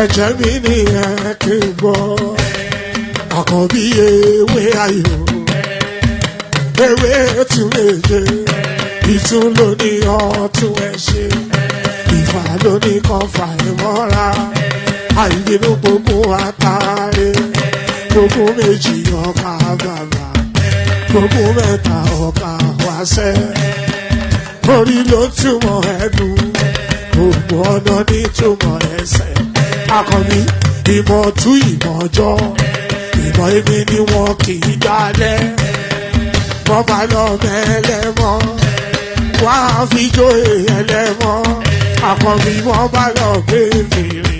ẹ̀jẹ̀ mi ní ẹ̀kẹ́ gbọ́ àkọ́bí ewé ayò ewé tún léje ìtún ló ní ọ̀tún ẹ̀ ṣe ìfà ló ní kan fà ẹ̀ mọ́ra àìbínú gbogbo àtàrẹ gbogbo méjì ọkà bàbà gbogbo mẹ́ta ọkà wáṣẹ́ orí ló túmọ̀ ẹ̀dùn gbogbo ọ̀nà ní túmọ̀ ẹsẹ̀ akọni ìmọ̀ tú ìmọ̀ ọjọ́ ìmọ̀ èmi ni wọn kì í dálẹ̀ wọ́n bá lọ mẹ́lẹ́mọ́ wọ́n á fi jóye ẹlẹ́mọ́ akọni wọ́n bá lọ gbé fèrè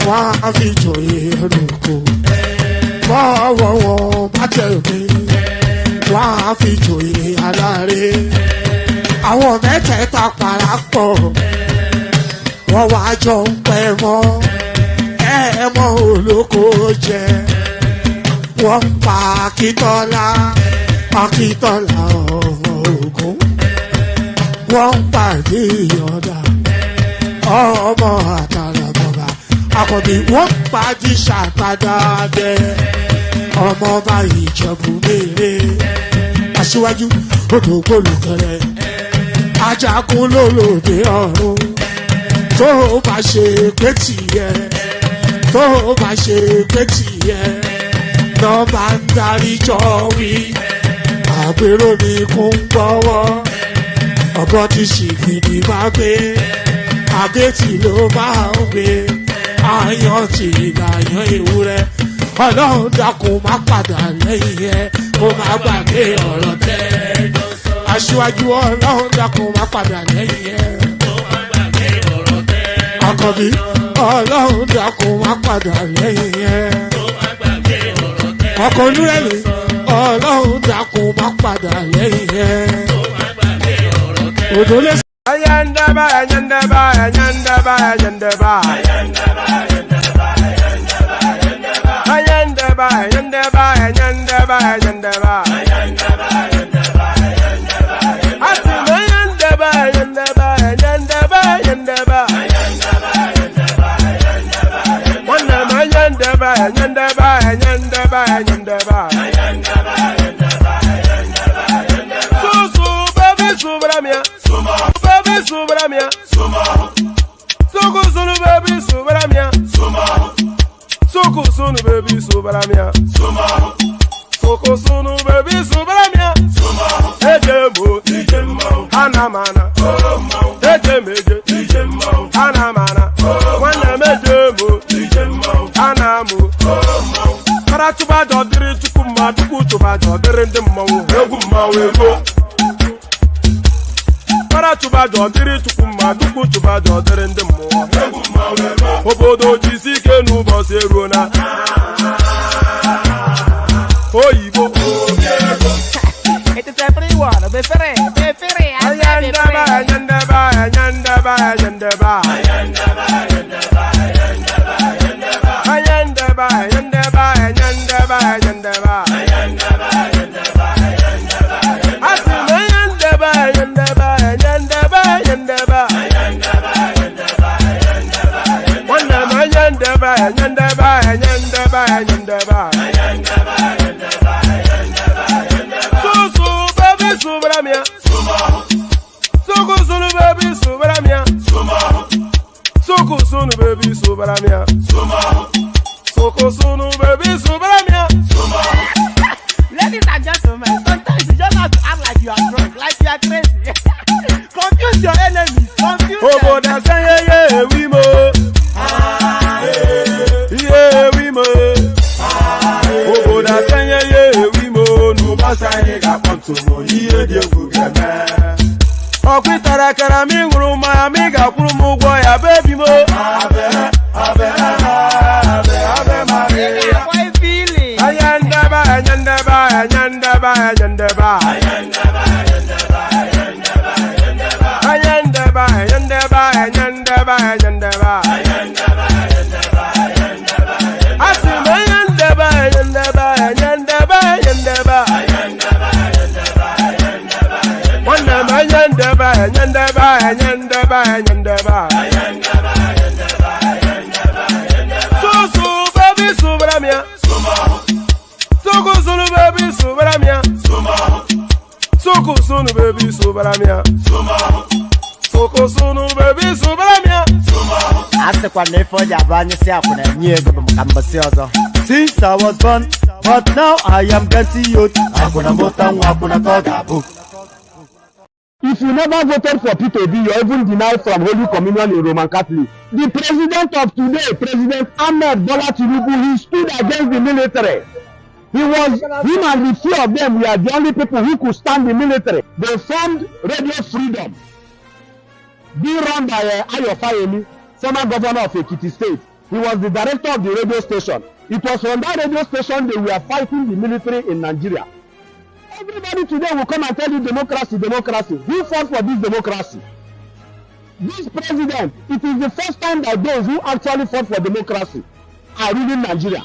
wọ́n á fi jóye ẹlòkó bọ́ọ̀wọ̀ wọn bá tẹ̀lé wọ́n á fi jóye aláre àwọn mẹ́tẹ̀ẹ̀ta parapọ̀ wọ́n wá jọ ń pẹ́ mọ́ ẹ̀ẹ́mọ́ olóko jẹ wọ́n ń pa Akíntọ́lá ọmọ Ògún wọ́n ń pàdé Ìyọ̀dà ọmọ Àtàlàbọ̀bà Àkànbí wọ́n ń pàdé Ṣàtàdàdẹ ọmọ ọba Ìjẹ̀bú Mèrè Aṣíwájú odò gbólùkẹrẹ ajagun lólòdì ọ̀run tó bá ṣe pé tìyẹ tó bá ṣe pé tìyẹ lọ bá ń darí jọ wí àgbèrò ní kún gbọ́wọ́ ọ̀bọ ti ṣìgìdì máa gbé àgẹ́tì ló máa ń gbé àyàn ti ìlàyàn ewúrẹ́ Ọlọ́run dákun má padà lẹ́yìn ẹ kó má gbàgbé ọ̀rọ̀ tẹ́ Aṣíwájú Ọlọ́run dákun má padà lẹ́yìn ẹ Àkànbí Ọlọ́run dákun má padà lẹ́yìn ẹ ọkọ̀ olúrẹ̀mí Ọlọ́run dákun má padà lẹ́yìn ẹ odò lè. Ayandaba ayandaba ayandaba ayandaba ayandaba ayandaba ayandaba ayandaba ayandaba ayandaba ayandaba ayandaba ayandaba wana ayandaba ayandaba ayandaba ayandaba susu baby subramia baby subramia suku sunu baby subramia suku sunu baby subramia suku sunu baby subramia ejemo anamana ejemeje anamana wana mejemo anamu karatuba dodiri tukuma tukutuba dodiri ndimmawo egu mmawo ego karatuba dodiri tukuma tukutuba dodiri ndimmawo egu mmawo ego obodo jisike n'ụbọchị eruona oyibo it is everyone be free ayandaba ayandaba ayandaba ayandaba ayandaba ayandaba ayandaba ayandaba ayandaba asima ayandaba ayandaba ayandaba ayandaba wana ayandaba ayandaba ayandaba ayandaba susu baby subramia suku sunu baby subramia suku sunu baby subramia suku sunu baby subramia. ladies and gentlemen, sometimes you just have to act like you are drunk, like you are crazy. Confuse your enemies, confuse them. Obodo sanye ye we mo ye we mo obodo sanye ye we mo n'ụbọchị anyị ga-akpọtụ mo ihe dị egwu ga-eme ọkwịtara kara m ịṅụrụ mmanya m ị ga-akwụrụ m ụgwọ ya bebi mo ayandaba ayandaba ayandaba ayandaba ayandaba ayandaba ayandaba ayandaba asima ayandaba ayandaba ayandaba ayandaba wana ayandaba ayandaba ayandaba ayandaba Soko sunu baby subaramia. Soko sunu baby subaramia. Soko sunu baby subaramia. Ase kwa nefo jabanye si akuna nyego mkambasi ozo. Since I was born, but now I am getting youth. Akuna mota akuna toga book. If you never voted for P2B, you're even denied from Holy Communion in Roman Catholic. The president of today, President Ahmed Bola Tinubu, he stood against the military. Him and the few of them were the only people who could stand the military. They formed Radio Freedom, being run by Ayo Fayemi, former governor of Ekiti State. He was the director of the radio station. It was from that radio station they were fighting the military in Nigeria. Everybody today will come and tell you democracy, democracy. Who fought for this democracy? This president, it is the first time that those who actually fought for democracy are ruling Nigeria.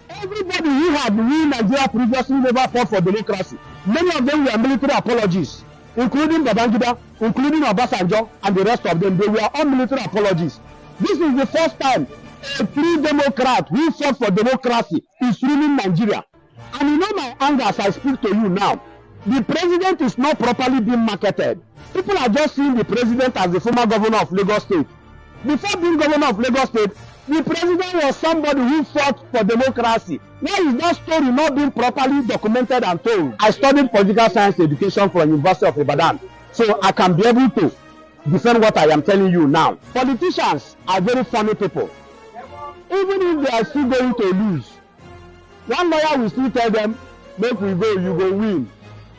Everybody who had ruled Nigeria previously never fought for democracy. Many of them were military apologies, including Babangida, including Obasanjo, and the rest of them. They were all military apologies. This is the first time a true Democrat who fought for democracy is ruling Nigeria. And you know my anger as I speak to you now. The president is not properly being marketed. People are just seeing the president as the former governor of Lagos State. Before being governor of Lagos State, the president was somebody who fought for democracy. Why is that story not being properly documented and told? I studied political science education from University of Ibadan, so I can be able to defend what I am telling you now. Politicians are very funny people. Even if they are still going to lose, one lawyer will still tell them, make we go, you go win.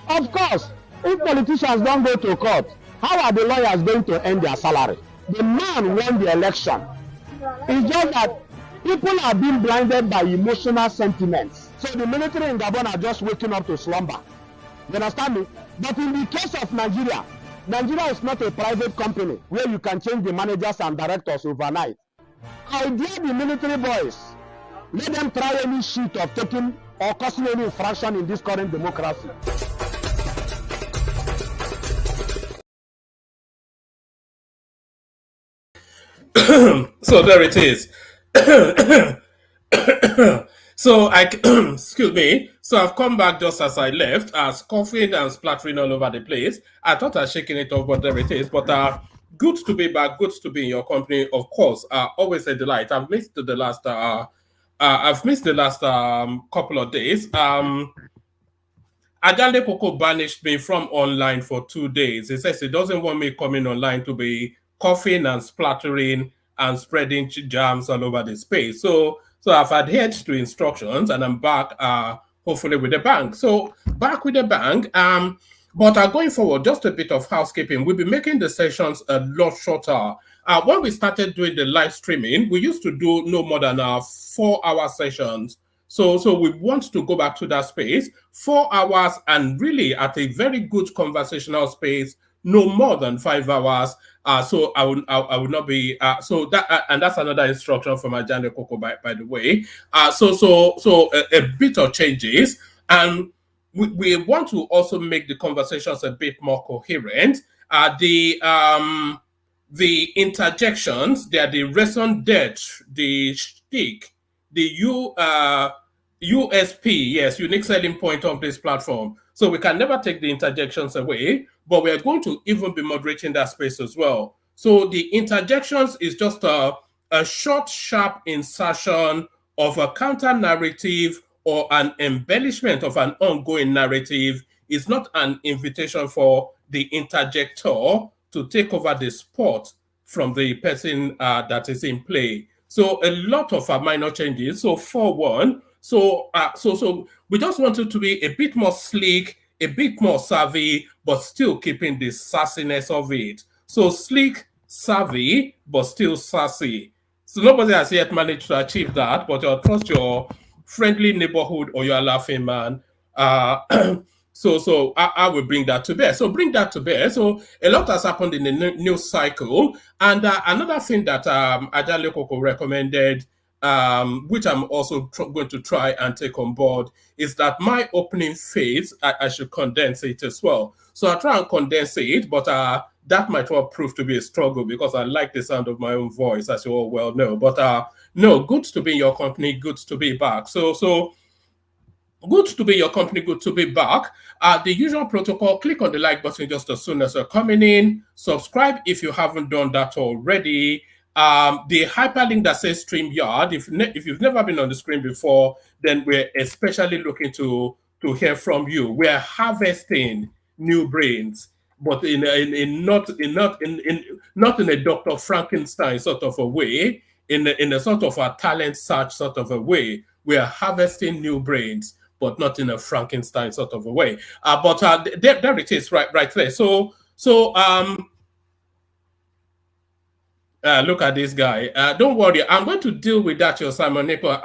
Of course, if politicians don't go to court, how are the lawyers going to earn their salary? The man won the election. It's just that people are being blinded by emotional sentiments. So the military in Gabon are just waking up to slumber. You understand me? But in the case of Nigeria, Nigeria is not a private company where you can change the managers and directors overnight. I dare the military boys, let them try any shit of taking or causing any infraction in this current democracy. So there it is. So I excuse me. So I've come back just as I left, coughing and splattering all over the place. I thought I was shaking it off, but there it is. But good to be back. Good to be in your company. Of course, always a delight. I've missed the last couple of days. Ajande Koko banished me from online for 2 days. He says he doesn't want me coming online to be coughing and splattering and spreading germs all over the space. So I've adhered to instructions and I'm back, hopefully with the bank. So back with the bank. But going forward, just a bit of housekeeping. We'll be making the sessions a lot shorter. When we started doing the live streaming, we used to do no more than 4-hour sessions. So we want to go back to that space, 4 hours, and really at a very good conversational space, no more than 5 hours. So I will not be so that and that's another instruction from Ajande Koko by the way. So a bit of changes, and we want to also make the conversations a bit more coherent. The interjections, they are the raison d'etre, the shtick, the USP, yes, unique selling point of this platform. So we can never take the interjections away, but we are going to even be moderating that space as well. So the interjections is just a short, sharp insertion of a counter narrative or an embellishment of an ongoing narrative. It's not an invitation for the interjector to take over the spot from the person that is in play. So a lot of minor changes. So for one, so we just wanted to be a bit more sleek, a bit more savvy, but still keeping the sassiness of it. So sleek, savvy, but still sassy. So nobody has yet managed to achieve that, but I trust your friendly neighborhood or your laughing man. So I will bring that to bear. So bring that to bear. So a lot has happened in the news cycle. And another thing that Ajale Koko recommended, which I'm also going to try and take on board, is that my opening phase, I should condense it as well. So I'll try and condense it, but that might well prove to be a struggle because I like the sound of my own voice, as you all well know. But no, good to be in your company, good to be back. So Good to be your company, good to be back. The usual protocol, click on the like button just as soon as you're coming in. Subscribe if you haven't done that already. The hyperlink that says StreamYard, if you've never been on the screen before, then we're especially looking to hear from you. We're harvesting new brains, but not in a Dr. Frankenstein sort of a way, in a sort of a talent search sort of a way. We are harvesting new brains, but not in a Frankenstein sort of a way. But there it is, right there. So look at this guy. Don't worry, I'm going to deal with that, your Simon Nicol.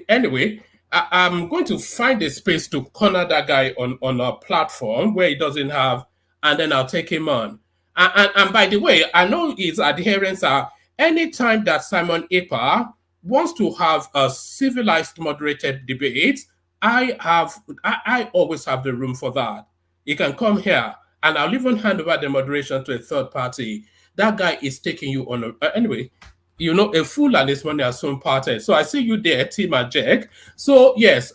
Anyway, I'm going to find a space to corner that guy on a platform where he doesn't have, and then I'll take him on. And by the way, I know his adherents are, anytime that Simon Ekpa wants to have a civilized, moderated debate, I always have the room for that. He can come here, and I'll even hand over the moderation to a third party. That guy is taking you on anyway. You know, a fool and his money are soon parted. So I see you there, Tima Jack. So yes,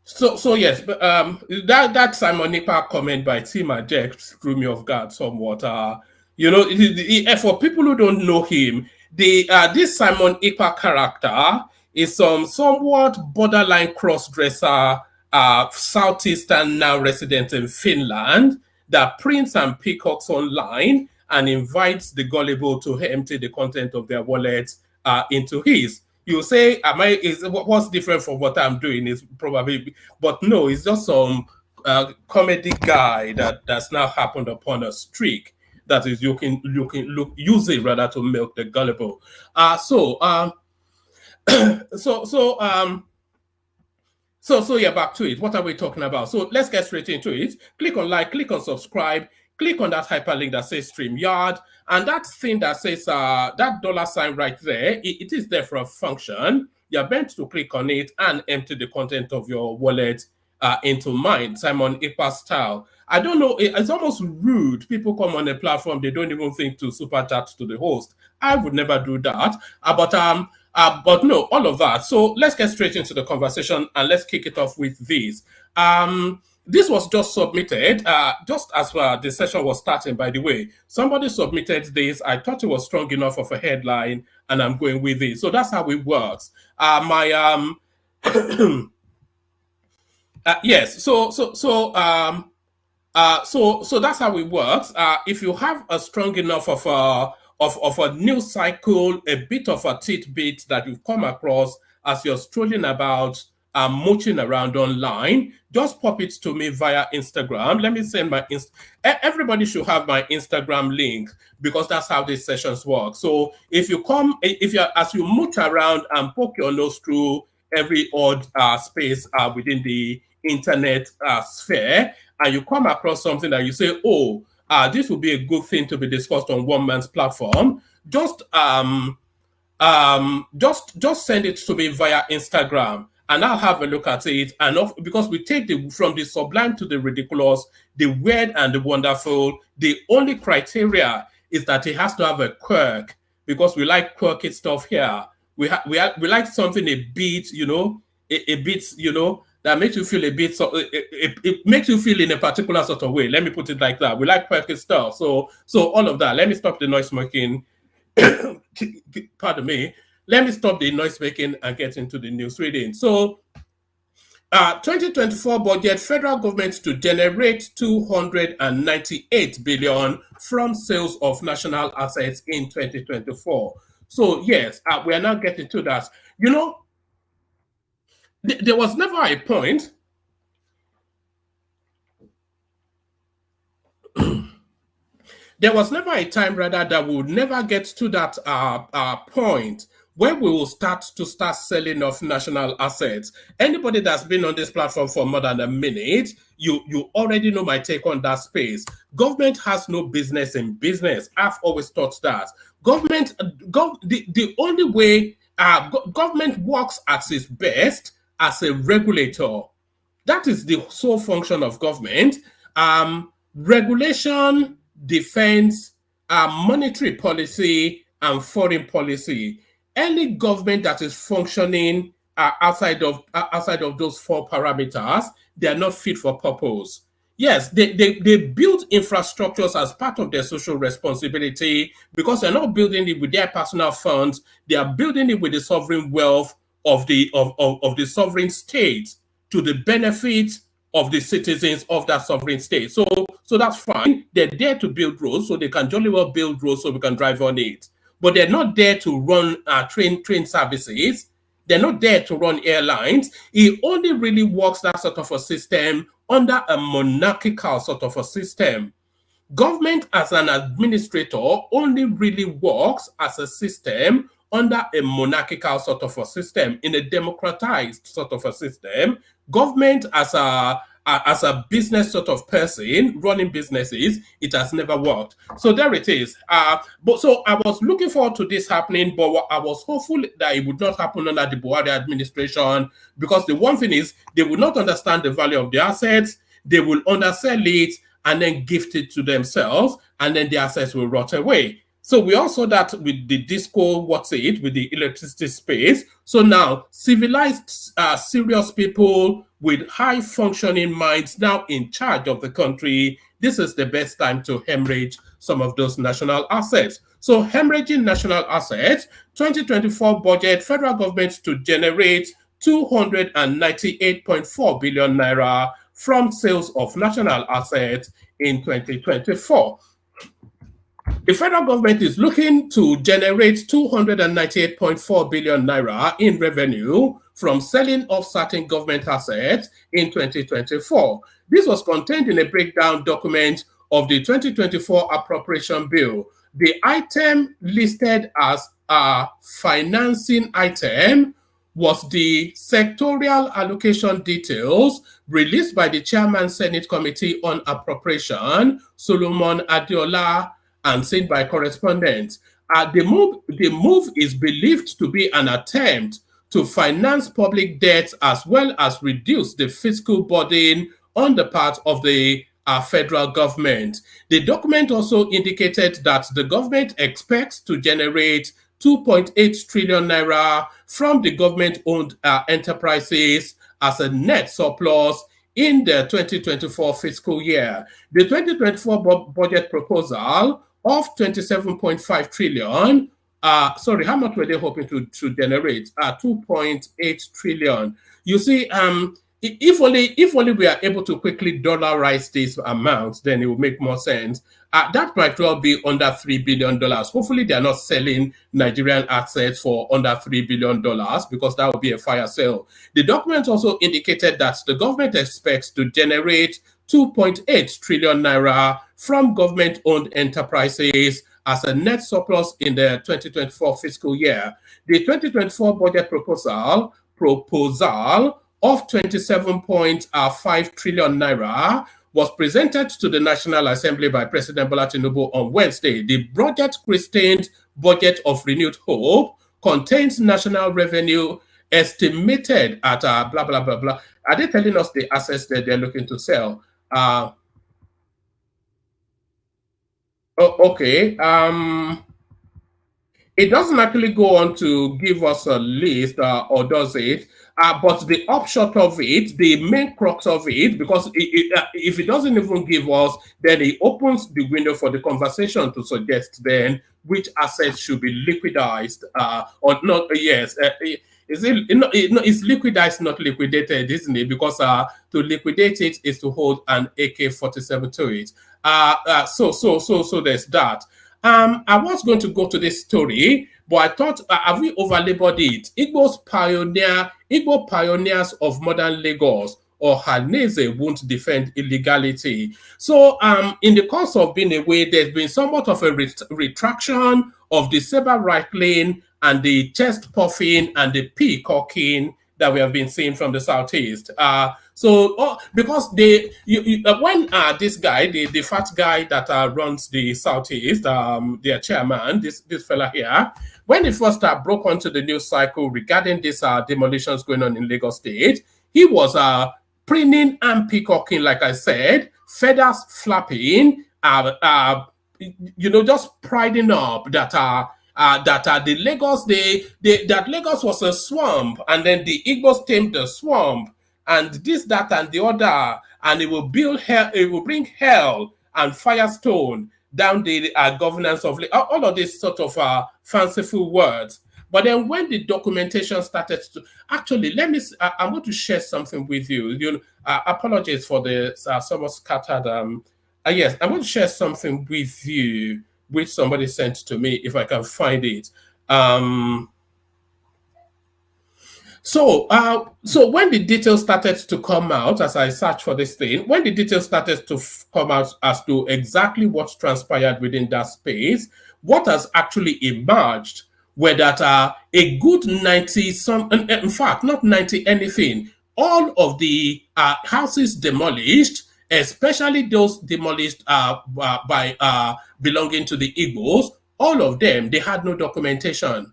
So yes, but that Simon Nipa comment by Tima Jack threw me off guard somewhat. You know, for people who don't know him, this Simon Ekpa character is some somewhat borderline cross-dresser, southeastern now resident in Finland that prints and peacocks online and invites the gullible to empty the content of their wallets into his. You say, what's different from what I'm doing is probably, but no, it's just some comedy guy that's now happened upon a streak that is using rather to milk the gullible. So yeah, back to it. What are we talking about? So let's get straight into it. Click on like, click on subscribe, click on that hyperlink that says StreamYard, and that thing that says that $ right there, it is there for a function. You're meant to click on it and empty the content of your wallet into mine, Simon Ekpa style. I don't know, it's almost rude. People come on a platform, they don't even think to super chat to the host. I would never do that. But no, all of that. So let's get straight into the conversation and let's kick it off with this. This was just submitted just as the session was starting, by the way. Somebody submitted this. I thought it was strong enough of a headline, and I'm going with it. So that's how it works. Yes. So that's how it works. If you have a strong enough of a news cycle, a bit of a tidbit that you've come across as you're strolling about, mooching around online, just pop it to me via Instagram. Let me send my everybody should have my Instagram link, because that's how these sessions work. So if you as you mooch around and poke your nose through every odd space within the internet sphere, and you come across something that you say, oh, this would be a good thing to be discussed on one man's platform, just send it to me via Instagram, and I'll have a look at it. And because we take from the sublime to the ridiculous, the weird and the wonderful. The only criteria is that it has to have a quirk, because we like quirky stuff here. We like something a bit, a bit, that makes you feel a bit. So it makes you feel in a particular sort of way. Let me put it like that. We like quirky stuff. So all of that. Let me stop the noise making. Pardon me. Let me stop the noise making and get into the news reading. So, 2024 budget, federal government to generate 298 billion from sales of national assets in 2024. So yes, we are now getting to that. There was never a point. There was never a time, rather, that we would never get to that point where we will start selling off national assets. Anybody that's been on this platform for more than a minute, you already know my take on that space. Government has no business in business. I've always thought that. The only way government works at its best as a regulator. That is the sole function of government. Regulation, defense, monetary policy, and foreign policy. Any government that is functioning outside of those four parameters, they are not fit for purpose. Yes, they build infrastructures as part of their social responsibility because they're not building it with their personal funds. They are building it with the sovereign wealth of the sovereign state to the benefit of the citizens of that sovereign state. So that's fine. They're there to build roads, so they can jolly well build roads so we can drive on it. But they're not there to run train services. They're not there to run airlines. It only really works that sort of a system under a monarchical sort of a system. Government as an administrator only really works as a system under a monarchical sort of a system. In a democratized sort of a system, government as a business sort of person running businesses, it has never worked. So there it is. But so I was looking forward to this happening, but I was hopeful that it would not happen under the Buhari administration, because the one thing is they will not understand the value of the assets, they will undersell it and then gift it to themselves, and then the assets will rot away. So we also that with the disco, with the electricity space. So now civilized, serious people with high functioning minds now in charge of the country, this is the best time to hemorrhage some of those national assets. So hemorrhaging national assets, 2024 budget, federal government to generate 298.4 billion naira from sales of national assets in 2024. The federal government is looking to generate 298.4 billion naira in revenue from selling off certain government assets in 2024. This was contained in a breakdown document of the 2024 appropriation bill. The item listed as a financing item was the sectorial allocation details released by the Chairman Senate Committee on Appropriation, Solomon Adeola, and sent by correspondents. The move is believed to be an attempt to finance public debts as well as reduce the fiscal burden on the part of the federal government. The document also indicated that the government expects to generate 2.8 trillion naira from the government-owned enterprises as a net surplus in the 2024 fiscal year. The 2024 budget proposal of 27.5 trillion, sorry, how much were they hoping to generate? 2.8 trillion. You see, if only we are able to quickly dollarize these amounts, then it will make more sense. That might well be under $3 billion. Hopefully, they are not selling Nigerian assets for under $3 billion, because that would be a fire sale. The document also indicated that the government expects to generate 2.8 trillion naira from government-owned enterprises as a net surplus in the 2024 fiscal year. The 2024 budget proposal of 27.5 trillion naira was presented to the National Assembly by President Bola Tinubu on Wednesday. The budget, christened Budget of Renewed Hope, contains national revenue estimated at blah, blah, blah, blah. Are they telling us the assets that they're looking to sell? Okay. It doesn't actually go on to give us a list, or does it? But the upshot of it, the main crux of it, because if it doesn't even give us, then it opens the window for the conversation to suggest then which assets should be liquidized or not. Yes, it's liquidized, not liquidated, isn't it? Because to liquidate it is to hold an AK-47 to it. So there's that. I was going to go to this story, but I thought, have we overlabored it? Igbo pioneers of modern Lagos, or Hanese, won't defend illegality. So in the course of being away, there's been somewhat of a retraction of the saber rattling and the chest puffing and the peacocking that we have been seeing from the Southeast. Because when this guy, the fat guy that runs the Southeast, their chairman, this fella here, when he first broke onto the news cycle regarding these demolitions going on in Lagos State, he was preening and peacocking, like I said, feathers flapping, just priding up that the Lagos, that Lagos was a swamp, and then the Igbos tamed the swamp, and this, that, and the other, and it will build hell, it will bring hell and firestone down the governance of all of these sort of fanciful words. But then when the documentation started to actually, I'm going to share something with you. Apologies for the somewhat scattered. Yes, I'm going to share something with you, which somebody sent to me, if I can find it. So when the details started to come out, as I searched for this thing, when the details started to come out as to exactly what transpired within that space, what has actually emerged were that a good 90 some, in fact, not 90 anything, all of the houses demolished, especially those demolished by belonging to the Igbos, all of them, they had no documentation.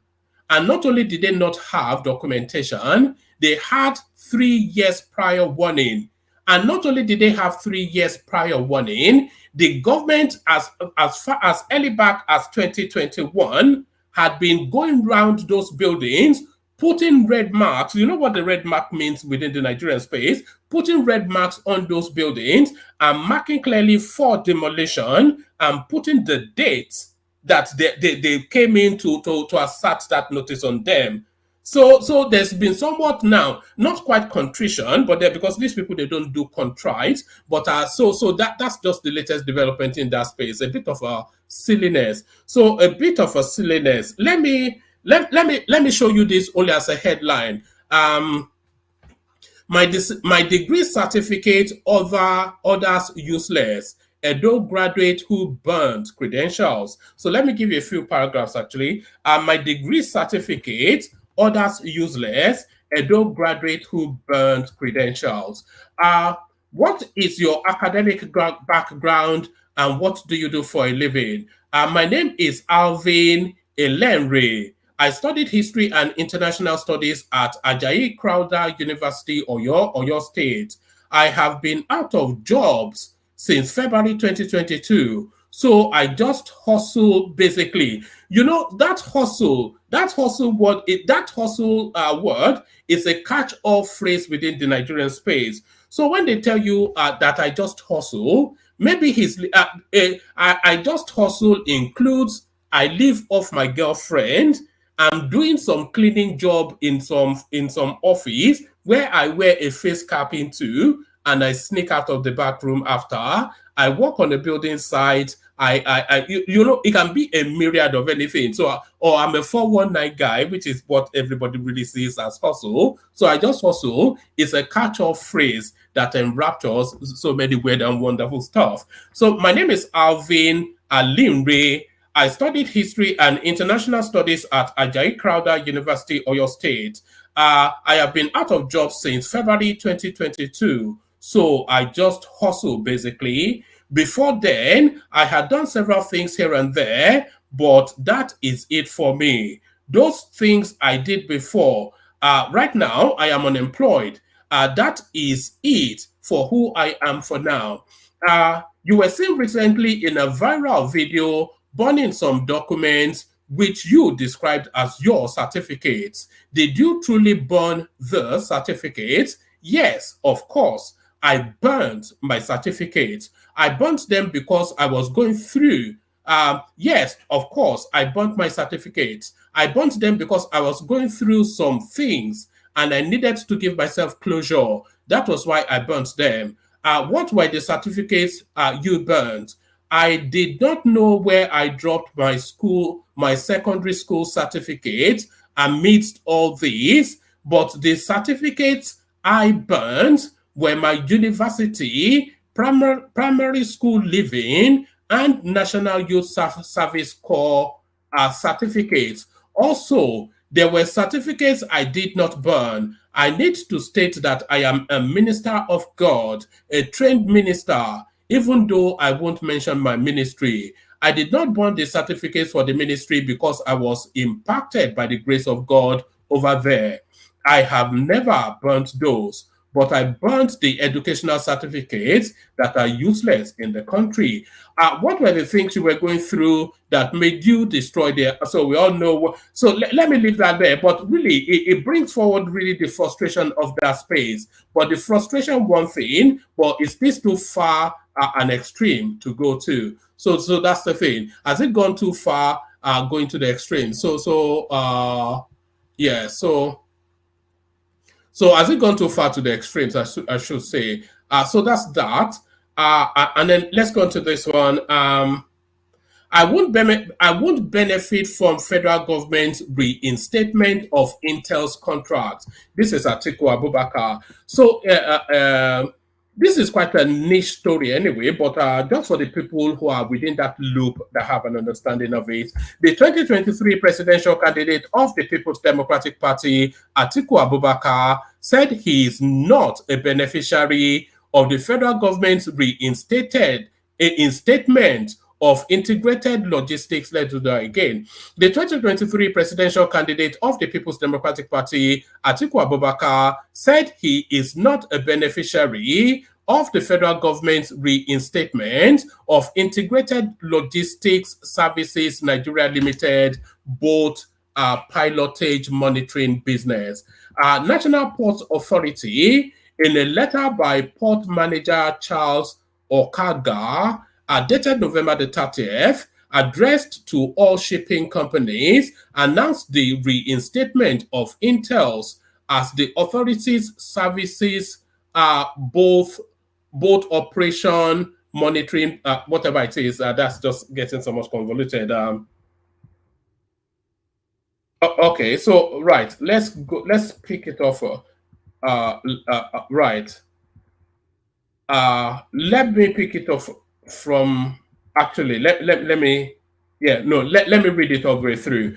And not only did they not have documentation, they had 3 years prior warning. And not only did they have 3 years prior warning, the government, as far as early back as 2021, had been going around those buildings, putting red marks. You know what the red mark means within the Nigerian space? Putting red marks on those buildings and marking clearly for demolition and putting the dates that they came in to assert that notice on them. So there's been somewhat now, not quite contrition, but because these people, they don't do contrite, but so that's just the latest development in that space. A bit of a silliness. So a bit of a silliness. Let me show you this only as a headline. My degree certificate, others useless. Edo graduate who burnt credentials. So let me give you a few paragraphs actually. My degree certificate, others useless. Edo graduate who burnt credentials. What is your academic background and what do you do for a living? My name is Alvin Elenre. I studied history and international studies at Ajayi Crowther University, Oyo State. I have been out of jobs since February 2022. So I just hustle basically. You know, that hustle word is a catch-all phrase within the Nigerian space. So when they tell you that I just hustle, maybe I just hustle includes I live off my girlfriend. I'm doing some cleaning job in some office where I wear a face cap into, and I sneak out of the bathroom after. I work on the building site. It can be a myriad of anything. So, or I'm a 419 guy, which is what everybody really sees as hustle. So I just hustle is a catch-all phrase that enraptures so many weird and wonderful stuff. So my name is Alvin Alimre. I studied history and international studies at Ajayi Crowther University, Oyo State. I have been out of jobs since February 2022. So I just hustle basically. Before then, I had done several things here and there, but that is it for me. Those things I did before. Right now, I am unemployed. That is it for who I am for now. You were seen recently in a viral video burning some documents which you described as your certificates. Did you truly burn the certificates? Yes, of course. I burnt my certificates. I burnt them because I was going through. Yes, of course, I burnt my certificates. I burnt them because I was going through some things and I needed to give myself closure. That was why I burnt them. What were the certificates you burnt? I did not know where I dropped my secondary school certificate amidst all these, but the certificates I burnt were my university, primary school living, and National Youth Service Corps certificates. Also, there were certificates I did not burn. I need to state that I am a minister of God, a trained minister, even though I won't mention my ministry. I did not burn the certificates for the ministry because I was impacted by the grace of God over there. I have never burnt those. but I burnt the educational certificates that are useless in the country. What were the things you were going through that made you destroy their? So we all know. So let me leave that there. But really, it brings forward really the frustration of that space. But the frustration, one thing, but is this too far an extreme to go to? So that's the thing. Has it gone too far going to the extreme? Yeah. So has it gone too far to the extremes? I should say. So that's that. And then let's go to this one. I won't benefit from federal government's reinstatement of Intel's contracts. This is Atiku Abubakar. So this is quite a niche story anyway, but just for the people who are within that loop that have an understanding of it, the 2023 presidential candidate of the People's Democratic Party, Atiku Abubakar, said he is not a beneficiary of the federal government's reinstatement of integrated logistics. Let's do that again. The 2023 presidential candidate of the People's Democratic Party, Atiku Abubakar, said he is not a beneficiary of the federal government's reinstatement of integrated logistics services Nigeria Limited, both pilotage monitoring business. National Ports Authority, in a letter by Port Manager Charles Okaga, dated November the 30th, addressed to all shipping companies, announced the reinstatement of Intels as the authority's services both operation, monitoring, whatever it is. That's just getting so much convoluted. Okay, so right, let's go. Let's pick it off. Right. Let me pick it off from, actually, let me, yeah, no, let me read it all the way through.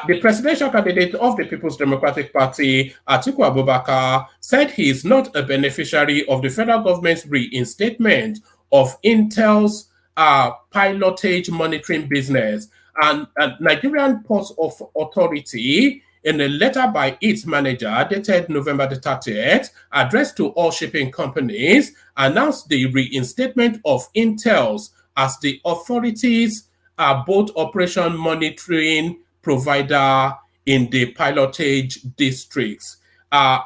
The presidential candidate of the People's Democratic Party, Atiku Abubakar, said he is not a beneficiary of the federal government's reinstatement of Intel's pilotage monitoring business. And Nigerian Ports Authority, in a letter by its manager dated November the 30th, addressed to all shipping companies, announced the reinstatement of Intels as the authorities' boat operation monitoring provider in the pilotage districts.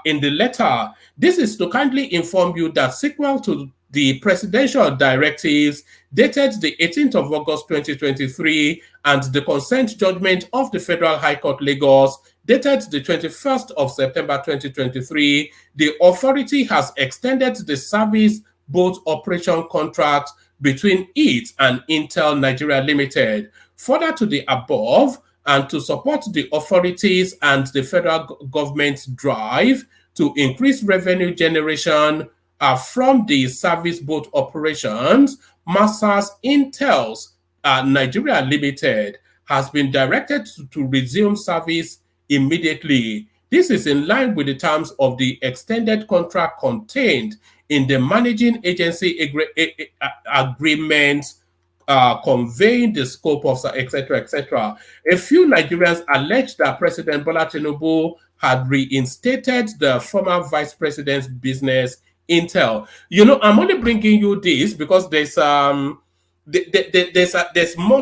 In the letter, this is to kindly inform you that sequel to the presidential directives dated the 18th of August 2023 and the consent judgment of the Federal High Court Lagos dated the 21st of September 2023, the authority has extended the service boat operation contract between it and Intel Nigeria Limited. Further to the above, and to support the authorities and the federal government's drive to increase revenue generation from the service boat operations, Masters Intel's Nigeria Limited has been directed to resume service immediately. This is in line with the terms of the extended contract contained in the managing agency agreement conveying the scope of, etc., etc. A few Nigerians alleged that President Bola Tinubu had reinstated the former vice president's business, Intel. You know, I'm only bringing you this because there's more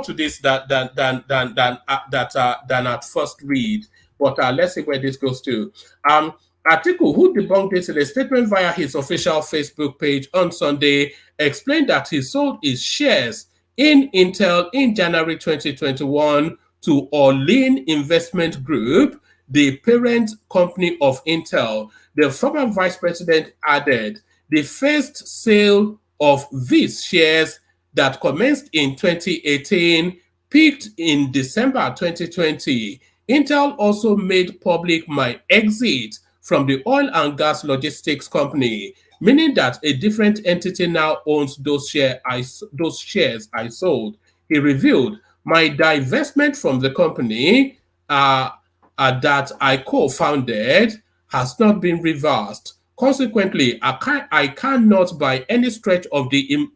to this than at first read. But let's see where this goes to. Atiku, who debunked this in a statement via his official Facebook page on Sunday, explained that he sold his shares in Intel in January 2021 to Orlean Investment Group, the parent company of Intel. The former vice president added, the first sale of these shares that commenced in 2018 peaked in December 2020. Intel also made public my exit from the oil and gas logistics company, meaning that a different entity now owns those shares I sold. He revealed, my divestment from the company that I co-founded has not been reversed. Consequently, I cannot by any stretch of the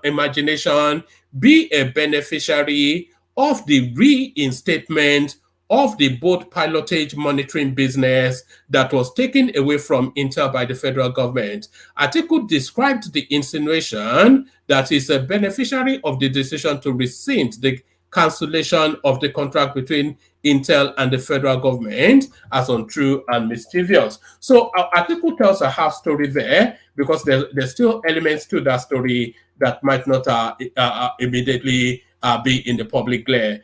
imagination be a beneficiary of the reinstatement of the boat pilotage monitoring business that was taken away from Intel by the federal government. Atiku described the insinuation that he's a beneficiary of the decision to rescind the cancellation of the contract between Intel and the federal government as untrue and mischievous. So Atiku tells a half story there because there's still elements to that story that might not immediately be in the public glare.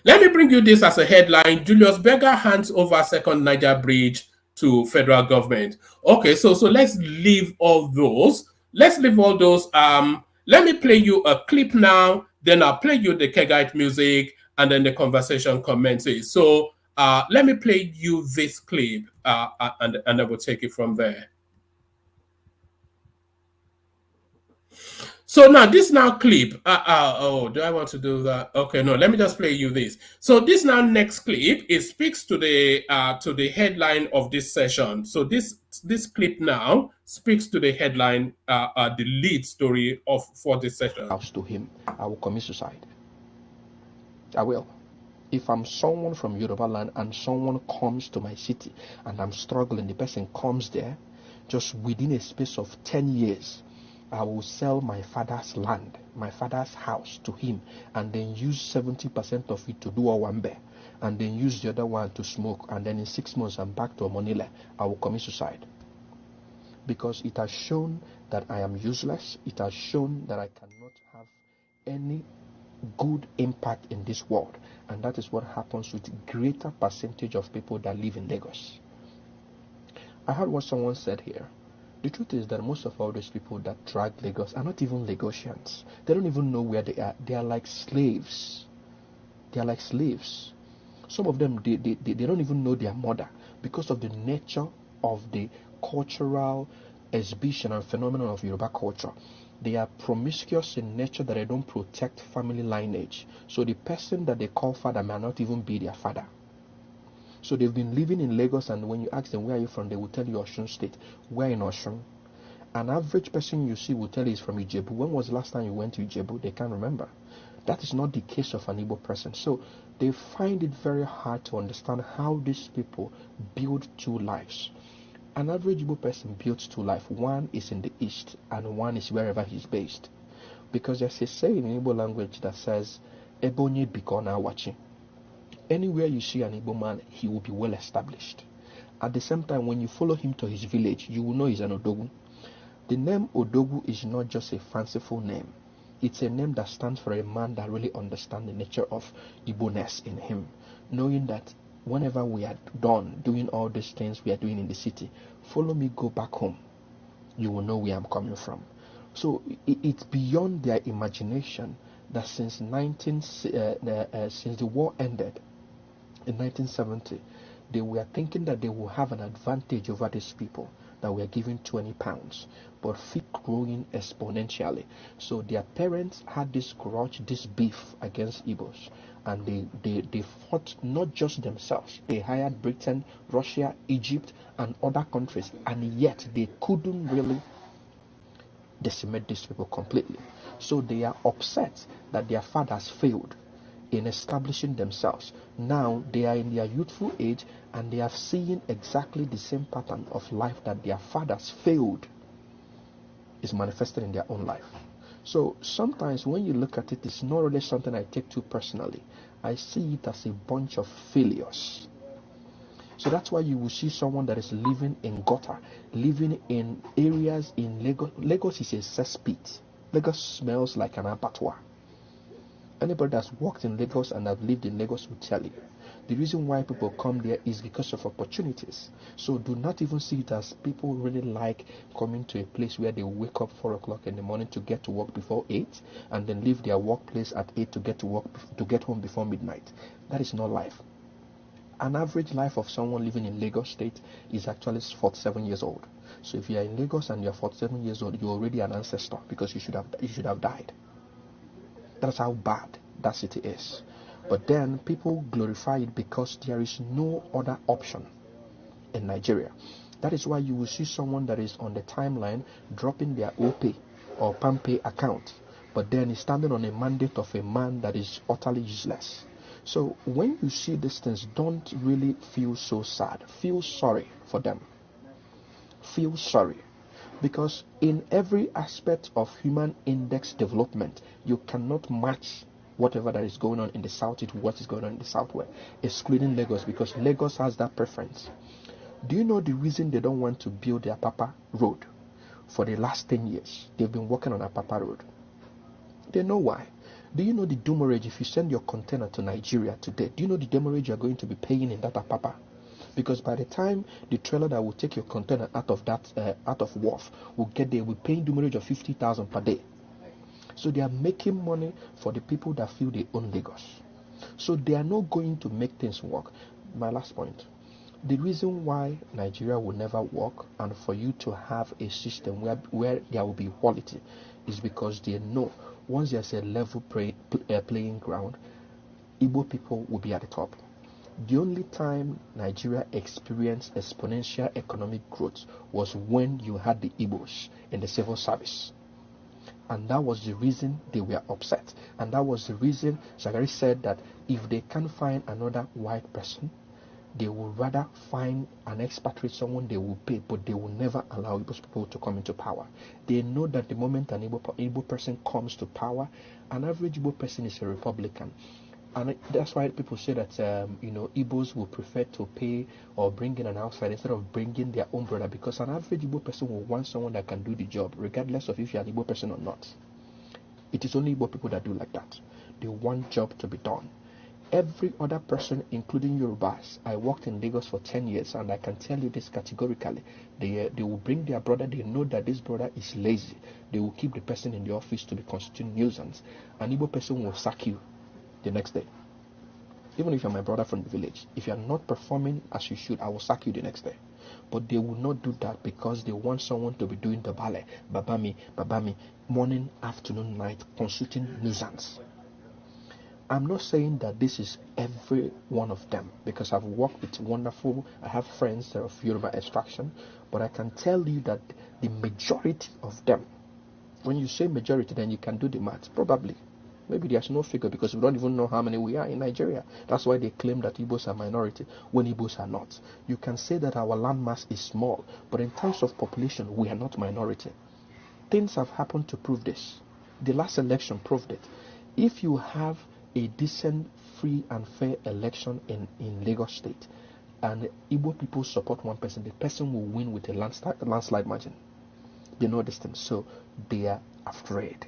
Let me bring you this as a headline. Julius Berger hands over second Niger bridge to federal government. Okay, so let's leave all those. Let's leave all those. Let me play you a clip now. Then I'll play you the Kegite music, and then the conversation commences. So let me play you this clip, and I will take it from there. So now this now clip. Oh, do I want to do that? Okay, no. Let me just play you this. So this now next clip, it speaks to the headline of this session. So this clip now speaks to the headline, the lead story for this session. House to him, I will commit suicide. I will. If I'm someone from Yoruba land and someone comes to my city and I'm struggling, the person comes there, just within a space of 10 years. I will sell my father's land, my father's house to him, and then use 70% of it to do a wambe, and then use the other one to smoke, and then in 6 months I'm back to Omonile. I will commit suicide. Because it has shown that I am useless. It has shown that I cannot have any good impact in this world. And that is what happens with greater percentage of people that live in Lagos. I heard what someone said here. The truth is that most of all these people that drag Lagos are not even Lagosians. They don't even know where they are. They are like slaves. They are like slaves. Some of them, they don't even know their mother because of the nature of the cultural exhibition and phenomenon of Yoruba culture. They are promiscuous in nature that they don't protect family lineage. So the person that they call father may not even be their father. So they've been living in Lagos, and when you ask them, where are you from, they will tell you Osun State. Where in Osun? An average person you see will tell you he's from Ijebu. When was the last time you went to Ijebu? They can't remember. That is not the case of an Igbo person. So they find it very hard to understand how these people build two lives. An average Igbo person builds two lives. One is in the east, and one is wherever he's based. Because there's a saying in Igbo language that says, Ebonye bikona wachi. Anywhere you see an Igbo man, he will be well established. At the same time, when you follow him to his village, you will know he's an Odogu. The name Odogu is not just a fanciful name. It's a name that stands for a man that really understands the nature of Igbo-ness in him. Knowing that whenever we are done doing all these things we are doing in the city, follow me, go back home. You will know where I'm coming from. So it's beyond their imagination that since the war ended, in 1970, they were thinking that they will have an advantage over these people that were given 20 pounds, but feet growing exponentially. So their parents had this grudge, this beef against Igbos, and they fought not just themselves. They hired Britain, Russia, Egypt, and other countries, and yet they couldn't really decimate these people completely. So they are upset that their fathers failed in establishing themselves. Now they are in their youthful age, and they are seeing exactly the same pattern of life that their fathers failed is manifested in their own life. So sometimes when you look at it, it's not really something I take too personally. I see it as a bunch of failures. So that's why you will see someone that is living in gutter, living in areas in Lagos. Lagos is a cesspit. Lagos smells like an abattoir. Anybody that's walked in Lagos and have lived in Lagos will tell you. The reason why people come there is because of opportunities. So do not even see it as people really like coming to a place where they wake up 4 o'clock in the morning to get to work before 8, and then leave their workplace at 8 to get to work to get home before midnight. That is not life. An average life of someone living in Lagos State is actually 47 years old. So if you are in Lagos and you are 47 years old, you're already an ancestor because you should have died. That's how bad that city is. But then people glorify it because there is no other option in Nigeria. That is why you will see someone that is on the timeline dropping their OPay or PAMPay account, but then is standing on a mandate of a man that is utterly useless. So when you see these things, don't really feel so sad. Feel sorry for them. Feel sorry. Because in every aspect of human index development, you cannot match whatever that is going on in the south to what is going on in the southwest, excluding Lagos, because Lagos has that preference. Do you know the reason they don't want to build the Apapa road? For the last 10 years, they've been working on Apapa road. They know why. Do you know the demurrage if you send your container to Nigeria today? Do you know the demurrage you're going to be paying in that Apapa? Because by the time the trailer that will take your container out of wharf will get there, we're paying demurrage of 50,000 per day. So they are making money for the people that feel they own Lagos. So they are not going to make things work. My last point. The reason why Nigeria will never work, and for you to have a system where there will be equality, is because they know once there's a level playing ground, Igbo people will be at the top. The only time Nigeria experienced exponential economic growth was when you had the Igbos in the civil service. And that was the reason they were upset. And that was the reason Shagari said that if they can't find another white person, they would rather find an expatriate, someone they will pay, but they will never allow Igbo people to come into power. They know that the moment an Igbo person comes to power, an average Igbo person is a Republican. And that's why people say that, Igbos will prefer to pay or bring in an outsider instead of bringing their own brother, because an average Igbo person will want someone that can do the job, regardless of if you're an Igbo person or not. It is only Igbo people that do like that. They want job to be done. Every other person, including Yorubas, I worked in Lagos for 10 years, and I can tell you this categorically. They will bring their brother. They know that this brother is lazy. They will keep the person in the office to be constituting nuisance. An Igbo person will sack you the next day. Even if you're my brother from the village, if you're not performing as you should, I will sack you the next day. But they will not do that because they want someone to be doing the ballet, babami, morning, afternoon, night, constituting nuisance. I'm not saying that this is every one of them, because I've worked with I have friends that are of Yoruba extraction, but I can tell you that the majority of them, when you say majority, then you can do the math, probably. Maybe there's no figure because we don't even know how many we are in Nigeria. That's why they claim that Igbos are minority when Igbos are not. You can say that our landmass is small, but in terms of population, we are not minority. Things have happened to prove this. The last election proved it. If you have a decent, free and fair election in Lagos State, and Igbo people support one person, the person will win with a landslide margin. They know this thing, so they are afraid.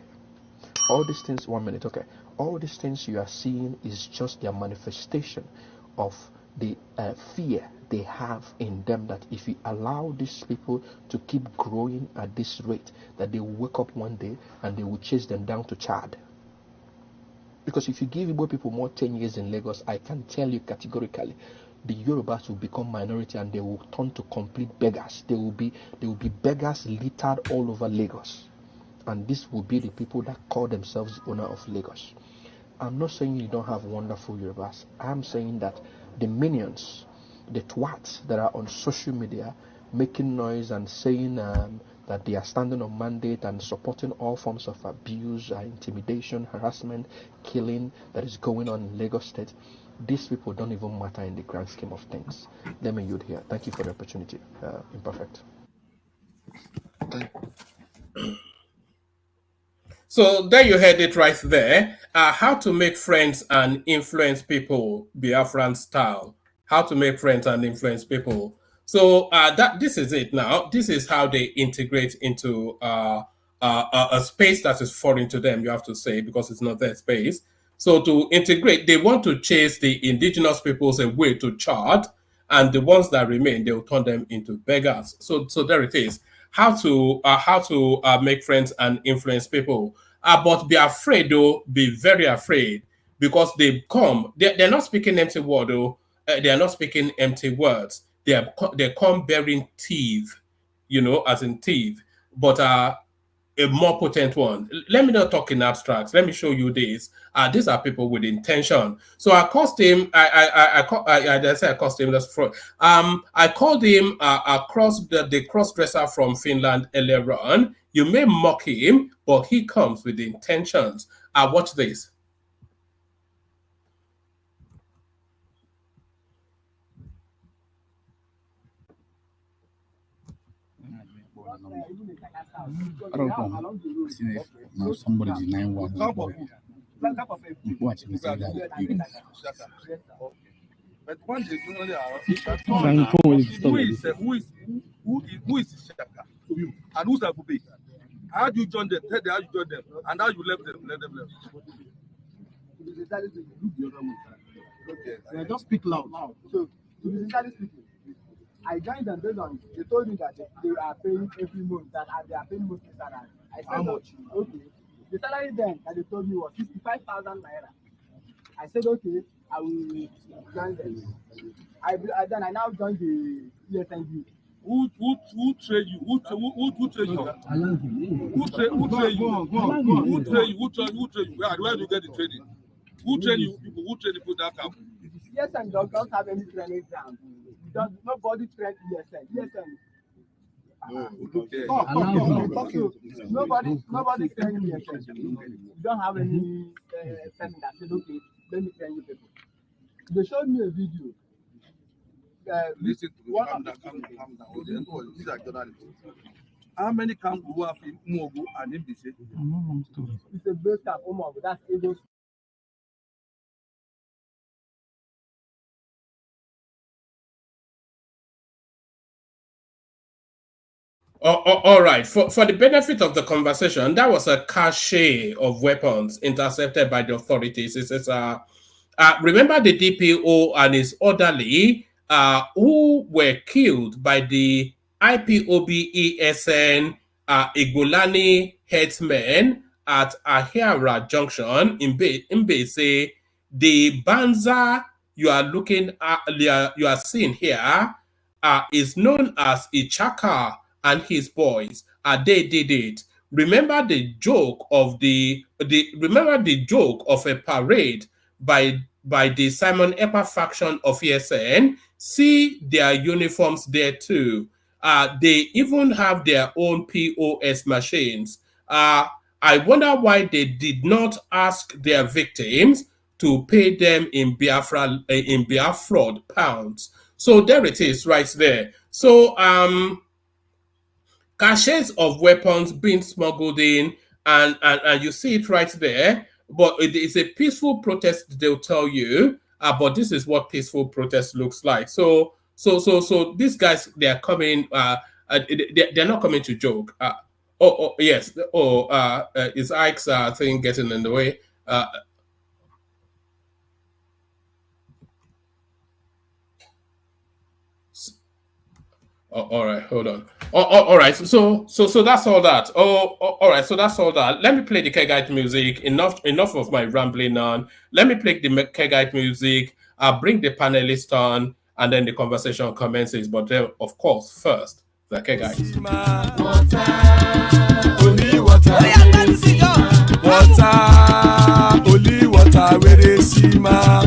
All these things, 1 minute, okay. All these things you are seeing is just their manifestation of the fear they have in them, that if you allow these people to keep growing at this rate, that they will wake up one day and they will chase them down to Chad. Because if you give Igbo people more 10 years in Lagos, I can tell you categorically, the Yorubas will become minority and they will turn to complete beggars. They will be beggars littered all over Lagos. And this will be the people that call themselves owner of Lagos. I'm not saying you don't have wonderful Yorubas. I'm saying that the minions, the twats that are on social media making noise and saying that they are standing on mandate and supporting all forms of abuse, intimidation, harassment, killing that is going on in Lagos State, these people don't even matter in the grand scheme of things. Let me yield here. Thank you for the opportunity. Imperfect. So there you heard it right there. How to make friends and influence people, Biafran style. How to make friends and influence people. So this is it now. This is how they integrate into a space that is foreign to them, you have to say, because it's not their space. So to integrate, they want to chase the indigenous peoples away to Chad, and the ones that remain, they will turn them into beggars. So there it is. How to make friends and influence people. But be afraid, though. Be very afraid, because they come. They're not speaking empty word, though. They are not speaking empty words. They come bearing teeth, as in teeth, but a more potent one. Let me not talk in abstracts. Let me show you this. These are people with intention. So I called him. I called him. That's fraud. I called him the cross-dresser from Finland earlier on. You may mock him, but he comes with intentions. Watch this. I don't know. Now somebody is 911. Watch me say that. But one day, who is Shaka? And who's Abubi? How do you join them? Tell them how you join them, and how you left them. Let them left. They just speak loud. So, to be sincerely speaking, I joined them based on they told me that they are paying every month, that they are paying monthly salary. I said, how much? Okay. The salary then that they told me was 65,000 naira. I said, okay, I will join them. I now joined the ESNG. Who train you? Who train you? Who train you? Where do you get the training? Who train you people? Who train you people that camp? Yes, and don't have any training ground. Nobody train ESN. Nobody train ESN. You don't have any person that said, okay, let me train you people. They showed me a video. Listen to calm down. These are journalists. How many camps do you have in Umogo and MBC? It's a base camp, Umogo. That's Igbos. All right. For the benefit of the conversation, that was a cache of weapons intercepted by the authorities. It says, remember the DPO and his orderly who were killed by the IPOB ESN Igbolani headsmen at Ahira Junction in Mbese. The Banza you are looking at, you are seeing here is known as Ichaka and his boys. They did it. Remember the joke of remember the joke of a parade by the Simon Ekpa faction of ESN. See their uniforms there too. They even have their own POS machines. I wonder why they did not ask their victims to pay them in Biafra pounds. So there it is right there. So caches of weapons being smuggled in, and you see it right there. But it is a peaceful protest, they'll tell you. But this is what peaceful protest looks like. So these guys, they are coming. They're not coming to joke. Yes. Is Ike's thing getting in the way? All right, hold on. All right, so that's all that. All right, so that's all that. Let me play the Kegite music. Enough of my rambling on. Let me play the Kegite music. I'll bring the panelist on, and then the conversation commences. But then, of course, first the Kegite. Only water, where they see ma.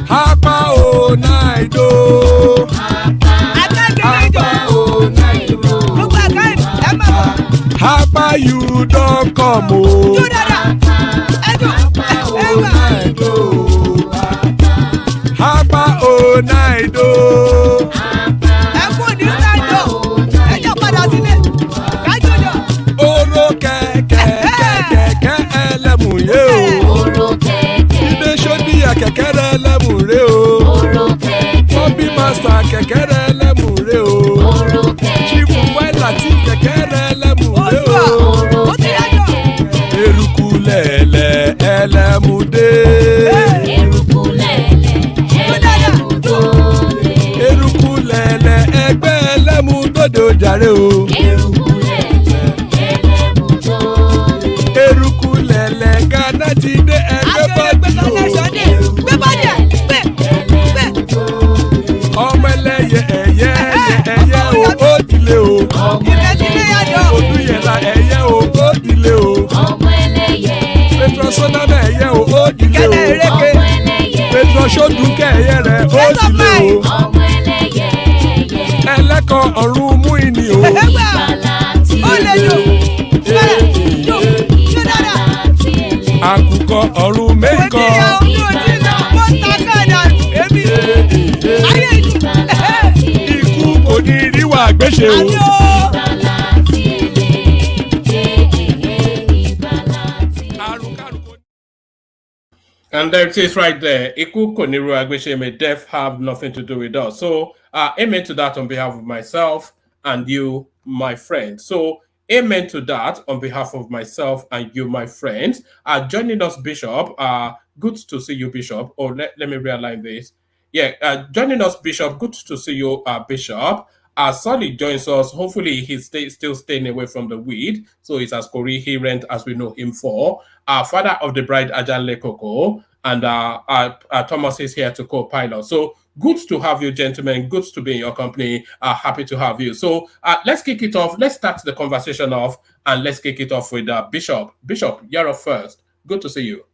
Hapa o naido. Hapa you don't come o. Hapa o naido. Oro kẹ̀kẹ́ ẹlẹ́mùrè o. Ilé sọ́díyà kẹ̀kẹ́ ẹlẹ́mùrè o. Bobby Master kẹ̀kẹ́ ẹlẹ́mùrè o. Chief Wáìlà tí kẹ̀kẹ́ ẹlẹ́mùrè o. Eruku lẹ̀lẹ̀ ẹlẹ́mùdé. Eruku lẹ̀lẹ̀ ẹgbẹ́ ẹlẹ́mùdódò jàre o. Eruku lẹ̀lẹ̀ Ghana ti dé ẹgbẹ́ bọ́dì o. Ọmọ ẹlẹ́yẹ ẹ̀yẹ o ó dilé o. Olúyẹ̀lá ẹ̀yẹ o ó dilé o. Petrosoname ẹ̀yẹ o ó dilé o. Petrosodunke ẹ̀yẹ rẹ̀ ó dilé o. Ẹlẹ́kọ̀ ọ̀run mú ìní o. ọ̀run mẹ́kan. Ikú kò ní ríwà gbéṣe o. And there it is right there. Iku Koniru Agbeshe, may death have nothing to do with us. So, amen to that on behalf of myself and you, my friend. So, amen to that on behalf of myself and you, my friends. Joining us, Bishop. Good to see you, Bishop. Oh, let me realign this. Yeah, joining us, Bishop. Good to see you, Bishop. Solly joins us. Hopefully, he's still staying away from the weed, so he's as coherent as we know him for. Father of the bride, Ajale Koko, and Thomas is here to co-pilot. So good to have you, gentlemen. Good to be in your company. Happy to have you. So let's kick it off. Let's start the conversation off, and let's kick it off with Bishop. Bishop, you're up first. Good to see you.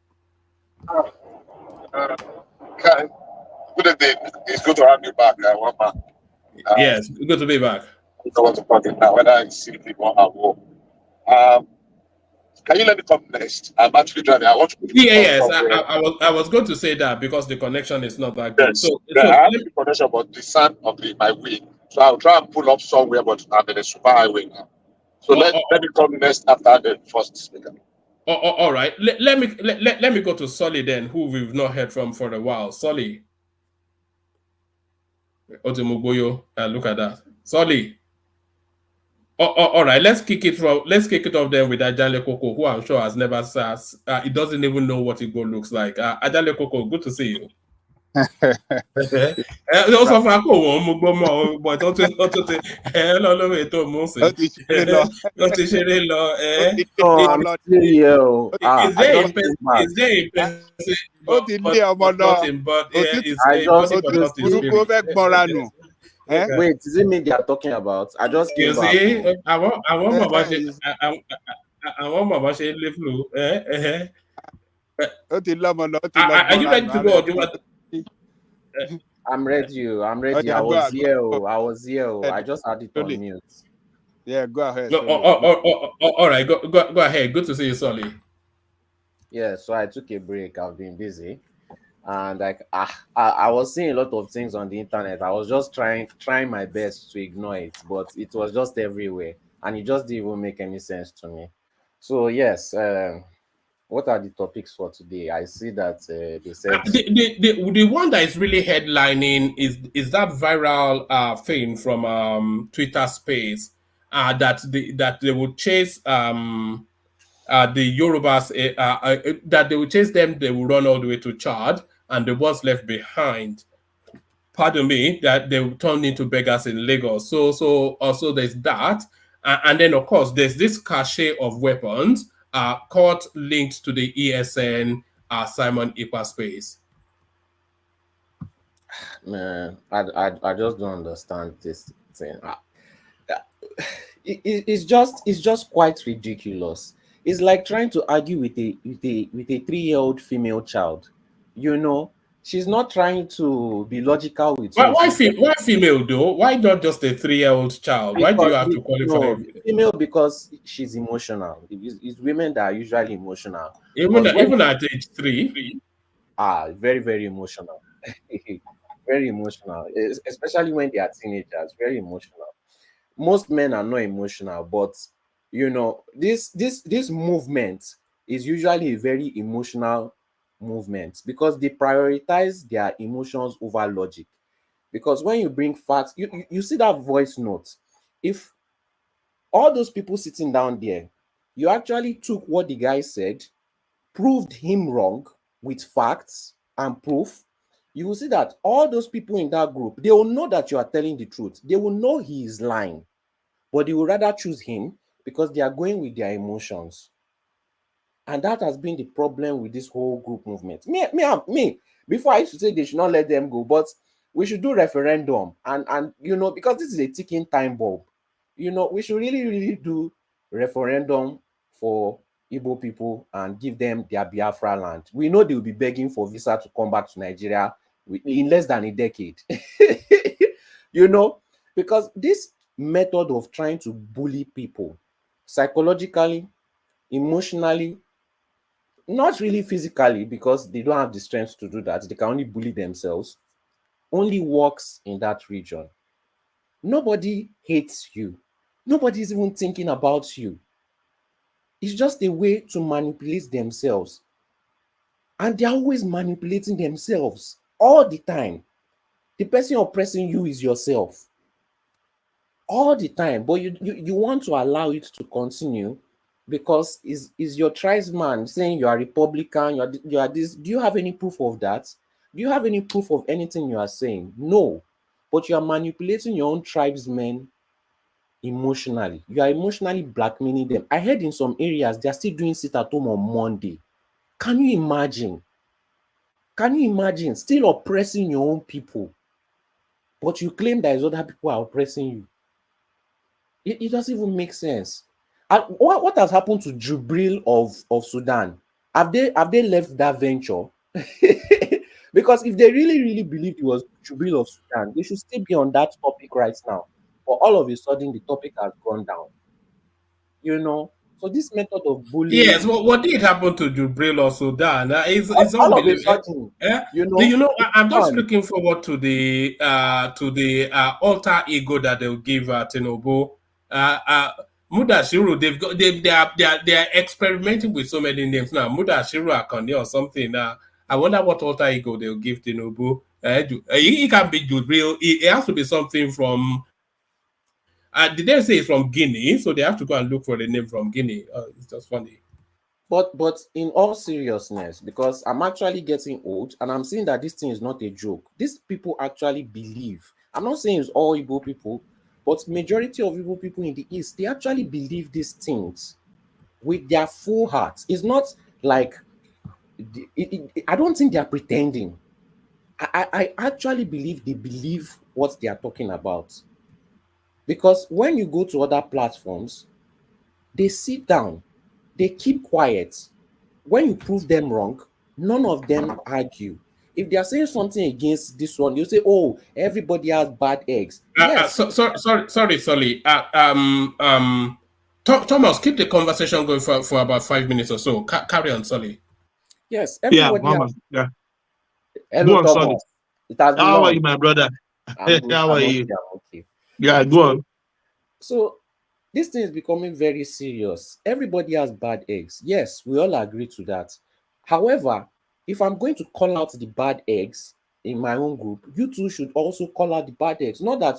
Good evening. It's good to have you back. Yes, good to be back. I don't want to talk it now, whether I see people at home. Can you let me come next? I'm actually driving. I want to. Yes, I was going to say that because the connection is not that good. Yes. I have the connection, but the sound of my wing. So I'll try and pull up somewhere, but I'm in a super highway now. So let me come next after the first speaker. All right. Let me go to Solly then, who we've not heard from for a while. Solly. Otemuboyo, look at that. Solly. All right, let's kick it off then with Ajale Koko, who I'm sure has never says he doesn't even know what Igbo looks like. Ajale Koko, good to see you. Also, but wait, is it me they are talking about? I just came back. I want Mama Shane live flu. Are you ready to go? I'm ready. I was here. I just had it on mute. Yeah, go ahead. All right, go ahead. Good to see you, Solly. Yeah, so I took a break. I've been busy. And I was seeing a lot of things on the internet. I was just trying my best to ignore it, but it was just everywhere, and it just didn't even make any sense to me. So yes, what are the topics for today? I see that they said the one that is really headlining is that viral thing from Twitter Space that they would chase the Yorubas that they will chase them. They will run all the way to Chad, and the ones left behind, pardon me, that they will turn into beggars in Lagos. So also there's that, and then of course there's this cache of weapons caught linked to the ESN Simon Ekpa'S space. Man, I just don't understand this thing. It's just quite ridiculous. It's like trying to argue with a 3-year-old female child. You know, she's not trying to be logical with you. Why female though? Why not just a 3-year-old child? Why do you have to qualify? Female because she's emotional. It's women that are usually emotional. Even at age 3. Very, very emotional. Very emotional, especially when they are teenagers. Very emotional. Most men are not emotional, but you know, this movement is usually a very emotional movement because they prioritize their emotions over logic. Because when you bring facts, you see that voice note. If all those people sitting down there, you actually took what the guy said, proved him wrong with facts and proof, you will see that all those people in that group, they will know that you are telling the truth. They will know he is lying, but they will rather choose him because they are going with their emotions. And that has been the problem with this whole group movement. Me, before I used to say they should not let them go, but we should do referendum. And you know, because this is a ticking time bomb, you know, we should really, really do referendum for Igbo people and give them their Biafra land. We know they will be begging for visa to come back to Nigeria in less than a decade. You know, because this method of trying to bully people psychologically, emotionally, not really physically, because they don't have the strength to do that. They can only bully themselves. Only works in that region. Nobody hates you. Nobody is even thinking about you. It's just a way to manipulate themselves. And they're always manipulating themselves all the time. The person oppressing you is yourself all the time, but you want to allow it to continue because is your tribesman saying you are Republican, you are this. Do you have any proof of that? Do you have any proof of anything you are saying? No, but you are manipulating your own tribesmen emotionally. You are emotionally blackmailing them. I heard in some areas they are still doing sit at home on Monday. Can you imagine? Can you imagine still oppressing your own people, but you claim that is other people are oppressing you? It doesn't even make sense. And what has happened to Jubril of Sudan? Have they left that venture? Because if they really believed it was Jubril of Sudan, they should still be on that topic right now. But all of a sudden, the topic has gone down. So this method of Yes, bullying, what did happen to Jubril or Sudan? It's all of a unbelievable. sudden, Yeah. you Do know, you know? it's I'm just gone. looking forward to the alter ego that they'll give Tinubu. Uh, Mudashiru, they are experimenting with so many names now. Mudashiru Akande or something. I wonder what alter ego they'll give Tinubu. He can't be Jubril. It has to be something from. Did they say it's from Guinea? So they have to go and look for the name from Guinea. It's just funny. But in all seriousness, because I'm actually getting old and I'm seeing that this thing is not a joke. These people actually believe. I'm not saying it's all Igbo people, but majority of Igbo people in the East, they actually believe these things with their full hearts. It's not like I don't think they're pretending. I actually believe they believe what they are talking about. Because when you go to other platforms, they sit down, they keep quiet. When you prove them wrong, none of them argue. If they are saying something against this one, you say, "Oh, everybody has bad eggs." Yes, Sorry. Thomas, keep the conversation going for about 5 minutes or so. Carry on, Sully. yes, Yeah, everybody has. Mama. Yeah. Go Hello, on, sorry. Thomas. It has been How are long. you, my brother? I'm good. How are I'm okay. you? I'm okay. Yeah, go So, on. so this thing is becoming very serious. Everybody has bad eggs. Yes, we all agree to that. However, if I'm going to call out the bad eggs in my own group, you two should also call out the bad eggs. Not that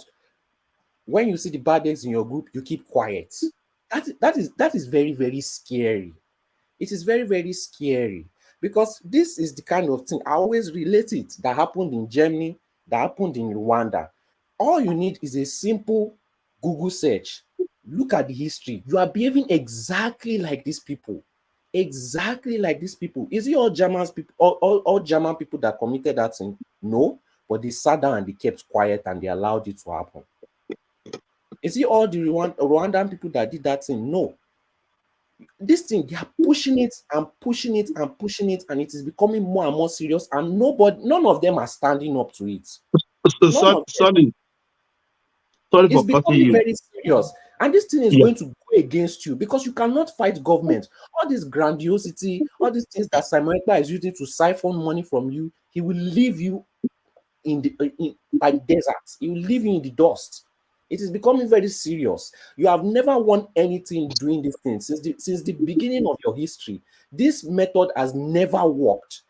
when you see the bad eggs in your group, you keep quiet. That is very scary. It is very scary because this is the kind of thing I always relate it that happened in Germany, that happened in Rwanda. All you need is a simple Google search. Look at the history. You are behaving exactly like these people. Exactly like these people. Is it all German people, all German people that committed that thing? No, but they sat down and they kept quiet and they allowed it to happen. Is it all the Rwandan people that did that thing? No. This thing, they are pushing it and pushing it and pushing it, and it is becoming more and more serious, and none of them are standing up to it. So, None of them. sorry It's for cutting becoming you. very serious, and this thing is Yeah. going to go against you because you cannot fight government. All this grandiosity, all these things that Simon Ekpa is using to siphon money from you, he will leave you by the desert. He will leave you in the dust. It is becoming very serious. You have never won anything doing this thing since the beginning of your history. This method has never worked.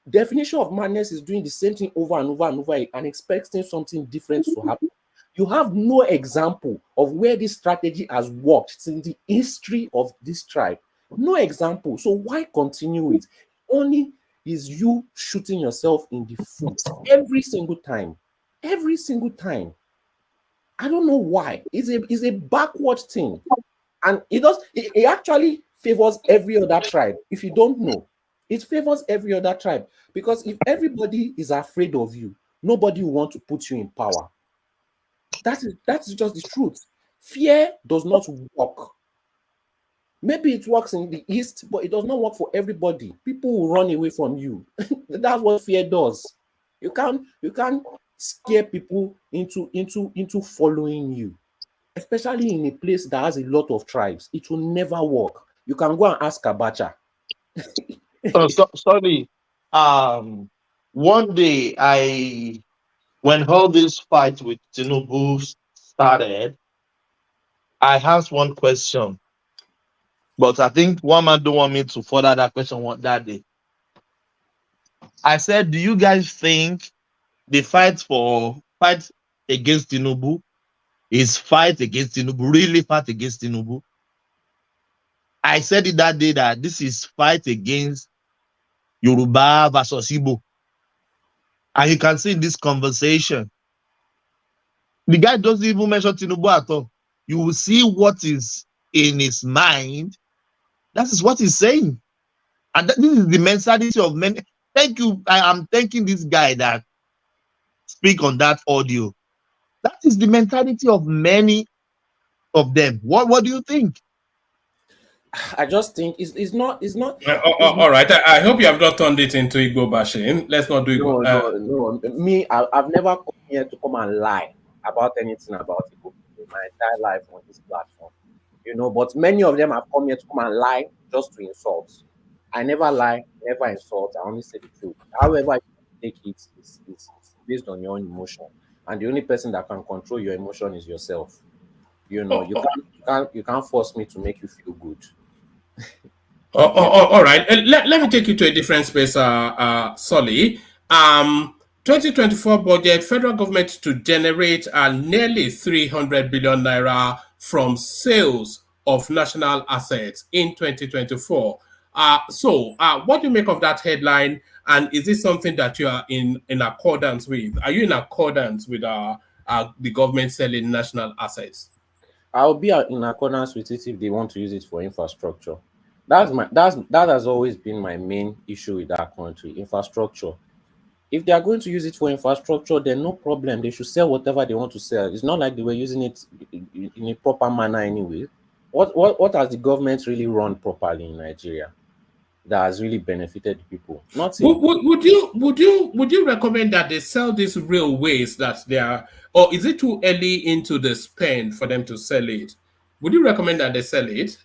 Definition of madness is doing the same thing over and over and over and expecting something different to happen. You have no example of where this strategy has worked since the history of this tribe. No example. So why continue it? Only is you shooting yourself in the foot every single time. Every single time. I don't know why. It's a backward thing. And it actually favors every other tribe. If you don't know, it favors every other tribe. Because if everybody is afraid of you, nobody will want to put you in power. That's just the truth. Fear does not work. Maybe it works in the East, but it does not work for everybody. People will run away from you. That's what fear does. You can't scare people into following you, especially in a place that has a lot of tribes. It will never work. You can go and ask Abacha. Sorry. One day when all this fight with Tinubu started, I asked one question, but I think one man don't want me to further that question that day. I said, do you guys think the fight against Tinubu is fight against Tinubu, really fight against Tinubu? I said it that day that this is fight against Yoruba versus Igbo. And you can see in this conversation, the guy doesn't even mention Tinubu at all. You will see what is in his mind. That is what he's saying. And this is the mentality of many. Thank you. I am thanking this guy that speak on that audio. That is the mentality of many of them. What do you think? I just think it's not. All right. I hope you have not turned it into Igbo bashing. Let's not do Igbo. No. Me, I've never come here to come and lie about anything about Igbo in my entire life on this platform. But many of them have come here to come and lie just to insult. I never lie, never insult. I only say the truth. However, you take it is based on your own emotion, and the only person that can control your emotion is yourself. You can't force me to make you feel good. All right. Let me take you to a different space, Solly. 2024 budget, federal government to generate nearly 300 billion naira from sales of national assets in 2024. So what do you make of that headline? And is this something that you are in accordance with? Are you in accordance with the government selling national assets? I'll be in accordance with it if they want to use it for infrastructure. That has always been my main issue with that country, infrastructure. If they are going to use it for infrastructure, then no problem. They should sell whatever they want to sell. It's not like they were using it in a proper manner anyway. What has the government really run properly in Nigeria that has really benefited people? Nothing. Would you recommend that they sell these railways that they are, or is it too early into the spend for them to sell it? Would you recommend that they sell it,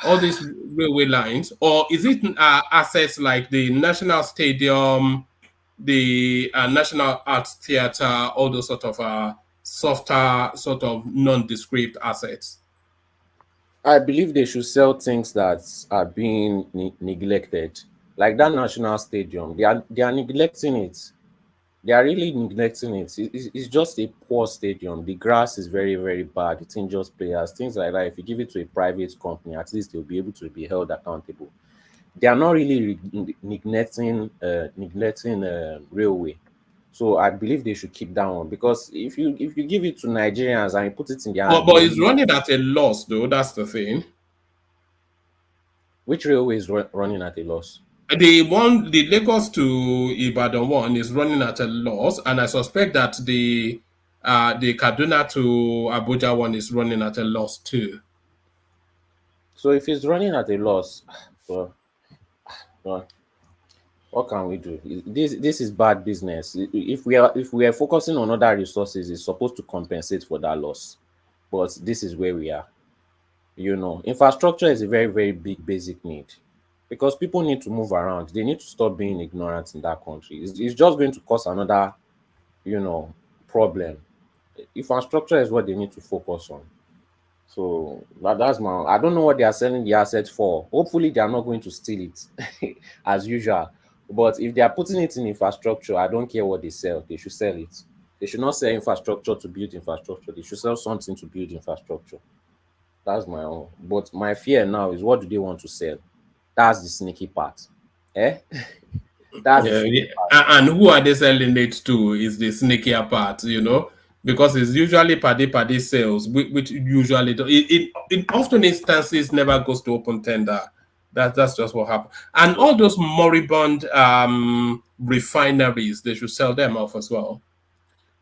all these railway lines, or is it assets like the National Stadium, the National Arts Theatre, all those sort of softer, sort of nondescript assets? I believe they should sell things that are being neglected, like that National Stadium. They are neglecting it. They are really neglecting it. It's just a poor stadium. The grass is very, very bad. It injures players, things like that. If you give it to a private company, at least they'll be able to be held accountable. They are not really neglecting railway. So I believe they should keep that one, because if you give it to Nigerians and you put it in their but it's running at a loss, though. That's the thing. Which railway is running at a loss? The Lagos to Ibadan one is running at a loss, and I suspect that the Kaduna to Abuja one is running at a loss too. So if it's running at a loss, well, what can we do? This is bad business. If we are focusing on other resources, it's supposed to compensate for that loss. But this is where we are. Infrastructure is a very, very big basic need, because people need to move around. They need to stop being ignorant in that country. It's just going to cause another, problem. Infrastructure is what they need to focus on. So that's I don't know what they are selling the assets for. Hopefully they are not going to steal it as usual. But if they are putting it in infrastructure, I don't care what they sell. They should sell it. They should not sell infrastructure to build infrastructure. They should sell something to build infrastructure. That's my own. But my fear now is, what do they want to sell? That's the sneaky part. That's the sneaky part. And who are they selling it to is the sneakier part, because it's usually paddy sales, which usually in often instances never goes to open tender. That's just what happened. And all those moribund refineries, they should sell them off as well.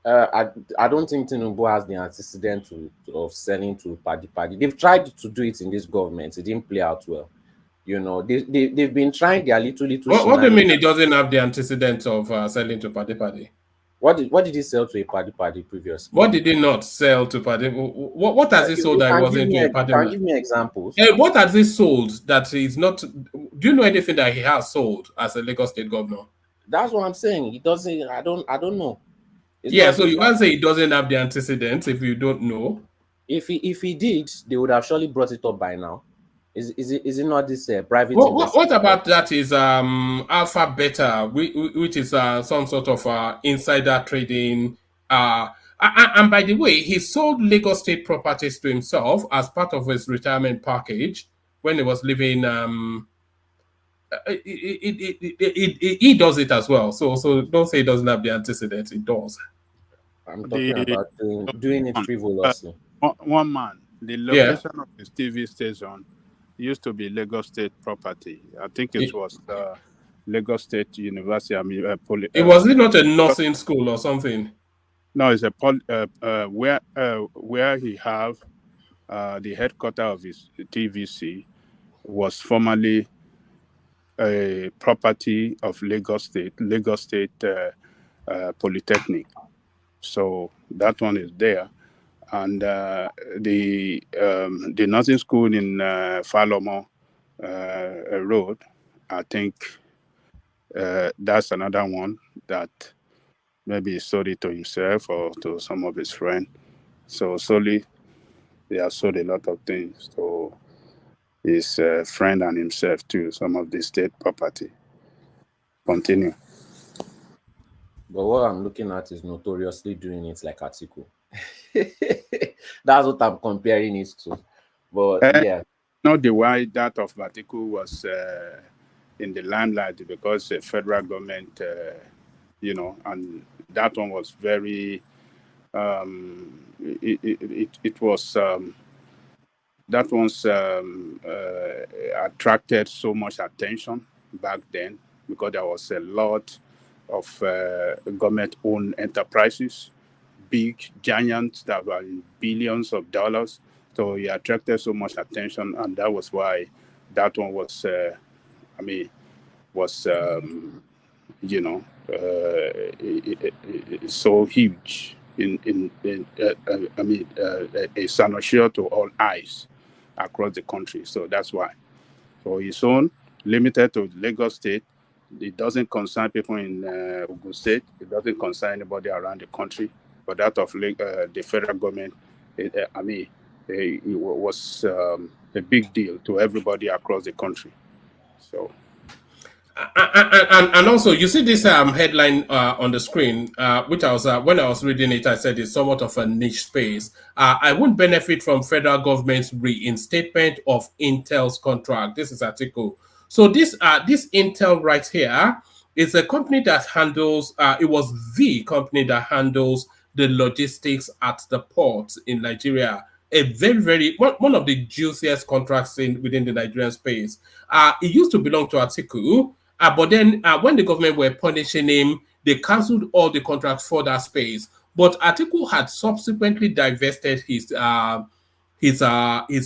I don't think Tinubu has the antecedent of selling to paddy. They've tried to do it in this government. It didn't play out well. They've been trying their little. What do you mean it doesn't have the antecedent of selling to paddy? What did he sell to a party previously? What did he not sell to party? What has he sold You that can wasn't to a party? can give me examples. What has he sold that is not? Do you know anything that he has sold as a Lagos State governor? That's what I'm saying. He doesn't. I don't know. It's Yeah, not. so It's you not. can't say he doesn't have the antecedents if you don't know. If he did, they would have surely brought it up by now. Is it not this private investment? What about that is alpha beta, which is some sort of insider trading. And by the way, he sold Lagos State properties to himself as part of his retirement package when he was living. He does it as well. So don't say he doesn't have the antecedents. It does. I'm talking about doing it frivolously. One man, the location of his TV station used to be Lagos State property. I think it was Lagos State University. Was it not a nursing school or something? No, it's where he have the headquarters of his TVC was formerly a property of Lagos State Polytechnic. So that one is there. And the nursing school in Falomo Road, I think that's another one that maybe he sold it to himself or to some of his friends. So solely, they have sold a lot of things to his friend and himself too, some of the state property. Continue. But what I'm looking at is notoriously doing it like Atiku. That's what I'm comparing it to. But yeah. Not the why that of Atiku was in the limelight because the federal government, and that one was very, it was, that one's attracted so much attention back then because there was a lot of government-owned enterprises, big giants that were in billions of dollars. So he attracted so much attention, and that was why that one was, so huge. A sanction to all eyes across the country. So that's why. For his own, limited to Lagos State, it doesn't concern people in Ogun State. It doesn't concern anybody around the country. But that of the federal government, it was a big deal to everybody across the country. So. And also, you see this headline on the screen, which I was when I was reading it, I said it's somewhat of a niche space. I won't benefit from federal government's reinstatement of Intel's contract. This is article. So this Intel right here is a company that handles. It was the company that handles the logistics at the port in Nigeria. A very one of the juiciest contracts within the Nigerian space. It used to belong to Atiku. But then when the government were punishing him, they cancelled all the contracts for that space. But Atiku had subsequently divested his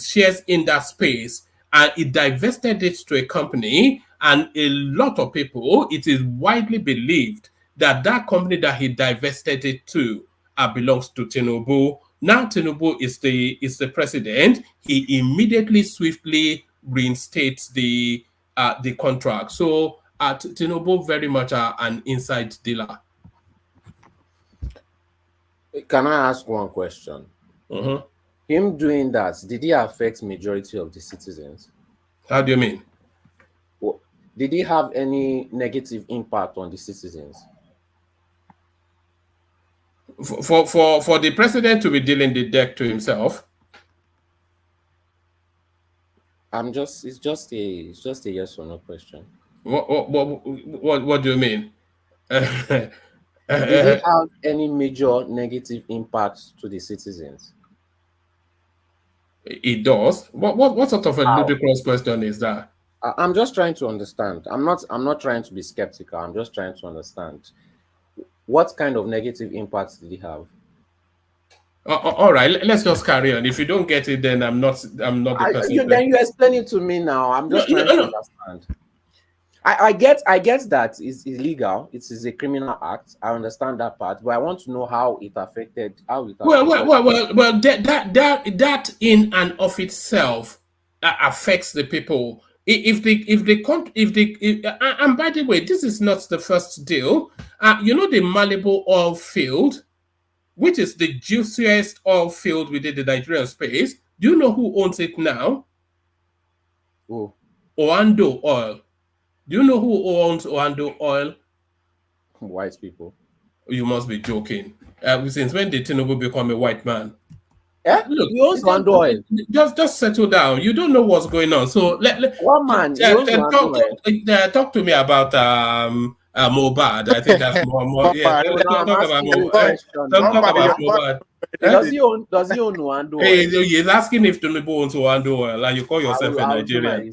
shares in that space, and it divested it to a company. And a lot of people, it is widely believed that that company that he divested it to belongs to Tinubu. Now Tinubu is the president. He immediately, swiftly reinstates the contract. So Tinubu very much an inside dealer. Can I ask one question? Mm-hmm. Him doing that, did he affect majority of the citizens? How do you mean? Did he have any negative impact on the citizens? For the president to be dealing the deck to himself? It's just a yes or no question. What do you mean? Did it have any major negative impact to the citizens? It does. What sort of a ludicrous question is that? I'm just trying to understand. I'm not trying to be skeptical. I'm just trying to understand. What kind of negative impacts did it have? All right, let's just carry on. If you don't get it, then I'm not the person. Then you explain it to me now. I'm just trying to understand. I get that it's illegal. It is a criminal act. I understand that part, but I want to know how it affected. That in and of itself affects the people. And by the way, this is not the first deal. You know the Malibu oil field, which is the juiciest oil field within the Nigerian space. Do you know who owns it now? Who? Oando Oil. Do you know who owns Oando Oil? White people. You must be joking. Since when did Tinubu become a white man? Look, he owns Oando Oil. Just settle down. You don't know what's going on. So talk to me about Mohbad. I think that's more. Yeah, talk about Mohbad. Talk about Mohbad. Does he own Oando Oil? Hey, he's asking if Tinubu owns Oando Oil, and you call yourself a Nigerian.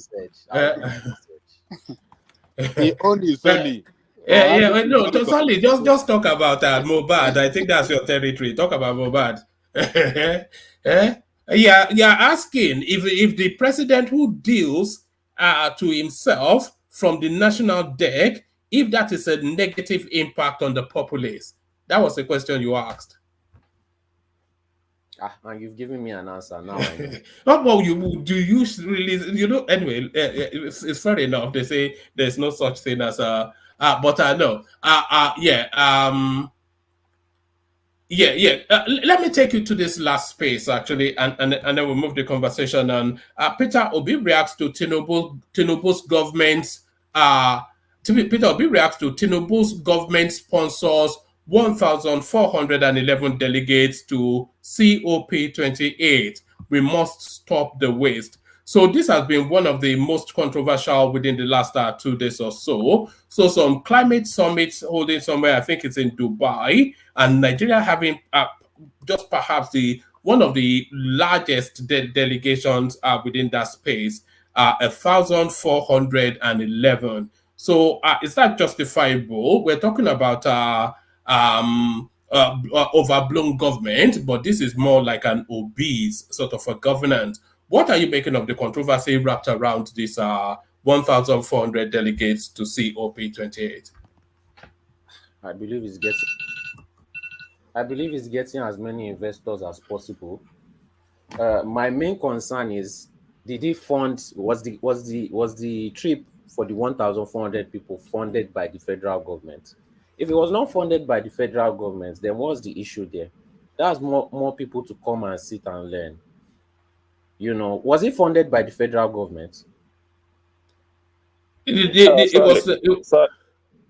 He owns his only. No, totally. Just talk about Mohbad. I think that's your territory. Talk about Mohbad. You're asking if the president who deals to himself from the national deck, if that is a negative impact on the populace. That was the question you asked. And you've given me an answer now. I know. Well, do you really? Anyway, it's fair enough. They say there's no such thing as but I know. Let me take you to this last space actually, and then we'll move the conversation on. Peter Obi reacts to Tinubu's government's. Peter Obi reacts to Tinubu's government sponsors 1,411 delegates to COP28. We must stop the waste. So this has been one of the most controversial within the last 2 days or so. So some climate summits holding somewhere, I think it's in Dubai, and Nigeria having just perhaps one of the largest delegations within that space, 1,411. So is that justifiable? We're talking about overblown government, but this is more like an obese sort of a governance. What are you making of the controversy wrapped around this 1,400 delegates to COP28? I believe it's getting as many investors as possible. My main concern is, did he fund? Was the trip for the 1,400 people funded by the federal government? If it was not funded by the federal government, then what's the issue there? That's more people to come and sit and learn. Was it funded by the federal government?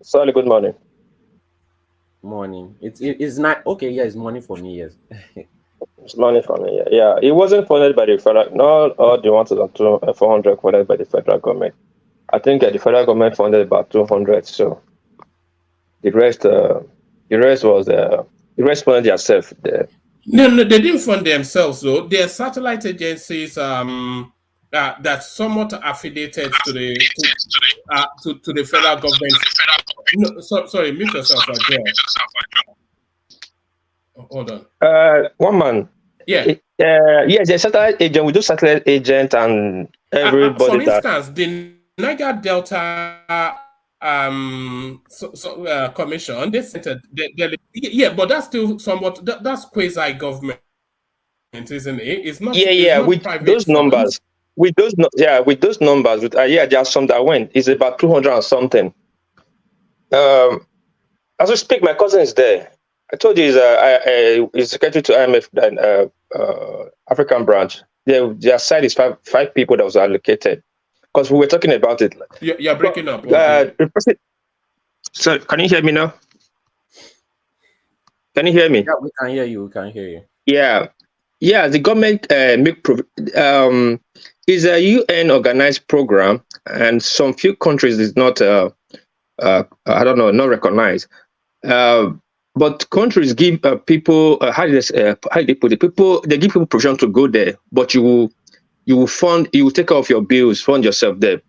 Sorry, good morning. Morning. It's not okay. Yeah, it's money for me. Yes. It's money for me. Yeah. It wasn't funded by the federal. Not all the 1,400 funded by the federal government. I think the federal government funded about 200. So the rest was the rest funded themselves. No, they didn't fund themselves though. They're satellite agencies that's somewhat affiliated to the federal government. No, sorry, mute yourself right there. Hold on. One man. Yeah. Yes, the satellite agent. We do satellite agent and everybody. For instance, the Niger Delta commission, they sent but that's still somewhat that's quasi government, isn't it? It's not. Yeah. With those numbers, there are some that went. It's about 200 and something. As we speak, my cousin is there. I told you he's secretary to IMF African branch. Their side is five people that was allocated. Because we were talking about it. You're breaking up. So, can you hear me now? Can you hear me? Yeah, we can hear you. We can hear you. Yeah. The government is a UN organized program, and some few countries is not. Not recognized. But countries give people. How do they put it? They give people permission to go there, but you will take care of your bills, fund yourself there.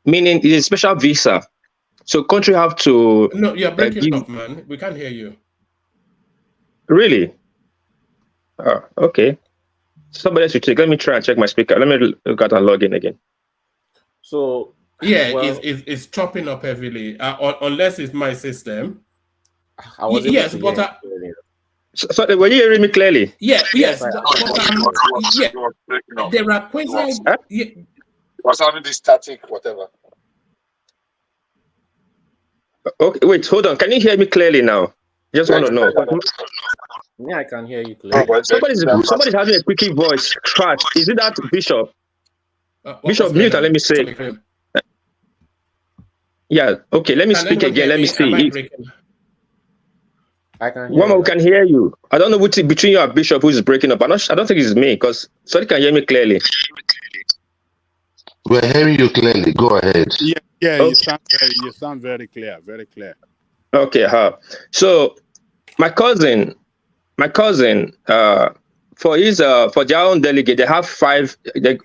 Meaning it's a special visa. So country have to. No, you're breaking up, man. We can't hear you. Really? Oh, okay. Somebody else should check. Let me try and check my speaker. Let me look at and log in again. So Yeah, Well, it's chopping up heavily, unless it's my system. I was able Yes, to hear but you clearly. So, were you hearing me clearly? yeah, Yes, yes, but yeah, He was breaking up. there are quasi. Huh? Yeah, He was having this static, whatever. Okay, wait, hold on. Can you hear me clearly now? Just want to know. yeah, I can hear you clearly. Somebody's having a quickie voice. Fast. Is it that Bishop? Bishop, what's going mute and on? let me say. Yeah, okay, let me Can speak anyone again. hear Let me me? Am I see. breaking? I can hear One you. can hear you. I don't know which between you and Bishop who is breaking up. I don't think it's me because somebody can hear me clearly. We're hearing you clearly. Go ahead. Yeah, Okay. you sound very clear, very clear. Okay, so my cousin, for their own delegate, they have five. They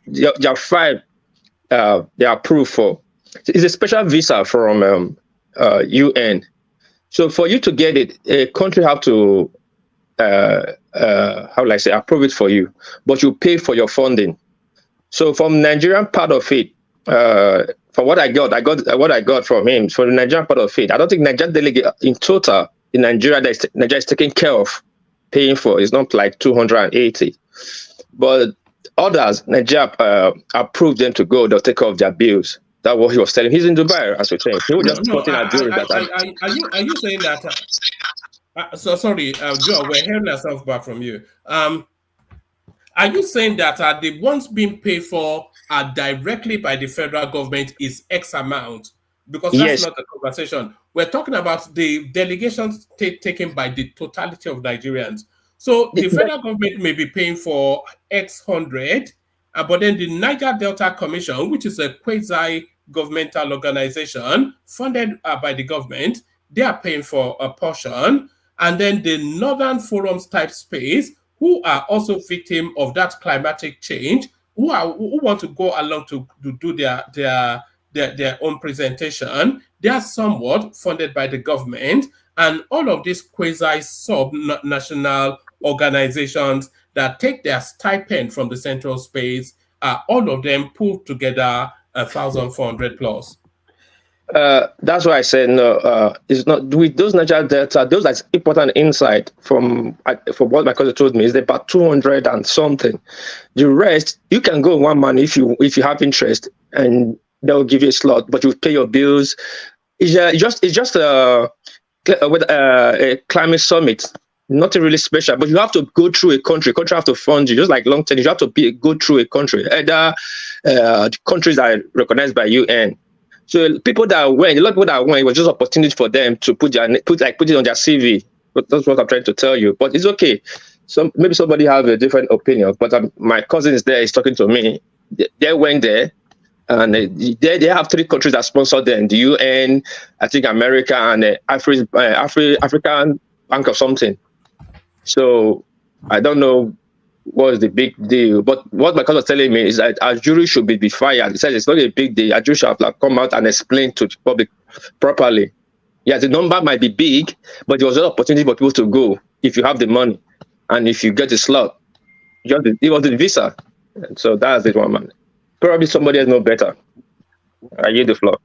are five. They are approved for. It's a special visa from UN. So for you to get it, a country have to how will I say approve it for you, but you pay for your funding. So from Nigerian part of it, for what I got what I got from him for the Nigerian part of it. I don't think Nigerian delegate in total in Nigeria Nigeria is taking care of paying for. It's not like 280, but others Nigeria approved them to go. They'll take care of their bills. That's what he was telling. He's in Dubai, as we think. He was just quoting our jury that. Are you saying that? So sorry, Joe, we're hearing ourselves back from you. Are you saying that the ones being paid for directly by the federal government is X amount? Because that's Yes. not the conversation. We're talking about the delegations taken by the totality of Nigerians. So the federal government may be paying for X hundred, but then the Niger Delta Commission, which is a quasi-governmental organization funded by the government, they are paying for a portion. And then the Northern Forums type space, who are also victim of that climatic change, who want to go along to do their own presentation, they are somewhat funded by the government, and all of these quasi sub-national organizations that take their stipend from the central space, all of them pulled together 1,400 plus. That's why I said no. It's not with those natural data. Those that's important insight from what my cousin told me is about 200 and something. The rest you can go one month if you have interest, and they'll give you a slot, but you pay your bills. It's just a climate summit. Nothing really special, but you have to go through a country. Country have to fund you, just like long term. You have to go through a country. Either countries are recognized by UN. So people that went, a lot of people that went, it was just opportunity for them to put it on their CV. But that's what I'm trying to tell you. But it's okay. So maybe somebody have a different opinion. But my cousin is there. He's talking to me. They went there, and they have 3 countries that sponsor them: the UN, I think America, and African Bank or something. So I don't know what's the big deal. But what my cousin was telling me is that our jury should be fired. He said it's not a big deal. Our jury should have come out and explain to the public properly. Yeah, the number might be big, but there was an opportunity for people to go if you have the money and if you get the slot. It was the visa. So that's it, one man. Probably somebody else know better. I yield the floor.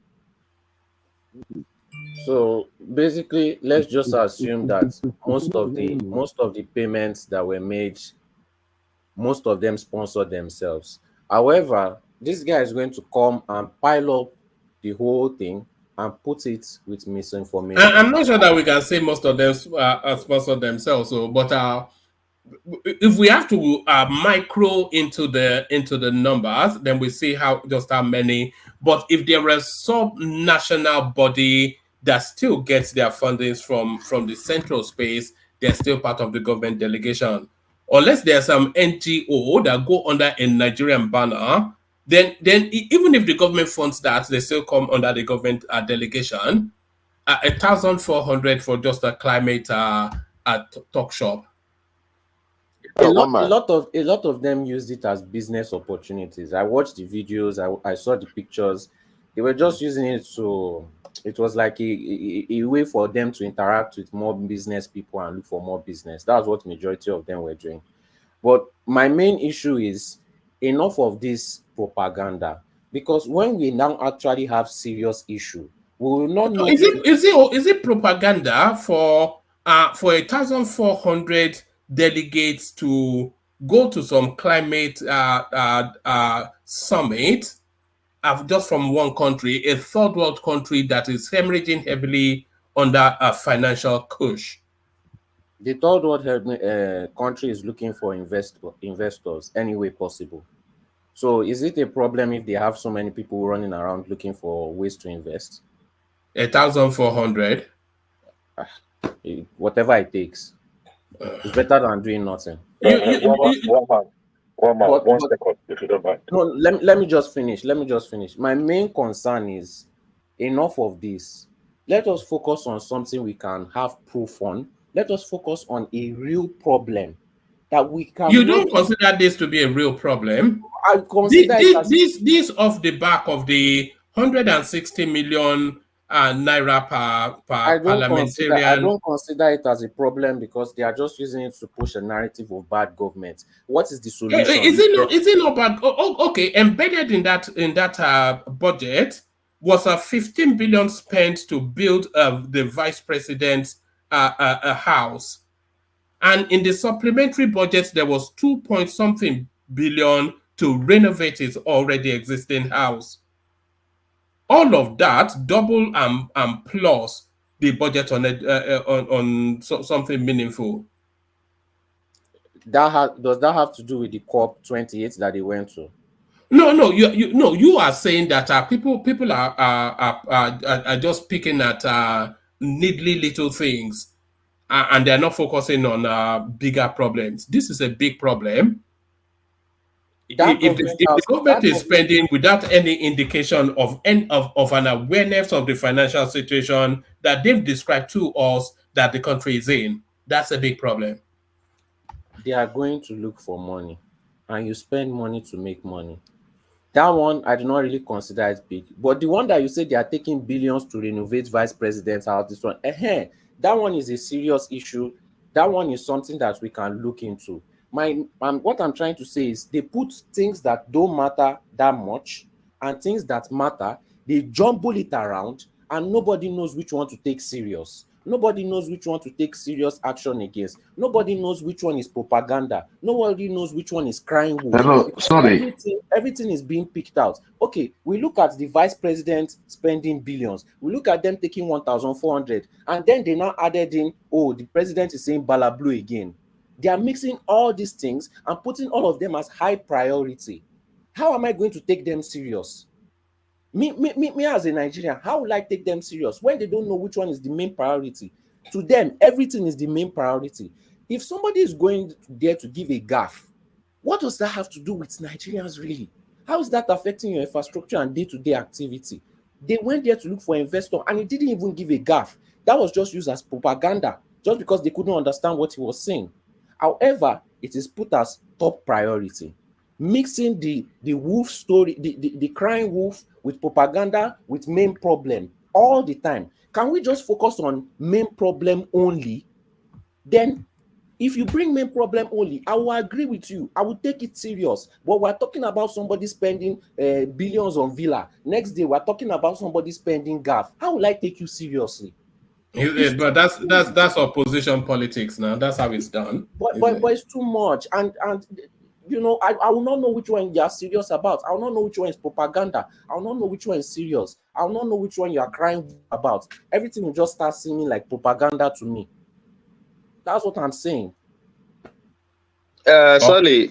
So basically, let's just assume that most of the payments that were made, most of them sponsored themselves. However, this guy is going to come and pile up the whole thing and put it with misinformation. I'm not sure that we can say most of them sponsor themselves. So, but if we have to micro into the numbers, then we see how many. But if there is some national body that still gets their fundings from the central space, they're still part of the government delegation. Unless there's some NGO that go under a Nigerian banner, then even if the government funds that, they still come under the government delegation. 1,400 for just a climate talk shop. A lot of them used it as business opportunities. I watched the videos, I saw the pictures. They were just using it it was like a way for them to interact with more business people and look for more business. That's what majority of them were doing. But my main issue is enough of this propaganda. Because when we now actually have serious issue, we will not know. Is it propaganda for 1,400 delegates to go to some climate summit just from one country, a third world country that is hemorrhaging heavily under a financial push? The third world country is looking for investors any way possible. So is it a problem if they have so many people running around looking for ways to invest? 1,400. Whatever it takes. It's better than doing nothing. One second, if you don't mind. No, let me just finish. My main concern is enough of this. Let us focus on something we can have proof on. Let us focus on a real problem that we can. You don't consider this to be a real problem? I consider this off the back of the 160 million naira per parliamentarian. I don't consider it as a problem because they are just using it to push a narrative of bad government. What is the solution? Is it not bad? Okay, embedded in that budget was a 15 billion spent to build the vice president's house, and in the supplementary budget there was 2-point-something billion to renovate his already existing house. All of that double and plus the budget on something meaningful. Does that have to do with the COP28 that they went to? No. You are saying that people are just picking at needly little things, and they're not focusing on bigger problems. This is a big problem. If the government is spending without any indication of an awareness of the financial situation that they've described to us that the country is in, that's a big problem. They are going to look for money, and you spend money to make money. That one I do not really consider as big, but the one that you say they are taking billions to renovate vice president's house, this one, that one is a serious issue. That one is something that we can look into. What I'm trying to say is they put things that don't matter that much and things that matter, they jumble it around, and nobody knows which one to take serious. Nobody knows which one to take serious action against. Nobody knows which one is propaganda. Nobody knows which one is crying wolf. Hello, sorry. Everything is being picked out. Okay, we look at the vice president spending billions. We look at them taking 1,400, and then they now added in, the president is saying bala blue again. They are mixing all these things and putting all of them as high priority. How am I going to take them serious? Me as a Nigerian, how will I take them serious when they don't know which one is the main priority? To them, everything is the main priority. If somebody is going there to give a gaffe, what does that have to do with Nigerians really? How is that affecting your infrastructure and day-to-day activity? They went there to look for investor, and he didn't even give a gaffe. That was just used as propaganda, just because they couldn't understand what he was saying. However, it is put as top priority. Mixing the wolf story, the crying wolf with propaganda, with main problem all the time. Can we just focus on main problem only? Then, if you bring main problem only, I will agree with you. I will take it serious. But we're talking about somebody spending billions on villa. Next day, we're talking about somebody spending gaff. How will I take you seriously? But that's opposition politics now. That's how it's done. But it's too much. And you know, I will not know which one you are serious about. I will not know which one is propaganda. I will not know which one is serious. I will not know which one you are crying about. Everything will just start seeming like propaganda to me. That's what I'm saying. Solly,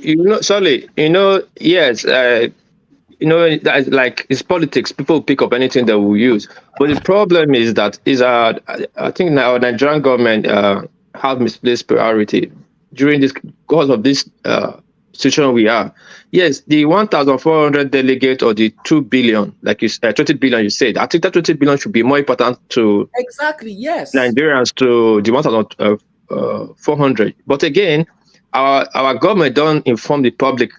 yes, that, like, it's politics. People pick up anything that we use. But the problem is that I think our Nigerian government have misplaced priority during this because of this situation we are. Yes, the 1,400 delegate or the 2 billion, like you said, 20 billion you said. I think that 20 billion should be more important to Nigerians to the 1,400. But again, our government don't inform the public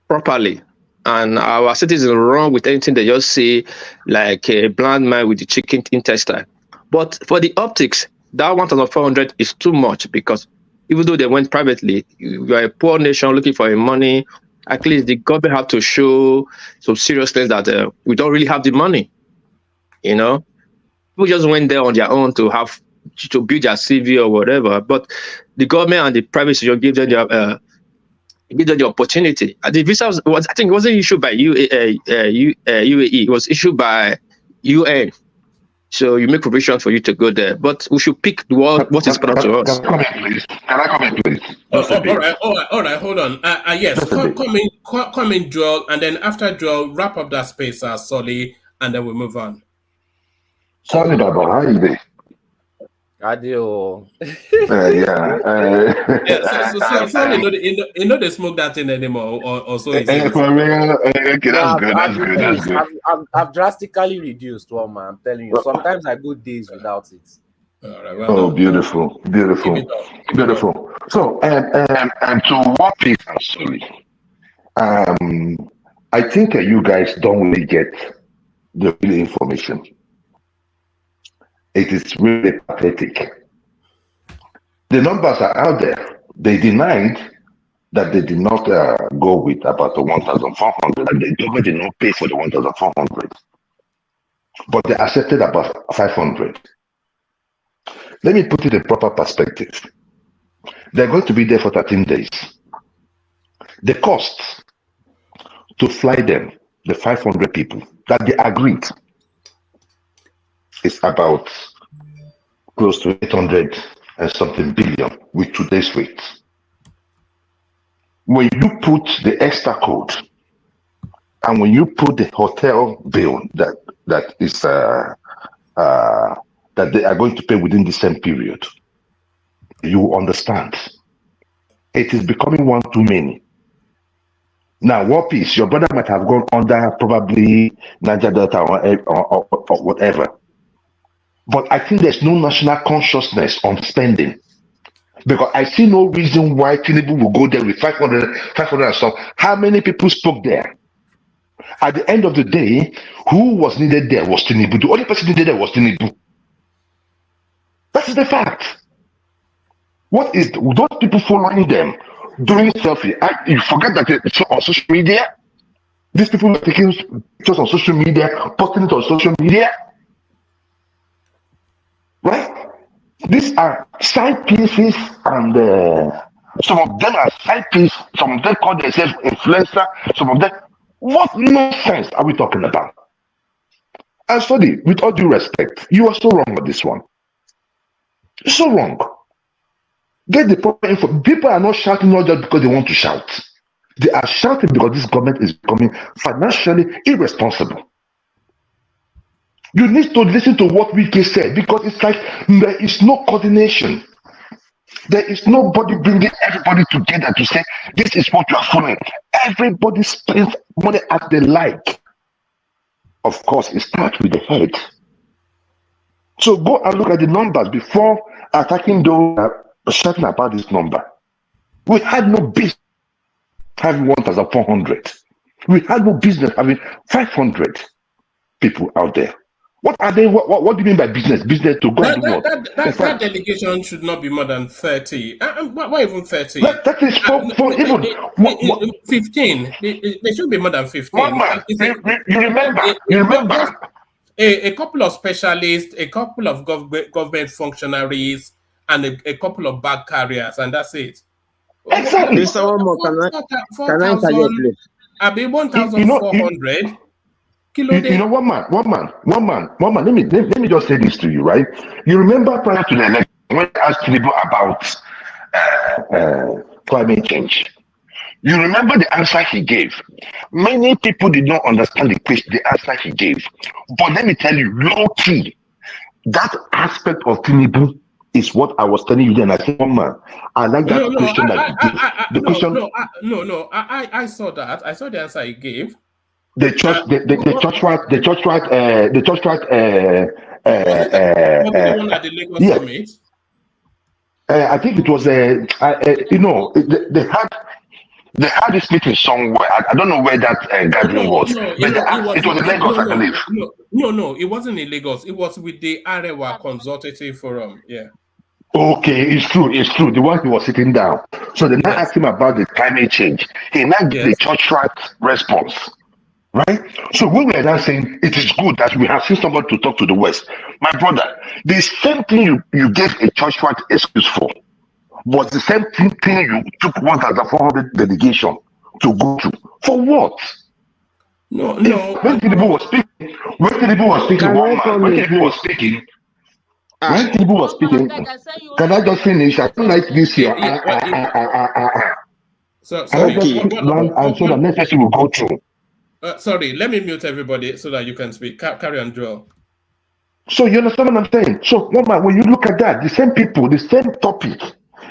properly, and our citizens are wrong with anything they just see, like a blind man with the chicken intestine. But for the optics, that 1,400 is too much, because even though they went privately, you are a poor nation looking for money at least the government have to show some seriousness that we don't really have the money. You know, people just went there on their own to build their CV or whatever. But the government and the private sector give them the opportunity. The visa was, I think, it wasn't issued by UAE. It was issued by UN. So you make provision for you to go there, but we should pick what is important to us. Can I come in, please? All right. Hold on. Yes, come in, Joel, and then after Joel, wrap up that space, Solly, and then we move on. Sorry, Baba, how are you doing? Adio. Yeah, so you know they smoke that thing anymore, or so. Okay, that's good. I've drastically reduced, man. I'm telling you. Sometimes I go days without it. Oh, beautiful. So, and to what piece? I'm sorry. I think you guys don't really get the real information. It is really pathetic. The numbers are out there. They denied that they did not go with about the 1,400, and the government did not pay for the 1,400. But they accepted about 500. Let me put it in proper perspective. They're going to be there for 13 days. The cost to fly them, the 500 people that they agreed, is about close to 800 and something billion with today's rates. When you put the extra code and when you put the hotel bill that they are going to pay within the same period, you understand it is becoming one too many. Now, what piece? Your brother might have gone under probably Niger Delta or whatever. But I think there's no national consciousness on spending. Because I see no reason why Tinubu will go there with 500 and so. How many people spoke there? At the end of the day, who was needed there was Tinubu. The only person needed there was Tinubu. That is the fact. What is those people following them doing selfie? You forget that it's on social media. These people are taking pictures on social media, posting it on social media. Right? These are side pieces, and some of them are side pieces. Some of them call themselves influencer. Some of them. What nonsense are we talking about? And sorry, with all due respect, you are so wrong on this one. You're so wrong. Get the proper info. People are not shouting not just because they want to shout. They are shouting because this government is becoming financially irresponsible. You need to listen to what Wike said, because it's like there is no coordination. There is nobody bringing everybody together to say, this is what you are following. Everybody spends money as they like. Of course, it starts with the head. So go and look at the numbers before attacking those shouting about this number. We had no business having 1,400. We had no business having 500 people out there. What are they? What do you mean by business? Business to go and do what? That delegation should not be more than 30. Why even 30? That is for even 15. They should be more than 15. You remember? A couple of specialists, a couple of government functionaries, and a couple of bag carriers, and that's it. Exactly. Can I interject, please? I'll be 1,400. You know, one man. Let me just say this to you, right? You remember prior to the election when I asked people about climate change. You remember the answer he gave. Many people did not understand the answer he gave. But let me tell you, low key, that aspect of Tinubu is what I was telling you then. I said, man, I like that question that he gave. The question. I saw that. I saw the answer he gave. The church right. Was it the one at the Lagos Summit? I think it was they had this meeting somewhere. I don't know where that gathering was. It was in Lagos, I believe. No, it wasn't in Lagos. It was with the Arewa Consultative Forum. Yeah. Okay, it's true, it's true. The one he was sitting down. So they now Yes. asked him about the climate change. He now gave the Yes. church right response. Right? So we were now saying it is good that we have seen somebody to talk to the West. My brother, the same thing you gave a church right excuse for was the same thing you took 1,400 delegation to go to. For what? No, If no. when Tinubu was speaking, when Tinubu was speaking, Can one I man, come when in, Tinubu was please? speaking, when Tinubu was speaking, can I just finish? I don't like this here. So Can I sorry. just land and so the next person will go through? Sorry. Let me mute everybody so that you can speak. Carry on, Joel. So you understand what I'm saying? So woman, when you look at that, the same people, the same topic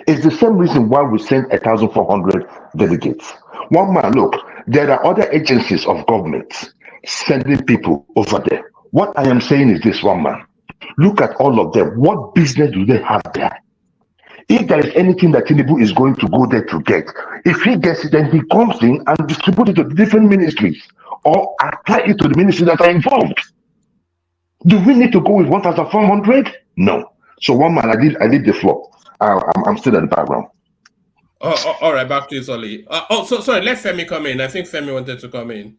is the same reason why we sent 1,400 delegates. One man, look, there are other agencies of government sending people over there. What I am saying is this, one man. Look at all of them. What business do they have there? If there is anything that Tinubu is going to go there to get, if he gets it, then he comes in and distributes it to the different ministries or apply it to the ministries that are involved. Do we need to go with 1,400? No. So one man, I did the floor. I'm still in the background. All right, back to you, Solly. So sorry, let Femi come in. I think Femi wanted to come in.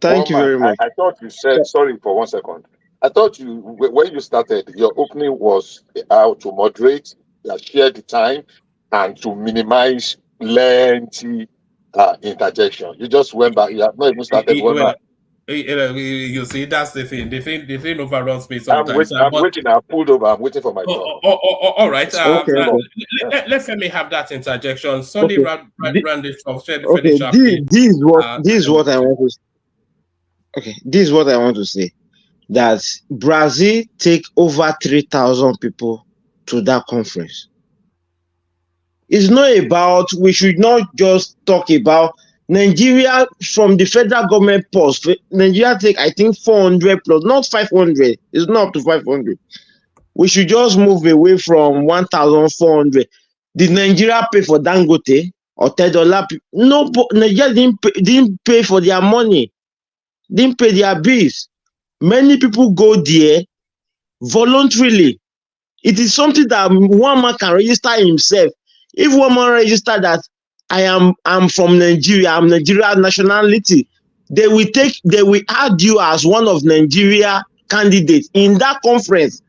Thank you very much. I thought you said, sorry for 1 second. I thought you, when you started, your opening was how to moderate, share the time, and to minimize lengthy interjection. You just went back. You have not even started one. Well, you see, that's the thing. The thing overruns me sometimes. I'm waiting. I pulled over. I'm waiting for my turn. All right. Okay. Let Femi have that interjection. Solly ran this off. Okay, this is what I want to. Okay, this is what I want to say. That Brazil take over 3,000 people to that conference. It's not about, we should not just talk about Nigeria from the federal government post. Nigeria take, I think, 400 plus, not 500. It's not up to 500. We should just move away from 1,400. Did Nigeria pay for Dangote or $10? No, Nigeria didn't pay for their money, didn't pay their bills. Many people go there voluntarily. It is something that one man can register himself. If one man register that I'm from Nigeria, I'm Nigeria nationality, they will add you as one of Nigeria candidates in that conference.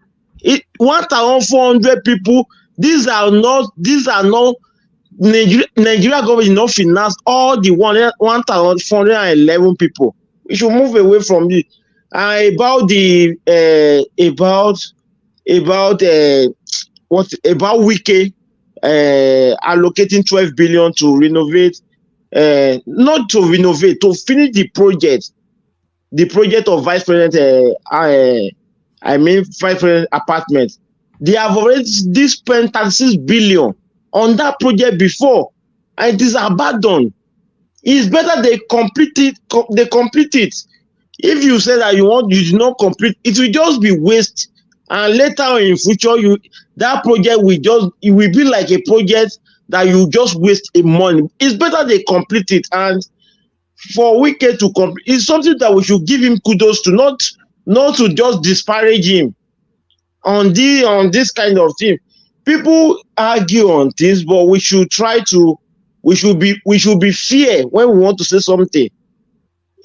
1,400 people. These are not Nigeria government not finance all the 1,411 people. We should move away from it. About Wike allocating 12 billion to renovate, not to renovate, to finish the project of Vice President, Vice President apartment. They have already spent 36 billion on that project before, and it is abandoned. It's better they complete it. If you say that you did not complete, it will just be waste. And later in future, that project will be like a project that you just waste money. It's better they complete it. And for Wike to complete, it's something that we should give him kudos to, not to just disparage him on this kind of thing. People argue on things, but we should be fair when we want to say something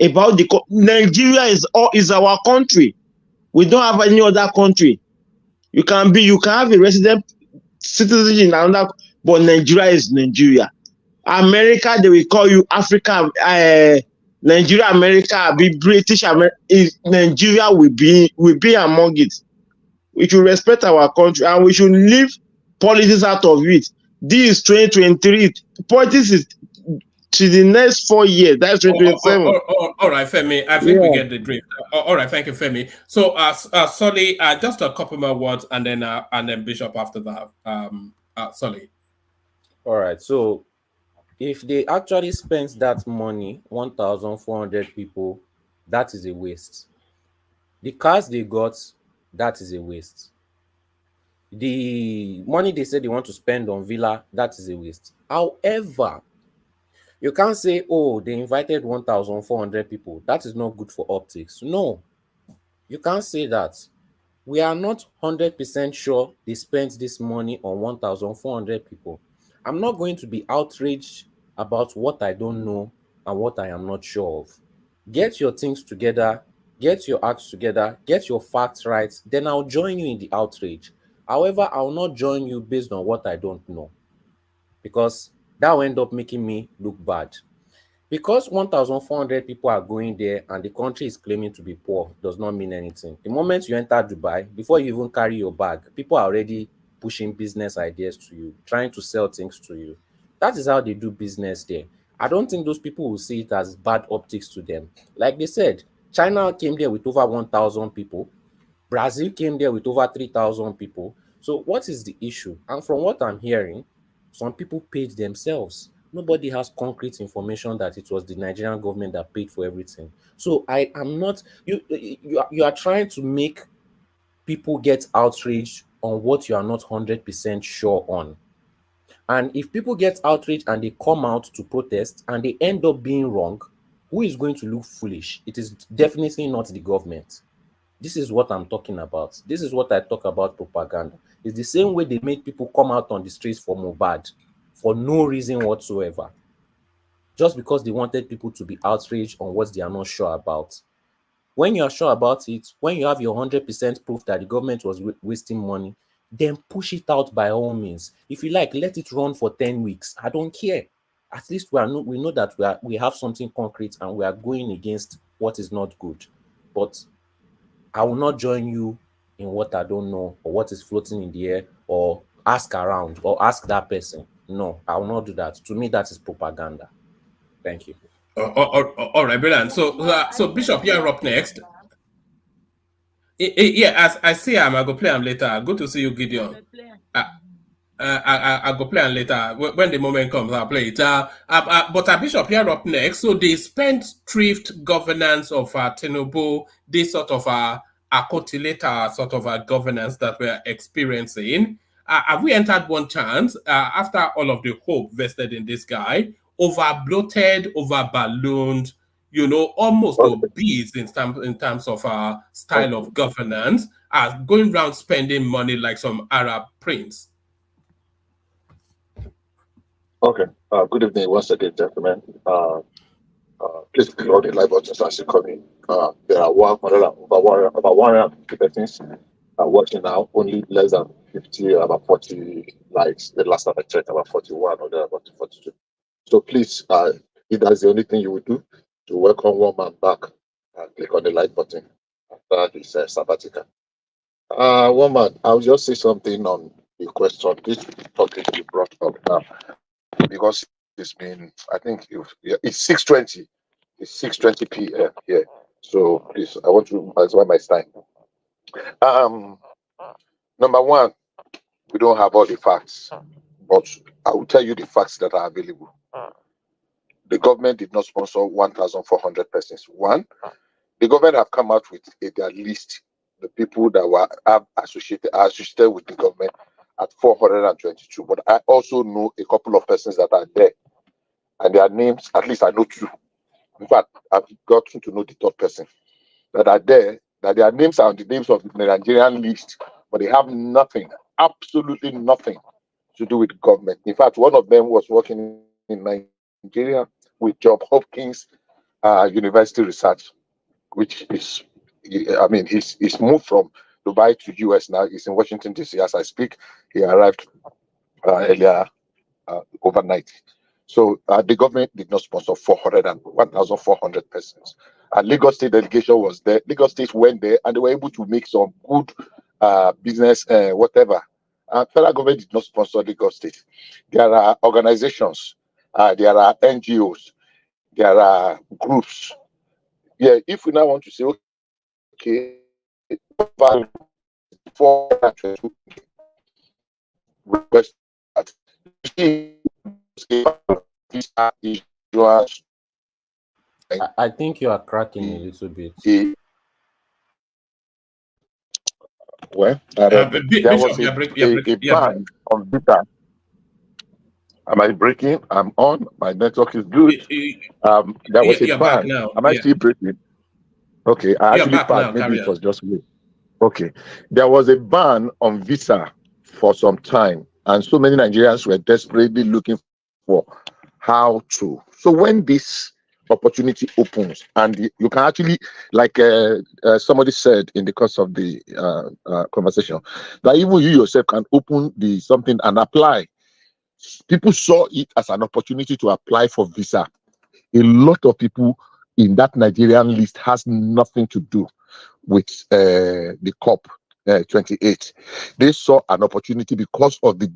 about Nigeria is our country. We don't have any other country. You can have a resident citizen in another, but Nigeria is Nigeria. America, they will call you Africa, Nigeria, America, be British America. Nigeria will be among it. We should respect our country and we should leave politics out of it. This is 2023. Politics is to the next 4 years. That's 2027. All right, Femi. I think we get the drift. All right, thank you, Femi. So, Solly, just a couple more words, and then Bishop after that. Solly. All right. So, if they actually spent that money, 1,400 people, that is a waste. The cars they got, that is a waste. The money they said they want to spend on villa, that is a waste. However, you can't say, oh, they invited 1,400 people. That is not good for optics. No, you can't say that. We are not 100% sure they spent this money on 1,400 people. I'm not going to be outraged about what I don't know and what I am not sure of. Get your things together, get your acts together, get your facts right, then I'll join you in the outrage. However, I will not join you based on what I don't know, because that will end up making me look bad. Because 1,400 people are going there and the country is claiming to be poor does not mean anything. The moment you enter Dubai, before you even carry your bag, people are already pushing business ideas to you, trying to sell things to you. That is how they do business there. I don't think those people will see it as bad optics to them. Like they said, China came there with over 1,000 people. Brazil came there with over 3,000 people. So what is the issue? And from what I'm hearing, some people paid themselves. Nobody has concrete information that it was the Nigerian government that paid for everything. So I am not, you are trying to make people get outraged on what you are not 100% sure on. And if people get outraged and they come out to protest and they end up being wrong, who is going to look foolish? It is definitely not the government. This is what I'm talking about. This is what I talk about propaganda. It's the same way they made people come out on the streets for Mohbad for no reason whatsoever, just because they wanted people to be outraged on what they are not sure about. When you are sure about it, when you have your 100% proof that the government was wasting money, then push it out by all means. If you like, let it run for 10 weeks. I don't care. At least we know that we have something concrete and we are going against what is not good. But I will not join you in what I don't know or what is floating in the air or ask around or ask that person. No, I will not do that. To me, that is propaganda. Thank you. All right, brilliant. So Bishop, you're up next. Yeah, as I see him, I go play him later. Good to see you, Gideon. I'll go play him later. When the moment comes, I'll play it. But Bishop, you're up next. So the spendthrift governance of Tinubu, this sort of accotilator sort of governance that we're experiencing, have we entered one chance after all of the hope vested in this guy, over bloated, over ballooned, almost obese in terms of style of governance, going around spending money like some Arab prince? Okay. Good evening once again, gentlemen. Please click on the live buttons as you come in. There are about 150 persons watching now. Only less than 50, about 40 likes. The last time I checked, about 41 or about 42. So please, if that's the only thing you would do to welcome one man back, click on the like button after this sabbatical. One man, I'll just say something on the question. This topic you brought up now, because it's been, I think it's 6:20. It's 6:20 p.m. here. So please, I want to maximize my time. Number one, we don't have all the facts, but I will tell you the facts that are available. The government did not sponsor 1,400 persons. One, the government have come out with their list, the people that were associated with the government at 422. But I also know a couple of persons that are there, and their names, at least I know two. In fact, I've gotten to know the third person that are there, that their names are on the names of the Nigerian list, but they have nothing, absolutely nothing to do with government. In fact, one of them was working in Nigeria with John Hopkins University Research, which is, I mean, he's moved from Dubai to US now. He's in Washington, D.C. as I speak. He arrived earlier overnight. So the government did not sponsor 1,400 persons. And Lagos State delegation was there. Lagos State went there and they were able to make some good business, whatever. Federal government did not sponsor Lagos State. There are organizations, there are NGOs, there are groups. Yeah, if we now want to say, okay, request that I think you are cracking a little bit. Well, there was a ban on beta. Am I breaking? I'm on. My network is good. There was a ban. Am I still breaking? Okay, I actually passed. Maybe it was just me. Okay. There was a ban on visa for some time, and so many Nigerians were desperately looking for how to. So when this opportunity opens, and you can actually, like somebody said in the course of the conversation, that even you yourself can open the something and apply. People saw it as an opportunity to apply for visa. A lot of people in that Nigerian list has nothing to do with the COP 28. They saw an opportunity because of the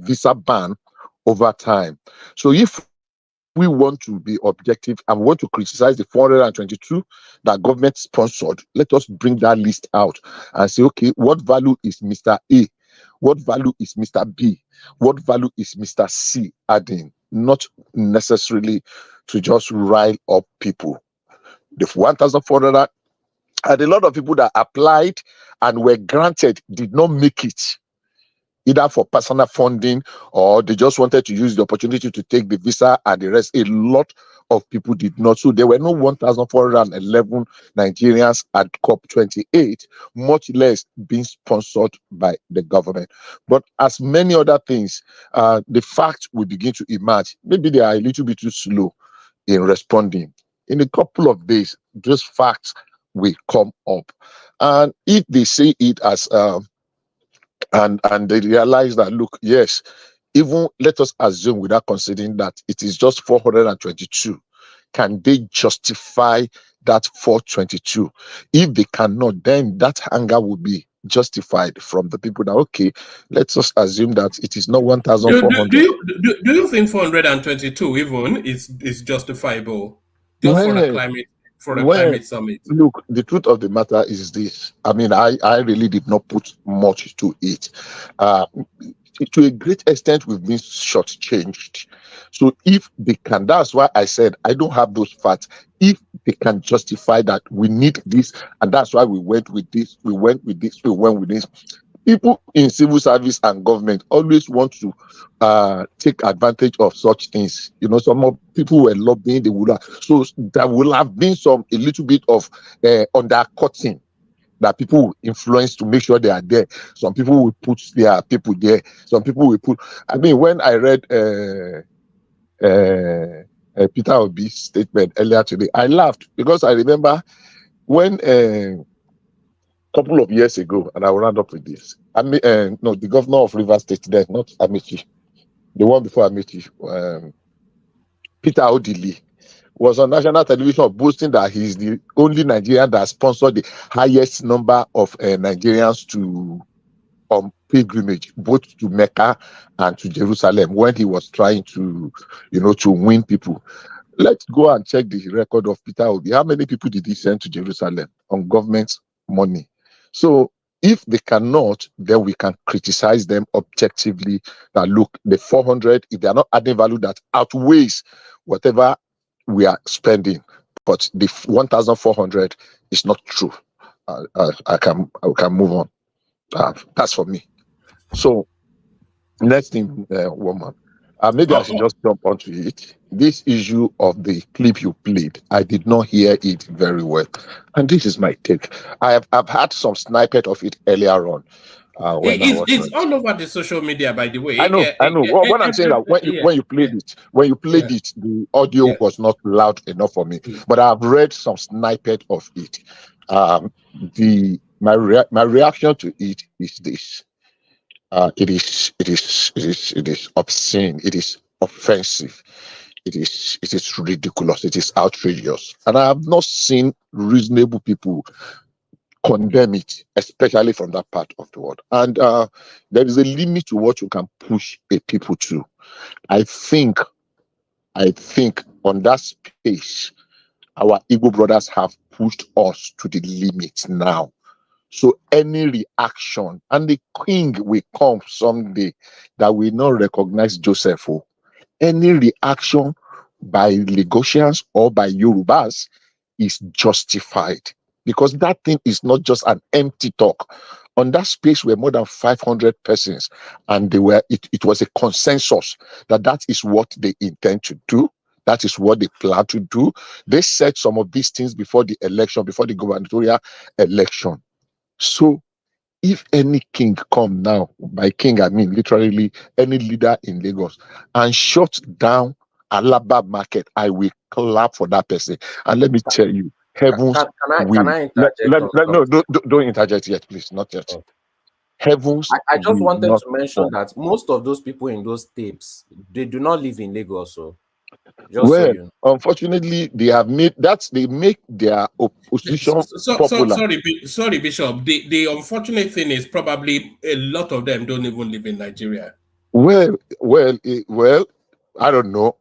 visa ban over time. So if we want to be objective and want to criticize the 422 that government sponsored, let us bring that list out and say, okay, what value is Mr. A? What value is Mr. B? What value is Mr. C adding? Not necessarily to just rile up people. The 1,400 and a lot of people that applied and were granted did not make it, either for personal funding or they just wanted to use the opportunity to take the visa and the rest. A lot of people did not. So there were no 1,411 Nigerians at COP28, much less being sponsored by the government. But as many other things, the facts will begin to emerge. Maybe they are a little bit too slow in responding. In a couple of days, those facts will come up. And if they see it as and they realize that, look, yes, even let us assume without considering that it is just 422, can they justify that 422? If they cannot, then that anger will be justified from the people that, okay, let's just assume that it is not 1,400. Do you think 422 even is justifiable just for a climate summit? Look, the truth of the matter is this. I mean, I really did not put much to it. To a great extent, we've been shortchanged. So if they can, that's why I said I don't have those facts. If they can justify that we need this, and that's why we went with this, we went with this, we went with this. People in civil service and government always want to take advantage of such things. You know, some of people were lobbying, they would have, so there will have been a little bit of undercutting that people will influence to make sure they are there. Some people will put their people there. Some people will put. I mean, when I read Peter Obi's statement earlier today, I laughed because I remember when couple of years ago, and I will round up with this. The governor of Rivers State, then not Amici, the one before Amici, Peter Odili, was on national television boasting that he's the only Nigerian that sponsored the highest number of Nigerians to pilgrimage, both to Mecca and to Jerusalem, when he was trying to, to win people. Let's go and check the record of Peter Obi. How many people did he send to Jerusalem on government money? So if they cannot, then we can criticize them objectively that, look, the 400, if they are not adding value that outweighs whatever we are spending, but the 1,400 is not true. I can move on. That's for me. So next thing, woman. Maybe I should just jump onto it. This issue of the clip you played, I did not hear it very well. And this is my take. I've had some snippet of it earlier on. It's all over the social media, by the way. I know. What I'm saying that when you played it, the audio was not loud enough for me. But I've read some snippet of it. My reaction to it is this. It is obscene. It is offensive. It is ridiculous. It is outrageous. And I have not seen reasonable people condemn it, especially from that part of the world. And there is a limit to what you can push a people to. I think on that space, our Igbo brothers have pushed us to the limit now. So any reaction, and the king will come someday that will not recognize Joseph. Any reaction by Lagosians or by Yorubas is justified, because that thing is not just an empty talk. On that space were more than 500 persons, and it was a consensus that is what they intend to do. That is what they plan to do. They said some of these things before the election, before the gubernatorial election. So if any king come now, by king I mean literally any leader in Lagos, and shut down Alaba market, I will clap for that person. And let me tell you, heavens Can will. I interject on No, something? don't interject yet, please, not yet. Heavens I just will wanted not to mention fall. that most of those people in those tapes, they do not live in Lagos. So just so Well, you know. unfortunately, they have made that they make their opposition popular. Sorry, Bishop. The unfortunate thing is probably a lot of them don't even live in Nigeria. Well, I don't know.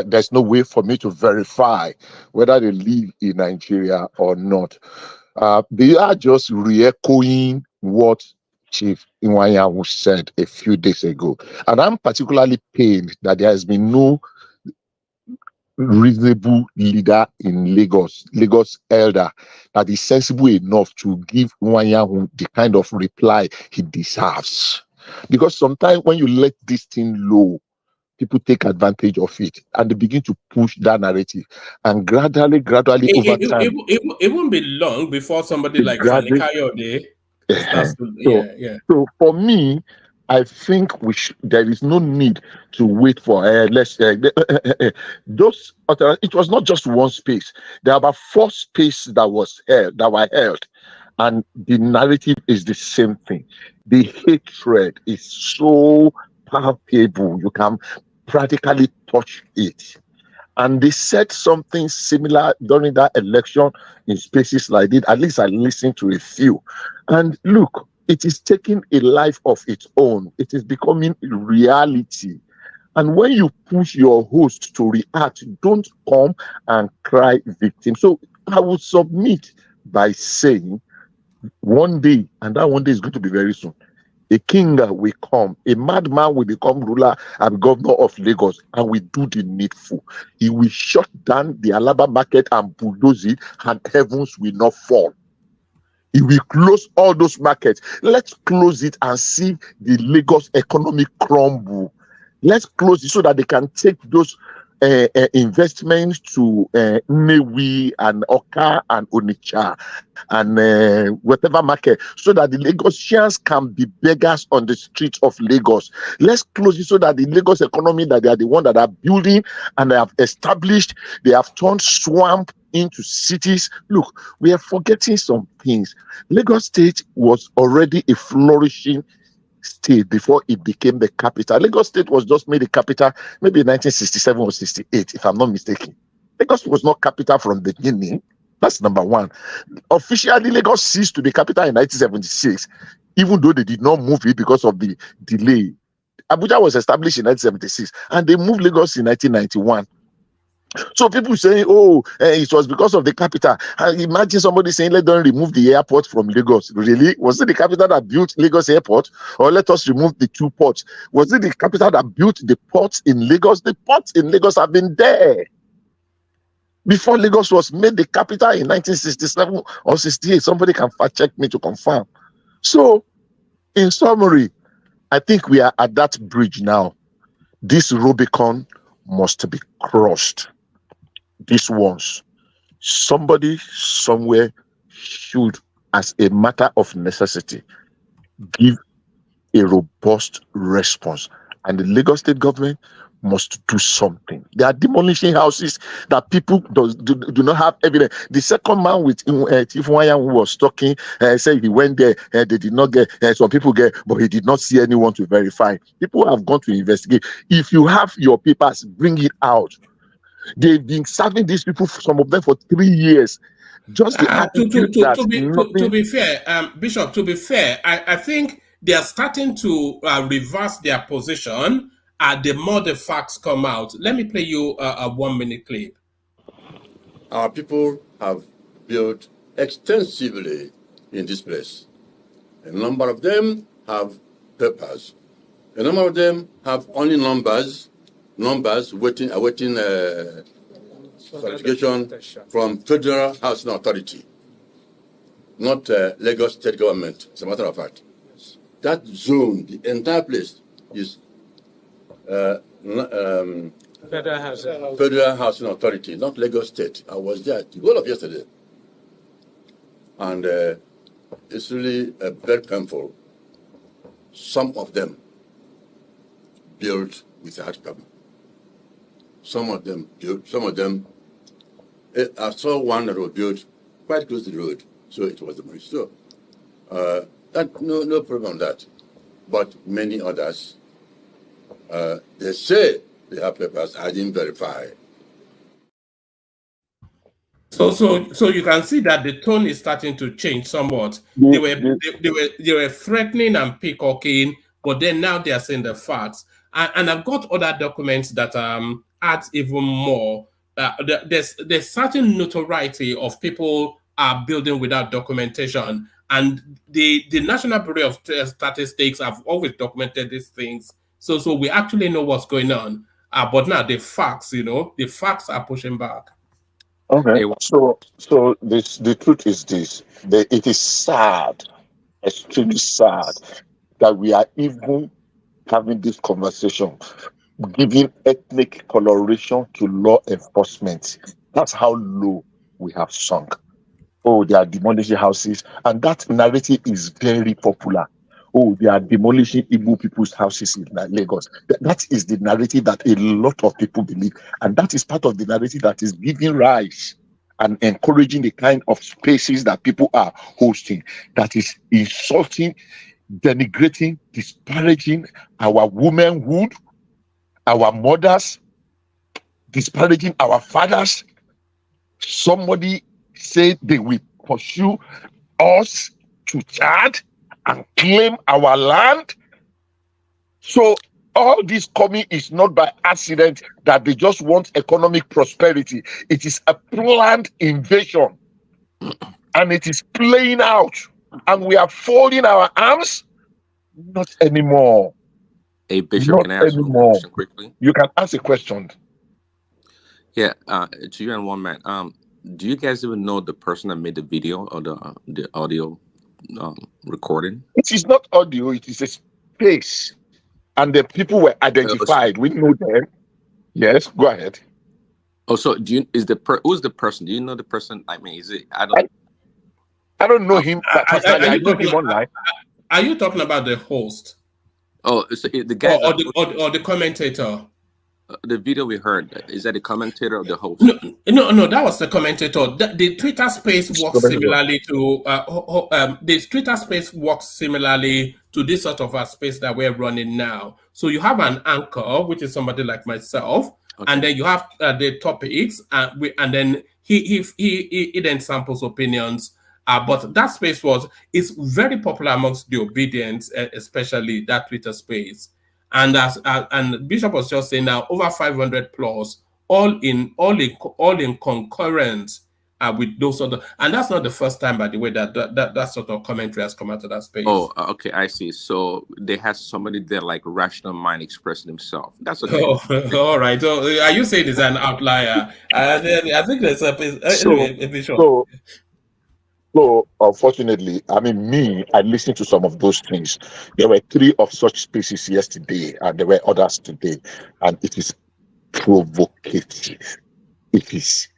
There's no way for me to verify whether they live in Nigeria or not. They are just re-echoing what Chief Iwanyanwu said a few days ago, and I'm particularly pained that there has been no reasonable leader in Lagos elder that is sensible enough to give Iwanyanwu the kind of reply he deserves. Because sometimes when you let this thing low, people take advantage of it and they begin to push that narrative. And gradually over time, It won't be long before somebody it like Fani gradually. Kayode starts to, So, yeah. so for me, I think there is no need to wait for those. It was not just one space. There are about 4 spaces that were held, and the narrative is the same thing. The hatred is so palpable; you can practically touch it. And they said something similar during that election in spaces like this. At least I listened to a few. And look, it is taking a life of its own. It is becoming a reality. And when you push your host to react, don't come and cry victim. So I will submit by saying one day, and that one day is going to be very soon, a king will come, a madman will become ruler and governor of Lagos, and will do the needful. He will shut down the Alaba market and bulldoze it, and heavens will not fall. He will close all those markets. Let's close it and see the Lagos economy crumble. Let's close it so that they can take those investments to Nnewi and Oka and Onitsha and whatever market, so that the Lagosians can be beggars on the streets of Lagos. Let's close it so that the Lagos economy that they are the one that are building and they have established, they have turned swamp into cities. Look, we are forgetting some things. Lagos State was already a flourishing state before it became the capital. Lagos State was just made the capital maybe in 1967 or 68, if I'm not mistaken. Lagos was not capital from the beginning. That's number one. Officially, Lagos ceased to be capital in 1976, even though they did not move it because of the delay. Abuja was established in 1976, and they moved Lagos in 1991. So people saying, oh, it was because of the capital. Imagine somebody saying, let them remove the airport from Lagos. Really? Was it the capital that built Lagos Airport? Or let us remove the 2 ports? Was it the capital that built the ports in Lagos? The ports in Lagos have been there before Lagos was made the capital in 1967 or 68. Somebody can fact check me to confirm. So, in summary, I think we are at that bridge now. This Rubicon must be crossed. This once. Somebody somewhere should, as a matter of necessity, give a robust response. And the Lagos state government must do something. They are demolishing houses that people do not have evidence. The second man with Chief Iwanyanwu who was talking said he went there and they did not get, some people get, but he did not see anyone to verify. People have gone to investigate. If you have your papers, bring it out. They've been serving these people, some of them, for 3 years. Just the attitude to be fair, Bishop, to be fair, I think they are starting to reverse their position the more the facts come out. Let me play you a 1-minute clip. Our people have built extensively in this place. A number of them have papers. A number of them have only numbers awaiting certification from Federal Housing Authority, not Lagos State Government, as a matter of fact. That zone, the entire place, is Federal Housing Authority, not Lagos State. I was there the whole of yesterday. And It's really very painful. Some of them built with a hard carbon. Some of them built, I saw one that was built quite close to the road, so it was demolished. So, no problem on that. But many others, they say they have papers. I didn't verify. So you can see that the tone is starting to change somewhat. They were threatening and peacocking, but then now they are saying the facts. And I've got other documents that add even more. There's certain notoriety of people are building without documentation, and the National Bureau of Statistics have always documented these things. So we actually know what's going on. But now the facts, the facts are pushing back. Okay. So the truth is this: it is sad, extremely sad, that we are even having this conversation, giving ethnic coloration to law enforcement. That's how low we have sunk. Oh, they are demolishing houses, and that narrative is very popular. Oh, they are demolishing Igbo people's houses in Lagos. That is the narrative that a lot of people believe, and that is part of the narrative that is giving rise and encouraging the kind of spaces that people are hosting, that is insulting, denigrating, disparaging our womanhood, our mothers, disparaging our fathers. Somebody said they will pursue us to Chad and claim our land. So all this coming is not by accident, that they just want economic prosperity. It is a planned invasion, and it is playing out, and we are folding our arms. Not anymore. Hey, Bishop, Not can I ask you a anymore. question quickly? You can ask a question. Yeah, to you and one man. Do you guys even know the person that made the video or the audio recording? It is not audio, it is a space. And the people were identified. We know them. Yes, go ahead. Oh, so who's the person? Do you know the person? I mean, is it? I don't know him personally. I know him online. Are you talking about the host? Oh, so the guy or the commentator? The video we heard, is that the commentator or the host? No, that was the commentator. The Twitter space works similarly to the Twitter space works similarly to this sort of a space that we're running now. So you have an anchor, which is somebody like myself, and then you have the topics, and then he then samples opinions. But that space is very popular amongst the obedient, especially that Twitter space. And and Bishop was just saying now, over 500 plus, all in concurrent with those sort of, and that's not the first time, by the way, that sort of commentary has come out of that space. Oh, okay, I see. So they had somebody there, like rational mind, expressing himself. That's okay. Oh, all right. So are you saying it's an outlier? I think there's a Bishop. So unfortunately, I mean, I listened to some of those things. There were 3 of such spaces yesterday, and there were others today. And it is provocative. It is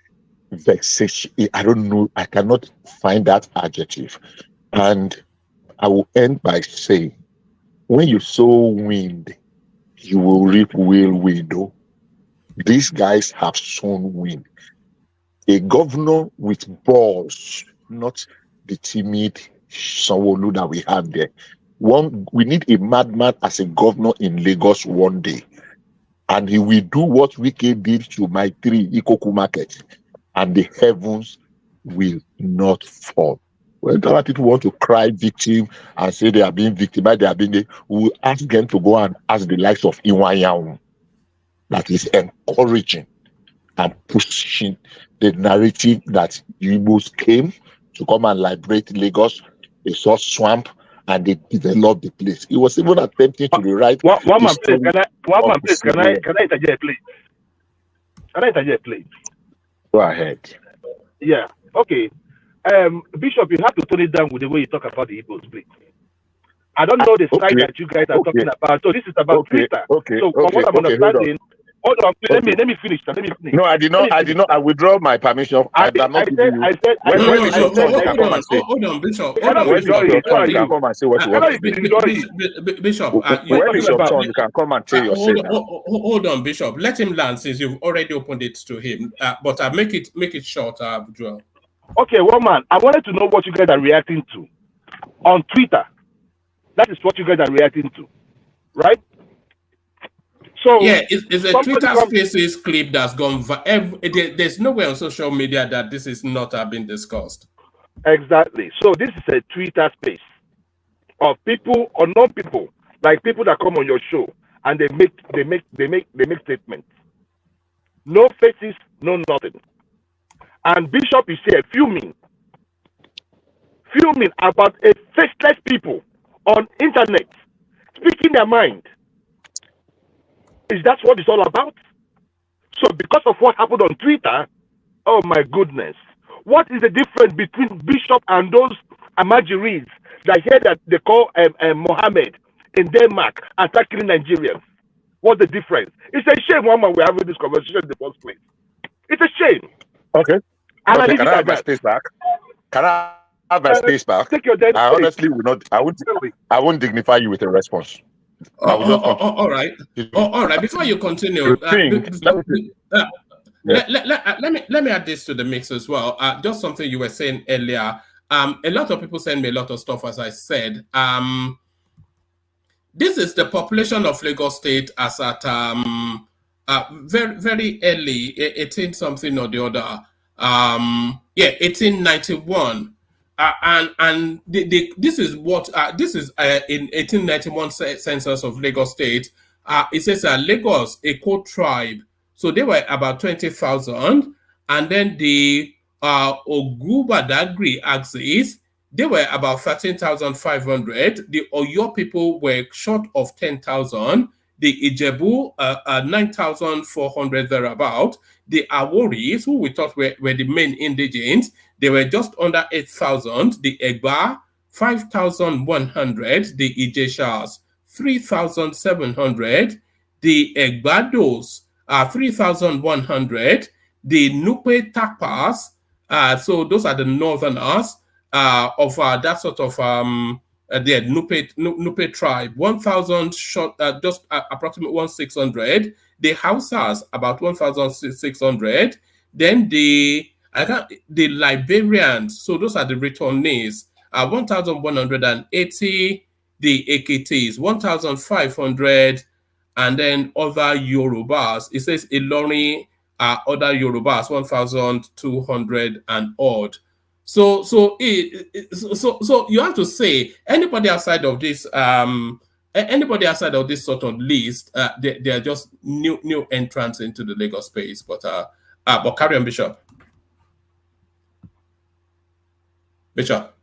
vexation. I don't know. I cannot find that adjective. And I will end by saying, when you sow wind, you will reap whirlwind. These guys have sown wind. A governor with balls, not the timid Sanwo-Olu that we have there. We need a madman as a governor in Lagos one day, and he will do what Wike did to my 3 Ikoku market, and the heavens will not fall. When other people want to cry victim and say they are being victimized, we will ask them to go and ask the likes of Iwanyan, that is encouraging and pushing the narrative that Igbos came to come and liberate Lagos. They saw swamp and they developed the place. It was even attempting to rewrite. One man, please. Can I interject, please? Can I interject, please? Go ahead. Yeah. Okay. Bishop, you have to tone it down with the way you talk about the Igbos, please. I don't know the side that you guys are talking about. So this is about Twitter. So from what I'm understanding, Hold on, please, Okay. let me finish. Let me finish. No, I did not. I did not. I withdraw my permission. I'm not giving you. When it's your turn, you can come and say. Hold on, Bishop. You cannot When withdraw it's your it. Who turn, are you can you? come and say what you I want cannot to say. withdraw it. Bishop, What are you When it's talking your about? turn, you can come and say your say now. hold on, Bishop. Let him land since you've already opened it to him. But make it short, Joel. Okay, one man. I wanted to know what you guys are reacting to on Twitter. That is what you guys are reacting to, right? So yeah, it's a Twitter Spaces clip that's gone. There's nowhere on social media that this is not been discussed. Exactly. So this is a Twitter space of people or non-people, like people that come on your show and they make statements. No faces, no nothing. And Bishop is here fuming about a faceless people on internet speaking their mind. Is that what it's all about? So because of what happened on Twitter, oh my goodness, what is the difference between Bishop and those Amajiris that hear that they call Mohammed in Denmark and start killing Nigerians? What's the difference? It's a shame, one man, we're having this conversation in the first place. It's a shame. Okay. And Okay. I Can I have my space back? Can I have my space back? Take your dead I space. honestly will not. I won't dignify you with a response. I will just All right. All right. Before you continue, let me add this to the mix as well. Just something you were saying earlier. A lot of people send me a lot of stuff, as I said. This is the population of Lagos State as at very, very early, 18 something or the other. 1891. And this is what this is in 1891 census of Lagos State. It says Lagos, a core tribe. So they were about 20,000. And then the Ogubadagri axis, they were about 13,500. The Oyo people were short of 10,000. The Ijebu, 9,400 thereabout. The Aworis, who we thought were the main indigents, they were just under 8,000. The Ekpa'S, 5,100. The Ijeshas, 3,700. The Egbados, 3,100. The Nupe Tapas, so those are the northerners of that sort of the Nupe tribe, 1,000 short, just approximately 1,600. The Hausas, about 1,600. Then the Liberians, so those are the returnees, 1,180. The Ekitis, 1,500. And then other Yorubas, it says Ilorin, other Yorubas, 1,200 and odd. So you have to say anybody outside of this sort of list, they are just new entrants into the Lagos space. But carry on, Bishop. Bishop.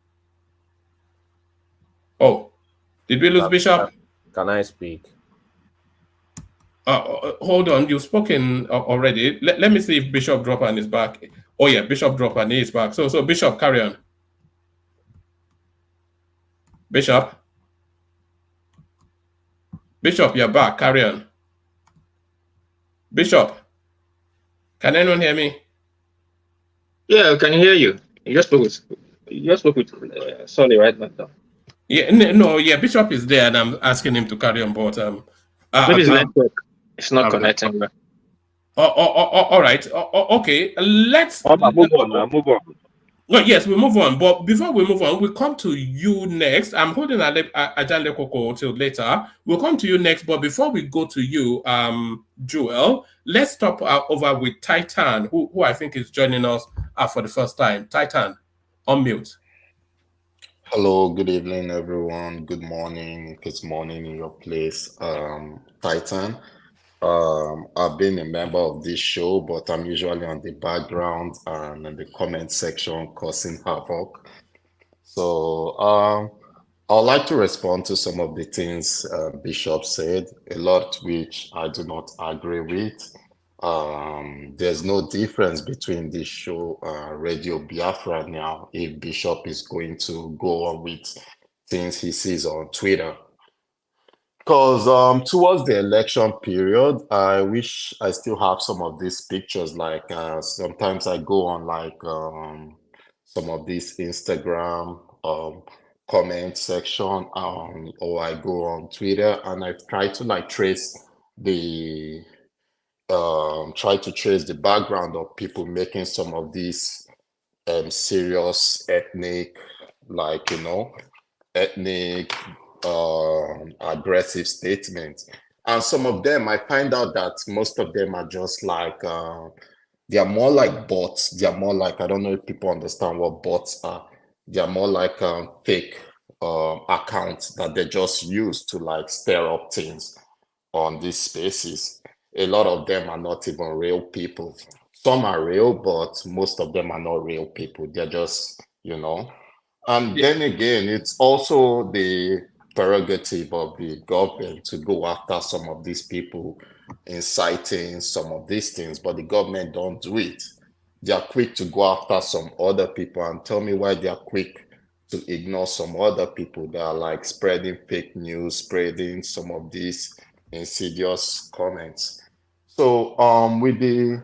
Oh, did we lose Bishop? Can I speak? Hold on, you've spoken already. Let me see if Bishop Dropper is back. Oh yeah, Bishop Dropper is back. So Bishop, carry on. Bishop, you're back. Carry on. Bishop, can anyone hear me? Yeah, I can hear you. You just spoke with Sonny right now. Yeah, no, yeah, Bishop is there, and I'm asking him to carry on. But maybe it's network. It's not connecting. All right. Okay. Let's move on. Well, yes, we move on. But before we move on, we come to you next. I'm holding Ajale Koko till later. We'll come to you next. But before we go to you, Joel, let's stop over with Titan, who I think is joining us for the first time. Titan, unmute. Hello, good evening, everyone. Good morning in your place. Titan. I've been a member of this show, but I'm usually on the background and in the comment section causing havoc. So I'd like to respond to some of the things Bishop said, a lot which I do not agree with. There's no difference between this show, Radio Biafra now, if Bishop is going to go on with things he sees on Twitter. Because towards the election period, I wish I still have some of these pictures. Like sometimes I go on like some of these Instagram comment section, or I go on Twitter, and I try to like try to trace the background of people making some of these serious ethnic, like ethnic aggressive statements. And some of them, I find out that most of them are just like they are more like bots. They are more like, I don't know if people understand what bots are. They are more like fake accounts that they just use to like stir up things on these spaces. A lot of them are not even real people. Some are real, but most of them are not real people. They're just, And Yeah. then again, it's also the prerogative of the government to go after some of these people, inciting some of these things, but the government don't do it. They are quick to go after some other people, and tell me why they are quick to ignore some other people that are like spreading fake news, spreading some of these insidious comments. So with the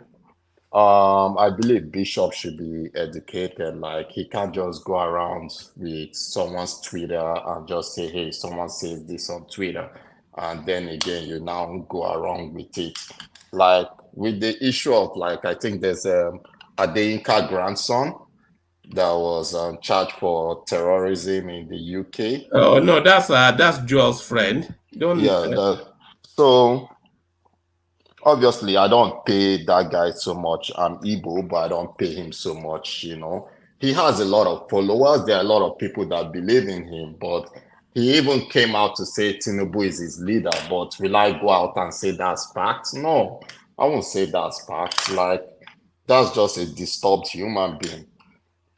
I believe Bishop should be educated. Like he can't just go around with someone's Twitter and just say, hey, someone says this on Twitter. And then again, you now go around with it. Like with the issue of like, I think there's Adeyinka grandson that was charged for terrorism in the UK. Oh no, that's Joel's friend. Don't. Yeah, so obviously, I don't pay that guy so much. I'm Igbo, but I don't pay him so much, He has a lot of followers. There are a lot of people that believe in him, but he even came out to say Tinubu is his leader. But will I go out and say that's fact? No, I won't say that's fact. Like, that's just a disturbed human being.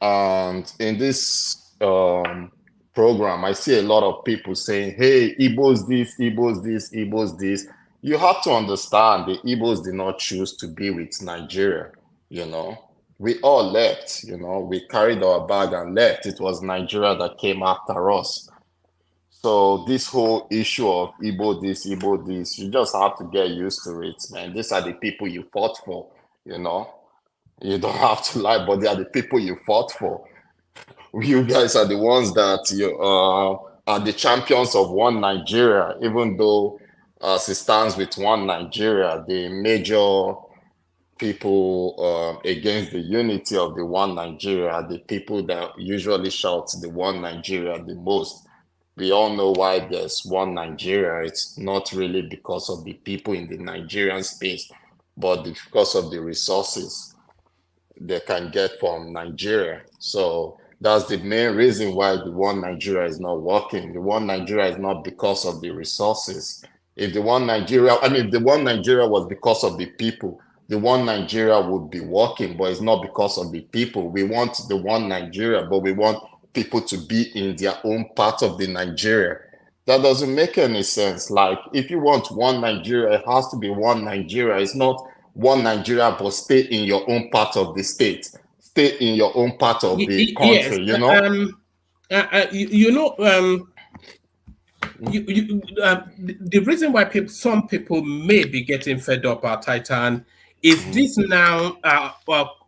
And in this program, I see a lot of people saying, hey, Igbos this, Igbos this, Igbos this. You have to understand the Igbos did not choose to be with Nigeria, We all left, We carried our bag and left. It was Nigeria that came after us. So this whole issue of Igbo this, you just have to get used to it, man. These are the people you fought for, You don't have to lie, but they are the people you fought for. You guys are the ones that you are the champions of one Nigeria, even though as it stands with one Nigeria, the major people against the unity of the one Nigeria are the people that usually shout the one Nigeria the most. We all know why there's one Nigeria. It's not really because of the people in the Nigerian space, but because of the resources they can get from Nigeria. So that's the main reason why the one Nigeria is not working. The one Nigeria is not because of the resources. If the one Nigeria, if the one Nigeria was because of the people, the one Nigeria would be working, but it's not because of the people. We want the one Nigeria, but we want people to be in their own part of the Nigeria. That doesn't make any sense. Like, if you want one Nigeria, it has to be one Nigeria. It's not one Nigeria, but stay in your own part of the state. Stay in your own part of the Yes. country, The reason why some people may be getting fed up at Titan is this now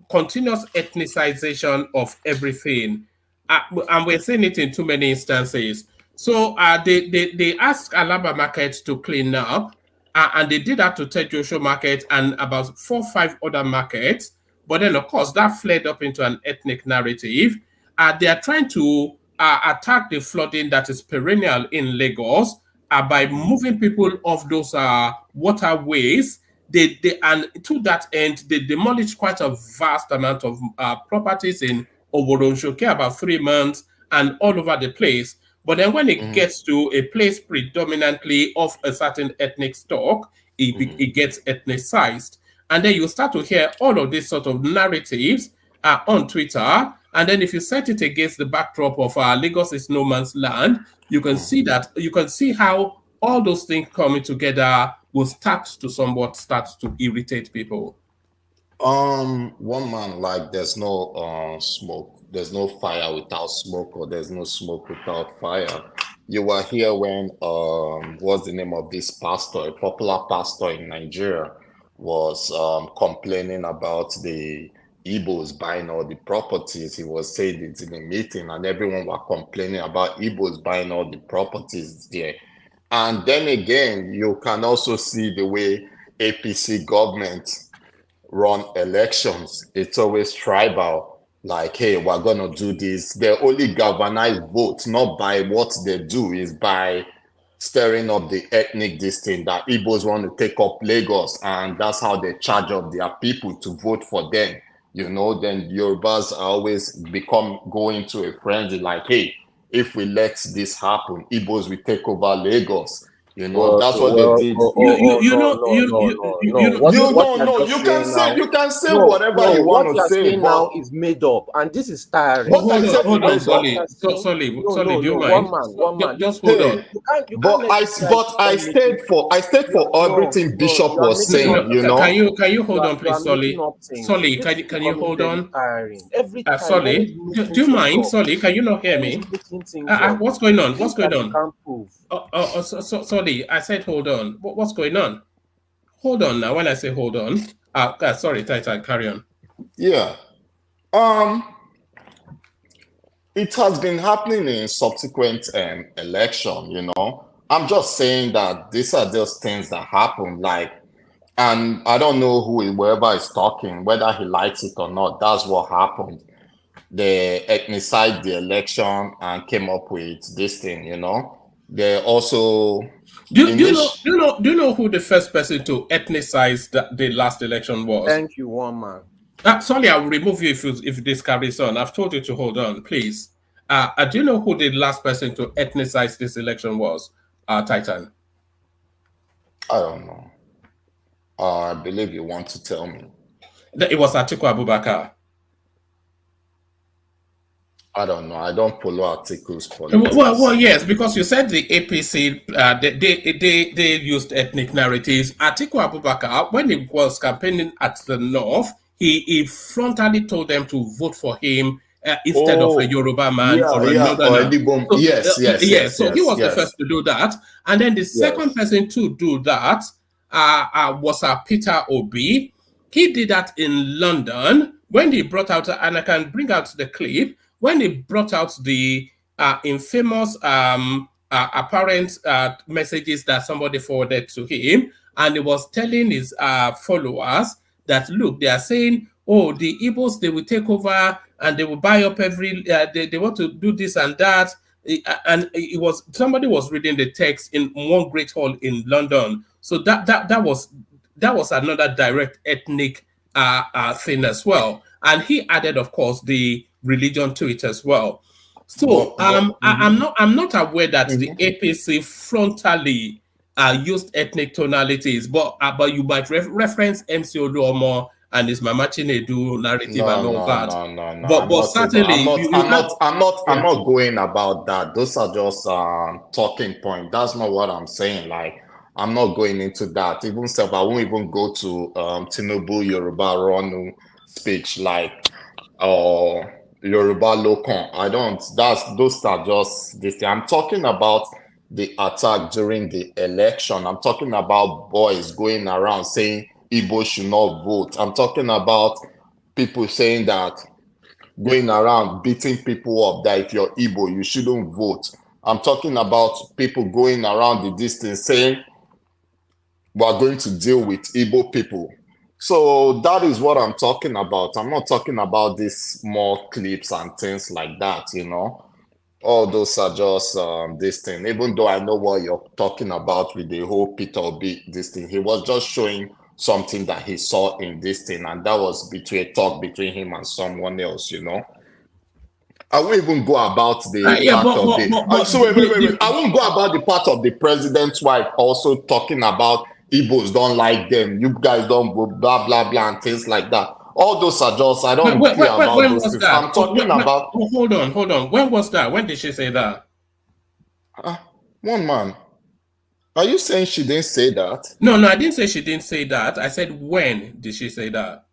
continuous ethnicization of everything, and we're seeing it in too many instances. So they asked Alaba Market to clean up, and they did that to Ted Joshua Market and about 4 or 5 other markets. But then, of course, that flared up into an ethnic narrative. They are trying to attack the flooding that is perennial in Lagos by moving people off those waterways. And to that end, they demolished quite a vast amount of properties in Oboronjoke, about 3 months, and all over the place. But then when it gets to a place predominantly of a certain ethnic stock, it gets ethnicized. And then you start to hear all of these sort of narratives on Twitter. And then if you set it against the backdrop of Lagos is no man's land, you can see how all those things coming together will start to irritate people. One man, like, there's no smoke, there's no fire without smoke, or there's no smoke without fire. you were here when what's the name of this pastor, a popular pastor in Nigeria, was complaining about the Igbos buying all the properties. He was saying it in a meeting, and everyone were complaining about Igbos buying all the properties there. And then again, you can also see the way APC government run elections. It's always tribal. Like, hey, we're gonna do this. They only galvanize votes, not by what they do, is by stirring up the ethnic distinct that Igbos want to take up Lagos, and that's how they charge up their people to vote for them. You know, then Yorubas always become going to a frenzy like, hey, if we let this happen, Igbos will take over Lagos. You know, that's what they did. No. What you're just saying now, you can say whatever you want what to you're say, saying but now is made up, and this is tiring. what I said Hold on, is made up. Solly, do you One mind? man. Just hold on. You can't let this guy I stayed for everything Bishop was saying, you know. Can you hold on, please, Solly? Solly, This can you hold on? tiring. Every time, Solly, do you mind? Solly, can you not hear me? What's going on? What's going on? Solly, I said hold on. What's going on? Hold on now. When I say hold on, sorry, Titan, carry on. Yeah. It has been happening in subsequent election, you know. I'm just saying that these are just things that happen, like, and I don't know whoever is talking, whether he likes it or not, that's what happened. They ethnicized the election and came up with this thing, you know. They also do you know who the first person to ethnicize the last election was? Thank you, one man. Sorry, I will remove you if this carries on. I've told you to hold on, please. Do you know who the last person to ethnicize this election was? Titan. I don't know. I believe you want to tell me. It was Atiku Abubakar. I don't know. I don't follow articles politics. Well, yes, because you said the APC they used ethnic narratives. Atiku Abubakar, when he was campaigning at the north, he frontally told them to vote for him instead of a Yoruba man or a northerner. Yes. So he was the first to do that, and then the second person to do that was Peter Obi. He did that in London when he brought out, and I can bring out the clip, when he brought out the infamous apparent messages that somebody forwarded to him, and he was telling his followers that, look, they are saying, oh, the Igbos, they will take over and they will buy up every, they want to do this and that. And it was, somebody was reading the text in one great hall in London. So that was another direct ethnic thing as well. And he added, of course, the religion to it as well. So I'm not aware that the APC frontally used ethnic tonalities, but you might reference MC Oluomo and his Mama Chinedu narrative and all that. No. But certainly, I'm not going about that. Those are just talking points. That's not what I'm saying. Like, I'm not going into that. Even self, I won't even go to Tinubu Yoruba Ronu speech like Yoruba Lokon. I don't. Those are just this. I'm talking about the attack during the election. I'm talking about boys going around saying Igbo should not vote. I'm talking about people saying that, going around beating people up, that if you're Igbo, you shouldn't vote. I'm talking about people going around the distance saying we're going to deal with Igbo people. So that is what I'm talking about. I'm not talking about these small clips and things like that, you know. All those are just this thing. Even though I know what you're talking about with the whole Peter Obi, this thing, he was just showing something that he saw in this thing, and that was a talk between him and someone else, you know. I won't even go about the part of the. I won't go about the part of the president's wife also talking about Igbos don't like them. You guys don't go blah blah blah and things like that. All those are just, I don't care about those things. I'm talking about. Hold on. When was that? When did she say that? One man. Are you saying she didn't say that? No, I didn't say she didn't say that. I said, when did she say that?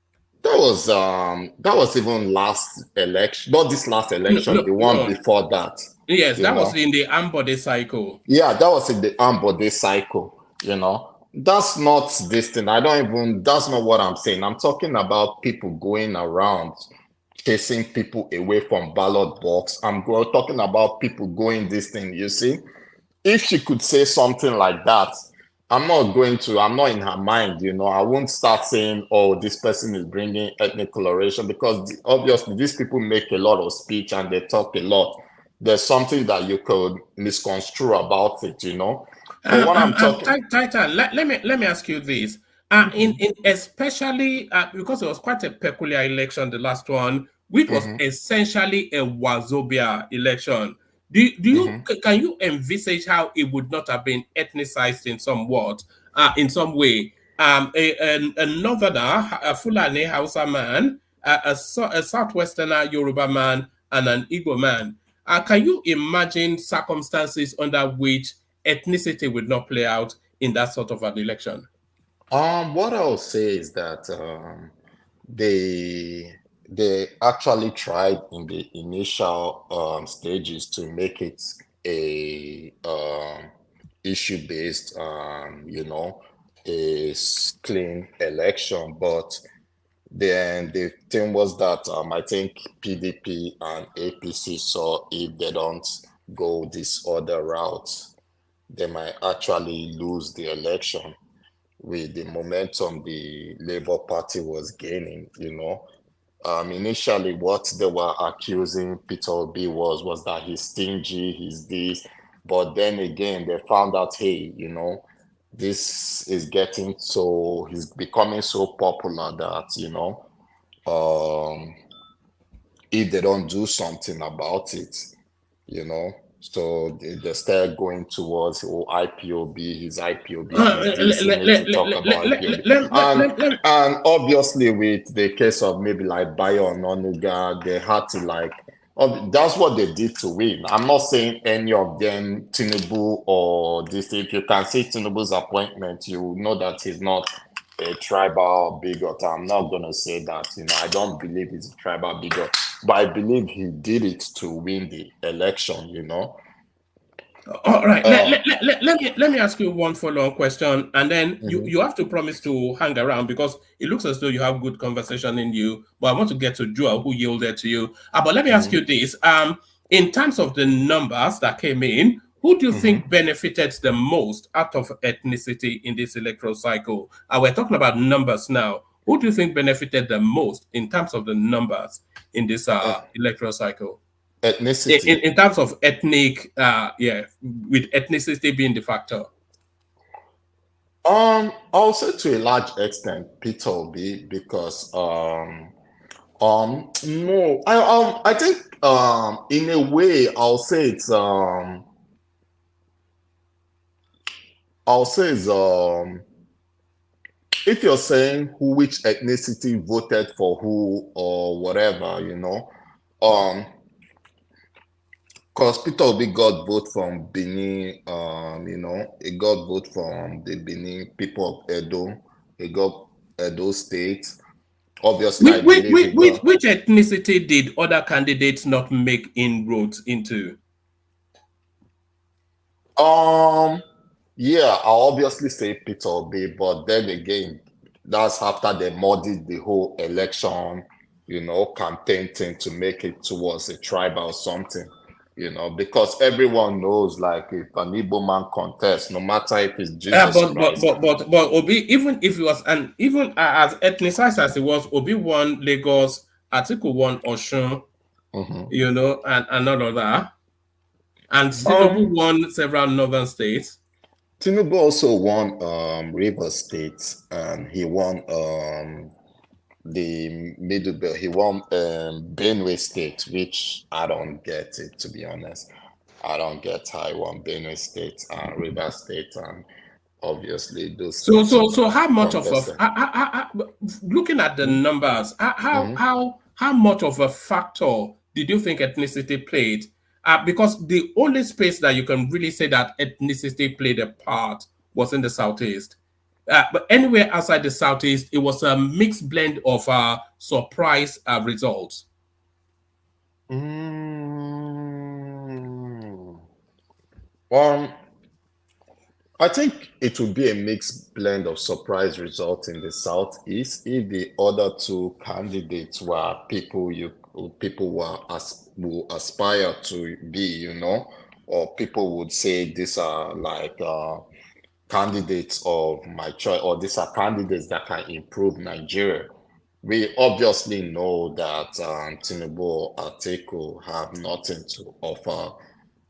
That was even last election, not this last election, the one before that. Yes, that was in the Ambode cycle. Yeah, that was in the Ambode cycle, That's not this thing. That's not what I'm saying. I'm talking about people going around chasing people away from ballot box. I'm talking about people going this thing, you see? If she could say something like that, I'm not in her mind, I won't start saying, oh, this person is bringing ethnic coloration, because obviously these people make a lot of speech and they talk a lot. There's something that you could misconstrue about it, But what I'm talking... Titan, let me ask you this. In especially because it was quite a peculiar election, the last one, which was essentially a Wazobia election. Can you envisage how it would not have been ethnicized in some way? A northerner, a Fulani Hausa man, a southwesterner Yoruba man, and an Igbo man. Can you imagine circumstances under which ethnicity would not play out in that sort of an election? What I'll say is that they actually tried in the initial stages to make it a issue-based, a clean election, but then the thing was that I think PDP and APC saw if they don't go this other route, they might actually lose the election with the momentum the Labour Party was gaining, Initially, what they were accusing Peter Obi was that he's stingy, he's this. But then again, they found out, hey, this is he's becoming so popular that, if they don't do something about it, so they start going towards IPOB, his IPOB, to talk about IPOB. And obviously with the case of maybe like Bayo Ononuga, they had to that's what they did to win. I'm not saying any of them, Tinubu or this. If you can see Tinubu's appointment, you know that he's not a tribal bigot. I'm not going to say that, I don't believe he's a tribal bigot, but I believe he did it to win the election, All right, let me ask you one follow-up question, and then you have to promise to hang around, because it looks as though you have good conversation in you, but I want to get to Joel, who yielded to you. But let me ask you this. In terms of the numbers that came in, who do you think benefited the most out of ethnicity in this electoral cycle? We're talking about numbers now. Who do you think benefited the most in terms of the numbers in this electoral cycle? Ethnicity. In terms of ethnic, with ethnicity being the factor. I'll say to a large extent Peter Obi, because no, I think in a way I'll say it's if you're saying which ethnicity voted for who or whatever, because Peter Obi got vote from Benin, he got vote from the Benin people of Edo, he got Edo State. Obviously, which ethnicity did other candidates not make inroads into? Yeah, I'll obviously say Peter Obi, but then again, that's after they muddied the whole election, campaign thing to make it towards a tribe or something. Because everyone knows, like, if an Igbo man contests, no matter if it's Jesus Christ. But Obi, even if he was, and even as ethnicized as he was, Obi won Lagos, Atiku won Osun, and all of that. And Tinubu won several northern states. Tinubu also won Rivers State, and he won the Middle Belt. He won Benue State, which I don't get it, to be honest. I don't get how he won Benue State and Rivers State, and obviously those. So how much of looking at the numbers, how much of a factor did you think ethnicity played? Because the only space that you can really say that ethnicity played a part was in the Southeast. But anywhere outside the Southeast, it was a mixed blend of surprise results. I think it would be a mixed blend of surprise results in the Southeast if the other two candidates were people will aspire to be, or people would say these are like candidates of my choice, or these are candidates that can improve Nigeria. We obviously know that Tinubu or Atiku have nothing to offer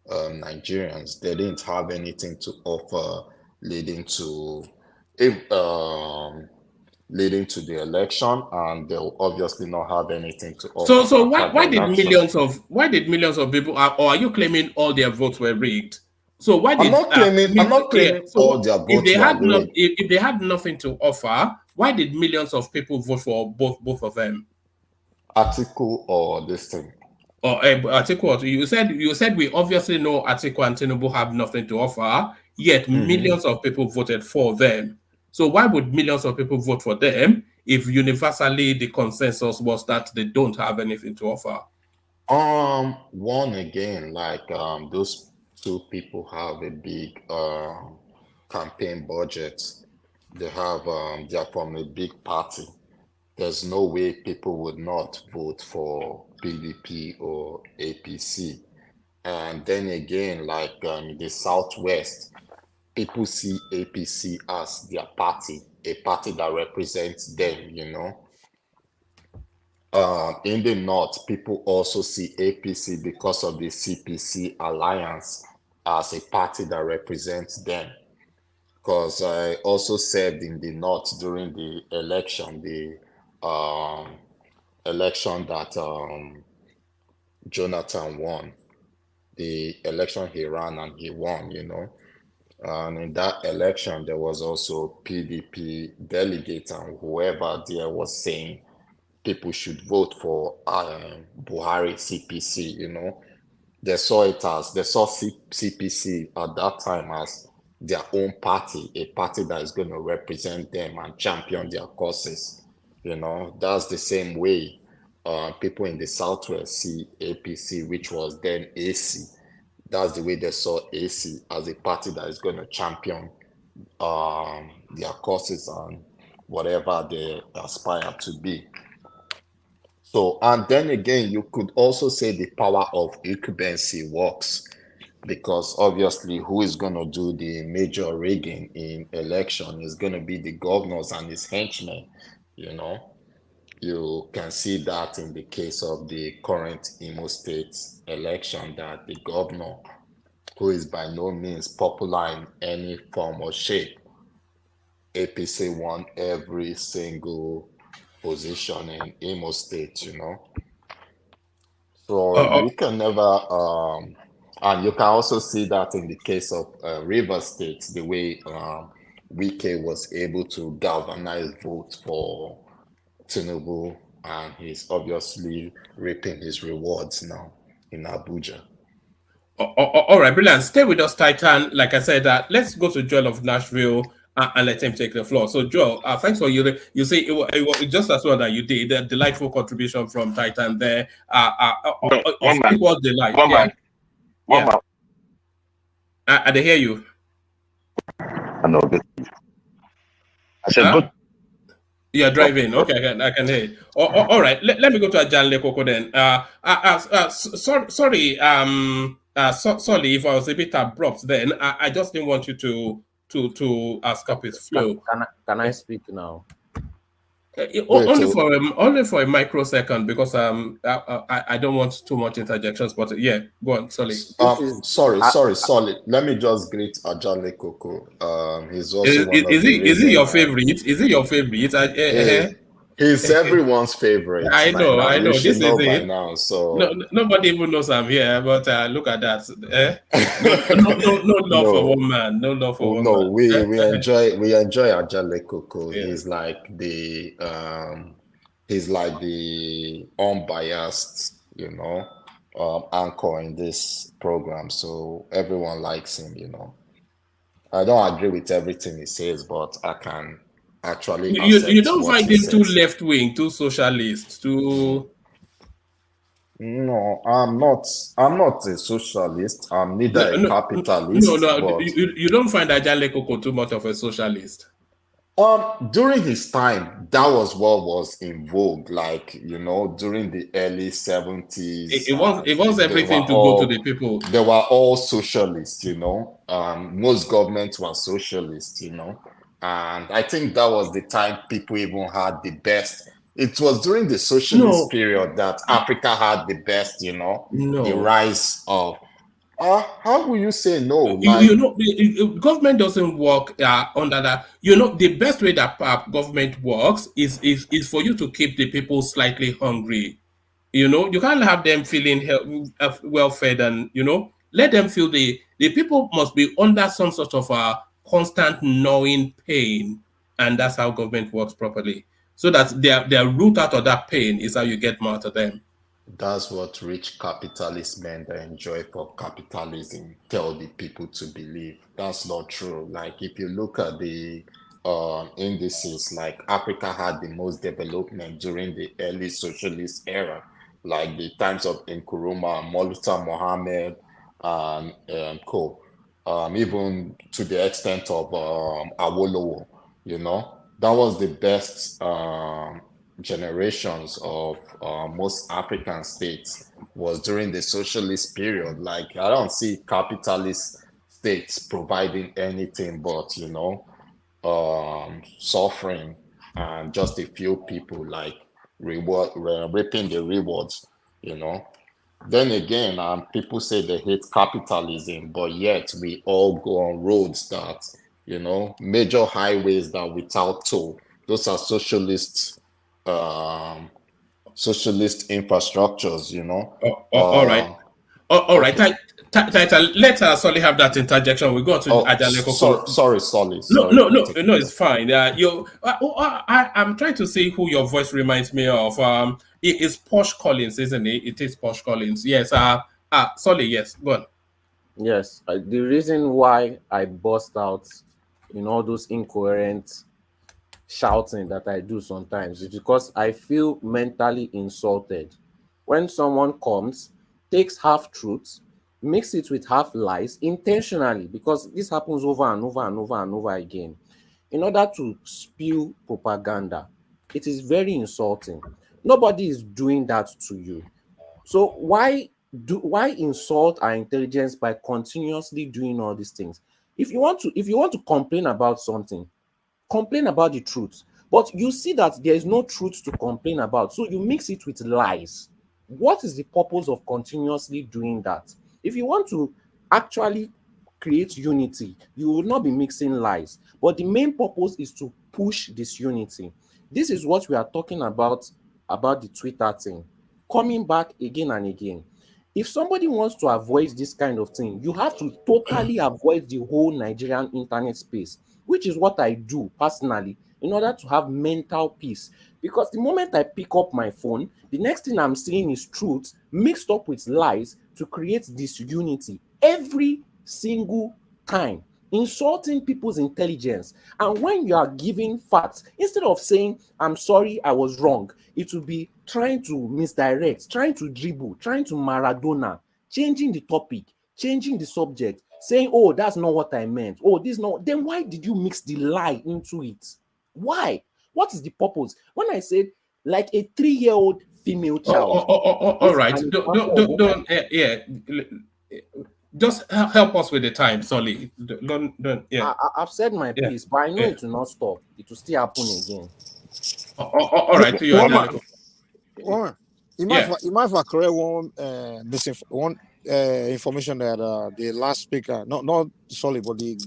Nigerians. They didn't have anything to offer leading to if leading to the election, and they'll obviously not have anything to offer So after why the did election. millions of people or are you claiming all their votes were rigged? So why did I'm not claiming all their if votes they were had not rigged. if they had nothing to offer, why did millions of people vote for both of them? Article or this thing. Or Atiku, you said we obviously know Atiku and Tinubu have nothing to offer, yet millions of people voted for them. So why would millions of people vote for them if universally the consensus was that they don't have anything to offer? One again, like those two people have a big campaign budget. They have they are from a big party. There's no way people would not vote for PDP or APC. And then again, like the Southwest, people see APC as their party, a party that represents them, In the North, people also see APC because of the CPC alliance as a party that represents them. Because I also served in the North during the election, election that Jonathan won, the election he ran and he won, And in that election, there was also PDP delegates and whoever there was saying people should vote for Buhari CPC, They saw CPC at that time as their own party, a party that is going to represent them and champion their causes. That's the same way people in the Southwest see APC, which was then AC. That's the way they saw AC as a party that is going to champion their causes and whatever they aspire to be. So, and then again, you could also say the power of incumbency works, because obviously who is going to do the major rigging in election is going to be the governors and his henchmen. You can see that in the case of the current Imo State election, that the governor, who is by no means popular in any form or shape, APC won every single position in Imo State, So you can never, and you can also see that in the case of River State, the way Wike was able to galvanize votes for Tinubu, and he's obviously reaping his rewards now in Abuja. All right, brilliant. Stay with us, Titan. Like I said, let's go to Joel of Nashville and let him take the floor. So, Joel, thanks for you. You see, it was just as well that you did a delightful contribution from Titan there. One man. Equal delight. One man. One Yeah. man. I hear you. I know this. I said, Huh? good. You're driving. Okay, I can hear you. All right. Let me go to Ajan Lekoko then. Sorry, sorry if I was a bit abrupt then. I just didn't want you to stop his flow. Can I speak now? Only for a microsecond, because I don't want too much interjections. But yeah, go on. Sorry. Let me just greet Ajale Koko. He's also one of the is he your favorite? Is he your favorite? He's everyone's favorite. I know. You should This know is by it. now. So nobody even knows I'm here. But look at that. No love for one man. No love for one man. No, we enjoy Ajale Koko. Yeah. He's like the unbiased, anchor in this program. So everyone likes him. I don't agree with everything he says, but I can actually You accept don't what find he him too says. left wing, too socialist, too. No, I'm not. I'm not a socialist. I'm neither No, a no, no, capitalist, no. but You don't find Ajale Koko too much of a socialist. during his time, that was what was in vogue. Like, during the early 70s, It and wants everything to go to the people. they were all socialists. Most governments were socialists. And I think that was the time people even had the best. It was during the socialist No, period that Africa had the best. The no. rise of. How will you say no? You Like, know, government doesn't work under that. The best way that government works is for you to keep the people slightly hungry. You can't have them feeling well fed, and let them feel the people must be under some sort of a constant gnawing pain, and that's how government works properly. So that their root out of that pain is how you get more out of them. that's what rich capitalist men that enjoy for capitalism tell the people to believe. That's not true. Like, if you look at the indices, like Africa had the most development during the early socialist era, like the times of Nkrumah, Moluta Mohammed, and co. Even to the extent of Awolowo, that was the best generations of most African states was during the socialist period. Like, I don't see capitalist states providing anything but, suffering and just a few people like reaping the rewards, you know. Then again, people say they hate capitalism, but yet we all go on roads that, major highways that without toll. Those are um, socialist infrastructures, All right. All right. Okay. Titan, let us only have that interjection. We go on to Ajale Koko. Sorry, Solly. No, Sorry no, for no, taking no. your It's fine. I'm trying to see who your voice reminds me of. It is Posh Collins, isn't it? It is Posh Collins. Yes. Sorry. Yes. Go on. Yes, the reason why I burst out in all those incoherent shouting that I do sometimes is because I feel mentally insulted when someone comes, takes half truths, mix it with half lies intentionally, because this happens over and over and over and over again, in order to spew propaganda. It is very insulting. Nobody is doing that to you. So why insult our intelligence by continuously doing all these things? If you want to complain about something, complain about the truth. But you see that there is no truth to complain about, so you mix it with lies. What is the purpose of continuously doing that? If you want to actually create unity, you will not be mixing lies. But the main purpose is to push this unity. This is what we are talking about the Twitter thing. Coming back again and again. If somebody wants to avoid this kind of thing, you have to totally avoid the whole Nigerian internet space, which is what I do personally in order to have mental peace. Because the moment I pick up my phone, the next thing I'm seeing is truth mixed up with lies to create disunity every single time, insulting people's intelligence. And when you are giving facts, instead of saying, I'm sorry, I was wrong, it will be trying to misdirect, trying to dribble, trying to Maradona, changing the topic, changing the subject, saying, oh, that's not what I meant. Oh, this not. Then why did you mix the lie into it? Why? What is the purpose? When I said, like a 3-year-old female child. All right. Yeah. Just help us with the time, sorry. Don't, yeah. I've said my Yeah. piece, but I know Yeah. it will not stop. It will still happen again. All right. To your Woman, you Yeah. might have correct one information that the last speaker, not Solly, but the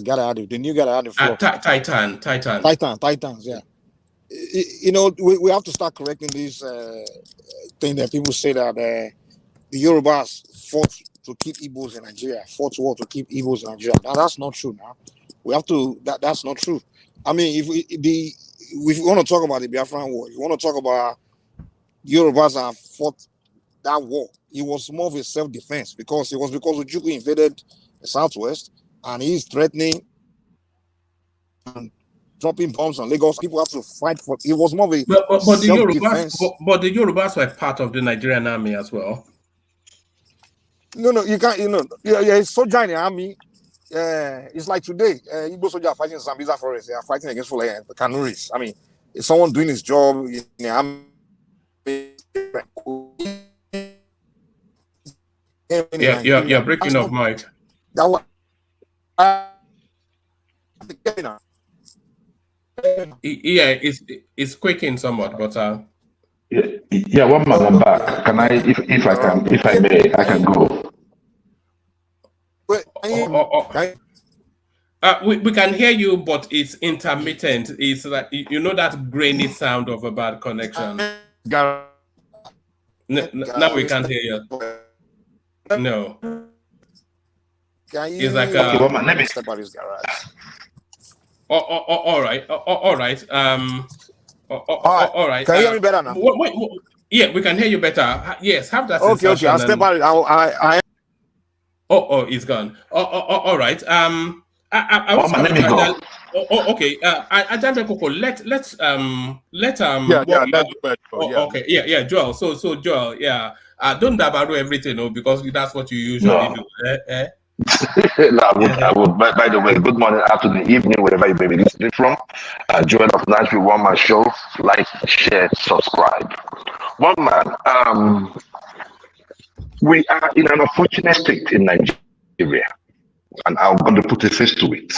guy that had the new guy that had the floor. Titans, yeah. We have to start correcting this thing that people say that the Yorubas fought to keep Igbos in Nigeria, fought war to keep Igbos in Nigeria. Now, that's not true. Now we have to. That's not true. I mean, if we want to talk about the Biafran war, you want to talk about Yorubas have fought that war. It was more of a self-defense because Ojukwu invaded the southwest and he's threatening dropping bombs on Lagos. People have to fight for. It was more of a But the Yorubas, self-defense. but the Yorubas were part of the Nigerian army as well. No, you can't. You're a soldier in the army. It's like today, Igbo soldiers are fighting Zambiza forest. They are fighting against the Kanuris. I mean, if someone doing his job in the army. Yeah, you're breaking up, Mike. That was. Yeah, it's quaking somewhat, but yeah, one man, I'm back. Can I, if I may, I can go. We can hear you, but it's intermittent. It's like that grainy sound of a bad connection. Now we can't hear you. No. It's like okay, well, man, let me step out his garage. All right. All right. All right. Can you hear me better now? Yeah, we can hear you better. Yes, have that. Okay. I'll step out. I Oh, it's gone. All right. I was let me go. Okay. Ajahn Koko, let's let's go. Okay. Yeah, Joel. So Joel, yeah. Don't dabaru everything, because that's what you usually do. No, I would. By the way, good morning, afternoon, evening, wherever you may be listening from. Joel of Nashville, One Man Show. Like, share, subscribe. One Man. We are in an unfortunate state in Nigeria, and I'm going to put a face to it.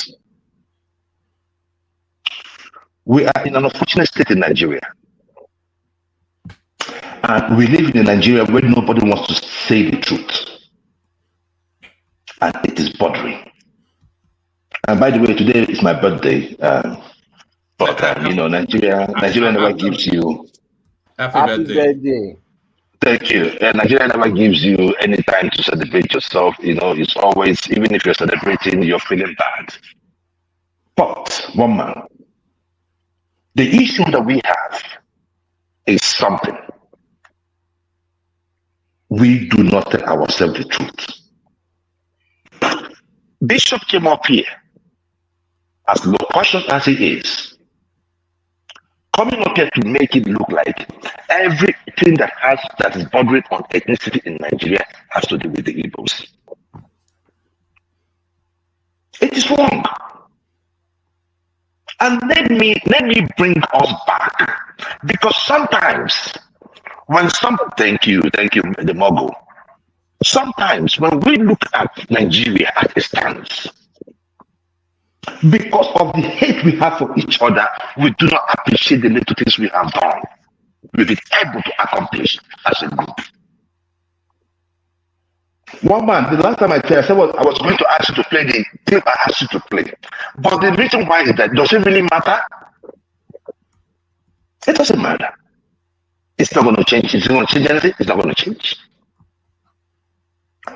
We are in an unfortunate state in Nigeria. And we live in a Nigeria where nobody wants to say the truth. And it is bothering. And by the way, today is my birthday. But Nigeria never gives you. Happy birthday. Thank you. Nigeria never gives you any time to celebrate yourself. It's always, even if you're celebrating, you're feeling bad. But, one man, the issue that we have is something. We do not tell ourselves the truth. Bishop came up here, as low cautious as he is, coming up here to make it look like everything that is bordering on ethnicity in Nigeria has to do with the Igbos. It is wrong. And let me bring us back, because sometimes when thank you, the mogul. Sometimes when we look at Nigeria as it stands, because of the hate we have for each other, we do not appreciate the little things we have done. We've been able to accomplish as a group. One man, the last time I said I was going to ask you to play the thing I asked you to play. But the reason why is that, does it really matter? It doesn't matter. It's not going to change. It's not going to change anything. It's not going to change.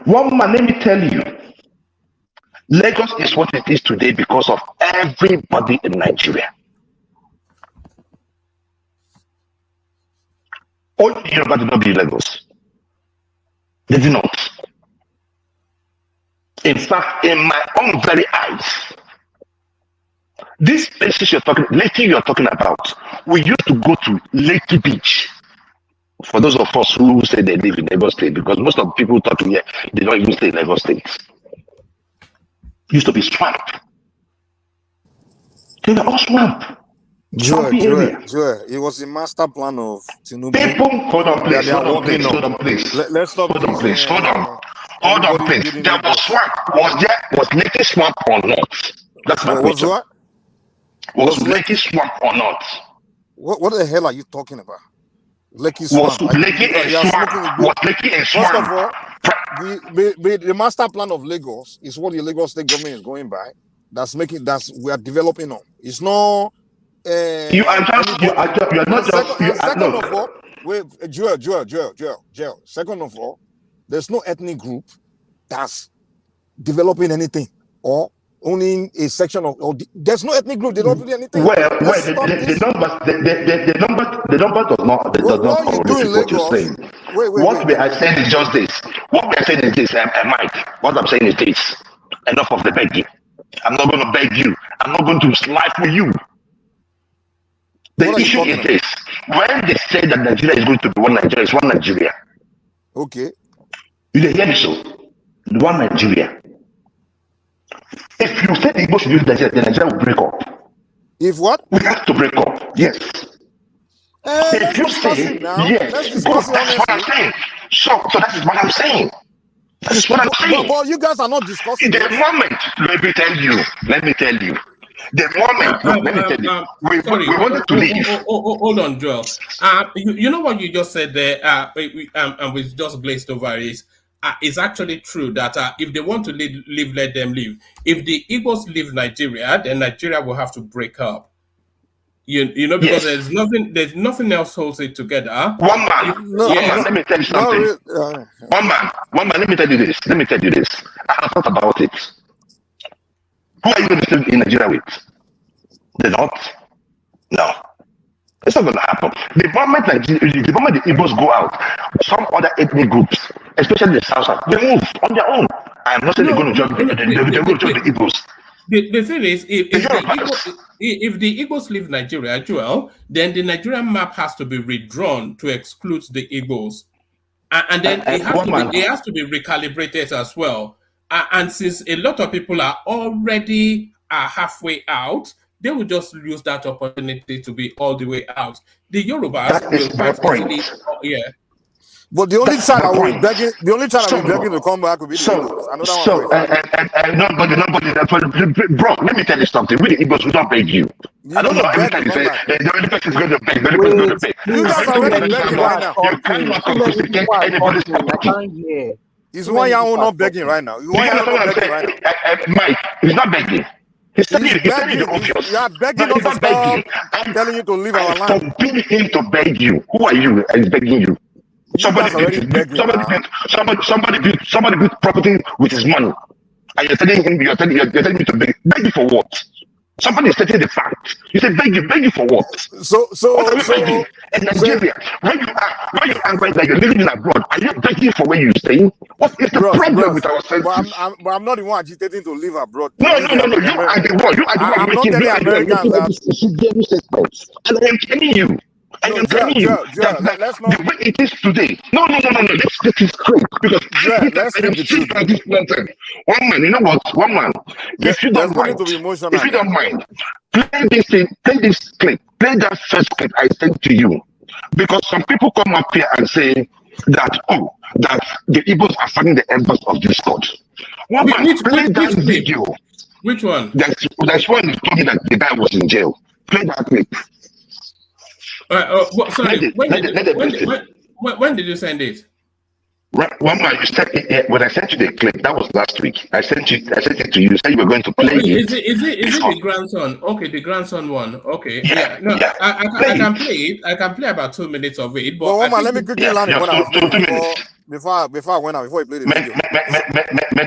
One man, let me tell you, Lagos is what it is today because of everybody in Nigeria. All Yoruba did not be Lagos. They did not. In fact, in my own very eyes, these places you're talking about, we used to go to Lekki Beach. For those of us who say they live in Lagos State, because most of the people talking here, they don't even stay in Lagos State. Used to be swamp. They were all swamp. Joel, it was the master plan of Tinubu. People, hold on, please. Let's stop. Hold on, please. Hold on, please. There was swamp. Was Lekki swamp or not? That's my question. Was Lekki swamp or not? What the hell are you talking about? Lekki swamp. Was Lekki a swamp? First of all, the master plan of Lagos is what the Lagos state government is going by. We are developing on. It's not. You are not just. Second of all, wait, Joel. Second of all, there's no ethnic group that's developing anything, or only a section of. There's no ethnic group developing anything. Well, the number does not correlate with what you're saying. What we are saying is just this. Mike. What I'm saying is this. Enough of the begging. I'm not going to beg you. I'm not going to slide for you. The issue is this. When they say that Nigeria is going to be one Nigeria, it's one Nigeria. Okay. You hear me so? One Nigeria. If you say the Igbo should use Nigeria, then Nigeria will break up. If what? We have to break up. Yes. If you say yes, that's what I'm saying. So that is what I'm saying. That is what I'm saying. But you guys are not discussing. The moment, let me tell you. The moment, let me tell you. We wanted to leave. Hold on, Joel. You know what you just said there, and we just glazed over it. It's actually true that if they want to leave, let them leave. If the Igbos leave Nigeria, then Nigeria will have to break up. You know, because there's nothing else holds it together. One man, let me tell you something. One man, let me tell you this. I have thought about it. Who are you going to live in Nigeria with? The North? No. It's not going to happen. The moment the Igbos go out, some other ethnic groups, especially the South, they move on their own. I am not saying they're going to join the Igbos. The thing is, if the Igbos leave Nigeria, Joel, then the Nigerian map has to be redrawn to exclude the Igbos. And then it has to be recalibrated as well. And since a lot of people are already halfway out, they will just use that opportunity to be all the way out. The Yorubas will quite easily, But the only time I will be begging to come back will be the Igbos. Nobody, bro, let me tell you something. We the Igbos, we don't beg you. I don't know every time you say the only person is going to beg, the only person is going to beg. You guys are already begging right now. You cannot confiscate anybody's property. Is one Yahoo not begging right now? Mike, he's not begging. He's telling you the obvious. You are begging us to stop. I'm telling you to leave our land. I'm forbidding him to beg you. Who are you? He's begging you. Somebody built property with his money, and you're telling me to beg. Beg you for what? Somebody is stating the fact. You say beg you for what? What are you begging? In Nigeria, when you angry like you're living in abroad, are you begging for where you're staying? What is the problem with our senses? But I'm not the one agitating to live abroad. No. You are the one. I'm not telling Americans that. And I am telling you. The way it is today. No. Let's get this straight. Because this nonsense. One man, you know what? One man. If you don't mind, play this clip. Play that first clip I sent to you. Because some people come up here and say that the Igbos are fighting the embers of discord. One man, play that video. Which one? That's when you told me that the guy was in jail. Play that clip. Sorry. When did you send it? One man, you said when I sent you the clip, that was last week. I sent it to you. You said you were going to play it. Is it the grandson? Okay, the grandson one. Okay, I can play it. I can play about 2 minutes of it. But one man, let me quickly land it when I was before I went out, before I played the video.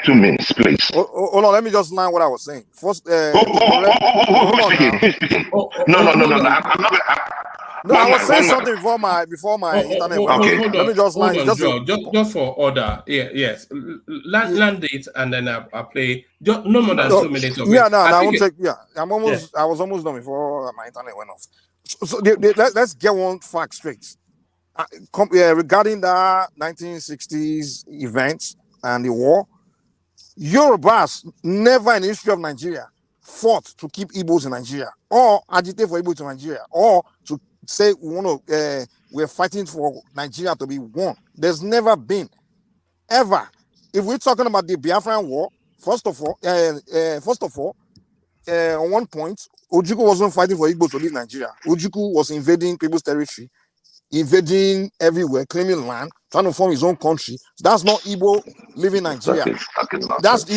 2 minutes, please. Hold on, let me just line what I was saying. First, who's speaking? No, I'm not. No, I was saying something before my internet. Okay. Let me just line just for order. Yes. Land it and then I'll play no more than 2 minutes of it. I won't take. Yeah, I was almost done before my internet went off. So let's get one fact straight. Regarding the 1960s events and the war, Yorubas never in the history of Nigeria fought to keep Igbos in Nigeria or agitate for Igbos in Nigeria or to say we're fighting for Nigeria to be one. There's never been ever. If we're talking about the Biafran war, first of all, on one point, Ojukwu wasn't fighting for Igbos to leave Nigeria. Ojukwu was invading people's territory, invading everywhere, claiming land, trying to form his own country. That's not Igbo living Nigeria. He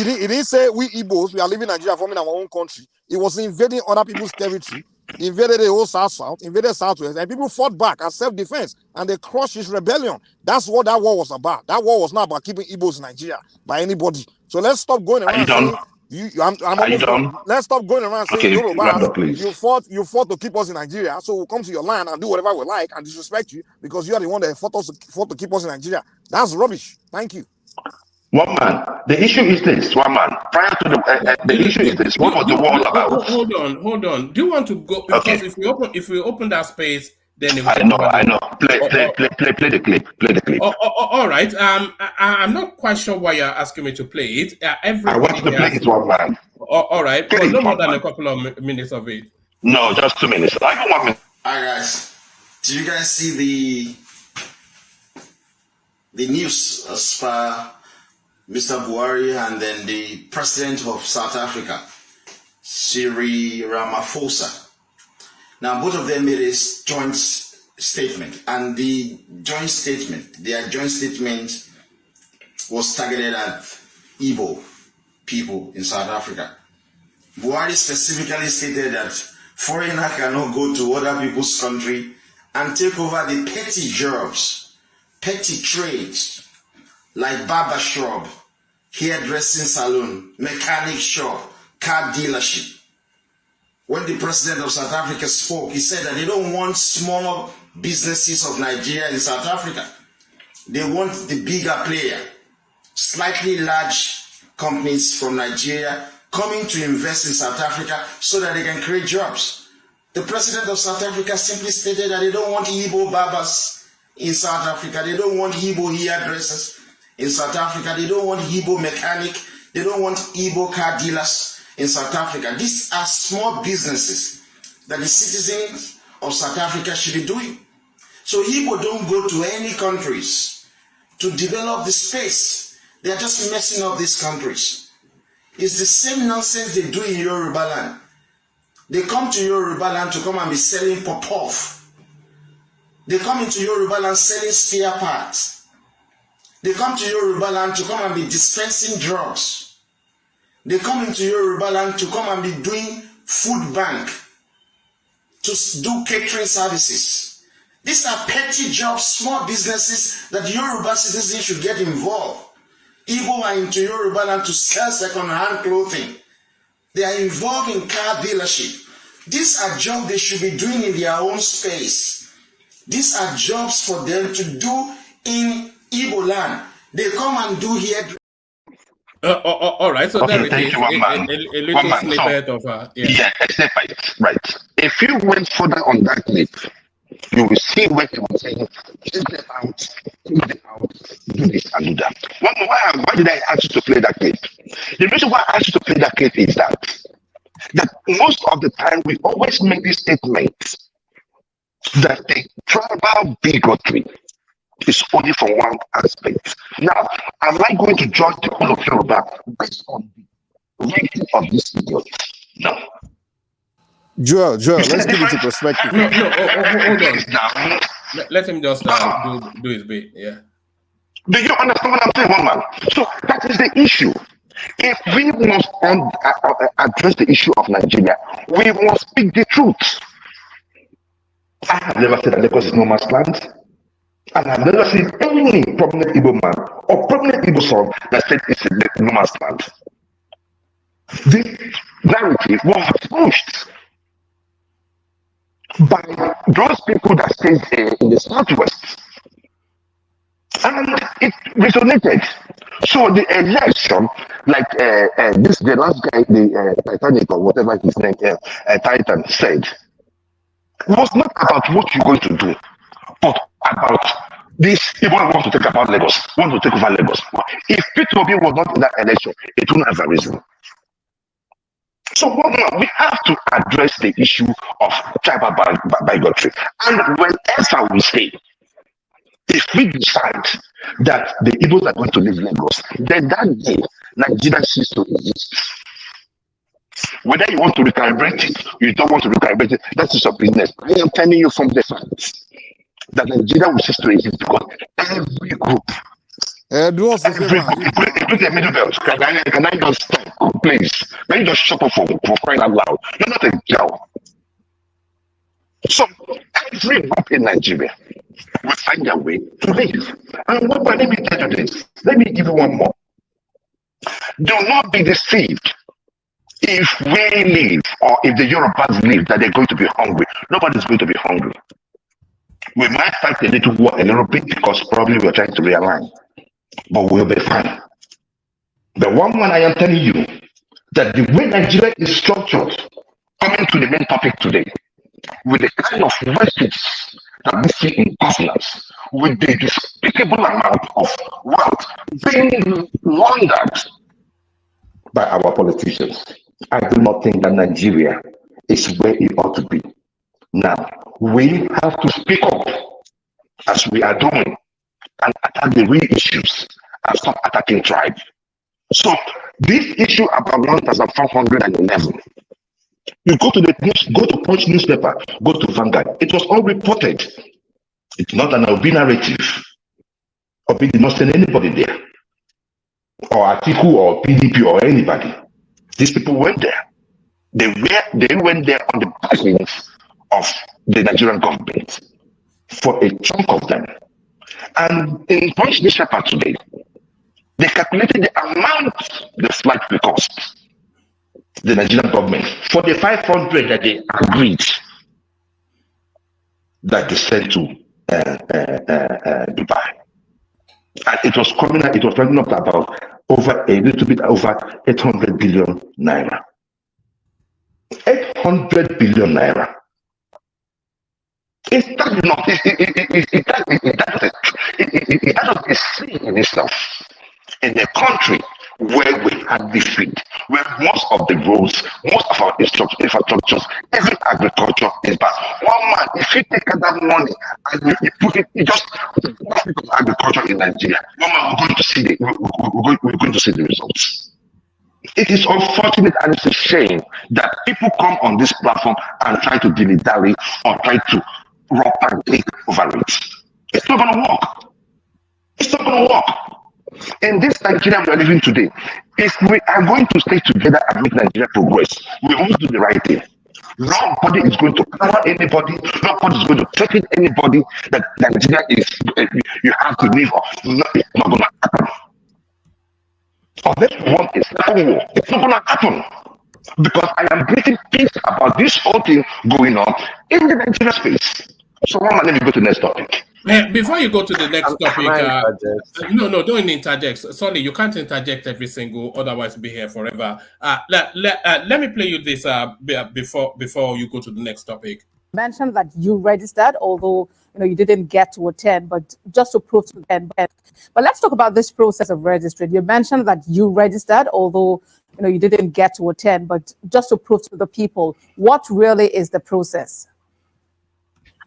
didn't say we Igbos, we are living Nigeria, forming our own country. He was invading other people's territory, invaded the whole South, invaded Southwest, and people fought back as self-defense, and they crushed his rebellion. That's what that war was about. That war was not about keeping Igbos in Nigeria by anybody. So let's stop going around saying, let's stop going around saying, Yoruba, you fought to keep us in Nigeria, so we'll come to your land and do whatever we like and disrespect you because you are the one that fought to keep us in Nigeria. That's rubbish. Thank you. One man. The issue is this. One man. prior to the issue is this. What was the war all about? Hold on. Do you want to go? Because if we open that space, then it will I know. Play the clip. All right. I'm not quite sure why you're asking me to play it. I want to play it one man. All right, but no more than a couple of minutes of it. No, just 2 minutes. I don't want me. All right, guys. Do you guys see the news as far Mr. Buhari and then the president of South Africa, Cyril Ramaphosa? Now, both of them made a joint statement, and their joint statement was targeted at Igbo people in South Africa. Buhari specifically stated that foreigner cannot go to other people's country and take over the petty jobs, petty trades, like barber shop, hairdressing salon, mechanic shop, car dealership. When the president of South Africa spoke, he said that they don't want small businesses of Nigeria in South Africa. They want the bigger player, slightly large companies from Nigeria coming to invest in South Africa so that they can create jobs. The president of South Africa simply stated that they don't want Igbo barbers in South Africa. They don't want Igbo hairdressers in South Africa. They don't want Igbo mechanic. They don't want Igbo car dealers in South Africa. These are small businesses that the citizens of South Africa should be doing. So Igbo don't go to any countries to develop the space. They are just messing up these countries. It's the same nonsense they do in Yoruba land. They come to Yoruba land to come and be selling pop-off. They come into Yoruba land selling spare parts. They come to Yoruba land to come and be dispensing drugs. They come into Yoruba land to come and be doing food bank, to do catering services. These are petty jobs, small businesses that Yoruba citizens should get involved. Igbo are into Yoruba land to sell second-hand clothing. They are involved in car dealership. These are jobs they should be doing in their own space. These are jobs for them to do in Igbo land. They come and do here. All right, so Okay, there it thank is. you, one man. A little One man. snippet of Yeah, right. If you went further on that clip, you will see where he was saying, take them out, do this and do that. Why did I ask you to play that clip? The reason why I asked you to play that clip is that most of the time we always make this statement that the tribal bigotry is only from one aspect. Now, am I going to judge the whole of Yoruba based on the rating of this idiot? No. Joel, let's give it to perspective. Hold on. Let him just do his bit. Yeah. Do you understand what I'm saying, one man? So that is the issue. If we must address the issue of Nigeria, we must speak the truth. I have never said that Lagos is no man's land. And I've never seen any prominent Igbo man or prominent Igbo son that said it's a no man's land. This narrative was pushed by those people that stayed in the southwest. And it resonated. So the election, like the last guy, the Titanic or whatever his name, Titan said, was not about what you're going to do, but about this. People want to take about Lagos, want to take over Lagos. If Peter Obi was not in that election, it wouldn't have arisen. So we have to address the issue of tribal bigotry. And whenever we stay, if we decide that the Igbos are going to leave Lagos, then that day Nigeria ceases to exist. Whether you want to recalibrate it, you don't want to recalibrate it, that is your business. I am telling you from the facts that Nigeria will cease to exist because every group, including the middle belt, can I just stop, please? Can you just shut up for crying out loud? You're not a girl. So every group in Nigeria will find their way to leave. And let me tell you this. Let me give you one more. Do not be deceived. If we leave, or if the Yorubas leave, that they're going to be hungry. Nobody's going to be hungry. We might fight a little bit because probably we're trying to realign, but we'll be fine. The one I am telling you that the way Nigeria is structured, coming to the main topic today, with the kind of wastage that we see in governance, with the despicable amount of wealth being laundered by our politicians, I do not think that Nigeria is where it ought to be. Now, we have to speak up as we are doing and attack the real issues and stop attacking tribes. So, this issue about 1,411, you go to the news, go to Punch newspaper, go to Vanguard. It was all reported. It's not an Obi narrative. Obi did not send anybody there, or Atiku, or PDP, or anybody. These people went there. They went there on the backings of the Nigerian government for a chunk of them. And in Punch newspaper today, they calculated the amount the flight will cost the Nigerian government for the 500 that they agreed that they sent to Dubai. And it was coming up to about over a little bit over 800 billion naira. 800 billion naira. Is that not a sin in itself? In a country where we hardly feed, where most of the roads, most of our infrastructures, even agriculture is bad. One man, if you take that money and you put it, you just agriculture in Nigeria, one man, we're going to see the results. It is unfortunate and it's a shame that people come on this platform and try to dilly-dally or try to rock and take over it. It's not going to work. It's not going to work. In this Nigeria we are living today, if we are going to stay together and make Nigeria progress, we must do the right thing. Nobody is going to cover anybody. Nobody is going to threaten anybody that Nigeria is, you have to live off. No, it's not going to happen. Unless we want a civil war, it's not going to happen. Because I am breathing peace about this whole thing going on in the Nigeria space. So, let me go to the next topic. Before you go to the next topic, no, don't interject. Sorry, you can't interject every single, otherwise we'll be here forever. Let me play you this before you go to the next topic. Mentioned that you registered, although you didn't get to attend, but just to prove to them. But let's talk about this process of registering. You mentioned that you registered, although you didn't get to attend, but just to prove to the people, what really is the process?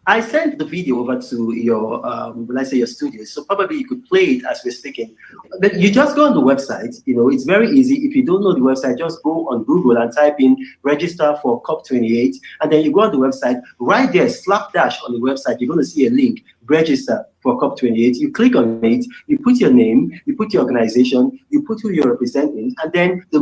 I sent the video over to your, let's say your studio, so probably you could play it as we're speaking. But you just go on the website, it's very easy. If you don't know the website, just go on Google and type in register for COP28, and then you go on the website, right there, slapdash on the website, you're going to see a link, register for COP28. You click on it, you put your name, you put your organization, you put who you're representing, and then the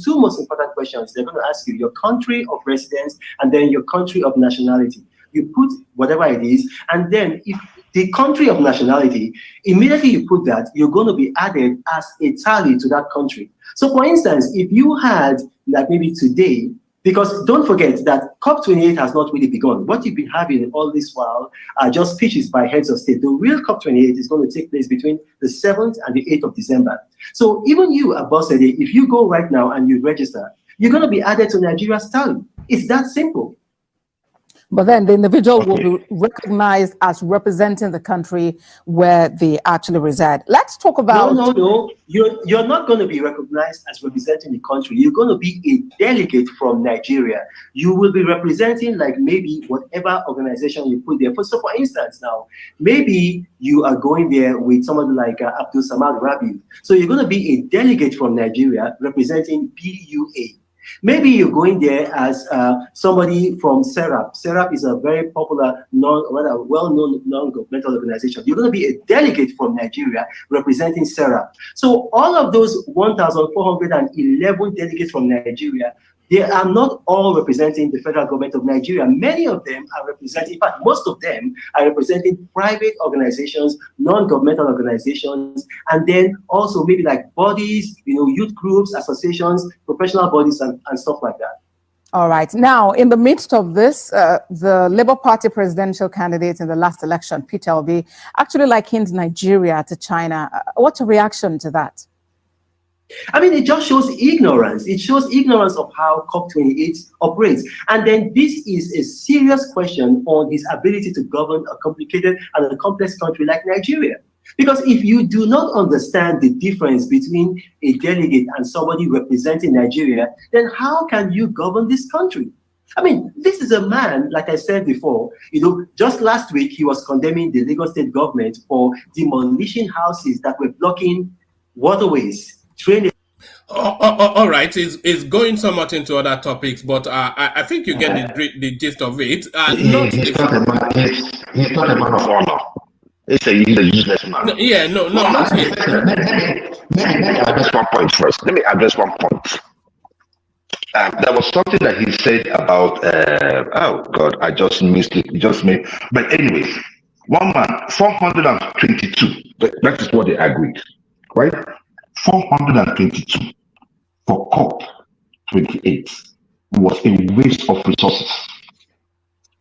two most important questions they're going to ask you, your country of residence, and then your country of nationality. You put whatever it is, and then if the country of nationality, immediately you put that, you're going to be added as a tally to that country. So for instance, if you had, like maybe today, because don't forget that COP28 has not really begun. What you've been having all this while are just speeches by heads of state. The real COP28 is going to take place between the 7th and the 8th of December. So even you, Abosede, if you go right now and you register, you're going to be added to Nigeria's tally. It's that simple. But then the individual will be recognized as representing the country where they actually reside. Let's talk about... No. You're not going to be recognized as representing the country. You're going to be a delegate from Nigeria. You will be representing like maybe whatever organization you put there. So for instance now, maybe you are going there with somebody like Abdul Samad Rabi. So you're going to be a delegate from Nigeria representing BUA. Maybe you're going there as somebody from SERAP. SERAP is a very popular, well-known non-governmental organization. You're going to be a delegate from Nigeria representing SERAP. So all of those 1,411 delegates from Nigeria, they are not all representing the federal government of Nigeria. Many of them are representing, in fact, most of them are representing private organizations, non-governmental organizations, and then also maybe like bodies, youth groups, associations, professional bodies, and stuff like that. All right. Now, in the midst of this, the Labour Party presidential candidate in the last election, Peter Obi, actually likened Nigeria to China. What's a reaction to that? I mean, it just shows ignorance. It shows ignorance of how COP28 operates. And then this is a serious question on his ability to govern a complicated and a complex country like Nigeria. Because if you do not understand the difference between a delegate and somebody representing Nigeria, then how can you govern this country? I mean, this is a man, like I said before, just last week he was condemning the Lagos state government for demolishing houses that were blocking waterways, drainage. All right, it's going somewhat into other topics, but I think you get the gist of it. He's not a man of honor. He's a useless man. No, yeah, no, not him. Let me address one point first. Let me address one point. There was something that he said about, oh God, I just missed it. Just me. But anyways, one man, 422. That is what they agreed, right? 422 for COP28 was a waste of resources.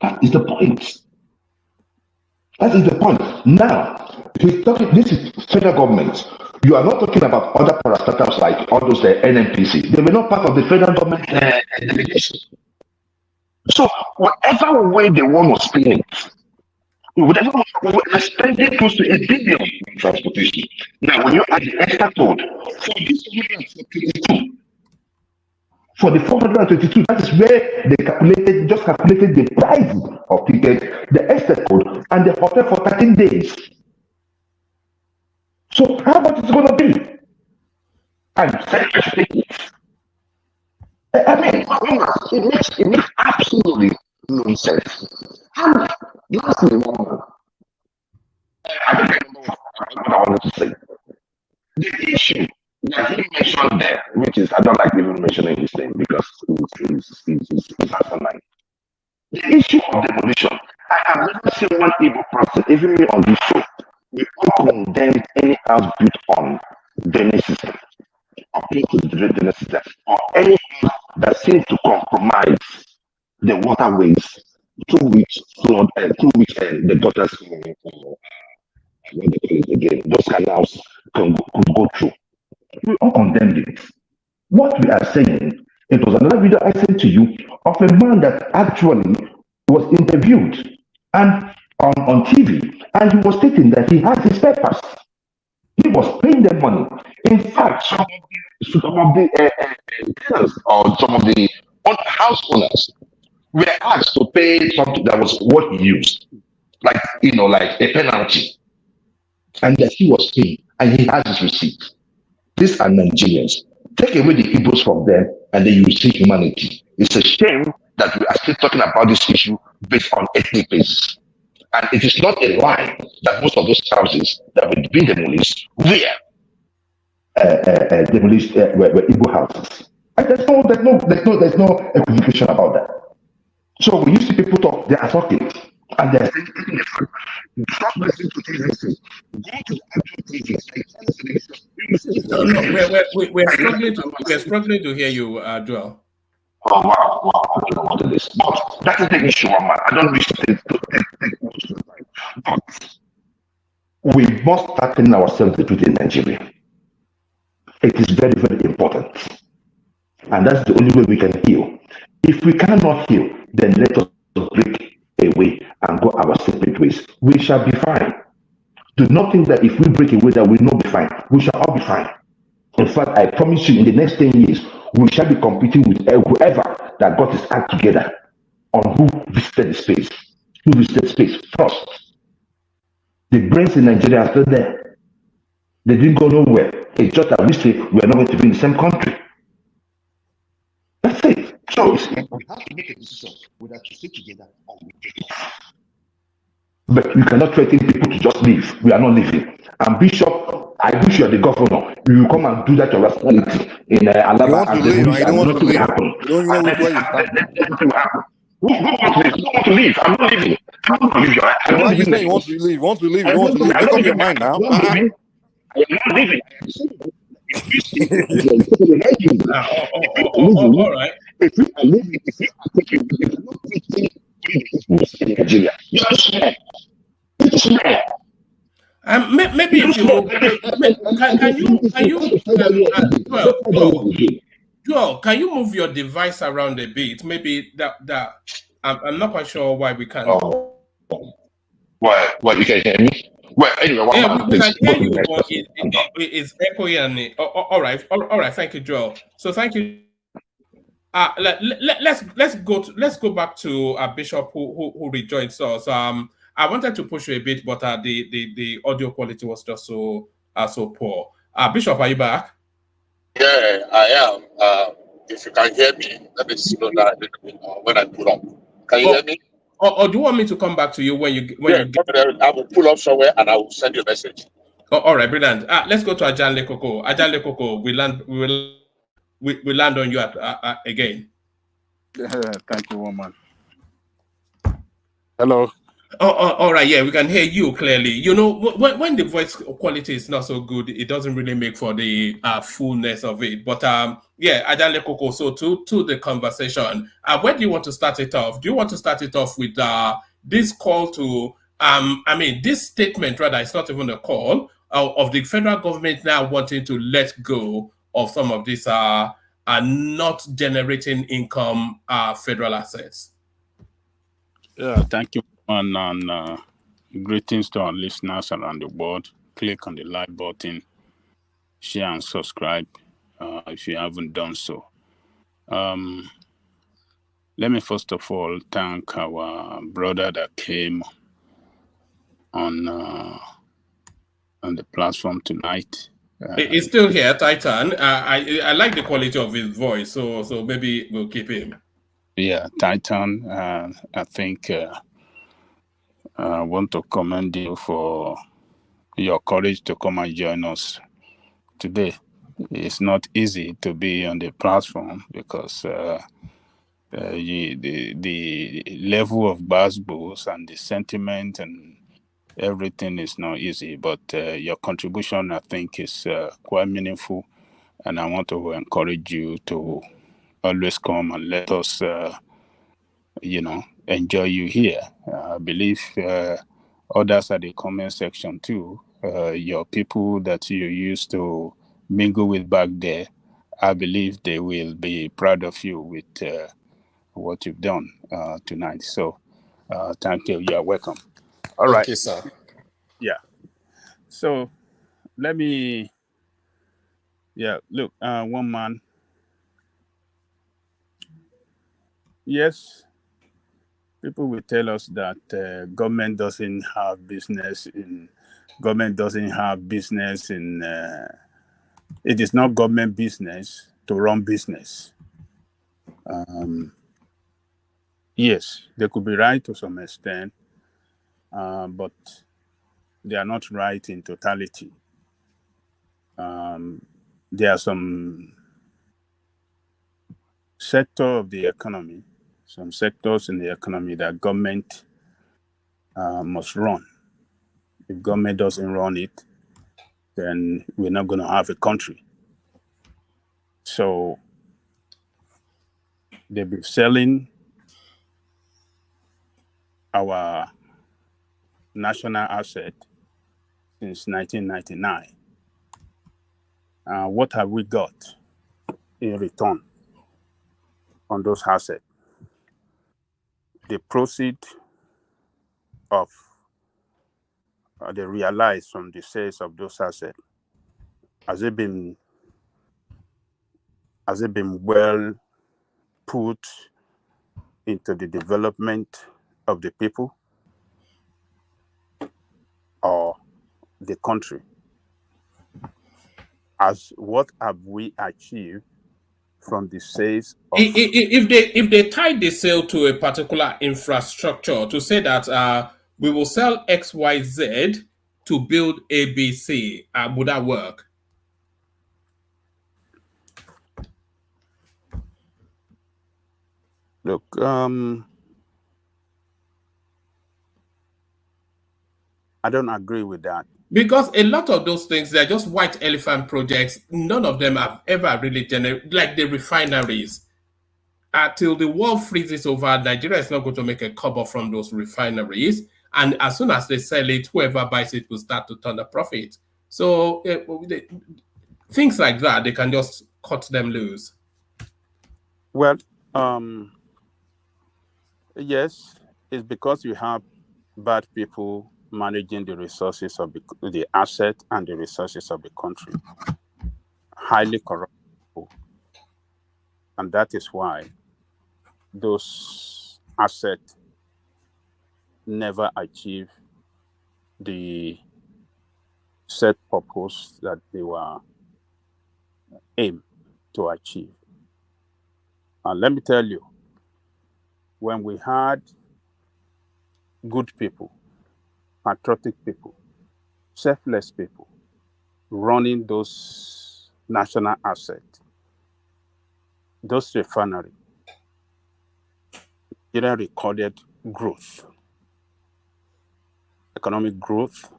That is the point. That is the point. Now, he's talking, this is federal government. You are not talking about other parastatals like all those NNPC. They were not part of the federal government delegation. So, whatever way they want to spin it, whatever we are spending close to $1 billion in transportation. Now, when you add the extra code for this 422, for the 422, that is where they calculated the price of tickets, the extra code, and the hotel for 13 days. So how much is it going to be? And I mean, it makes absolutely no sense. And lastly, I think I know what I wanted to say. The issue that he mentioned there, which is, I don't like even mentioning his name because he's asinine. The issue of demolition, I have never seen one Igbo person, even me on this show, we all condemned any house built on drainage system, or close to the drainage system, or any house that seems to compromise the waterways, the gutters, what they call it again, those canals could go through. We all condemned it. What we are saying, it was another video I sent to you of a man that actually was interviewed and on TV, and he was stating that he has his papers. He was paying them money. In fact, some of the tenants or some of the house owners were asked to pay something that was what he used, like a penalty, and that he was paying, and he has his receipt. These are Nigerians. Take away the Igbos from them, and then you will see humanity. It's a shame that we are still talking about this issue based on ethnic basis. And it is not a lie that most of those houses that were being demolished were Igbo houses. And there's no equivocation about that. So when you see people talk, they are talking, and they are saying, stop listening to TVC. Go to actual No, we're struggling to hear you, Joel. Oh wow, I don't know what it is. But that is the issue, man. I don't wish to take much of the time. But we must start telling ourselves the truth in Nigeria. It is very, very important. And that's the only way we can heal. If we cannot heal, then let us break away and go our separate ways. We shall be fine. Do not think that if we break away that we will not be fine. We shall all be fine. In fact, I promise you, in the next 10 years, we shall be competing with whoever that got his act together on who visited the space. Who visited space first. The brains in Nigeria are still there. They didn't go nowhere. It's just that we say we are not going to be in the same country. That's it. So we have to make a decision whether to stay together or we take off. But you cannot threaten people to just leave. We are not leaving. And Bishop, I wish you are the governor. You will come and do that your responsibility in Alaba. You want to leave, I don't want to leave. You don't know which way you start. Who want to leave? I'm not leaving. I'm not leaving. Why you say you want to leave? You want to leave? You want to leave? Make up your mind now. I'm not leaving. All right. If you are leaving, if you are taking Nigeria, you are just mad. Maybe if you Joel, can you move your device around a bit? Maybe that I'm not quite sure why we can't. Oh. What you can hear me? Well, anyway, one man, We please can hear go to the you, next but person. it's echoey and all right, all right. Thank you, Joel. So thank you. Let's go back to Bishop who rejoined us. I wanted to push you a bit, but the audio quality was just so poor. Bishop, are you back? Yeah, I am. If you can hear me, let me slow down a little bit when I pull up. Can you hear me? Or do you want me to come back to you when you get? I will pull up somewhere and I will send you a message. Oh, all right, brilliant. Let's go to Ajanle Koko. Ajanle Koko, we land on you again. Thank you, woman. Hello. All right, yeah, we can hear you clearly. You know, when the voice quality is not so good, it doesn't really make for the fullness of it. But yeah, Ajanle Koko. So to the conversation, where do you want to start it off? Do you want to start it off with this call to this statement? Rather, it's not even a call of the federal government now wanting to let go of some of these not generating income federal assets. Yeah, thank you, and greetings to our listeners around the world. Click on the like button, share and subscribe if you haven't done so. Let me first of all thank our brother that came on the platform tonight. He's still here, Titan. I like the quality of his voice, so maybe we'll keep him. Yeah, Titan. I think I want to commend you for your courage to come and join us today. It's not easy to be on the platform because the level of basketballs and the sentiment and everything is not easy. But your contribution, I think, is quite meaningful, and I want to encourage you to always come and let us, enjoy you here. I believe others at the comment section too. Your people that you used to mingle with back there, I believe they will be proud of you with what you've done tonight. So thank you. You're welcome. All right. Thank you, sir. Yeah. So let me, look, one man. Yes, people will tell us that government doesn't have business in, it is not government business to run business. Yes, they could be right to some extent, but they are not right in totality. There are some sectors in the economy that government must run. If government doesn't run it, then we're not going to have a country. So they've been selling our national asset since 1999. What have we got in return on those assets? The proceed of they realized from the sales of those assets, has it been well put into the development of the people or the country? As what have we achieved from the sales of, if they tie the sale to a particular infrastructure to say that we will sell XYZ to build ABC, would that work? look, I don't agree with that. Because a lot of those things, they're just white elephant projects. None of them have ever really generated, like the refineries. Till the world freezes over, Nigeria is not going to make a cover from those refineries. And as soon as they sell it, whoever buys it will start to turn a profit. So things like that, they can just cut them loose. Well, yes, it's because you have bad people managing the resources of the asset and the resources of the country. Highly corrupt people. And that is why those assets never achieve the set purpose that they were aimed to achieve. And let me tell you, when we had good people, patriotic people, selfless people running those national assets, those refineries, it recorded growth, economic growth,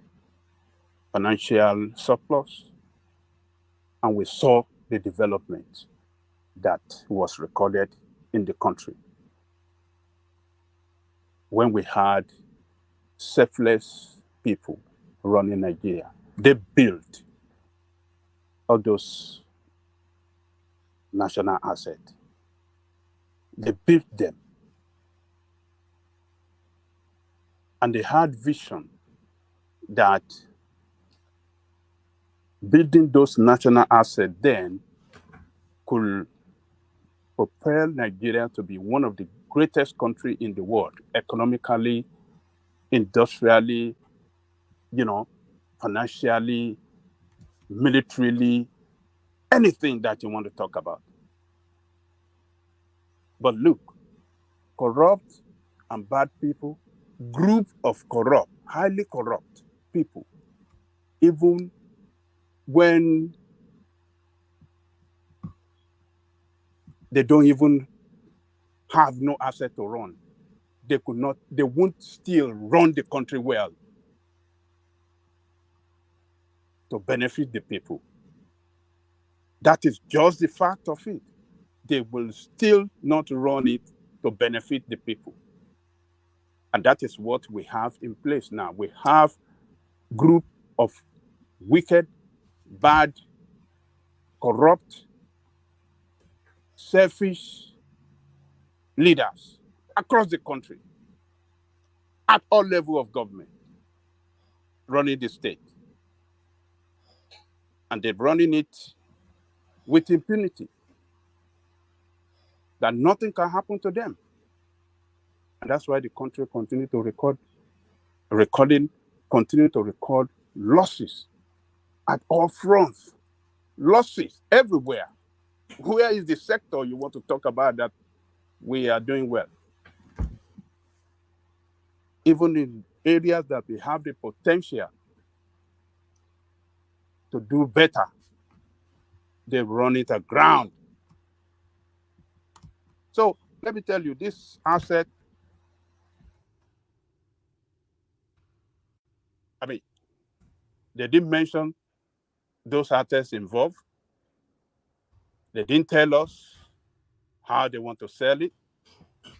financial surplus, and we saw the development that was recorded in the country. When we had selfless people running Nigeria, they built all those national assets. They built them. And they had vision that building those national assets then could propel Nigeria to be one of the greatest countries in the world, economically, industrially, financially, militarily, anything that you want to talk about. But look, corrupt and bad people, group of corrupt, highly corrupt people, even when they don't even have no asset to run, they won't still run the country well to benefit the people. That is just the fact of it. They will still not run it to benefit the people. And that is what we have in place now. We have group of wicked, bad, corrupt, selfish leaders across the country at all levels of government running the state. And they're running it with impunity, that nothing can happen to them. And that's why the country continue to record losses at all fronts. Losses everywhere. Where is the sector you want to talk about that we are doing well? Even in areas that we have the potential to do better, they run it aground. So let me tell you, this asset, they didn't mention those assets involved. They didn't tell us how they want to sell it.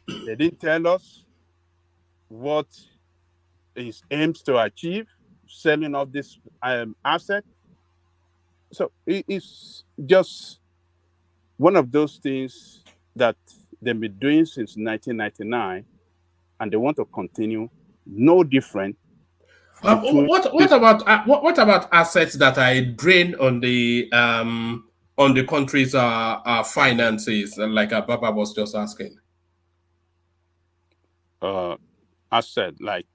They didn't tell us what it aims to achieve, selling off this asset. So it's just one of those things that they've been doing since 1999, and they want to continue, no different. What about assets that are drained on the country's finances, like Baba was just asking? Asset, like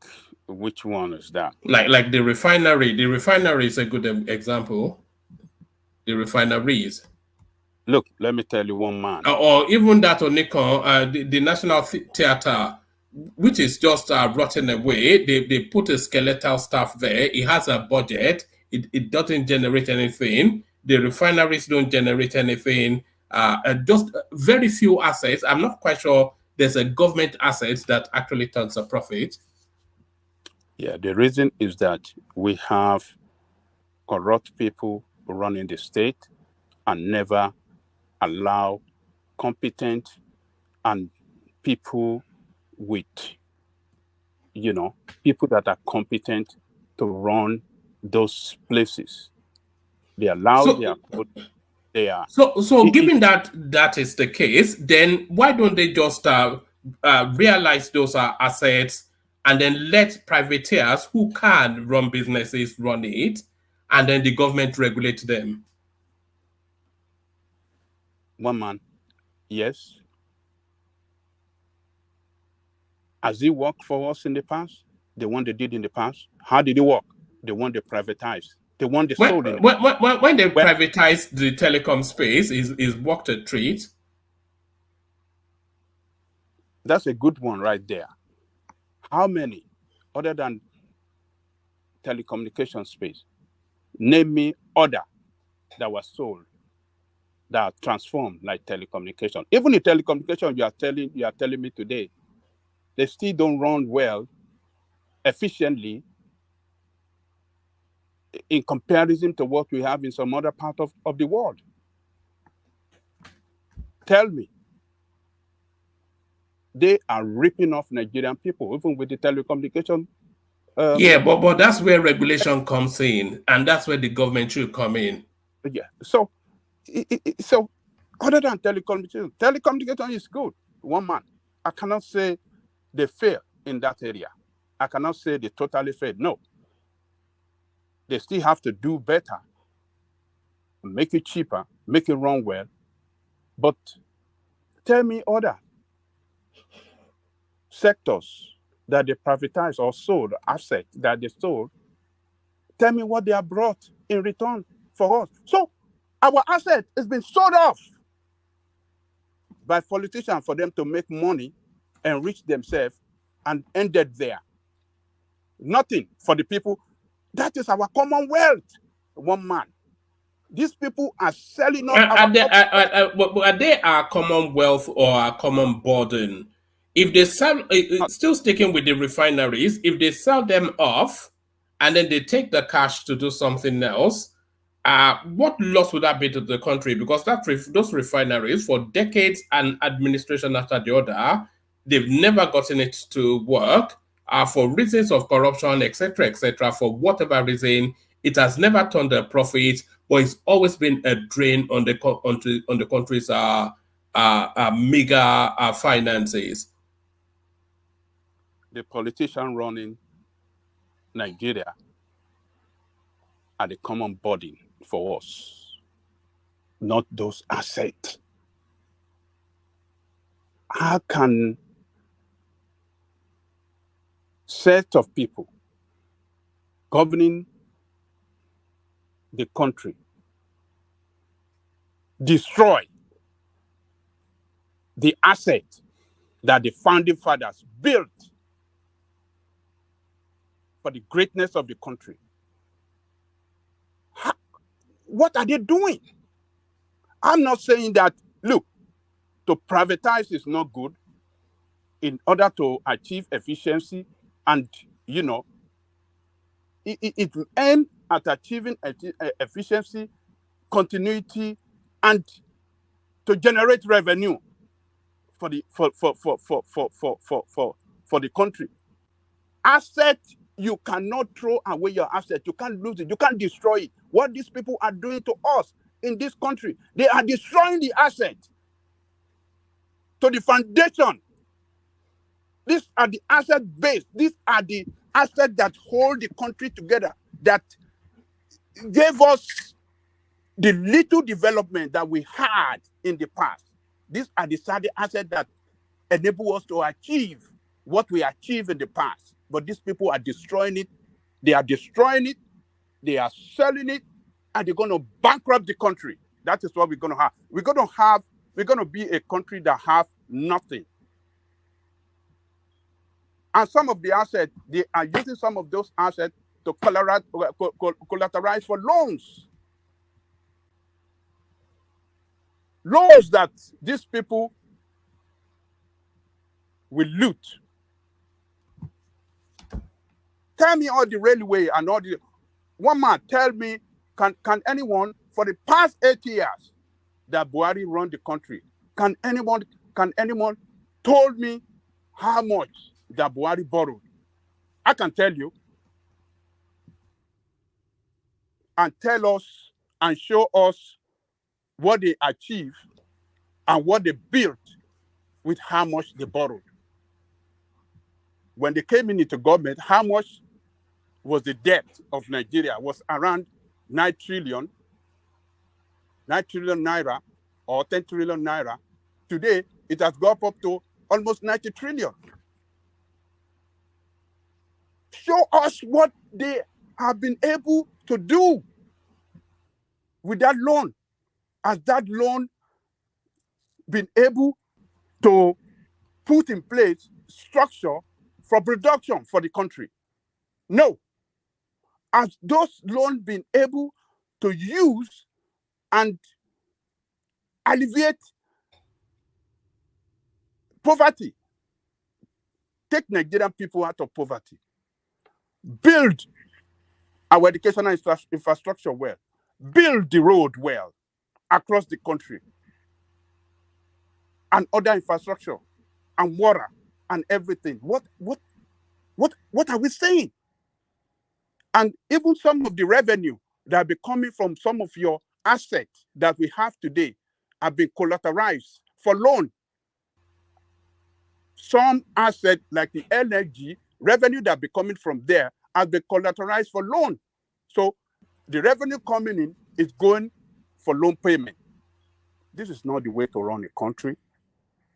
which one is that? Like the refinery. The refinery is a good example. The refineries. Look, let me tell you one man. Or even that on the National Theatre, which is just rotting away. They put a skeletal staff there. It has a budget. It doesn't generate anything. The refineries don't generate anything. Just very few assets. I'm not quite sure there's a government asset that actually turns a profit. Yeah, the reason is that we have corrupt people running the state and never allow competent and people with people that are competent to run those places. They are loud, they are close, they are. So given that that is the case, then why don't they just realize those are assets and then let privateers who can run businesses run it, and then the government regulate them? One man, yes. Has it worked for us in the past? The one they did in the past? How did it work? The one they privatized. The one they sold in the When they privatized the telecom space, is worked a treat. That's a good one right there. How many, other than telecommunication space, name me other that was sold, that are transformed like telecommunication? Even the telecommunication you are telling me today, they still don't run well, efficiently, in comparison to what we have in some other part of the world. Tell me. They are ripping off Nigerian people, even with the telecommunication. Yeah, but that's where regulation comes in, and that's where the government should come in. Yeah. So other than telecommunication is good. One man, I cannot say they fail in that area. I cannot say they totally failed. No. They still have to do better, make it cheaper, make it run well. But tell me other sectors that they privatized or sold, assets that they sold. Tell me what they have brought in return for us. So our asset has been sold off by politicians for them to make money, enrich themselves, and ended there. Nothing for the people. That is our commonwealth. One man. These people are selling off Are they our commonwealth or our common burden? If they sell, still sticking with the refineries, if they sell them off and then they take the cash to do something else, what loss would that be to the country? Because those refineries, for decades and administration after the other, they've never gotten it to work for reasons of corruption, etc., for whatever reason. It has never turned a profit, but it's always been a drain on the country's mega finances. The politician running Nigeria are the common burden for us, not those assets. How can set of people governing the country destroy the asset that the founding fathers built for the greatness of the country? What are they doing? I'm not saying that, look, to privatize is not good in order to achieve efficiency and, it aims at achieving efficiency, continuity, and to generate revenue for the country. Asset, you cannot throw away your asset. You can't lose it. You can't destroy it. What these people are doing to us in this country, they are destroying the asset to the foundation. These are the asset base. These are the assets that hold the country together, that gave us the little development that we had in the past. These are the assets that enable us to achieve what we achieved in the past. But these people are destroying it. They are destroying it. They are selling it, and they're going to bankrupt the country. That is what we're going to have. We're going to be a country that has nothing. And some of the assets, they are using some of those assets to collateralize for loans. Loans that these people will loot. Tell me all the railway and all the... One man, tell me, can anyone, for the past 8 years that Buhari run the country, can anyone told me how much that Buhari borrowed I can tell you and tell us and show us what they achieved and what they built with how much they borrowed. When they came into government, how much was the debt of Nigeria? Was around 9 trillion naira or 10 trillion naira. Today, it has gone up to almost 90 trillion. Show us what they have been able to do with that loan. Has that loan been able to put in place structure for production for the country? No. Has those loans been able to use and alleviate poverty? Take Nigerian people out of poverty. Build our educational infrastructure well. Build the road well across the country. And other infrastructure and water and everything. What are we saying? And even some of the revenue that be coming from some of your assets that we have today have been collateralized for loan. Some assets like the energy revenue that be coming from there has been collateralized for loan. So the revenue coming in is going for loan payment. This is not the way to run a country.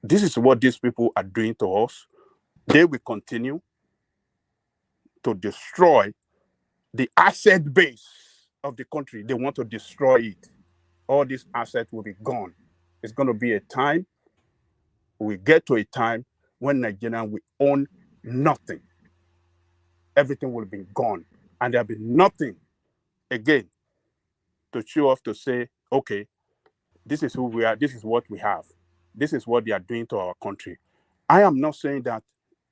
This is what these people are doing to us. They will continue to destroy the asset base of the country. They want to destroy it. All these assets will be gone. It's going to be a time, we get to a time when Nigeria will own nothing. Everything will be gone. And there'll be nothing again to show off to say, okay, this is who we are, this is what we have. This is what they are doing to our country. I am not saying that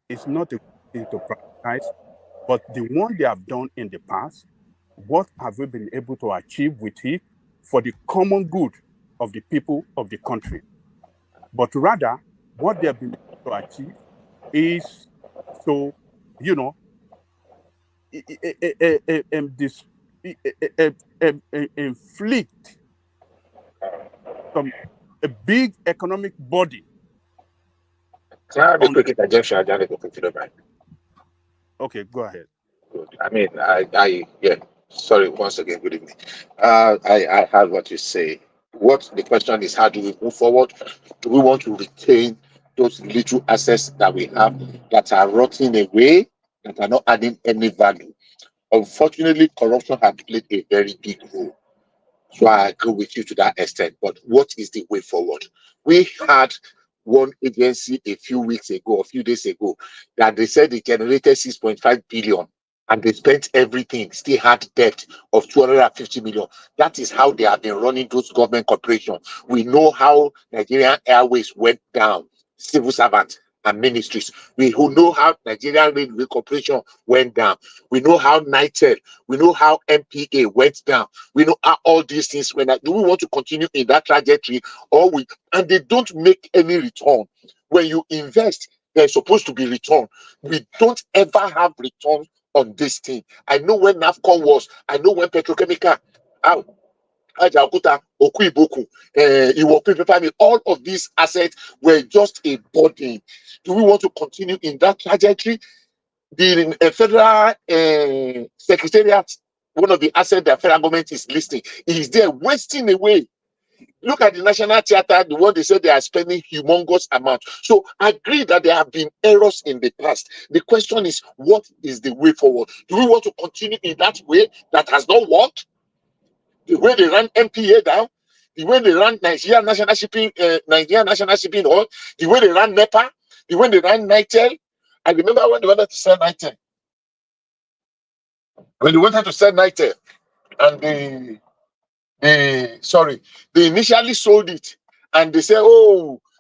it's not a thing to prioritize, but the one they have done in the past, what have we been able to achieve with it for the common good of the people of the country? But rather, what they have been able to achieve is to, inflict a big economic body. Can I have a quick interjection? Okay, go ahead. Good. I mean, yeah. Sorry, once again, good evening. I heard what you say. What the question is, how do we move forward? Do we want to retain those little assets that we have that are rotting away, that are not adding any value? Unfortunately, corruption has played a very big role. So I agree with you to that extent. But what is the way forward? We had one agency a few days ago, that they said they generated 6.5 billion and they spent everything, still had debt of 250 million. That is how they have been running those government corporations. We know how Nigerian Airways went down, civil servants and ministries. We who know how Nigerian Railway Corporation went down. We know how NITEL, we know how MPA went down. We know how all these things went down. Do we want to continue in that trajectory, and they don't make any return? When you invest, there's supposed to be return. We don't ever have return on this thing. I know when NAFCON was, I know when petrochemical, Ajaokuta, Okuiboku, Iwope, all of these assets were just a burden. Do we want to continue in that trajectory? The federal secretariat, one of the assets that federal government is listing, is there wasting away. Look at the National Theatre, the one they said they are spending humongous amount. So I agree that there have been errors in the past. The question is, what is the way forward? Do we want to continue in that way that has not worked? The way they ran MPA down, the way they ran Nigeria National Shipping Oil, the way they ran NEPA, the way they ran NITEL. I remember when they wanted to sell NITEL. When they wanted to sell NITEL, and they initially sold it, and they said,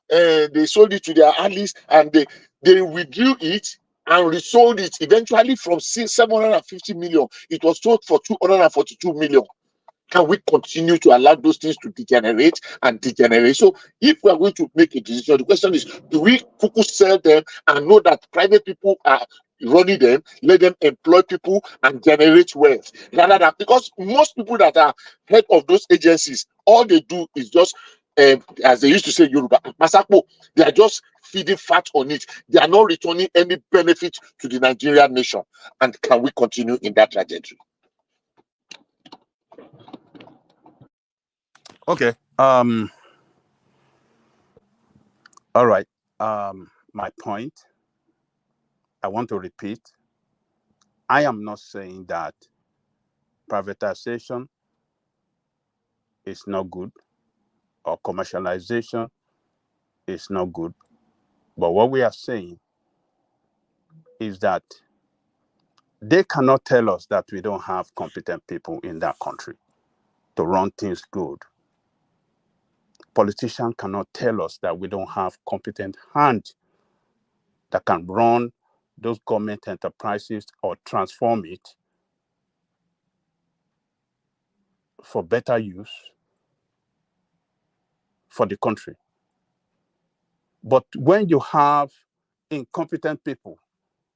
they sold it to their allies, and they withdrew it and resold it. Eventually, from 750 million, it was sold for 242 million. Can we continue to allow those things to degenerate and degenerate? So if we are going to make a decision, the question is, do we focus sell them and know that private people are running them, let them employ people and generate wealth, rather than, because most people that are head of those agencies, all they do is just as they used to say, Yoruba, Masako, they are just feeding fat on it. They are not returning any benefit to the Nigerian nation. And can we continue in that trajectory? Okay. All right. My point, I want to repeat. I am not saying that privatization is not good or commercialization is not good. But what we are saying is that they cannot tell us that we don't have competent people in that country to run things good. Politicians cannot tell us that we don't have competent hands that can run those government enterprises or transform it for better use for the country. But when you have incompetent people,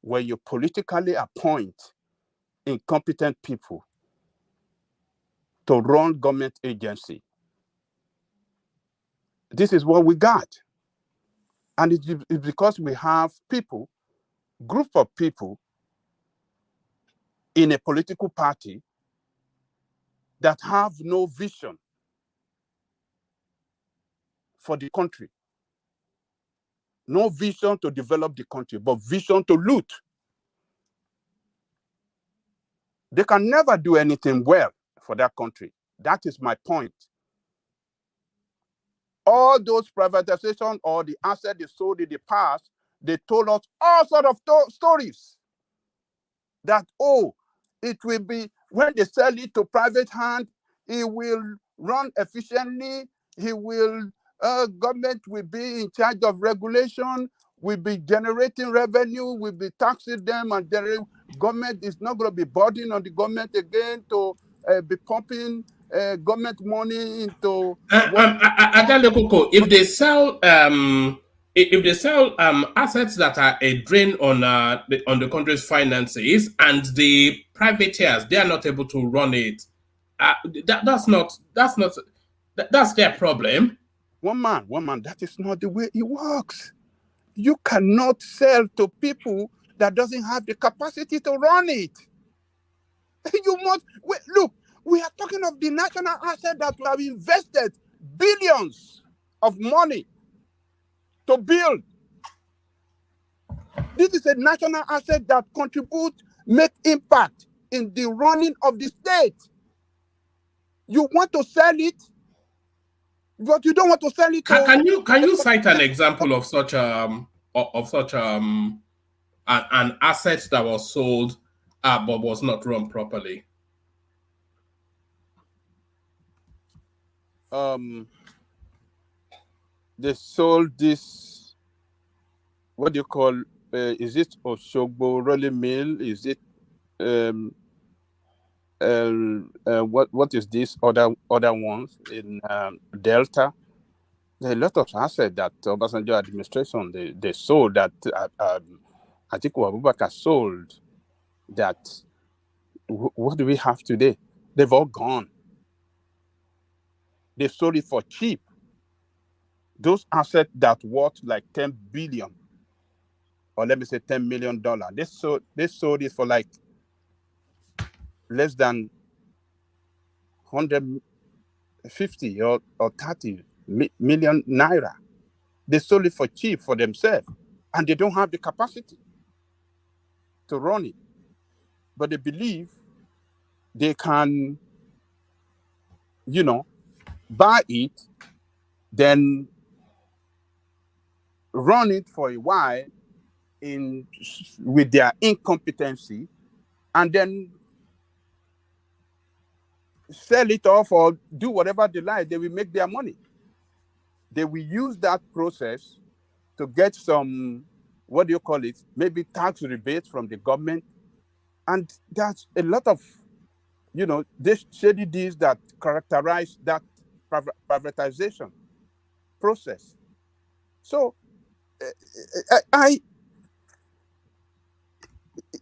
when you politically appoint incompetent people to run government agency, this is what we got. And it's because we have people, group of people in a political party that have no vision for the country. No vision to develop the country, but vision to loot. They can never do anything well for that country. That is my point. All those privatization or the asset they sold in the past, they told us all sort of stories that, oh, it will be, when they sell it to private hand, it will run efficiently, government will be in charge of regulation, will be generating revenue, will be taxing them, and the government is not going to be burdened on the government again to be pumping government money into Adalekoko, if they sell assets that are a drain on the country's finances, and the privateers, they are not able to run it, that's their problem. One man, that is not the way it works. You cannot sell to people that doesn't have the capacity to run it. You must look. We are talking of the national asset that we have invested billions of money to build. This is a national asset that contributes, make impact in the running of the state. You want to sell it, but you don't want to sell it. Can you cite an example of such an asset that was sold but was not run properly? They sold this, what do you call, is it Oshogbo rolling mill? Is it what is this other ones in Delta? There are a lot of assets that Obasanjo administration they sold that Atiku Abubakar sold that. What do we have today? They've all gone. They sold it for cheap. Those assets that worth like 10 billion, or let me say $10 million, they sold it for like less than 150 or 30 million naira. They sold it for cheap for themselves, and they don't have the capacity to run it. But they believe they can, buy it, then run it for a while with their incompetency, and then sell it off or do whatever they like. They will make their money. They will use that process to get some, what do you call it, maybe tax rebates from the government. And that's a lot of these shady deals that characterize that privatization process. So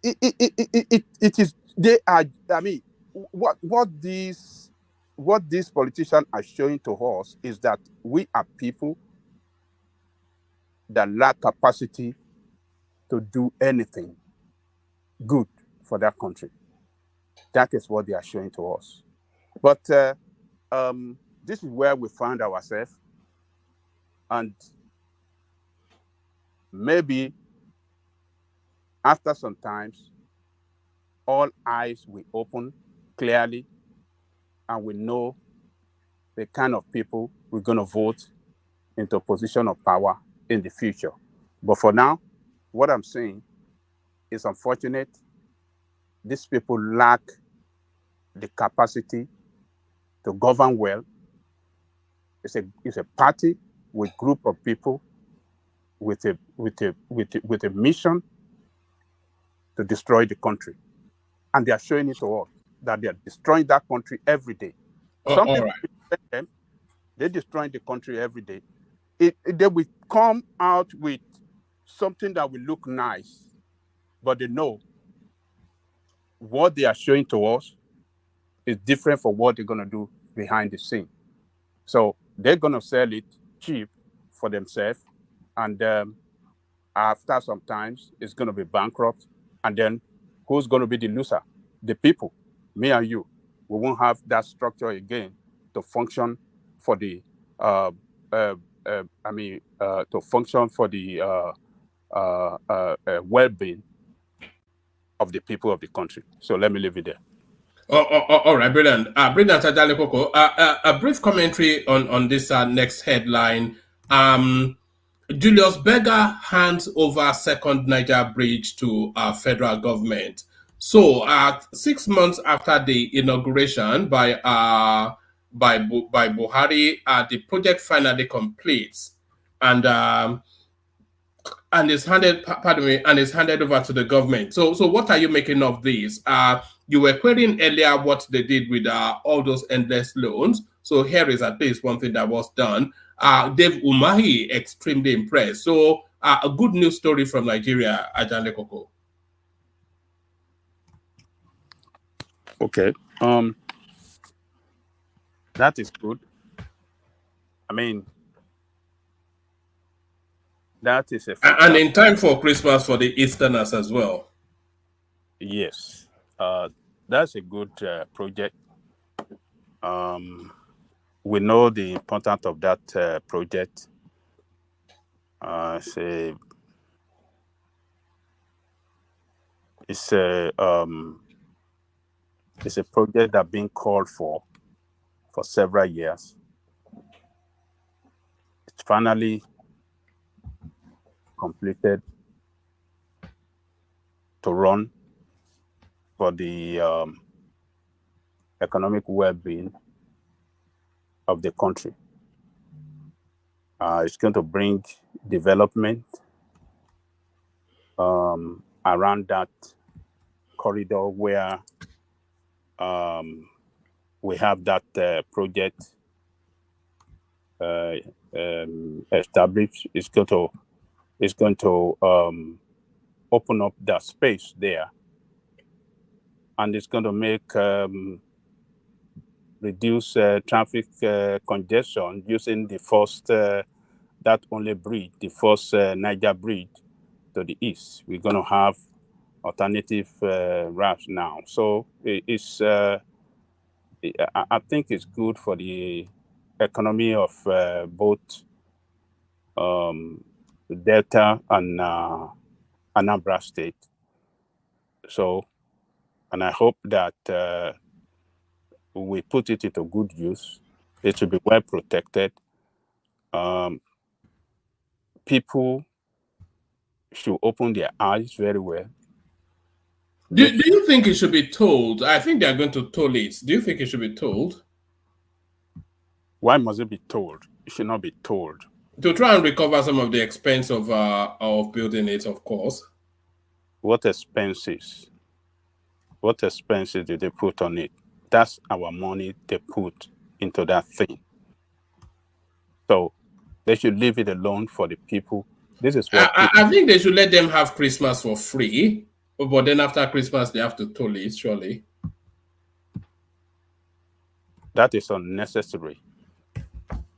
it is, they are, I mean, what these politicians are showing to us is that we are people that lack capacity to do anything good for that country. That is what they are showing to us. But this is where we find ourselves, and maybe after some times, all eyes will open clearly, and we know the kind of people we're going to vote into a position of power in the future. But for now, what I'm saying is unfortunate. These people lack the capacity to govern well. It's a party with group of people with a mission to destroy the country, and they are showing it to us that they are destroying that country every day. Some all people right. defend them, they're destroying the country every day. They will come out with something that will look nice, but they know what they are showing to us is different from what they're going to do behind the scene. So they're going to sell it cheap for themselves, and after some times, it's going to be bankrupt. And then who's going to be the loser? The people, me and you. We won't have that structure again to function for the, to function for the well-being of the people of the country. So let me leave it there. All right, brilliant. Brilliant, Ajale Koko. A brief commentary on this next headline. Julius Berger hands over second Niger bridge to federal government. So, 6 months after the inauguration by Buhari, the project finally completes, and is handed, pardon me, and is handed over to the government. So what are you making of this? You were querying earlier what they did with all those endless loans. So here is at least one thing that was done. Dave Umahi extremely impressed. So a good news story from Nigeria, Ajale Koko. Okay, that is good. I mean, that is a fantastic... And in time for Christmas for the Easterners as well. Yes, that's a good project. We know the importance of that project. It's a project that's been called for several years. It's finally completed to run for the economic well-being of the country. It's going to bring development around that corridor where we have that project established. It's going to open up that space there, and it's going to make reduce traffic congestion using the first that only bridge, the first Niger bridge to the east. We're going to have alternative routes now, so it's. I think it's good for the economy of both Delta and Anambra State. So, and I hope that we put it into good use. It will be well protected. People should open their eyes very well. Do you think it should be told? I think they are going to toll it. Do you think it should be told? Why must it be told? It should not be told. To try and recover some of the expense of building it, of course. What expenses? What expenses did they put on it? That's our money they put into that thing. So they should leave it alone for the people. This is what I think they should let them have Christmas for free, but then after Christmas they have to toll it, surely. that is unnecessary.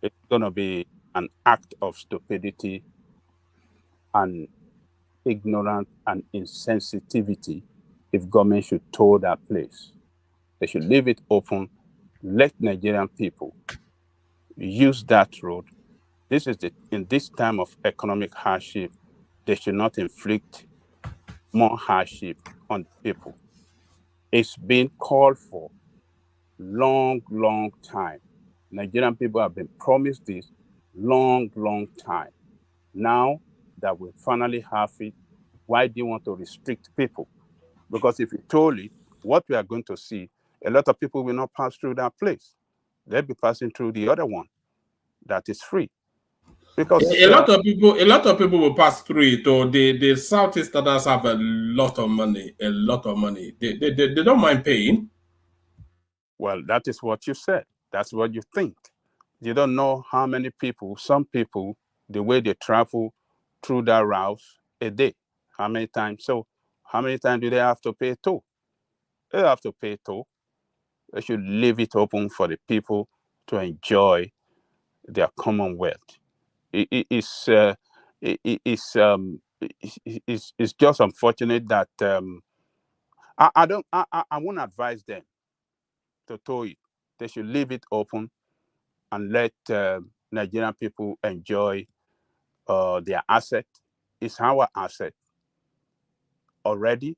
It's going to be an act of stupidity and ignorance and insensitivity if government should toll that place. They should leave it open. Let Nigerian people use that road. This is in this time of economic hardship, they should not inflict more hardship on people. It's been called for long time. Nigerian people have been promised this long time. Now that we finally have it, why do you want to restrict people? Because if you told it, what we are going to see, a lot of people will not pass through that place. They'll be passing through the other one that is free. Because a lot of people will pass through it. Or the Southeasterners have a lot of money. They don't mind paying. Well, that is what you said. That's what you think. You don't know how many people, some people, the way they travel through that route a day. How many times? So how many times do they have to pay toll? They have to pay toll. They should leave it open for the people to enjoy their commonwealth. It's just unfortunate that I won't advise them to tow it. They should leave it open and let Nigerian people enjoy their asset. It's our asset. Already,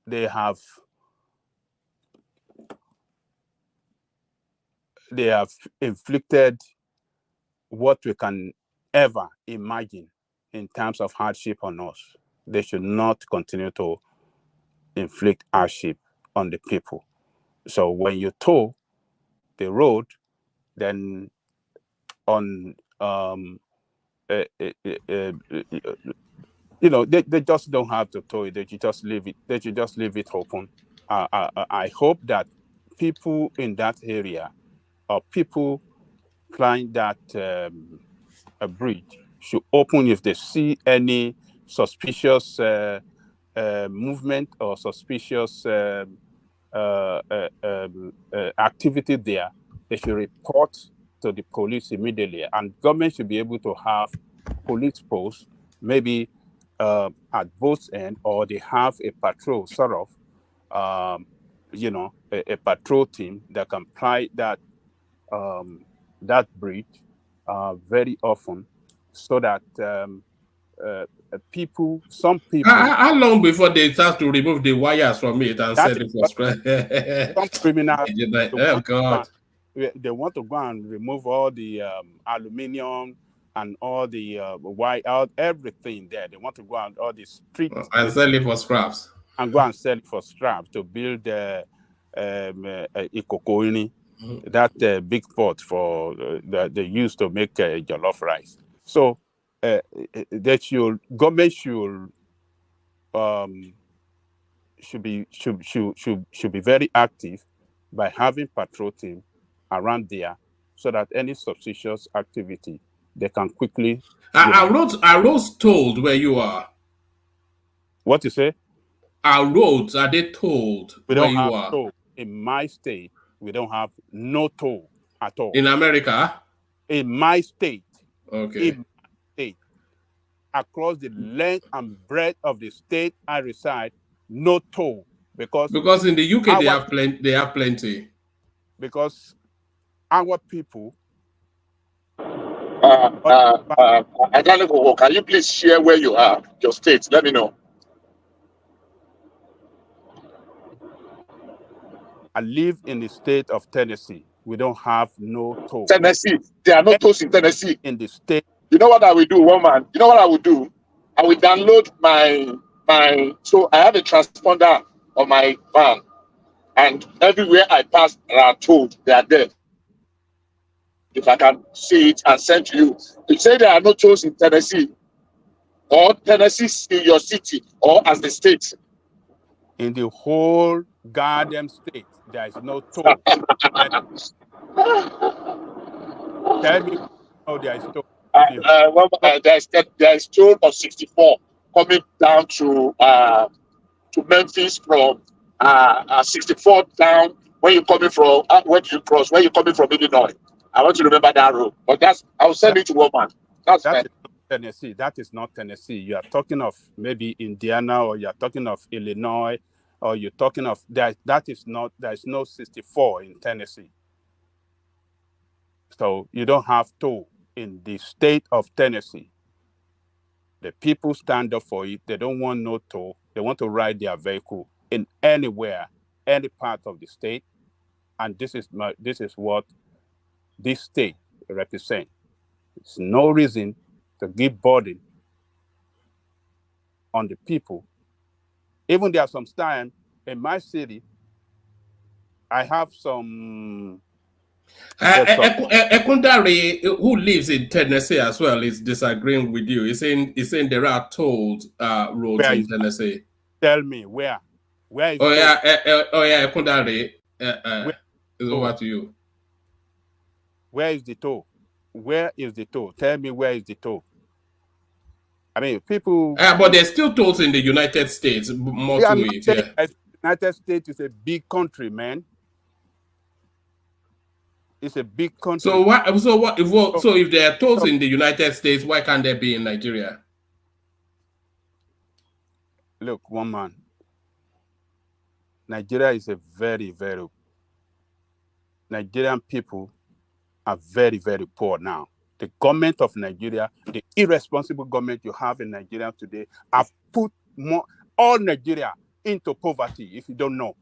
they have inflicted what we can ever imagine in terms of hardship on us. They should not continue to inflict hardship on the people. So when you tow the road, then on they just don't have to tow it. They should just leave it. They should just leave it open. I hope that people in that area or people flying that a bridge should open if they see any suspicious movement or suspicious activity there. They should report to the police immediately, and government should be able to have police posts, maybe at both ends, or they have a patrol sort of, a patrol team that can ply that bridge very often, so that some people. How long before they start to remove the wires from it and sell it for scrap? Some criminals. Oh God! They want to go and remove all the aluminium and all the wire, everything there. They want to go and all the street and sell it for scraps. And go and sell it for scraps to build Ikokoini, that big pot for they use to make jollof rice. So that government should be very active by having patrol team around there, so that any suspicious activity they can quickly. Are roads tolled where you are? What you say? Are roads, are they tolled where you are? We don't have toll. In my state, we don't have no toll at all. In America? In my state. Okay. In my state. Across the length and breadth of the state I reside, no toll. Because in the UK they have plenty. Because our people. Can you please share where you are, your state? Let me know. I live in the state of Tennessee. We don't have no toll. Tennessee, there are no tolls in Tennessee. In the state. You know what I will do, one man? You know what I will do? I will download my. So I have a transponder on my van, and everywhere I pass, there are tolls. They are there. If I can see it and send to you, you say there are no tolls in Tennessee, or Tennessee in your city, or as the state. In the whole goddamn state, there is no toll. Tell me, there is toll. There is toll of 64 coming down to Memphis from 64 down when you're coming from where do you cross? Where you coming from Illinois? I want you to remember that road. But I'll send it to woman. That's that fine. is not Tennessee. That is not Tennessee. You are talking of maybe Indiana, or you are talking of Illinois, or you're talking of that is not, there is no 64 in Tennessee. So you don't have toll in the state of Tennessee. The people stand up for it. They don't want no toll. They want to ride their vehicle in anywhere, any part of the state. And this is what this state represents. It's no reason to give burden on the people. Even there are some time in my city, I have some. Ekundari, who lives in Tennessee as well, is disagreeing with you. He's saying there are tolled roads in Tennessee. Tell me where. Where is Ekundari, is over to you. Where is the toll? Where is the toll? Tell me, where is the toll? I mean, people. But there's still tolls in the United States. More to it, yeah. United States is a big country, man. It's a big country. So if there are tolls in the United States, why can't there be in Nigeria? Look, one man. Nigeria is a very, very. Nigerian people are very, very poor now. The government of Nigeria, the irresponsible government you have in Nigeria today, have put all Nigeria into poverty. If you don't know,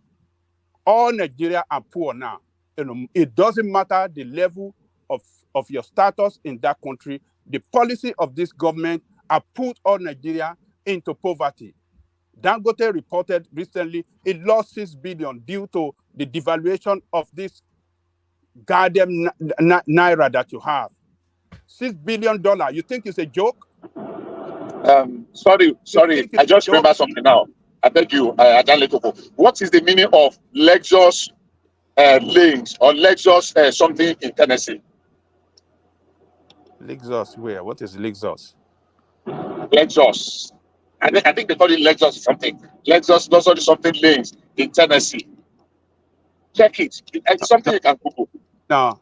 all Nigeria are poor now. You know, it doesn't matter the level of your status in that country. The policy of this government have put all Nigeria into poverty. Dangote reported recently it lost 6 billion due to the devaluation of this goddamn naira that you have. $6 billion. You think it's a joke? Sorry. I just remember something now. I beg you, what is the meaning of Lexus lanes or Lexus something in Tennessee? Lexus where? What is Lexus? Lexus. I think they call it Lexus or something. Lexus does something lanes in Tennessee. Check it. It's something you can Google. No.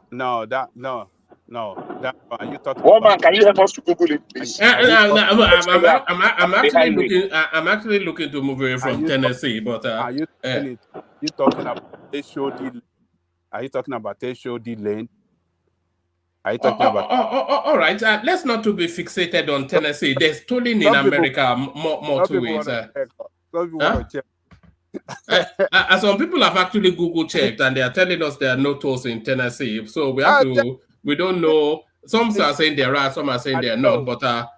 Are you talking Woman, can you help us to Google it, please? I'm actually looking to move away from Tennessee, but are you talking about HOD? Are you talking about HOD lane? Are you talking about? All right. Let's not to be fixated on Tennessee. There's tolling in America more to it. Some people have actually Google checked and they are telling us there are no tolls in Tennessee. So we don't know. Some are saying there are, some are saying there are not. But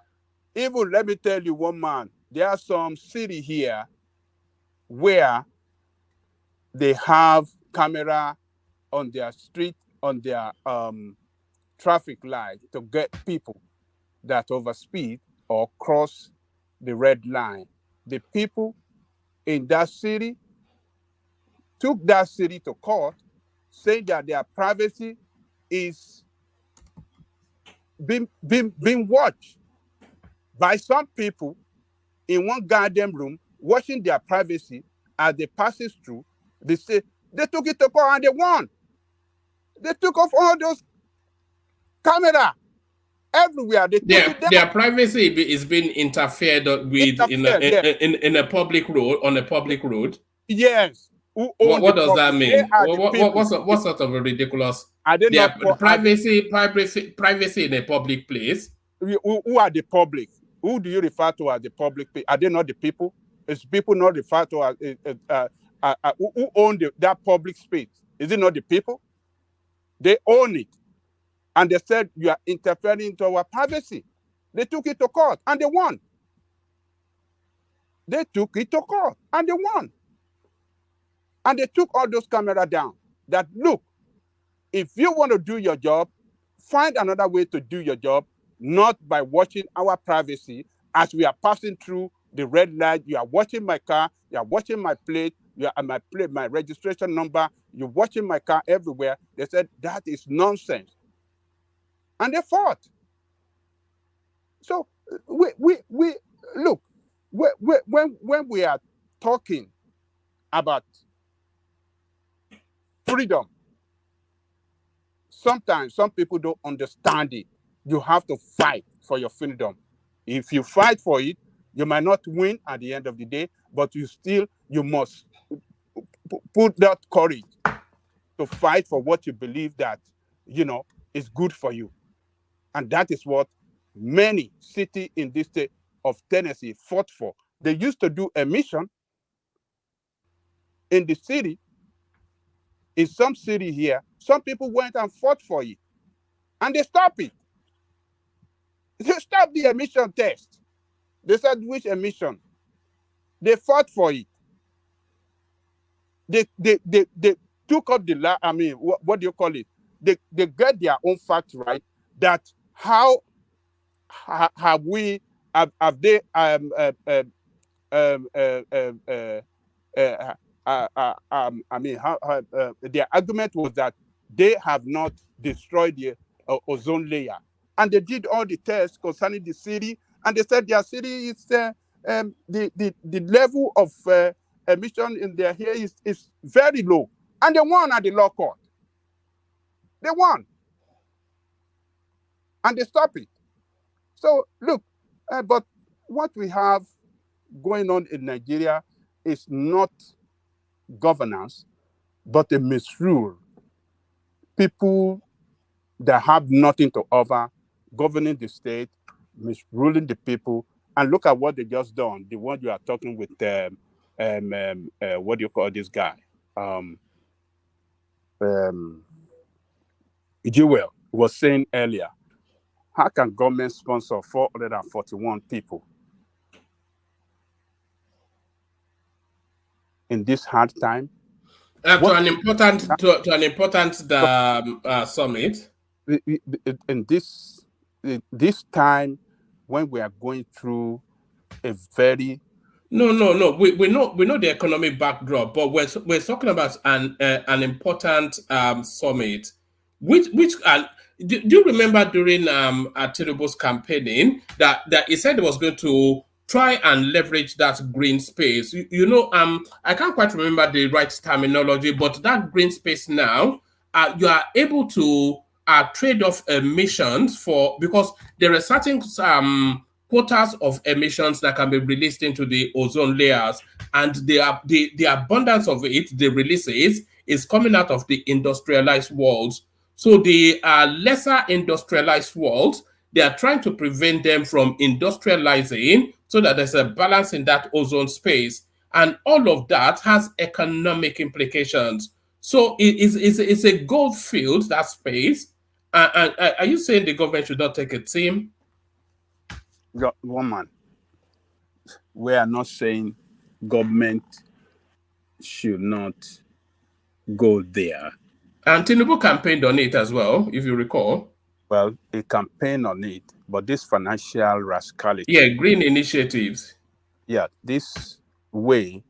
even let me tell you, one man, there are some city here where they have camera on their street, on their traffic light to get people that overspeed or cross the red line. The people in that city took that city to court, saying that their privacy is being watched by some people in one goddamn room, watching their privacy as they passes through. They say they took it to court and they won. They took off all those cameras everywhere. They took their privacy is being interfered with in a public road, on a public road. Yes. What does that mean? What sort of a ridiculous? Privacy in a public place. Who are the public? Who do you refer to as the public? Are they not the people? Is people not referred to as who own that public space? Is it not the people? They own it. And they said you are interfering into our privacy. They took it to court and they won. They took it to court and they won. And they took all those cameras down. That look, if you want to do your job, find another way to do your job, not by watching our privacy as we are passing through the red light, you are watching my car, you are watching my plate, you are my plate, my registration number, you're watching my car everywhere. They said that is nonsense. And they fought. So we look, when we are talking about freedom, sometimes some people don't understand it. You have to fight for your freedom. If you fight for it, you might not win at the end of the day, but you must put that courage to fight for what you believe that, is good for you. And that is what many cities in this state of Tennessee fought for. They used to do a mission in the city. In some city here, some people went and fought for it. And they stopped it. They stopped the emission test. They said, which emission? They fought for it. They took up what do you call it? They get their own facts right. That how have they their argument was that they have not destroyed the ozone layer, and they did all the tests concerning the city, and they said their city is the level of emission in their here is very low, and they won at the law court. They won, and they stopped it. So look, but what we have going on in Nigeria is not governance, but a misrule. People that have nothing to offer, governing the state, misruling the people, and look at what they just done. The one you are talking with, what do you call this guy? Jewel was saying earlier, how can government sponsor 441 people in this hard time? To an important summit. In this time when we are going through a very no. We know the economic backdrop, but we're talking about an important summit. Do you remember during Tinubu's campaigning that he said he was going to try and leverage that green space? I can't quite remember the right terminology, but that green space now, you are able to trade off emissions because there are certain quotas of emissions that can be released into the ozone layers, and the abundance of it, the releases, is coming out of the industrialized worlds. So the lesser industrialized worlds, they are trying to prevent them from industrializing so that there's a balance in that ozone space. And all of that has economic implications. So it's a gold field, that space. Are you saying the government should not take a team? Woman, we are not saying government should not go there. And Tinubu campaigned on it as well, if you recall. Well, he campaigned on it, but this financial rascality. Yeah, green initiatives. Yeah, this way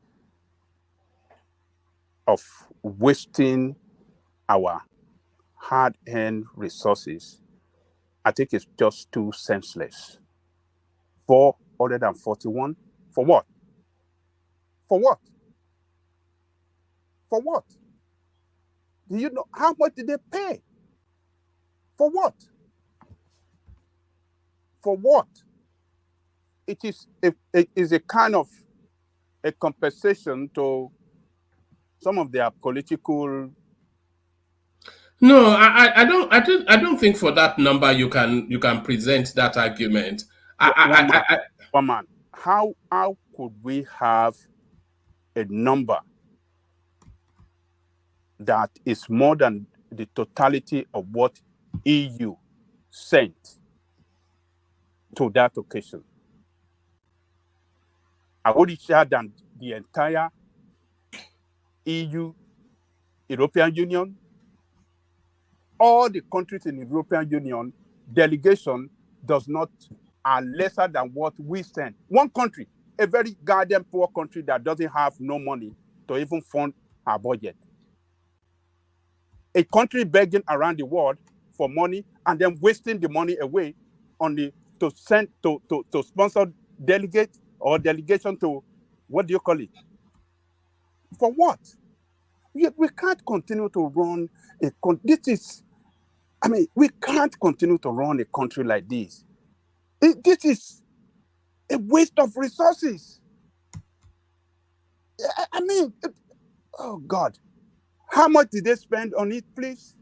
of wasting our hard-earned resources, I think it's just too senseless. 441 for what? For what? For what? Do you know how much did they pay? For what? For what? It is a kind of a compensation to some of their political. No, I don't think for that number you can present that argument. Woman, how could we have a number that is more than the totality of what EU sent to that occasion? I would share than the entire EU, European Union, all the countries in the European Union delegation are lesser than what we send. One country, a very goddamn poor country that doesn't have no money to even fund our budget. A country begging around the world for money and then wasting the money away on the to send to sponsor delegates or delegation to what do you call it? For what? We can't continue to run a we can't continue to run a country like this. This is a waste of resources. Oh God, how much did they spend on it, please?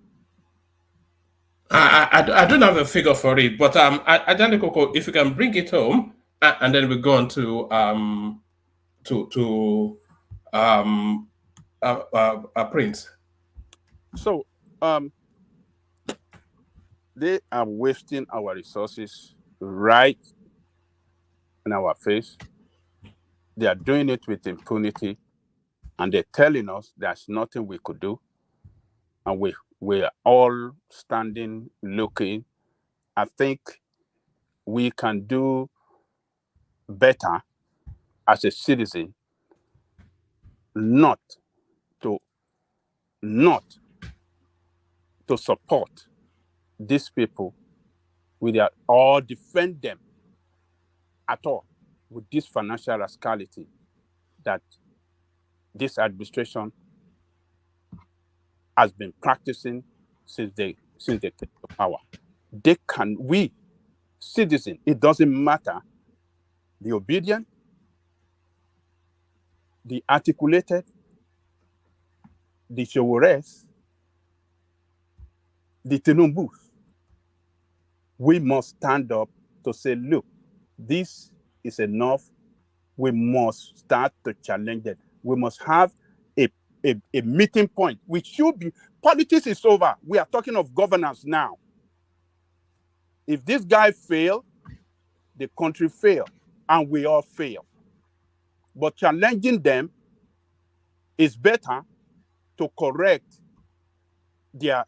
I don't have a figure for it, but Ajani Koko, if you can bring it home, and then we go on to Prince. So they are wasting our resources right in our face. They are doing it with impunity, and they're telling us there's nothing we could do. And we're all standing looking. I think we can do better as a citizen not to support these people or defend them at all with this financial rascality that this administration has been practicing since they came to power. We citizens, it doesn't matter the obedient, the articulated, the Showores, the Tinumbus. We must stand up to say, look, this is enough. We must start to challenge it. We must have a meeting point. We should be, politics is over. We are talking of governance now. If this guy fail, the country fail, and we all fail. But challenging them is better to correct their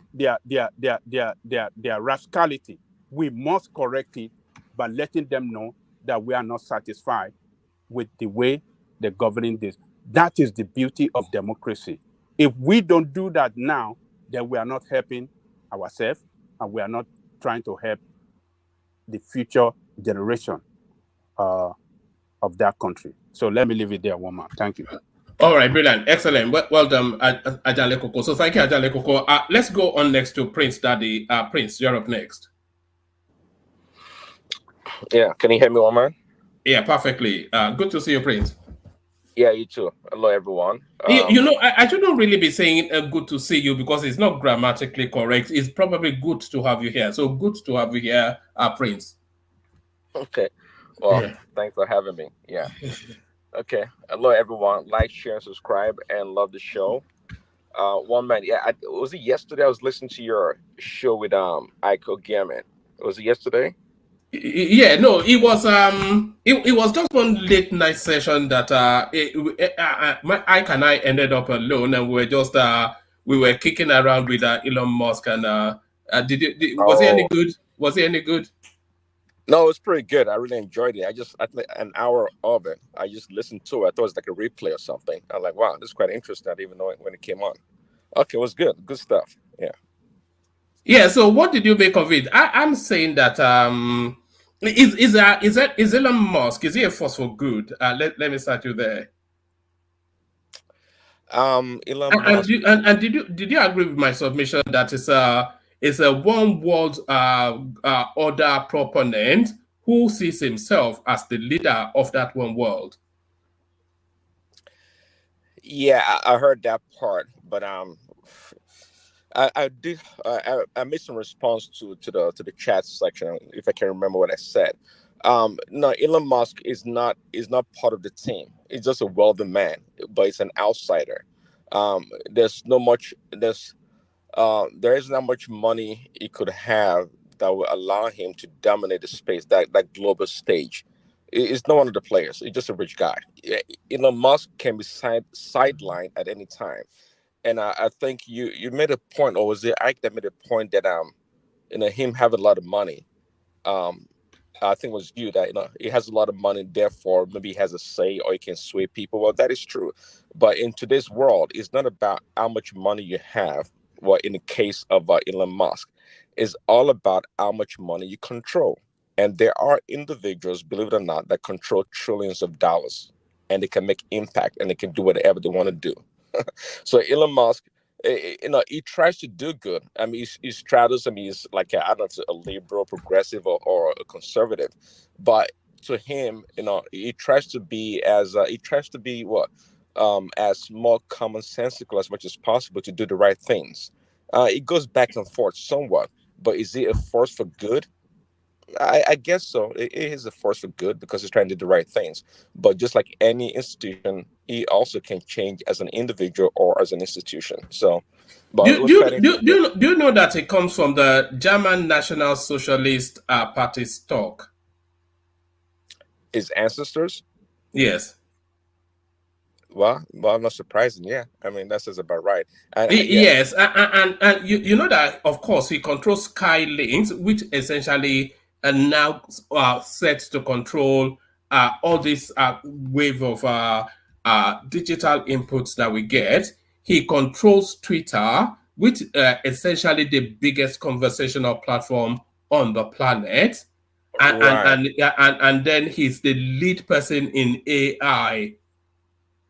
rascality. We must correct it by letting them know that we are not satisfied with the way they're governing this. That is the beauty of democracy. If we don't do that now, then we are not helping ourselves, and we are not trying to help the future generation of that country. So let me leave it there, woman. Thank you. All right, brilliant, excellent. Well done, Ajale Koko. So thank you, Ajale Koko. Let's go on next to Prince Daddy. Prince, you're up next. Yeah, can you hear me, woman? Yeah, perfectly. Good to see you, Prince. Yeah, you too. Hello, everyone. I shouldn't really be saying good to see you because it's not grammatically correct. It's probably good to have you here. So good to have you here, Prince. Okay. Well, Thanks for having me. Yeah. Okay. Hello, everyone. Like, share, and subscribe, and love the show. One man. Yeah, was it yesterday? I was listening to your show with Iko Gammon. Was it yesterday? Yeah, no, it was just one late night session that Ike and I ended up alone, and we were kicking around with Elon Musk, and was it any good? Was it any good? No, it was pretty good. I really enjoyed it. I think an hour of it. I just listened to it. I thought it was like a replay or something. I'm like, wow, this is quite interesting. I didn't even know it when it came on. Okay, it was good. Good stuff. Yeah. Yeah. So, what did you make of it? I'm saying that is Elon Musk, is he a force for good? Let me start you there. Elon Musk. And did you agree with my submission that it's a one world order proponent who sees himself as the leader of that one world? Yeah, I heard that part, but I made some response to the chat section, if I can remember what I said. No, Elon Musk is not part of the team. He's just a wealthy man, but he's an outsider. There isn't that much money he could have that would allow him to dominate the space, that global stage. He's not one of the players. He's just a rich guy. Elon Musk can be sidelined at any time. And I think you made a point, or was it Ike that made a point that him having a lot of money I think it was you that he has a lot of money, therefore maybe he has a say or he can sway people. Well, that is true, but in today's world, it's not about how much money you have. Well, in the case of Elon Musk, it's all about how much money you control. And there are individuals, believe it or not, that control trillions of dollars, and they can make impact and they can do whatever they want to do. So Elon Musk, he tries to do good. I mean, he straddles. I mean, he's like I don't know, if it's a liberal, progressive, or a conservative, but to him, he tries to be what, as more commonsensical as much as possible to do the right things. It goes back and forth somewhat, but is it a force for good? I guess so. It is a force for good because he's trying to do the right things. But just like any institution, he also can change as an individual or as an institution. So, but Do, we're do, fighting for do, do, good. you- do you know that it comes from the German National Socialist Party stock? His ancestors? Yes. Well, not surprising. Yeah, I mean that says about right. And yeah, Yes, and you know that of course he controls Skylinks, which essentially are now set to control all this wave of digital inputs that we get. He controls Twitter, which essentially the biggest conversational platform on the planet, right. and then he's the lead person in AI.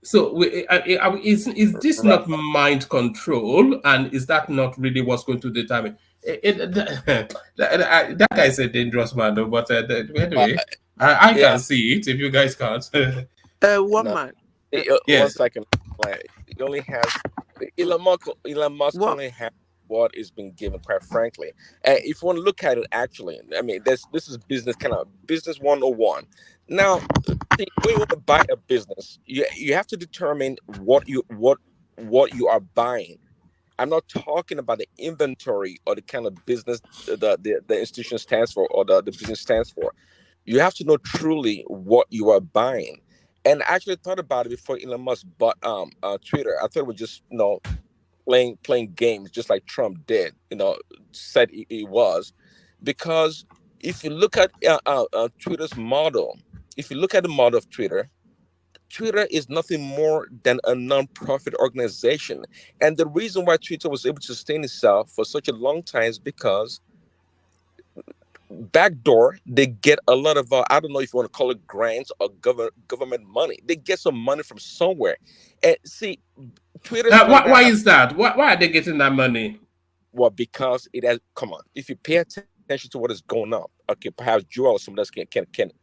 So, is this Right. not mind control, and is that not really what's going to determine? That guy is a dangerous man, though. But Uh, anyway, I yeah. can see it if you guys can't. One No. man. One Yes. second. Like he only has Elon Musk What? only has what is being given, quite frankly. And if you want to look at it actually, I mean, this is business, kind of business 101. Now, see, when you want to buy a business, you have to determine what you are buying. I'm not talking about the inventory or the kind of business the institution stands for or the business stands for. You have to know truly what you are buying. And I actually thought about it before Elon Musk bought Twitter. I thought it was just playing games, just like Trump did. Said he was, because if you look at Twitter's model, if you look at the model of Twitter, Twitter is nothing more than a non-profit organization. And the reason why Twitter was able to sustain itself for such a long time is because backdoor they get a lot of I don't know if you want to call it grants or government money. They get some money from somewhere. And see, Twitter Why, started why out as is that? Why are they getting that money? well because it has come on. If you pay attention to what is going on, okay, perhaps Joel or someone else can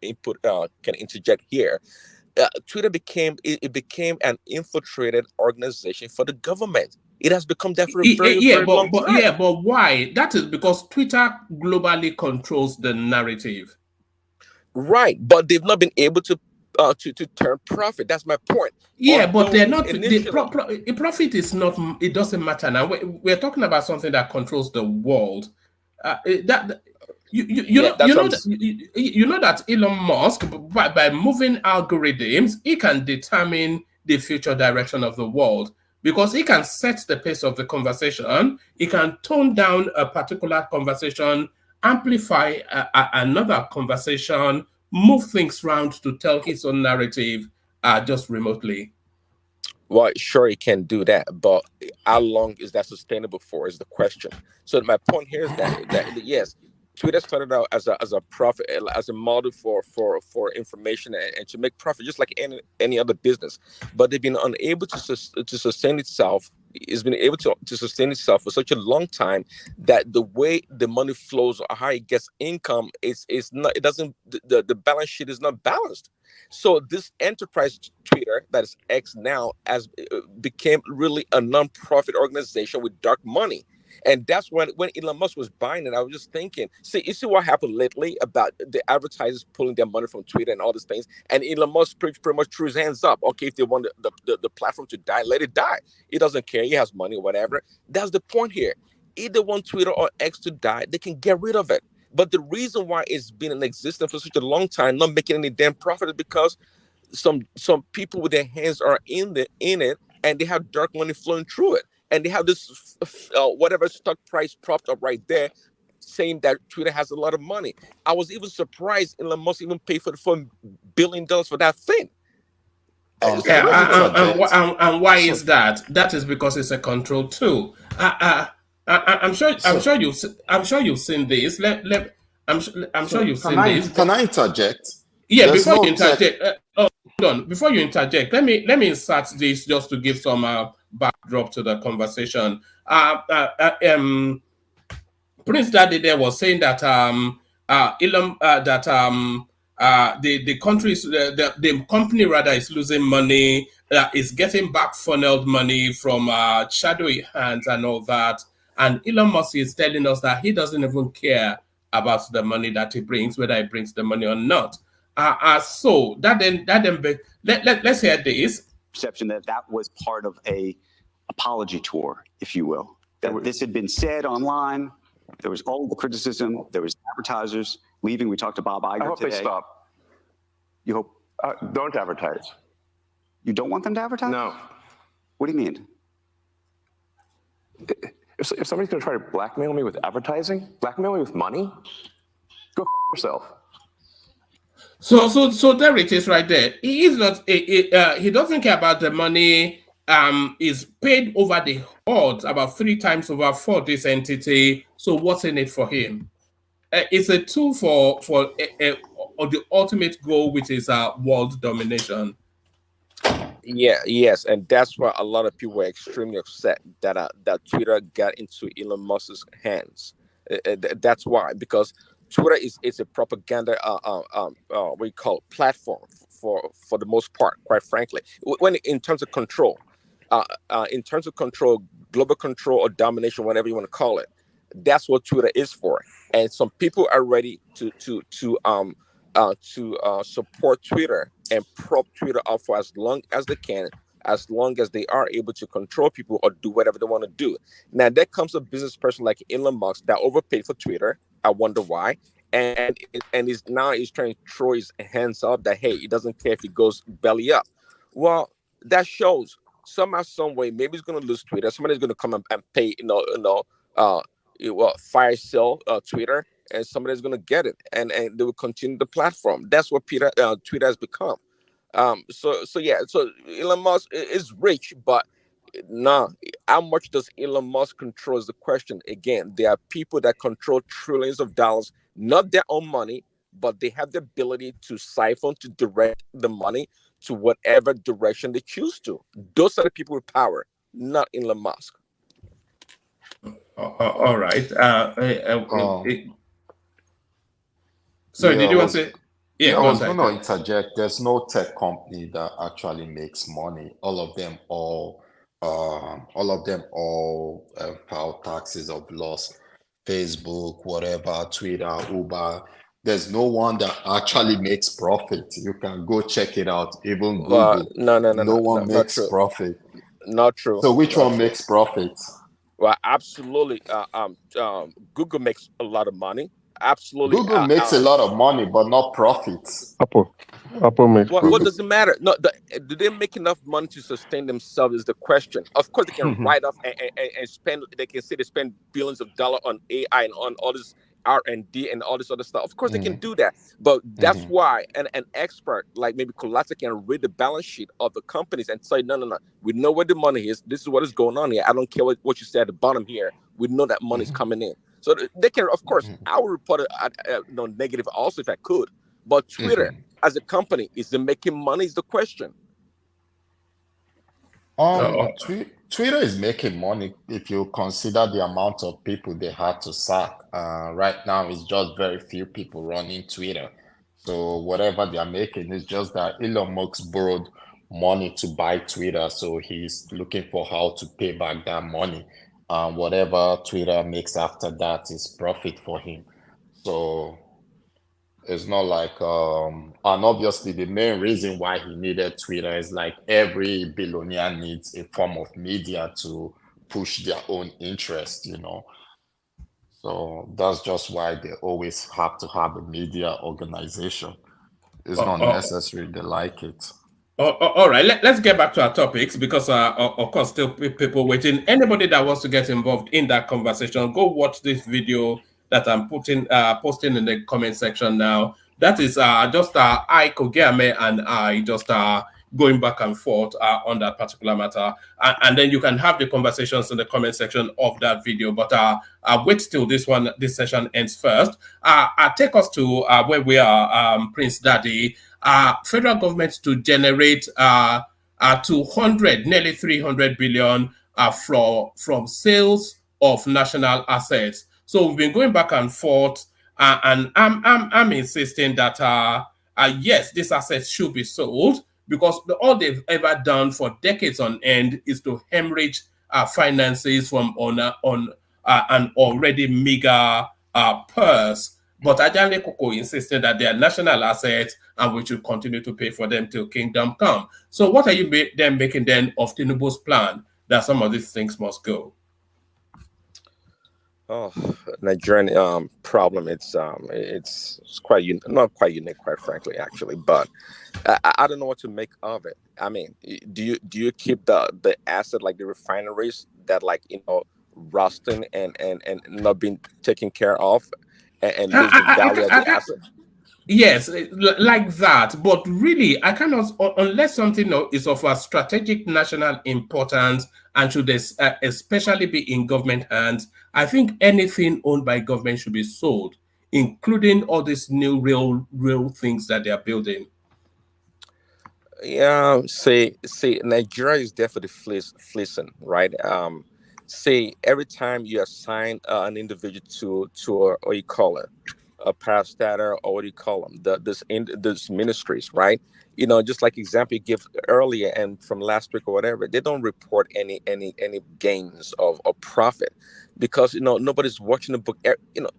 input can interject here. Twitter it became an infiltrated organization for the government. It has become that for a very, Yeah, very long time. but why? That is because Twitter globally controls the narrative. Right, but they've not been able to turn profit. That's my point. Yeah, but Although they're not. initially, Profit is not. It doesn't matter now. We're talking about something that controls the world. That yeah, that's what I'm. you know that Elon Musk, by moving algorithms, he can determine the future direction of the world because he can set the pace of the conversation. He can tone down a particular conversation, amplify another conversation, move things around to tell his own narrative just remotely. Well, sure, he can do that, but how long is that sustainable for? Is the question. So my point here is that yes, Twitter started out as a profit, as a model for information and to make profit, just like any other business. But they've been unable to sustain itself. It's been able to sustain itself for such a long time that the way the money flows or how it gets income is not. It doesn't. The balance sheet is not balanced. So this enterprise Twitter, that is X now, has became really a non-profit organization with dark money. And that's when Elon Musk was buying it. I was just thinking, see, you see what happened lately about the advertisers pulling their money from Twitter and all these things. And Elon Musk pretty much threw his hands up. Okay, if they want the platform to die, let it die. He doesn't care. He has money, whatever. That's the point here. Either want Twitter or X to die, they can get rid of it. But the reason why it's been in existence for such a long time, not making any damn profit, is because some people with their hands are in it, and they have dark money flowing through it, and they have this whatever stock price propped up right there, saying that Twitter has a lot of money. I was even surprised Elon Musk even paid for the $4 billion for that thing. And why is that? That is because it's a control tool. I'm sure you've seen this. I'm sure you've seen this. Can I interject? Yeah, There's before no you interject, hold on. Before you interject, let me insert this just to give some backdrop to the conversation. Prince Daddy there was saying that the country the company rather is losing money, is getting back funneled money from shadowy hands and all that. And Elon Musk is telling us that he doesn't even care about the money that he brings, whether he brings the money or not. So let's hear this. Perception that was part of a apology tour, if you will. That this had been said online. There was all the criticism. There was advertisers leaving. We talked to Bob Iger I hope today. they stop. You hope? Don't advertise. You don't want them to advertise? No. What do you mean? If somebody's going to try to blackmail me with advertising, blackmail me with money, go f yourself. So there it is right there. He is not. He doesn't care about the money. Is paid over the odds, about 3 times over for this entity. So what's in it for him? It's a tool for the ultimate goal, which is world domination. Yes, and that's why a lot of people were extremely upset that Twitter got into Elon Musk's hands. That's why, because Twitter is a propaganda we call platform for the most part, quite frankly. When in terms of control, global control or domination, whatever you want to call it, that's what Twitter is for. And some people are ready to support Twitter and prop Twitter up for as long as they can, as long as they are able to control people or do whatever they want to do. Now, there comes a business person like Elon Musk that overpaid for Twitter. I wonder why. And he's trying to throw his hands up that, hey, he doesn't care if he goes belly up. Well, that shows somehow, some way, maybe he's going to lose Twitter. Somebody's going to come and pay, fire sale Twitter, and somebody's going to get it, and they will continue the platform. That's what Twitter has become. So Elon Musk is rich, but how much does Elon Musk control is the question. Again, there are people that control trillions of dollars, not their own money, but they have the ability to siphon, to direct the money to whatever direction they choose to. Those are the people with power, not Elon Musk. All right. Sorry, did you want to say? Yeah, I was going to interject. There's no tech company that actually makes money. All of them file taxes of loss. Facebook, whatever, Twitter, Uber. There's no one that actually makes profit. You can go check it out. Even Google. No one makes profit. Not true. So which one makes profit? Well, absolutely. Google makes a lot of money. Absolutely. Google makes a lot of money, but not profits. Apple makes what does it matter? No, do they make enough money to sustain themselves is the question. Of course, they can write off and spend. They can say they spend billions of dollars on AI and on all this R&D and all this other stuff. Of course, they can do that. But that's why an expert like maybe Colata can read the balance sheet of the companies and say, no. We know where the money is. This is what is going on here. I don't care what you say at the bottom here. We know that money is coming in. So they can, of course, I would report it negative also if I could. But Twitter, as a company, is it making money is the question. Twitter is making money if you consider the amount of people they had to sack. Right now, it's just very few people running Twitter. So whatever they are making is just that Elon Musk borrowed money to buy Twitter. So he's looking for how to pay back that money. Whatever Twitter makes after that is profit for him. So it's not like, and obviously the main reason why he needed Twitter is like every billionaire needs a form of media to push their own interest, So that's just why they always have to have a media organization. It's not necessary they like it. All right, let's get back to our topics because, of course, still people waiting. Anybody that wants to get involved in that conversation, go watch this video that I'm posting in the comment section now. That is just I, Kogiame, and I just going back and forth on that particular matter. And then you can have the conversations in the comment section of that video. But wait till this session ends first. Take us to where we are, Prince Daddy. Federal government to generate 200, nearly 300 billion from sales of national assets. So we've been going back and forth, and I'm insisting that yes, these assets should be sold, because all they've ever done for decades on end is to hemorrhage finances from on an already meager purse. But Ajale Koko insisted that they are national assets and we should continue to pay for them till kingdom come. So what are you then making then of Tinubu's plan that some of these things must go? Oh, Nigerian problem. It's quite not quite unique, quite frankly, actually. But I don't know what to make of it. I mean, do you keep the asset like the refineries that, like, rusting and not being taken care of, and lose the value of the asset? Yes, like that. But really, I cannot, unless something is of a strategic national importance and should especially be in government hands, I think anything owned by government should be sold, including all these new real things that they are building. Yeah, see, Nigeria is definitely fleecing, right? Every time you assign an individual to what you call it, a parastater, or what do you call them, this ministries, right? Just like example you give earlier and from last week or whatever, they don't report any gains of profit, because nobody's watching the book.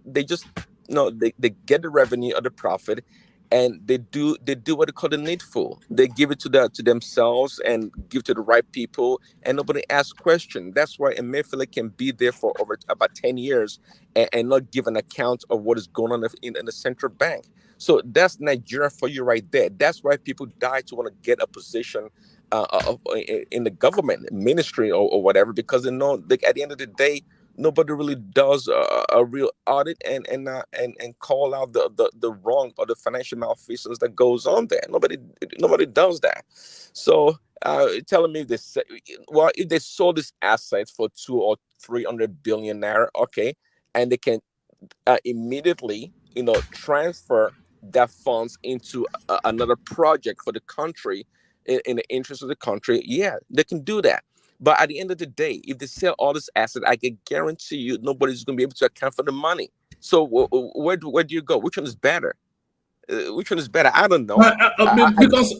They just they get the revenue or the profit, and they do what they call the needful. They give it to themselves and give to the right people, and nobody asks questions. That's why Emefiele can be there for over about 10 years and not give an account of what is going on in the central bank. So that's Nigeria for you right there. That's why people die to want to get a position in the government ministry or whatever, because they know, like, at the end of the day, nobody really does a real audit and call out the wrong or the financial malfeasance that goes on there. Nobody does that. So telling me this, well, if they sold these assets for 200 or 300 billion naira, okay, and they can immediately transfer that funds into another project for the country, in the interest of the country, yeah, they can do that. But at the end of the day, if they sell all this asset, I can guarantee you nobody's going to be able to account for the money. So where do you go? Which one is better? Which one is better? I don't know. Because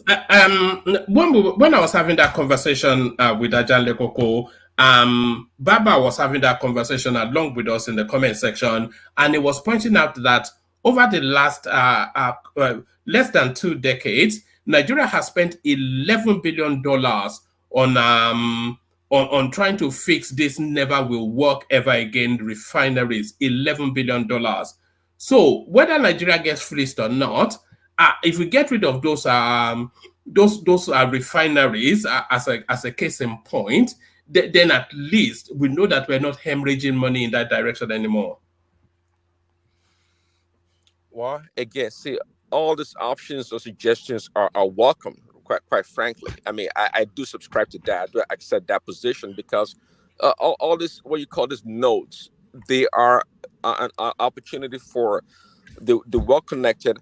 when I was having that conversation with Ajan Lekoko, Baba was having that conversation along with us in the comment section, and he was pointing out that over the last less than 2 decades, Nigeria has spent $11 billion on trying to fix this never will work ever again refineries. $11 billion. So whether Nigeria gets fleeced or not, if we get rid of those refineries as a case in point, then at least we know that we're not hemorrhaging money in that direction anymore. Well, again, see, all these options or suggestions are welcome. Quite frankly, I mean, I do subscribe to that. I do accept that position, because all this, what you call these nodes, they are an opportunity for the well-connected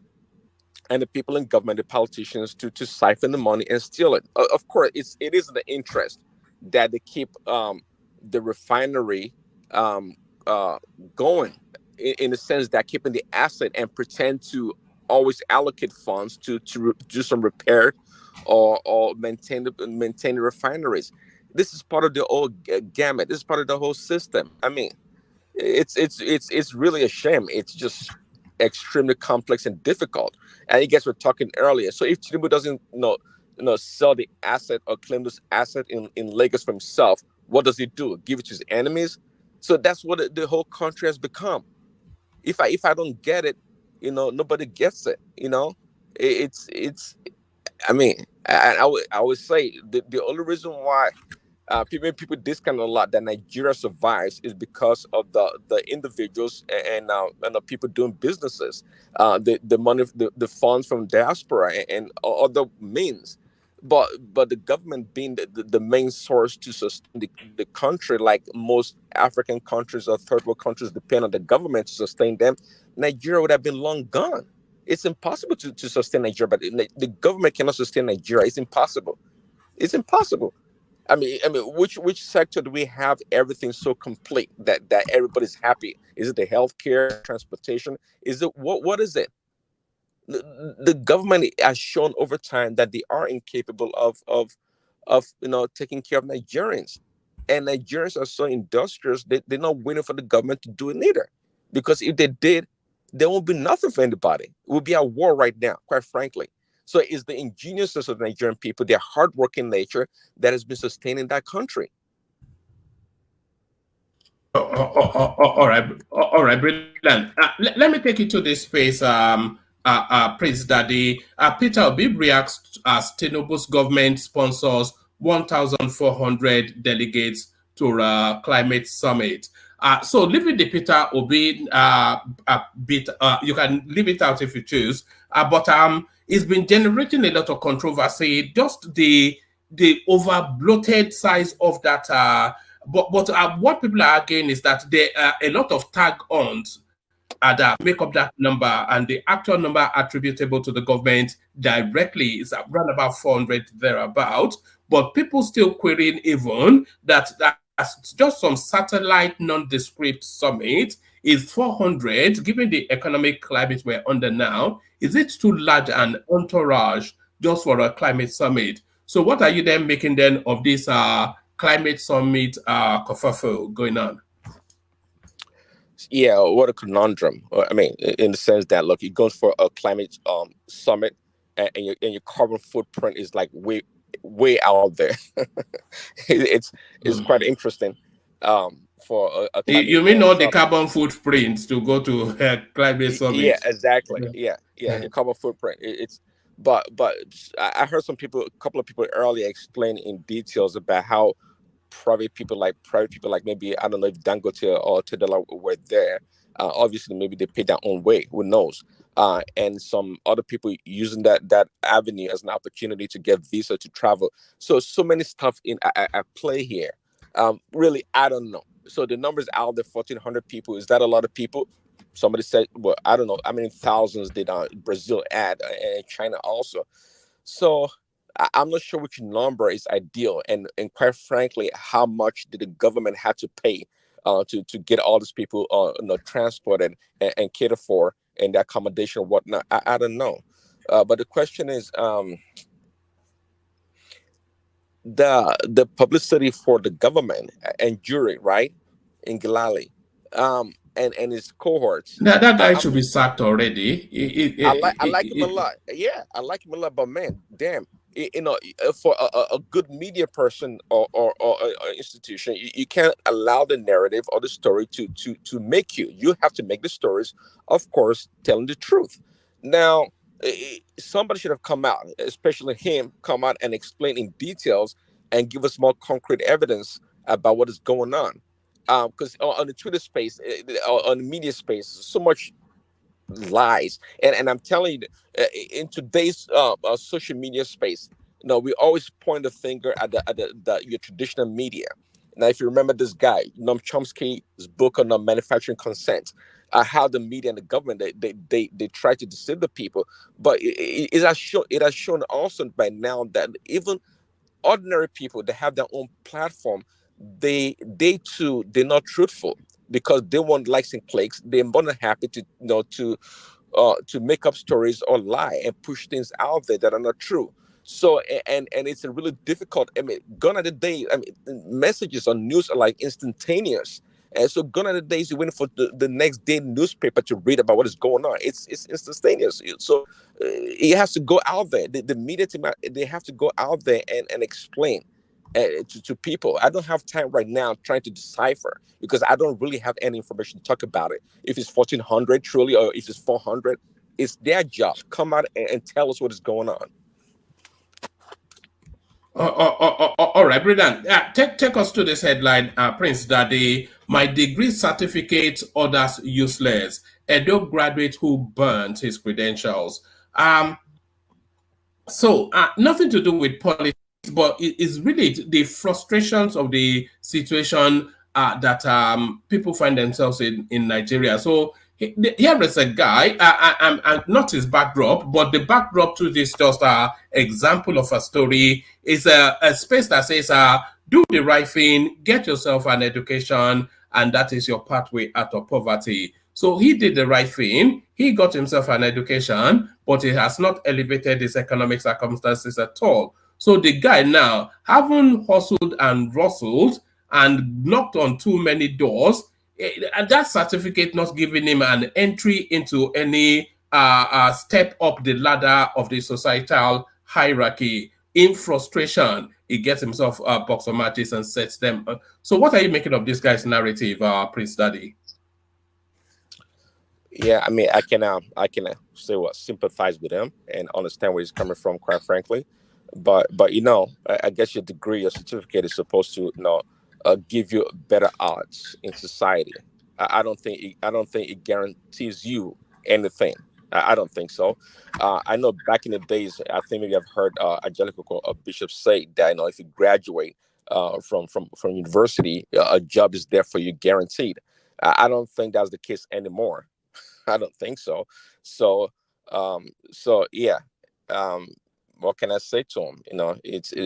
and the people in government, the politicians, to siphon the money and steal it. Of course, it is in the interest that they keep the refinery going, in the sense that keeping the asset and pretend to always allocate funds to do some repair or maintain the refineries. This is part of the whole gamut. This is part of the whole system. I mean, it's really a shame. It's just extremely complex and difficult. And I guess we're talking earlier. So if Tinubu doesn't sell the asset or claim this asset in Lagos for himself, what does he do? Give it to his enemies? So that's what the whole country has become. If I don't get it, nobody gets it. It's I mean, I would say the only reason why People discount a lot that Nigeria survives is because of the individuals and the people doing businesses, the money, the funds from diaspora and other means. But the government being the main source to sustain the country, like most African countries or third world countries depend on the government to sustain them, Nigeria would have been long gone. It's impossible to sustain Nigeria, but the government cannot sustain Nigeria. It's impossible. It's impossible. I mean, which sector do we have everything so complete that everybody's happy? Is it the healthcare, transportation? Is it what is it? The government has shown over time that they are incapable of taking care of Nigerians, and Nigerians are so industrious they're not waiting for the government to do it neither, because if they did, there won't be nothing for anybody. We'll be at war right now, quite frankly. So it's the ingeniousness of the Nigerian people, their hardworking nature, that has been sustaining that country. All right, brilliant. Let me take you to this space, Prince Daddy. Peter Obi reacts as Tinubu's government sponsors 1,400 delegates to climate summit. So leaving the Peter Obi bit, you can leave it out if you choose. But it's been generating a lot of controversy. Just the over bloated size of that. But what people are arguing is that there are a lot of tag-ons that make up that number, and the actual number attributable to the government directly is around about 400 thereabout. But people still querying even that's just some satellite nondescript summit is 400, given the economic climate we're under now. Is it too large an entourage just for a climate summit? So what are you then making then of this climate summit kerfuffle going on? Yeah, what a conundrum. I mean, in the sense that, look, it goes for a climate summit, and your carbon footprint is like way out there. it's quite interesting. For a climate You mean all the summit. carbon footprints to go to climate summit? Yeah, exactly. Yeah, your carbon footprint. But I heard a couple of people earlier explain in details about how private people like maybe, I don't know if Dangote or Tedela were there. Obviously, maybe they paid their own way. Who knows? And some other people using that avenue as an opportunity to get visa to travel. So many stuff at play here. Really, I don't know. So the numbers out there, 1,400 people. Is that a lot of people? Somebody said, well, I don't know how many thousands did Brazil add, and China also. So I'm not sure which number is ideal, and quite frankly, how much did the government have to pay to get all these people transported and catered for, and the accommodation and whatnot? I don't know. But the question is, the publicity for the government and jury, right, in Gilali, and his cohorts. That guy should be sacked already. I like him a lot. Yeah, I like him a lot. But man, damn, for a good media person or institution, you can't allow the narrative or the story to make you. You have to make the stories, of course, telling the truth. Now, somebody should have come out, especially him, come out and explain in details and give us more concrete evidence about what is going on. Because on the Twitter space, on the media space, so much lies, and I'm telling you, in today's social media space, we always point the finger at your traditional media. Now, if you remember this guy, Noam Chomsky's book on manufacturing consent, how the media and the government they try to deceive the people, but it has shown also by now that even ordinary people that have their own platform, they too, they're not truthful, because they want likes and clicks. They're more than happy to make up stories or lie and push things out there that are not true. So and it's a really difficult. I mean, gone are the days. I mean, messages on news are like instantaneous, and so gone are the days you wait for the next day newspaper to read about what is going on. It's instantaneous. So it has to go out there. The media team, they have to go out there and explain to people. I don't have time right now trying to decipher, because I don't really have any information to talk about it. If it's 1,400 truly, or if it's 400, it's their job. Come out and tell us what is going on. All right, brilliant. Take us to this headline, Prince Daddy. My degree certificate, others useless. Edo graduate who burnt his credentials. So nothing to do with politics, but it is really the frustrations of the situation that people find themselves in Nigeria. So here is a guy, I'm not his backdrop, but the backdrop to this just example of a story is a space that says, do the right thing, get yourself an education, and that is your pathway out of poverty. So he did the right thing. He got himself an education, but it has not elevated his economic circumstances at all. So the guy now, having hustled and rustled and knocked on too many doors, and that certificate not giving him an entry into any step up the ladder of the societal hierarchy. In frustration, he gets himself box of matches and sets them. So what are you making of this guy's narrative, Prince Daddy? Yeah, I mean, I can say what sympathize with him and understand where he's coming from, quite frankly. But I guess your degree, your certificate is supposed to give you better odds in society. I don't think it guarantees you anything. I don't think so. I know back in the days, I think maybe I've heard Angelical Bishop say that if you graduate from university, a job is there for you guaranteed. I don't think that's the case anymore. I don't think so. So yeah. What can I say to him?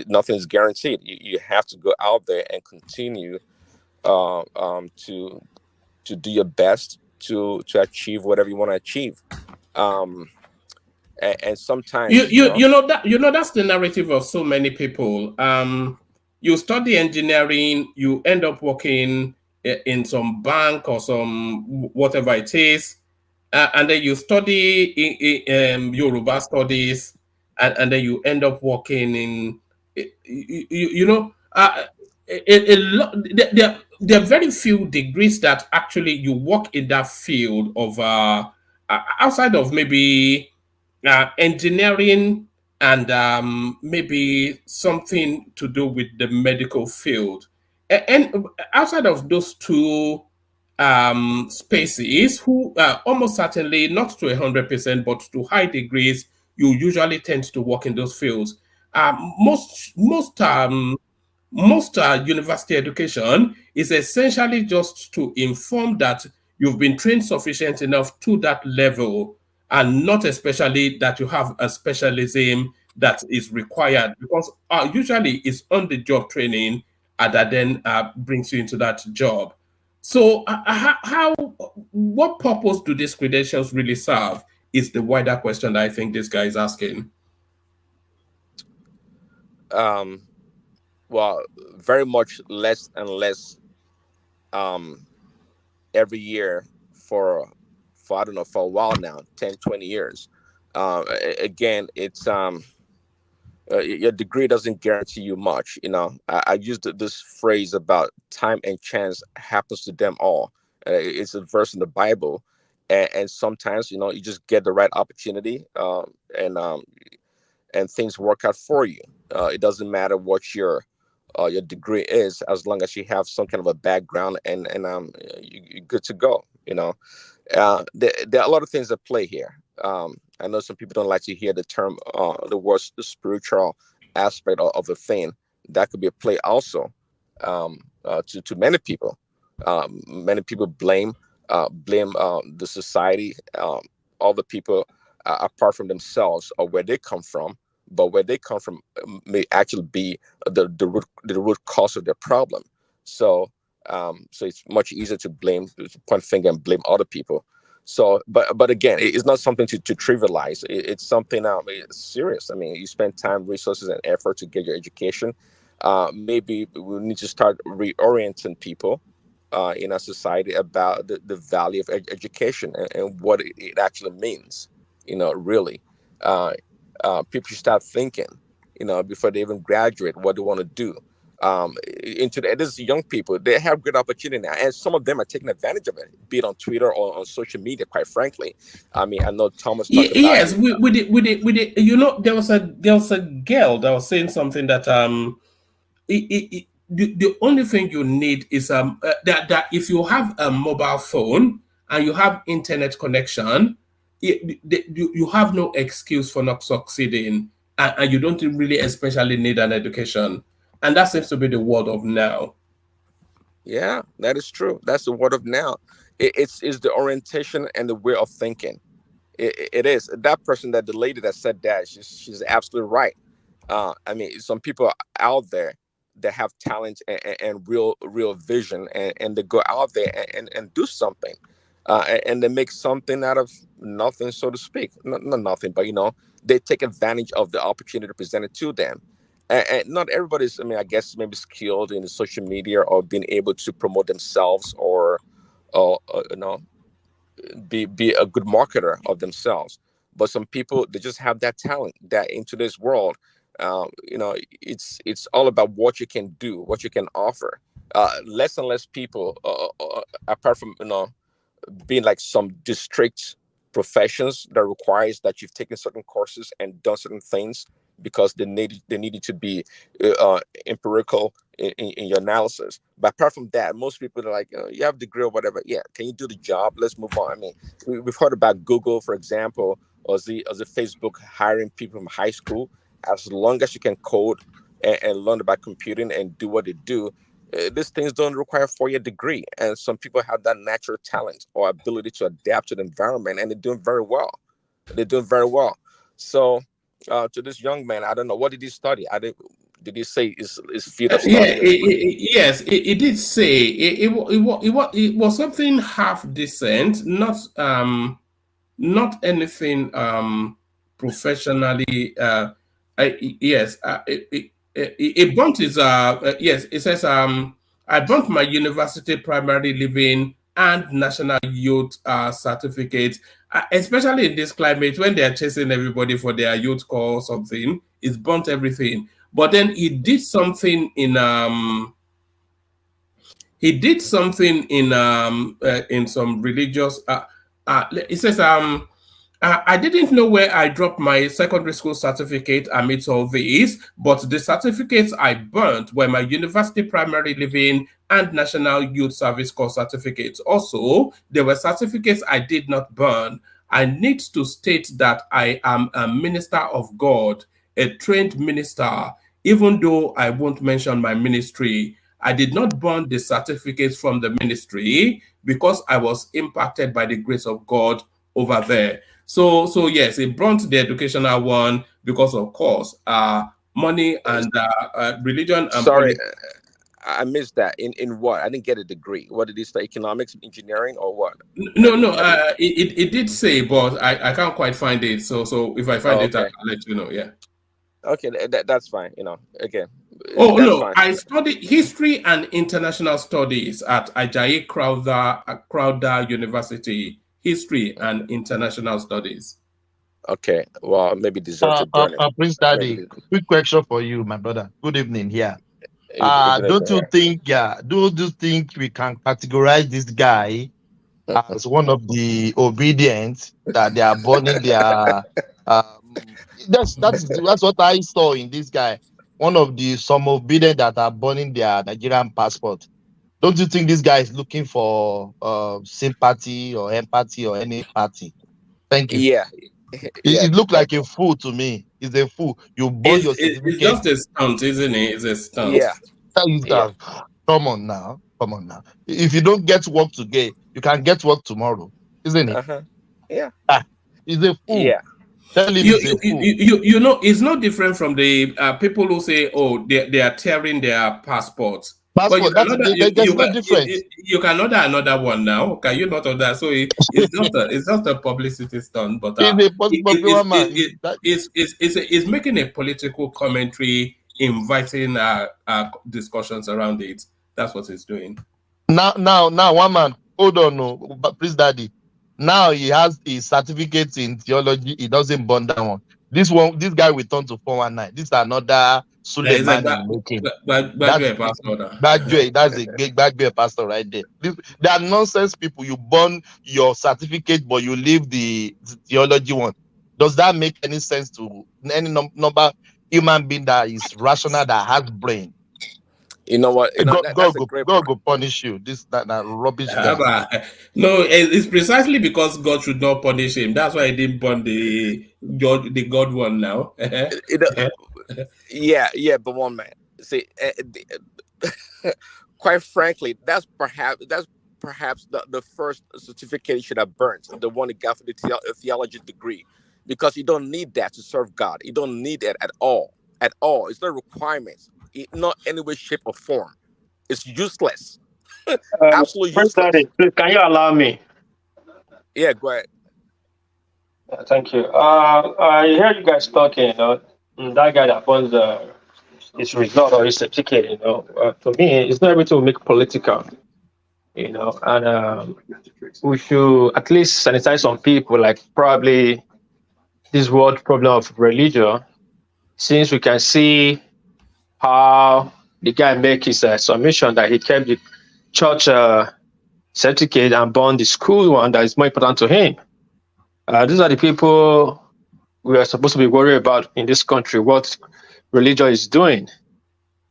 Nothing's guaranteed. You have to go out there and continue to do your best to achieve whatever you want to achieve. And sometimes that's the narrative of so many people. You study engineering, you end up working in some bank or some whatever it is, and then you study in Yoruba studies, and then you end up working in there are very few degrees that actually you work in that field of outside of maybe engineering and maybe something to do with the medical field. And outside of those two spaces, who almost certainly not to 100%, but to high degrees, you usually tend to work in those fields. Most university education is essentially just to inform that you've been trained sufficient enough to that level, and not especially that you have a specialism that is required, because usually it's on the job training that then brings you into that job. So what purpose do these credentials really serve is the wider question that I think this guy is asking. Well, very much less and less every year for I don't know, for a while now, 10, 20 years. Again, it's your degree doesn't guarantee you much. I used this phrase about time and chance happens to them all. It's a verse in the Bible, and sometimes you just get the right opportunity, and things work out for you. It doesn't matter what your degree is, as long as you have some kind of a background, and you're good to go. There are a lot of things at play here. I know some people don't like to hear the term, the word, the spiritual aspect of a thing. That could be a play also to many people. Many people blame the society, all the people apart from themselves or where they come from. But where they come from may actually be the root cause of their problem. So it's much easier to point finger and blame other people. So, but again, it's not something to trivialize. It's something it's serious. I mean, you spend time, resources, and effort to get your education. Maybe we need to start reorienting people in our society about the value of education and what it actually means. Really. People should start thinking, before they even graduate, what they want to do. into these young people. They have great opportunity now, and some of them are taking advantage of it, be it on Twitter or on social media. Quite frankly, I mean, I know Thomas talked about Yes, it. with it, you know, there was a girl that was saying something that the only thing you need is that if you have a mobile phone and you have internet connection, you have no excuse for not succeeding, and you don't really especially need an education, and that seems to be the world of now. Yeah, that is true. That's the word of now. It's the orientation and the way of thinking. It is that person, that the lady that said that, she's absolutely right. I mean, some people out there that have talent and real vision, and they go out there and do something, and they make something out of nothing, so to speak. Not nothing, but they take advantage of the opportunity presented to them. And not everybody's, I mean, I guess maybe skilled in the social media or being able to promote themselves, or be a good marketer of themselves. But some people, they just have that talent, that in today's world, it's all about what you can do, what you can offer. Less and less people, apart from being like some district professions that requires that you've taken certain courses and done certain things, because they needed to be empirical in your analysis. But apart from that, most people are like, you have a degree or whatever. Yeah, can you do the job? Let's move on. I mean, we've heard about Google, for example, or the Facebook hiring people from high school. As long as you can code and learn about computing and do what they do, these things don't require a 4-year degree. And some people have that natural talent or ability to adapt to the environment, and they're doing very well. They're doing very well. So, to this young man, I don't know, what did he study? Did he say his field of Yeah, study? yes, it did say it was something half decent, not anything professionally. Yes, it bumped his. Yes, it says I bumped my university primary living and national youth certificate, especially in this climate when they are chasing everybody for their youth call or something. It's bumped everything. But then he did something in some religious. It says I didn't know where I dropped my secondary school certificate amidst all these, but the certificates I burnt were my university primary living and national youth service corps certificates. Also, there were certificates I did not burn. I need to state that I am a minister of God, a trained minister, even though I won't mention my ministry. I did not burn the certificates from the ministry because I was impacted by the grace of God over there. So yes, it burnt the educational one because, of course, money and religion and Sorry, politics. I missed that. In what? I didn't get a degree. What did he say? Economics, engineering, or what? No, no, it did say, but I can't quite find it. So if I find Oh, it, I'll okay. let you know. Yeah. Okay, that's fine. Again, Oh that's no, fine. I studied history and international studies at Ajayi Crowther University. History and international studies. Okay, well, maybe deserves a burning. Prince Maybe. Daddy, quick question for you, my brother. Good evening here. Good Don't you here. think, we can categorize this guy as one of the obedient that they are burning their that's what I saw in this guy. One of the some obedient that are burning their Nigerian passport. Don't you think this guy is looking for sympathy or empathy or any party? Thank you. Yeah, yeah. It looked like a fool to me. He's a fool. You burn your It's certificate. just a stunt, isn't it? It's a stunt. Yeah, Come on now. Come on now. If you don't get work today, you can get work tomorrow, isn't it? Yeah. He's a fool. Yeah. Tell him he's a fool. You know, it's no different from the people who say, oh, they are tearing their passports. But you Passport, can order, there's no difference. you can order another one now. Can you not order? So it's not a publicity stunt, but He's a popular man. it's making a political commentary, inviting discussions around it. That's what it's doing. Now, one man, hold on, no, but please, Daddy. Now he has his certificate in theology. He doesn't burn that one. This guy will turn to 419. This is another Suleiman is making. That's that's a big Bagbe pastor right there. They are nonsense people. You burn your certificate, but you leave the theology one. Does that make any sense to any number human being that is rational, that has brain? You know what? You know, God go punish you. That rubbish guy. No, it's precisely because God should not punish him. That's why he didn't burn the God one now. Yeah, but one man. See, quite frankly, that's perhaps the first certificate you should have burnt, the one that got for the theology degree, because you don't need that to serve God. You don't need it at all. At all, it's not a requirement. Not any way, shape, or form. It's useless. Absolutely useless. Please, can you allow me? Yeah, go ahead. Thank you. I hear you guys talking. That guy that wants his result or his certificate. To me, it's not everything we make political. And we should at least sanitize some people, like probably this world problem of religion, since we can see how the guy make his submission that he kept the church certificate and burned the school one that is more important to him. These are the people we are supposed to be worried about in this country, what religion is doing.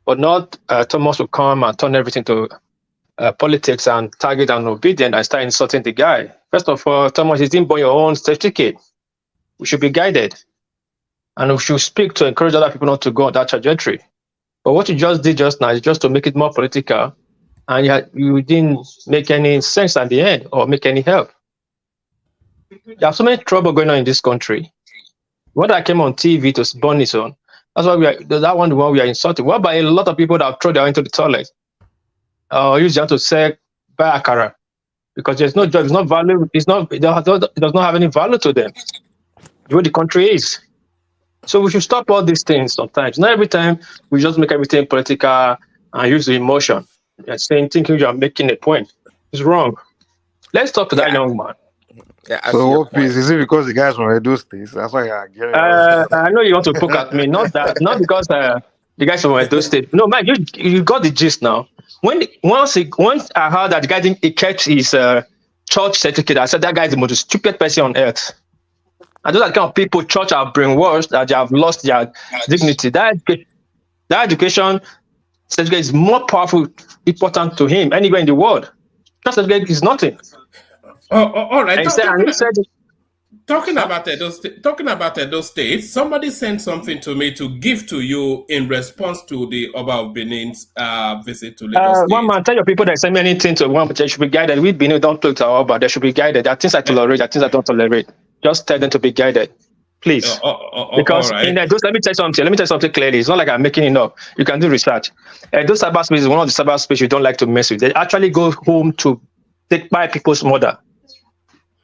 But not Thomas will come and turn everything to politics and target and obedient and start insulting the guy. First of all, Thomas, you didn't burn your own certificate. We should be guided. And we should speak to encourage other people not to go on that trajectory. But what you just did just now is just to make it more political, and you didn't make any sense at the end or make any help. There's so much trouble going on in this country. When I came on TV to burn his own, that's why the one we are insulting. What about a lot of people that have thrown their into the toilet? Use that to say buy akara, because there's no job, it's not value, it does not have any value to them. The way the country is. So we should stop all these things sometimes. Not every time we just make everything political and use the emotion. Thinking you are making a point. It's wrong. Let's talk to that young man. Yeah, so is it because the guys want to do things? That's why I get it. I know you want to poke at me. Not because the guys from Edo State. No, man, you got the gist now. Once I heard that the guy he kept his church certificate, I said that guy is the most stupid person on earth. And those are the kind of people church have brainwashed, that they have lost their dignity. That education certificate is more powerful, important to him anywhere in the world. Church certificate is nothing. All right. And Talking about Edo State, somebody sent something to me to give to you in response to the Oba of Benin's visit to Lagos State. One man, tell your people that send me anything to one, but they should be guided. We Benin don't talk to our Oba, they should be guided. There are things I tolerate, there are things I don't tolerate. Just tell them to be guided, please. Because right. in those, let me tell you something clearly. It's not like I'm making it up. You can do research. Those cyberspace is one of the cyberspace you don't like to mess with. They actually go home to take by people's mother.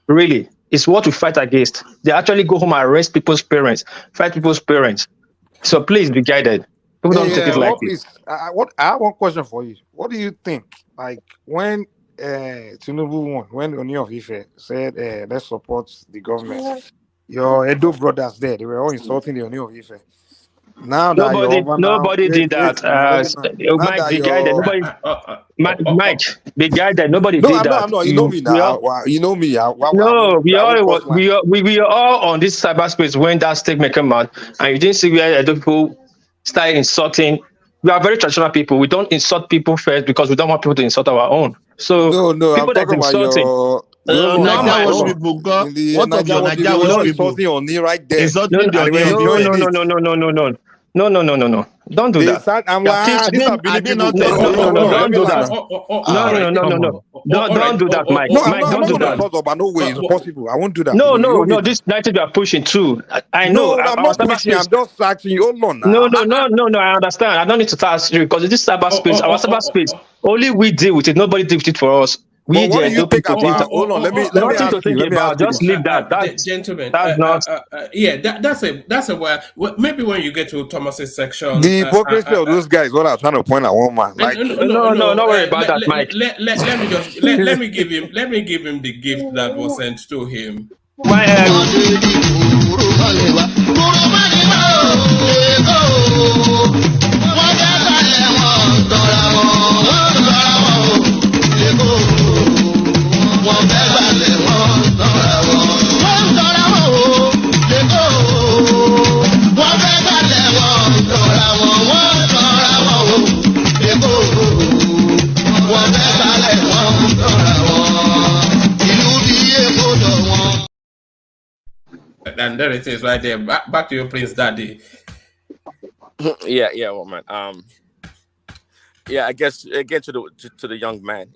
Really. It's what we fight against. They actually go home and arrest people's parents, fight people's parents. So please be guided. People don't take it like this. I have one question for you. What do you think? Like when Tinubu won, when Oni of Ife said, let's support the government, your Edo brothers there, they were all insulting the Oni of Ife. Now nobody did that. Mike, be guided. Mike, be guided. Nobody did that. No, you know me now. You know me. We are all on this cyberspace when that statement came out, and you didn't see where Edo people started insulting. We are very traditional people. We don't insult people first because we don't want people to insult our own. So no, people I'm talking about your. Insulting on me right there. No. Don't do that. I'm like, don't do that. No. Don't do that, Mike. Mike, don't do that. But no way, it's possible. I won't do that. No. This narrative you are pushing through. I know. I'm not pushing. I'm just asking you. Hold on. No. I understand. I don't need to ask you because this cyberspace, our cyberspace, only we deal with it. Nobody deals with it for us. What do you think about? Hold on, let me ask you. Just leave that. Gentlemen, that's not. That's a where maybe when you get to Thomas's section. The hypocrisy of those guys. What I'm trying to point at one man. Like, no, don't worry about that, Mike. Let me give him the gift that was sent to him. And there it is right there. Back to your Prince Daddy. Yeah, well, man. Yeah, I guess again to the young man,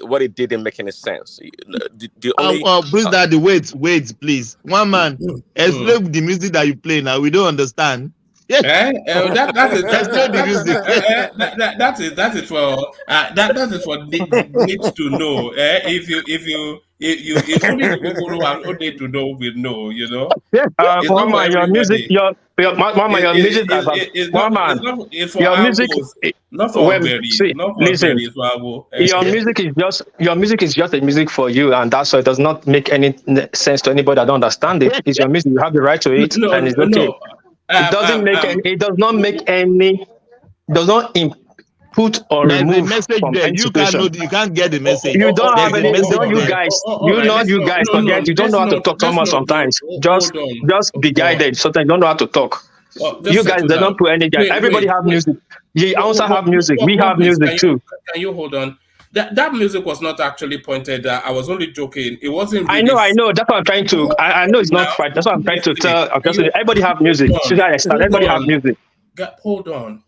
what he did didn't make any sense. The only Prince Daddy, wait, please. One man, explain the music that you play now. We don't understand. That is for needs to know. If only the people who have need to know will know. It's not for your music, everybody. your music, It's for your music, not for berry. see, Not for listen, berry. It's for Abo. your music is just a music for you, and that's why it does not make any sense to anybody that don't understand it. It's your music, you have the right to it, and it's okay. It doesn't make it does not make any, does not input or There's remove a message from there. any You situation. can't get the message. You don't have There's any. a message Don't you there. guys? You guys forget. You don't know how to talk so much sometimes. Just be guided. Sometimes you don't know how to talk. You guys, they don't put any guide. Everybody have music. You also have music. We have music too. Can you hold on? That music was not actually pointed. I was only joking. It wasn't. Really I know. That's what I'm trying to. I know it's not right. That's what I'm trying to tell. Everybody have music. Everybody have music. Hold on.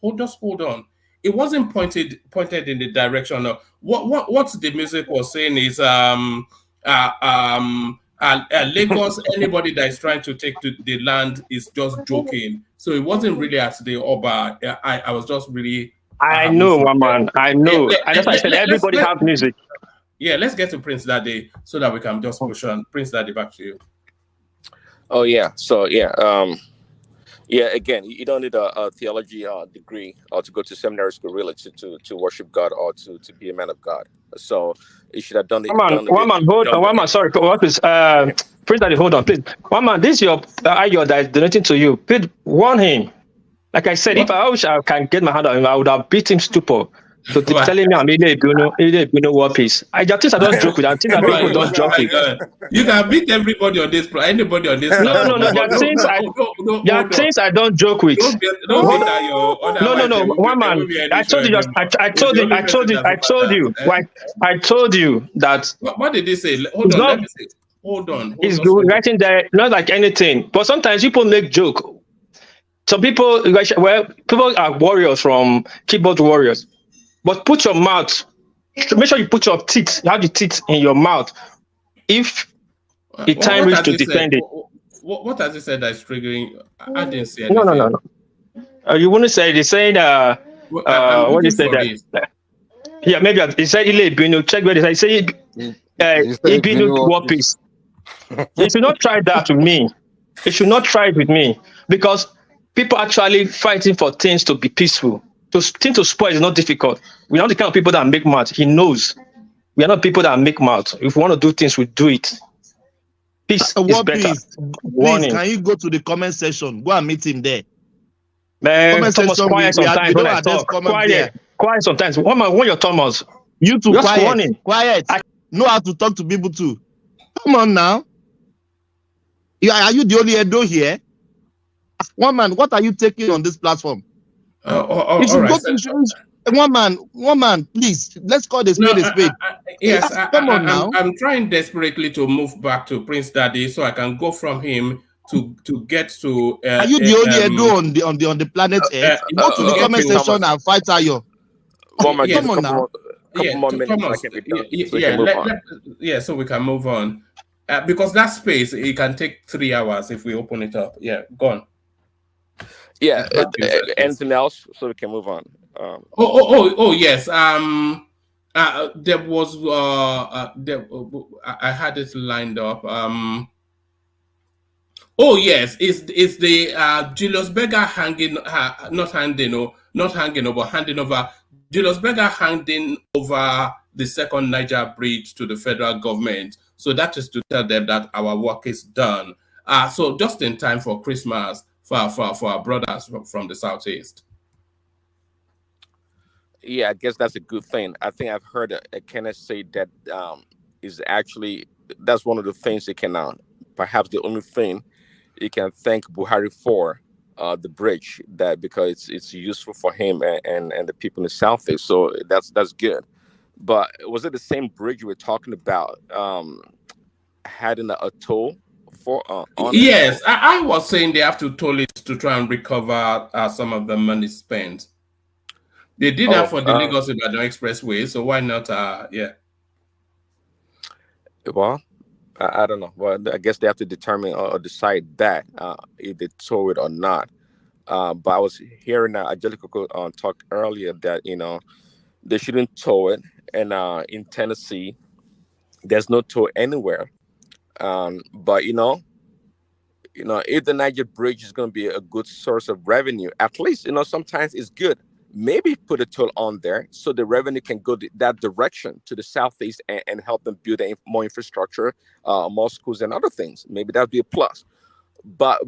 It wasn't pointed in the direction of what the music was saying is Lagos. Anybody that is trying to take to the land is just joking. So it wasn't really at the Oba. I was just really. I know, man. I know. That's why I said everybody have music. Yeah, let's get to Prince Daddy so that we can just push on. Prince Daddy, back to you. Oh yeah. So again, you don't need a theology degree or to go to seminary school really to worship God or to be a man of God. So you should have done it. One man, sorry, what is Prince Daddy, hold on, please. One man, this is your Ayo that is donating to you. Please warn him. Like I said, if I wish I can get my hand on him, I would have beat him stupid. So telling me I'm War Peace. I don't joke with that. I think that people don't joke with. You can beat everybody on this. Anybody on this. No. There are things I don't joke with. No. One man, I told you that. What did he say? Hold on. Let me say. Hold on. He's writing there, not like anything. But sometimes people make joke. Some people, people are warriors from keyboard warriors. But put your mouth, make sure you put your teeth, you have the teeth in your mouth. If the time reaches to defend it. What has he said that is triggering? I didn't see anything. No. You wouldn't say, they said, what he said that? Yeah, maybe he said, check where they say, War Peace. He should not try that with me. He should not try it with me. Because people actually fighting for things to be peaceful. Things to spoil is not difficult. We're not the kind of people that make mad. He knows. We are not people that make mad. If we want to do things, we do it. Peace is better. Please, can you go to the comment section? Go and meet him there. Man, Thomas, quiet sometimes when I talk. Quiet sometimes. Warn your Thomas. You too, quiet. I know how to talk to people too. Come on now. Are you the only Edo here? One man, what are you taking on this platform? One man, please. Let's call the spade a spade. Yes, come on now. I'm trying desperately to move back to Prince Daddy so I can go from him to get to. Are you the only Edo on the planet Earth? Go to the comment section and fight Ayo. Come on now. So we can move on. Because that space, it can take 3 hours if we open it up. Yeah, go on. Yeah, anything else so we can move on? Yes. There was I had it lined up. Yes, it's the Julius Berger handing over. Julius Berger handing over the second Niger bridge to the federal government. So that is to tell them that our work is done. So just in time for Christmas for our brothers from the Southeast. Yeah, I guess that's a good thing. I think I've heard Kenneth say that is actually, that's one of the things they can, perhaps the only thing you can thank Buhari for, the bridge, that because it's useful for him and the people in the Southeast. So that's good. But was it the same bridge you were talking about, having a toll for on it? Yes, I was saying they have to toll it to try and recover some of the money spent. They did that for the Lagos Ibadan Expressway, so why not? Yeah. Well, I don't know. Well, I guess they have to determine or decide that if they tow it or not. But I was hearing Angelica talk earlier that they shouldn't tow it, and in Tennessee, there's no tow anywhere. But if the Niger Bridge is going to be a good source of revenue, at least sometimes it's good. Maybe put a toll on there so the revenue can go that direction to the southeast and help them build more infrastructure, more schools and other things. Maybe that'd be a plus. But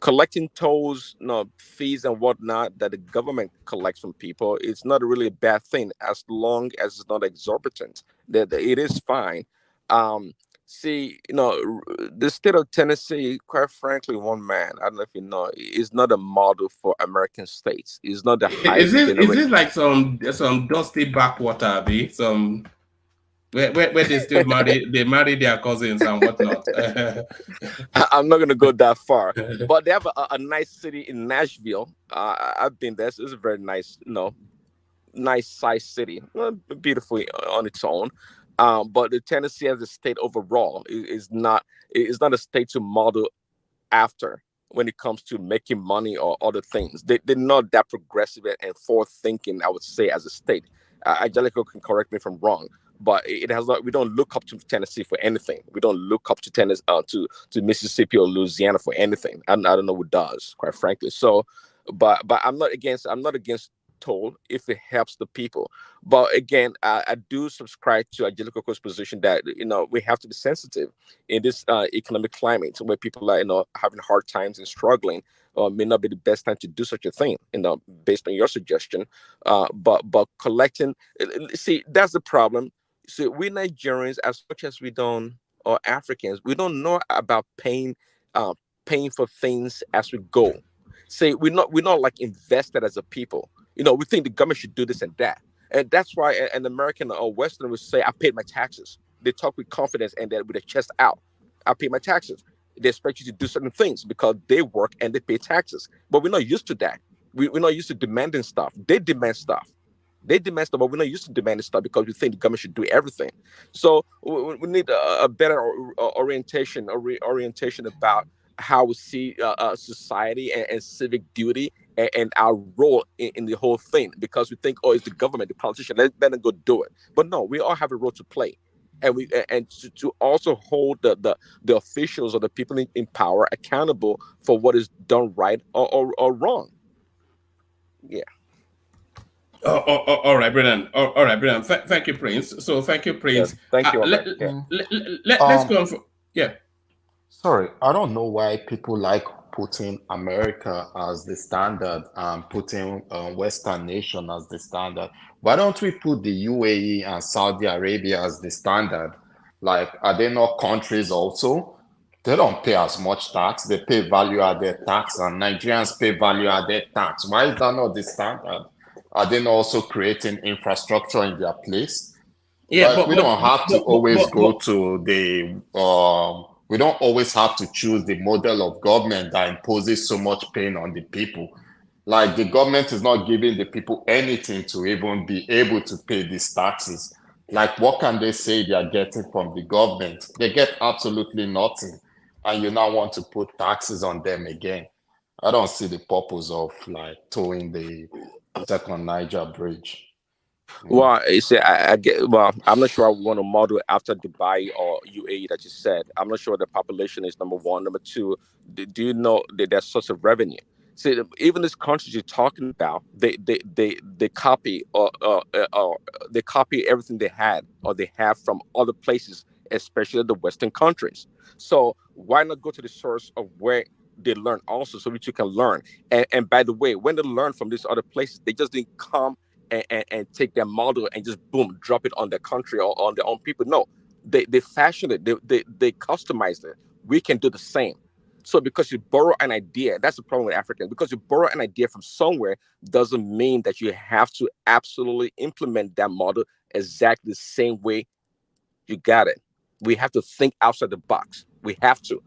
collecting tolls, fees and whatnot that the government collects from people, it's not really a bad thing as long as it's not exorbitant. That it is fine. See, the state of Tennessee, quite frankly, one man, I don't know if you know, is not a model for American states. It's not the high Is generating. this like some dusty backwater, be some where they still marry their cousins and whatnot? I'm not gonna go that far, but they have a nice city in Nashville. I've been there. So it's a very nice, nice size city, beautiful on its own. But the Tennessee as a state overall is not a state to model after when it comes to making money or other things. They're not that progressive and forward thinking, I would say, as a state. Angelico can correct me if I'm wrong, but it has not. We don't look up to Tennessee for anything. We don't look up to Tennessee, to Mississippi or Louisiana for anything. I don't know who does, quite frankly. So, but I'm not against toll if it helps the people. But again, I do subscribe to Angelico's position that we have to be sensitive in this economic climate where people are having hard times and struggling. May not be the best time to do such a thing, based on your suggestion. But collecting, see, that's the problem. See, we Nigerians, as much as we don't, or Africans, we don't know about paying for things as we go. See, we're not like invested as a people. We think the government should do this and that. And that's why an American or Western would say, I paid my taxes. They talk with confidence and then with their chest out. I pay my taxes. They expect you to do certain things because they work and they pay taxes. But we're not used to that. We're not used to demanding stuff. They demand stuff. But we're not used to demanding stuff because we think the government should do everything. So we need a better orientation about how we see society and civic duty and our role in the whole thing, because we think, oh, it's the government, the politician, let them go do it. But no, we all have a role to play, and to also hold the officials or the people in power accountable for what is done right or wrong. Yeah. All right, brilliant. All right, brilliant. Thank you, Prince. So thank you, Prince. Yes, thank you, Let's go on for, yeah. Sorry, I don't know why people like putting America as the standard and putting Western nation as the standard. Why don't we put the UAE and Saudi Arabia as the standard? Like, are they not countries also? They don't pay as much tax. They pay value-added tax, and Nigerians pay value-added tax. Why is that not the standard? Are they not also creating infrastructure in their place? Yeah, Like, we don't have to always go to the we don't always have to choose the model of government that imposes so much pain on the people. Like, the government is not giving the people anything to even be able to pay these taxes. Like, what can they say they are getting from the government? They get absolutely nothing. And you now want to put taxes on them again. I don't see the purpose of like towing the second Niger bridge. Well, you see, I get. Well, I'm not sure I want to model it after Dubai or UAE that you said. I'm not sure the population is number one. Number two, do you know that there's source of revenue? See, even these countries you're talking about, they copy or they copy everything they had or they have from other places, especially the Western countries. So why not go to the source of where they learn also, so that you can learn? And by the way, when they learn from these other places, they just didn't come and take their model and just boom, drop it on their country or on their own people. No, they fashion it, they customize it. We can do the same. So because you borrow an idea, that's the problem with Africans. Because you borrow an idea from somewhere doesn't mean that you have to absolutely implement that model exactly the same way you got it. We have to think outside the box. We have to.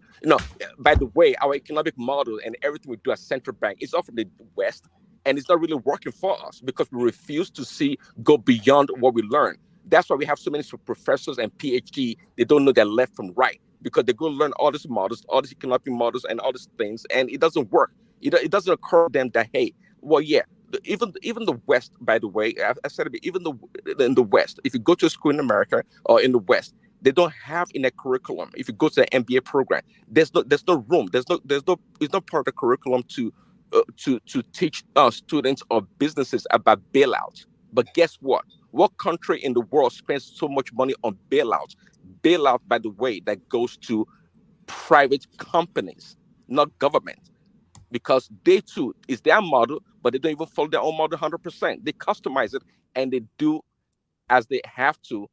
By the way, our economic model and everything we do as central bank is all from the West, and it's not really working for us because we refuse to go beyond what we learn. That's why we have so many professors and PhD. They don't know their left from right because they go learn all these models, all these economic models, and all these things, and it doesn't work. It doesn't occur to them that, hey, well, yeah, even the West, by the way, I said it, even in the West, if you go to a school in America or in the West, they don't have in a curriculum. If you go to an MBA program, there's no room. It's not part of the curriculum to teach students or businesses about bailouts. But guess what? What country in the world spends so much money on bailouts? Bailout, by the way, that goes to private companies, not government, because they too is their model, but they don't even follow their own model 100%. They customize it and they do as they have to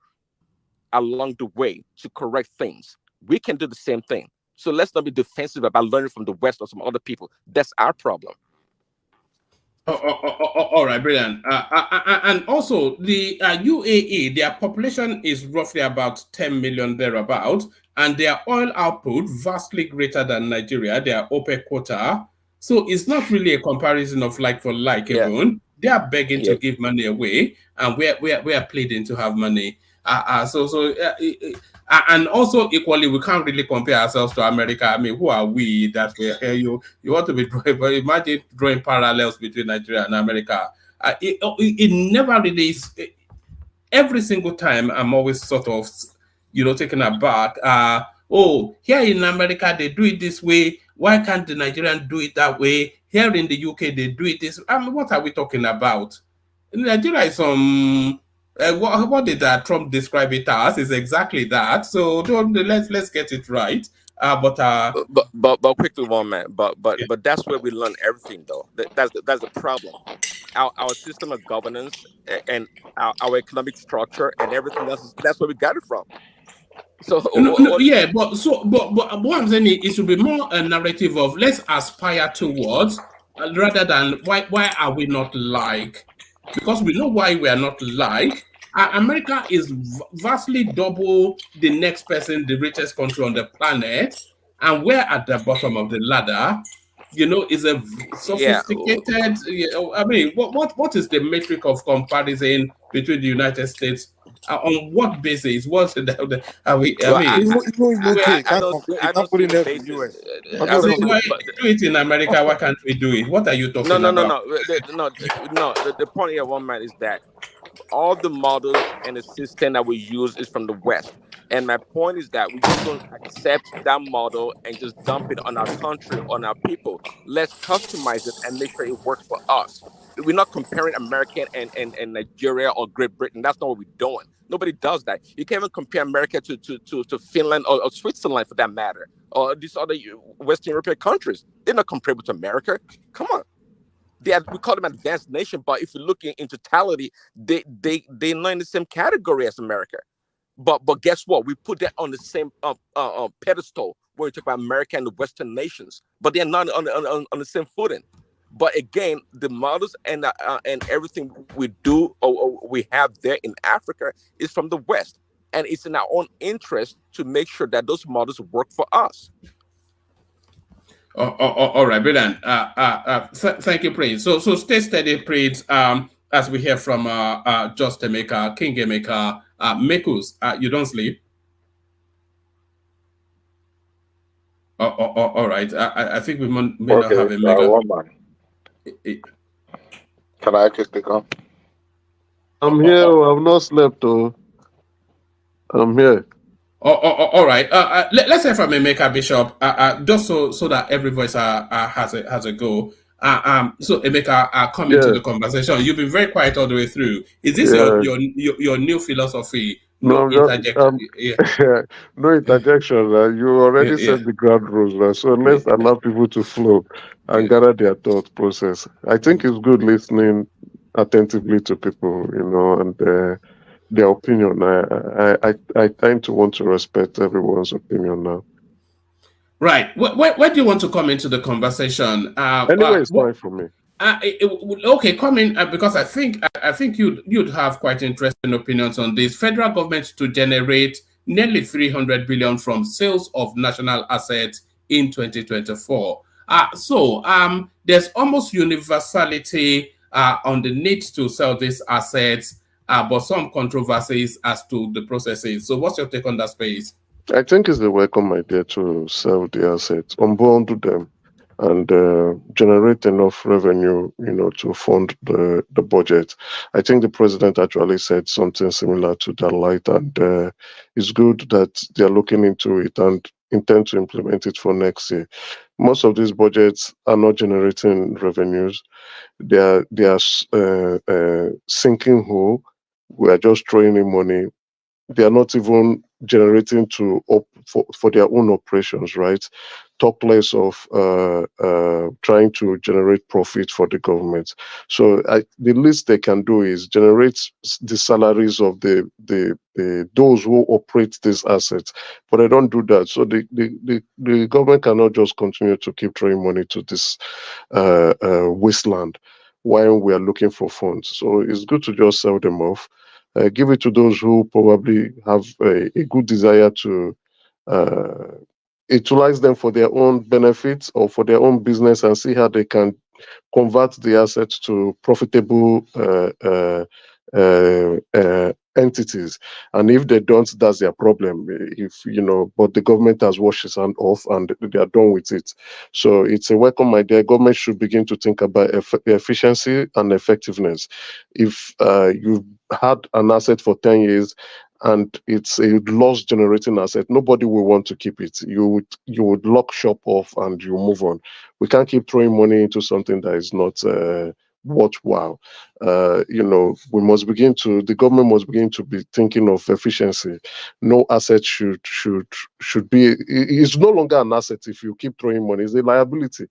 along the way to correct things. We can do the same thing. So let's not be defensive about learning from the West or some other people. That's our problem. All right, brilliant. And also, the UAE, their population is roughly about 10 million thereabout, and their oil output vastly greater than Nigeria, their OPEC quota. So it's not really a comparison of like for like, even. They are begging to give money away, and we are pleading to have money. And also equally, we can't really compare ourselves to America. I mean, who are we that we are? You want to be drawing, but imagine drawing parallels between Nigeria and America. It never really is. Every single time, I'm always sort of, taken aback. Here in America, they do it this way. Why can't the Nigerians do it that way? Here in the UK, they do it this. What are we talking about? Nigeria is some. What did Trump describe it as? Is exactly that. So let's get it right. But quickly, one man. But that's where we learn everything, though. That's the problem. Our system of governance and our economic structure and everything else. That's where we got it from. So but what I'm saying is it should be more a narrative of let's aspire towards rather than why are we not like, because we know why we are not like. America is vastly double the next person, the richest country on the planet, and we're at the bottom of the ladder. Is a sophisticated. I mean, what is the metric of comparison between the United States? On what basis? What's the are we? I don't see the basis. Do it in America. Why can't we do it? What are you talking about? No. The point here, one man, is that all the models and the system that we use is from the West. And my point is that we just don't accept that model and just dump it on our country, on our people. Let's customize it and make sure it works for us. We're not comparing American and Nigeria or Great Britain. That's not what we're doing. Nobody does that. You can't even compare America to Finland or Switzerland, for that matter, or these other Western European countries. They're not comparable to America. Come on. We call them advanced nation, but if you look in totality, they're not in the same category as America. But guess what? We put that on the same pedestal when we talk about America and the Western nations, but they're not on the same footing. But again, the models and everything we do or we have there in Africa is from the West, and it's in our own interest to make sure that those models work for us. All right, brilliant. Thank you, Prince. So stay steady, Prince. As we hear from Just Emeka, King Emeka, Mekus, you don't sleep. All right. I think we may not have a Emeka. Can I quickly come? I'm here. I've not slept. I'm here. All right. Let's hear from Emeka, Bishop, just so that every voice has a go. So Emeka, come into the conversation. You've been very quiet all the way through. Is this your new philosophy? No interjection. No interjection. You already set the ground rules, so let's allow people to flow and gather their thought process. I think it's good listening attentively to people, and their opinion. I tend to want to respect everyone's opinion now. Right. Where do you want to come into the conversation? Anyway, it's fine for me. Okay, come in because I think you'd have quite interesting opinions on this. Federal government to generate nearly 300 billion from sales of national assets in 2024. There's almost universality on the need to sell these assets, but some controversies as to the processes. So what's your take on that space? I think it's a welcome idea to sell the assets, unbundle them, and generate enough revenue, to fund the budget. I think the president actually said something similar to that light, and it's good that they're looking into it and intend to implement it for next year. Most of these budgets are not generating revenues; they are sinking whole. We are just throwing in money. They are not even generating for their own operations, right? Talk less of trying to generate profit for the government. So the least they can do is generate the salaries of those who operate these assets, but they don't do that. So the government cannot just continue to keep throwing money to this wasteland while we are looking for funds. So it's good to just sell them off. Give it to those who probably have a good desire to utilize them for their own benefits or for their own business, and see how they can convert the assets to profitable entities. And if they don't, that's their problem. But the government has washed its hand off and they are done with it. So it's a welcome idea. Government should begin to think about efficiency and effectiveness. If you've had an asset for 10 years and it's a loss generating asset, nobody will want to keep it. You would lock shop off and you move on. We can't keep throwing money into something that is not worthwhile. The government must begin to be thinking of efficiency. No asset should be, it's no longer an asset if you keep throwing money. It's a liability.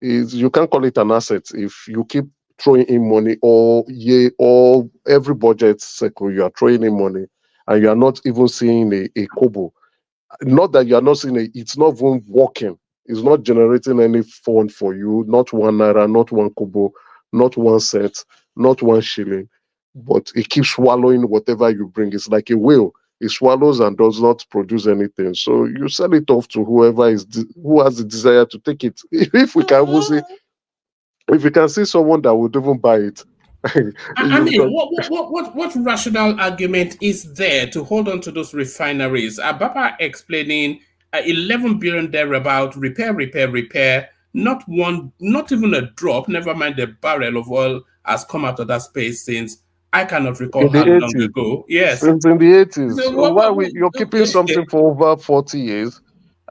You can't call it an asset if you keep throwing in money all year, all every budget cycle. You are throwing in money and you are not even seeing a kobo. Not that you are not seeing it's not even working. It's not generating any fund for you. Not one naira, not one kobo, not one cent, not one shilling. But it keeps swallowing whatever you bring. It's like a whale. It swallows and does not produce anything. So you sell it off to who has the desire to take it. If we can see someone that would even buy it. I mean, what rational argument is there to hold on to those refineries? Baba explaining 11 billion thereabout, repair, not even a drop, never mind the barrel of oil has come out of that space since I cannot recall in the how 80s. long ago. Yes. Since in the 80s. So you're keeping something for over 40 years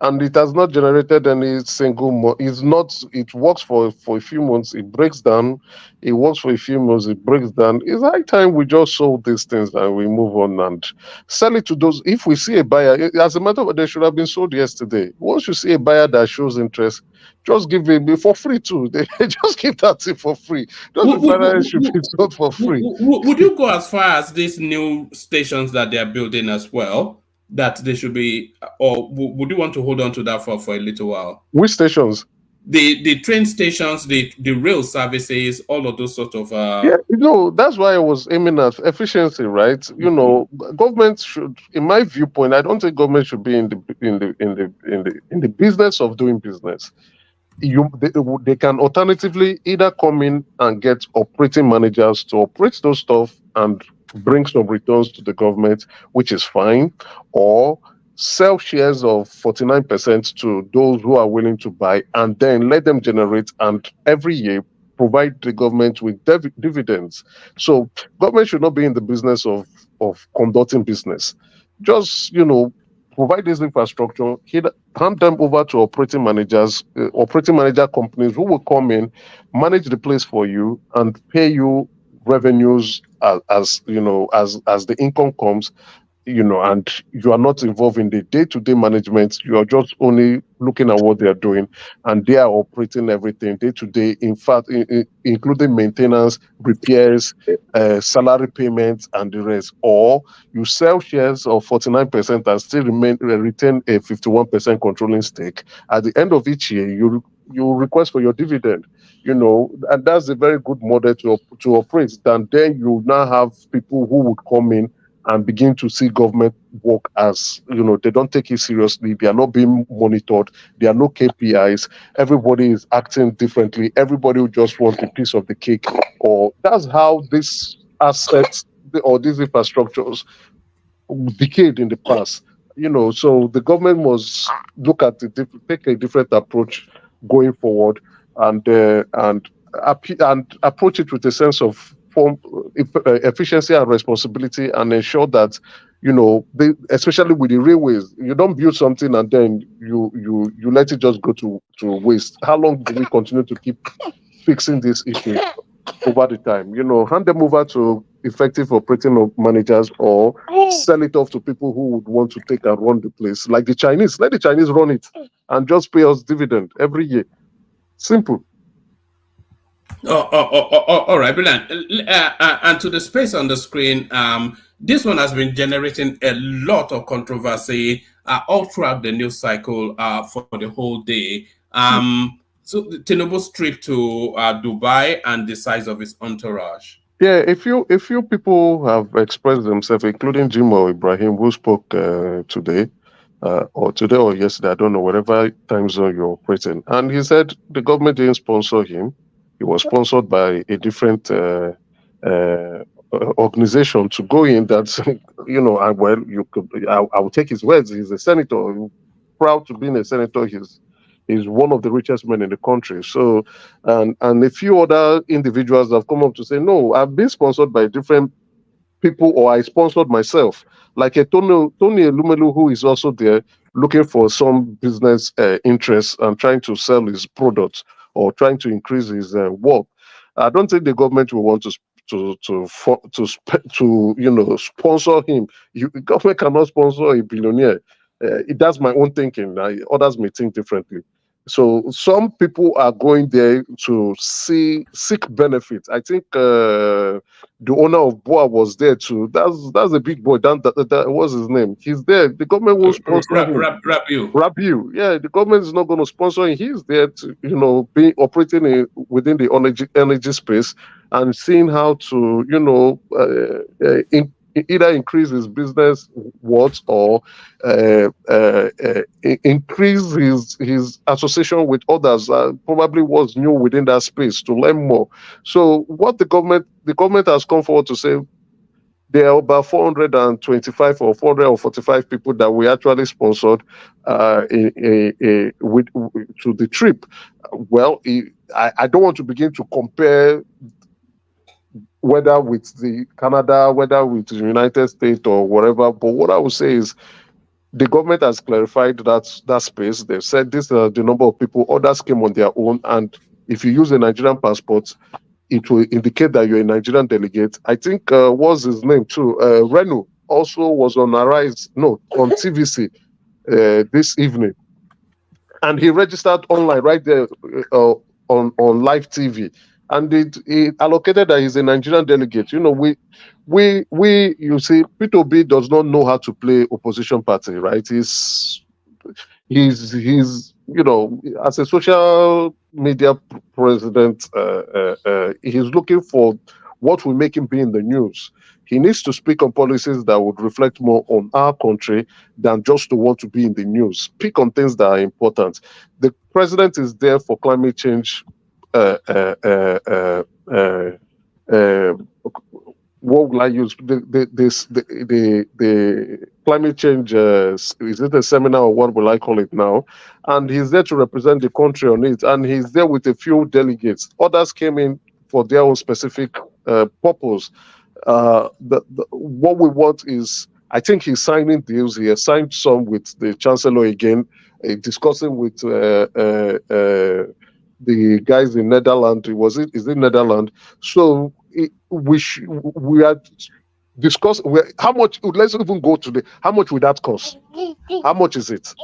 and it has not generated any single it works for a few months, it breaks down, it works for a few months, it breaks down. It's high time we just sold these things and we move on and sell it to those. If we see a buyer, as a matter of fact, they should have been sold yesterday. Once you see a buyer that shows interest, just give it for free too. They just give that thing for free. Those refineries should be sold for free. Would you go as far as these new stations that they are building as well? That they should be, or would you want to hold on to that for a little while? Which stations? The train stations, the rail services, all of those sort of. That's why I was aiming at efficiency, right? Government should, in my viewpoint, I don't think government should be in the business of doing business. They can alternatively either come in and get operating managers to operate those stuff and bring some returns to the government, which is fine, or sell shares of 49% to those who are willing to buy and then let them generate and every year provide the government with dividends. So government should not be in the business of conducting business. Just, provide this infrastructure, hand them over to operating managers, operating manager companies who will come in, manage the place for you and pay you revenues as the income comes, and you are not involved in the day-to-day management. You are just only looking at what they are doing, and they are operating everything day-to-day, in fact, including maintenance, repairs, salary payments, and the rest. Or you sell shares of 49% and still retain a 51% controlling stake. At the end of each year, you request for your dividend. And that's a very good model to operate. And then you now have people who would come in and begin to see government work as, they don't take it seriously. They are not being monitored. There are no KPIs. Everybody is acting differently. Everybody will just want a piece of the cake. Or that's how these assets or these infrastructures decayed in the past. So the government must look at take a different approach going forward, and approach it with a sense of efficiency and responsibility, and ensure that especially with the railways, you don't build something and then you let it just go to waste. How long do we continue to keep fixing this issue over the time? Hand them over to effective operating managers, or sell it off to people who would want to take and run the place, like the Chinese. Let the Chinese run it and just pay us dividend every year. Simple. All right, brilliant. And to the space on the screen, this one has been generating a lot of controversy all throughout the news cycle for the whole day. So Tinubu's trip to Dubai and the size of his entourage. Yeah, a few people have expressed themselves, including Jim or Ibrahim, who spoke today or yesterday, I don't know, whatever time zone you're operating. And he said the government didn't sponsor him. He was sponsored by a different organization to go in. That's, I will take his words. He's a senator, proud to be a senator. He's one of the richest men in the country. So, and a few other individuals have come up to say, no, I've been sponsored by different people, or I sponsored myself. Like a Tony Elumelu, who is also there looking for some business interests and trying to sell his products or trying to increase his work. I don't think the government will want to sponsor him. The government cannot sponsor a billionaire. That's my own thinking. Others may think differently. So some people are going there to seek benefits. I think the owner of Boa was there too. That's a big boy. That what's his name? He's there. The government will sponsor him. Rabiu. Yeah, the government is not going to sponsor him. He's there to be operating within the energy space and seeing how to either increase his business worth or increase his association with others. Probably was new within that space to learn more. So what the government has come forward to say, there are about 425 or 445 people that we actually sponsored to the trip. Well, I don't want to begin to compare whether with the Canada, whether with the United States or whatever. But what I would say is the government has clarified that space. They've said this is the number of people. Others came on their own. And if you use a Nigerian passport, it will indicate that you're a Nigerian delegate. I think, what's his name too? Renu also was on on TVC this evening. And he registered online right there on live TV. And it allocated that he's a Nigerian delegate. You see, P2B does not know how to play opposition party, right? He's as a social media president, he's looking for what will make him be in the news. He needs to speak on policies that would reflect more on our country than just to want to be in the news. Speak on things that are important. The president is there for climate change. What will I use? The climate change, is it a seminar or what will I call it now? And he's there to represent the country on it. And he's there with a few delegates. Others came in for their own specific purpose. What we want is, I think he's signing deals. He has signed some with the Chancellor again, discussing with the guys in Netherlands. Is it Netherlands? So we are discussing how much. Let's even go to how much would that cost? How much is it?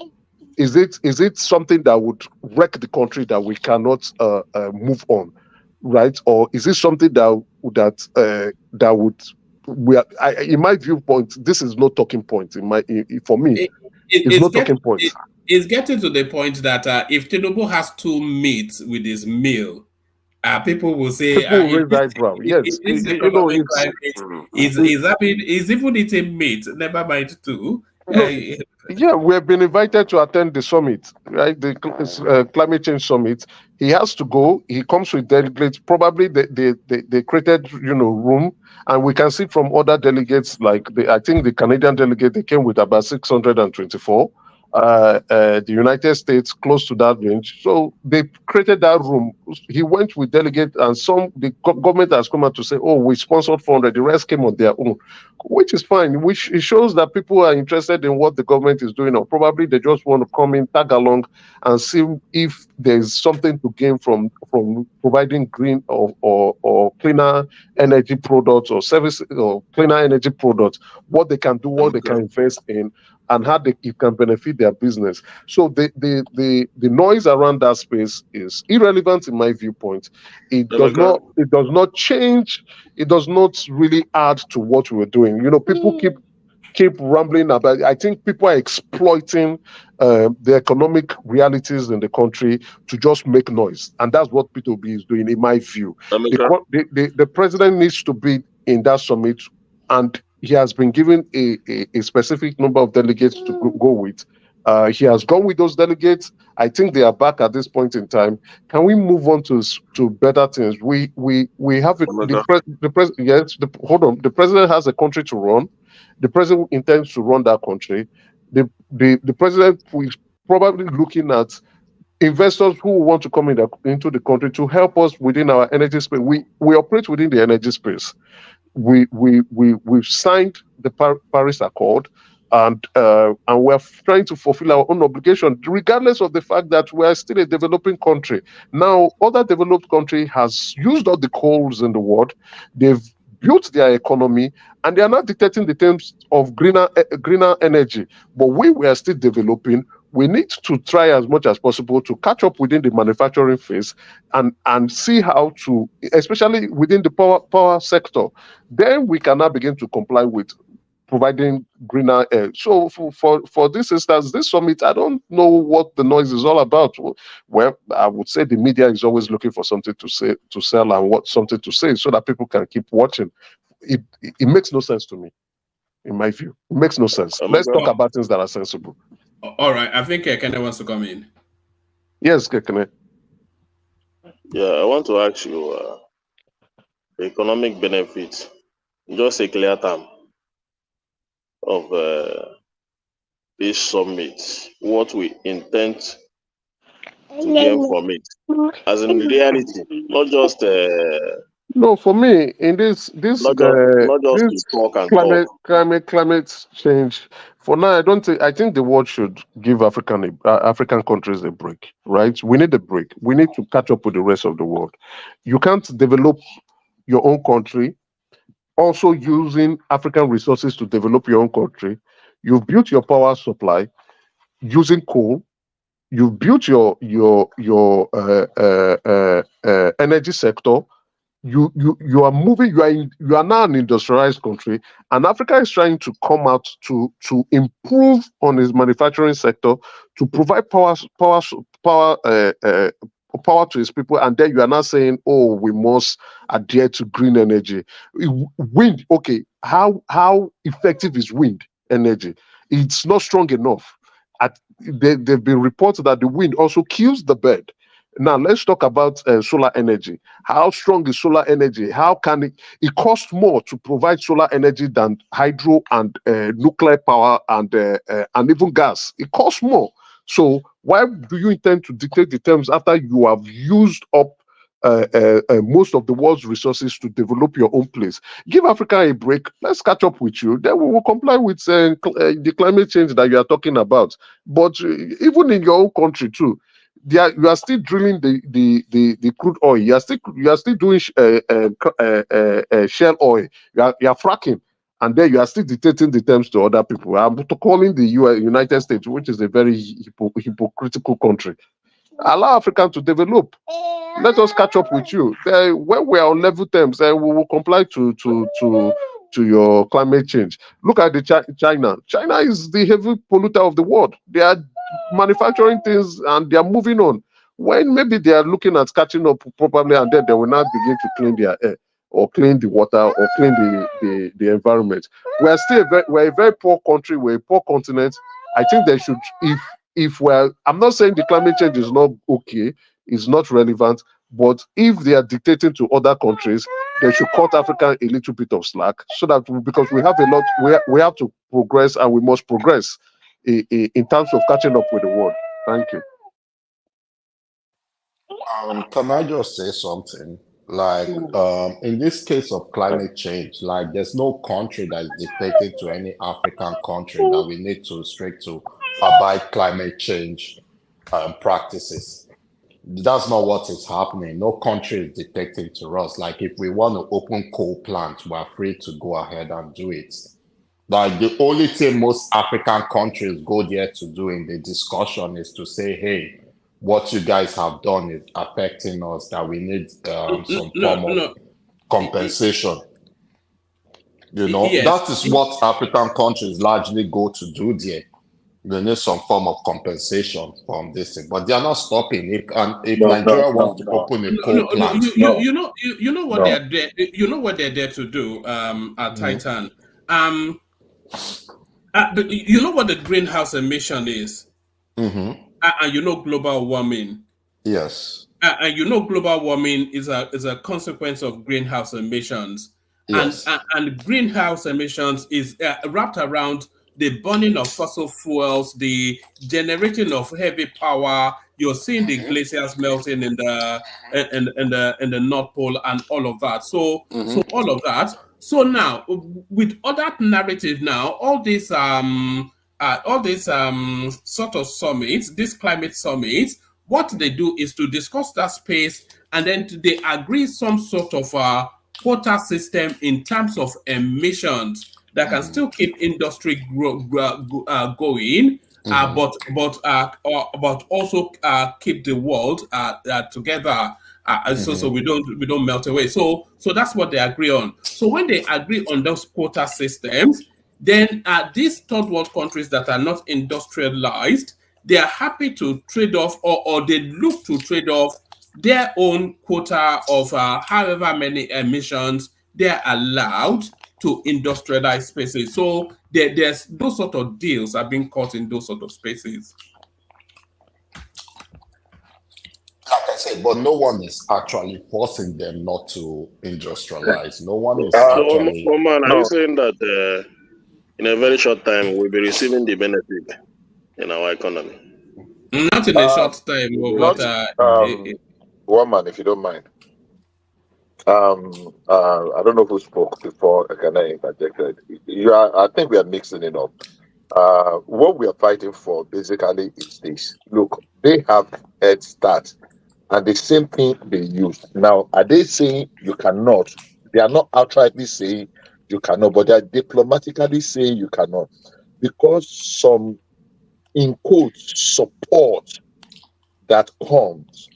Is it something that would wreck the country that we cannot move on, right? Or is it something that would in my viewpoint, this is no talking point. For me, it's no talking point. It's getting to the point that if Tinubu has 2 meats with his meal, people will say, People will raise eyebrow. Yes, this you know, economic it's climate is even eating meat, never mind too. no, yeah, we have been invited to attend the summit, right? The climate change summit. He has to go. He comes with delegates. Probably they created, room, and we can see from other delegates, like I think the Canadian delegate, they came with about 624. The United States close to that range. So they created that room. He went with delegates, and the government has come out to say, "Oh, we sponsored 400." The rest came on their own, which is fine. Which it shows that people are interested in what the government is doing, or probably they just want to come in, tag along, and see if there's something to gain from providing green or cleaner energy products or services or cleaner energy products. What they can do, what they can invest in, and how it can benefit their business. So the noise around that space is irrelevant in my viewpoint. It does not change. It does not really add to what we're doing. People keep rambling about. I think people are exploiting the economic realities in the country to just make noise, and that's what P2B is doing, in my view. The president needs to be in that summit, and he has been given a specific number of delegates to go with. He has gone with those delegates. I think they are back at this point in time. Can we move on to better things? We have hold on. The president has a country to run. The president intends to run that country. The president is probably looking at investors who want to come into the country to help us within our energy space. We operate within the energy space. We've signed the Paris Accord, and we're trying to fulfill our own obligation, regardless of the fact that we are still a developing country. Now, other developed country has used all the coals in the world. They've built their economy, and they are not dictating the terms of greener energy. But we are still developing. We need to try as much as possible to catch up within the manufacturing phase and see how to, especially within the power sector, then we can now begin to comply with providing greener air. So for this instance, this summit, I don't know what the noise is all about. Well, I would say the media is always looking for something to sell and something to say so that people can keep watching. It makes no sense to me, in my view. It makes no sense. Let's talk about things that are sensible. All right, I think Kene wants to come in. Yes, Kene. Yeah, I want to ask you the economic benefits, just a clear term of this summit, what we intend to gain from it, as in reality, not just no, for me, in this not just to talk and climate change. For now, I think the world should give African countries a break. Right? We need a break. We need to catch up with the rest of the world. You can't develop your own country also using African resources to develop your own country. You've built your power supply using coal. You've built your energy sector. You are moving. You are now an industrialized country, and Africa is trying to come out to improve on its manufacturing sector, to provide power to its people. And then you are now saying, "Oh, we must adhere to green energy." Wind, okay. How effective is wind energy? It's not strong enough. They've been reports that the wind also kills the bird. Now let's talk about solar energy. How strong is solar energy? How can it costs more to provide solar energy than hydro and nuclear power and even gas? It costs more. So why do you intend to dictate the terms after you have used up most of the world's resources to develop your own place? Give Africa a break. Let's catch up with you. Then we will comply with the climate change that you are talking about. But even in your own country too, you are still drilling the crude oil. You are still doing shale oil. You are fracking, and then you are still dictating the terms to other people. I'm calling the United States, which is a very hypocritical country. Allow Africa to develop. Let us catch up with you. When we are on level terms, we will comply to your climate change. Look at China. China is the heavy polluter of the world. They are manufacturing things and they are moving on. when maybe they are looking at catching up properly, and then they will not begin to clean their air or clean the water or clean the environment. We're a very poor country, we're a poor continent. I think they should, if we're, I'm not saying the climate change is not okay, it's not relevant, but if they are dictating to other countries, they should cut Africa a little bit of slack, so that because we have a lot, we have to progress, and we must progress in terms of catching up with the world. Thank you. Can I just say something? Like, in this case of climate change, like, there's no country that is dictating to any African country that we need to strict to abide climate change practices. That's not what is happening. No country is dictating to us. Like, if we want to open coal plants, we're free to go ahead and do it. Like, the only thing most African countries go there to do in the discussion is to say, hey, what you guys have done is affecting us, that we need some form of compensation. You know, Yes. that is what African countries largely go to do there. They need some form of compensation from this thing, but they are not stopping it. And if Nigeria wants to open a coal plant, you know what they're there. You know what they're there to do. At Titan. But you know what the greenhouse emission is. And you know global warming. Yes. And you know global warming is a consequence of greenhouse emissions. Yes. And greenhouse emissions is wrapped around the burning of fossil fuels, the generating of heavy power. You're seeing the glaciers melting in the North Pole and all of that. So all of that. So now with all that narrative, now all these sort of summits, these climate summits, what they do is to discuss that space, and then they agree some sort of quota system in terms of emissions that can still keep industry going, but also keep the world together, so we don't melt away. So that's what they agree on. So when they agree on those quota systems, then these third world countries that are not industrialized, they are happy to trade off, or they look to trade off their own quota of however many emissions they're allowed to industrialized spaces. So there's those sort of deals are being cut in those sort of spaces. Like I said, but no one is actually forcing them not to industrialize. No one is actually. So, man, are you saying that in a very short time we'll be receiving the benefit in our economy? Not in a short time, but one man, if you don't mind. I don't know who spoke before. Can I interjected? I think we are mixing it up. What we are fighting for basically is this. Look, they have head start, and the same thing they use. Now, are they saying you cannot? They are not outrightly saying you cannot, but they are diplomatically saying you cannot, because some, in quotes, support that comes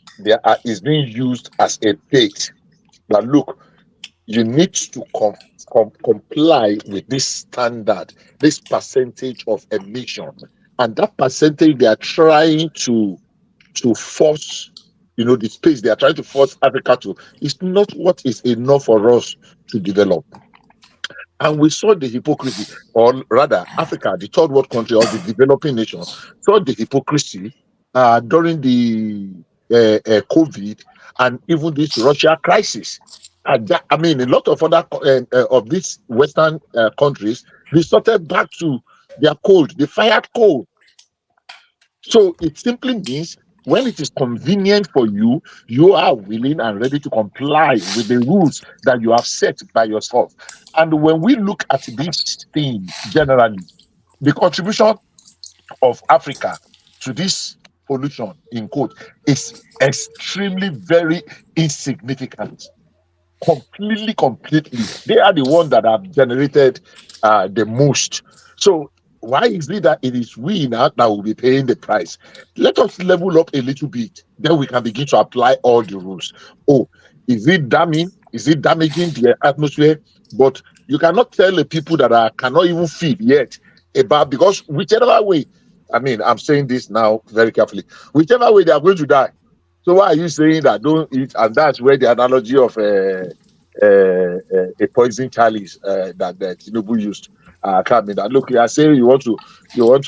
is being used as a bait. Now, look, you need to comply with this standard, this percentage of emission, and that percentage they are trying to force, the space they are trying to force Africa to, is not what is enough for us to develop. And we saw the hypocrisy, or rather, Africa, the third world country or the developing nation, saw the hypocrisy during the COVID and even this Russia crisis. A lot of other of these Western countries resorted back to their coal. They fired coal. So it simply means when it is convenient for you, you are willing and ready to comply with the rules that you have set by yourself. And when we look at this thing generally, the contribution of Africa to this pollution, in quote, is extremely very insignificant. Completely. They are the ones that have generated the most. So why is it that it is we now that will be paying the price? Let us level up a little bit, then we can begin to apply all the rules. Oh, is it damning? Is it damaging the atmosphere? But you cannot tell the people that cannot even feed yet about, because whichever way, I'm saying this now very carefully, whichever way they are going to die, So why are you saying that don't eat? And that's where the analogy of a poison chalice that Tinubu used come in. That look, you are saying you want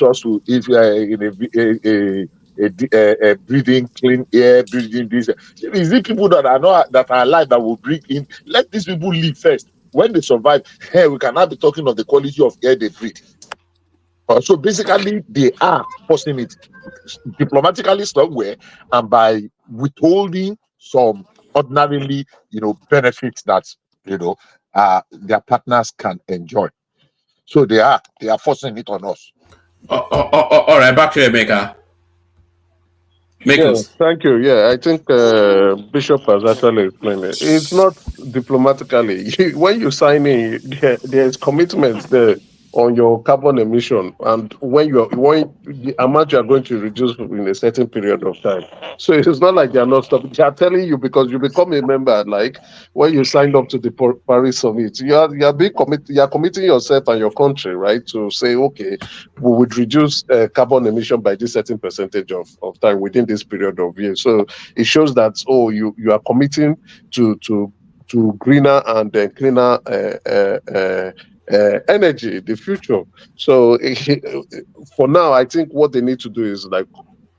us to if in a breathing clean air, breathing this. Is it people that are not that are alive that will breathe in? Let these people live first. When they survive, hey, we cannot be talking of the quality of air they breathe. So basically, they are forcing it diplomatically somewhere and by withholding some ordinarily, benefits that their partners can enjoy. So they are forcing it on us. All right, back to Emeka. Yeah, Makers. thank you. Yeah, I think Bishop has actually explained it. It's not diplomatically. When you sign in, there's commitments there on your carbon emission, and when the amount you are going to reduce in a certain period of time. So it's not like they are not stopping. They are telling you because you become a member. Like when you signed up to the Paris Summit, you are being committed. You are committing yourself and your country, right, to say, okay, we would reduce carbon emission by this certain percentage of time within this period of years. So it shows that you are committing to greener and cleaner energy in the future. So for now, I think what they need to do is like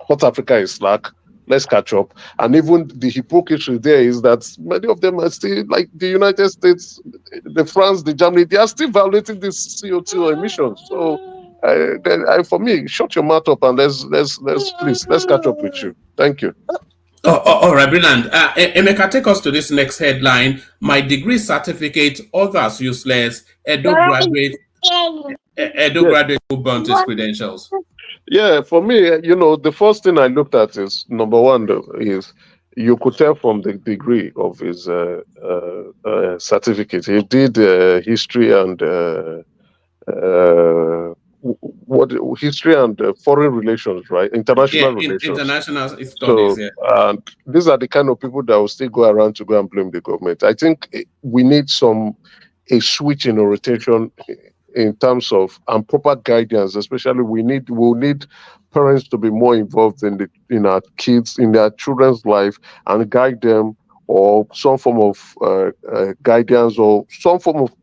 cut Africa is slack. Let's catch up. And even the hypocrisy there is that many of them are still like the United States, the France, the Germany, they are still violating this CO2 emissions. So for me, shut your mouth up and let's catch up with you. Thank you. All right, brilliant. Emeka, take us to this next headline. My degree certificate, others useless. Edo graduate who burnt his credentials. Yeah, for me, the first thing I looked at is number one is you could tell from the degree of his certificate. He did history and history and foreign relations, right? International relations. International studies. So, and these are the kind of people that will still go around to go and blame the government. I think we need a switch in orientation in terms of and proper guidance. Especially, we'll need parents to be more involved in our kids, in their children's life, and guide them, or some form of guidance, or some form of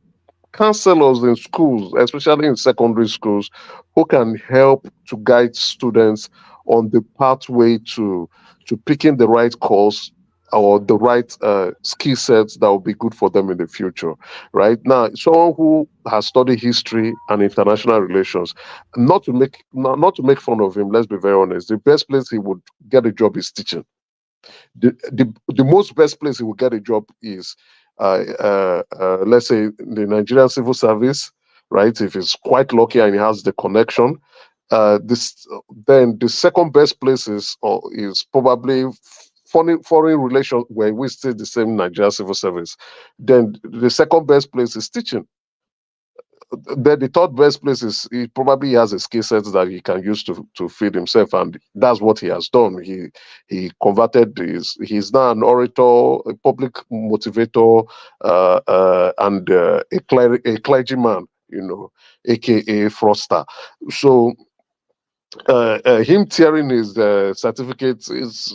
counselors in schools, especially in secondary schools, who can help to guide students on the pathway to picking the right course or the right skill sets that will be good for them in the future. Right now, someone who has studied history and international relations, not to make fun of him, let's be very honest, the best place he would get a job is teaching. The most best place he will get a job is let's say the Nigerian civil service, right? If he's quite lucky and he has the connection, then the second best place is probably foreign relations, where we still the same Nigerian civil service. Then the second best place is teaching. Then the third best place is he probably has a skill set that he can use to feed himself, and that's what he has done. He converted he's now an orator, a public motivator, and a clergyman, aka Froster. So him tearing his certificate is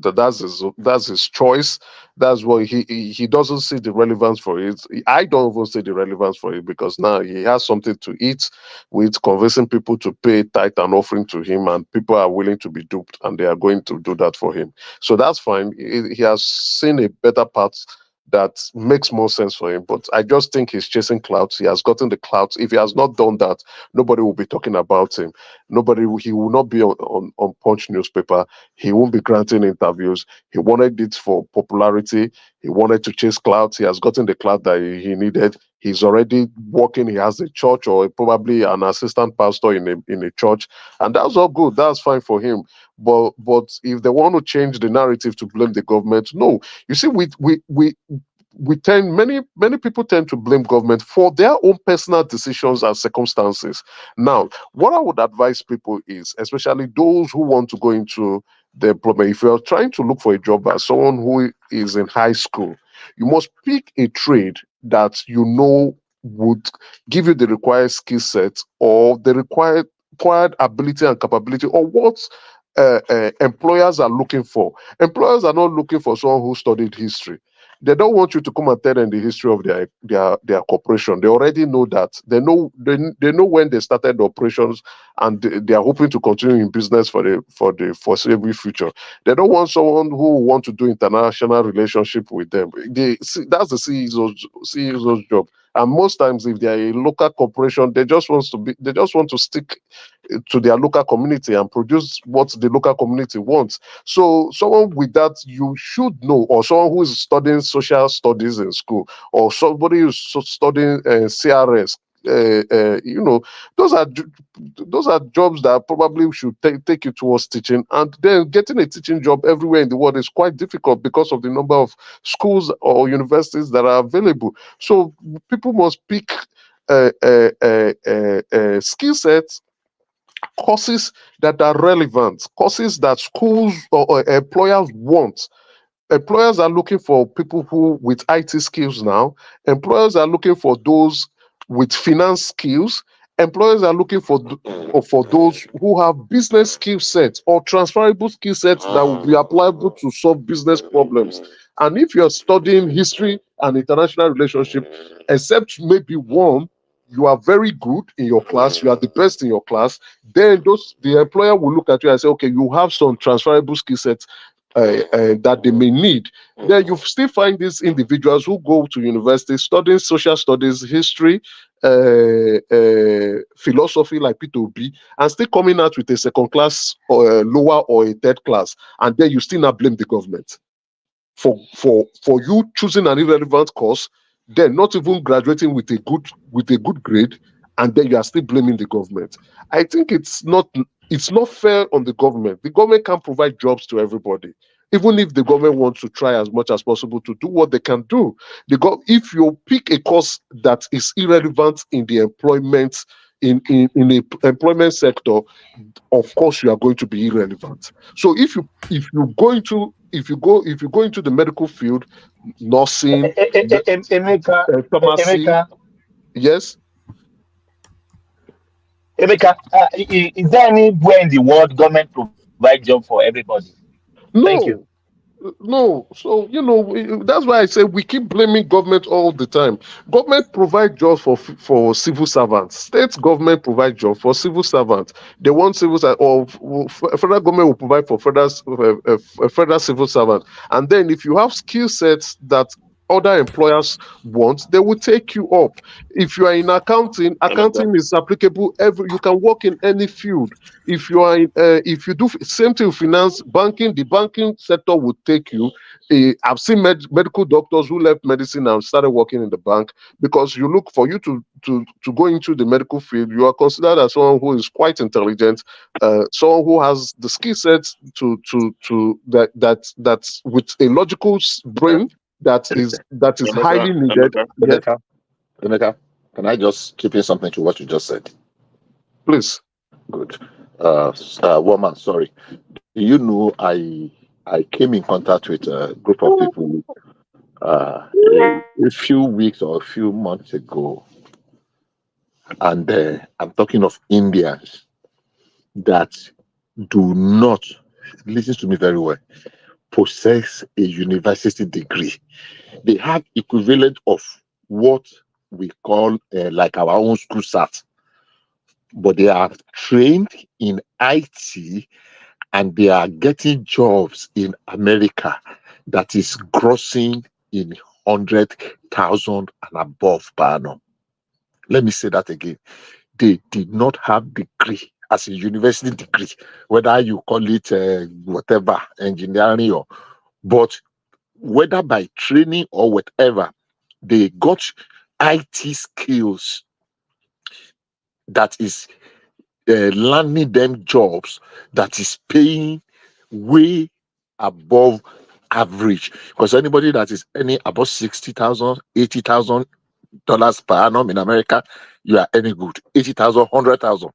that's his choice. That's why he doesn't see the relevance for it. I don't even see the relevance for it, because now he has something to eat with, convincing people to pay tithe and offering to him, and people are willing to be duped, and they are going to do that for him. So that's fine. He has seen a better path that makes more sense for him. But I just think he's chasing clouds. He has gotten the clouds. If he has not done that, nobody will be talking about him. He will not be on Punch newspaper. He won't be granting interviews. He wanted it for popularity. He wanted to chase clouds. He has gotten the cloud that he needed. He's already working. He has a church, or probably an assistant pastor in a church, and that's all good. That's fine for him. But if they want to change the narrative to blame the government, no. You see, many people tend to blame government for their own personal decisions and circumstances. Now, what I would advise people is, especially those who want to go into the employment, if you're trying to look for a job as someone who is in high school, you must pick a trade that would give you the required skill set, or the required ability and capability, or what employers are looking for. Employers are not looking for someone who studied history. They don't want you to come and tell them the history of their corporation. They already know that. They know when they started the operations, and they are hoping to continue in business for the foreseeable future. They don't want someone who want to do international relationship with them. That's the CEO's job. And most times, if they are a local corporation, they just want to stick to their local community and produce what the local community wants. So someone with that you should know, or someone who is studying social studies in school, or somebody who's studying CRS. Those are jobs that probably should take you towards teaching. And then getting a teaching job everywhere in the world is quite difficult because of the number of schools or universities that are available. So people must pick skill sets, courses that are relevant, courses that schools or employers want. Employers are looking for people who with IT skills now. Employers are looking for those with finance skills. Employers are looking for those who have business skill sets or transferable skill sets that will be applicable to solve business problems. And if you're studying history and international relationship, except maybe one, you are very good in your class, you are the best in your class, then the employer will look at you and say, okay, you have some transferable skill sets that they may need. Then you still find these individuals who go to university studying social studies, history, philosophy, like P2B, and still coming out with a second class or lower or a third class, and then you still not blame the government for you choosing an irrelevant course, then not even graduating with a good grade, and then you are still blaming the government. I think it's not fair on the government. The government can't provide jobs to everybody, even if the government wants to try as much as possible to do what they can do. If you pick a course that is irrelevant in the employment in the employment sector, of course you are going to be irrelevant. So if you go into the medical field, nursing, pharmacy, Emeka, yes. Emeka, is there anywhere in the world government provide job for everybody? Thank you. No. So that's why I say we keep blaming government all the time. Government provide jobs for civil servants. State government provide jobs for civil servants. They want civil or federal government will provide for federal civil servants. And then if you have skill sets that other employers want, they will take you up. If you are in accounting is applicable you can work in any field. If you are if you do same thing with finance, banking, the banking sector will take you. I've seen medical doctors who left medicine and started working in the bank, because you look for you to go into the medical field, you are considered as someone who is quite intelligent, someone who has the skill sets that's with a logical brain that is highly needed. Emeka, can I just chip in something to what you just said? Please. Good. Woman, sorry. Do you know I came in contact with a group of people a few weeks or a few months ago, and I'm talking of Indians that do not, listen to me very well, possess a university degree. They have equivalent of what we call like our own school SAT, but they are trained in IT and they are getting jobs in America that is grossing in 100,000 and above per annum. Let me say that again. They did not have degree as a university degree, whether you call it whatever, engineering, but whether by training or whatever, they got IT skills that is landing them jobs that is paying way above average. Because anybody that is earning above $60,000, $80,000 per annum in America, you are earning good. 80,000, 100,000.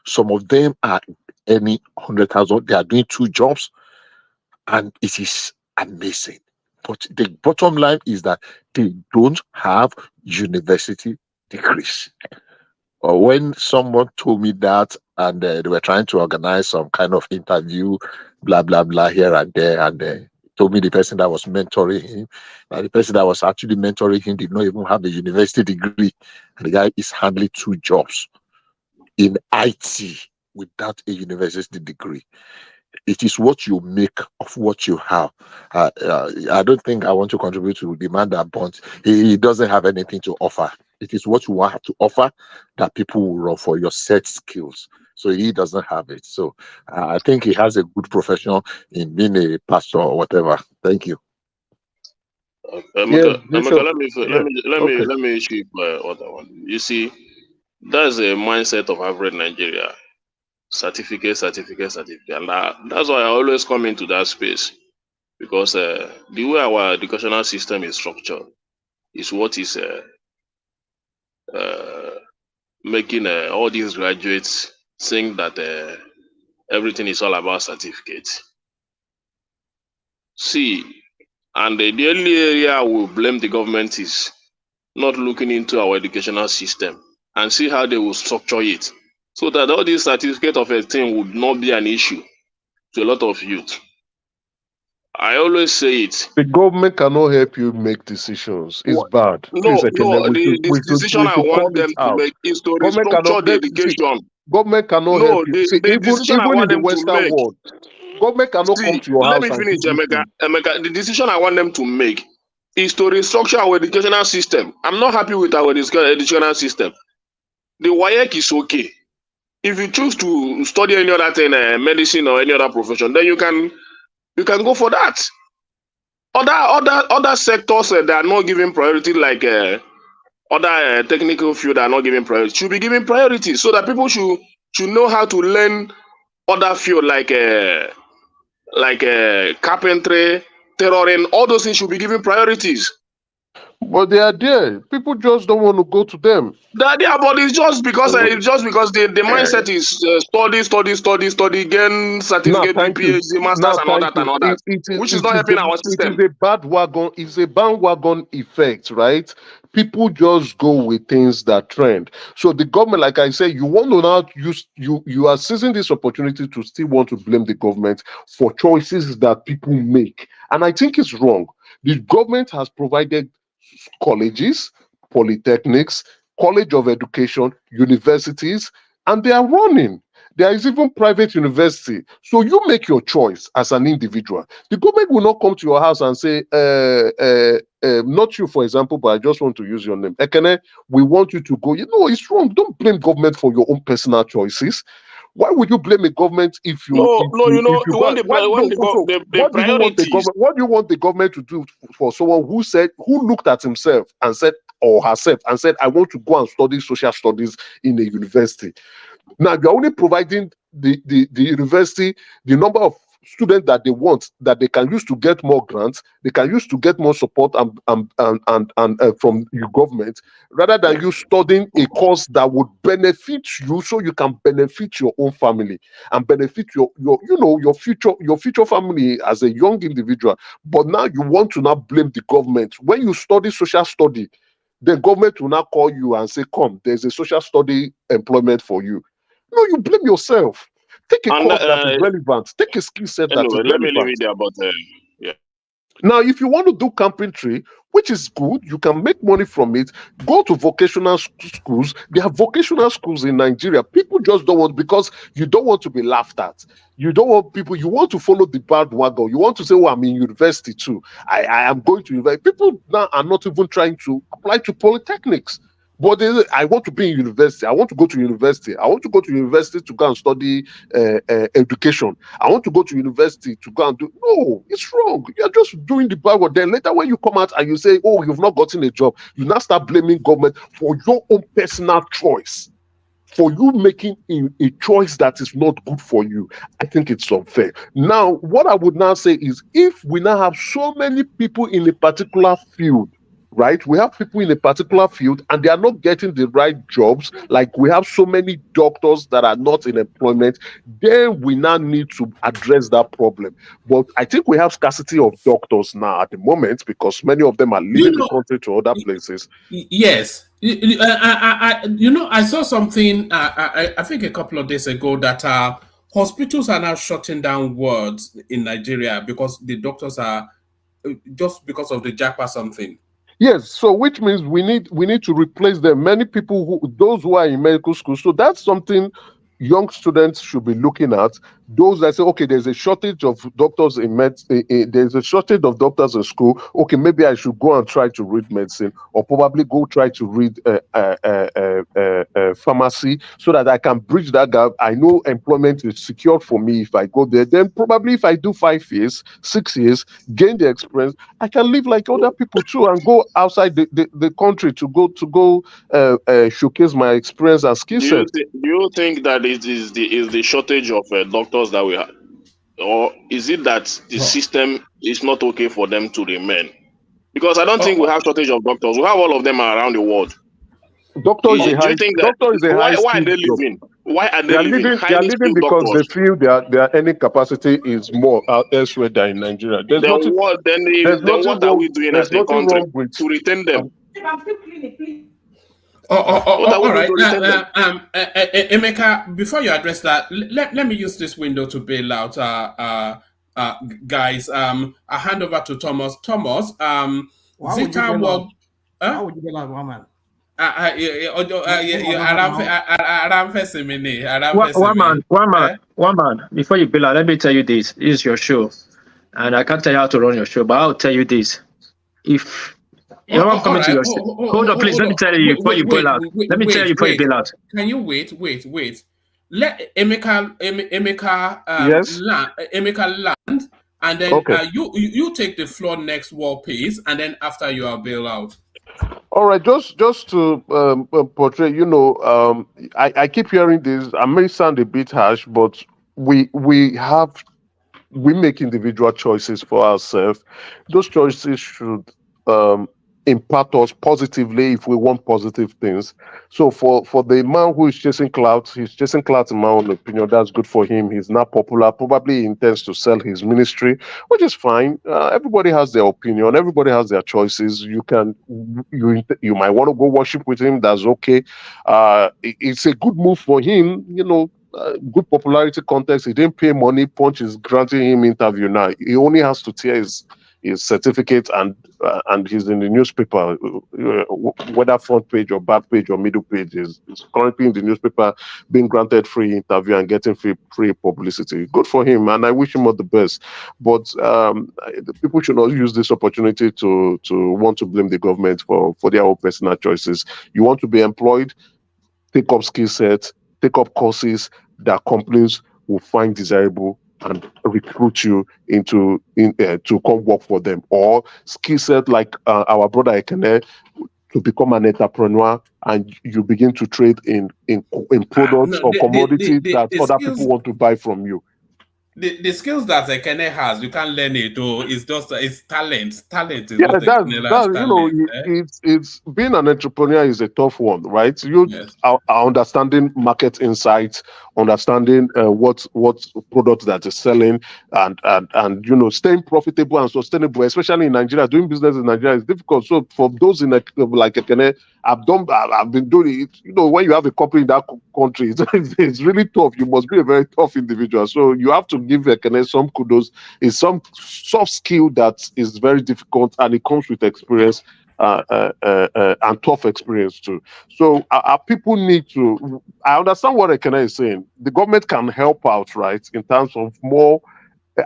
Some of them are earning 100,000. They are doing 2 jobs, and it is amazing. But the bottom line is that they don't have university degrees. or when someone told me that, and they were trying to organize some kind of interview, blah blah blah here and there, and told me the person that was mentoring him, the person that was actually mentoring him did not even have a university degree, and the guy is handling 2 jobs in IT without a university degree. It is what you make of what you have. I don't think I want to contribute to the man that burnt. He doesn't have anything to offer. It is what you want to offer that people will run for, your set skills. So he doesn't have it. So I think he has a good profession in being a pastor or whatever. Thank you. Emeka, let me issue what I want. You see, that's a mindset of average Nigeria. Certificate, and that's why I always come into that space, because the way our educational system is structured is what is making all these graduates think that everything is all about certificates. See, and the only area I will blame the government is not looking into our educational system and see how they will structure it, so that all these certificate of a thing would not be an issue to a lot of youth. I always say it. The government cannot help you make decisions. It's bad. Please, the decision I want them to make is to restructure the education. Government cannot help you. See, even in the Western world, government cannot come to your house. Let me finish, Emeka. The decision I want them to make is to restructure our educational system. I'm not happy with our educational system. The WAEC is okay. If you choose to study any other thing, medicine or any other profession, then you can go for that. Other sectors that are not giving priority, like other technical field are not giving priority, should be given priority, so that people should know how to learn other field like carpentry, tailoring. All those things should be given priorities. But they are there. People just don't want to go to them. They are there, but it's just because the mindset is study, gain certificate, PhD, masters, and all that, which is not helping our system. It is a bandwagon. It's a bandwagon effect, right? People just go with things that trend. So the government, like I said, you want to now use you are seizing this opportunity to still want to blame the government for choices that people make, and I think it's wrong. The government has provided colleges, polytechnics, college of education, universities, and they are running. There is even private university. So you make your choice as an individual. The government will not come to your house and say, not you, for example, but I just want to use your name. Ekene, we want you to go. You know, it's wrong. Don't blame government for your own personal choices. Why would you blame a government if you? What do you want the government to do for someone who looked at himself and said, or herself, and said, I want to go and study social studies in a university? Now you're only providing the university the number of students that they want, that they can use to get more grants, they can use to get more support and from your government, rather than you studying a course that would benefit you, so you can benefit your own family and benefit your future family as a young individual. But now you want to now blame the government. When you study social study, the government will now call you and say, come, there's a social study employment for you. No, you blame yourself. Take a course that is relevant. Take a skill set that is relevant. Let me leave it there, but yeah. Now, if you want to do carpentry, which is good, you can make money from it. Go to vocational schools. They have vocational schools in Nigeria. People just don't want, because you don't want to be laughed at. You don't want people, you want to follow the bandwagon. You want to say, oh, I'm in university too. I am going to university. People now are not even trying to apply to polytechnics. But I want to be in university. I want to go to university. I want to go to university to go and study education. I want to go to university to go and do. No, it's wrong. You're just doing the Bible. Then later, when you come out and you say, "Oh, you've not gotten a job," you now start blaming government for your own personal choice, for you making a choice that is not good for you. I think it's unfair. Now, what I would now say is, if we now have so many people in a particular field, right? We have people in a particular field and they are not getting the right jobs. Like we have so many doctors that are not in employment. Then we now need to address that problem. But I think we have scarcity of doctors now at the moment, because many of them are leaving the country to other places. Yes. I saw something. I think a couple of days ago that hospitals are now shutting down wards in Nigeria because the doctors are just because of the JAPA something. Yes, so which means we need to replace them. Many people those who are in medical school. So that's something young students should be looking at. Those that say, okay, there's a shortage of doctors there's a shortage of doctors in school. Okay, maybe I should go and try to read medicine, or probably go try to read pharmacy, so that I can bridge that gap. I know employment is secured for me if I go there. Then probably if I do 5 years, 6 years, gain the experience, I can live like other people too, and go outside the country to go showcase my experience and skill set. Do you think that it is the shortage of doctors that we have, or is it that the system is not okay for them to remain? Because I don't think we have shortage of doctors. We have all of them around the world. Doctor is a high Why are they leaving? Why are they leaving? They are leaving because they feel their earning capacity is more elsewhere than in Nigeria. Then what are we doing as a country to retain them? All right. Emeka, before you address that, let me use this window to bail out guys. I hand over to Thomas. Thomas, Zika World. How would you bail out one man? One man. Before you bail out, let me tell you this. This is your show, and I can't tell you how to run your show, but I'll tell you this: if you're not coming to your hold on, please. Let me tell you before you bail out. Let me tell you before you bail out. Can you wait? Let Emeka land, and then you take the floor next, War Peace, and then after you are bail out. All right, just to portray, I keep hearing this. I may sound a bit harsh, but we make individual choices for ourselves. Those choices should impact us positively if we want positive things. So for the man who is chasing clout, he's chasing clout in my own opinion. That's good for him. He's not popular. Probably he intends to sell his ministry, which is fine. Everybody has their opinion. Everybody has their choices. You might want to go worship with him. That's okay. It's a good move for him. Good popularity context. He didn't pay money. Punch is granting him interview now. He only has to tear his certificate and he's in the newspaper, whether front page or back page or middle page, is currently in the newspaper, being granted free interview and getting free publicity. Good for him, and I wish him all the best. But the people should not use this opportunity to want to blame the government for their own personal choices. You want to be employed, take up skill sets, take up courses that companies will find desirable and recruit you to come work for them, or skill set like our brother Ekene, to become an entrepreneur, and you begin to trade in products or commodities that other people want to buy from you. The skills that Ekene has, you can't learn it. It's just it's talent. Talent is what it's being an entrepreneur is a tough one, right? You are understanding market insights, understanding what product that is selling, and staying profitable and sustainable, especially in Nigeria. Doing business in Nigeria is difficult. So for those like Ekene, I've been doing it. When you have a company in that country, it's really tough. You must be a very tough individual. So you have to give Ekene some kudos. It's some soft skill that is very difficult, and it comes with experience and tough experience too. So our people need to. I understand what Ekene is saying. The government can help out, right, in terms of more.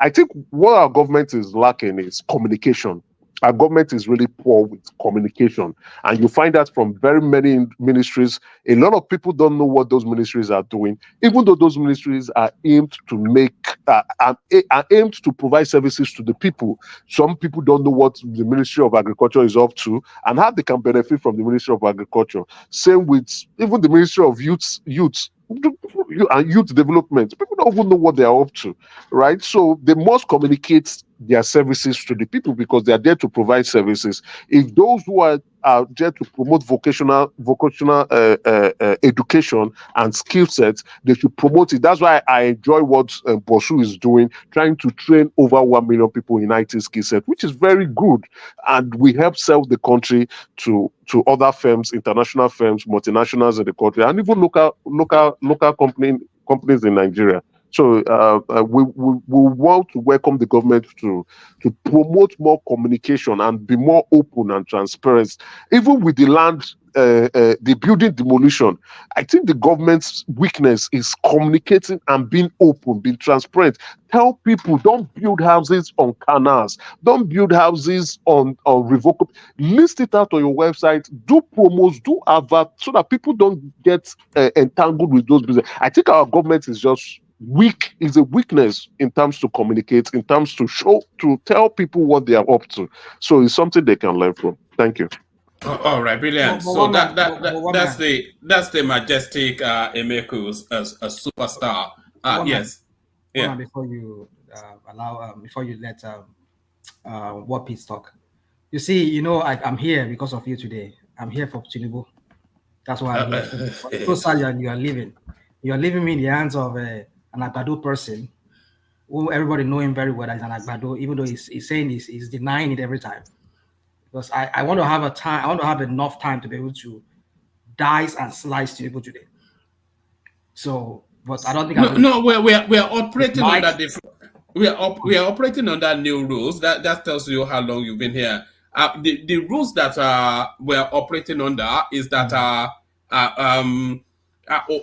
I think what our government is lacking is communication. Our government is really poor with communication, and you find that from very many ministries. A lot of people don't know what those ministries are doing, even though those ministries are aimed to aimed to provide services to the people. Some people don't know what the Ministry of Agriculture is up to and how they can benefit from the Ministry of Agriculture. Same with even the Ministry of Youth and Youth Development. People don't even know what they are up to, right? So they must communicate their services to the people because they are there to provide services. If those who are there to promote vocational education and skill sets, they should promote it. That's why I enjoy what Bosu is doing, trying to train over 1 million people in IT skill set, which is very good. And we help sell the country to other firms, international firms, multinationals in the country, and even local companies in Nigeria. So we want to welcome the government to promote more communication and be more open and transparent. Even with the land, the building demolition, I think the government's weakness is communicating and being open, being transparent. Tell people, don't build houses on canals, don't build houses on revocable. List it out on your website, do promos, do advert, so that people don't get entangled with those business. I think our government is just weak, is a weakness in terms to communicate, in terms to tell people what they are up to. So it's something they can learn from. Thank you. All right, brilliant. So that's the majestic Emeku, a superstar. Yes. Yeah. Before you before you let what Pete talk, you see, I'm here because of you today. I'm here for Tinubu. That's why I'm here. So sad you are leaving. You are leaving me in the hands of an Agbado person who everybody know him very well as an Agbado, even though he's saying he's denying it every time. Because I want to have I want to have enough time to be able to dice and slice Tinubu today. So, but I don't think we are operating under different. We are operating under new rules. That tells you how long you've been here. The rules that we're operating under is that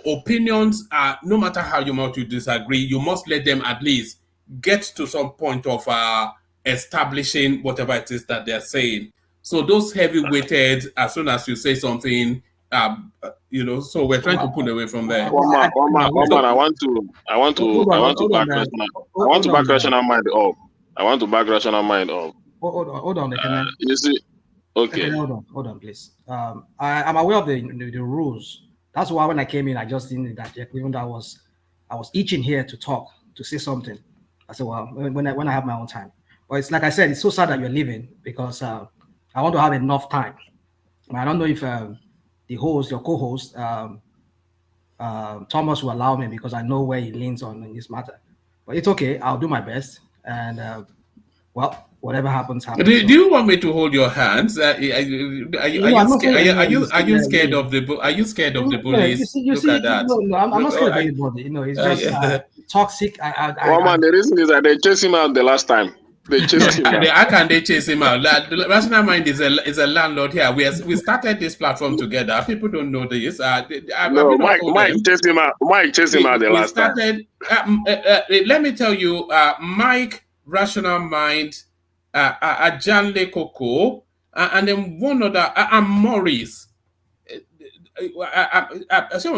opinions, no matter how much you disagree, you must let them at least get to some point of establishing whatever it is that they're saying. So those heavy-weighted, as soon as you say something, so we're trying to pull away from there. Omar, I want to back rational mind up. I want to back rational mind up. Hold on. You see, okay. Hold on, please. I'm aware of the rules. That's why when I came in, I just didn't interject, even though I was itching here to talk, to say something. I said, well, when I have my own time. But it's like I said, it's so sad that you're leaving because I want to have enough time. I don't know if the host, your co-host, Thomas will allow me because I know where he leans on in this matter. But it's okay. I'll do my best. And, well, whatever happens. Do you want me to hold your hands? Are you scared of the? Are you scared of the bullies? Look at that. No, I'm not scared of anybody. It's just toxic. Man, the reason is that they chased him out the last time. They chased him out. How can they chase him out? Rational Mind is a landlord here. We started this platform together. People don't know this. Mike chased him out. Mike chased him out the last time. Let me tell you, Mike, Rational Mind, Janle Coco, and then one other, and Maurice. That's how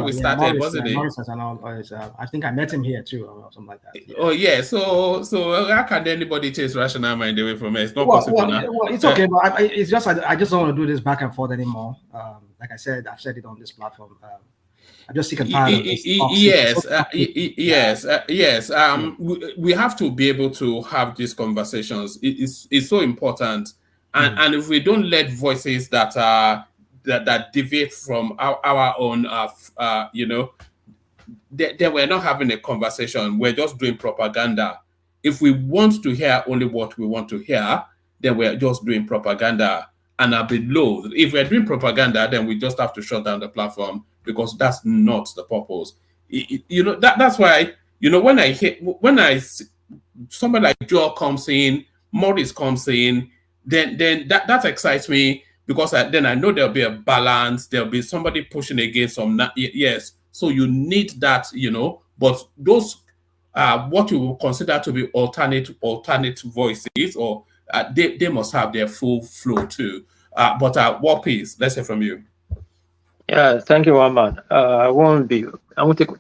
we started, Maurice, wasn't it? Maurice, I think I met him here too, or something like that. Yeah. Oh yeah, so how can anybody chase Rational Mind away from it? It's not possible now. Well, it's okay, but it's just I just don't want to do this back and forth anymore. Like I said, I've said it on this platform. I'm just sick and tired of this. Yes. We have to be able to have these conversations. It's so important. And if we don't let voices that deviate from our own, then we're not having a conversation. We're just doing propaganda. If we want to hear only what we want to hear, then we're just doing propaganda. And I'll be low. If we're doing propaganda, then we just have to shut down the platform because that's not the purpose. That's why, when somebody like Joel comes in, Morris comes in, then that excites me because then I know there'll be a balance. There'll be somebody pushing against some. Yes, so you need that, But those what you will consider to be alternate voices, or they must have their full flow too. But what piece? Let's hear from you. Yeah, thank you, Waman. I won't take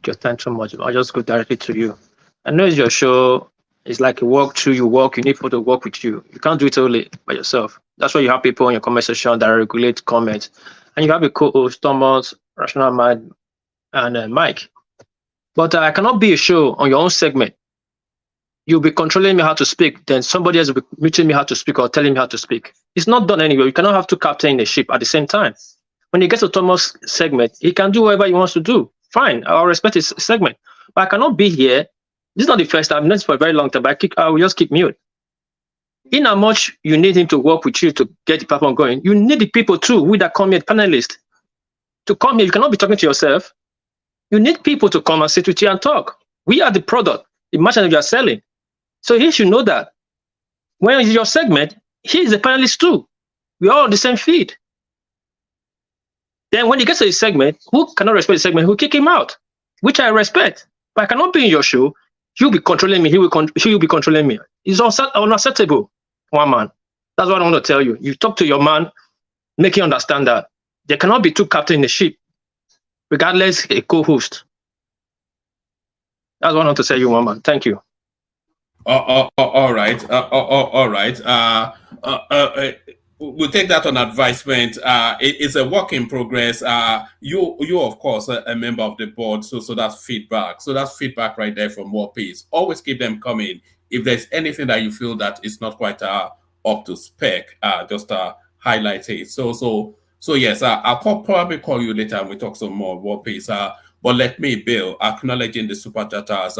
your time too much. I'll just go directly to you. I know it's your show. It's like a walk through. You need people to work with you. You can't do it only by yourself. That's why you have people in your comment section that regulate comments. And you have a co-host, Thomas, Rational Mind, and Mike. But I cannot be a show on your own segment. you'll be controlling me how to speak, then somebody else will be muting me how to speak or telling me how to speak. It's not done anyway. You cannot have two captains in a ship at the same time. When he gets to Thomas' segment, he can do whatever he wants to do. Fine, I'll respect his segment. But I cannot be here. This is not the first time. I've known this for a very long time, but I will just keep mute. In how much you need him to work with you to get the platform going, you need the people too, with that come here, panelists, to come here. You cannot be talking to yourself. You need people to come and sit with you and talk. We are the product, the merchandise you are selling. So he should know that. When it's your segment, he is a panelist too. We're all on the same feed. Then when he gets to his segment, who cannot respect the segment, who kick him out, which I respect. But I cannot be in your show. You'll be controlling me. He will be controlling me. It's unacceptable, one man. That's what I want to tell you. You talk to your man, make him understand that there cannot be two captains in the ship, regardless a co-host. That's what I want to tell you, one man. Thank you. All right. All right. We'll take that on advisement. It's a work in progress. You of course a member of the board, so that's feedback. So that's feedback right there from War Peace. Always keep them coming. If there's anything that you feel that is not quite up to spec, just highlight it. So yes, I'll probably call you later and we talk some more War Peace. But let me, Bill, acknowledging the super chatters.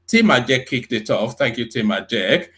Tim Ajek kicked it off. Thank you, Tim Ajek.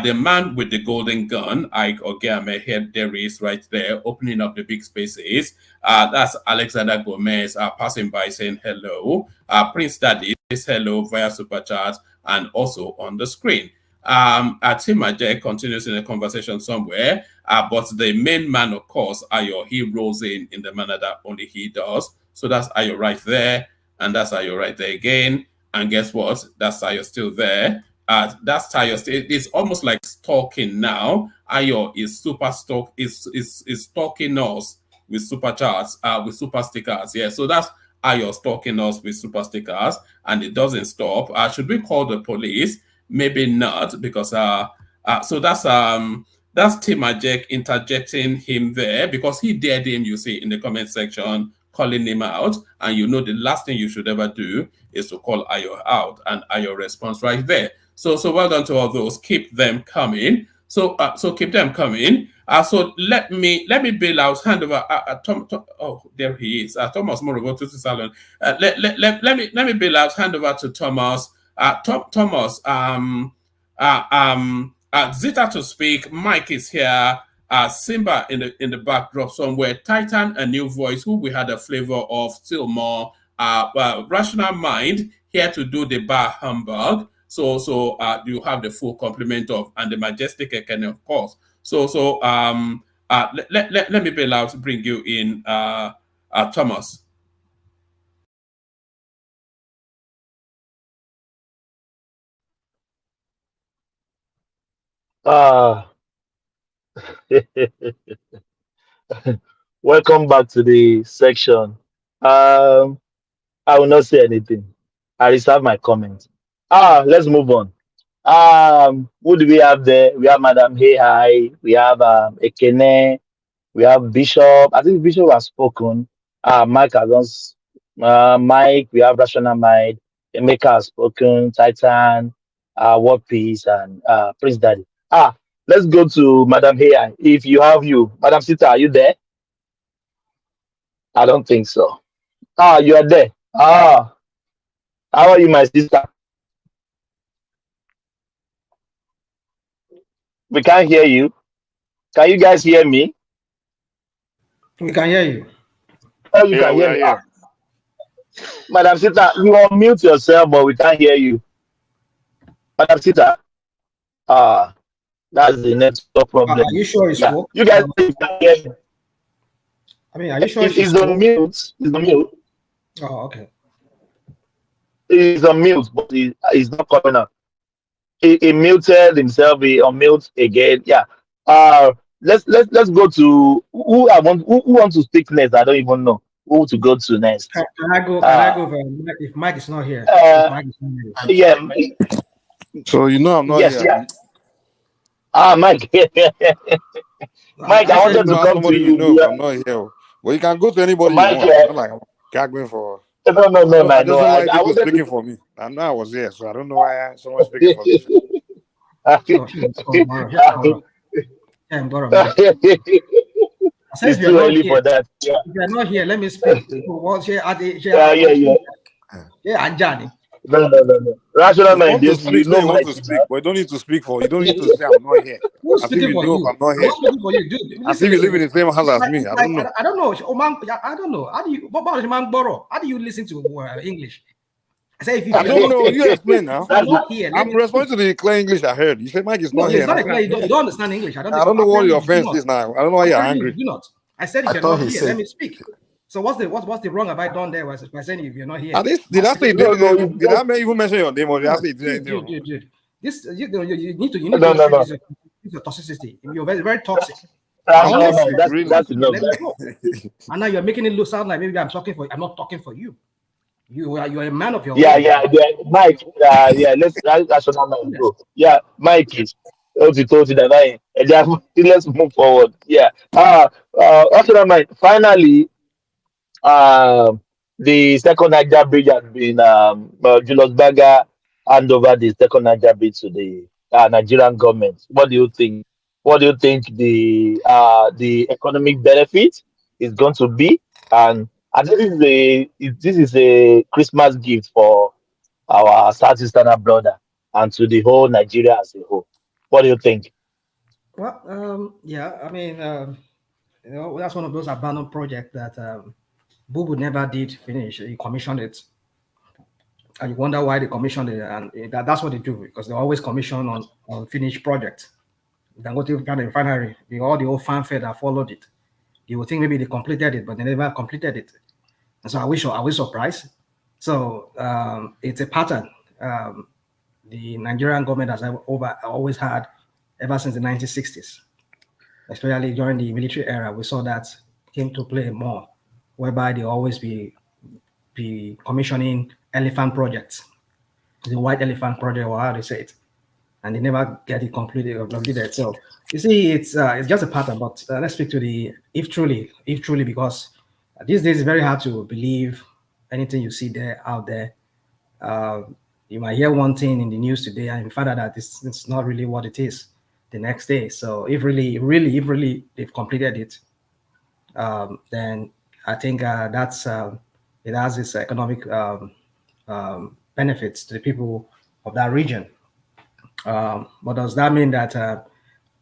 The man with the golden gun, Ike Ogame, here there is right there, opening up the big spaces. That's Alexander Gomez passing by saying hello. Prince Daddy says hello via super chat and also on the screen. Tim Ajek continues in the conversation somewhere, but the main man, of course, Ayo, he rolls in the manner that only he does. So that's Ayo right there, and that's Ayo right there again. And guess what? That's Ayo still there. That's Tayo. It's almost like stalking now. Ayo is super stalking us with super charts, with super stickers. Yeah, so that's Ayo stalking us with super stickers, and it doesn't stop. Should we call the police? Maybe not, because so that's Tim Ajek interjecting him there because he dared him. You see in the comment section, calling him out, and you know the last thing you should ever do is to call Ayo out, and Ayo responds right there. So well done to all those. Keep them coming. So keep them coming. So let me bail out. Hand over. Oh, there he is. Thomas Morogo to Salon. Let me bail out. Hand over to Thomas. Thomas. Zita to speak. Mike is here. Simba in the backdrop somewhere. Titan, a new voice who we had a flavor of still more. Rational Mind here to do the bar humbug. So you have the full complement of, and the majestic Ekene, of course. So let me be allowed to bring you in, Thomas. Welcome back to the section. I will not say anything. I reserve my comment. Let's move on. Who do we have there? We have Madam Hey Hi. We have Ekene. We have Bishop. I think Bishop has spoken. Mike has Mike. We have Rational Mind. Emeka has spoken. Titan. War Peace and Prince Daddy. Let's go to Madam Hey Hi. If you have Madam Sita, are you there? I don't think so. You are there. How are you, my sister? We can't hear you. Can you guys hear me? We can hear you. Oh, you can hear me. Madam Sita, you unmute yourself, but we can't hear you. Madam Sita. That's the network problem. Are you sure it's work? You guys can hear me. I mean, are you sure He's on mute? He's on mute. Oh, okay. He's on mute, but he's not coming up. He muted himself. He unmute again. Yeah. Let's go to who wants to speak next. I don't even know who to go to next. Can I go? If Mike is not here. Mike is not here. Yeah. So I'm not here. Yeah. Mike. Mike, I wanted to come to you. I'm not here. Well, you can go to anybody you want. I'm not like I'm gagging for. No, I just don't like people speaking for me. I know I was here, so I don't know why someone's speaking for me. Sure, tomorrow. Yeah, tomorrow, man. I said, It's if you're too not early here, for that. Yeah. if you're not here, let me speak. Yeah, Johnny. No. Rational You mind, want to this you speak, say know you want to Mikey speak, now. but you don't need to speak for. You don't need to say I'm not here. Who's As if speaking you for know if you? I'm not here. Who's speaking for you, dude? As if you live in the same house It's as like, me. I don't know. I don't know. Oman, I don't know. How do you? What about man borrow? How do you listen to English? I say if I you're don't not know. here, You explain now. if you're not here, let I'm me speak. responding to the clear English I heard. You said Mike is No, not here. it's And I not a said, clear. You don't understand English. I don't know what Apparently your you do offense not. is now. I don't know why you're Apparently angry. you do not. I said if I you're thought not he here, let said me speak. So what's the wrong have I done there by saying if you're not here? At least, did I say No, did I even mention your name or did I say Dude. This you need to no. treat this as a toxicity. You're very, very toxic. I'm Rational mind, toxic, Let really. that's enough. me go. And now you're making it look sound like maybe I'm talking for. I'm not talking for you. You're a man of your Yeah, own. Mike, let's rational mind Yes. go. Yeah, Mike is told you that let's move forward. Yeah. Rational mind. Finally, the second Niger bridge has been Julius Berger hand over the second Niger bridge to the Nigerian government. What do you think? What do you think the economic benefit is going to be? And this is a Christmas gift for our Southeastern brother and to the whole Nigeria as a whole. What do you think? Well, yeah. I mean, that's one of those abandoned projects that Bubu never did finish. He commissioned it. And you wonder why they commissioned it, and that's what they do because they always commission on finished projects. Dangote kind of refinery, all the old fanfare that followed it. You would think maybe they completed it, but they never completed it. And so are we surprised? So it's a pattern the Nigerian government has always had ever since the 1960s, especially during the military era. We saw that came to play more, whereby they always be commissioning elephant projects, the white elephant project, or how they say it, and they never get it completed. So you see, it's just a pattern. But let's speak to the if truly, because these days it's very hard to believe anything you see out there. You might hear one thing in the news today and you find out that it's not really what it is the next day. So if really they've completed it, then I think that's it has its economic benefits to the people of that region. But does that mean that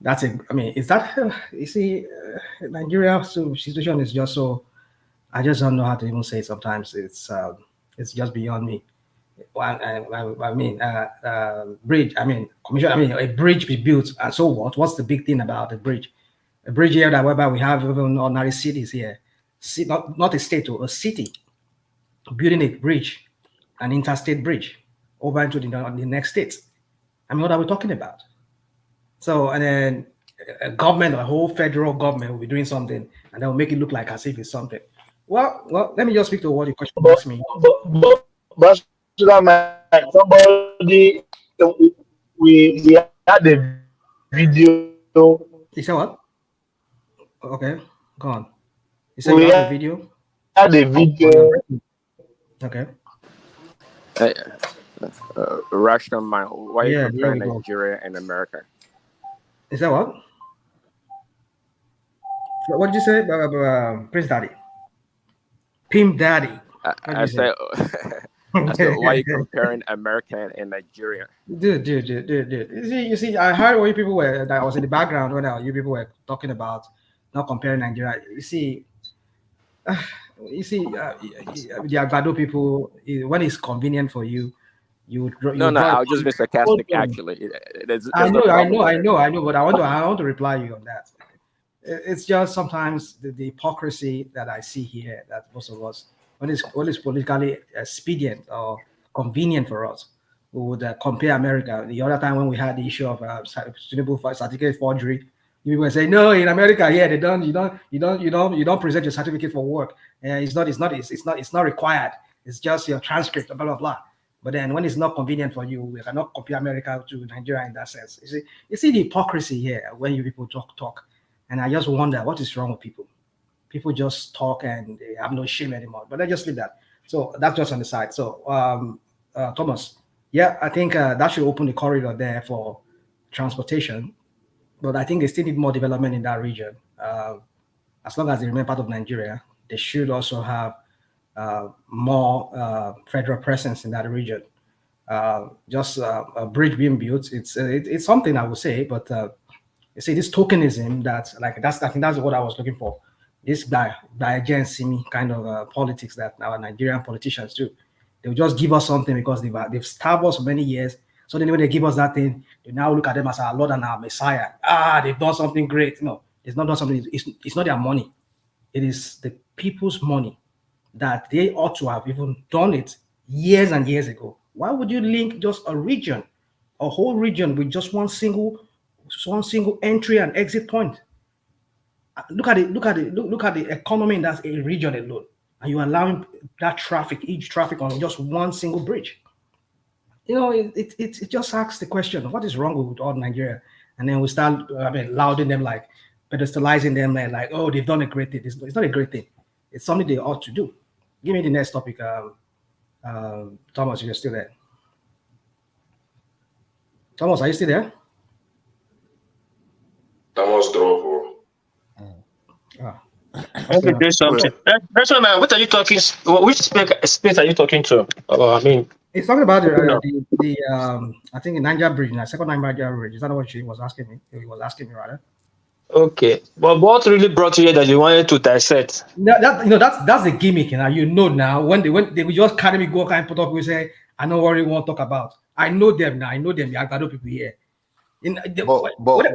that's a? I mean, is that you see, Nigeria situation is just so. I just don't know how to even say it. Sometimes it's just beyond me. I mean, bridge. I mean, commission. I mean, a bridge be built, and so what? What's the big thing about the bridge? A bridge here that whereby we have even ordinary cities here, not a state or a city, building a bridge, an interstate bridge, over into the next state. I mean, what are we talking about? So, and then a government, a whole federal government will be doing something, and they'll make it look like as if it's something. Well, let me just speak to what the question asked me. But somebody we had a video. You said what? Okay, go on. You said We you have a video? had a video. Okay. Rational mind. Why are you Yeah, comparing there we go. Nigeria and America? Is that what? What did you say, Prince Daddy? Pimp Daddy. I said, I said, why are you comparing America and Nigeria? Dude. You see, I heard when you people were that was in the background when you people were talking about not comparing Nigeria. You see, the Agbado people, when it's convenient for you, you No, draw. I'll just be sarcastic. Actually, there's I no problem know, there. but I want to reply you on that. It's just sometimes the hypocrisy that I see here that most of us, when it's politically expedient or convenient for us, we would compare America. The other time when we had the issue of suitable certificate forgery, you will say, no, in America, yeah, you don't present your certificate for work. It's not required. It's just your transcript, blah blah blah. But then when it's not convenient for you, we cannot compare America to Nigeria in that sense. You see the hypocrisy here when you people talk. And I just wonder what is wrong with people. People just talk and they have no shame anymore. But let's just leave that. So that's just on the side. So Thomas, yeah, I think that should open the corridor there for transportation, but I think they still need more development in that region. As long as they remain part of Nigeria, they should also have more federal presence in that region. Just a bridge being built, it's something I would say, but you see this tokenism I think that's what I was looking for. This by against me kind of politics that our Nigerian politicians do. They'll just give us something because they've starved us for many years. So then when they give us that thing, they now look at them as our Lord and our Messiah. They've done something great. No, it's not done something. It's not their money. It is the people's money that they ought to have even done it years and years ago. Why would you link just a region, a whole region with just one single entry and exit point? Look at the economy in that region alone, and you're allowing that huge traffic on just one single bridge. It just asks the question, what is wrong with all Nigeria? And then we start lauding them, like pedestalizing them, like, oh, they've done a great thing. It's not a great thing. It's something they ought to do. Give me the next topic, Thomas. You're still there? Thomas, are you still there? Thomas drop. I want to do something. Rashomon, what are you talking? Which space are you talking to? It's talking about the I think the Niger Bridge, the second Niger Bridge. Is that what she was asking me? He was asking me rather. Okay, but what really brought you here that you wanted to dissect? That's the gimmick. Now when they would just carry me go and put up, we say, I know what we want to talk about. I know them now. I know them. I know people here. But what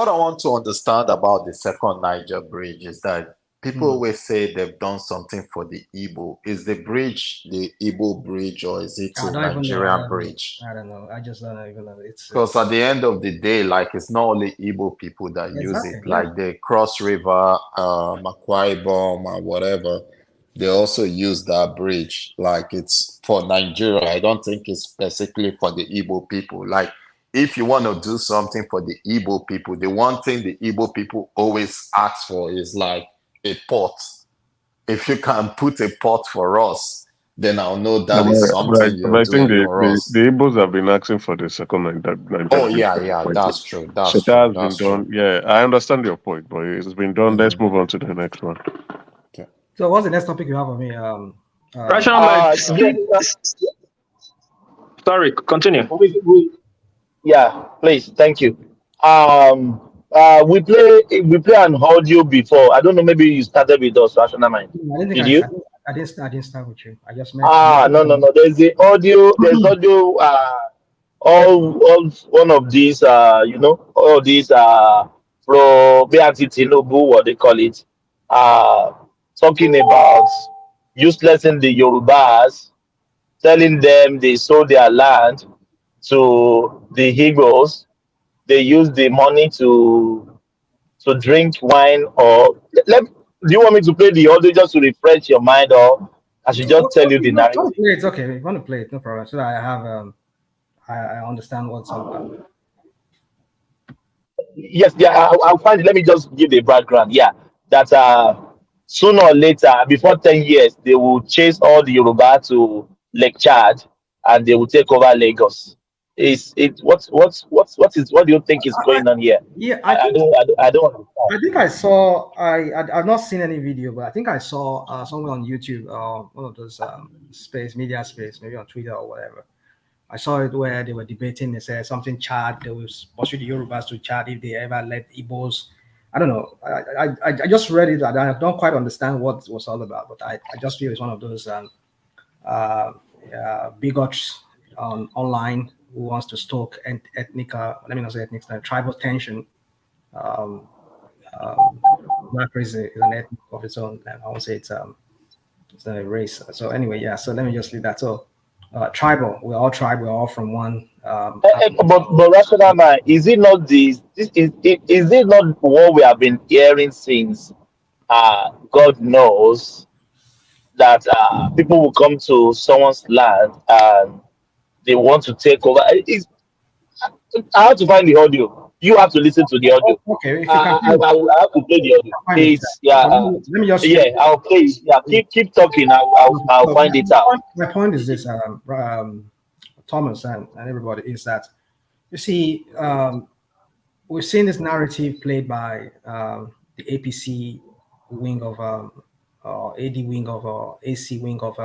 I want to understand about the second Niger Bridge is that people always say they've done something for the Igbo. Is the bridge the Igbo bridge, or is it a Nigerian bridge? I don't know. I just don't even know. Because at the end of the day, like, it's not only Igbo people that use it. Yeah. Like the Cross River, Akwa Ibom, or whatever, they also use that bridge. Like, it's for Nigeria. I don't think it's specifically for the Igbo people. Like, if you want to do something for the Igbo people, the one thing the Igbo people always ask for is like a port. If you can put a port for us, then I'll know that is something you're doing for us. The Igbos have been asking for the second Niger. Oh yeah, that's true. That's true. That's been done. Yeah, I understand your point, but it's been done. Let's move on to the next one. Okay. So, what's the next topic you have for me? Sorry, continue. Yeah, please. Thank you. We play an audio before. I don't know. Maybe you started with us, Rational Mind. Did you? I didn't start with you. I just met. No. There's the audio. There's audio. All one of these. All these. Pro BRT Tinubu, what they call it. Talking about uselessing the Yorubas, telling them they sold their land to the Igbos. They use the money to drink wine, or do you want me to play the audio just to refresh your mind, or I should just tell you the narrative? It's okay. If you want to play it, no problem. So that I have I understand what's all about. Yes, yeah, I'll find it. Let me just give the background. Yeah, that sooner or later, before 10 years, they will chase all the Yoruba to Lake Chad, and they will take over Lagos. What do you think is going on here? Yeah, I don't understand. I think I saw. I've not seen any video, but I think I saw somewhere on YouTube, one of those media space, maybe on Twitter or whatever. I saw it where they were debating. They said something Chad. They will pursue the Yorubas to Chad if they ever let Igbos. I don't know. I just read it. I don't quite understand what it was all about, but I just feel it's one of those bigots online who wants to stoke tribal tension. Black race is an ethnic of its own, and I would say it's a race. So anyway, yeah. So let me just leave that. So tribal, we're all tribe. We're all from one. But Rational, is it not this? Is it not what we have been hearing since? God knows that people will come to someone's land and they want to take over. I have to find the audio. You have to listen to the audio. Okay, if you I have to play the audio. Let me just. Yeah, I'll play. Yeah, keep talking. I'll find it out. My point is this, Thomas and everybody, is that You see, we've seen this narrative played by the APC wing of AD wing of AC wing of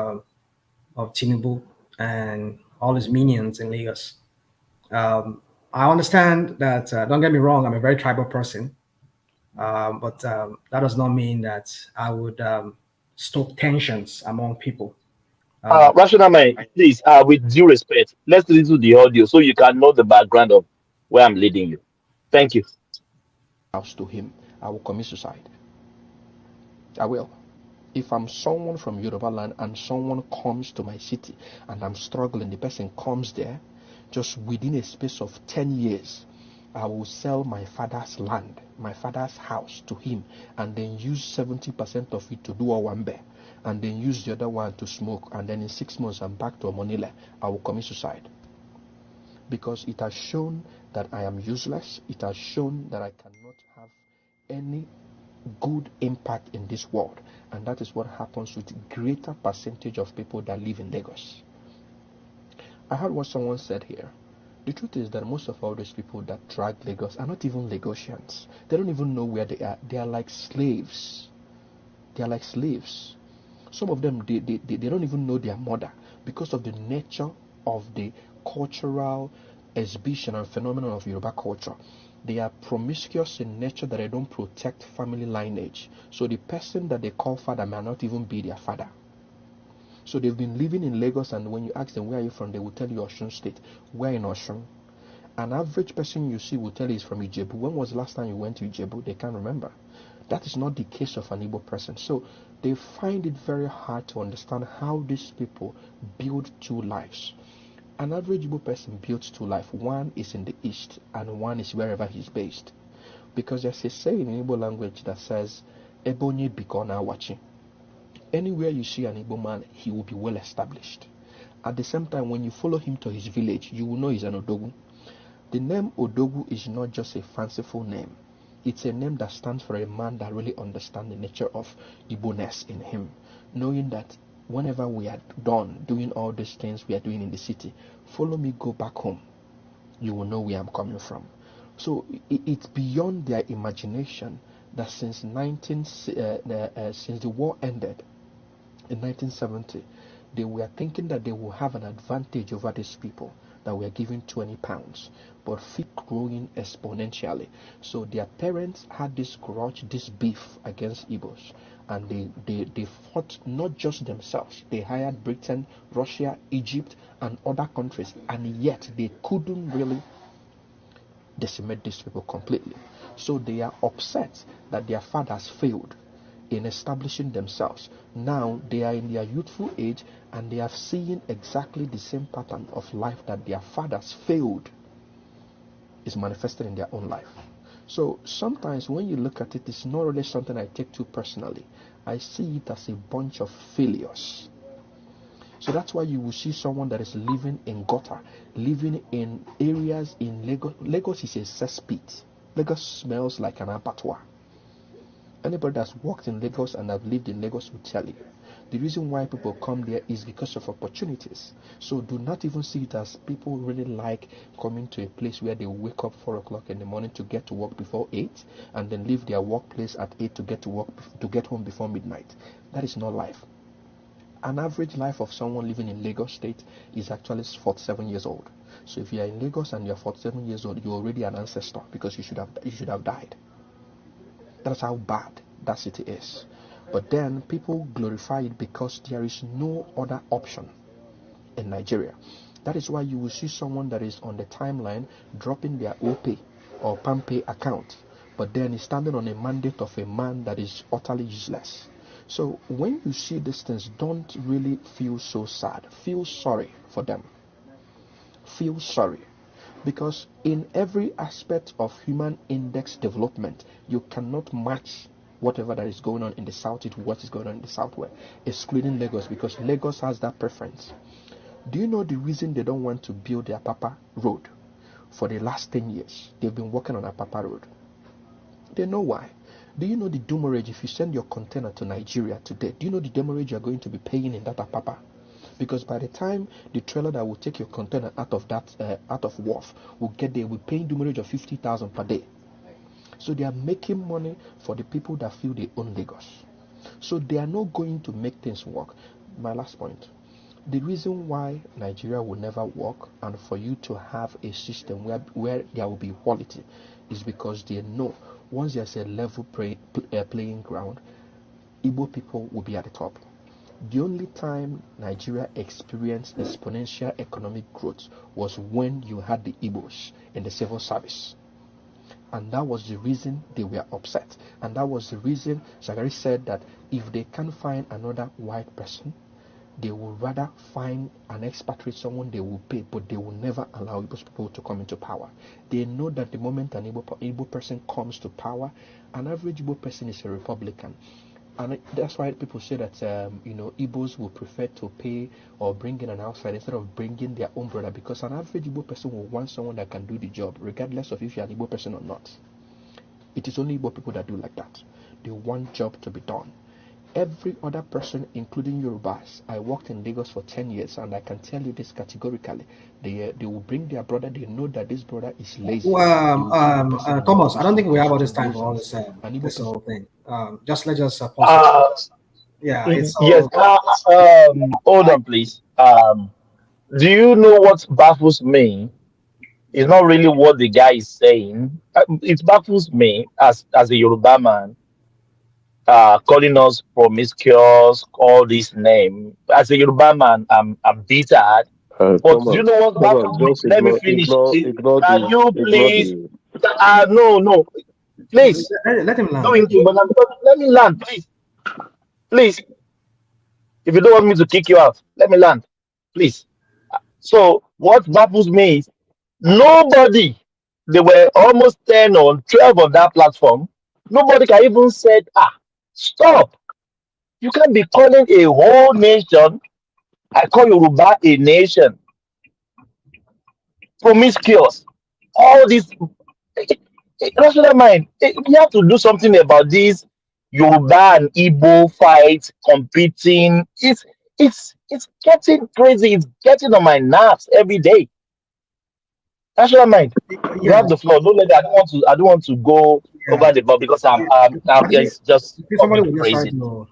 Tinubu and all his minions in Lagos. I understand that. Don't get me wrong. I'm a very tribal person, but that does not mean that I would stoke tensions among people. Rational mind, please, with due respect, let's listen to the audio so you can know the background of where I'm leading you. Thank you. House to him, I will commit suicide. I will. If I'm someone from Yoruba land and someone comes to my city and I'm struggling, the person comes there, just within a space of 10 years, I will sell my father's land, my father's house to him, and then use 70% of it to do a wambe, and then use the other one to smoke, and then in 6 months I'm back to Omonile. I will commit suicide. Because it has shown that I am useless. It has shown that I cannot have any good impact in this world, and that is what happens with greater percentage of people that live in Lagos. I heard what someone said here. The truth is that most of all these people that drag Lagos are not even Lagosians. They don't even know where they are. They are like slaves. They are like slaves. Some of them, they don't even know their mother because of the nature of the cultural exhibition and phenomenon of Yoruba culture. They are promiscuous in nature, that they don't protect family lineage. So the person that they call father may not even be their father. So they've been living in Lagos, and when you ask them where are you from, they will tell you Osun State. Where in Osun? An average person you see will tell you he's from Ijebu. When was the last time you went to Ijebu? They can't remember. That is not the case of an Igbo person. So they find it very hard to understand how these people build two lives. An average Igbo person builds two lives. One is in the east and one is wherever he's based. Because there's a saying in Igbo language that says, Ebonye bikona wachi. Anywhere you see an Igbo man, he will be well established. At the same time, when you follow him to his village, you will know he's an Odogu. The name Odogu is not just a fanciful name. It's a name that stands for a man that really understands the nature of Igbo-ness in him, knowing that whenever we are done doing all these things we are doing in the city, follow me, go back home. You will know where I'm coming from. So it's beyond their imagination that since the war ended in 1970, they were thinking that they will have an advantage over these people that were given 20 pounds, but feet growing exponentially. So their parents had this grudge, this beef against Igbos, and they fought not just themselves. They hired Britain, Russia, Egypt, and other countries, and yet they couldn't really decimate these people completely. So they are upset that their fathers failed in establishing themselves. Now they are in their youthful age and they have seen exactly the same pattern of life that their fathers failed is manifested in their own life. So sometimes when you look at it, it's not really something I take too personally. I see it as a bunch of failures. So that's why you will see someone that is living in gutter, living in areas in Lagos. Lagos is a cesspit. Lagos smells like an abattoir. Anybody that's walked in Lagos and have lived in Lagos will tell you. The reason why people come there is because of opportunities. So do not even see it as people really like coming to a place where they wake up 4 o'clock in the morning to get to work before 8 and then leave their workplace at 8 to get to work to get home before midnight. That is not life. An average life of someone living in Lagos State is actually 47 years old. So if you are in Lagos and you are 47 years old, you're already an ancestor because you should have died. That's how bad that city is. But then people glorify it because there is no other option in Nigeria. That is why you will see someone that is on the timeline dropping their OPay or PAMPay account, but then is standing on a mandate of a man that is utterly useless. So when you see these things, don't really feel so sad. Feel sorry for them. Feel sorry. Because in every aspect of human index development, you cannot match whatever that is going on in the south to what is going on in the southwest, excluding Lagos, because Lagos has that preference. Do you know the reason they don't want to build the Apapa road? For the last 10 years, they've been working on Apapa road. They know why. Do you know the demurrage if you send your container to Nigeria today? Do you know the demurrage you're going to be paying in that Apapa? Because by the time the trailer that will take your container out of that out of wharf will get there, we're paying demurrage of 50,000 per day. So they are making money for the people that feel they own Lagos. So they are not going to make things work. My last point. The reason why Nigeria will never work and for you to have a system where there will be quality is because they know once there's a level playing ground, Igbo people will be at the top. The only time Nigeria experienced exponential economic growth was when you had the Igbos in the civil service. And that was the reason they were upset. And that was the reason Shagari said that if they can't find another white person, they would rather find an expatriate, someone they will pay, but they will never allow Igbo people to come into power. They know that the moment an Igbo person comes to power, an average Igbo person is a Republican. And that's why people say that, Igbos will prefer to pay or bring in an outsider instead of bringing their own brother, because an average Igbo person will want someone that can do the job, regardless of if you're an Igbo person or not. It is only Igbo people that do like that. They want job to be done. Every other person, including Yorubas, I worked in Lagos for 10 years, and I can tell you this categorically. They will bring their brother. They know that this brother is lazy. Thomas, I don't think we have all this time for all this this whole thing. Let's just pause it. Yeah, it's yes. all... Hold on, please. Do you know what baffles me? It's not really what the guy is saying. It baffles me as a Yoruba man, calling us promiscuous, all this name. As a Yoruba man, I'm bitter. But you Thomas, know what Thomas, baffles me? just Let me finish. ignore Can you ignore please? the. No, please. Let him land. Let me land, please. Please. If you don't want me to kick you out, let me land, please. So what baffles me is nobody. There were almost 10 or 12 on that platform. Nobody can even say, stop. You can't be calling a whole nation. I call Yoruba a nation. Promiscuous. All this. Rational mind. We have to do something about this Yoruba and Igbo fight competing. It's getting crazy. It's getting on my nerves every day. Rational mind. You have the floor. Don't let that. I don't want to go over the bar because I'm it's just Somebody coming will just try crazy. to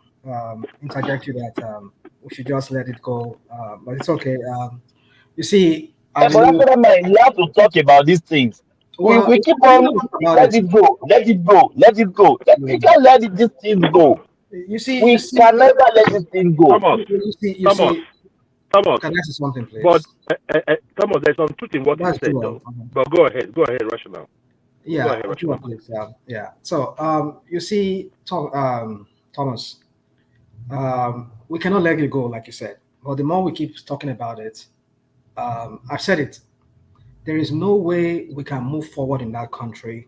interject you that we should just let it go, but it's okay. You see, I For believe... rational mind, we have to talk about these things. Well, We keep we on talk about let it. it go, let it go, let it go. We can't these things go. You see, We can never let this thing go. Thomas, you see. Thomas. Can I say something, please? But Thomas, there's some truth in what you That's said, true. though. But go ahead, rational. Yeah, go ahead, rational. please. Yeah. So, you see, Thomas, we cannot let it go, like you said. But the more we keep talking about it, I've said it. There is no way we can move forward in that country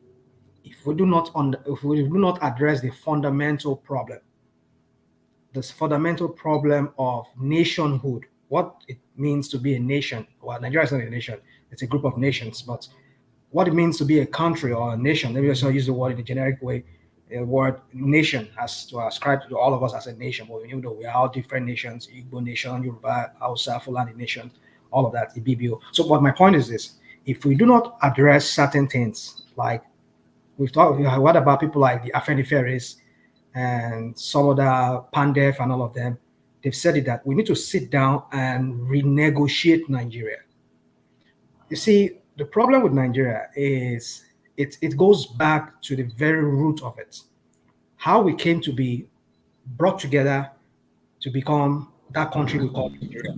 if we do not address the fundamental problem. This fundamental problem of nationhood, what it means to be a nation. Well, Nigeria is not a nation; it's a group of nations. But what it means to be a country or a nation, let me just use the word in a generic way. The word nation has to ascribe to all of us as a nation. But you know, we are all different nations: Igbo nation, Yoruba, Hausa, Fulani nation, all of that, Ibibio. So, but my point is this: if we do not address certain things, like we've talked, what about people like the Afeniferes and some other Pandef and all of them? They've said it that we need to sit down and renegotiate Nigeria. You see, the problem with Nigeria is it goes back to the very root of it. How we came to be brought together to become that country we call Nigeria.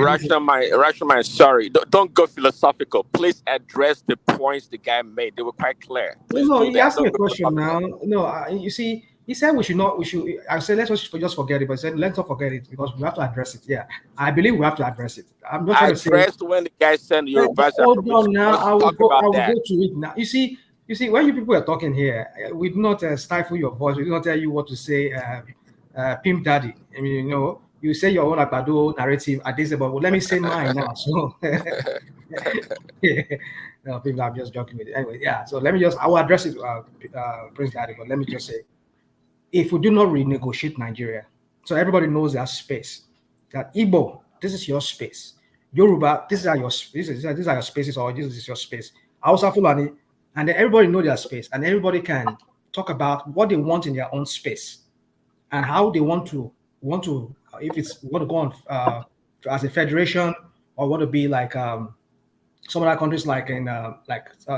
Rational mind, sorry. Don't go philosophical. Please address the points the guy made. They were quite clear. Please No, do he that. asked me a Don't go question now. philosophical. No, you see, he said we should. I said let's just forget it. But he said let's not forget it because we have to address it. Yeah, I believe we have to address it. I'm not trying to say. Addressed when the guy said Yorubas are Hold on now. promiscuous. I will Talk go. about I will that. go to it now. You see, when you people are talking here, we do not stifle your voice. We do not tell you what to say. Pimp daddy. I mean, you know, you say your own Agbado narrative at this, but let me say mine now. So, no, people, I'm just joking with it. Anyway, yeah. So let me I will address it, Prince Daddy. But let me just say, if we do not renegotiate Nigeria, so everybody knows their space. that Igbo, this is your space. Yoruba, these are your spaces, or this is your space. Hausa Fulani, and then everybody know their space, and everybody can talk about what they want in their own space, and how they want to if it's want to go on as a federation, or want to be like some other countries like in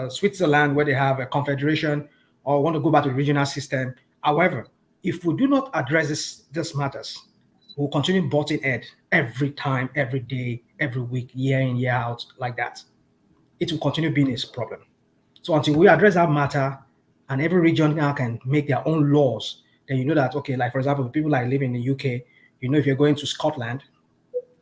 Switzerland, where they have a confederation, or want to go back to the regional system. However, if we do not address this matters, we'll continue butting head every time, every day, every week, year in, year out, like that. It will continue being a problem. So until we address that matter, and every region now can make their own laws, then you know that, okay, like for example, people like live in the UK, you know, if you're going to Scotland,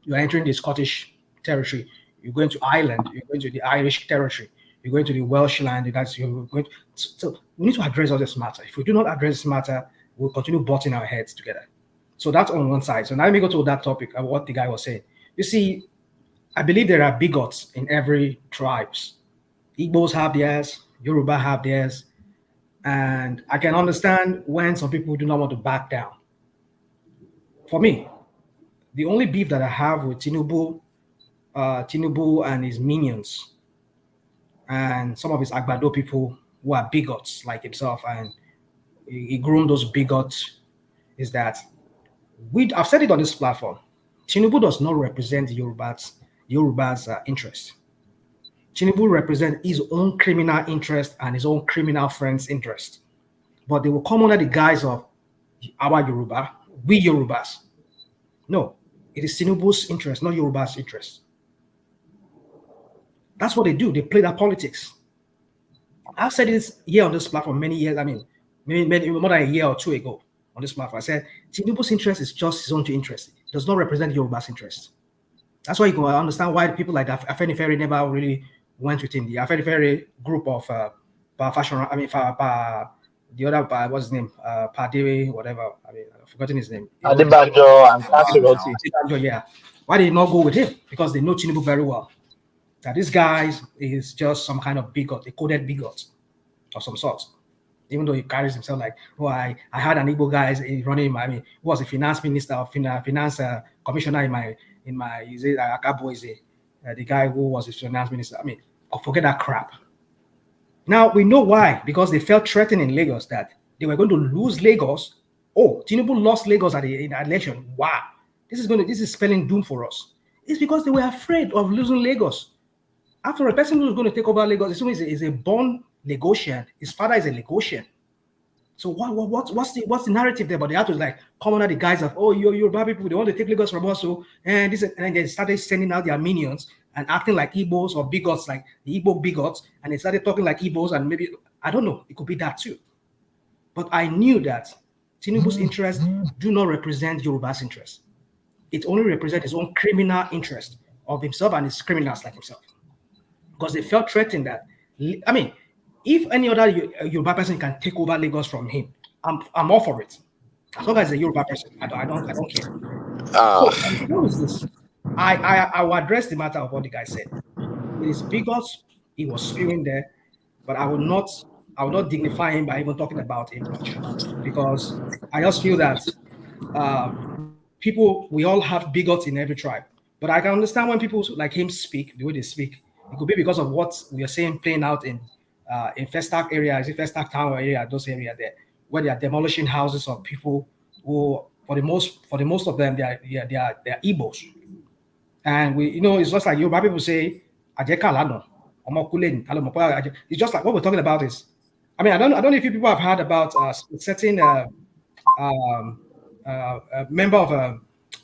you're entering the Scottish territory. You're going to Ireland, you're going to the Irish territory, you're going to the Welsh land, you're going to, so we need to address all this matter. If we do not address this matter, we'll continue butting our heads together. So that's on one side. So now let me go to that topic of what the guy was saying. You see, I believe there are bigots in every tribes. Igbos have theirs, Yoruba have theirs, and I can understand when some people do not want to back down. For me, the only beef that I have with Tinubu and his minions and some of his Agbado people who are bigots like himself, and he groomed those bigots, is that I've said it on this platform, Tinubu does not represent Yoruba's interest. Tinubu represents his own criminal interest and his own criminal friends' interest. But they will come under the guise of our Yoruba, we Yorubas. No, it is Tinubu's interest, not Yoruba's interest. That's what they do. They play that politics. I've said this here on this platform many years, maybe more than a year or two ago on this platform. I said, Tinubu's interest is just his own interest. It does not represent Yoruba's interest. That's why you can understand why people like that, Afenifere never really went with him. The Afenifere group of the other, what's his name? Padewe, whatever. I've forgotten his name. Adebanjo and Kakiroti. Yeah. Why did they not go with him? Because they know Tinubu very well. That this guy is just some kind of bigot, a coded bigot of some sort. Even though he carries himself like, oh, I had an Igbo guy running who was a finance minister or finance commissioner in my Akabo is the guy who was a finance minister. Forget that crap. Now we know why, because they felt threatened in Lagos that they were going to lose Lagos. Oh, Tinubu lost Lagos in the election. Wow, this is spelling doom for us. It's because they were afraid of losing Lagos. After a person who's going to take over Lagos, is a born Lagosian. His father is a Lagosian. So what's the narrative there? But they have to come under the guise of, oh, you're bad people. They want to take Lagos from us. So and they started sending out their minions and acting like Igbos or bigots, like the Igbo bigots, and they started talking like Igbos, and maybe I don't know, it could be that too. But I knew that Tinubu's interests do not represent Yoruba's interests. It only represents his own criminal interest of himself and his criminals like himself. Because they felt threatened that, if any other Yoruba person can take over Lagos from him, I'm all for it. As long as a Yoruba person, I don't care. So what is this? I will address the matter of what the guy said. It is bigots. He was spewing there, but I will not dignify him by even talking about him much, because I just feel that we all have bigots in every tribe. But I can understand when people like him speak the way they speak. It could be because of what we are seeing playing out in Festac area, is it Festac town area, those areas there, where they are demolishing houses of people who, for the most of them, they are Igbos. And it's just like Yoruba people say, it's just like what we're talking about is, I don't know if you people have heard about certain member of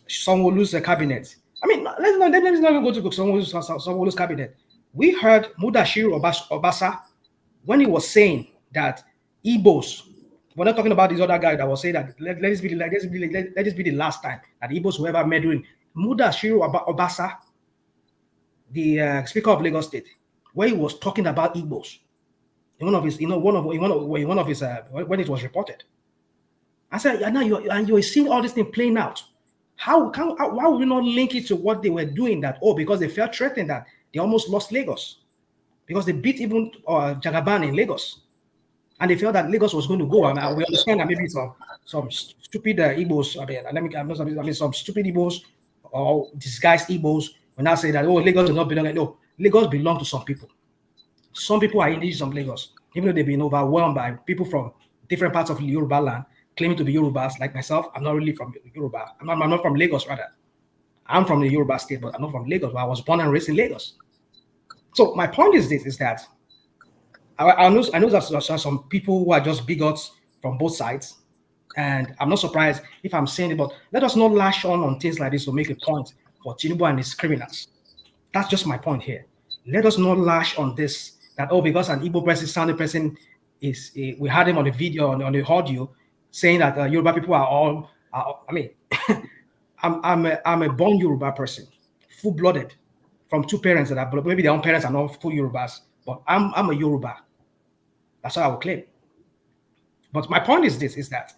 Sanwo-Olu's cabinet. Let's not go to Sanwo-Olu's cabinet. We heard Mudashiru Obasa when he was saying that Igbos, we're not talking about this other guy that was saying that let this be the last time that Igbos will ever meddle in. Mudashiru Obasa, the Speaker of Lagos State, where he was talking about Igbos in one of his, when it was reported. I said, now you're seeing all this thing playing out. Why would you not link it to what they were doing? That because they felt threatened that they almost lost Lagos, because they beat even Jagaban in Lagos, and they felt that Lagos was going to go. And we understand that maybe some stupid Igbos. Some stupid Igbos or disguised Igbos will now say that, oh, Lagos does not belong. No, Lagos belongs to some people. Some people are indigenous of Lagos, even though they've been overwhelmed by people from different parts of Yoruba land claiming to be Yorubas. Like myself, I'm not really from Yoruba. I'm not from Lagos, rather. I'm from the Yoruba state, but I'm not from Lagos. But I was born and raised in Lagos. So my point is this: is that I know that there are some people who are just bigots from both sides, and I'm not surprised if I'm saying it. But let us not lash on things like this to make a point for Tinubu and his criminals. That's just my point here. Let us not lash on this. That, oh, because an Igbo person, sounding person is, we had him on the video, on the audio, saying that Yoruba people are all, I mean, I'm a born Yoruba person, full-blooded, from two parents that are, maybe their own parents are not full Yorubas, but I'm a Yoruba. That's what I would claim. But my point is this, is that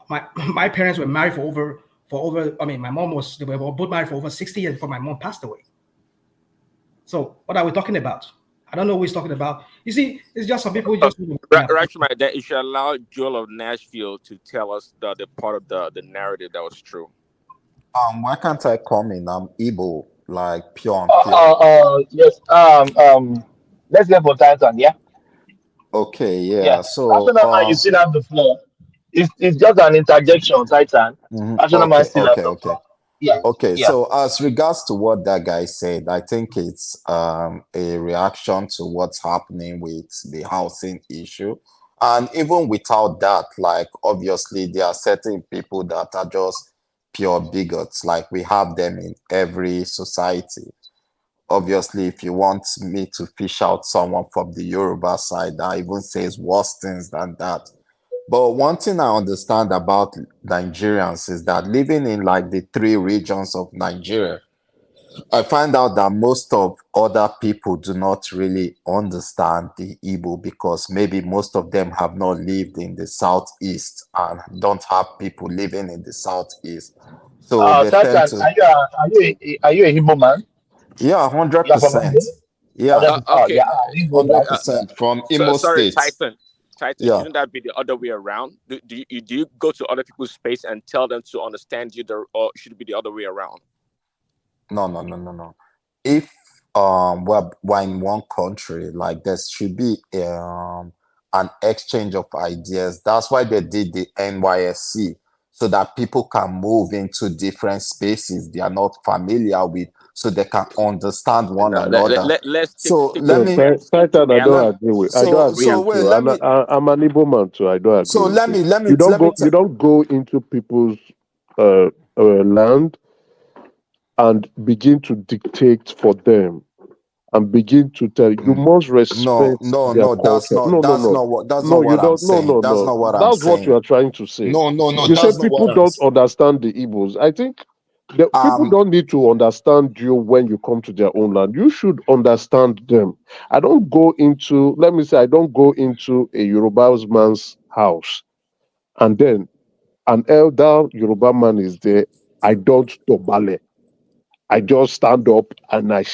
my parents were married for over, I mean, my mom they were both married for over 60 years before my mom passed away. So what are we talking about? I don't know who he's talking about. You see, it's just some people who just... Right, that you should allow Joel of Nashville to tell us the part of the narrative that was true. Why can't I come in? I'm Igbo, like pure and pure. Yes. Let's get for Titan, yeah? Okay, yeah. Yeah. So National man, you still have the floor. It's just an interjection, Titan. National man still have the floor. Yeah. Okay, Yeah. so as regards to what that guy said, I think it's a reaction to what's happening with the housing issue. And even without that, like, obviously there are certain people that are just pure bigots. Like, we have them in every society. Obviously, if you want me to fish out someone from the Yoruba side that even says worse things than that. But one thing I understand about Nigerians is that living in like the 3 regions of Nigeria, I find out that most of other people do not really understand the Igbo because maybe most of them have not lived in the southeast and don't have people living in the southeast. So they tend Titan, to... are you a Igbo man? Yeah, 100%. Yeah, Okay. 100% from Imo sorry, State. Titan, Yeah. shouldn't that be the other way around? Do you go to other people's space and tell them to understand you, or should it be the other way around? No. If we're in one country, like there should be an exchange of ideas. That's why they did the NYSC, so that people can move into different spaces they are not familiar with, so they can understand one another. Titan, I don't agree with. I don't agree with you. I'm an Igbo man too. I don't agree. So let me you don't go into people's land and begin to dictate for them and begin to tell you must respect their culture. That's not what I'm saying. That's what you are trying to say. You say people don't understand the Igbos. I think people don't need to understand you when you come to their own land. You should understand them. I don't go into a Yoruba man's house and then an elder Yoruba man is there. I don't dobale. I just stand up and I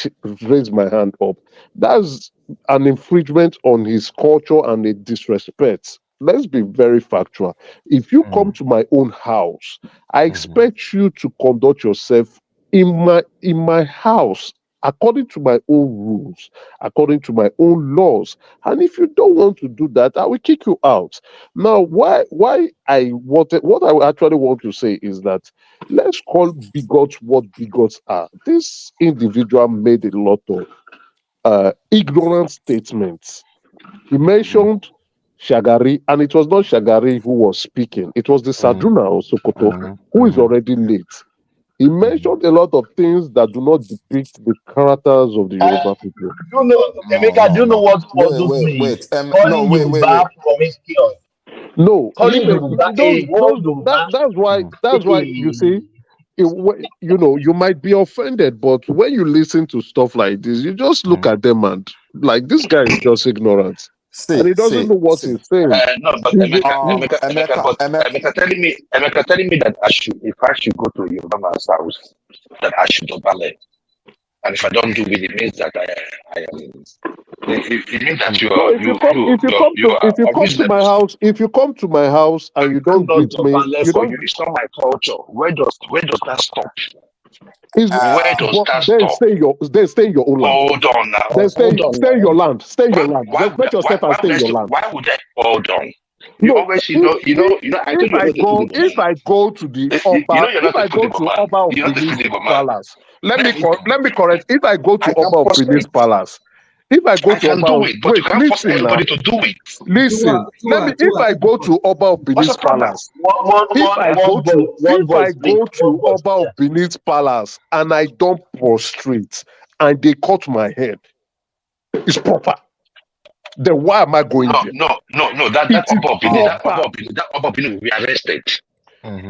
raise my hand up. That's an infringement on his culture and a disrespect. Let's be very factual. If you come to my own house, I expect you to conduct yourself in my house according to my own rules, according to my own laws. And if you don't want to do that, I will kick you out. Now, what I actually want to say is that let's call bigots what bigots are. This individual made a lot of ignorant statements. He mentioned Shagari, and it was not Shagari who was speaking. It was the Saduna of Sokoto, who is already late. He mentioned a lot of things that do not depict the characters of the Yoruba people. Emeka, do you know what those means? Calling Yoruba promiscuous. No, calling Yoruba Yoruba. That's why you see, you might be offended, but when you listen to stuff like this, you just look at them and like this guy is just ignorant. And he doesn't know what he's saying. No, but Emeka telling me that if I should go to Yoruba man's house, that I should obey. And if I don't do it, it means that I am. It means that if you come to my house and you don't greet me, it's not my culture. Where does that stop? Where does that Then stop? stay in your own land. Hold on now. Then stay Hold on in now. your land. Stay in your land. Respect yourself and stay in your land. Why would I hold on? You No, always, I told you you're not a Igbo if man. I go to the You're not a Igbo man. of You're not a Benin's Igbo man. palace, let me correct. If I go to I can Oba of Benin's frustrate. palace, if I go I to can Oba do of, it, but you can't force listen now. everybody to do it. Listen, if I go to Oba of What's the Benin's problem? palace, if I go to Oba of Benin's palace and I don't prostrate and they cut my head, it's proper. Then why am I going there? No. That It is proper. That Oba Bini will be arrested.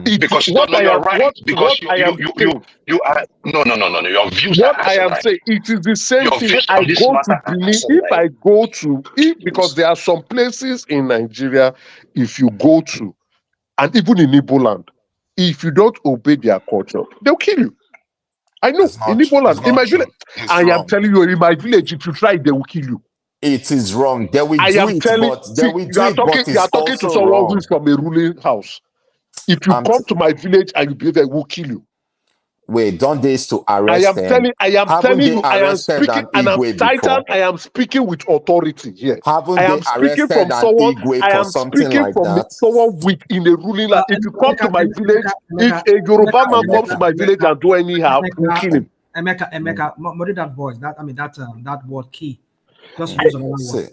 Because Because you don't know your right. Because what I am saying, you are no. Your views what are I am asinine. saying, it is the same Your thing. views I on this go to matter are Benin. asinine. Because there are some places in Nigeria, if you go to, and even in Igbo land, if you don't obey their culture, they'll kill you. I know in Igbo land, in my village, I am telling you, in my village, if you try, they will kill you. It is wrong. They will I do am it, telling. but they See, will you do are it, but talking it's to also someone who is wrong. from a ruling house. If you come to my village and you behave, they will kill you. Wait, don't they used to arrest them? I am Haven't telling they you, I am arrested speaking, an and I'm Igwe Titan, before? I am speaking with authority here. Haven't I they am speaking arrested from an someone, Igwe I for am something speaking like from that? someone within a ruling land. If you come to my village, if a Yoruba man comes to my village and do anyhow, we'll kill him. Emeka, modulate that voice. That word key. Just use another word.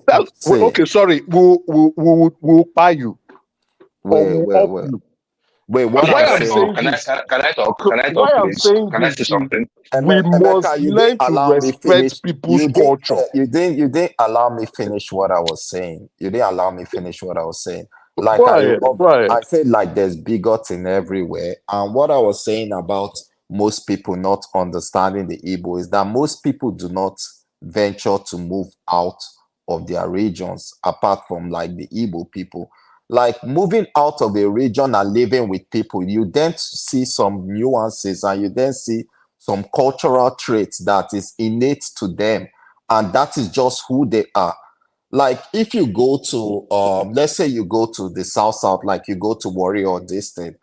Okay, sorry. We'll buy you. Or we'll up you. Wait, what Why I'm I'm saying? saying Can this? I talk? Can I Why talk, I'm please? saying Can I this say is something? we must Emeka, you learn didn't to allow me finish. respect people's culture. You didn't allow me finish what I was saying. You didn't allow me finish what I was saying. Like Go ahead. I said, like there's bigots in everywhere. And what I was saying about most people not understanding the Igbo is that most people do not venture to move out of their regions, apart from like the Igbo people. Like moving out of a region and living with people, you then see some nuances and you then see some cultural traits that is innate to them, and that is just who they are. Like if you go to let's say you go to the south, like you go to Warrior or this thing,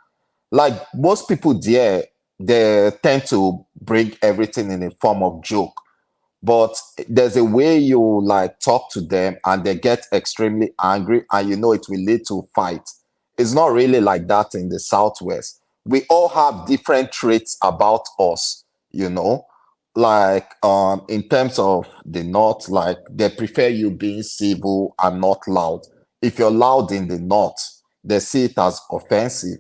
like most people there, they tend to bring everything in a form of joke, but there's a way you like talk to them and they get extremely angry and you know it will lead to fight. It's not really like that in the southwest. We all have different traits about us, you know, like in terms of the north, like they prefer you being civil and not loud. If you're loud in the north, they see it as offensive.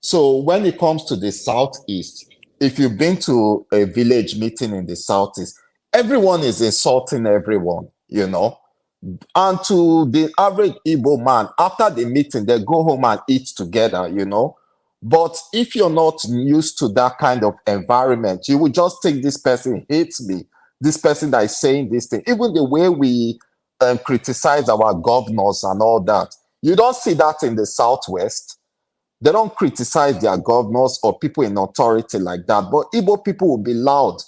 So when it comes to the southeast, if you've been to a village meeting in the southeast, everyone is insulting everyone, you know. And to the average Igbo man, after the meeting, they go home and eat together, you know. But if you're not used to that kind of environment, you will just think this person hates me, this person that is saying this thing. Even the way we criticize our governors and all that, you don't see that in the Southwest. They don't criticize their governors or people in authority like that. But Igbo people will be loud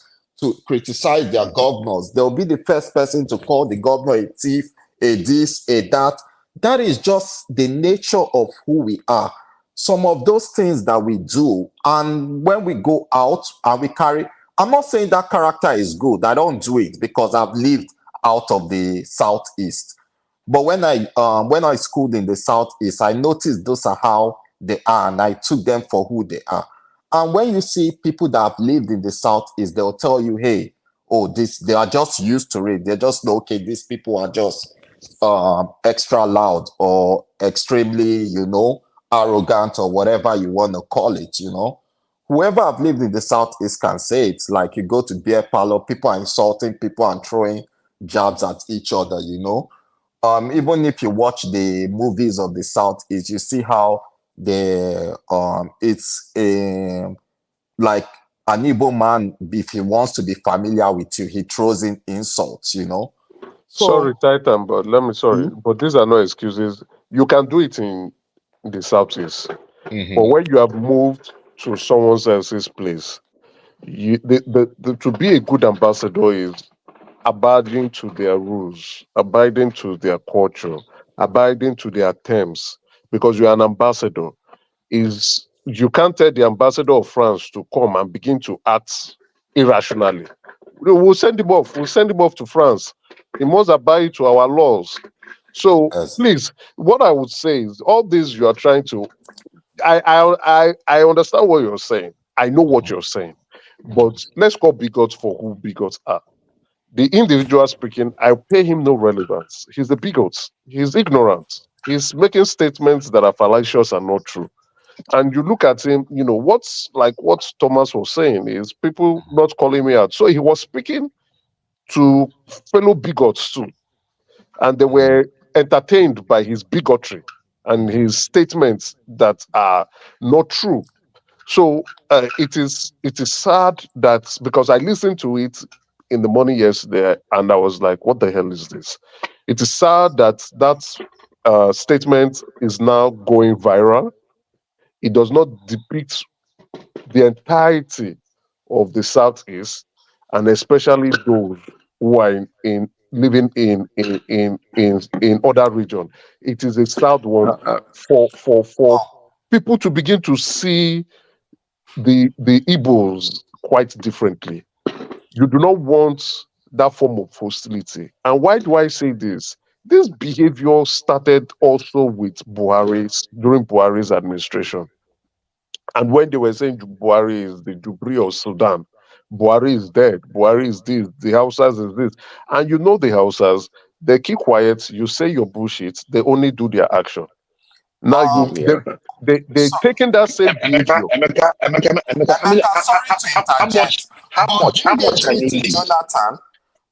to criticize their governors. They'll be the first person to call the governor a thief, a this, a that. That is just the nature of who we are. Some of those things that we do, and when we go out and we carry, I'm not saying that character is good. I don't do it because I've lived out of the Southeast. But when I schooled in the Southeast, I noticed those are how they are, and I took them for who they are. And when you see people that have lived in the Southeast, they'll tell you, hey, oh, they are just used to it. They're just, okay, these people are just extra loud or extremely, you know, arrogant or whatever you want to call it, you know. Whoever have lived in the Southeast can say it. Like you go to beer parlor, people are insulting people and throwing jabs at each other, you know. Even if you watch the movies of the Southeast, you see how it's like an Igbo man, if he wants to be familiar with you, he throws in insults, you know. Sorry, Titan, but but these are no excuses. You can do it in the Southeast, but when you have moved to someone else's place, to be a good ambassador is abiding to their rules, abiding to their culture, abiding to their terms, because you're an ambassador. Is you can't tell the ambassador of France to come and begin to act irrationally. We'll send him off. We'll send him off to France. He must abide to our laws. So please, what I would say is all this you are trying to. I understand what you're saying. I know what you're saying, but let's call bigots for who bigots are. The individual speaking, I pay him no relevance. He's a bigot. He's ignorant. He's making statements that are fallacious and not true. And you look at him, what's like what Thomas was saying is people not calling me out. So he was speaking to fellow bigots too, and they were entertained by his bigotry and his statements that are not true. So it is sad that because I listened to it in the morning yesterday and I was like, what the hell is this? It is sad that statement is now going viral. It does not depict the entirety of the Southeast, and especially those who are living in other regions. It is a sad one for people to begin to see the Igbos quite differently. You do not want that form of hostility. And why do I say this? This behavior started also with during Buhari's administration. And when they were saying Buhari is the Jubri of Sudan, Buhari is dead, Buhari is this, the Hausas is this. And you know the Hausas, they keep quiet, you say your bullshit, they only do their action. Now they taking that same behavior. How much can you leave? Jonathan?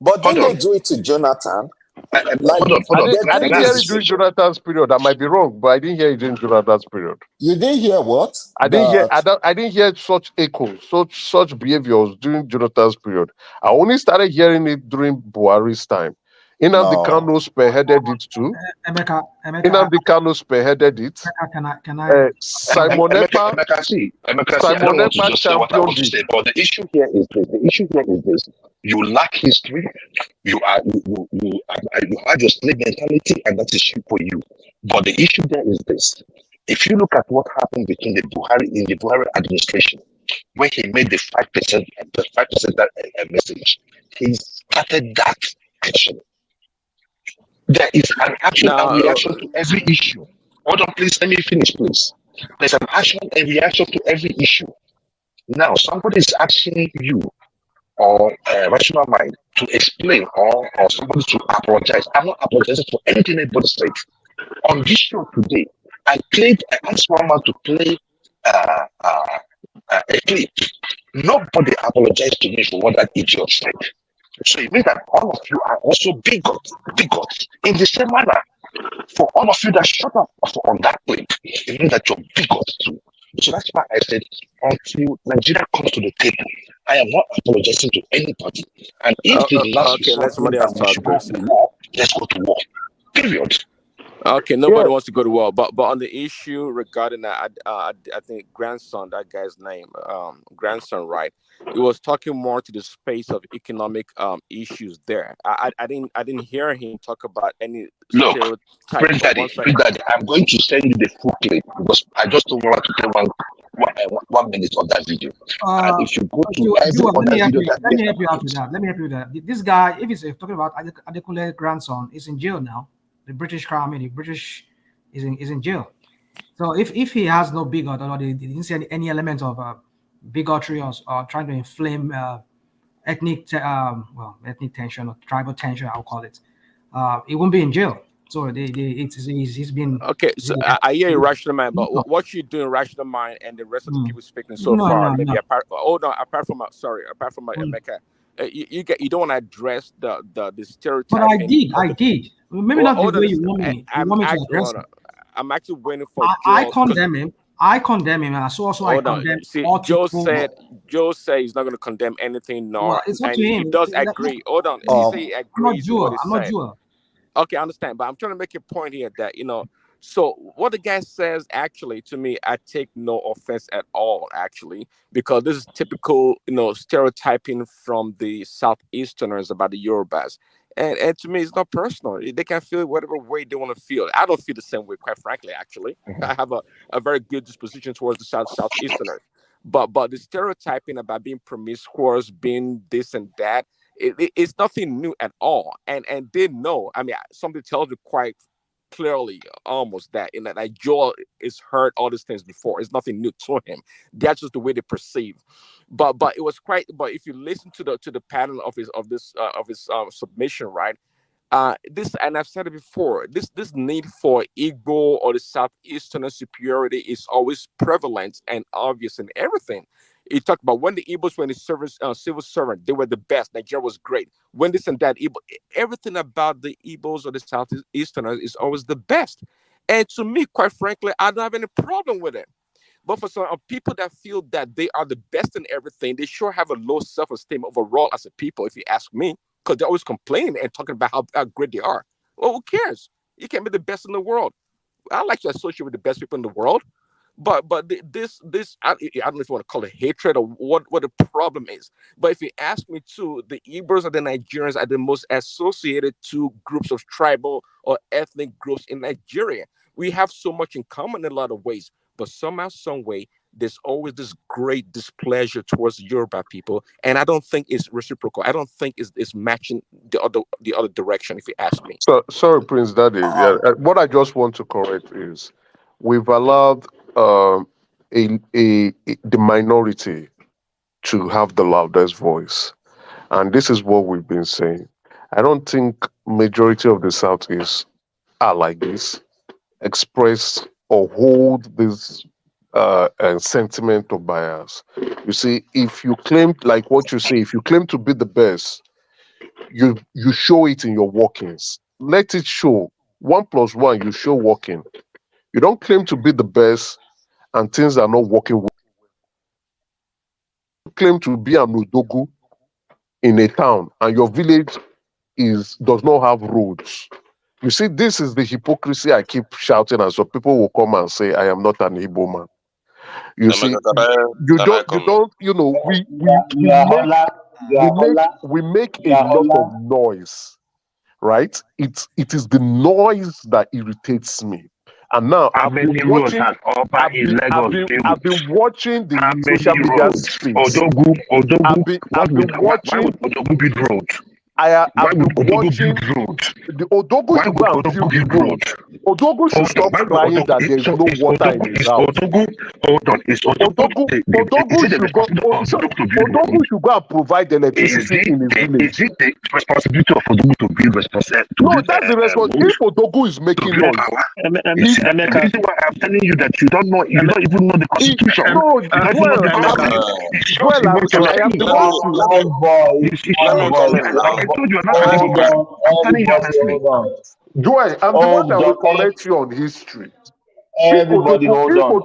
But didn't they do it to Jonathan? I didn't hear it during Jonathan's period. I might be wrong, but I didn't hear it during Jonathan's period. You didn't hear what? I didn't hear such echoes, such behaviors during Jonathan's period. I only started hearing it during Buhari's time. Nnamdi Kanu spearheaded it too. Nnamdi Kanu spearheaded it. Simon Ekpa championed it. But the issue here is this. You lack history. You have your slave mentality, and that is for you. But the issue there is this. If you look at what happened between the Buhari administration, when he made the 5% message, he started that action. There is an action and reaction to every issue. Hold on, please. Let me finish, please. There's an action and reaction to every issue. Now, somebody is asking you or a rational mind to explain or somebody to apologize. I'm not apologizing for anything anybody said. On this show today, I asked one man to play a clip. Nobody apologized to me for what that idiot said. So it means that all of you are also bigots in the same manner. For all of you that shut up on that clip, it means that you're bigots too. So that's why I said, until Nigeria comes to the table, I am not apologizing to anybody. And if the last let's go to war. Period. Okay, nobody wants to go to war, but on the issue regarding that, I think grandson, that guy's name, grandson, right? He was talking more to the space of economic issues there. I didn't hear him talk about any Look, Prince Daddy, I'm going to send you the full clip because I just don't want to take 1 minute of that video. And if you go to every other video, let me help you out with that. Let me help you with that. This guy, if he's talking about Adekunle's grandson, is in jail now. The British Crown, the British is in jail. So if he has no bigot or they didn't see any element of bigotry or trying to inflame ethnic tension or tribal tension, I'll call it, he won't be in jail. So he's been okay. So I hear you, rational mind, but what you doing, rational mind, and the rest of the people speaking so far, maybe apart from Emeka, you don't want to address the stereotype. But I did. Maybe not the way you want me. To address it. I'm actually waiting for. I condemn him. I condemn him, and I condemn. See, Joe said he's not going to condemn anything. No, well, it's up to him. He does agree. Hold on, he say he agrees. I'm not Joe. Okay, I understand, but I'm trying to make a point here that So what the guy says, actually, to me, I take no offense at all, actually, because this is typical, stereotyping from the Southeasterners about the Yorubas. And to me, it's not personal. They can feel it whatever way they want to feel. I don't feel the same way, quite frankly. Actually, I have a very good disposition towards the southeasterners. But the stereotyping about being promiscuous, being this and that, it's nothing new at all. And they know. I mean, somebody tells me quite clearly almost that in that Joel has heard all these things before. It's nothing new to him. That's just the way they perceive. But it was quite. But if you listen to the pattern of his submission, right? This, and I've said it before, this need for ego or the southeastern superiority is always prevalent and obvious in everything. He talked about when the Igbos were in the civil servant, they were the best. Nigeria was great. When this and that, everything about the Igbos or the southeasterners is always the best. And to me, quite frankly, I don't have any problem with it. But for some people that feel that they are the best in everything, they sure have a low self-esteem overall as a people, if you ask me, because they're always complaining and talking about how great they are. Well, who cares? You can't be the best in the world. I like to associate with the best people in the world. But this I don't know if you want to call it hatred or what the problem is. But if you ask me too, the Igbos and the Nigerians are the most associated two groups of tribal or ethnic groups in Nigeria. We have so much in common in a lot of ways, but somehow, some way, there's always this great displeasure towards Yoruba people, and I don't think it's reciprocal. I don't think it's matching the other direction, if you ask me. So sorry, Prince Daddy. Yeah, what I just want to correct is we've allowed the minority to have the loudest voice, and this is what we've been saying. I don't think majority of the Southeast are like this, express or hold this sentiment of bias. You see, if you claim, like what you say, if you claim to be the best, you show it in your workings. Let it show. 1 + 1, you show working. You don't claim to be the best and things are not working well. You claim to be an Odogu in a town and your village does not have roads. You see, this is the hypocrisy I keep shouting, and so people will come and say, I am not an Igbo man. You see, we make a lot of noise, right? It is the noise that irritates me. And now I've been watching the social media space. I've been watching roads. I've been watching the Odogu should go and build road. Odogu should stop crying that there's no water in his house. Odogu should go and provide electricity in his village. Is it the responsibility of Odogu to build responsibility? No, that's the responsibility. If Odogu is making noise, the reason why I'm telling you that you don't even know the constitution. I told you I'm not an Igbo man. I'm telling you honestly. Joel, I'm the one that will correct you on history. Everybody hold on.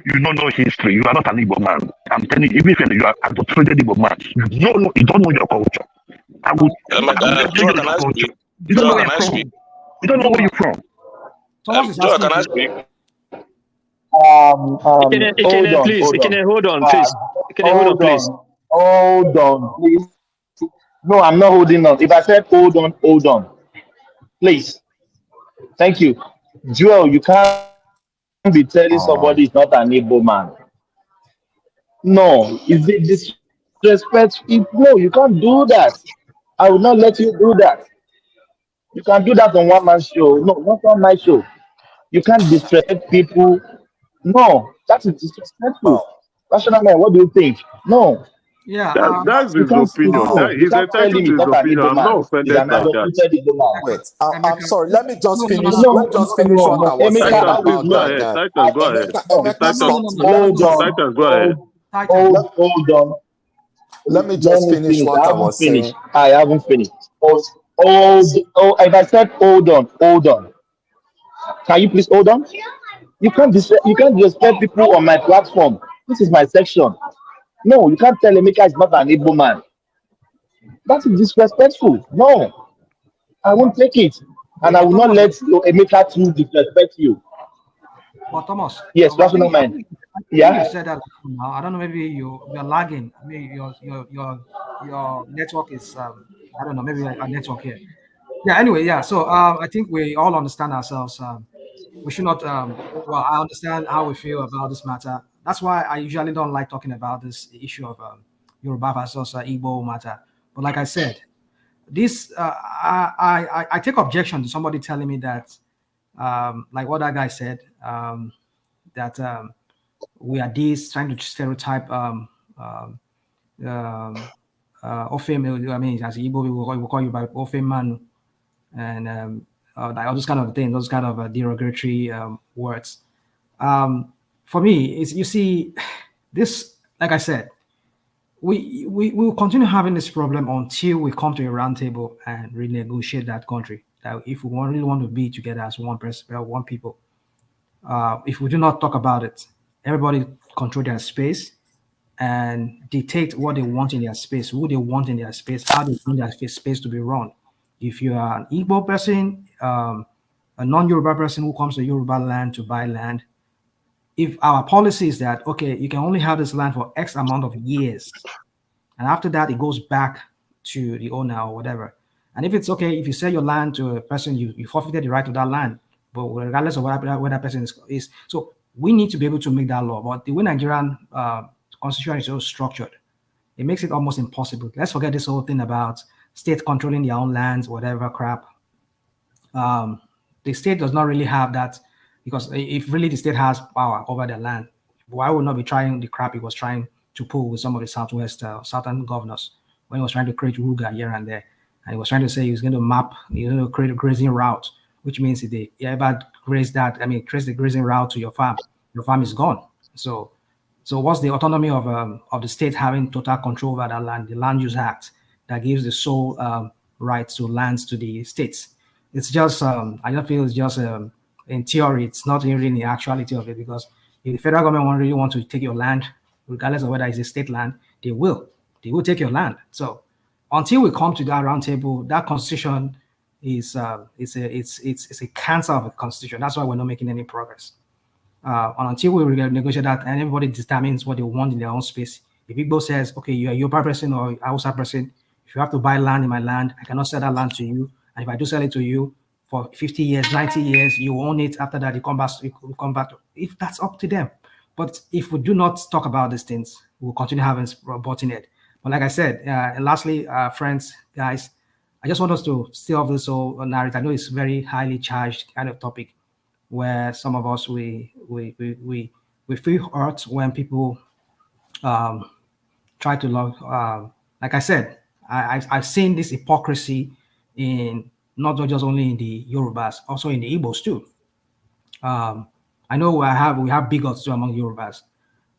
You don't know history. You are not an Igbo man. I'm telling you, even if you are an adulterated Igbo man, you don't know your culture. I would tell you your culture. You don't know where you're from. You don't know where you're from. Joel, can I speak? Hold on, please. No, I'm not holding on. If I said hold on, please. Thank you. Joel, you can't be telling somebody is not an Igbo man. No, is it disrespectful? No, you can't do that. I will not let you do that. You can do that on one man's show. No, not on my show. You can't disrespect people. No, that is disrespectful. Rational man, what do you think? No. Yeah, that's his opinion. He's entitled to his opinion. I'm not offended by that. Wait, I'm sorry. Let me just finish. Let me just finish what I was saying about that. Titan, go ahead. Hold on. Let me just finish what I was saying. I haven't finished. If I said hold on. Can you please hold on? You can't disrespect people on my platform. This is my section. No, you can't tell Emeka is not an Igbo man. That is disrespectful. No, I won't take it. And I will not let Emeka to disrespect you. But Thomas. Yes, rational man. Yeah. You said that now. I don't know, maybe you're lagging. I mean, your network is I don't know, maybe a network here. Yeah, anyway, yeah. So I think we all understand ourselves. We should not, well, I understand how we feel about this matter. That's why I usually don't like talking about this issue of Yoruba versus Igbo matter. But like I said, this, I take objection to somebody telling me that, like what that guy said, that we are this, trying to stereotype Ofem, I mean, as Igbo, we will call you by Ofem man, and like all those kind of things, those kind of derogatory words. For me, it's, you see, this, like I said, we will continue having this problem until we come to a round table and renegotiate that country. That if we really want to be together as one person, one people, if we do not talk about it, everybody control their space and dictate what they want in their space, who they want in their space, how they want their space to be run. If you are an Igbo person, a non-Yoruba person who comes to Yoruba land to buy land, if our policy is that, okay, you can only have this land for X amount of years, and after that, it goes back to the owner or whatever. And if it's okay, if you sell your land to a person, you forfeited the right to that land, but regardless of where that person is. So we need to be able to make that law. But the way Nigerian constitution is so structured, it makes it almost impossible. Let's forget this whole thing about state controlling their own lands, whatever crap. The state does not really have that, because if really the state has power over their land, why would not be trying the crap it was trying to pull with some of the Southwest, Southern governors when he was trying to create Ruga here and there. And he was trying to say he was going to map, you know, create a grazing route, which means if they ever graze that, I mean, trace the grazing route to your farm is gone. So what's the autonomy of the state having total control over that land? The Land Use Act that gives the sole rights to lands to the states. It's just, I don't feel it's just in theory, it's not really in the actuality of it, because if the federal government really want to take your land, regardless of whether it's a state land, they will take your land. So until we come to that round table, that constitution is it's a cancer of a constitution. That's why we're not making any progress. And until we negotiate that and everybody determines what they want in their own space. If Igbo says, okay, you're a Yoruba person or Hausa person, if you have to buy land in my land, I cannot sell that land to you. And if I do sell it to you for 50 years, 90 years, you own it. After that, you come back. If that's up to them. But if we do not talk about these things, we'll continue having butting it. But like I said, and lastly, friends, guys, I just want us to steer off this whole narrative. I know it's very highly charged kind of topic, where some of us we feel hurt when people try to love. Like I said, I've seen this hypocrisy in not just only in the Yorubas, also in the Igbos too. I know we have BEGGARS too among Yorubas,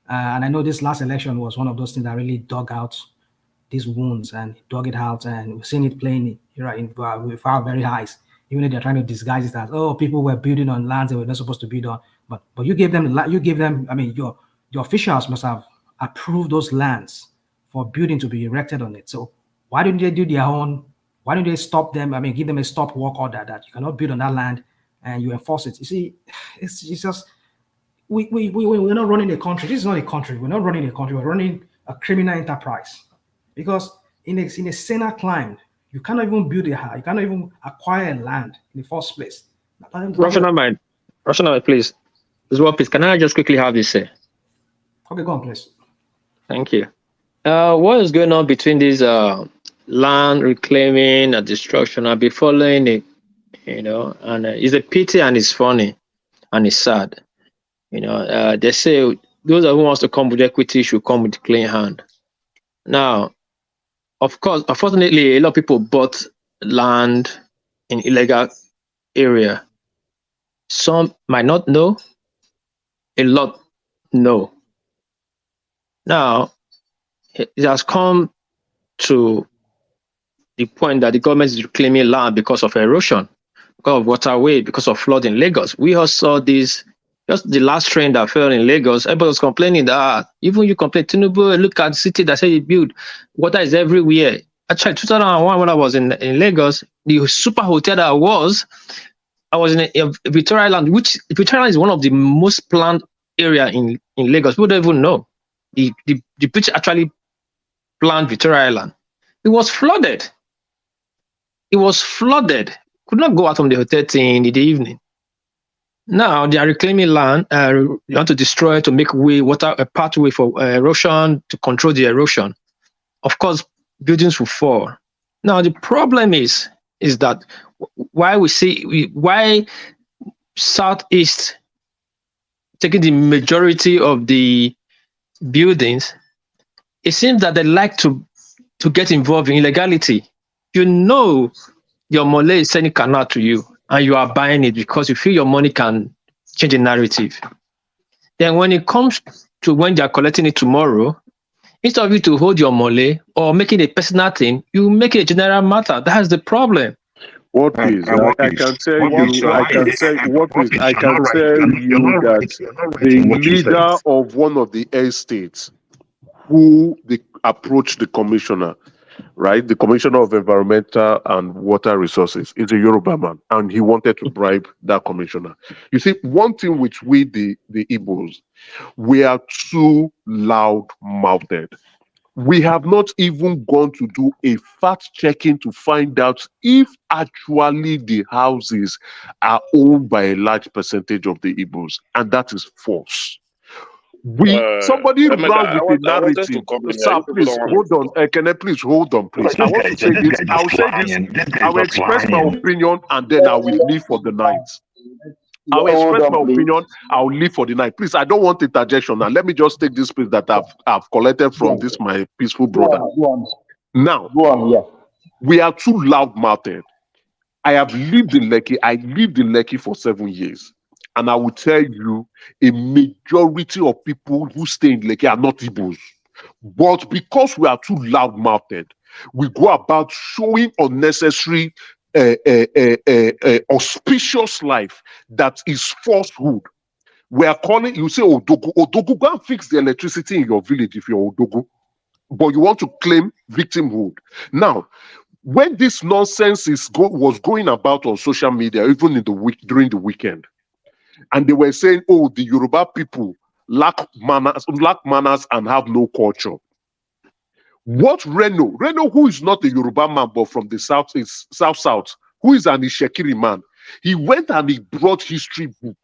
and I know this last election was one of those things that really dug out these wounds and dug it out, and we've seen it playing with our very eyes. Even though they're trying to disguise it as, oh, people were building on lands they were not supposed to build on, but you gave them. I mean, your officials must have approved those lands for building to be erected on it. So why didn't they do their own? Why don't they stop them? I mean, give them a stop work order that you cannot build on that land, and you enforce it. You see, it's just we're not running a country. This is not a country. We're not running a country. We're running a criminal enterprise, because in a Senate climb, you cannot even build a house. You cannot even acquire land in the first place. Rational mind, please. Please, can I just quickly have this say? Okay, go on, please. Thank you. What is going on between these land reclaiming and destruction? I'll be following it, you know, and it's a pity and it's funny and it's sad. You know, they say those who wants to come with equity should come with clean hand. Now, of course, unfortunately, a lot of people bought land in illegal area. Some might not know, a lot know. Now, it has come to the point that the government is reclaiming land because of erosion, because of waterway, because of flood in Lagos. We all saw this, just the last train that fell in Lagos. Everybody was complaining that even you complain, Tinubu, look at the city that say you build, water is everywhere. Actually, 2001, when I was in Lagos, the super hotel that I was in Victoria Island, which Victoria Island is one of the most planned area in Lagos. People don't even know. The British actually planned Victoria Island. It was flooded. It was flooded. Could not go out from the hotel till in the evening. Now they are reclaiming land. They want to destroy to make a pathway for erosion, to control the erosion. Of course, buildings will fall. Now the problem is that why Southeast taking the majority of the buildings, it seems that they like to get involved in illegality. You know your mole is sending canal to you and you are buying it because you feel your money can change the narrative. Then when it comes to when they are collecting it tomorrow, instead of you to hold your mole or making a personal thing, you make it a general matter. That's the problem. What is I can tell you that the leader of one of the estates who approached the commissioner, right? The commissioner of environmental and water resources is a Yoruba man, and he wanted to bribe that commissioner. You see, one thing which we, the Igbos, we are too loud-mouthed. We have not even gone to do a fact checking to find out if actually the houses are owned by a large percentage of the Igbos, and that is false. Somebody ran with the narrative. Sir, please hold on. Can I please hold on, please? I want to say this. I'll say this. I will express my opinion, and then I will leave for the night. I will express my opinion. I will leave for the night. Please, I don't want interjection. Now, let me just take this piece that I've collected from this my peaceful brother. Now, we are too loud-mouthed. I have lived in Lekki. I lived in Lekki for 7 years. And I will tell you, a majority of people who stay in Lekki are not Igbos. But because we are too loud-mouthed, we go about showing unnecessary auspicious life that is falsehood. We are calling, you say, Odogu. Odogu, go and fix the electricity in your village if you're Odogu. But you want to claim victimhood. Now, when this nonsense was going about on social media, even in the during the weekend, and they were saying, oh, the Yoruba people lack manners and have no culture. What Reno, who is not a Yoruba man, but from the south, who is an Ishekiri man, he went and he brought history book.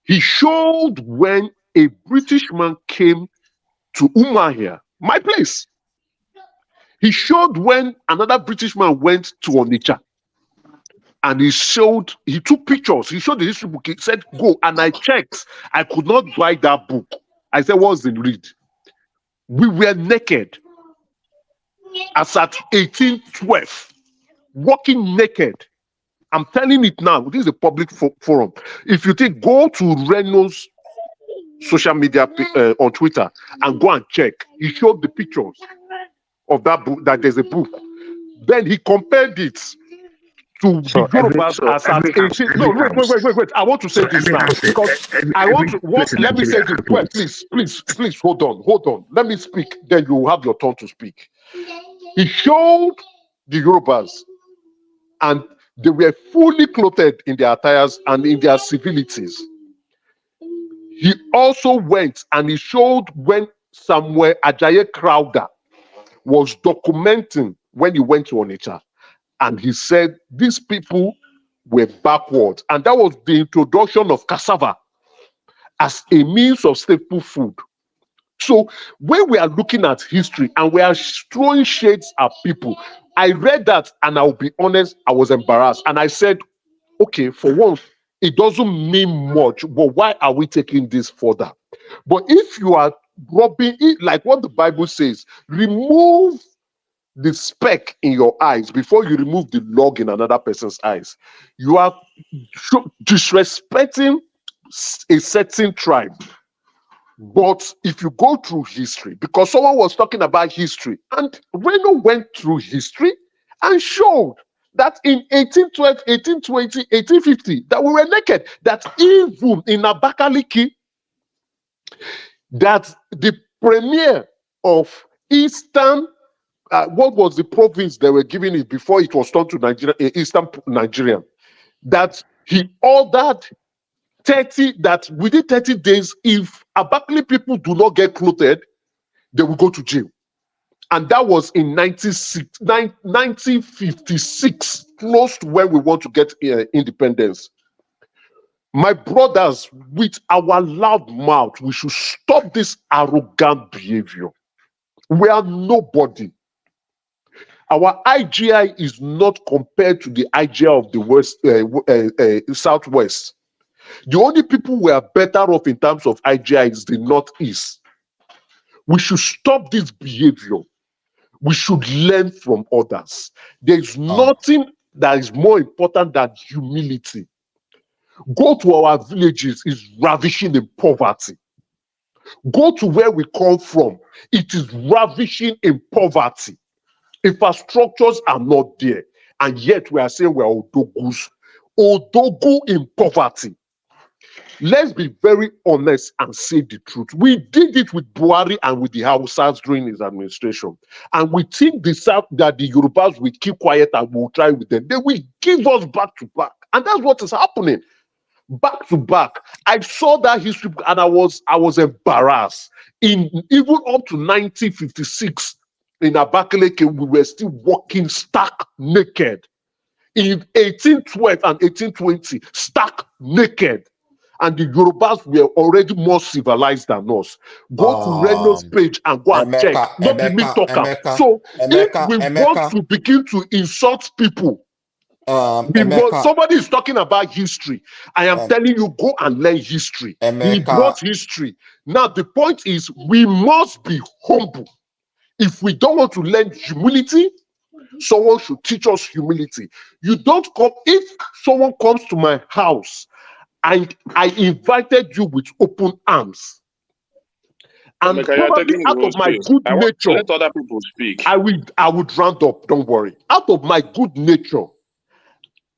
He showed when a British man came to Umuahia, my place. He showed when another British man went to Onitsha. And he took pictures. He showed the history book. He said, go. And I checked. I could not buy that book. I said, what's in read? We were naked. As at 1812. Walking naked. I'm telling it now. This is a public forum. If you think, go to Reno's social media on Twitter and go and check. He showed the pictures of that book, that there's a book. Then he compared it to the Yorubas as at 18. No, wait. I want to say this now because I want to. Let me say this. Wait, please, hold on. Let me speak. Then you will have your turn to speak. He showed the Yorubas, and they were fully clothed in their attires and in their civilities. He also went and he showed when Samuel Ajayi Crowther was documenting when he went to Onitsha. And he said these people were backward. And that was the introduction of cassava as a means of staple food. So when we are looking at history and we are throwing shades at people, I read that and I'll be honest, I was embarrassed. And I said, okay, for once, it doesn't mean much, but why are we taking this further? But if you are rubbing it, like what the Bible says, remove the speck in your eyes before you remove the log in another person's eyes. You are disrespecting a certain tribe. But if you go through history, because someone was talking about history, and Reno went through history and showed that in 1812, 1820, 1850, that we were naked, that even in Abakaliki, that the premier of Eastern what was the province they were giving it before it was turned to Nigeria, Eastern Nigeria, that he ordered 30, that within 30 days, if Abakli people do not get clothed, they will go to jail. And that was in 1956, close to where we want to get independence. My brothers, with our loud mouth, we should stop this arrogant behavior. We are nobody. Our IGI is not compared to the IGI of the Southwest. The only people who are better off in terms of IGI is the Northeast. We should stop this behavior. We should learn from others. There is nothing that is more important than humility. Go to our villages, is ravishing in poverty. Go to where we come from, it is ravishing in poverty. Infrastructures are not there, and yet we are saying we are Odogus. Odogu in poverty. Let's be very honest and say the truth. We did it with Buhari and with the Hausas during his administration. And we think that the Yorubas will keep quiet and we'll try with them. They will give us back to back. And that's what is happening. Back to back. I saw that history and I was embarrassed. Even up to 1956, in Abakaleke, we were still walking stark naked. In 1812 and 1820, stark naked. And the Yorubas were already more civilized than us. Go to Renault's page and go and check. Not be me talker. So if we want to begin to insult people, somebody is talking about history. I am telling you, go and learn history. He brought history. Now the point is, we must be humble. If we don't want to learn humility, someone should teach us humility. You don't come, if someone comes to my house and I invited you with open arms, and probably out of my good nature, let other people speak. I would round up, don't worry. Out of my good nature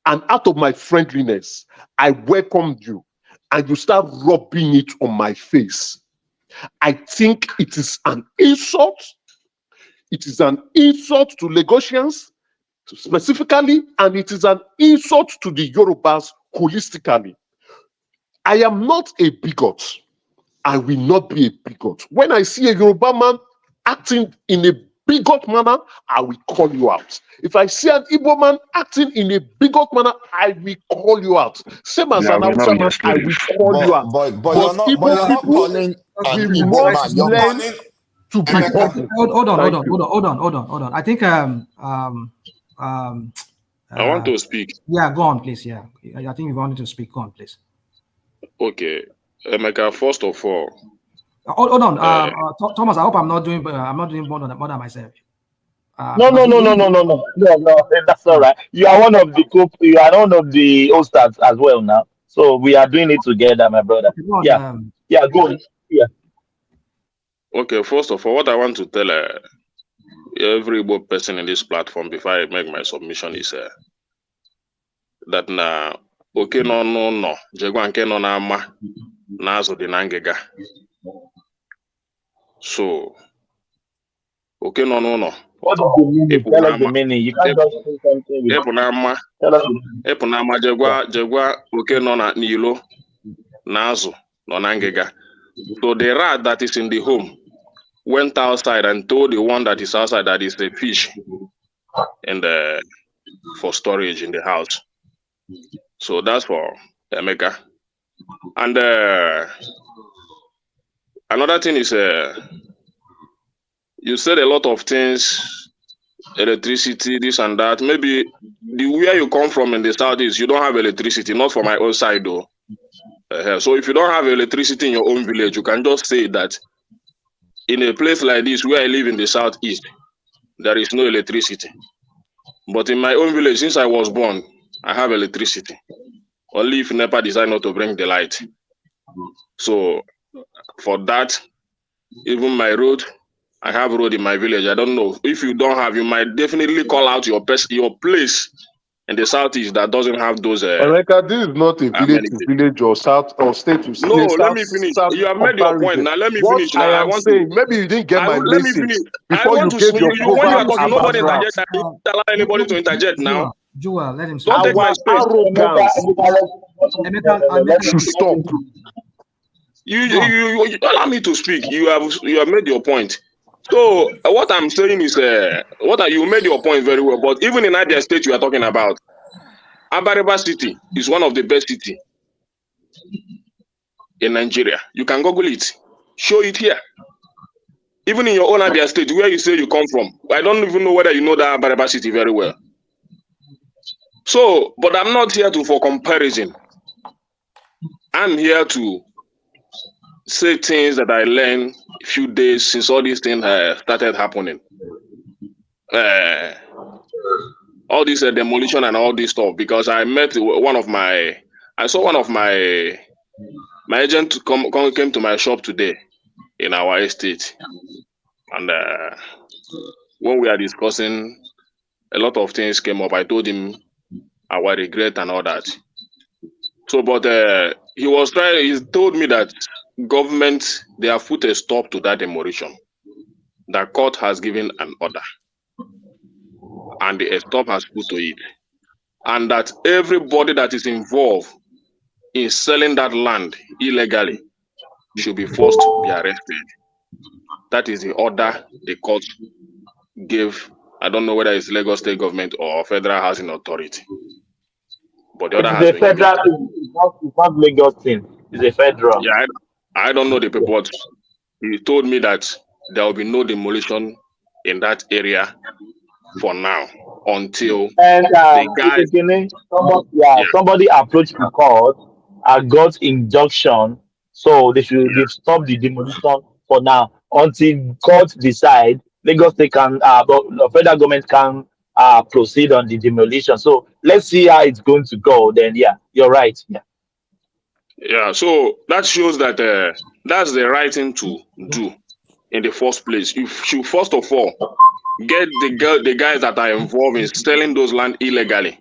and out of my friendliness, I welcomed you, and you start rubbing it on my face. I think it is an insult. It is an insult to Lagosians specifically, and it is an insult to the Yorubas holistically. I am not a bigot. I will not be a bigot. When I see a Yoruba man acting in a bigot manner, I will call you out. If I see an Igbo man acting in a bigot manner, I will call you out. Same as an Hausa man, I will call you out. But you're not calling an Igbo man. You're calling to be humble. Hold on. I think I want to speak. Yeah, go on, please. Yeah, I think you wanted to speak. Go on, please. Okay, Emeka. First of all, hold on, Thomas. I hope I'm not doing more than myself. No. That's all right. You are one of the hosts as well now. So we are doing it together, my brother. Go on, go on. Yeah. Okay, first of all, what I want to tell every Igbo person in this platform before I make my submission is that na okay no jegwa nke no na ama na azu di na ngega. So okay no. What does the meaning? Tell us the meaning. You can't just say something with Epunama jegwa okay no na nilo na azu no na ngega. So the rat that is in the home went outside and told the one that is outside that is a fish for storage in the house. So that's for Emeka. And another thing is, you said a lot of things, electricity, this and that. Maybe where you come from in the southeast, you don't have electricity, not for my own side though. So if you don't have electricity in your own village, you can just say that in a place like this where I live in the southeast, there is no electricity. But in my own village, since I was born, I have electricity. Only if NEPA decide not to bring the light. So for that, even my road, I have road in my village. I don't know. If you don't have, you might definitely call out your place in the southeast that doesn't have those. Emeka, this is not a village to village or south or state to state. No, let me finish. You have made your point. Now let me finish. What I am saying, maybe you didn't get my message before you gave your program about nobody interject. I don't allow anybody to interject now. Joel, let him stop. Don't take my space. Arrogance should stop. You allow me to speak. You have made your point. So what I'm saying is, you made your point very well. But even in Abia State, you are talking about Abariba City is one of the best city in Nigeria. You can Google it, show it here. Even in your own Abia State, where you say you come from, I don't even know whether you know that Abariba City very well. So, but I'm not here for comparison. I'm here to say things that I learned a few days since all these things started happening. All this demolition and all this stuff, because I met I saw one of my agent came to my shop today in our estate, and when we are discussing, a lot of things came up. I told him our regret and all that. So, but he told me that government, they have put a stop to that demolition. The court has given an order, and a stop has put to it, and that everybody that is involved in selling that land illegally should be forced to be arrested. That is the order the court gave. I don't know whether it's Lagos State government or Federal Housing Authority, but the order has been given. It's not Lagos thing. It's a federal. Yeah, I don't know the people, but he told me that there will be no demolition in that area for now until the guys. Somebody approached the court and got injunction, so they've stopped the demolition for now until court decide. Lagos State can, but the federal government can proceed on the demolition. So let's see how it's going to go. Then, yeah, you're right. Yeah. Yeah, so that shows that that's the right thing to do in the first place. You should first of all get the guys that are involved in selling those land illegally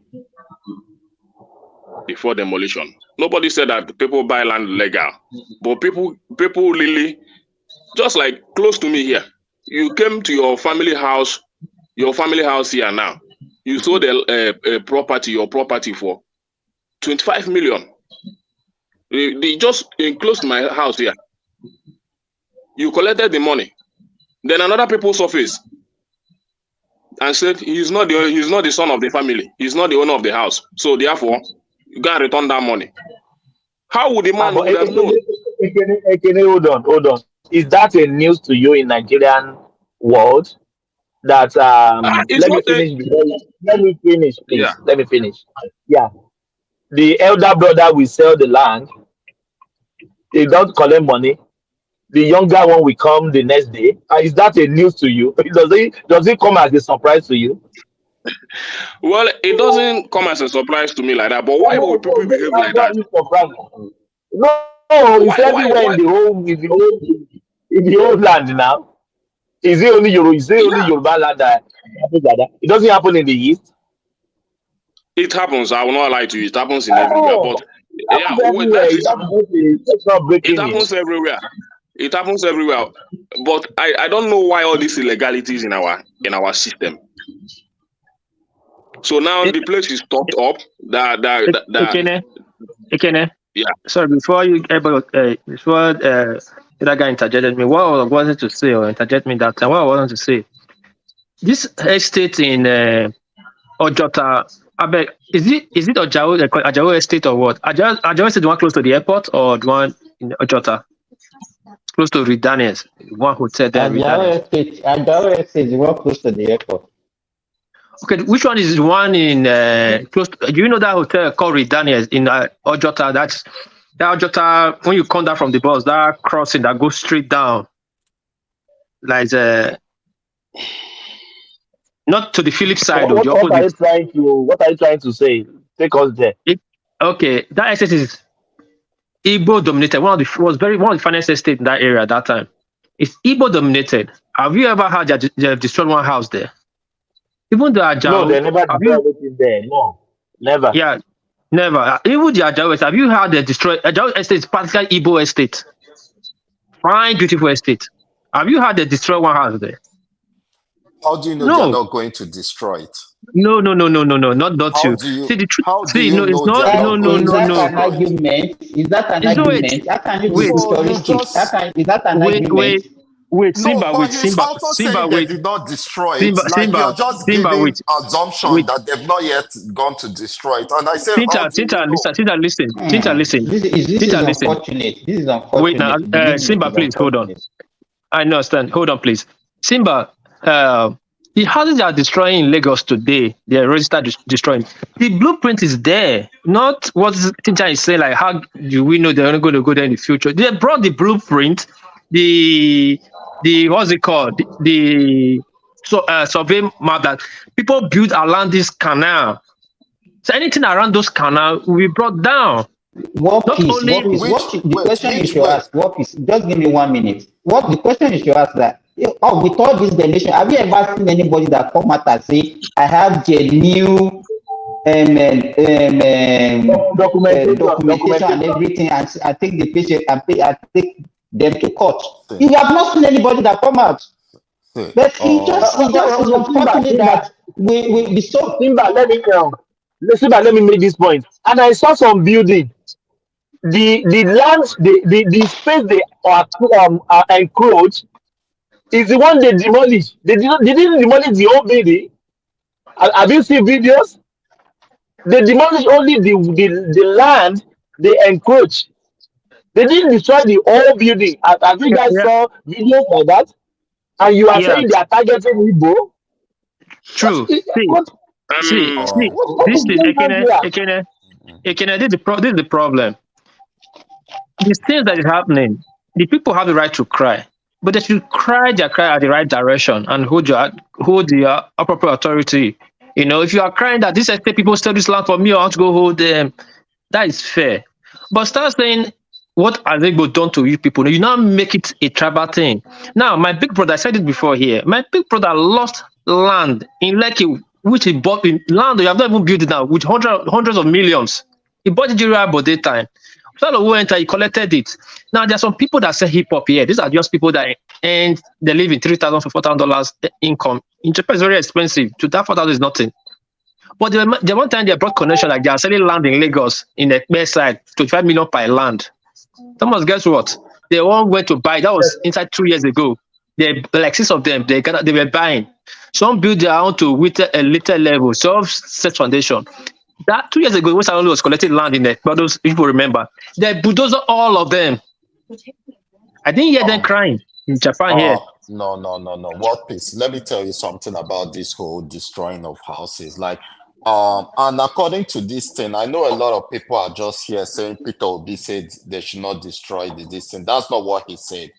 before demolition. Nobody said that people buy land legal, but people really, just like close to me here. You came to your family house here now. You sold your property for 25 million. They just close to my house here. You collected the money. Then another people surfaced and said he's not the son of the family. He's not the owner of the house. So therefore, you gotta return that money. How would the man would have known? Hold on. Is that a news to you in Nigerian world? That let me finish, please. Yeah. Let me finish. Yeah. The elder brother will sell the land. They don't collect money. The younger one will come the next day. Is that a news to you? Does it come as a surprise to you? Well, it doesn't come as a surprise to me like that. But why would people behave like that? No, it's everywhere in the whole land now. Is it only Yoruba land that happens like that? It doesn't happen in the East. It happens. I will not lie to you. It happens in everywhere. But yeah, it happens everywhere. It happens everywhere. But I don't know why all these illegalities in our system. So now the place is stopped up. Ekene. Yeah. Sorry, before that guy interjected me, what I wanted to say or interject me that time, what I wanted to say, this estate in Ojota, is it Ajao estate or what? Ajao estate the one close to the airport or the one in Ojota? Close to Ridanius, one hotel there. Ajao estate is the one close to the airport. Okay, which one is the one in close to, do you know that hotel called Ridanius in Ojota? That Ojota, when you come down from the bus, that crossing that goes straight down, like not to the Phillips side. What are you trying to say? Take us there. Okay, that estate is Igbo dominated. One of the finest estate in that area at that time. It's Igbo dominated. Have you ever heard that they have destroyed one house there? Even the Ajao. No, they never destroyed anything there. No, never. Yeah, never. Even the Ajao, have you heard they destroyed Ajao estate? Is practically Igbo estate. Fine, beautiful estate. Have you heard they destroy one house there? How do you know they're not going to destroy it? No, not you. See the truth. See, no, it's not. Is that an argument? Is that an argument? How can you be historistic? Is that an argument? Wait, No, Simba, but wait, he's Simba, also Simba, saying they wait, did not destroy it. Simba, Like you're Simba, just Simba, giving wait, assumption wait. that they've not yet gone to destroy it. And I say, how do you know? Tinta, listen. Tinta, listen. This is Tinta, listen. unfortunate. This is Wait now, unfortunate. Believe me, Simba, it is please hold on. unfortunate. I understand. Hold on, please. Simba, the houses that are destroying in Lagos today, they are registered destroying. The blueprint is there. Not what Tinta is saying, like, how do we know they're only going to go there in the future? They brought the blueprint, the what's it called? The survey map that people build around this canal. So anything around those canals will be brought down. What the question is to ask, what piece? Just give me 1 minute. What the question is to ask that, with all this donation, have you ever seen anybody that come out and say, I have genuine documentation and everything, and I take the patient and I take them to court? You have not seen anybody that come out. But it just is unfortunate that we so Simba, let me make this point. And I saw some building. The land, the space they are encroached is the one they demolished. They didn't demolish the whole building. Have you seen videos? They demolished only the land they encroached. They didn't destroy the whole building. Have you guys saw videos like that? And you are saying they are targeting Igbo? True. See, this is Ekene, this is the problem. The things that is happening, the people have the right to cry, but they should cry their cry at the right direction and hold the appropriate authority. You know, if you are crying that this estate people stole this land for me, I want to go hold them, that is fair. But start saying, what has Igbo done to you people? You now make it a tribal thing. Now, my big brother, I said it before here, my big brother lost land in Lekki, which he bought in land, you have not even built it now, with hundreds of millions. He bought it during about daytime. So who entered, he collected it. Now, there are some people that say hip hop here. These are just people that and they live in $3,000 to $4,000 income. In Japan, it's very expensive. To that $4,000 is nothing. But the one time they brought connection, like they are selling land in Lagos, in the Ekpa'S side, 25 million per land. Thomas, guess what? They all went to buy. That was inside 2 years ago. They like 6 of them. They were buying. Some built their own to with a little level. Some set foundation. That 2 years ago, when Salon was collecting land in there, but those people remember, they bulldozed all of them. I didn't hear them crying in Japan here. No. What piece? Let me tell you something about this whole destroying of houses. Like, and according to this thing, I know a lot of people are just here saying Peter Obi said they should not destroy this thing. That's not what he said.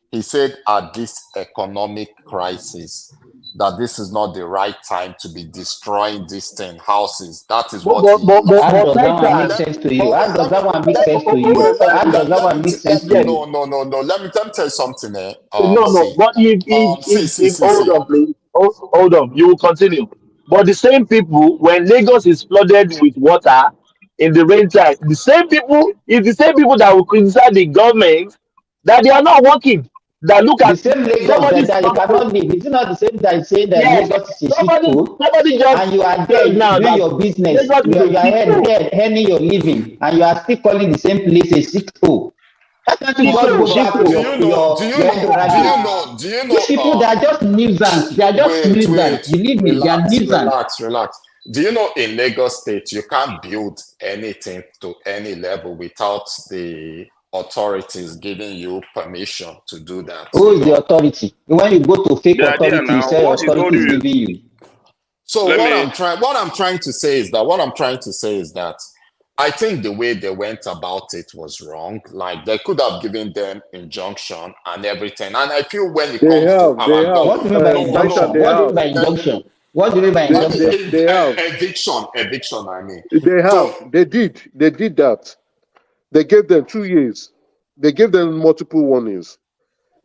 He said at this economic crisis, that this is not the right time to be destroying these 10 houses. That is what how does that one make sense to you? How does that one make sense to you? How does that one make sense to you? No. Let me tell you something. No. But if hold on, please. Hold on. You will continue. But the same people, when Lagos is flooded with water in the rain time, the same people that will criticize the government that they are not working. That look at the same Lagos that you cannot live. It's not the same that saying that Lagos is a shithole, and you are there doing your business. You are there earning your living, and you are still calling the same place a shithole. Why can't you just go back to your Do you know? These people, they are just nuisance. They are just nuisance. Believe me, they are nuisance. Relax. Do you know in Lagos State you can't build anything to any level without the authorities giving you permission to do that? Who is the authority? When you go to fake authority, you say authority is giving you. So what I'm trying to say is that I think the way they went about it was wrong. Like they could have given them injunction and everything. And I feel when it comes to our government, what do you mean by injunction? They have eviction. I mean, they did that. They gave them 2 years. They gave them multiple warnings.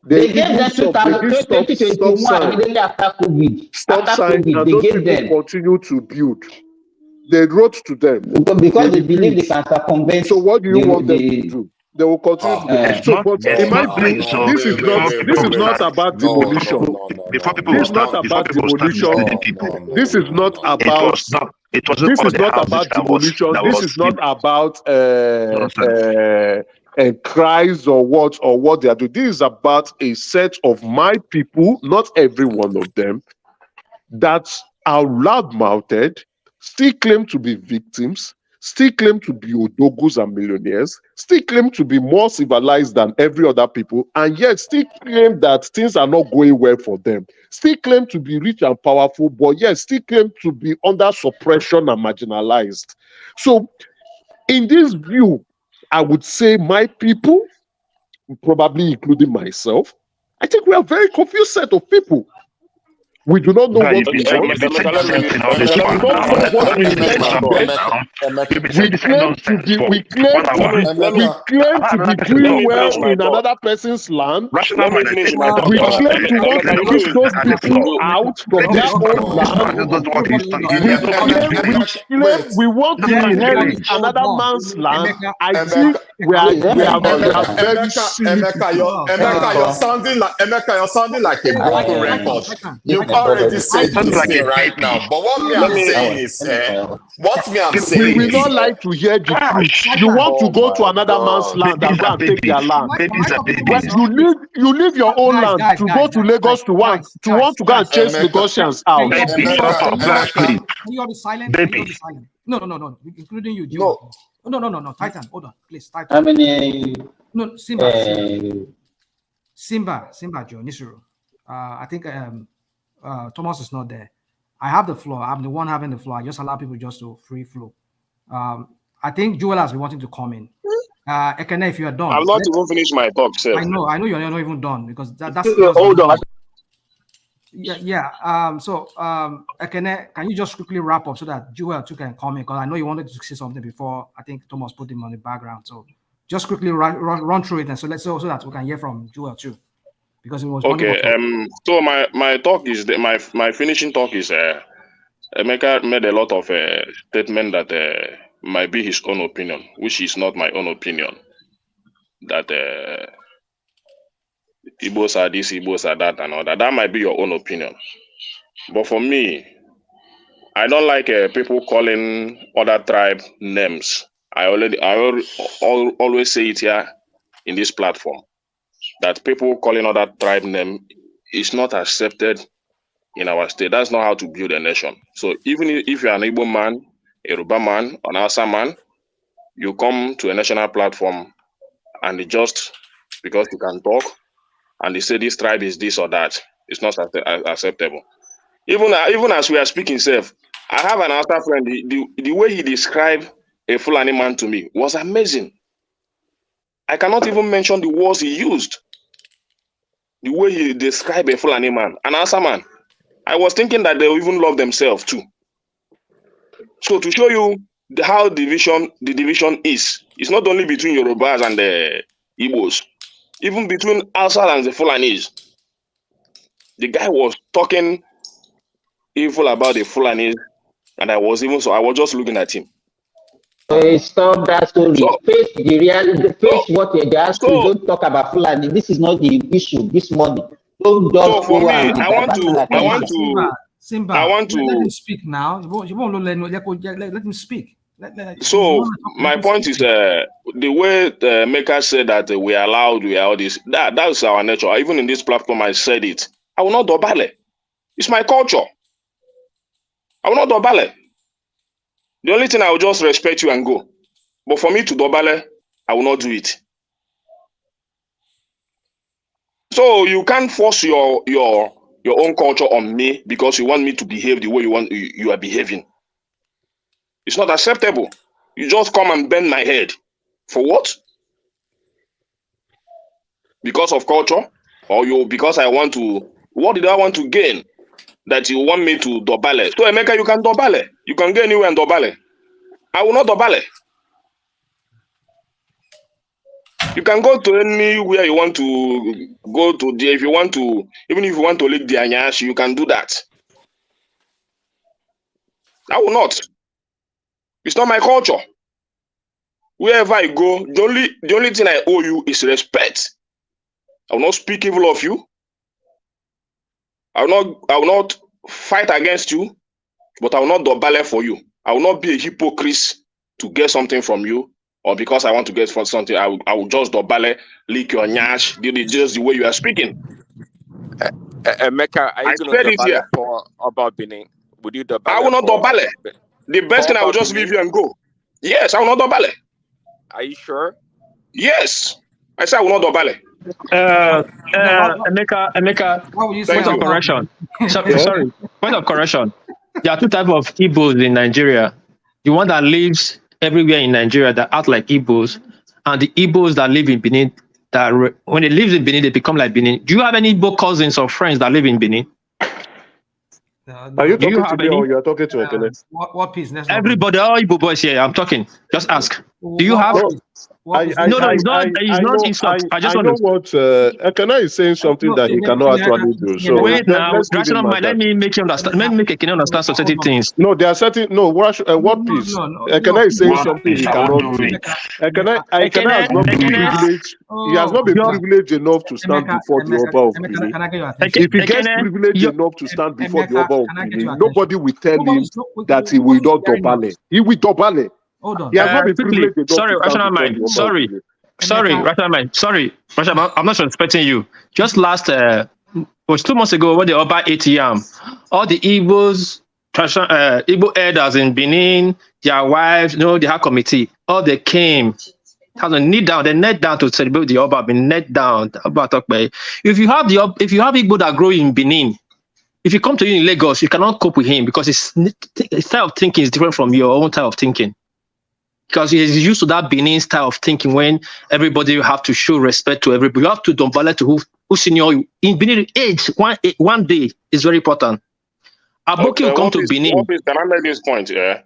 They gave them 2021 immediately after COVID. Stop sign, and those people continue to build. They wrote to them because they believe they can circumvent. So what do you want them to do? They will continue to do. So, but in my view, this is not about demolition. This is not about demolition. This is not about. This is not about demolition. This is not about cries or what they are doing. This is about a set of my people, not every one of them, that are loud-mouthed, still claim to be victims, still claim to be odogus and millionaires, still claim to be more civilized than every other people, and yet still claim that things are not going well for them, still claim to be rich and powerful, but yet still claim to be under suppression and marginalized. So in this view, I would say my people, probably including myself, I think we are a very confused set of people. We do not know what we want. We do not know what we intend. We claim to be doing well in another person's land. We claim to want to push those people out from their own land. We want to inherit another man's land. I think we are very silly people. Emeka, you're sounding like a broken record. You've already said this thing right now. But what I'm saying is, we will not like to hear the truth. You want to go to another man's land and go and take their land. But you leave your own land to go to Lagos to want to go and chase Lagosians out. Can you all be silent? Can you all be silent? No. Including you, Joe. No. Titan, hold on, please. Titan. How many? No, Simba, Joe, Nisuru. I think Thomas is not there. I have the floor. I'm the one having the floor. I just allow people just to free flow. I think Joel has been wanting to come in. Ekene, if you are done. I'm not even finished my talk, sir. I know you're not even done because that's hold on. Yeah. So Ekene, can you just quickly wrap up so that Joel too can come in? Because I know you wanted to say something before. I think Thomas put him on the background. So just quickly run through it and so that we can hear from Joel too. Because it was okay. So my talk is my finishing talk is Emeka made a lot of statement that might be his own opinion, which is not my own opinion. That Igbos are this, Igbos are that, and all that. That might be your own opinion. But for me, I don't like people calling other tribe names. I always say it here in this platform that people calling other tribe name is not accepted in our state. That's not how to build a nation. So even if you're an Igbo man, a Yoruba man, an Hausa man, you come to a national platform and just because you can talk and they say this tribe is this or that, it's not acceptable. Even as we are speaking, self, I have an Hausa friend. The way he described a Fulani man to me was amazing. I cannot even mention the words he used. The way he described a Fulani man, an Hausa man. I was thinking that they even love themselves too. So to show you how the division is, it's not only between Yorubas and the Igbos, even between Hausa and the Fulanis. The guy was talking evil about the Fulanis, and I was just looking at him. Stop that story. Face the reality. Face what they ask you. Don't talk about Fulani. This is not the issue this morning. Don't for me, I want to. Simba, let him speak now. You won't let him speak. So my point is, the way Maker said that we are allowed, we are all this. That's our nature. Even in this platform, I said it. I will not do ballet. It's my culture. I will not do ballet. The only thing I will just respect you and go. But for me to do ballet, I will not do it. So you can't force your own culture on me because you want me to behave the way you are behaving. It's not acceptable. You just come and bend my head. For what? Because of culture? Or because I want to, what did I want to gain? That you want me to do ballet. So Emeka, you can do ballet. You can go anywhere and do ballet. I will not do ballet. You can go to anywhere you want to go to. If you want to, even if you want to lick the anyash, you can do that. I will not. It's not my culture. Wherever I go, the only thing I owe you is respect. I will not speak evil of you. I will not fight against you, but I will not do ballet for you. I will not be a hypocrite to get something from you or because I want to get for something, I will just dobale, lick your nyash, just the way you are speaking. Emeka, are you I going to said it dobale here. for about Benin? Would you dobale I will not for dobale. The best thing I will just leave you and go. Yes, I will not dobale. Are you sure? Yes, I said I will not dobale. Emeka, What would you say point of about correction. Yeah. Sorry, point of correction. There are two types of Igbos in Nigeria. The one that lives everywhere in Nigeria that act like Igbos, and the Igbos that live in Benin, that when they live in Benin, they become like Benin. Do you have any Igbo cousins or friends that live in Benin? Are you talking to me or you are talking to Ekene? What piece? Everybody, all Igbo boys here, I'm talking. Just ask. Do you have? No, It's not insult. I just want know to. what Ekene is saying something that he cannot actually do. So wait now, let's give him rational mind. Let me make you understand. Let me make Ekene understand some certain things. No, there are certain what piece? Ekene is saying something he cannot do. Ekene has not been privileged. He has not been privileged enough to stand before the Oba of Benin. If he gets privileged enough to stand before the Oba of Benin, nobody will tell him that he will not dobale. He will dobale. Hold on. He has not been privileged enough Sorry, to stand rational before mind. the Oba Sorry, of Benin. rational mind. Sorry, rational. I'm not respecting you. Just last was 2 months ago when the Oba ate yam, all the Igbos, Igbo elders in Benin, their wives, they had committee. All they came, they kneel down to celebrate the Oba. Kneel down. If you have Igbo that grow in Benin, if you come to you in Lagos, you cannot cope with him because his style of thinking is different from your own style of thinking. Because he is used to that Benin style of thinking when everybody have to show respect to everybody. You have to dombale to who senior you. In Benin, age, one day is very important. Aboki will come to Benin. Can I make this point? Yeah.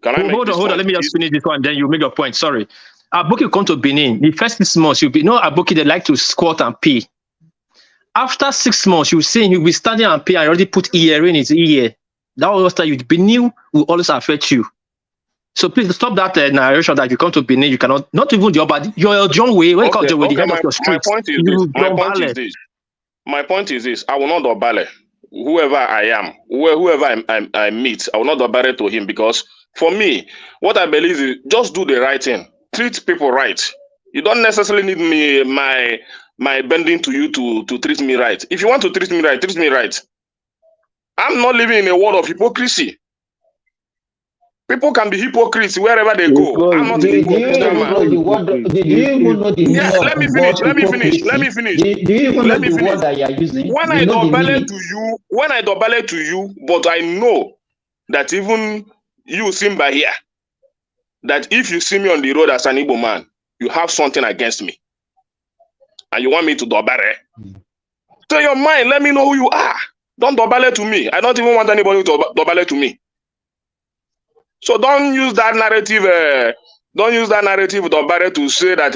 Hold on. Let me just finish this one, then you make your point. Sorry. Aboki will come to Benin. The first 6 months, Aboki, they like to squat and pee. After 6 months, you see him, he'll be standing and pee and already put ear in his ear. That will start you. Benin will always affect you. So please stop that narration that if you come to Benin, you cannot, not even the Oba, your John Way, when you come to the head of your street. My point is this. I will not dobale. Whoever I am, whoever I meet, I will not dobale to him because for me, what I believe is just do the right thing. Treat people right. You don't necessarily need me, my bending to you to treat me right. If you want to treat me right, treat me right. I'm not living in a world of hypocrisy. People can be hypocrites wherever they go. I'm not a hypocrite. Yes, let me finish. Let me finish. Do you even know the word that you are using? When I dobale to you, but I know that even you Simba here, that if you see me on the road as an Igbo man, you have something against me. And you want me to dobale. Tell your mind, let me know who you are. Don't dobale to me. I don't even want anybody to dobale to me. So don't use that narrative. Don't use that narrative dobale to say that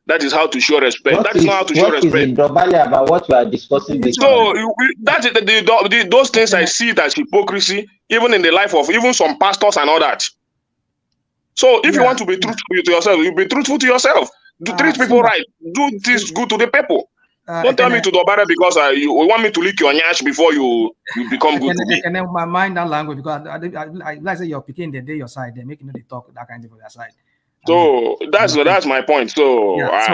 that is how to show respect. That is not how to show respect. What is dobale about what we are discussing this morning? So those things I see it as hypocrisy, even in the life of even some pastors and all that. So if you want to be truthful to yourself, you be truthful to yourself. Treat people right. Do this good to the people. Don't tell me to dobale because you want me to lick your nyash before you become good to me. I can mind that language because I like say you're picking the day your side, they're making they talk that kind of their side. So that's my point. So, I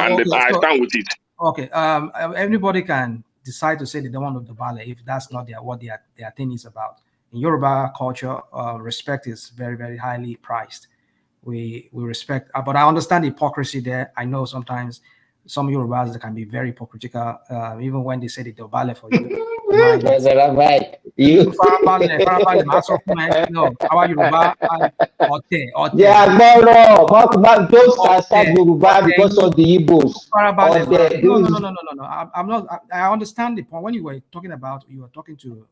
stand with it. Okay. Everybody can decide to say they don't want to dobale if that's not what their thing is about. In Yoruba culture, respect is very, very highly prized. We respect, but I understand the hypocrisy there. I know sometimes some Yorubas can be very hypocritical, even when they say they dobale for you. Right. Our Yoruba, yeah, no. Those are Yoruba because of the Igbos. No. I'm not. I understand the point. When you were talking to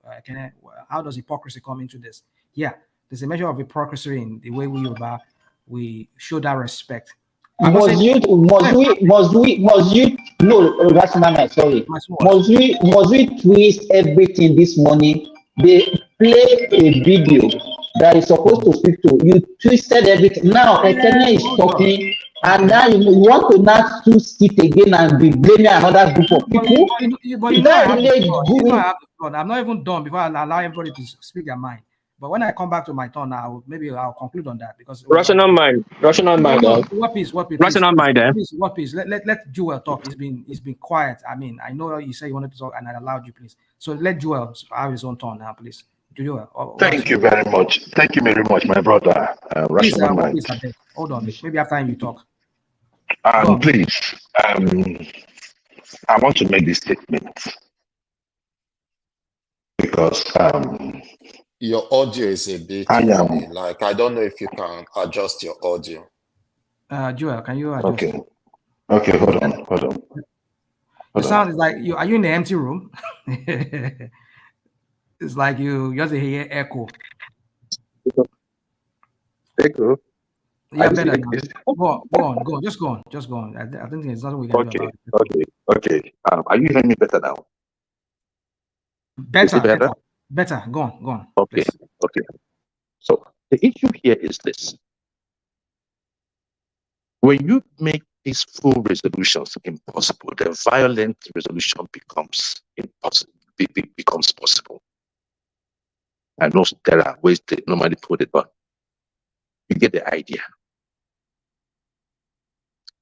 how does hypocrisy come into this? Yeah, there's a measure of hypocrisy in the way we show that respect. Must we twist everything this morning? They play a video that is supposed to speak to you. Twisted everything. Now Ekene is talking, and now you want to not twist it again and be blaming another group of people. I'm not even done before I allow everybody to speak their mind. But when I come back to my turn now, maybe I'll conclude on that because rational mind. Rational mind. What piece? Rational mind. What piece? Let Joel talk. He's been quiet. I mean, I know you said you wanted to talk, and I allowed you, please. So let Joel have his own turn now, please. Joel. Thank you very much. Thank you very much, my brother. Please, Rational mind. please, hold on. Maybe after you talk. Please, I want to make this statement because your audio is a bit funny. Like, I don't know if you can adjust your audio. Joel, can you adjust? Okay, hold on. The sound is like are you in the empty room? It's like you just hear echo. Echo? Yeah, better. Go on. Just go on. I don't think there's nothing we can do about it. Okay. Are you hearing me better now? Better. Go on. Okay. So the issue here is this: when you make peaceful resolutions impossible, then violent resolution becomes impossible. Becomes possible. I know there are ways to normally put it, but you get the idea.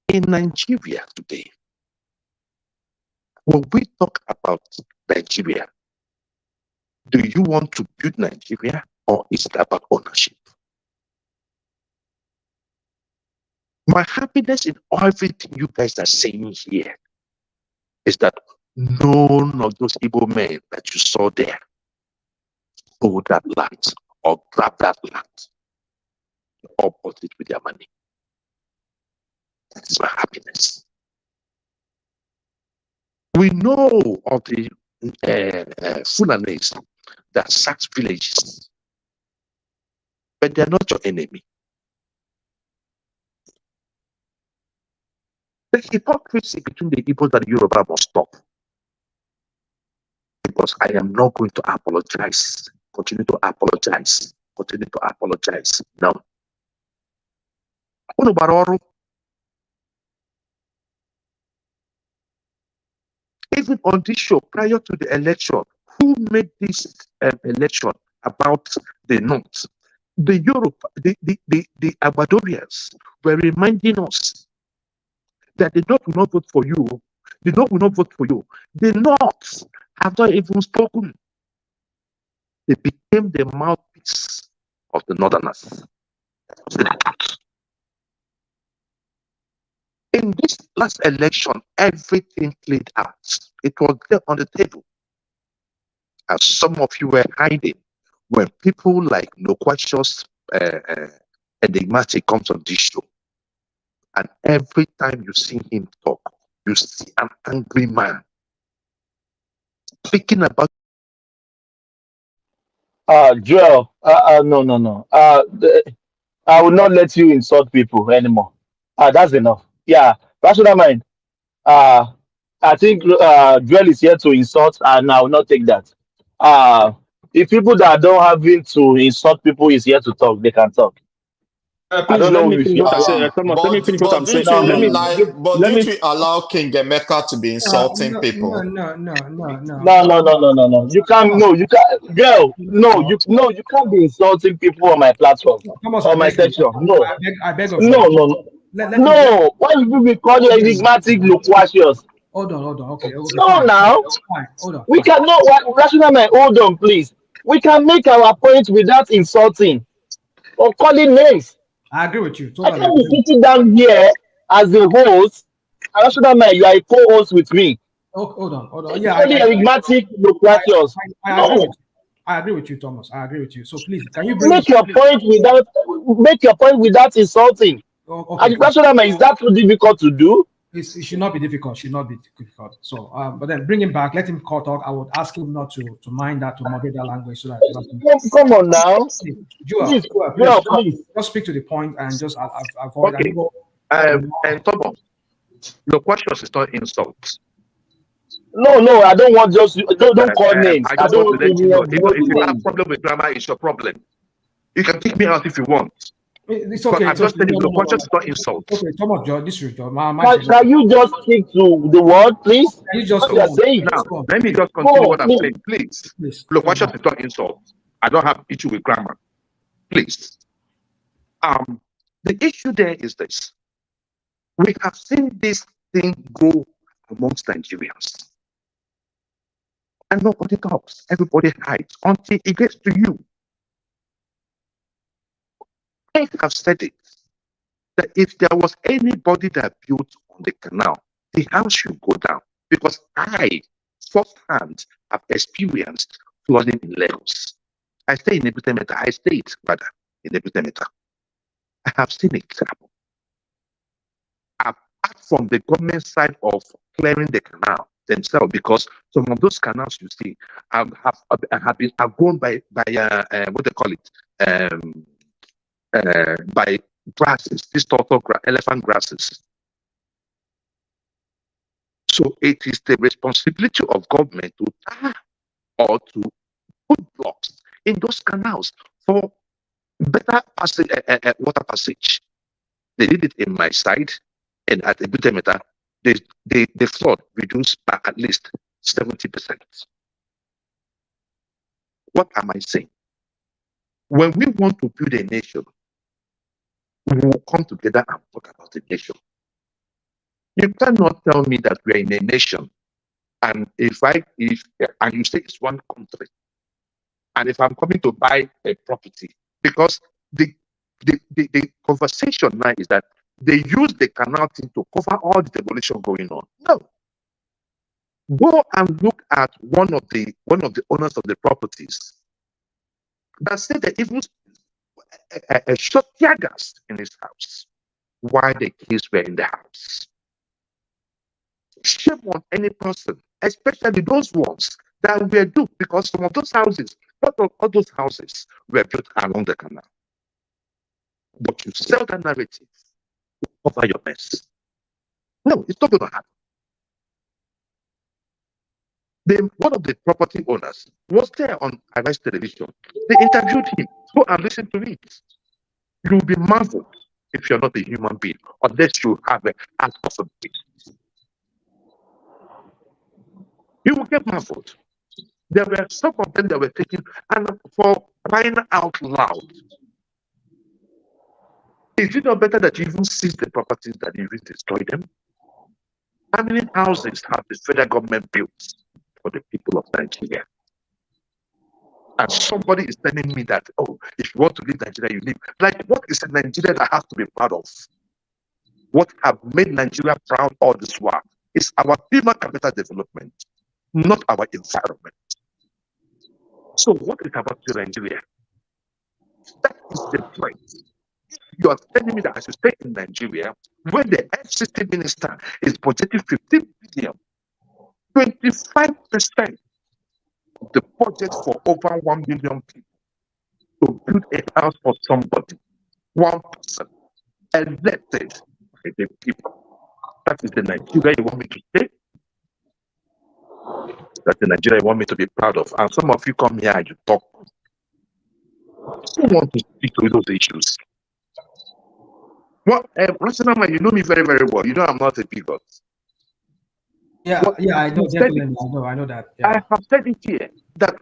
In Nigeria today, when we talk about Nigeria, do you want to build Nigeria or is it about ownership? My happiness in everything you guys are saying here is that none of those Igbo men that you saw there sold that land or grabbed that land or bought it with their money. That is my happiness. We know of the Fulanis that sacked villages, but they are not your enemy. The hypocrisy between the Igbos and the Yoruba must stop. Because I am not going to apologize. Continue to apologize. No. Even on this show, prior to the election, who made this election about the North? The the Ecuadorians were reminding us that the North will not vote for you. The North will not vote for you. The North have not even spoken. They became the mouthpiece of the Northerners. In this last election, everything played out. It was there on the table. And some of you were hiding when people like Loquacious Enigmatic comes on this show. And every time you see him talk, you see an angry man speaking about. Joel, no. I will not let you insult people anymore. That's enough. Yeah, rational mind. I think Joel is here to insult, and I will not take that. If people that don't having to insult people is here to talk, they can talk. I Please don't let know me if finish you what I are. said. Let me finish what I'm saying. Didn't we allow King Emeka to be insulting people? No. You can't. No, you can't. Girl, you can't be insulting people on my platform or my section. No, I beg of you. no. No. Why would you be calling enigmatic loquacious? Hold on. Okay, No, fine. now. Fine. Hold on. We cannot. Rational man, hold on, please. We can make our point without insulting or calling names. I agree with you. I can't be sitting down here as a host. And rational man, you are a co-host with me. Oh, hold on. Yeah, calling enigmatic loquacious. I agree with you, Thomas. I agree with you. So please, can you make your point without insulting? Okay, and the rational man, is that too difficult to do? It should not be difficult. So, but then bring him back. Let him talk. I would ask him not to mind that, to moderate that language, so that. Come on now, Joel, please. Just speak to the point and just avoid. Okay. And Thomas, your question is not insult. No, I don't want don't call names. I just want to let you know. If you have problem with grammar, it's your problem. You can kick me out if you want. It's okay. But I'm just telling you, your question is not insult. Okay, Thomas, this is Can you just stick to the word, please? Can you just saying? Now, let me just continue what I'm saying, please. Your question is not insult. I don't have issue with grammar. Please. The issue there is this. We have seen this thing grow amongst Nigerians. And nobody talks. Everybody hides until it gets to you. I have said it, that if there was anybody that built on the canal, the house should go down. Because I, firsthand, have experienced flooding in Lagos. I stay in Ebutemeta. I stayed, rather, in Ebutemeta. I have seen it happen. Apart from the government side of clearing the canal themselves, because some of those canals you see have gone by what they call it, by grasses, these elephant grasses. So it is the responsibility of government to tar or to put blocks in those canals for better passage, water passage. They did it in my side, and at Ebutemeta, the flood reduced by at least 70%. What am I saying? When we want to build a nation, we will come together and talk about the nation. You cannot tell me that we are in a nation, and if you say it's one country, and if I'm coming to buy a property, because the conversation now is that they use the canal thing to cover all the demolition going on. No. Go and look at one of the owners of the properties that said that even shot tear gas in his house while the kids were in the house. Shame on any person, especially those ones that were duped, because some of those houses, not all those houses were built along the canal. But you sell that narrative to cover your mess. No, it's not going to happen. One of the property owners was there on Arise Television. They interviewed him. Go and listen to it. You'll be marveled if you're not a human being, unless you have an act of a beast. You will get marveled. There were some of them that were taken, and for crying out loud, is it not better that you even seize the properties than you even destroy them? How many houses have the federal government built for the people of Nigeria? And somebody is telling me that, oh, if you want to leave Nigeria, you leave. Like, what is a Nigeria that has to be proud of? What have made Nigeria proud all this while is our human capital development, not our environment. So what is about Nigeria? That is the point. You are telling me that I should stay in Nigeria when the FCT minister is budgeting 15 billion, 25% of the budget for over 1 million people to build a house for somebody, one person, elected by the people. That is the Nigeria you want me to stay? That's the Nigeria you want me to be proud of. And some of you come here and you talk. Who want to speak to those issues? Well, Rational Man, you know me very, very well. You know I'm not a bigot. Yeah, I know, definitely. I know that. Yeah. I have said it here that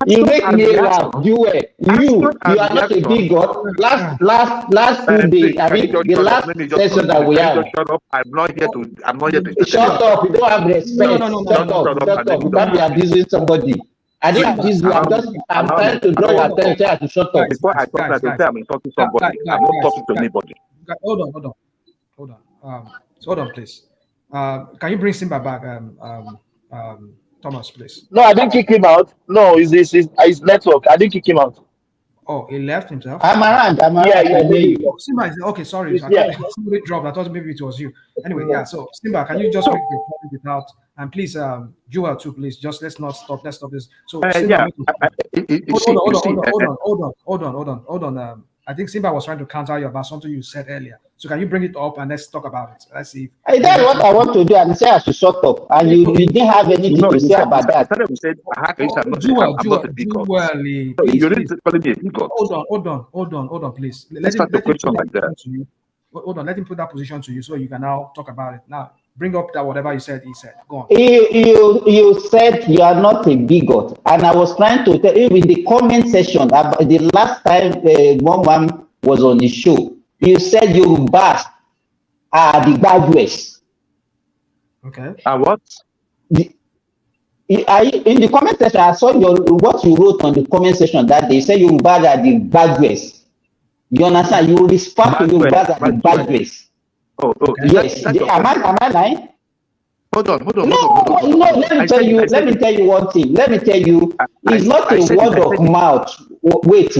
you make me laugh. You are not a bigot. Last 2 days. I mean, the last session that we have. Shut up! I'm not here to. Shut up! You don't have respect. No. Shut up! You can't be abusing somebody. I didn't abuse you. I'm trying to draw your attention to shut up. Before I talk, I say I'm talking to somebody. I'm not talking to anybody. Hold on. Hold on, please. Can you bring Simba back, Thomas, please? No, I didn't kick him out. No, it's network. I didn't kick him out. Oh, he left himself. I'm around. Yeah. Simba is okay. Sorry, I thought somebody dropped. I thought maybe it was you. Anyway, yeah. So Simba, can you just make your point without? And please, Joel too, please. Just let's stop this. So Simba, hold on. I think Simba was trying to counter you about something you said earlier. So can you bring it up and let's talk about it? Let's see. That's what I want to do. And say I should shut up. And you didn't have anything to say about that. Hold on, please. Let him put that position to you. So you can now talk about it. Now, bring up that whatever you said. He said, go on. You said you are not a bigot, and I was trying to tell you in the comment section about the last time one was on the show. You said Yorubas are the graduates. Okay. What? In the comment section, I saw what you wrote on the comment section that they say Yorubas are the graduates. You understand? You respect to Yorubas are the graduates. Oh, yes. Am I lying? Hold on. No, let me tell you one thing. Let me tell you, it's not a word of mouth. Wait.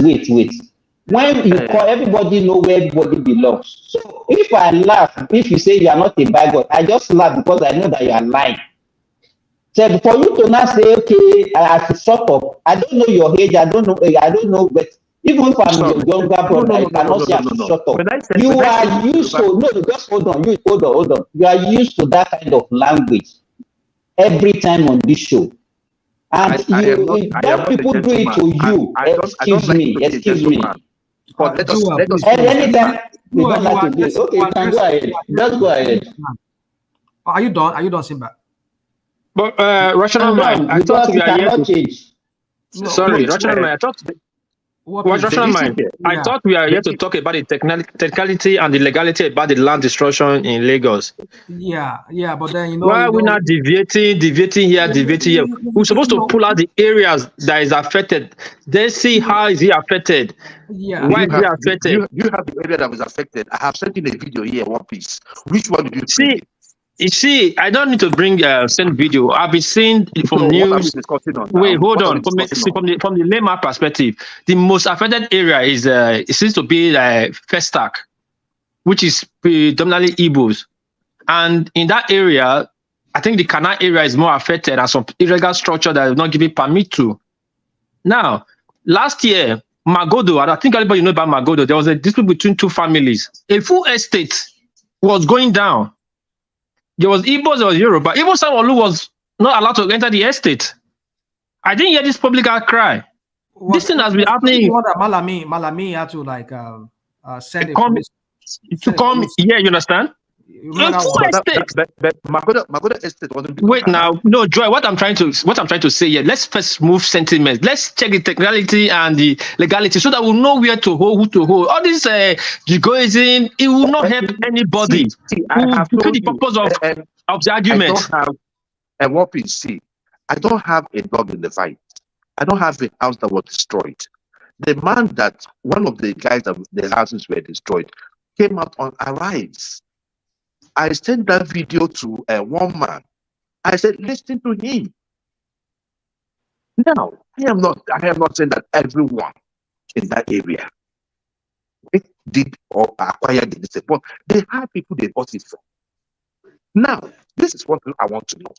When you call, everybody know where everybody belongs. So if I laugh, if you say you are not a bigot, I just laugh because I know that you are lying. So for you to now say, okay, I have to shut up. I don't know your age. I don't know, but even if I'm your younger brother, I cannot say I have to shut up. You are used to, just hold on. You are used to that kind of language every time on this show. And people do it to you. Excuse me. But let us anytime we don't like to do it. Okay, you can go ahead. Just go ahead. Are you done, Simba? But rational mind, I thought we are here to change. Sorry, rational mind. I thought rational mind. I thought we are here to talk about the technicality and the legality about the land destruction in Lagos. Yeah, but then why are we not deviating here, deviating here? We're supposed to pull out the areas that is affected. Then see how is it affected. Yeah. Why is it affected? You have the area that was affected. I have sent in a video here, one piece. Which one did you see? You see, I don't need to bring send video. I've been seeing from news. Wait, hold on. From the layman perspective, the most affected area is it seems to be Festac, which is predominantly Igbos. And in that area, I think the canal area is more affected and some illegal structure that is not giving permit to. Now, last year, Magodo, and I think everybody knows about Magodo, there was a dispute between two families. A full estate was going down. There was Igbos, there was Yoruba. Even someone who was not allowed to enter the estate. I didn't hear this public outcry. This thing has been happening. Malami had to send to come here, you understand? Magoda estate wasn't. Wait now, no, Joy. What I'm trying to say here. Let's first move sentiments. Let's check the technicality and the legality so that we'll know where to hold, who to hold. All this jigoism, it will not help anybody. I have told the purpose of the argument. I don't have a dog in the fight. I don't have a house that was destroyed. The man that one of the guys that the houses were destroyed came out on Arise. I sent that video to one man. I said, listen to him. Now, I am not saying that everyone in that area did or acquired the disease, but they have people they bought it from. Now, this is what I want to know.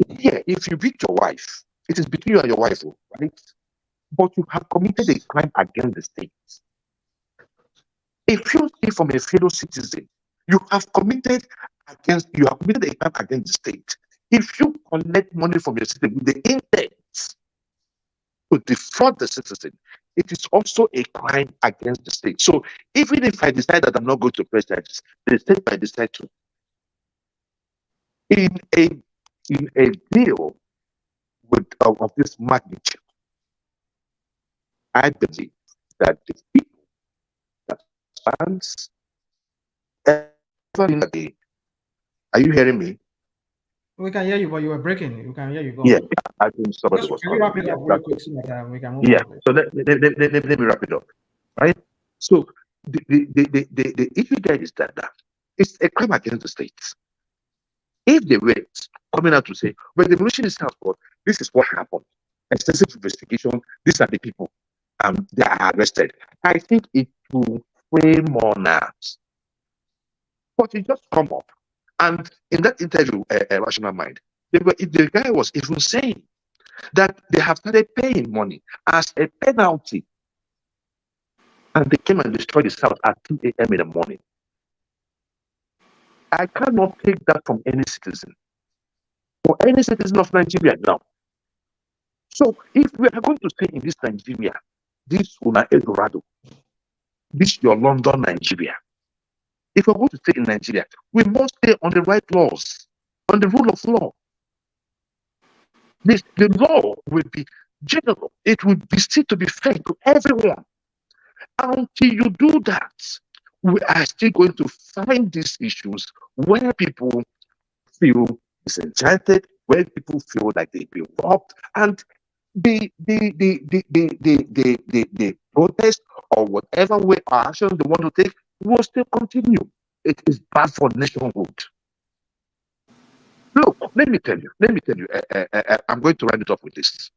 Yeah, if you beat your wife, it is between you and your wife, right? But you have committed a crime against the state. If you steal from a fellow citizen, you have committed a crime against the state. If you collect money from your citizen with the intent to defraud the citizen, it is also a crime against the state. So even if I decide that I'm not going to press charges, the state might decide to. In a deal of this magnitude, I believe that the people that stands every day. Are you hearing me? We can hear you, but you were breaking. We can hear you. Go Yeah, on. I think somebody was. Can you wrap it up real quick so that we can move on? So let me wrap it up. Right. So the issue there is that it's a crime against the state. If they were coming out to say, well, the revolution is out, but this is what happened. Extensive investigation, these are the people, they are arrested. I think it will weigh more nerves. But it just come up. And in that interview, Rational Mind, the guy was even saying that they have started paying money as a penalty. And they came and destroyed the South at 2 a.m. in the morning. I cannot take that from any citizen. For any citizen of Nigeria now. So if we are going to stay in this Nigeria, this Una Eldorado, this your London Nigeria, If we're going to stay in Nigeria, we must stay on the right laws, on the rule of law. The law will be general. It will be seen to be fair to everyone. Until you do that, we are still going to find these issues where people feel disenchanted, where people feel like they've been robbed, and the protest or whatever way or action they want to take will still continue. It is bad for nationhood. Look, let me tell you, I'm going to round it up with this.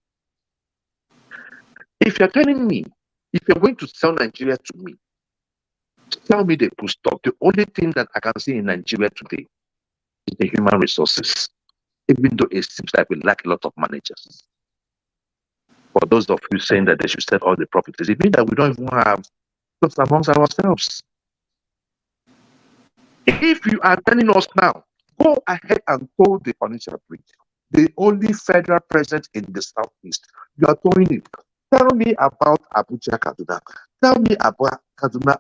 If you're telling me, if you're going to sell Nigeria to me, tell me they could stop. The only thing that I can see in Nigeria today is the human resources, even though it seems like we lack a lot of managers. For those of you saying that they should sell all the profits, it means that we don't even have jobs amongst ourselves. If you are telling us now, go ahead and tow the Onitsha Bridge, the only federal presence in the southeast, you are towing it. Tell me about Abuja Kaduna. Tell me about Kaduna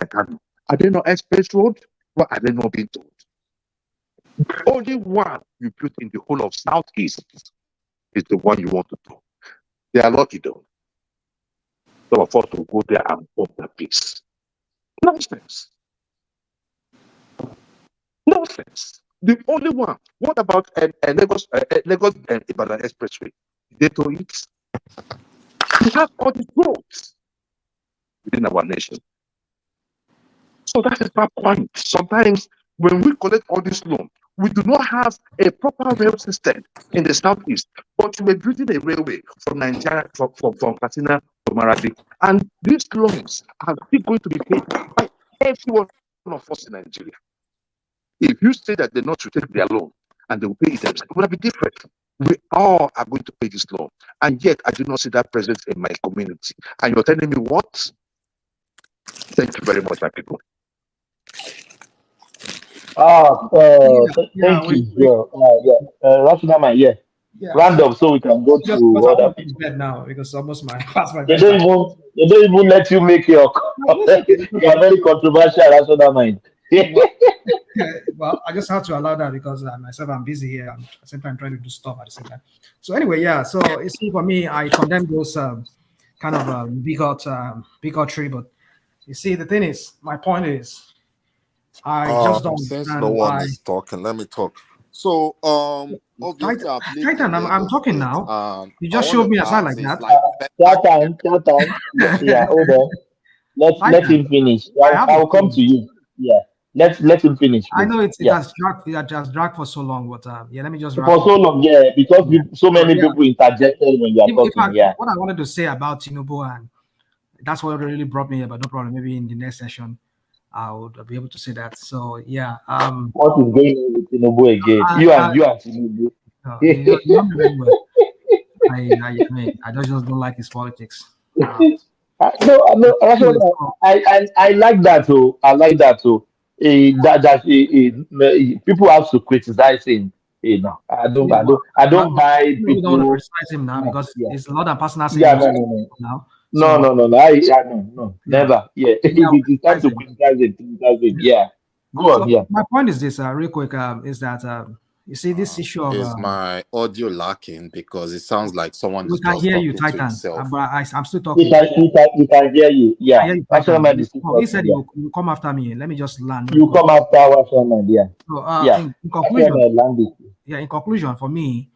Kano. Are they not express road? What are they not being told? The only one you put in the whole of southeast is the one you want to do. They are lucky though. Some of us will go there and bomb that place. Nonsense. Nonsense. The only one. What about Lagos Ibadan Expressway? They tow it. We have all the roads within our nation. So that is my point. Sometimes when we collect all this loan, we do not have a proper rail system in the southeast, but we're building a railway from Nigeria, from Katsina to Maradi. And these loans are still going to be paid by every one of us in Nigeria. If you say that they're not to take their loan and they will pay it themselves, it will be different. We all are going to pay this loan. And yet I do not see that presence in my community. And you're telling me what? Thank you very much, my people. Thank you. Rational, yeah. Random, so we can go to other people. Bed now because it's almost past my They bedtime. don't even let you make your. You are very controversial, rational mind. Well, I just have to allow that because myself, I'm busy here. I'm at the same time trying to do stuff at the same time. So anyway, yeah. So you see, for me, I condemn those kind of bigotry. But you see, the thing is, my point is, I just don't Since understand no one why. is talking, let me talk. So obviously I've lived Titan, in I'm Lagos talking State, now. and You I just want showed to me aside like ask is that. Titan. Yeah, hold on. Let him finish. I will come to you. Yeah, let him finish, I please. know it Yeah. has dragged for so long, but yeah, let me just For wrap up. so long, yeah, because so many Yeah. people interjected when you are talking. Yeah. What I wanted to say about Tinubu, and that's what really brought me here, but no problem. Maybe in the next session, I would be able to say that. So yeah. What is going on with Tinubu again? You and Tinubu. You know me very well. I mean, I just don't like his politics. No, I like that too. I like that too. People have to criticize him. You know, I don't buy You don't want to people. criticize him now because it's a lot of personal Yeah, savings now. No. No, never. Yeah, it is time to criticize him. Yeah, go on. Yeah. My point is this, real quick, is that you see this issue of is my audio lacking because it sounds like someone we is can just hear talking you, to Titan, himself. but I'm still talking. We can hear you. Yeah, He said you come after me. Let me just land. You come after our friend, yeah. So in conclusion, for me,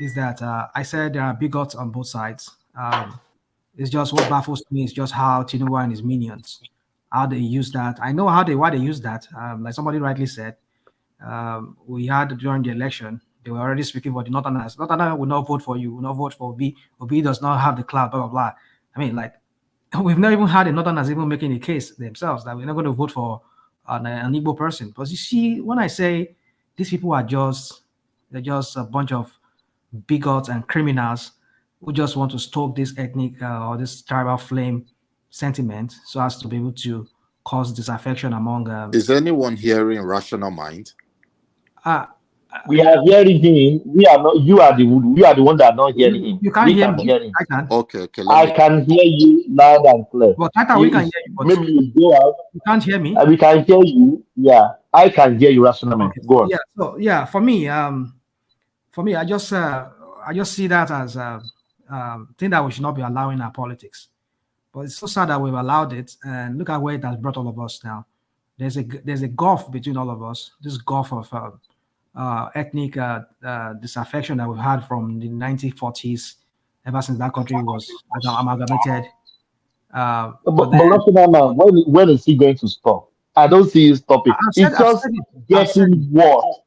is that I said there are bigots on both sides. It's just what baffles me is just how Tinubu and his minions, how they use that. I know why they use that. Like somebody rightly said, we had during the election, they were already speaking for the Northerners. Northerners will not vote for you, will not vote for Obi. Obi does not have the clout, blah, blah, blah. I mean, like, we've not even had the Northerners even making a case themselves that we're not going to vote for an Igbo person. But you see, when I say these people are they're just a bunch of bigots and criminals who just want to stoke this ethnic or this tribal flame sentiment so as to be able to cause disaffection among Is anyone hearing Rational Mind? We are hearing him. We are not. You are the one that are not hearing him. You can't We hear can me. hear him. I can. Okay, I can hear you loud and clear. But Tata, we can hear you. But Maybe you go out. you can't hear me. We can hear you. Yeah, I can hear you, Rational Man. Okay. Go on. Yeah. So yeah, for me, I just see that as a thing that we should not be allowing our politics. But it's so sad that we've allowed it, and look at where it has brought all of us now. There's a gulf between all of us. This gulf of ethnic disaffection that we've had from the 1940s, ever since that country was amalgamated. But Rational Man, when is he going to stop? I don't see him stopping. It's just getting worse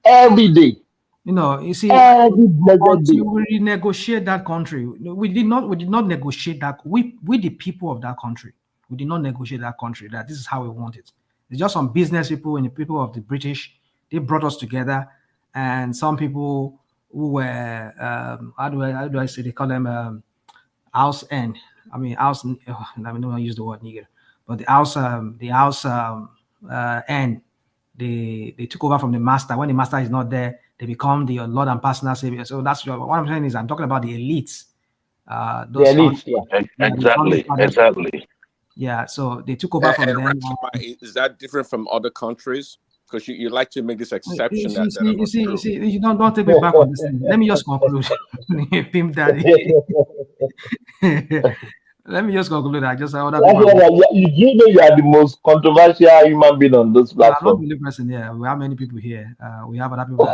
every day. You know, you see, every blessed day. until we renegotiate that country, we did not negotiate that. We the people of that country, we did not negotiate that country. That this is how we want it. It's just some business people and the people of the British. They brought us together, and some people who were how do I say, they call them house end. I mean house. I mean, don't use the word nigger, but the house end. They took over from the master. When the master is not there, they become the Lord and personal savior. So that's what I'm saying is I'm talking about the elites. The elites, yeah. Exactly. Yeah, so they took over from them. Is that different from other countries? Because you like to make this exception. You see, you don't take me back on this. Let me just conclude. Pimp Daddy. Let me just conclude. I just other people. You know you are the most controversial human being on this platform. I'm not the person here. We have many people here. We have other people.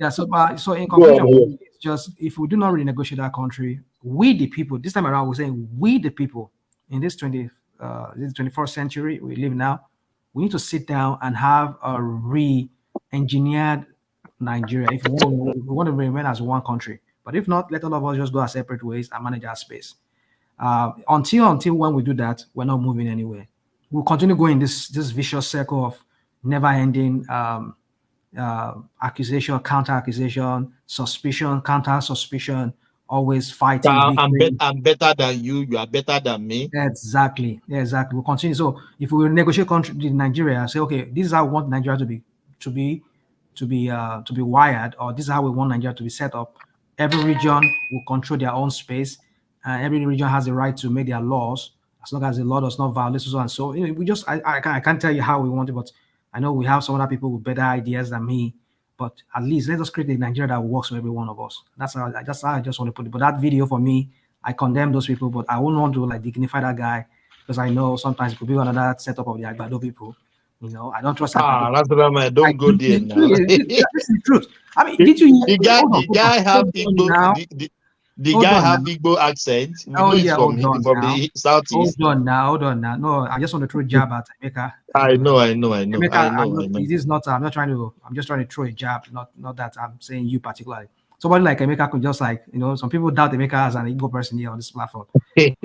Yeah. So in conclusion, it's just if we do not renegotiate that country, we the people. This time around, we're saying we the people in this 21st century we live now. We need to sit down and have a re-engineered Nigeria if we want to remain as one country. But if not, let all of us just go our separate ways and manage our space. Until when we do that, we're not moving anywhere. We'll continue going this vicious circle of never-ending accusation, counter-accusation, suspicion, counter-suspicion, always fighting. I'm better than you. You are better than me. Exactly. We'll continue. So if we negotiate country in Nigeria, say, okay, this is how we want Nigeria to be wired, or this is how we want Nigeria to be set up. Every region will control their own space, and every region has the right to make their laws as long as the law does not violate so and so. You know, we just I can't tell you how we want it, but I know we have some other people with better ideas than me. But at least let us create a Nigeria that works for every one of us. That's how I just want to put it. But that video for me, I condemn those people, but I wouldn't want to like dignify that guy because I know sometimes it could be another setup of the Agbado people. You know, I don't trust. That's what I don't go there now. This is the truth. I mean, did you? The guy have Igbo. The guy have Igbo accent. We know he's from the southeast. Hold on now. No, I just want to throw a jab at Emeka. I know. It is not. I'm just trying to throw a jab. Not that I'm saying you particularly. Somebody like Emeka could just like, you know, some people doubt Emeka as an Igbo person here on this platform. we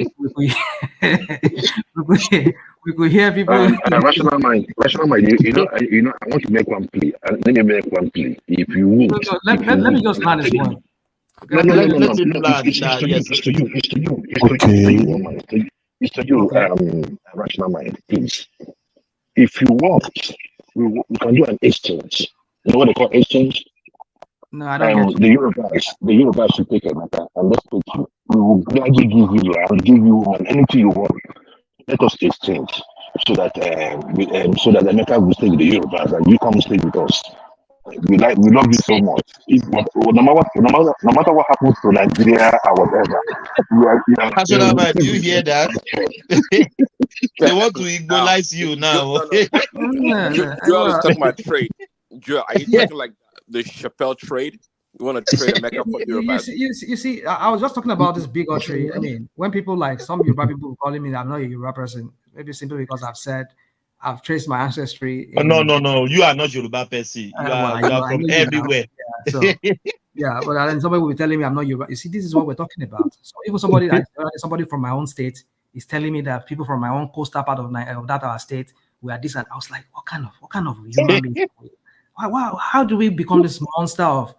could hear people. Rational mind. You know. I want to make one plea. Let me make one plea. If you would. Let me just land this one. No. It's to you. Rational mind, please. If you want, we can do an exchange. You know what they call exchange? No, I don't. The Yorubas should take a matter and let's take you. We will gladly give you land, give you anything you want. Let us exchange so that the Emeka will stay with the Yorubas and you come stay with us. We love you so much. No matter what happens to Nigeria or whatever, do you hear that? They want to equalize you now. Joel is talking about trade. Joel, are you talking like the Chappelle trade? You want to trade Emeka for Yoruba? You see, I was just talking about this bigotry. I mean, when people like some Yoruba people calling me, I'm not a Yoruba person, maybe simply because I've traced my ancestry. No. You are not Yoruba person. You are from everywhere. But then somebody will be telling me I'm not Yoruba. You see, this is what we're talking about. So even somebody from my own state is telling me that people from my own coastal part of that our state, we are this, and I was like, what kind of human being? Wow, how do we become this monster of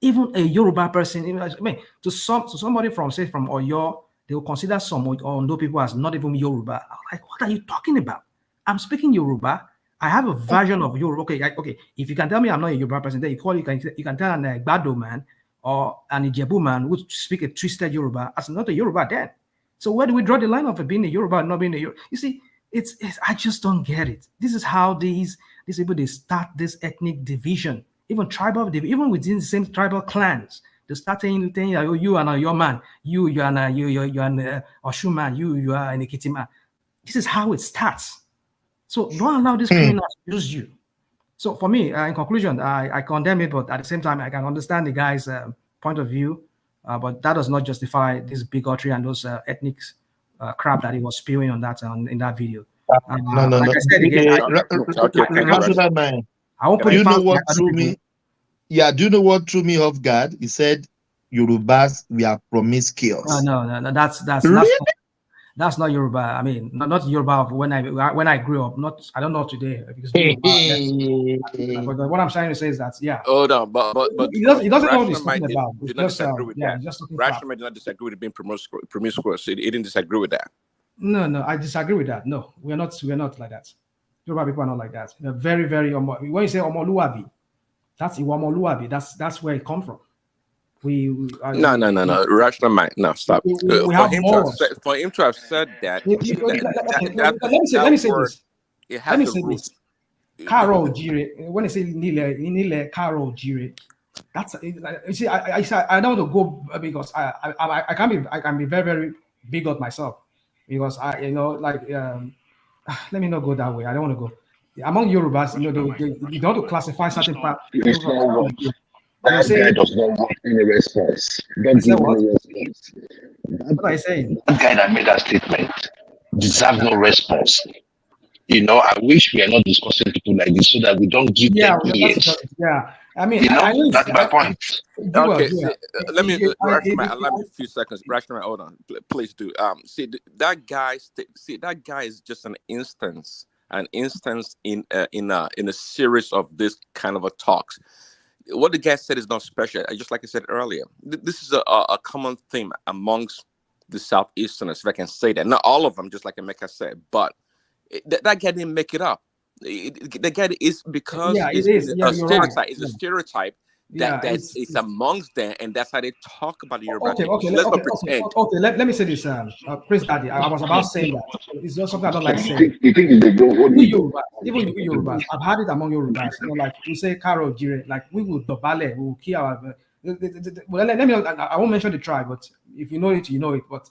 even a Yoruba person? I mean, to somebody from Oyo, they will consider some Ondo people as not even Yoruba. I'm like, what are you talking about? I'm speaking Yoruba. I have a version of Yoruba. Okay. If you can tell me I'm not a Yoruba person, then you can tell an Gbado man or an Ijebu man who speak a twisted Yoruba as not a Yoruba then. So where do we draw the line of being a Yoruba and not being a Yoruba? You see, it's I just don't get it. This is how these people, they start this ethnic division, even tribal, even within the same tribal clans. They start saying oh, you are your man, you're an Oshu man, you are an Ekiti man. This is how it starts. So don't allow these criminals to use you. So for me, in conclusion, I condemn it, but at the same time, I can understand the guy's point of view, but that does not justify this bigotry and those ethnic crap that he was spewing on that in that video. No. Like I said again, Rational man. I won't put you know what threw me? Yeah, do you know what threw me off guard? He said, "Yorubas, we are promiscuous." No, that's really? That's not Yoruba. I mean, not Yoruba when I grew up. Not I don't know today because but what I'm trying to say is that Hold on, but he doesn't know what he's talking about. Do not disagree with that. Rational did not disagree with being promiscuous. He didn't disagree with that. No, I disagree with that. No, we're not like that. Yoruba people are not like that. They're very, very when you say Omoluabi, that's Iwamoluabi. That's where it come from. No. Rational mind. No, stop. For him to have said that. Let me say this. It has a root. Carol Jire. When I say Nile Carol Jire, that's you see. I don't want to go because I can be very, very bigot myself because let me not go that way. I don't want to go. Among Yorubas, they don't want to classify certain parts. That guy does not want any response. Don't give any response. What are you saying? That guy that made that statement deserves no response. I wish we are not discussing people like this so that we don't give them ears. I mean, that's my point. Okay, let me allow me a few seconds. Rational, hold on, please do. That guy is just an instance in a series of this kind of a talks. What the guy said is not special. Just like I said earlier, this is a common theme amongst the Southeasterners, if I can say that. Not all of them, just like Emeka said, but that guy didn't make it up. The guy is because it's a stereotype. Right. It's a stereotype it's amongst them, and that's how they talk about the Yoruba people. Let's not pretend. Okay, let me say this, Prince Daddy. I was about saying that. It's just something I don't like saying. Even Yorubas, I've had it among Yorubas. Like we say, Karo Jire, like we will dobale, we will kill our. Well, let me. I won't mention the tribe, but if you know it, you know it. But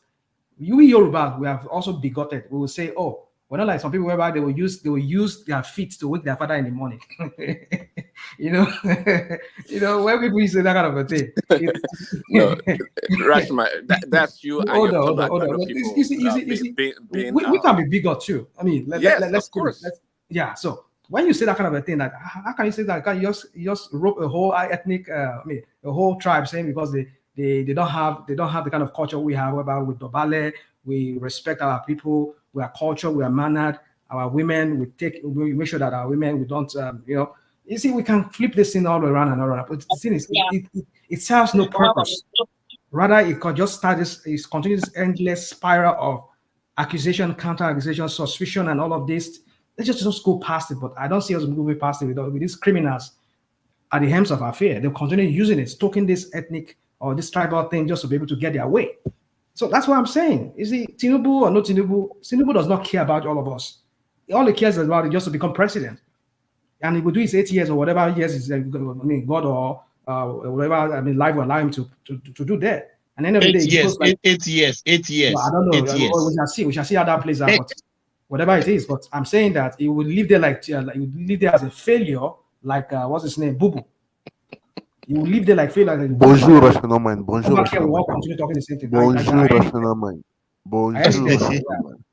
we Yorubas, we have also bigoted. We will say, oh. We're not like some people whereby they will use their feet to wake their father in the morning. When people say that kind of a thing. No, Rashma, that's you. Hold on. We can be bigger too. I mean, let's of course. So when you say that kind of a thing, like how can you say that? You just rope a whole ethnic, a whole tribe saying because they don't have the kind of culture we have, whereby with Dobale, we respect our people. We are cultured, we are mannered. Our women, we make sure that our women, we don't, you see, we can flip this thing all around and around. But the thing is, it serves no purpose. Rather, it can just start this continuous endless spiral of accusation, counter-accusation, suspicion, and all of this. Let's just go past it. But I don't see us moving past it with these criminals at the hems of our fear. They'll continue using it, stoking this ethnic or this tribal thing just to be able to get their way. So that's what I'm saying. You see, Tinubu or no Tinubu does not care about all of us. All he cares about is just to become president. And he will do his 8 years or whatever years God or whatever, life will allow him to do that. And then 8 years, 8 years. Well, I don't know. 8 years. We shall see how that plays out. But whatever it is, but I'm saying that he will live there he will live there as a failure, like what's his name, Bubu. You will live there like failure. Bonjour, rational mind. Bonjour, rational mind. Continue talking the same thing. Bonjour, rational mind. Bonjour, rational mind.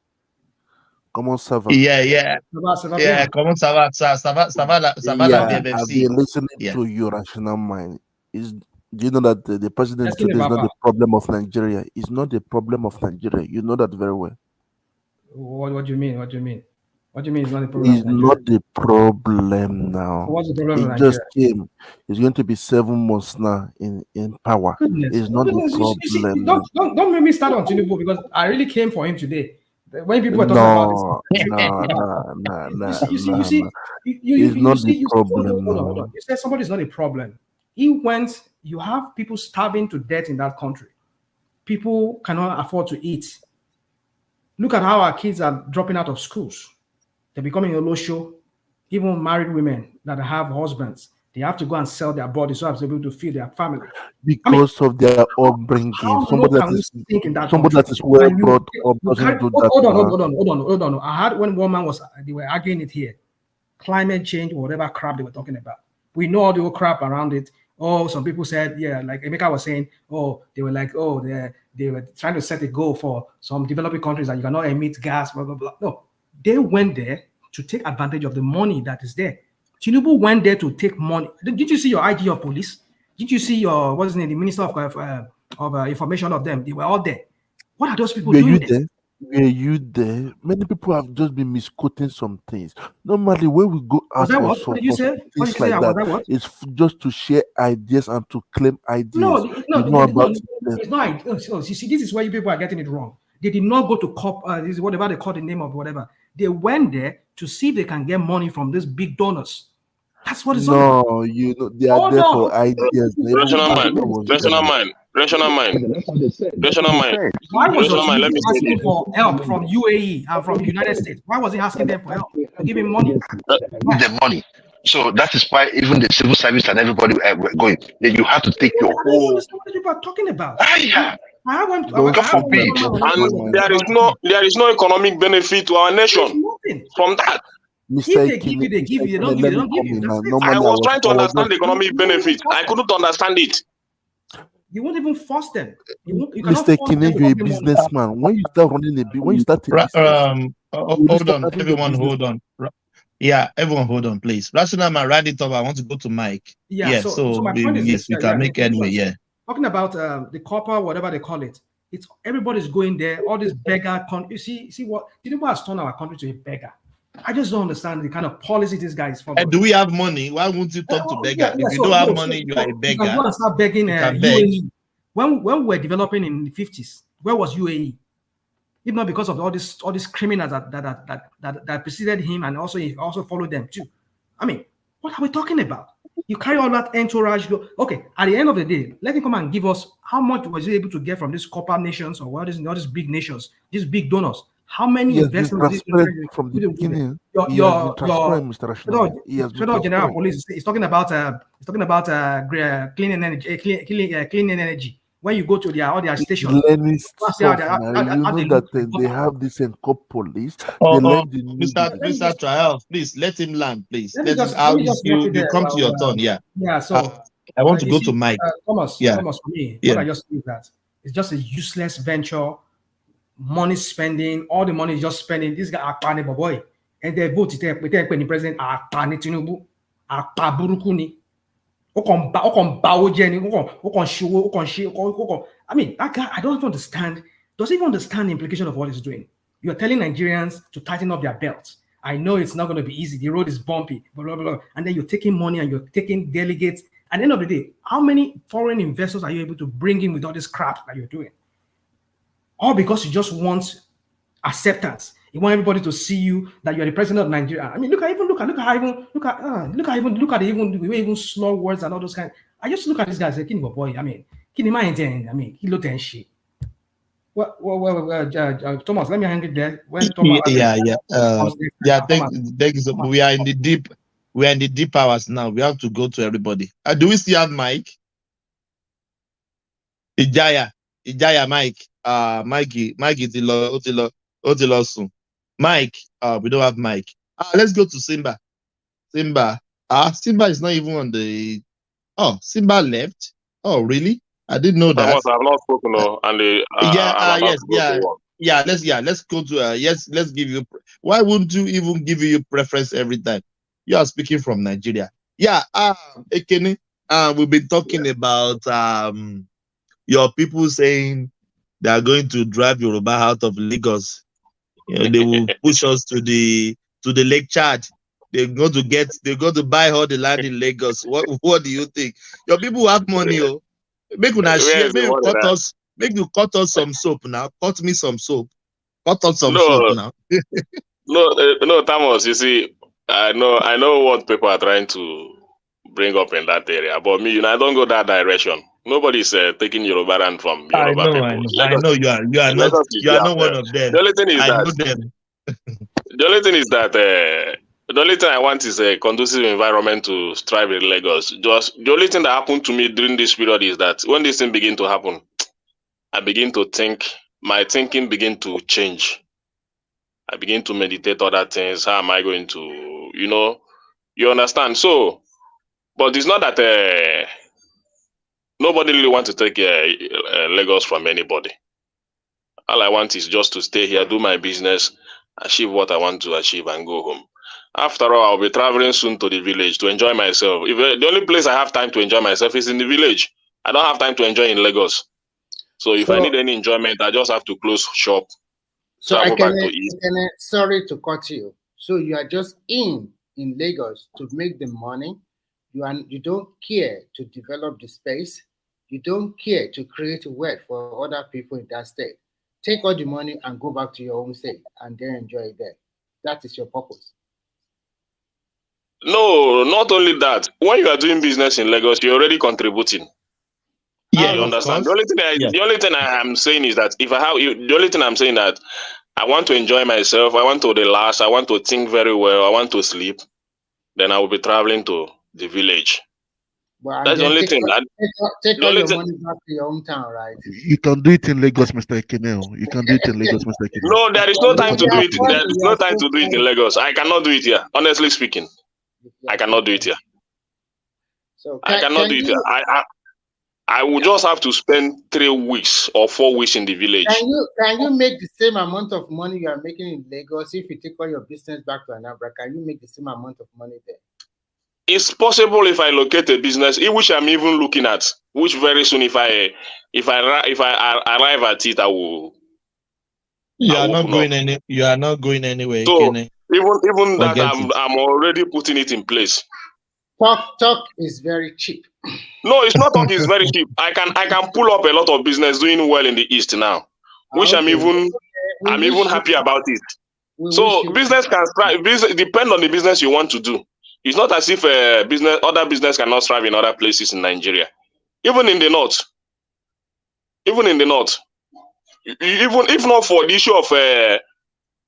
Comment ça va? Yeah. Comment ça va? Ça va la BFFC. I've been listening to your rational mind. Do you know that the president today is not the problem of Nigeria? It's not the problem of Nigeria. You know that very well. What do you mean? What do you mean it's not the problem? It's not the problem now. What's the problem? It just came. It's going to be 7 months now in power. It's not the problem. Don't make me start on Tinubu because I really came for him today. When people are talking about this, you see, hold on. You said somebody's not a problem. You have people starving to death in that country. People cannot afford to eat. Look at how our kids are dropping out of schools. They're becoming a low show. Even married women that have husbands, they have to go and sell their bodies so as to be able to feed their family. Because of their upbringing. Somebody that is well brought up doesn't do that. Hold on. I heard when one man they were arguing it here. Climate change, whatever crap they were talking about. We know all the old crap around it. Oh, some people said, yeah, like Emeka was saying, they were trying to set a goal for some developing countries that you cannot emit gas, blah, blah, blah. No, they went there to take advantage of the money that is there. Tinubu went there to take money. Did you see your IG of police? Did you see your, what's his name, the Minister of Information of them? They were all there. What are those people doing? Were you there? Many people have just been misquoting some things. Normally, when we go out for things like that, it's just to share ideas and to claim ideas. No, it's not. You see, this is where you people are getting it wrong. They did not go to this is whatever they call the name of whatever. They went there to see if they can get money from these big donors. That's what it's all about. No, they are there for ideas. Rational mind. Why was he asking for help from UAE and from the United States? Why was he asking them for help? To give him money. The money. So that is why even the civil service and everybody were going. Then you have to take your whole. That's what people are talking about. And there is no economic benefit to our nation from that. If they give you, they give you. They don't give you. I was trying to understand the economic benefit. I couldn't understand it. You won't even force them. Mr. Kine, you're a businessman. When you start running when you start hold on, everyone, hold on. Yeah, everyone, hold on, please. Rational man, round it up. I want to go to Mike. Yeah, so my point is we can make anyway. Yeah. Talking about the copper, whatever they call it, it's everybody's going there. All this beggar. You see what? Tinubu has turned our country to a beggar. I just don't understand the kind of policy this guy is following. And do we have money? Why won't you talk to beggar? If you don't have money, you are a beggar. You can go and start begging UAE. When we were developing in the 50s, where was UAE? If not because of all these criminals that preceded him and also followed them too. I mean, what are we talking about? You carry all that entourage. Okay, at the end of the day, let him come and give us how much was he able to get from these copper nations or all these big nations, these big donors. How many investments from the beginning? Your Federal General Police is talking about clean energy. When you go to all their stations, you know that they have this cop police. Mr. Trial, please let him land, please. You come to your turn, yeah. Yeah, so I want to go to Mike. Thomas, for me, what I just think that it's just a useless venture. Money spending, all the money is just spending. This guy Akpane boy, and they vote the president Akpane Tinubu, Akpaburukuni. I mean, that guy, I don't understand. Does he even understand the implication of what he's doing? You're telling Nigerians to tighten up their belts. I know it's not going to be easy. The road is bumpy, blah, blah, blah. And then you're taking money and you're taking delegates. At the end of the day, how many foreign investors are you able to bring in with all this crap that you're doing? All because you just want acceptance. You want everybody to see you that you're the president of Nigeria. I mean, look at the way even slow words and all those kind. I just look at this guy and say, "Kini boy." I mean, he looked and shit. Thomas, let me hang it there. When Thomas, we are in the deep hours now. We have to go to everybody. Do we still have Mike? Ijaya, Mike. Mikey, Mike, we don't have Mike. Let's go to Simba. Simba is not even on the. Oh, Simba left. Oh, really? I didn't know that. I have not spoken. Let's go to. Let's give you. Why wouldn't you even give you preference every time? You are speaking from Nigeria. Yeah. Ekene. We've been talking about your people saying they are going to drive Yoruba out of Lagos. They will push us to the Lake Chad. They're going to buy all the land in Lagos. What do you think? Your people have money, oh. Make you cut us some soap now. Cut me some soap. Cut off some short No, now. no, Thomas. You see, I know what people are trying to bring up in that area, but me, I don't go that direction. Nobody's taking Yoruba land from I Yoruba know, people. I know you are Lagos is you are not one there. of them. The only thing is I know that them. the only thing I want is a conducive environment to strive in Lagos. Just the only thing that happened to me during this period is that when this thing begin to happen, I begin to think. My thinking begin to change. I begin to meditate other things. How am I going to, you understand? So, but it's not that nobody really want to take Lagos from anybody. All I want is just to stay here, do my business, achieve what I want to achieve, and go home. After all, I'll be traveling soon to the village to enjoy myself. The only place I have time to enjoy myself is in the village. I don't have time to enjoy in Lagos. So if I need any enjoyment, I just have to close shop, travel back to East. Sorry to cut you. So you are just in Lagos to make the money. You don't care to develop the space. You don't care to create wealth for other people in that state. Take all the money and go back to your own state and then enjoy it there. That is your purpose. No, not only that. When you are doing business in Lagos, you're already contributing. Yeah, you understand. The only thing I am saying is that the only thing I'm saying that I want to enjoy myself, I want to relax, I want to think very well, I want to sleep, then I will be traveling to the village. That's the only thing. Take all your money back to your hometown, right? You can do it in Lagos, Mr. Ekenel. You can do it in Lagos, Mr. Ekenel. No, there is no time to do it. There is no time to do it in Lagos. I cannot do it here. Honestly speaking, I cannot do it here. So I cannot do it here. I will just have to spend 3 weeks or 4 weeks in the village. Can you make the same amount of money you are making in Lagos if you take all your business back to Anambra? Can you make the same amount of money there? It's possible if I locate a business, which I'm even looking at. Which very soon, if I arrive at it, I will. You are not going anywhere. So Ekene. even that, I'm already putting it in place. Talk is very cheap. No, it's not talk is very cheap. I can pull up a lot of business doing well in the East now, which I'm even happy about it. So business can strive. Business depend on the business you want to do. It's not as if other business cannot thrive in other places in Nigeria, even in the north. Even if not for the issue of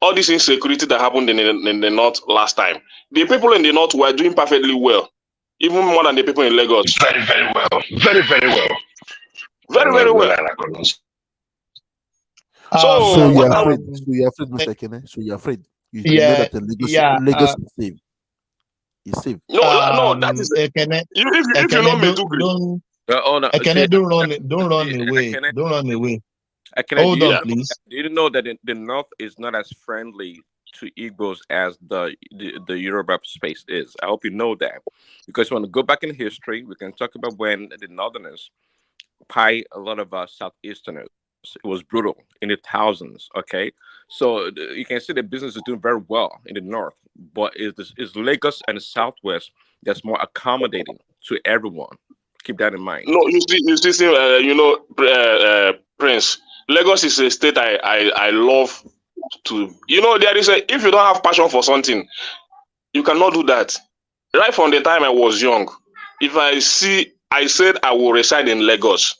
all this insecurity that happened in the north last time, the people in the north were doing perfectly well, even more than the people in Lagos. Very, very well. Very, very well. Very, very well. So you're afraid. So you're afraid, Mr. Ekene. So you're afraid. You know that Lagos is safe. It's safe. No, that is Ekene, if you know Maiduguri. Ekene, don't run away. Don't run away. Hold on, please. Do you know that the North is not as friendly to Igbos as the Yoruba space is? I hope you know that, because when we go back in history, we can talk about when the Northerners pie a lot of Southeasterners. It was brutal in the thousands. Okay, so you can see the business is doing very well in the North, but is Lagos and the Southwest that's more accommodating to everyone. Keep that in mind. No, you see, Prince. Lagos is a state I love to. There is if you don't have passion for something, you cannot do that. Right from the time I was young, if I said I will reside in Lagos.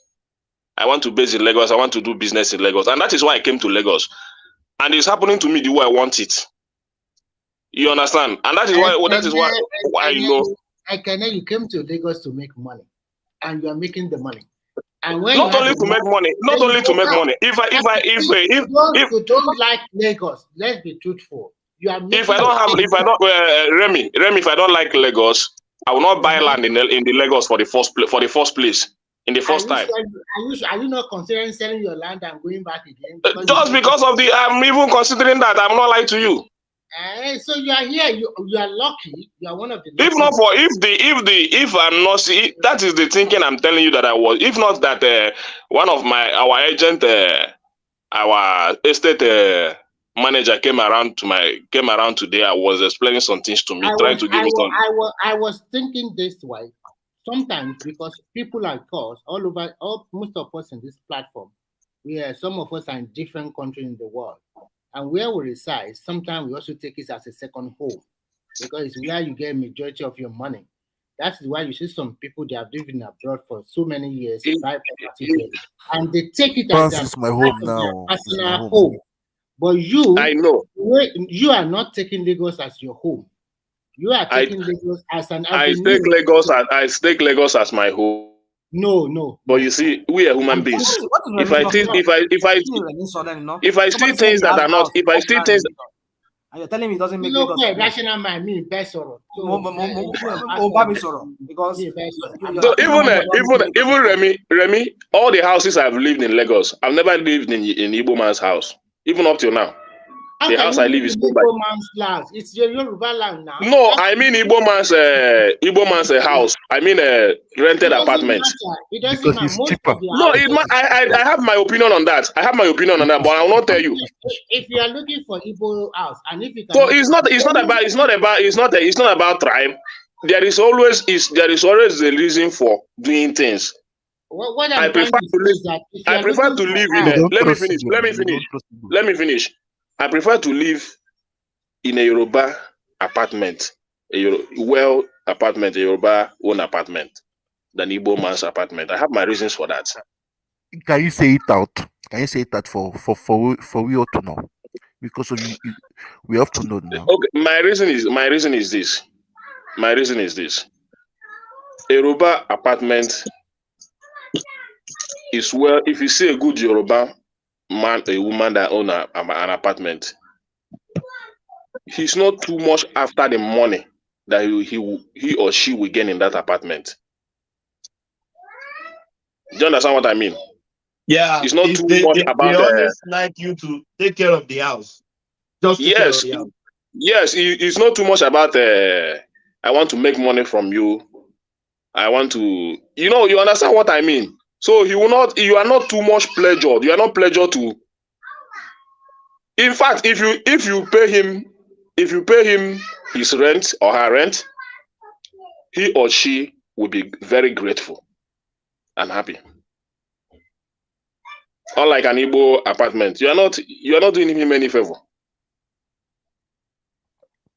I want to base in Lagos. I want to do business in Lagos, and that is why I came to Lagos. And it's happening to me the way I want it. You understand? And that is why. You came to Lagos to make money, and you are making the money. And when not only to make money, if you don't like Lagos, let's be truthful. You are. If I don't like Lagos, I will not buy land in the Lagos for the first place. In the first time. Are you not considering selling your land and going back again? Just because of I'm even considering that. I'm not lying to you. So you are here. You are lucky. You are one of the. If not for if I'm not see, that is the thinking I'm telling you that I was. If not that one of our agent, our estate manager came around today. I was explaining some things to me, trying to give me some. I was thinking this way. Sometimes, because people like us, most of us in this platform, some of us are in different countries in the world. And where we reside, sometimes we also take it as a second home because it's where you get majority of your money. That's why you see some people they have lived abroad for so many years, buy property there, and they take it as France their is my home now. It's my personal home. home. But you, I know. You are not taking Lagos as your home. You are taking Lagos as an avenue. I take Lagos as my home. No. But you see, we are human beings. If I see things that are not, if I see things. And you're telling me it doesn't make Lagos Lagos rational mind me because So even Remy, all the houses I've lived in Lagos, I've never lived in Igbo man's house, even up till now. The house I live is owned by Igbo man's land. It's your Yoruba land now. No, I mean Igbo man's house. I mean a rented apartment. It doesn't matter. Most cheaper. No, I have my opinion on that. I have my opinion on that, but I will not tell you. If you are looking for Igbo house, and if you can, so it's not about tribe. There is always a reason for doing things. What I prefer to live in a. Let me finish. I prefer to live in a Yoruba apartment, a Yoruba own apartment, than Igbo man's apartment. I have my reasons for that. Can you say it out? Can you say it out for we all to know? Because we have to know now. Okay, my reason is this. A Yoruba apartment is where if you see a good Yoruba man, a woman that own an apartment, he's not too much after the money that he or she will gain in that apartment. Do you understand what I mean? Yeah, it's not too much about. They always like you to take care of the house. Yes, it's not too much about. I want to make money from you. I want to, you understand what I mean. So you are not too much pleasured. You are not pleasured to. In fact, if you pay him his rent or her rent, he or she will be very grateful and happy. Unlike an Igbo apartment, you are not doing him any favor.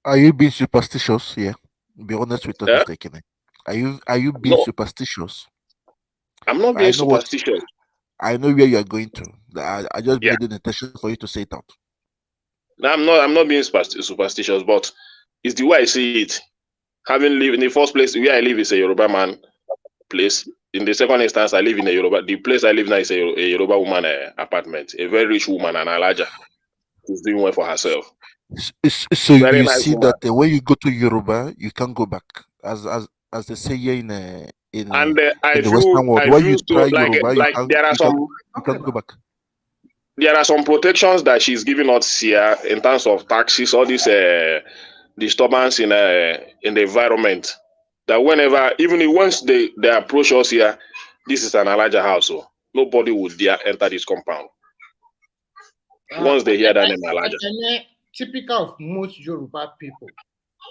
Are you being superstitious? Yeah. Be honest with us, Mr. Ekene. Are you being superstitious? I'm not being superstitious. I know where you are going to. I just made an intention for you to say it out. No, I'm not being superstitious, but it's the way I see it. Having lived in the first place where I live is a Yoruba man place. In the second instance, I live in the place I live now is a Yoruba woman apartment. A very rich woman, and Alaja, who's doing well for herself. So very you nice see woman. That when you go to Yoruba, you can't go back, as they say here in the Western world. When you try Yoruba, you can't go back. There are some protections that she's giving us here in terms of taxes, all this disturbance in the environment. That whenever, even once they approach us here, this is an Alaja house, so nobody would dare enter this compound. Once they hear that name, Alaja. Typical of most Yoruba people,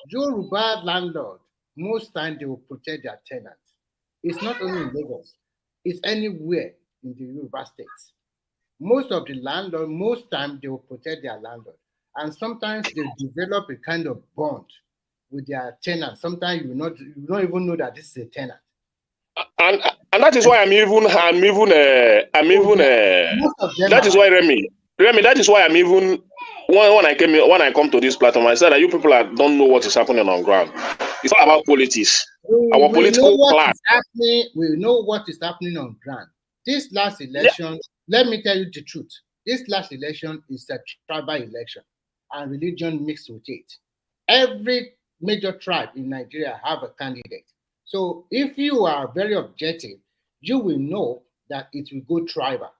Yoruba landlord, most times they will protect their tenants. It's not only in Lagos, it's anywhere in the Yoruba states. Most of the landlord, most times they will protect their landlord. And sometimes they develop a kind of bond with their tenant. Sometimes you don't even know that this is a tenant. And that is why that is why Remy, that is why I'm even when I come to this platform, I said that you people don't know what is happening on ground. It's all about politics. Our political class. We know what is happening on ground. This last election, let me tell you the truth. This last election is a tribal election, and religion mixed with it. Every major tribe in Nigeria have a candidate. So if you are very objective, you will know that it will go tribal.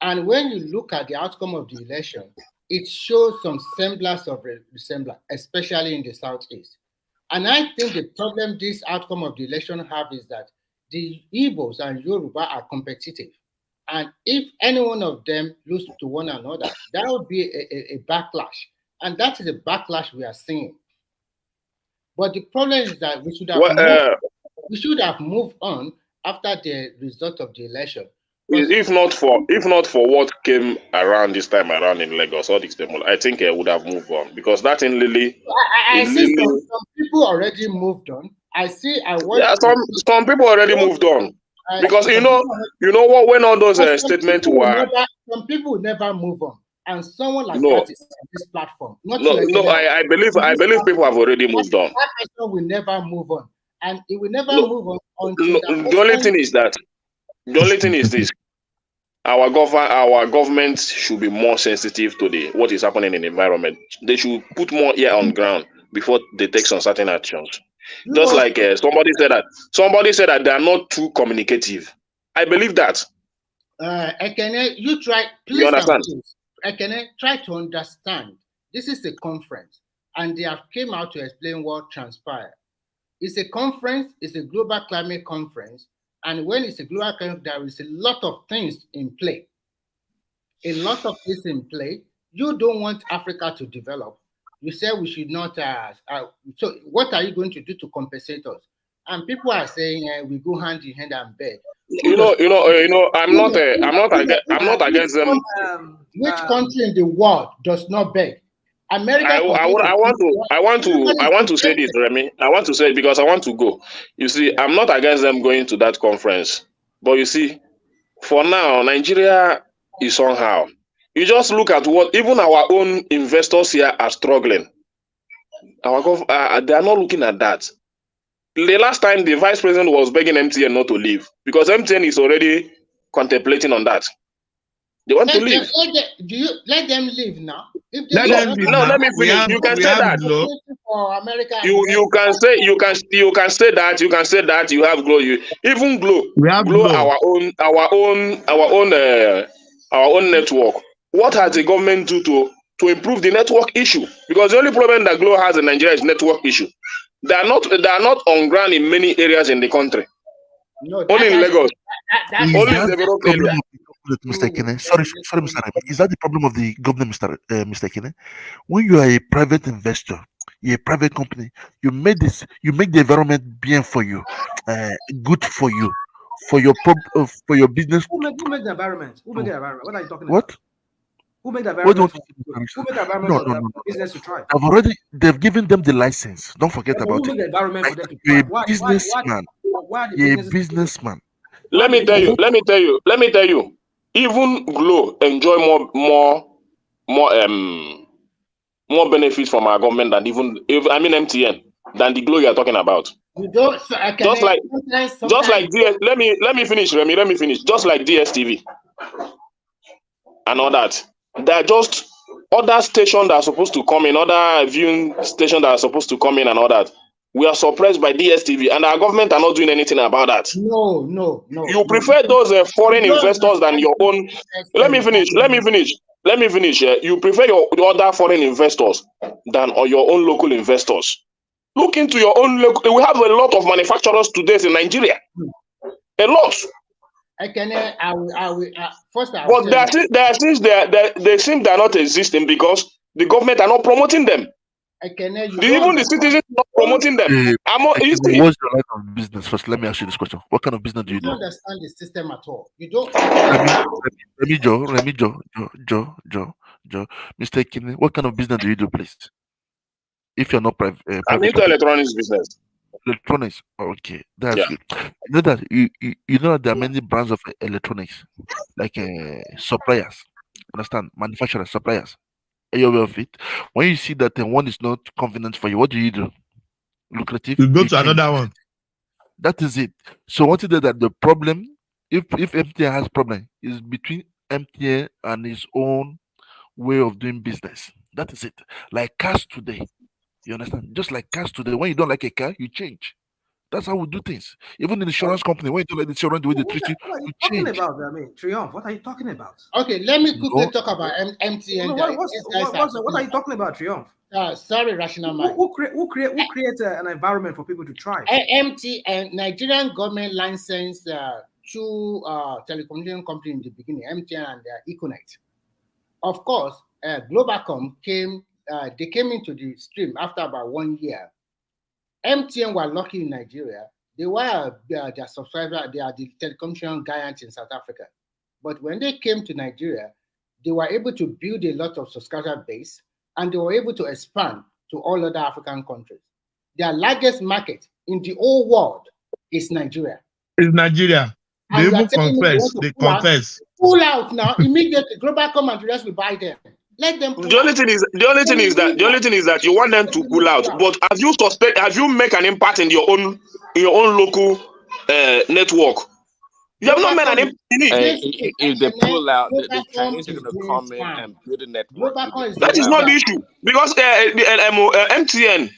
And when you look at the outcome of the election, it shows some semblance of resemblance, especially in the Southeast. And I think the problem this outcome of the election have is that the Igbos and Yoruba are competitive. And if any one of them lose to one another, that would be a backlash. And that is a backlash we are seeing. But the problem is that we should have moved on after the result of the election. if not for what came around this time around in Lagos, all this demo, I think I would have moved on because that in Lily. I see some people already moved on. Yeah, some people already moved on because you know what, when all those statements were. Some people never move on, and someone like No. that is on this platform. I believe people have already moved on. That person will never move on, and it will never move on until the only thing is that this: our government should be more sensitive to what is happening in the environment. They should put more ear on ground before they take some certain actions. Just like somebody said that they are not too communicative. I believe that. Ekene, you try. Please, you understand? Ekene, try to understand. This is a conference, and they have came out to explain what transpired. It's a conference. It's a global climate conference, and when it's a global climate, there is a lot of things in play. A lot of things in play. You don't want Africa to develop. You say we should not. So, what are you going to do to compensate us? And people are saying we go hand in hand and beg. I'm not against them. Which country in the world does not beg? America. I want to say this, Remy. I want to say it because I want to go. You see, I'm not against them going to that conference, but you see, for now, Nigeria is somehow. You just look at what even our own investors here are struggling. They are not looking at that. The last time the vice president was begging MTN not to leave because MTN is already contemplating on that. They want to leave. Do you let them leave now? Let me finish. You can say that. For America, you can say that you have Glow. Even Glow. Our own network. What has the government do to improve the network issue? Because the only problem that Glow has in Nigeria is network issue. They are not on ground in many areas in the country. No, only in Lagos. Only in developed area. Mr. Kene. Sorry, Mr. Remy. Is that the problem of the government, Mr. Kene? When you are a private investor, you're a private company, you make the environment bien for you, good for you, for your business. Who make the environment? Who make the environment? What are you talking about? What? Who make the environment? Who make the environment No. business to try? They've given them the license. Don't forget about who it. Make the environment for them to You're try? a businessman. You're a businessman. Let me tell you. Even Glow enjoy more benefits from our government than MTN than the Glow you are talking about. You don't. Just like DS. Let me finish, Remy. Let me finish. Just like DSTV and all that. They're just other stations that are supposed to come in, other viewing stations that are supposed to come in and all that. We are suppressed by DSTV, and our government are not doing anything about that. No. You prefer those foreign investors than your own. Let me finish. You prefer your other foreign investors than your own local investors. Look into your own local. We have a lot of manufacturers today in Nigeria. A lot. But they seem they are not existing because the government are not promoting them. Even the citizens are not promoting them. What's your line of business? First, let me ask you this question. What kind of business do you do? You don't understand the system at all. You don't. Remy Joe. Mr. Kine, what kind of business do you do, please? If you're not private. I'm into electronics business. Electronics. Okay, that's good. You know that there are many brands of electronics, like suppliers. Understand? Manufacturers, suppliers. Are you aware of it? When you see that one is not convenient for you, what do? Lucrative. You go to another one. That is it. So what is that the problem? If MTN has problem, is between MTN and his own way of doing business. That is it. Like cars today. You understand? Just like cars today. When you don't like a car, you change. That's how we do things. Even in the insurance company, when you don't like the insurance, the way they treat you, you change. What are you talking about? Triumph, what are you talking about? Okay, let me quickly talk about MTN. What are you talking about, Triumph? Sorry, Rational Mind. Who create an environment for people to try? MTN, Nigerian government licensed two telecommunication companies in the beginning, MTN and Econet. Of course, Globacom came. They came into the stream after about 1 year. MTN were lucky in Nigeria. They were their subscriber. They are the telecommunication giants in South Africa. But when they came to Nigeria, they were able to build a lot of subscriber base, and they were able to expand to all other African countries. Their largest market in the whole world is Nigeria. It's Nigeria. They And even confess. They confess. Pull out now immediately. Globalcom and the rest will buy them. Let them. The only thing is that you want them to pull out. But have you make an impact in your own local network? You have not made an impact in it. If they pull out, the Chinese are going to come in and build a network. That is not the issue, because MTN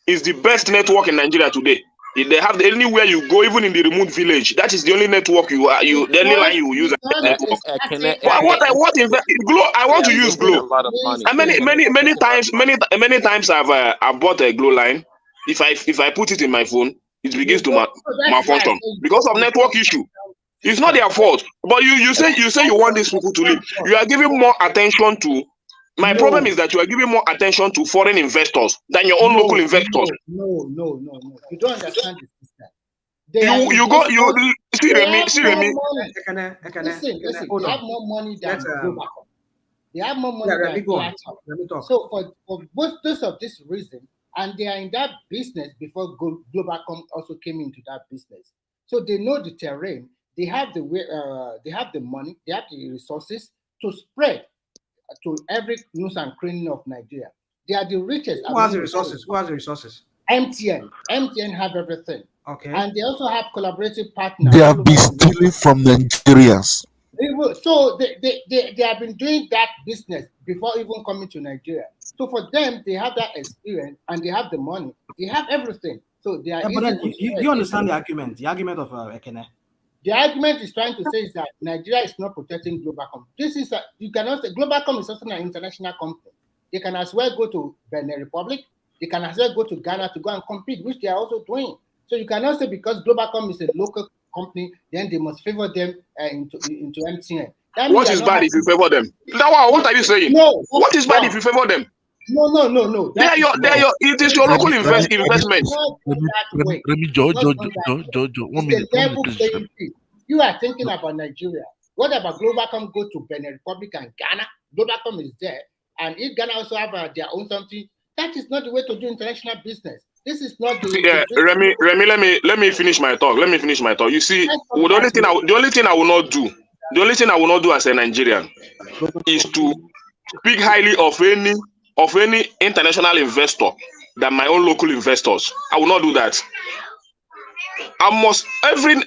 is the best network in Nigeria today. If they have anywhere you go, even in the remote village, that is the only network the only line you will use. I want to use Glow. And many times I've bought a Glow line. If I put it in my phone, it begins to malfunction because of network issue. It's not their fault. But you say you want these people to leave. You are giving more attention to. My problem is that you are giving more attention to foreign investors than your own local investors. No. You don't understand the system. See Remy. Listen. They have more money than Globalcom. They have more money than Globalcom. So for both those of this reason, and they are in that business before Globalcom also came into that business. So they know the terrain. They have the way. They have the money. They have the resources to spread to every nook and cranny of Nigeria. They are the richest. Who has the resources? MTN. MTN have everything. Okay. And they also have collaborative partners. They have been stealing from Nigerians. So they have been doing that business before even coming to Nigeria. So for them, they have that experience and they have the money. They have everything. So they are. But then you understand the argument? The argument of Ekene. The argument is trying to say is that Nigeria is not protecting Globalcom. You cannot say Globalcom is also an international company. They can as well go to Benin Republic. They can as well go to Ghana to go and compete, which they are also doing. So you cannot say because Globalcom is a local company, then they must favor them into MTN. What is bad if you favor them? What are you saying? No. What is bad if you favor them? No. It is your local investment. Remy, Jojo, 1 minute. You are thinking about Nigeria. What about Globalcom go to Benin Republic and Ghana? Globalcom is there. And if Ghana also have their own something, that is not the way to do international business. This is not the Remy, let me finish my talk. You see, the only thing I will not do as a Nigerian is to speak highly of any international investor than my own local investors. I will not do that.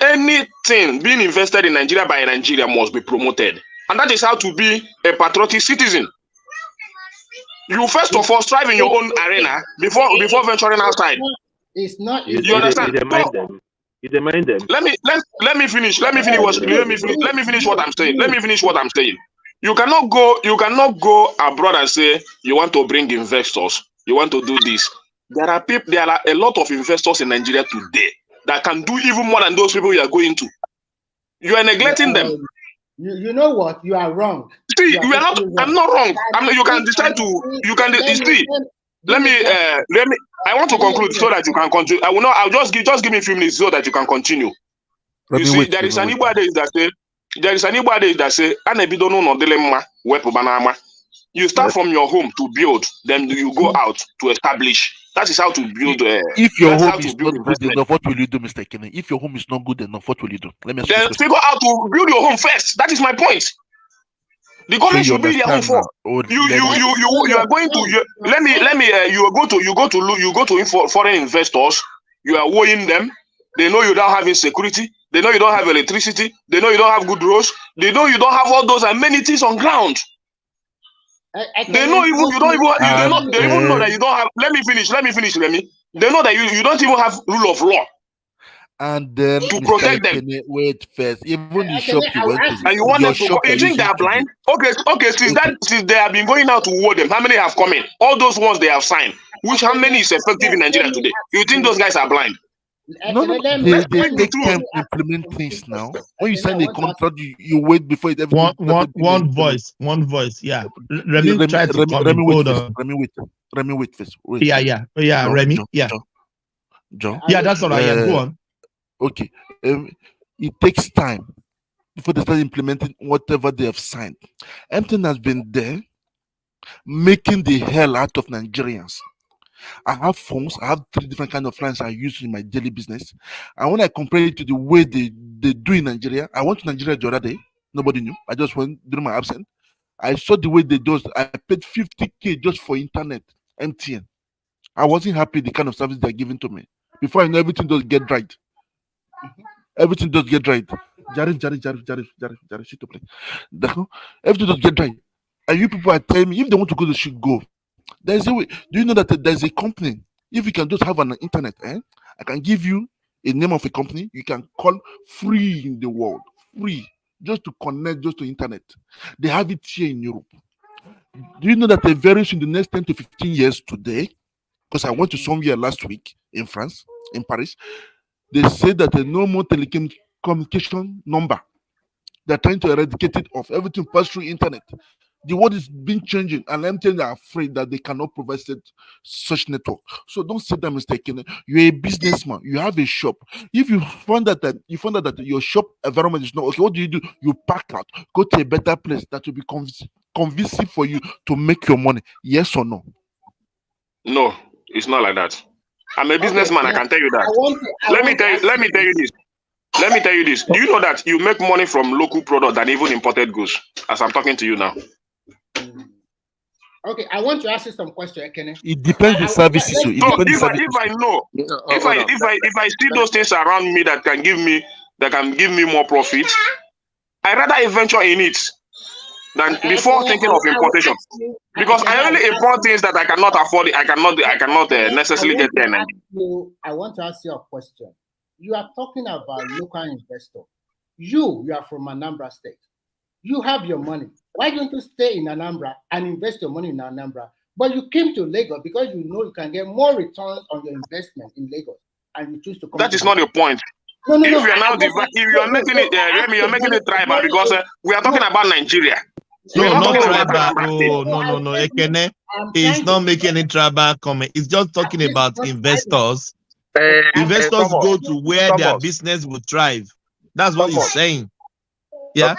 Anything being invested in Nigeria by Nigeria must be promoted. And that is how to be a patriotic citizen. You first of all strive in your own arena before venturing outside. It's not. You understand? You demand them. Let me finish what I'm saying. You cannot go abroad and say you want to bring investors. You want to do this. There are a lot of investors in Nigeria today that can do even more than those people you are going to. You are neglecting them. You know what? You are wrong. See, I'm not wrong. You can decide to. You can see. Let me. I want to conclude so that you can continue. I will not. I'll just give me a few minutes so that you can continue. You see, there is anybody that say, you start from your home to build, then you go out to establish. That is how to build. If your home is not good enough, what will you do, Mr. Kene? If your home is not good enough, what will you do? Let me ask then figure out to build your home first. That is my point. The government should build their own first. You are going to you go to foreign investors. You are weighing them. They know you don't have insecurity. They know you don't have electricity. They know you don't have good roads. They know you don't have all those amenities on ground. They know even you don't even they even know that you don't have. Let me finish, Remy. They know that you don't even have rule of law. And then to protect them. Wait first. Even the shop you went to. And you want them to you think they are blind? Okay, since they have been going out to war them, how many have come in? All those ones they have signed. How many is effective in Nigeria today? You think those guys are blind? No, they take time to implement things now. When you sign a contract, you wait before it everything. One voice. Yeah. Remy tried to Remy, wait first. Yeah. John, Remy. John. Yeah, that's all right. Go on. Okay. It takes time before they start implementing whatever they have signed. MTN has been there making the hell out of Nigerians. I have phones. I have 3 different kind of lines I use in my daily business. And when I compare it to the way they do in Nigeria, I went to Nigeria the other day. Nobody knew. I just went during my absence. I saw the way they do. I paid 50K just for internet, MTN. I wasn't happy the kind of service they're giving to me. Before I know, everything does get right. Everything does get right. Everything does get right. And you people are telling me if they want to go, they should go. There's a way. Do you know that there's a company? If you can just have an internet, I can give you a name of a company you can call free in the world. Free. Just to connect, just to internet. They have it here in Europe. Do you know that very soon, the next 10 to 15 years today, because I went to somewhere last week in France, in Paris, they said that there's no more telecommunication number. They're trying to eradicate it off. Everything pass through internet. The world is being changing, and MTN are afraid that they cannot provide such network. So don't say that mistaken. You're a businessman. You have a shop. If you find that your shop environment is not okay, what do? You pack out. Go to a better place that will be convincing for you to make your money. Yes or no? No, it's not like that. I'm a businessman. I can tell you that. Let me tell you this. Let me tell you this. Do you know that you make money from local products than even imported goods? As I'm talking to you now. Okay, I want to ask you some questions, Ekene. It depends on services. So if I see those things around me that can give me more profit, I rather venture in it than before thinking of importation. Because I only import things that I cannot afford. I cannot necessarily get there. I want to ask you a question. You are talking about local investor. You are from Anambra State. You have your money. Why don't you stay in Anambra and invest your money in Anambra? But you came to Lagos because you know you can get more returns on your investment in Lagos, and you choose to come. That is not the point. No, if you're making it tribal, because we are talking about Nigeria. No, not tribal. No. Ekene is not making any tribal comment. It's just talking about investors. Investors go to where their business will thrive. That's what he's saying. Yeah.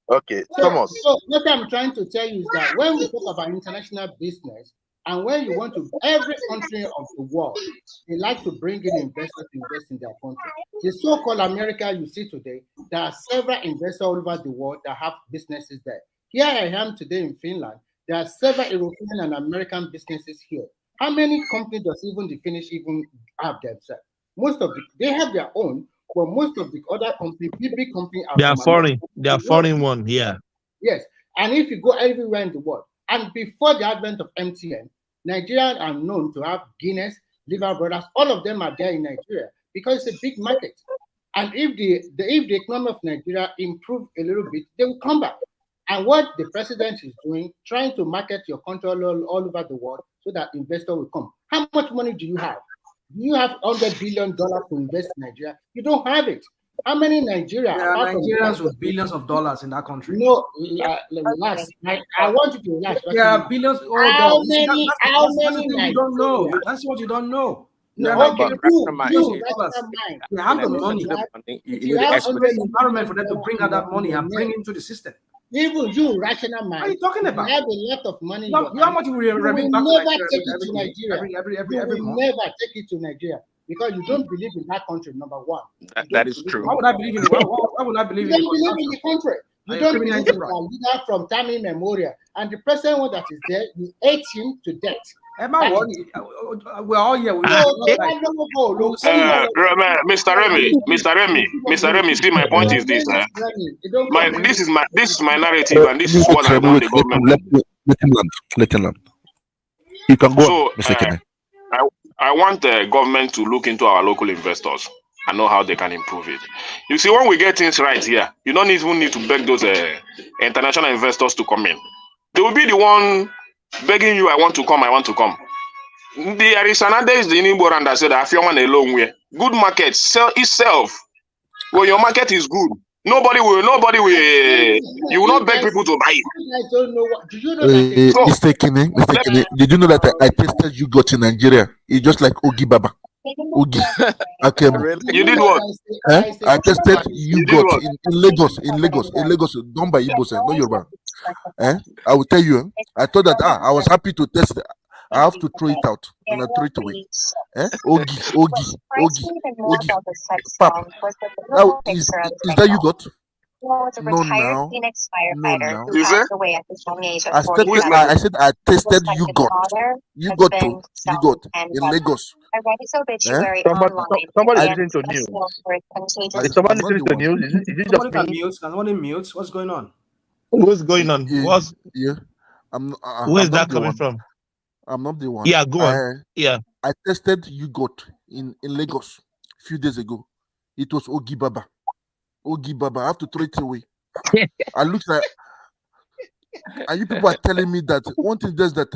Okay. So what I'm trying to tell you is that when we talk about international business, and when you want to, every country of the world, they like to bring in investors to invest in their country. The so-called America you see today, there are several investors all over the world that have businesses there. Here I am today in Finland. There are several European and American businesses here. How many companies does even the Finnish even have themselves? Most of they have their own, but most of the other companies, big companies, they are foreign. They are foreign one here. Yes, and if you go everywhere in the world, and before the advent of MTN, Nigerians are known to have Guinness, Liver Brothers. All of them are there in Nigeria because it's a big market. And if the economy of Nigeria improve a little bit, they will come back. And what the president is doing, trying to market your country all over the world so that investors will come. How much money do you have? Do you have $100 billion to invest in Nigeria? You don't have it. How many Nigerians? There are Nigerians with billions of dollars in that country. No, relax. I want you to relax. There are billions. How many? You don't know. That's what you don't know. You have the money. You have the environment for them to bring out that money and bring it into the system. Even you, rational mind. What are you talking about? You have a lot of money. How much we will never take it to Nigeria. Every month. Never take it to Nigeria because you don't believe in that country. Number one. That is true. Why would I believe in it? Why would I believe in it? You don't believe in the country. You don't believe in the leader from time immemorial. And the present one that is there, you hate him to death. We're all here. Mr. Remy, see, my point is this. This is my narrative, and this is what I want the government. Let him land. You can go. So, I want the government to look into our local investors and know how they can improve it. You see, when we get things right here, you don't even need to beg those international investors to come in. They will be the one begging you, I want to come. There is another is the Igbo that said, I feel one alone way. Good market sell itself. When your market is good, nobody will, you will not beg people to buy it. I don't know what, do you know that? Mistakenly, did you know that I tested you got in Nigeria? It's just like Ogi Baba. Ogi. Okay. You did what? I tested you You did got what? in Lagos, done by Igbos, no Yoruba. I will tell you. I thought that I was happy to test it. I have to throw it out and I throw it away. Ogi. Pap. Now is that you got? No now. No now. You say? I said I tested you got. You got in Lagos. Somebody listen to news. Is somebody listening to news? Is it just Somebody me? can somebody mute. What's going on? What's going on? What's Yeah. where is I'm that not the coming one. from? I'm not the one. Yeah, go on. Yeah. I tested you got in Lagos a few days ago. It was Ogi Baba. Ogi Baba. I have to throw it away. I looked like, and you people are telling me that one thing is that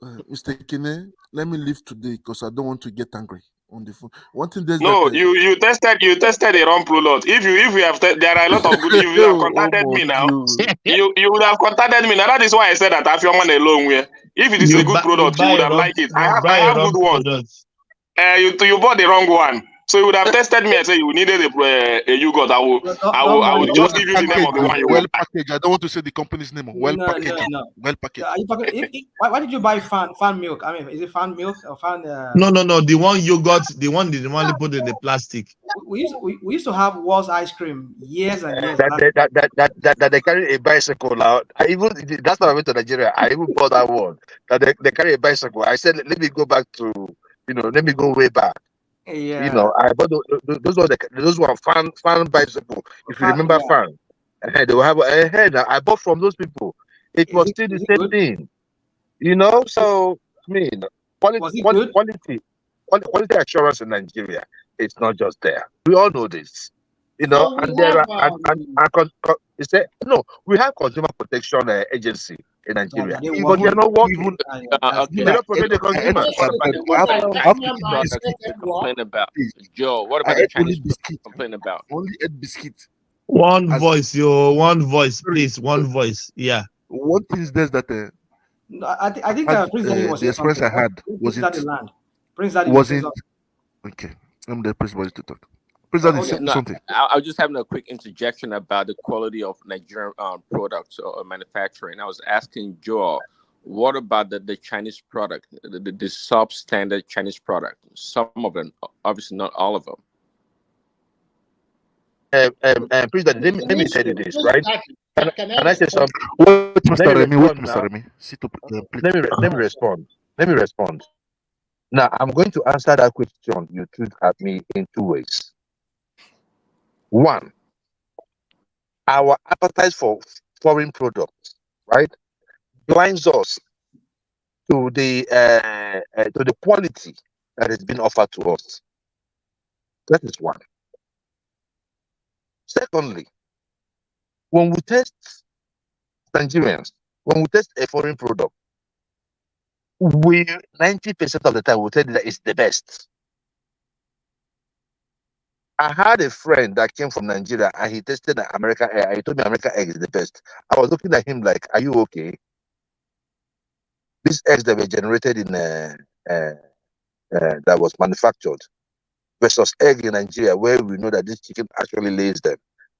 Mr. Kene, let me leave today because I don't want to get angry on the phone. One thing is No, that you tested a wrong product. If you have there are a lot of good. If you have contacted me now, you would have contacted me now. That is why I said that I feel one alone where if it is a good product, you would have liked it. I have good ones. You bought the wrong one. So you would have tested me and say you needed a yogurt. I will just give you the name of the one you well want. packaged. I don't want to say the company's name. Well packaged. No. Well packaged. Are you talking, why did you buy fan milk? I mean, is it fan milk or fan? No. The one you got, the one they normally put in the plastic. We used to have Walls ice cream years and years. That they carry a bicycle out. That's when I went to Nigeria. I even bought that one. That they carry a bicycle. I said, let me go back to, let me go way back. Yeah. I bought those were fan bicycle. If you remember fan, they will have a head. I bought from those people. It was still the same thing. So I mean, quality assurance in Nigeria, it's not just there. We all know this. So and we there have, are we have consumer protection agency in Nigeria, but they're not working. Okay. They don't protect the consumers. Complain about Joe. What about the Chinese complain about? Only ate biscuit. One voice, please. One voice. Yeah. One thing is this that I think Prince Daddy was the experience I had Prince Daddy land. Prince Daddy wasn't okay. I'm the Prince Daddy to talk. Prince Daddy said something. I was just having a quick interjection about the quality of Nigerian products or manufacturing. I was asking Joel, what about the Chinese product, the substandard Chinese product? Some of them, obviously not all of them. Prince Daddy, let me tell you this, right? Can I say something? Wait, Mr. Remy. Let me respond. Now, I'm going to answer that question you threw at me in two ways. One, our appetite for foreign products, right, blinds us to the quality that is being offered to us. That is one. Secondly, when we test Nigerians, when we test a foreign product, we 90% of the time will tell you that it's the best. I had a friend that came from Nigeria and he tested American egg. He told me American egg is the best. I was looking at him like, are you okay? These eggs that were generated in that was manufactured versus egg in Nigeria, where we know that this chicken actually lays them,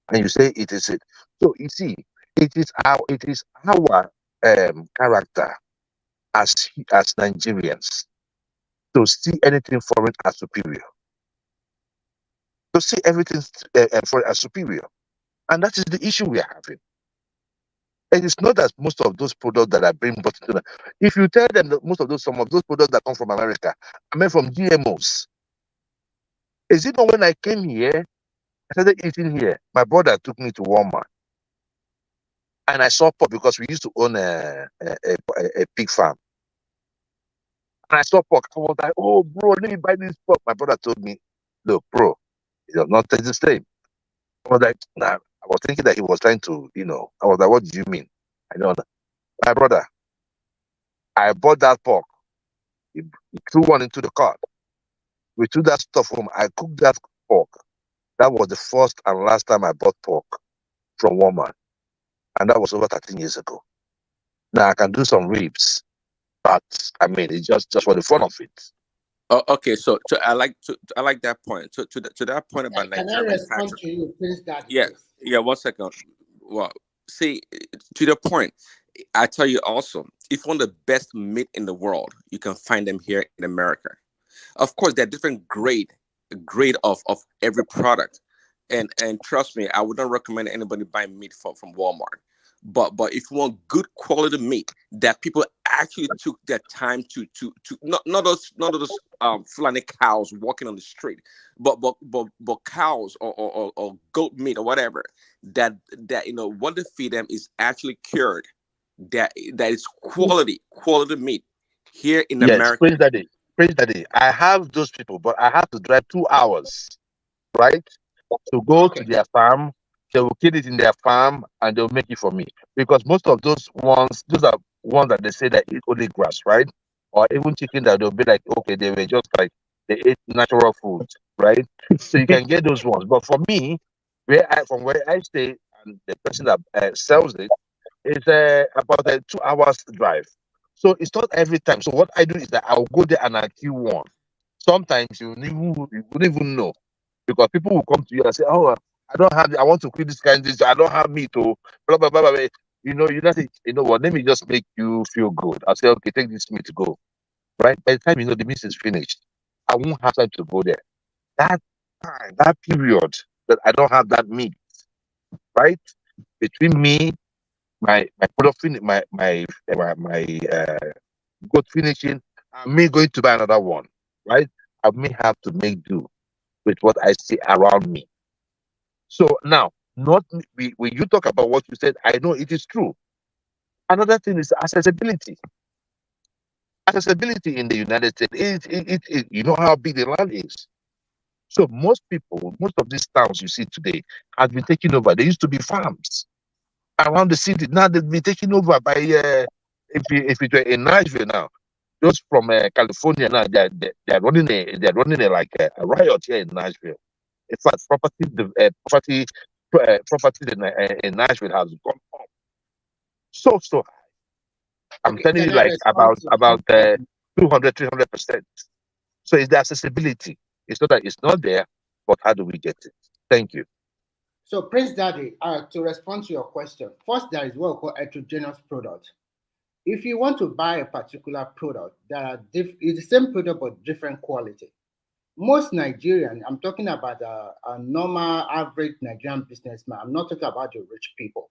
and you say it is it. So you see, it is our character as Nigerians to see anything foreign as superior, to see everything foreign as superior, and that is the issue we are having. And it's not that most of those products that are being brought into if you tell them that some of those products that come from America are made from GMOs. Is it not when I came here, I started eating here, my brother took me to Walmart and I saw pork because we used to own a pig farm. And I saw pork. I was like, oh, bro, let me buy this pork. My brother told me, look, bro, it does not taste the same. I was like, nah. I was thinking that he was trying to, I was like, what do you mean? I don't know. My brother, I bought that pork. He threw one into the cart. We took that stuff home. I cooked that pork. That was the first and last time I bought pork from Walmart. And that was over 13 years ago. Now I can do some ribs, but I mean, it's just for the fun of it. Oh, okay. So I like that point. To that point about Can I Nigerian respond manufacturing. to you, Prince Daddy, Yeah, please? yeah. 1 second. Well, see, to the point, I tell you also, if one of the best meat in the world, you can find them here in America. Of course, there are different grade of every product, and trust me, I would not recommend anybody buy meat from Walmart. But if you want good quality meat that people actually took their time to not those Fulani cows walking on the street, but cows or goat meat or whatever that what they feed them is actually cured, that is quality meat here in Yes, America. Prince Daddy. I have those people, but I have to drive 2 hours, right, to go to their farm. They will kill it in their farm and they'll make it for me. Because most of those are ones that they say that eat only grass, right? Or even chicken that they'll be like, okay, they were just like they ate natural food, right? So you can get those ones. But for me, from where I stay, and the person that sells it, it's about a 2 hours drive. So it's not every time. So what I do is that I'll go there and I kill one. Sometimes you wouldn't even know, because people will come to you and say, "Oh, I don't have. I want to quit this kind of this. I don't have meat." Oh, blah blah blah blah. You not say, you know what? Let me just make you feel good. I'll say, "Okay, take this meat to go." Right? By the time the meat is finished, I won't have time to go there. That time, that period that I don't have that meat, right? Between me, my product my goat finishing, and me going to buy another one, right? I may have to make do with what I see around me. So now, not when you talk about what you said, I know it is true. Another thing is accessibility. Accessibility in the United States, you know how big the land is. So most of these towns you see today have been taken over. They used to be farms around the city. Now they've been taken over by if it were in Nashville now, those from California now they're running like a riot here in Nashville. In fact, property in Nashville has gone up so high. I'm Okay, telling you, can I like respond to about 200-300%. So it's the accessibility. It's not that it's not there, but how do we get it? Thank you. So, Prince Daddy, to respond to your question, first, there is what we call heterogeneous product. If you want to buy a particular product it's the same product but different quality. Most Nigerian, I'm talking about a normal, average Nigerian businessman. I'm not talking about the rich people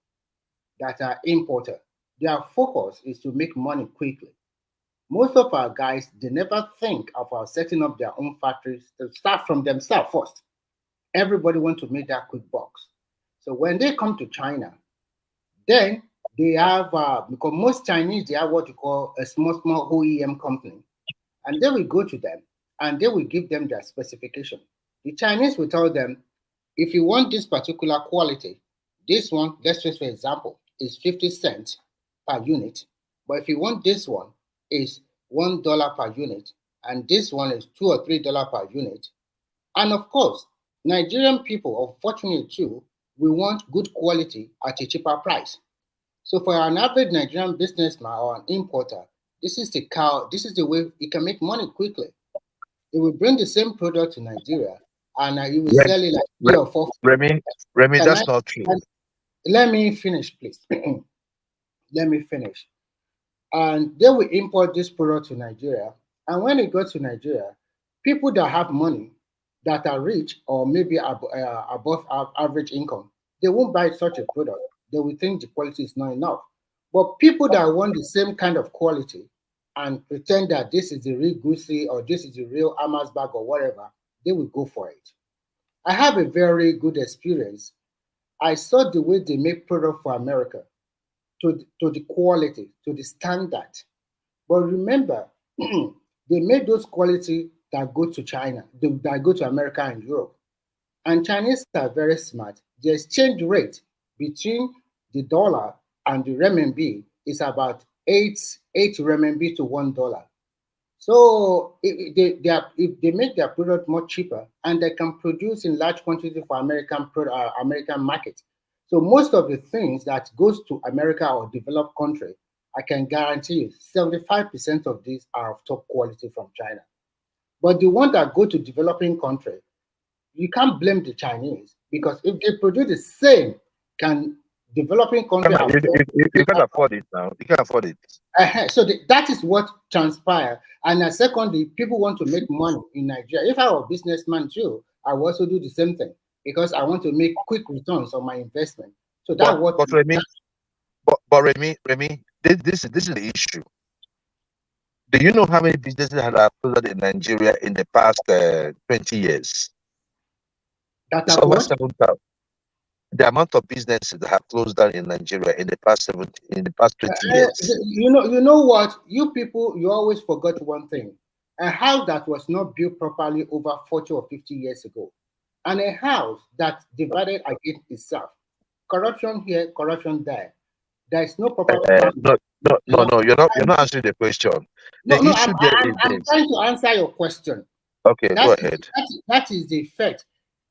that are importer. Their focus is to make money quickly. Most of our guys, they never think about setting up their own factories to start from themselves first. Everybody wants to make that quick bucks. So when they come to China, then they have, because most Chinese, they have what you call a small OEM company. And they will go to them and they will give them their specification. The Chinese will tell them, if you want this particular quality, this one, let's just for example, is 50 cents per unit. But if you want this one, is $1 per unit. And this one is $2 or $3 per unit. And of course, Nigerian people, unfortunately too, we want good quality at a cheaper price. So for an average Nigerian businessman or an importer, this is the way he can make money quickly. He will bring the same product to Nigeria and he will sell it like 3 or 4. Remy, that's not true. Let me finish, please. Let me finish. And they will import this product to Nigeria. And when it goes to Nigeria, people that have money, that are rich or maybe above average income, they won't buy such a product. They will think the quality is not enough. But people that want the same kind of quality and pretend that this is the real Gucci or this is the real Amas bag or whatever, they will go for it. I have a very good experience. I saw the way they make product for America, to the quality, to the standard. But remember, they made those quality that go to China, that go to America and Europe. And Chinese are very smart. The exchange rate between the dollar and the renminbi is about eight renminbi to $1. So if they make their product more cheaper and they can produce in large quantity for American market. So most of the things that goes to America or developed country, I can guarantee you 75% of these are of top quality from China. But the one that go to developing country, you can't blame the Chinese, because if they produce the same, can developing country afford? You can't afford it now. You can't afford it. So that is what transpire. And secondly, people want to make money in Nigeria. If I were a businessman too, I would also do the same thing, because I want to make quick returns on my investment. So that's what. But Remy, this is the issue. Do you know how many businesses have closed in Nigeria in the past 20 years? That's over 7,000. The amount of businesses that have closed down in Nigeria in the past 20 years. You know what? You people, you always forgot one thing. A house that was not built properly over 40 or 50 years ago, and a house that divided against itself. Corruption here, corruption there. There is no proper plan. No. You're not answering the question. I'm trying to answer your question. Okay, go ahead. That is the effect.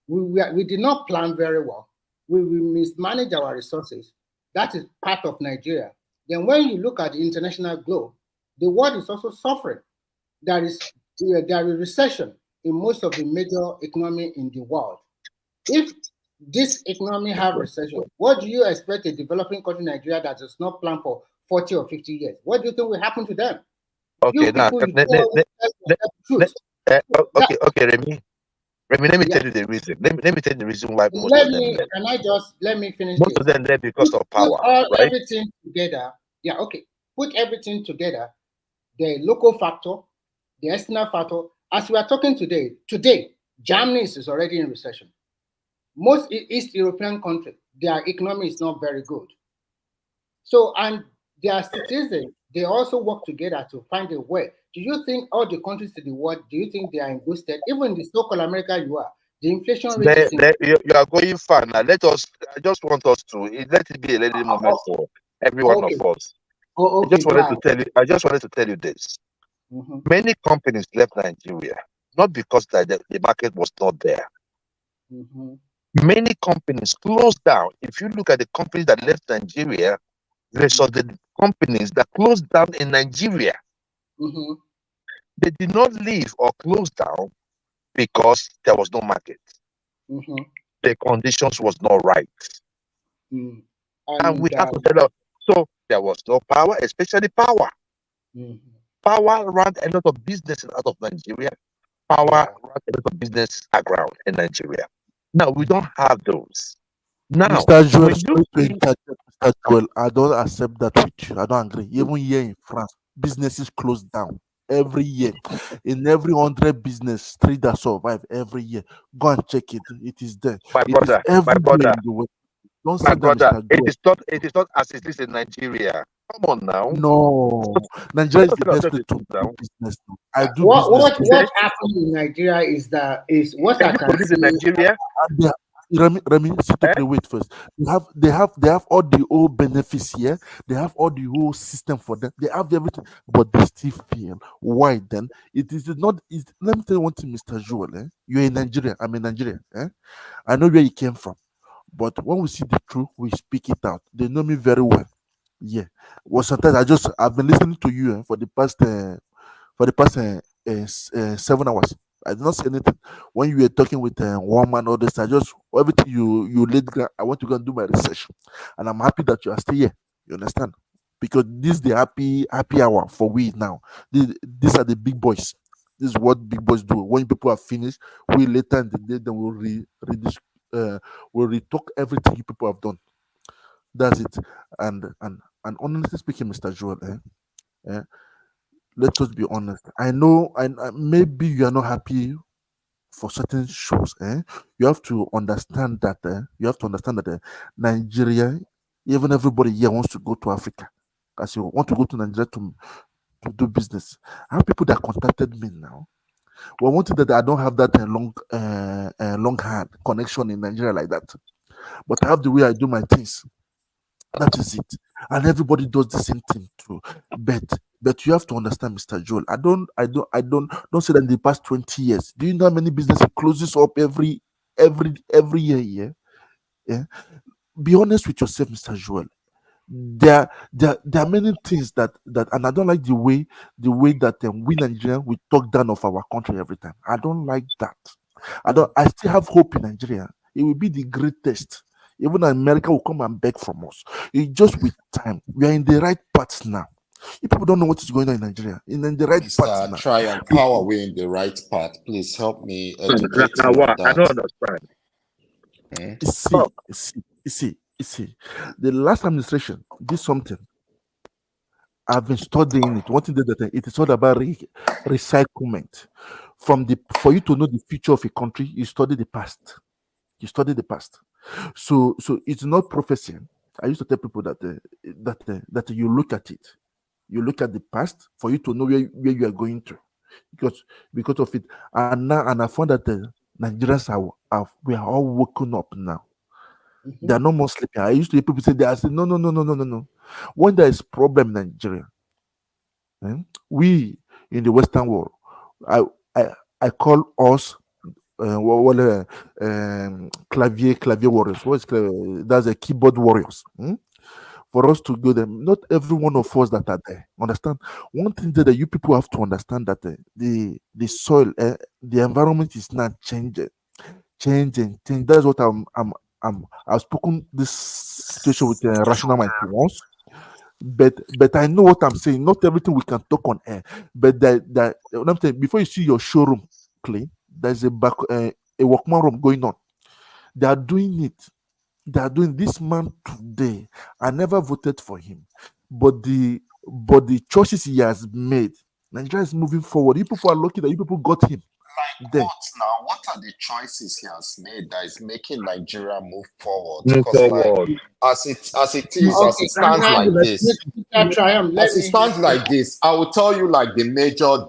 We did not plan very well. We mismanage our resources. That is part of Nigeria. Then when you look at the international globe, the world is also suffering. There is recession in most of the major economy in the world. If this economy have recession, what do you expect a developing country, Nigeria, that does not plan for 40 or 50 years? What do you think will happen to them? Okay, now, okay, Remy, let me tell you the reason. Let me tell you the reason why let me finish most of them there because of power, right? Everything together. Yeah, okay. Put everything together. The local factor, the external factor. As we are talking today, Germany is already in recession. Most East European countries, their economy is not very good. So, and their citizens, they also work together to find a way. Do you think all the countries in the world, do you think they are in good state? Even the so-called America you are, the inflation rate you are going far now. I just want us to let it be a little moment for every one of us. I just wanted to tell you this. Many companies left Nigeria, not because the market was not there. Many companies closed down. If you look at the companies that left Nigeria, versus the companies that closed down in Nigeria, they did not leave or close down because there was no market. The conditions was not right. And we have to tell us, so there was no power, especially power. Power ran a lot of businesses out of Nigeria. Power ran a lot of business around in Nigeria. Now we don't have those. Now, Mr. Joel, I don't accept that with you. I don't agree. Even here in France, businesses close down every year. In every 100 business, 3 that survive every year. Go and check it. It is there. My brother, don't say that, Mr. Joel. It is not as it is in Nigeria. Come on now. No, Nigeria is the best place to do business. I do what business. What happened in Nigeria is what I can see in Nigeria. Remy, wait first. They have all the old benefits here. They have all the whole system for them. They have everything, but they still fail. Why then? It is not. Let me tell you one thing, Mr. Joel. You're in Nigeria. I'm in Nigeria. I know where you came from, but when we see the truth, we speak it out. They know me very well. Yeah. Well, sometimes I've been listening to you for the past 7 hours. I did not say anything. When you were talking with one man, all this, everything you laid ground. I want to go and do my research, and I'm happy that you are still here. You understand? Because this is the happy hour for we now. These are the big boys. This is what big boys do. When people are finished, we later in the day then we'll retalk everything you people have done. That's it. And honestly speaking, Mr. Joel, let us be honest. I know, maybe you are not happy for certain shows. You have to understand that. Nigeria, even everybody here wants to go to Africa, as you want to go to Nigeria to do business. I have people that contacted me now. Well, one thing that I don't have that long hand connection in Nigeria like that, but I have the way I do my things. That is it. And everybody does the same thing too. But you have to understand, Mr. Joel. Don't say that in the past 20 years. Do you know how many businesses closes up every year? Yeah. Be honest with yourself, Mr. Joel. there are many things that and I don't like the way that we Nigerians we talk down of our country every time. I don't like that. I still have hope in Nigeria. It will be the greatest. Even America will come and beg from us. It's just with time. We are in the right path now. If people don't know what is going on in Nigeria, in the right path Mr. now. Triumph, how are we in the right path? Please help me educate Now, me on I don't that. understand. You see, the last administration did something. I've been studying it. One thing that it is all about recyclement. For you to know the future of a country, you study the past. You study the past. So it's not prophecy. I used to tell people that you look at it. You look at the past for you to know where you are going to, because of it. And I found that Nigerians we are all woken up now. They are no more sleeping. I used to hear people say I said no. When there is problem in Nigeria, we in the Western world, I call us clavier warriors. What is that's a keyboard warriors. For us to go there, not every one of us that are there. Understand? One thing that you people have to understand that the soil, the environment is not changing. That's what I've spoken this situation with rational mind once. But I know what I'm saying. Not everything we can talk on air. But that what I'm saying, before you see your showroom clean, there's a workman room going on. They are doing it. They are doing this man today. I never voted for him, but the choices he has made, Nigeria is moving forward. You people are lucky that you people got him. There. What are the choices he has made that is making Nigeria move forward? Move Because forward. as it stands like this, I will tell you like the major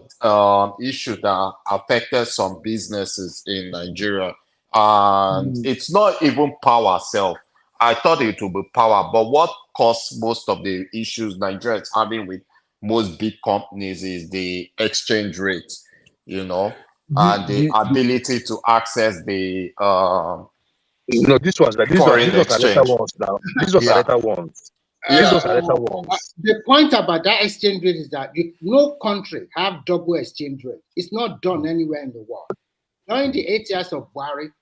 issue that affected some businesses in Nigeria, and it's not even power self. I thought it would be power, but what caused most of the issues Nigeria is having with most big companies is the exchange rate, and the ability to access the No, this was the foreign later exchange. ones now. These was the later ones. These was the later ones. The point about that exchange rate is that no country have double exchange rate. It's not done anywhere in the world. During the 8 years of Buhari,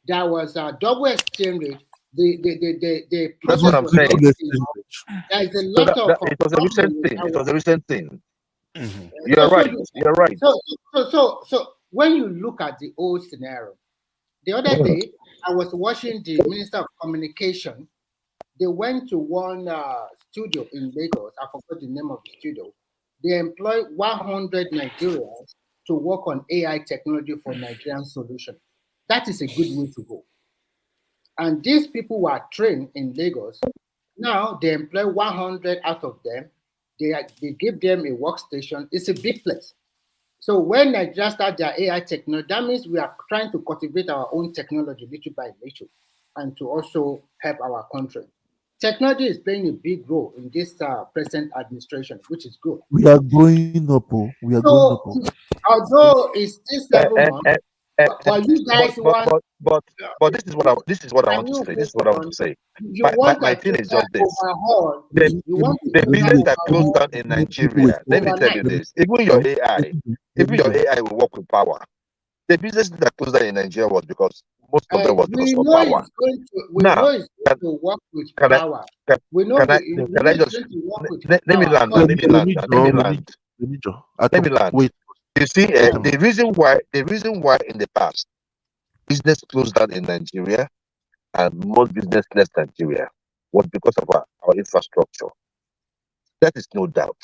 there was a double exchange rate. The That's what process I'm was saying. there is a lot of it was a recent thing. It was a recent thing. Mm-hmm. You're right. You're right. So when you look at the old scenario, the other day I was watching the Minister of Communication. They went to one studio in Lagos. I forgot the name of the studio. They employed 100 Nigerians to work on AI technology for Nigerian solution. That is a good way to go. And these people were trained in Lagos. Now they employ 100 out of them. They give them a workstation. It's a big place. So when Nigeria start their AI technology, that means we are trying to cultivate our own technology little by little, and to also help our country. Technology is playing a big role in this present administration, which is good. We are growing up. We are growing up. Although it's still 7 months, but you guys want. But this is what I want to say. This is what I want to say. My thing is just this. The business that closed down in Nigeria, let me tell you this. Even your AI will work with power. The business that closed down in Nigeria was because most of them was because of power. We know it's going to work with power. We know let me land. Wait. You see, the reason why in the past business closed down in Nigeria and most business left Nigeria was because of our infrastructure. That is no doubt.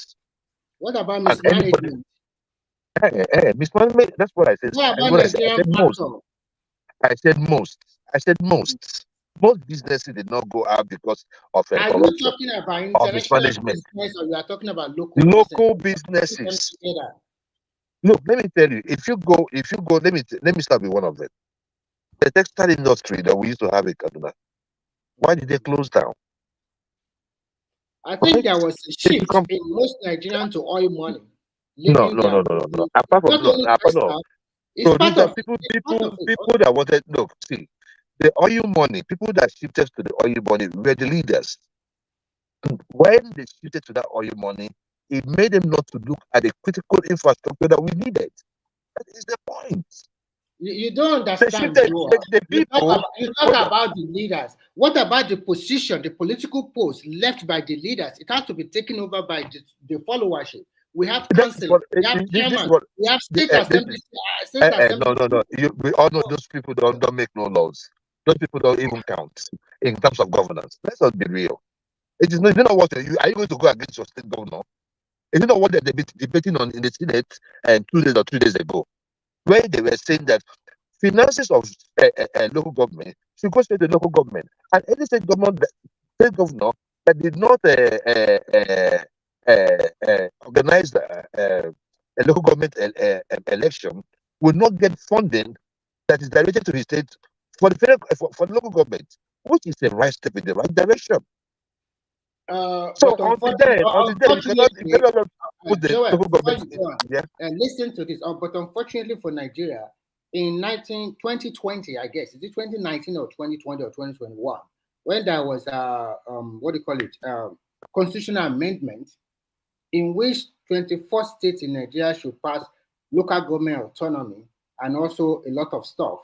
What about mismanagement? Mismanagement, that's what I said. I said most. Most businesses did not go out because of Are corruption. You talking about international business, or you are talking about local businesses? Look, let me tell you. If you go, let me start with one of them. The textile industry that we used to have in Kaduna. Why did they close down? I think there was a shift in most Nigerians to oil money. No. Apart from so these are people that wanted. Look, see, the oil money. People that shifted to the oil money were the leaders. And when they shifted to that oil money, it made them not to look at the critical infrastructure that we needed. That is the point. You don't They understand, shifted Joel. the You talk people. about, about the leaders. What about the position, the political post left by the leaders? It has to be taken over by the followership. We have council, we have chairman, we have state assembly. No. We all know those people don't make no laws. Those people don't even count in terms of governance. Let's not be real. It is not, you know what? Are you going to go against your state governor? You know what they're debating on in the Senate 2 days or 3 days ago, where they were saying that finances of local government should go straight to local government, and any state governor that did not organize a local government election will not get funding that is directed to his state for the federal, for the local government, which is the right step in the right direction. So until then, you cannot put the Joel, local government listen to this. But unfortunately for Nigeria, in 2020, I guess, is it 2019 or 2020 or 2021, when there was what do you call it, constitutional amendment in which 24 states in Nigeria should pass local government autonomy and also a lot of stuff.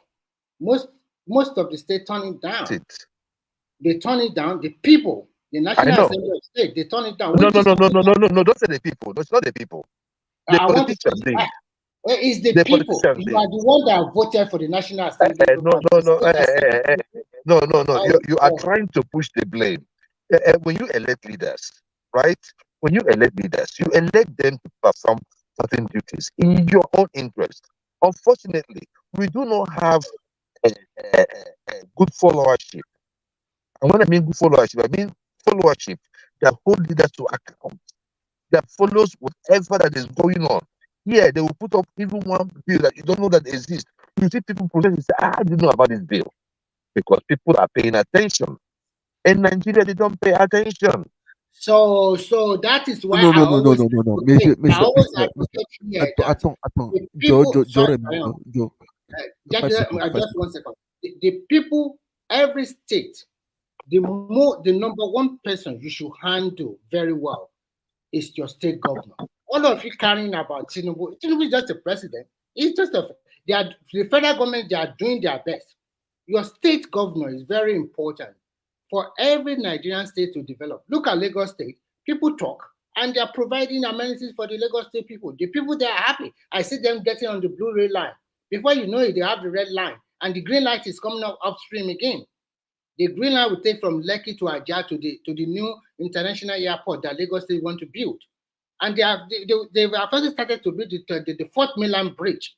Most of the states turn it down. They turn it down. The people, the National Assembly of State, they turn it down. No. Don't say the people. No, it's not the people. The politicians. It's the people. You are the one that voted for the National Assembly. No. You are trying to push the blame. When you elect leaders, right? When you elect them to perform certain duties in your own interest. Unfortunately, we do not have a good followership. And when I mean good followership, I mean followership that hold leaders to account, that follows whatever that is going on. Yeah, they will put up even one bill that you don't know that exists. You see people protest and say, I didn't know about this bill. Because people are paying attention. In Nigeria, they don't pay attention. So that is why No. I always advocate here that the people, just 1 second. The people, every state, the number one person you should handle very well is your state governor. All of you carrying about Tinubu is just a president. It's just the federal government, they are doing their best. Your state governor is very important for every Nigerian state to develop. Look at Lagos State. People talk and they are providing amenities for the Lagos State people. The people, they are happy. I see them getting on the blue red line. Before you know it, they have the red line. And the green light is coming up upstream again. The green line will take from Lekki to Ajah to the new international airport that Lagos State want to build. And they have already started to build the fourth mainland bridge.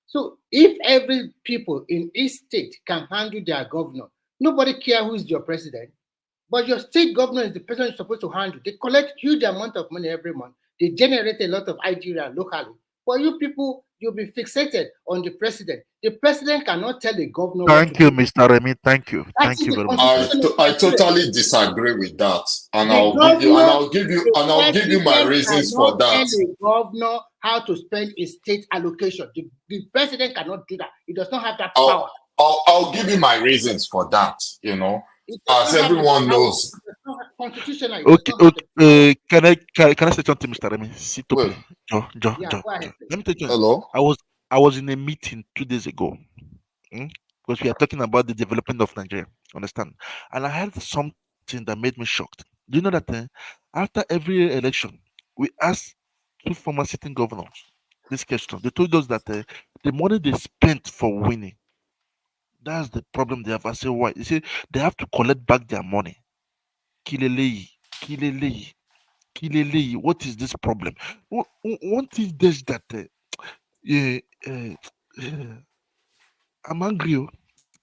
So if every people in each state can handle their governor, nobody cares who is your president, but your state governor is the person you're supposed to handle. They collect huge amount of money every month. They generate a lot of idea locally. For you people, you'll be fixated on the president. The president cannot tell the governor. Thank you, Mr. Remy. Thank you. Thank you very much. I totally disagree with that, and I'll give you my reasons for that. Tell the governor how to spend his state allocation. The president cannot do that. He does not have that power. I'll give you my reasons for that. You know, as everyone knows. Okay. Can I say something, Mr. Remy? Sit up. Joe. Let me tell you. Hello. I was in a meeting 2 days ago. Because we are talking about the development of Nigeria. Understand? And I heard something that made me shocked. Do you know that after every election, we ask 2 former sitting governors this question? They told us that the money they spent for winning, that's the problem they have. I say, why? They say they have to collect back their money. Kilelei. What is this problem? One thing is that I'm angry.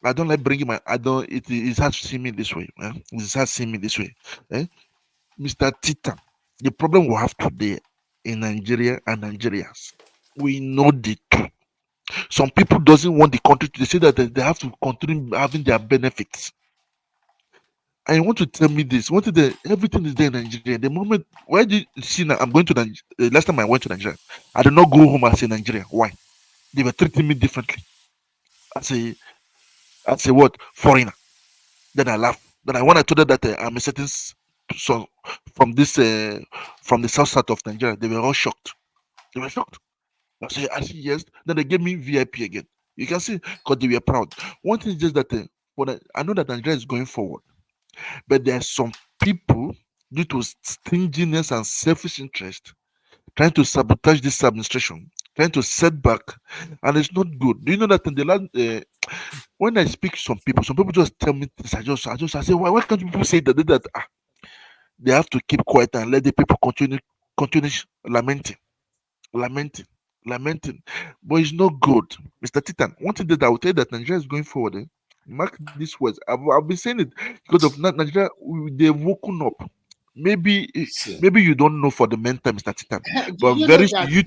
I don't like bringing it's hard to see me this way. It's hard to see me this way. Mr. Tita, the problem we have today in Nigeria and Nigerians, we know the truth. Some people doesn't want the country to, they say that they have to continue having their benefits. I want to tell me this. Everything is there in Nigeria. The moment, why did you see now? I'm going to Nigeria. Last time I went to Nigeria, I did not go home as a Nigerian. Why? They were treating me differently. As a what? Foreigner. Then I laughed. Then when I told them that I'm a certain so from this from the south of Nigeria, they were all shocked. They were shocked. I see yes. Then they gave me VIP again. You can see because they were proud. One thing is just that I know that Nigeria is going forward, but there are some people due to stinginess and selfish interest trying to sabotage this administration, trying to set back, and it's not good. Do you know that in the last when I speak to some people just tell me this. I say, why can't people say that they have to keep quiet and let the people continue lamenting, lamenting, lamenting. But it's not good, Mr. Titan. One thing that I will tell you that Nigeria is going forward. Mark these words. I've been saying it because of Nigeria. They've woken up. Maybe you don't know for the meantime, Mr. Titan, but very you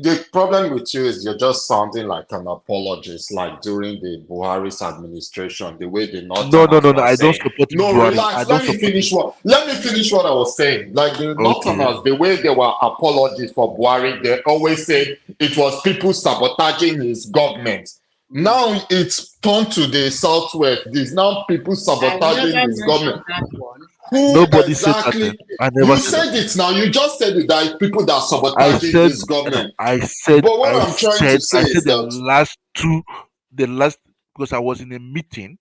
the problem with you is you're just sounding like an apologist, like during the Buhari's administration, the way the Northerners no. I don't support Buhari. Relax. Let me finish what I was saying. Like the Northerners, the way they were apologists for Buhari, they always said it was people sabotaging his government. Now it's turned to the southwest. There's now people sabotaging his government. Nobody exactly said that. I never you said it now. You just said it that people that are sabotaging his government. I said. But what I'm trying to say is the last because I was in a meeting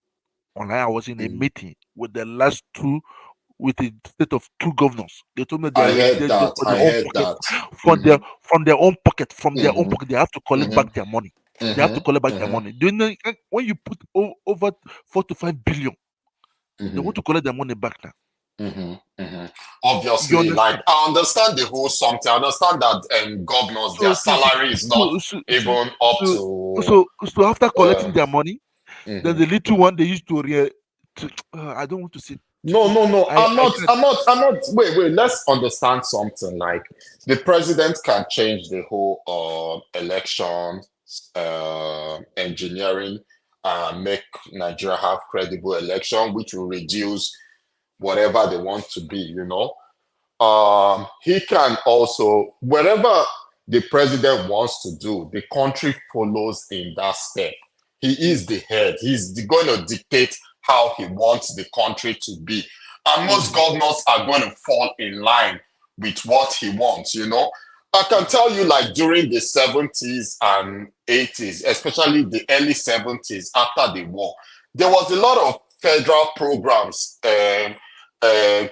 online. I was in a meeting with the last two. With the state of two governors, they told me from their own pocket, they have to collect back their money. They have to collect back their money. Do you know when you put over 4 to 5 billion, they want to collect their money back now? Obviously, like I understand the whole something. I understand that governors, their salary is not even up to. So after collecting their money, then the little one they used to I don't want to say. No. I'm not. Wait. Let's understand something. Like the president can change the whole election engineering and make Nigeria have credible election, which will reduce whatever they want to be. He can also, whatever the president wants to do, the country follows in that step. He is the head. He's going to dictate how he wants the country to be. And most governors are going to fall in line with what he wants, I can tell you, like during the 70s and 80s, especially the early 70s after the war, there was a lot of federal programs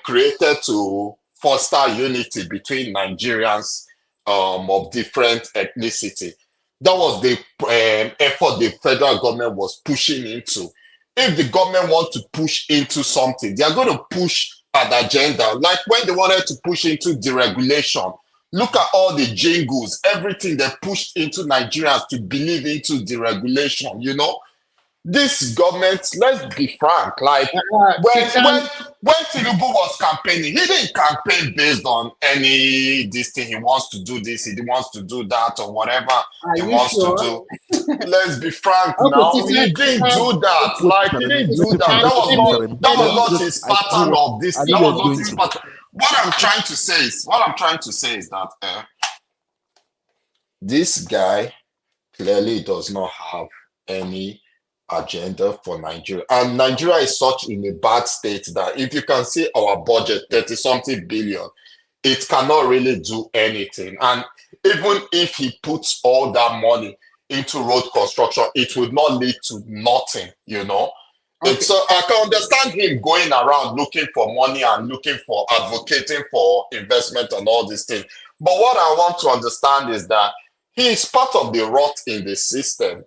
created to foster unity between Nigerians of different ethnicity. That was the effort the federal government was pushing into. If the government wants to push into something, they are going to push an agenda. Like when they wanted to push into deregulation, look at all the jingles, everything they pushed into Nigerians to believe into deregulation, This government, let's be frank, like when Tinubu was campaigning, he didn't campaign based on this thing. He wants to do this, he wants to do that, or whatever he wants to do. Let's be frank now. He didn't do that. Like he didn't do that. That was not his pattern of this. That was not his pattern. What I'm trying to say is that this guy clearly does not have any agenda for Nigeria, and Nigeria is such in a bad state that if you can see our budget 30-something billion, it cannot really do anything. And even if he puts all that money into road construction, it would not lead to nothing, So I can understand him going around looking for money and looking for advocating for investment and all these things. But what I want to understand is that he is part of the rot in the system,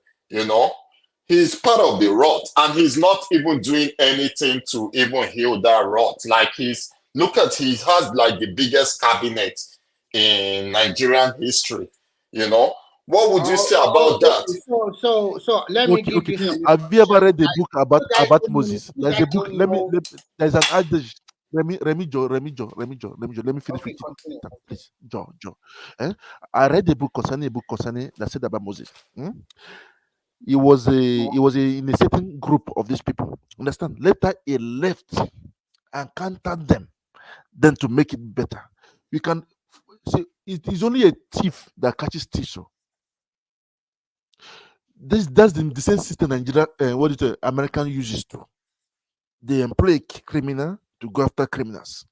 He's part of the rot, and he's not even doing anything to even heal that rot. Like he has like the biggest cabinet in Nigerian history. What would you say about that? So let me give you. Have you ever read the book about Moses? There's a book. There's an adage. Remy Jo. Let me finish with you, please. Jo. I read the book concerning that said about Moses. He was in a certain group of these people. Understand? Later he left and counted them, then to make it better. You can see it is only a thief that catches thief. So that's the same system Nigeria American uses too. they employ a criminal to go after criminals.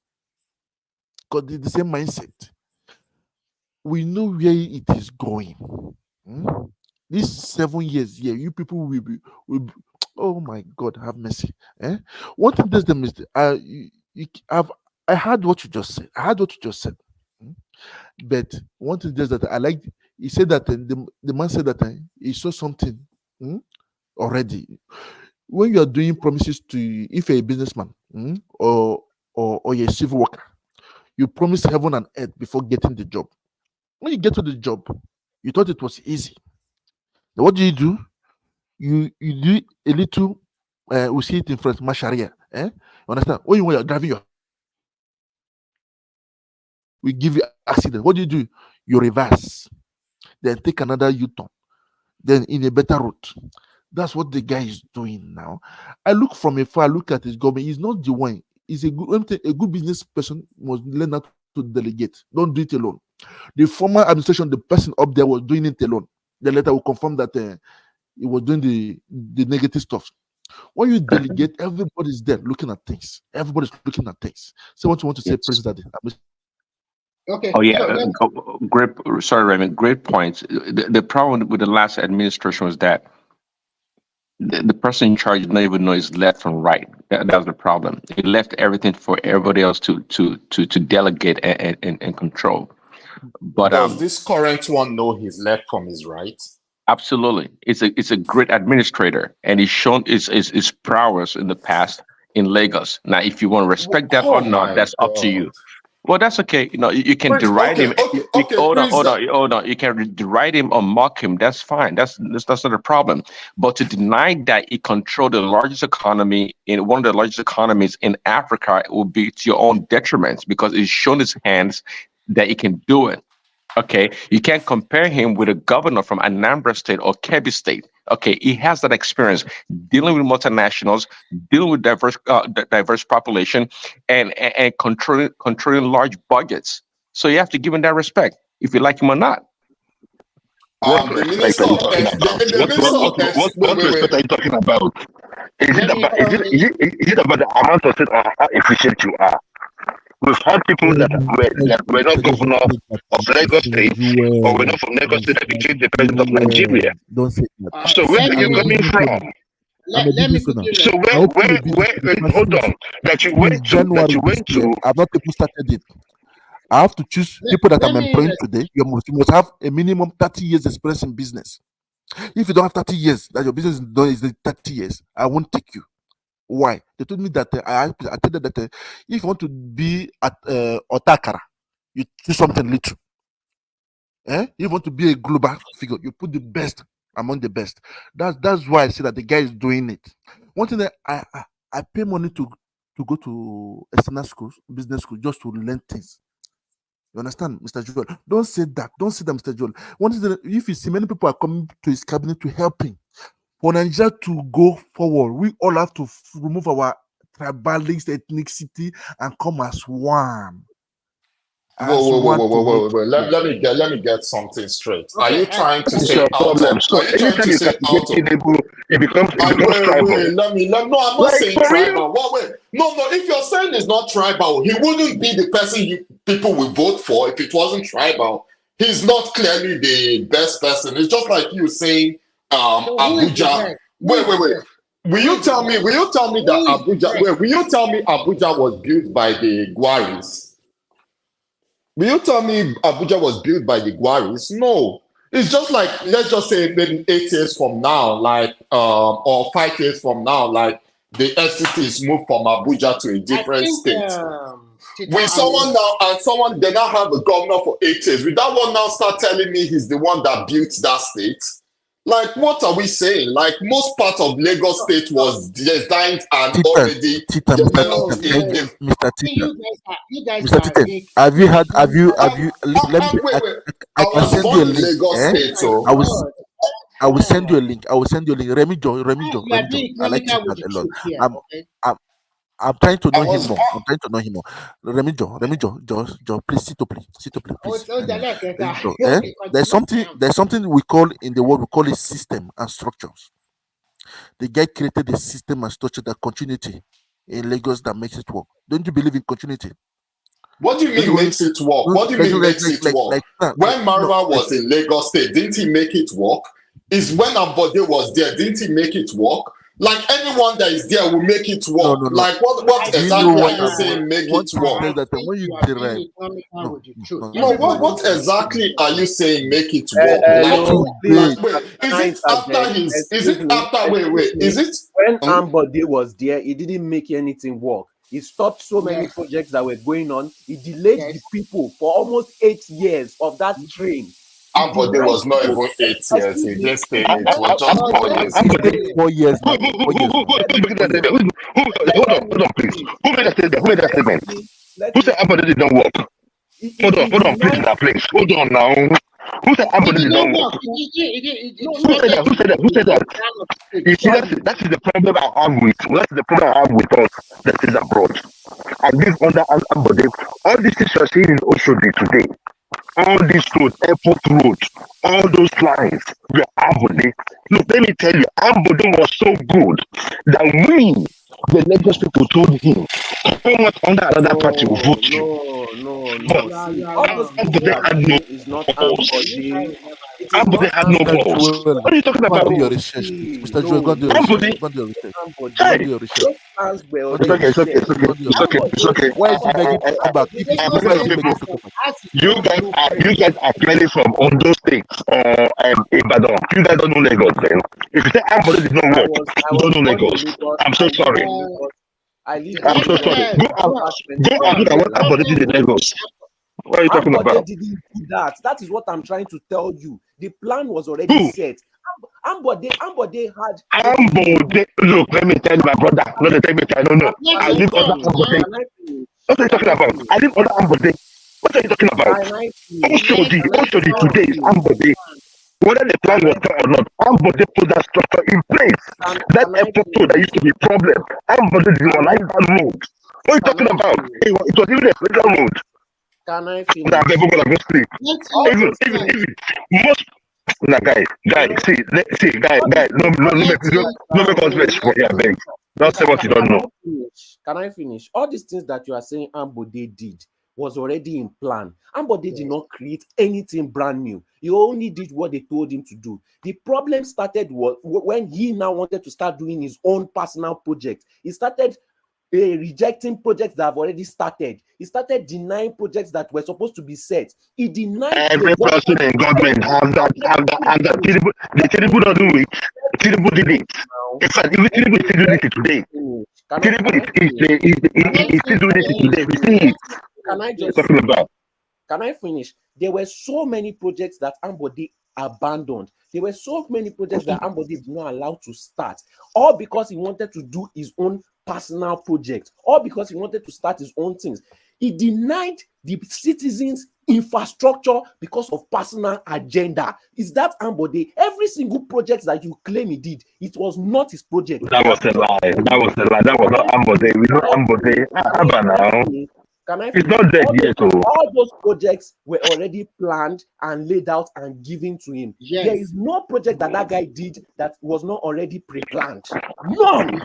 Because it's the same mindset. We know where it is going. These 7 years here, you people will be oh my God, have mercy. One thing that's the mistake. I heard what you just said. But one thing is that I like. He said that the man said that he saw something already. When you are doing promises to, if you're a businessman or you're a civil worker, you promise heaven and earth before getting the job. When you get to the job, you thought it was easy. Now what do? You do a little. We see it in French, masharia. You understand? When you are driving your, we give you accident. What do? You reverse, then take another U-turn, then in a better route. That's what the guy is doing now. I look from afar, look at his government. He's not the one. He's a good business person must learn how to delegate. Don't do it alone. The former administration, the person up there was doing it alone. The letter will confirm that he was doing the negative stuff. When you delegate, everybody's there looking at things. Everybody's looking at things. So what you want to say, President? Okay. Oh yeah, great. Sorry, Raymond. Great points. The problem with the last administration was that the person in charge didn't even know his left from right. That was the problem. He left everything for everybody else to delegate and control. But does this current one know his left from his right? Absolutely, it's a great administrator, and he's shown his prowess in the past in Lagos. Now, if you want to respect that or not, that's up to you. Well, that's okay. You can deride him. Hold on. You can deride him or mock him. That's fine. That's not a problem. But to deny that he controlled the largest economy in one of the largest economies in Africa, it will be to your own detriment because he's shown his hands that he can do it. Okay, you can't compare him with a governor from Anambra State or Kebbi State. Okay, he has that experience dealing with multinationals, dealing with diverse population, and controlling large budgets. So you have to give him that respect, if you like him or not. The minister of what respect are you talking about? Is it about the amount of how efficient you are? We've had people that were not governor of Lagos State or were not from Lagos State that became the president of Nigeria. Don't say that. So where are you coming from? Let me quickly. So where hold on, that you went to. I've not people started it. I have to choose people that I'm employing today. You must have a minimum 30 years experience in business. If you don't have 30 years, that your business is 30 years, I won't take you. Why? They told me that I told them that if you want to be at Otakara, you choose something little. If you want to be a global figure, you put the best among the best. That's why I say that the guy is doing it. One thing that I pay money to go to external schools, business school, just to learn things. You understand, Mr. Joel? Don't say that, Mr. Joel. One thing that if you see many people are coming to his cabinet to help him. For Nigeria to go forward, we all have to remove our tribalism, ethnicity, and come as one. Whoa. Let me get something straight. Are you trying to say Your problem? So anytime you can get Tinubu, it becomes tribal. No, I'm not saying tribal. Wait. No. If you're saying it's not tribal, he wouldn't be the person people will vote for if it wasn't tribal. He's not clearly the best person. It's just like you saying Abuja. Wait. Will you tell me that Abuja? Will you tell me Abuja was built by the Gwaris? Will you tell me Abuja was built by the Gwaris? No. It's just like, let's just say maybe 8 years from now, or 5 years from now, the FCT is moved from Abuja to a different state. With someone now, and someone, they now have a governor for 8 years. Will that one now start telling me he's the one that built that state? What are we saying? Most part of Lagos State was designed and already developed in the... Mr. Tita, have you let me, I can send you a link. Lagos State, so I will send you a link. Remijo. I like that a lot. I'm trying to know him more. Remijo, please, sit up, please. There's something we call in the world, we call it system and structures. The guy created a system and structure that continuity in Lagos that makes it work. Don't you believe in continuity? What do you mean makes it work? What do you mean makes it work? When Marwa was in Lagos State, didn't he make it work? Is when Ambode was there, didn't he make it work? Like anyone that is there will make it work. No. Like what exactly are you saying make it work? That when you derive, what exactly are you saying make it work? Is it when Ambode was there, he didn't make anything work. He stopped so many projects that were going on. He delayed the people for almost 8 years of that train. Ambode was not even 8 years. He just stayed it was just 4 years. 4 years. Hold on, please. Who made that statement? Who said Ambode did not work? Hold on, please, in that place. Hold on now. Who said Ambode did not work? Who said that? You see, that is the problem I have with us that is abroad. And this under Ambode, all these things you're seeing in Oshodi today, all these roads, airport roads, all those lines, were Ambode. Look, let me tell you, Ambode was so good that we, the Lagos people, told him, come out under another party will vote you. But Ambode had no balls. Ambode had no balls. What are you talking about? Go and do your research, Mr. Joel. Go and do your research. It's okay. Why is he begging to come back? If he's why is he begging to come back? You guys are clearly from Ondo State or Ibadan. You guys don't know Lagos then. If you say Ambode did not work, you don't know Lagos. I'm so sorry. I'm so sorry. Go and look at what Ambode did in Lagos. What are you talking about? Didn't do that. That is what I'm trying to tell you. The plan was already set. Ambode had. Look, let me tell you, my brother. Let me tell you, I don't know. I live under Ambode. What are you talking about? I live under Ambode. What are you talking about? Oshodi today is Ambode. Whether the plan was there or not, Ambode put that structure in place. That airport road that used to be a problem. Ambode did not like that road. What are you talking about? It was even a federal road. Can I finish? That people gonna go sleep. Even most guy, no make us vex for here, beg. Don't say what you don't know. Can I finish? All these things that you are saying Ambode did was already in plan. Ambode did not create anything brand new. He only did what they told him to do. The problem started when he now wanted to start doing his own personal project. He started rejecting projects that have already started. He started denying projects that were supposed to be set. He denied every person in government have that the Tinubu don't do it. Tinubu did it. In fact, even Tinubu is still doing it today. Tinubu is still doing it today. We see it. Can I finish? There were so many projects that Ambode abandoned. There were so many projects that Ambode did not allow to start, all because he wanted to do his own personal project, all because he wanted to start his own things. He denied the citizens infrastructure because of personal agenda. Is that Ambode? Every single project that you claim he did, it was not his project. That was a lie. That was not Ambode. We know Ambode. Now. It's not dead yet. All those projects were already planned and laid out and given to him. Yes. There is no project that guy did that was not already pre-planned. None.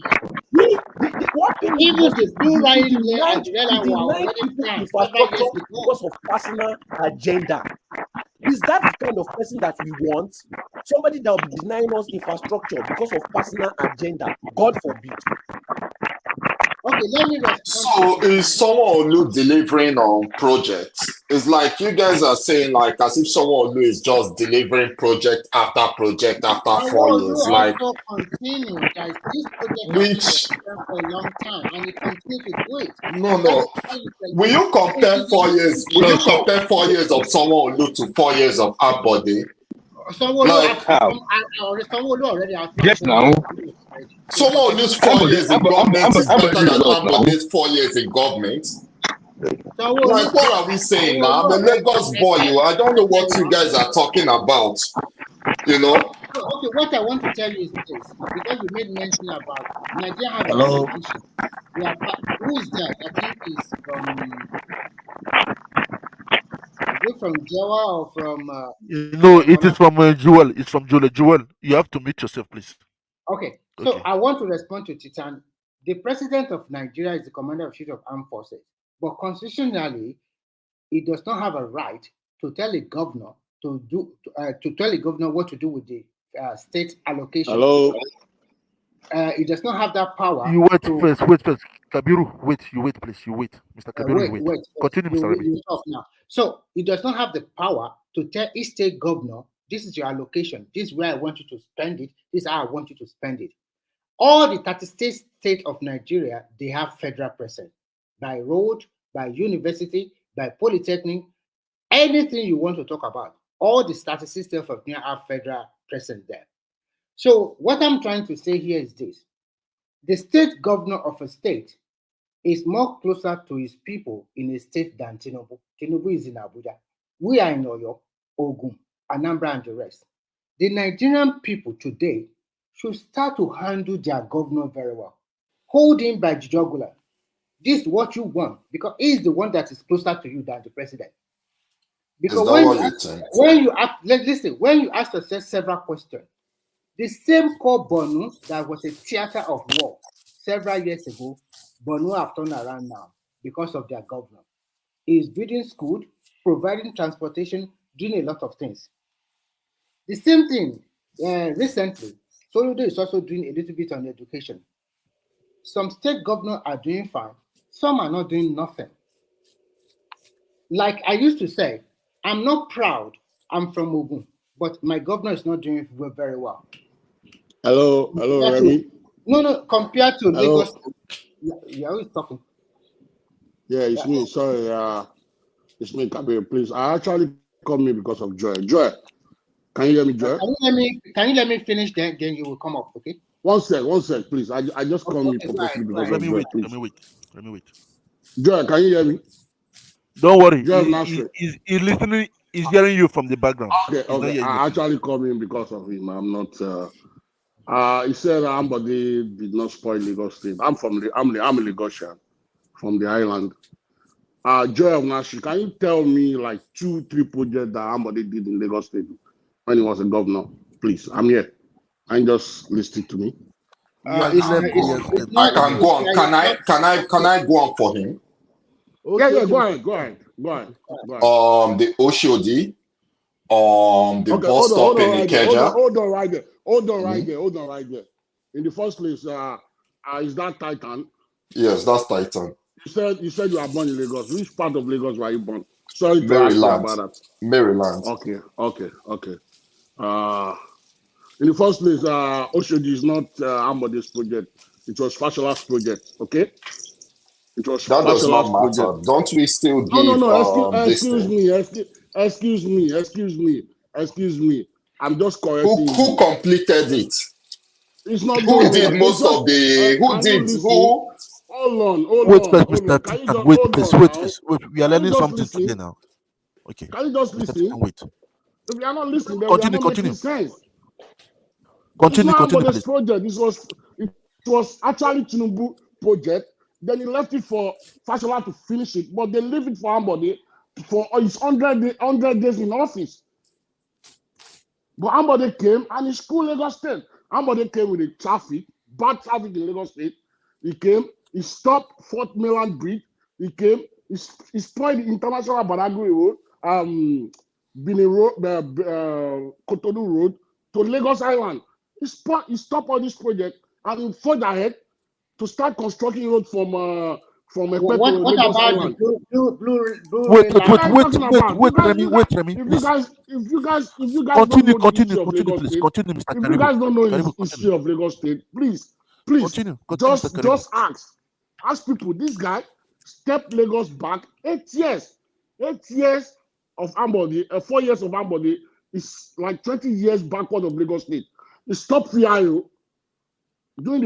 Even the blue line because of personal agenda. Is that the kind of person that we want? Somebody that will be denying us infrastructure because of personal agenda. God forbid. Okay, let me respond. So is someone delivering on projects? It's like you guys are saying, like as if someone is just delivering project after project after 4 years. Like continue, guys. This project which for a long time and it continues to do it. No. Will you compare 4 years? Will you compare 4 years of someone to 4 years of Ambode? Yes, now. Someone lose 4 years in government is better than Ambode 4 years in government. Like, what are we saying now? I'm a Lagos boy. I don't know what you guys are talking about. You know? Okay, what I want to tell you is this, because you made mention about Nigeria has a politician. Who is that? I think it's from Jawa or from no, it is from Jewel. It's from Jewel. You have to mute yourself, please. Okay. So I want to respond to Titan. The president of Nigeria is the commander-in-chief of armed forces, but constitutionally, he does not have a right to tell a governor to tell a governor what to do with the state allocation. Hello. He does not have that power. You wait first. Kabiru, wait. You wait, please. You wait, Mr. Kabiru. You wait. Continue, Mr. Remy. You talk now. So he does not have the power to tell each state governor, this is your allocation. This is where I want you to spend it. This is how I want you to spend it. All the 30 states of Nigeria, they have federal presence by road, by university, by polytechnic, anything you want to talk about. All the 36 states of Nigeria have federal presence there. So what I'm trying to say here is this. The state governor of a state is more closer to his people in a state than Tinubu. Tinubu is in Abuja. We are in Oyo, Ogun, Anambra, and the rest. The Nigerian people today should start to handle their governor very well. Hold him by the jugular. This is what you want, because he's the one that is closer to you than the president. Because when you ask yourself several questions, the same core Bonu that was a theater of war several years ago, Bonu have turned around now because of their governor. He is building schools, providing transportation, doing a lot of things. The same thing recently, Soludo is also doing a little bit on education. Some state governors are doing fine, some are not doing nothing. Like I used to say, I'm not proud I'm from Ogun, but my governor is not doing very well. Hello, Remy. No, compared to Lagos. You're always talking. Yeah, it's me. Sorry, it's me, Kabir. Please, I actually called me because of Joy. Joy, can you hear me, Joy? Can you let me finish? Then you will come up, okay? One sec, please. I just called me purposely because of Joy. Please. Let me wait. Joy, can you hear me? Don't worry. He's listening. He's hearing you from the background. Okay. I actually called him because of him. I'm not. He said Ambody did not spoil Lagos State. I'm a Lagosian from the island. Joy of Nashi, can you tell me like 2-3 projects that Ambody did in Lagos State when he was a governor? Please, I'm here. And just listen to me. I can go on. Can I go on for him? Okay, go ahead. The Oshodi, the bus stop in Ikeja. Hold on right there. In the first place, is that Titan? Yes, that's Titan. You said you are born in Lagos. Which part of Lagos were you born? Sorry to ask you about that. Maryland. Okay. In the first place, Oshodi is not Ambodi's project. It was Fashola's project. Okay. It was that does not matter. Project. Don't we still give? No. Excuse me. I'm just correcting. Who completed it? It's not. Who did most of the? Who did? Who? Hold on. Wait, Mr. Wait. We are learning something today now. Okay. Can you just listen? Wait. If you are not listening, then we are not making sense. Continue. This project. It was actually Tinubu project. Then he left it for Fashola to finish it, but they leave it for Ambody for his 100 days in office. But Ambody came and he screwed Lagos State. Ambody came with bad traffic in Lagos State. He came, he stopped Fort Mainland Bridge. He came, he spoiled the International Badagry Road, Benin Road, Cotonou Road to Lagos Island. He stopped all this project and he forged ahead to start constructing road from Ekpa'S to Lagos Island. Wait, Remy. If you guys continue, please. Continue, Mr. If you guys don't know the history of Lagos State, please, just ask people. This guy stepped Lagos back 8 years. 8 years of Ambody, 4 years of Ambody is like 20 years backward of Lagos State. He stopped FIAO. During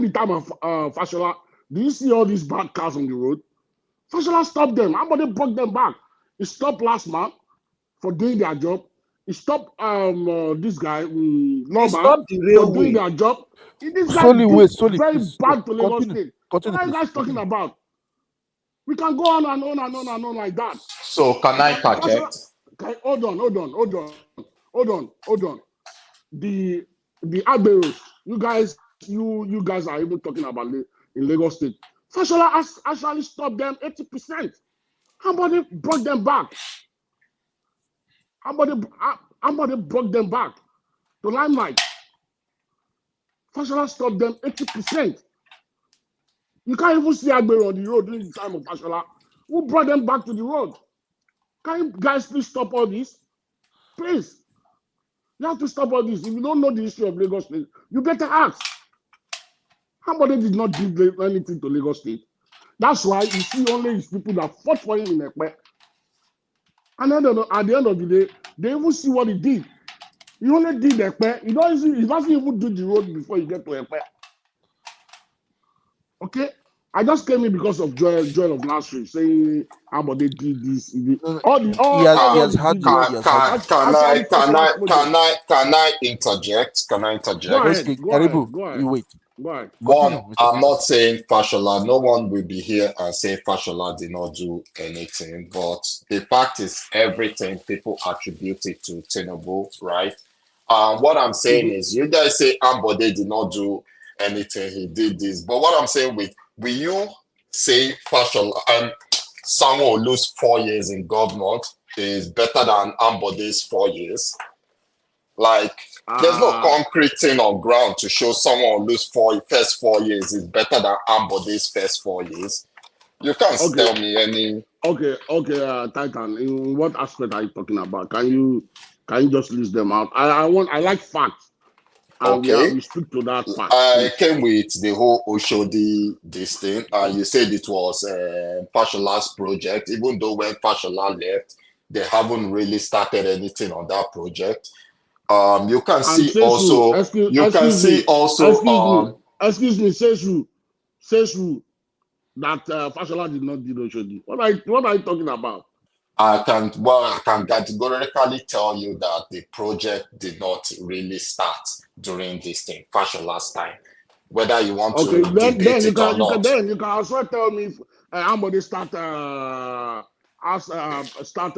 the time of Fashola, do you see all these bad cars on the road? Fashola stopped them. Ambody brought them back. He stopped last month for doing their job. He stopped this guy, Norman, for doing their job. This guy did very bad to Lagos State. What are you guys talking about? We can go on and on like that. So can I project? Hold on. The Agberos, you guys are even talking about in Lagos State. Fashola actually stopped them 80%. Somebody brought them back. Somebody brought them back to limelight. Fashola stopped them 80%. You can't even see Agbero on the road during the time of Fashola. Who brought them back to the road? Can you guys please stop all this? Please. You have to stop all this. If you don't know the history of Lagos State, you better ask. Somebody did not do anything to Lagos State. That's why you see only his people that fought for him in Ekpe. And then at the end of the day, they even see what he did. He only did Ekpe. He doesn't even do the road before you get to Ekpe. Okay? I just came in because of Joel of Nasri saying how about they did this. Can I interject? Can I interject? Go ahead. One, I'm not saying Fashola. No one will be here and say Fashola did not do anything. But the fact is, everything people attribute it to Tinubu, right? What I'm saying is, you guys say Ambode did not do anything. He did this. But what I'm saying will you say Fashola, someone will lose 4 years in government is better than Ambode's 4 years? Like, there's no concrete thing on ground to show someone lose first 4 years is better than Ambode's first 4 years. You can't tell me any. Okay, Titan. In what aspect are you talking about? Can you just list them out? I like facts. And we stick to that fact. I came with the whole Oshodi this thing, and you said it was Fashola's project. Even though when Fashola left, they haven't really started anything on that project. You can see also. Excuse me, says who that Fashola did not do Oshodi. What are you talking about? I can categorically tell you that the project did not really start during this thing, Fashola's time. Whether you want to debate it or not. Then you can also tell me if Ambode start a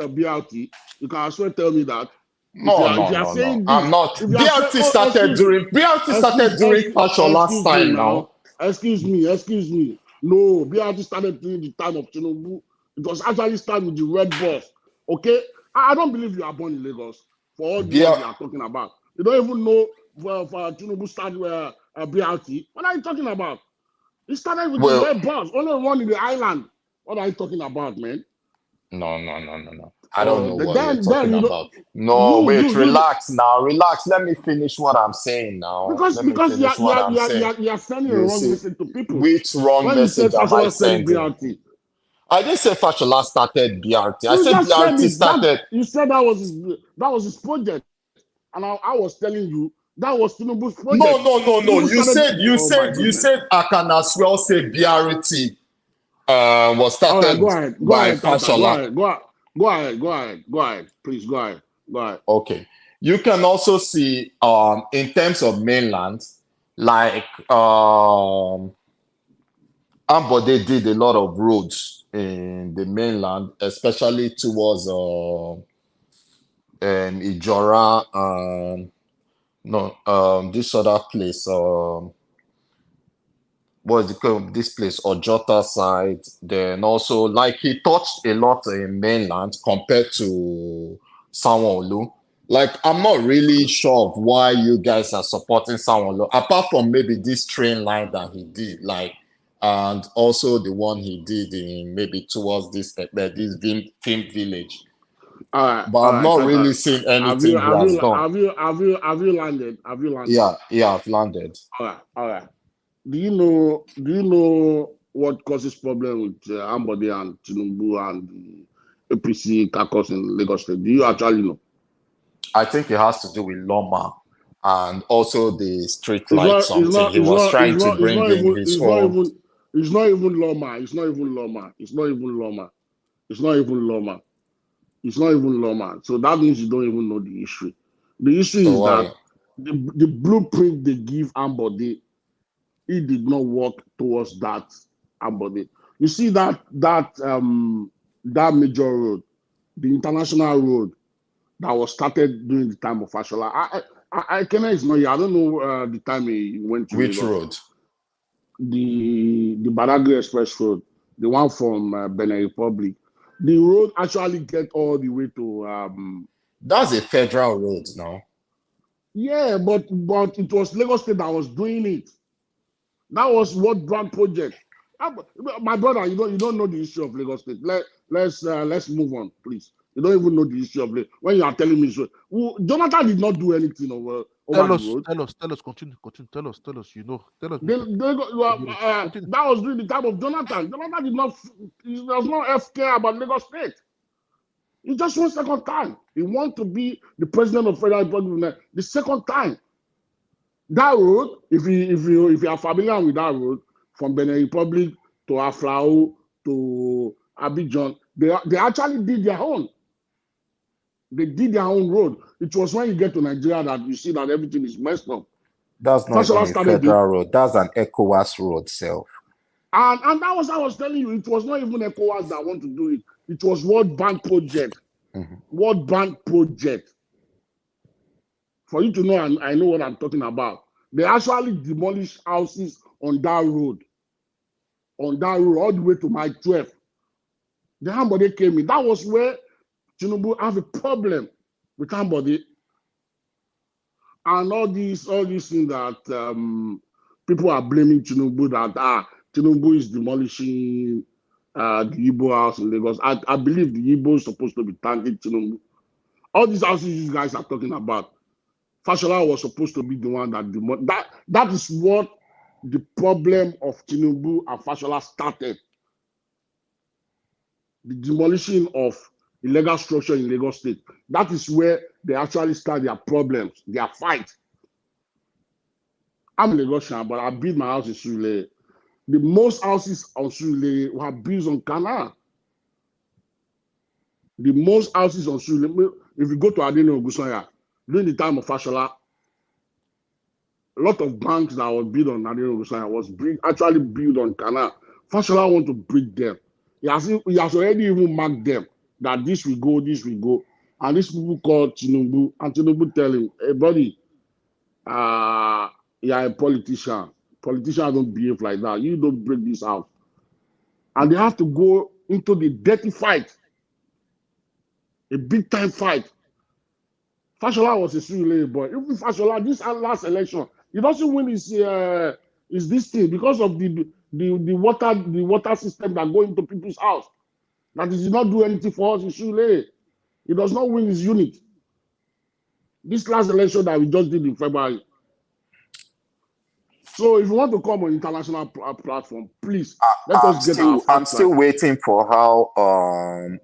BRT. You can also tell me that. No. I'm not. BRT started during Fashola's time now. Excuse me. No, BRT started during the time of Tinubu. It was actually started with the red bus. Okay? I don't believe you are born in Lagos for all the ones you are talking about. You don't even know for Tinubu started BRT. What are you talking about? It started with the red bus, only one in the island. What are you talking about, man? No. I don't know what you're talking about. No, relax now. Relax. Let me finish what I'm saying now. Because you are sending a wrong message to people. Which wrong message am I sending? I didn't say Fashola started BRT. I said BRT started. You said that was his project, and I was telling you that was Tinubu's project. No. You said I can as well say BRT was started by Fashola. Go ahead. Please go ahead. Okay. You can also see in terms of mainland, like Ambode did a lot of roads in the mainland, especially towards Ijora and this other place. What is it called? This place, Ojota side. Then also, like, he touched a lot in mainland compared to Sanwo-Olu. Like, I'm not really sure of why you guys are supporting Sanwo-Olu, apart from maybe this train line that he did, like, and also the one he did in maybe towards this film village. But I've not really seen anything he has done. Have you landed? Yeah, I've landed. All right. Do you know what causes problem with Ambode and Tinubu and the APC caucus in Lagos State? Do you actually know? I think it has to do with Loma and also the street light something. He was trying to bring in his own. It's not even Loma. So that means you don't even know the issue. The issue is that the blueprint they give Ambode, it did not work towards that Ambode. You see that major road, the international road that was started during the time of Fashola. I Kenneth is not here. I don't know the time he went to. Which road? the Badagry Express Road, the one from Benin Republic. The road actually get all the way to That's a federal road now. Yeah, but it was Lagos State that was doing it. That was what brand project. My brother, you don't know the issue of Lagos State. Let's move on, please. You don't even know the issue of Lagos. When you are telling me so, Jonathan did not do anything over the road. Tell us, continue, tell us, tell us. That was during the time of Jonathan. Jonathan did not. He does not care about Lagos State. He just one second time. He wants to be the president of Federal Republic. The second time. That road, if you are familiar with that road, from Benin Republic to Aflao to Abidjan, they actually did their own. They did their own road. It was when you get to Nigeria that you see that everything is messed up. That's not even a federal road. That's an Ekpa'S road self. And that was I was telling you. It was not even Ekpa'S that want to do it. It was World Bank project. World Bank project. For you to know, I know what I'm talking about. They actually demolished houses on that road. On that road, all the way to Mile 12. The Ambode came in. That was where Tinubu have a problem with Ambode. And all these things that people are blaming Tinubu that Tinubu is demolishing the Igbo house in Lagos. I believe the Igbo is supposed to be thanking Tinubu. All these houses you guys are talking about, Fashola was supposed to be the one that that is what the problem of Tinubu and Fashola started. The demolition of illegal structure in Lagos State. That is where they actually start their problems, their fight. I'm Lagosian, but I built my house in Surulere. The most houses on Surulere were built on canal. The most houses on Surulere, if you go to Adeno Ogusanya, during the time of Fashola, a lot of banks that were built on Adeno Ogusanya was actually built on canal. Fashola want to break them. He has already even marked them that this will go. And these people call Tinubu, and Tinubu tell him, hey, buddy, you are a politician. Politicians don't behave like that. You don't break this out. And they have to go into the dirty fight, a big time fight. Fashola was a Surulere boy. Even Fashola, this last election, he doesn't win his this thing because of the water system that go into people's house. That he did not do anything for us in Surulere. He does not win his unit. This last election that we just did in February. So if you want to come on international platform, please let us get our I'm still waiting for how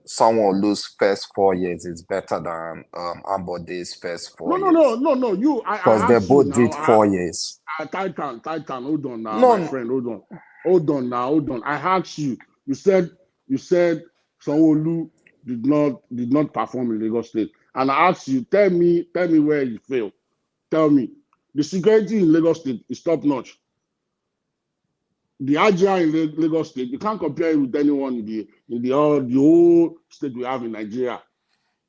someone lose first 4 years is better than Ambode's first 4 years. No. Because they both did 4 years. Titan, hold on now, my friend, hold on. I asked you. You said Sanwo-Olu did not perform in Lagos State, and I asked you, tell me where he failed. Tell me. The security in Lagos State is top notch. The IGR in Lagos State, you can't compare it with anyone in the whole state we have in Nigeria.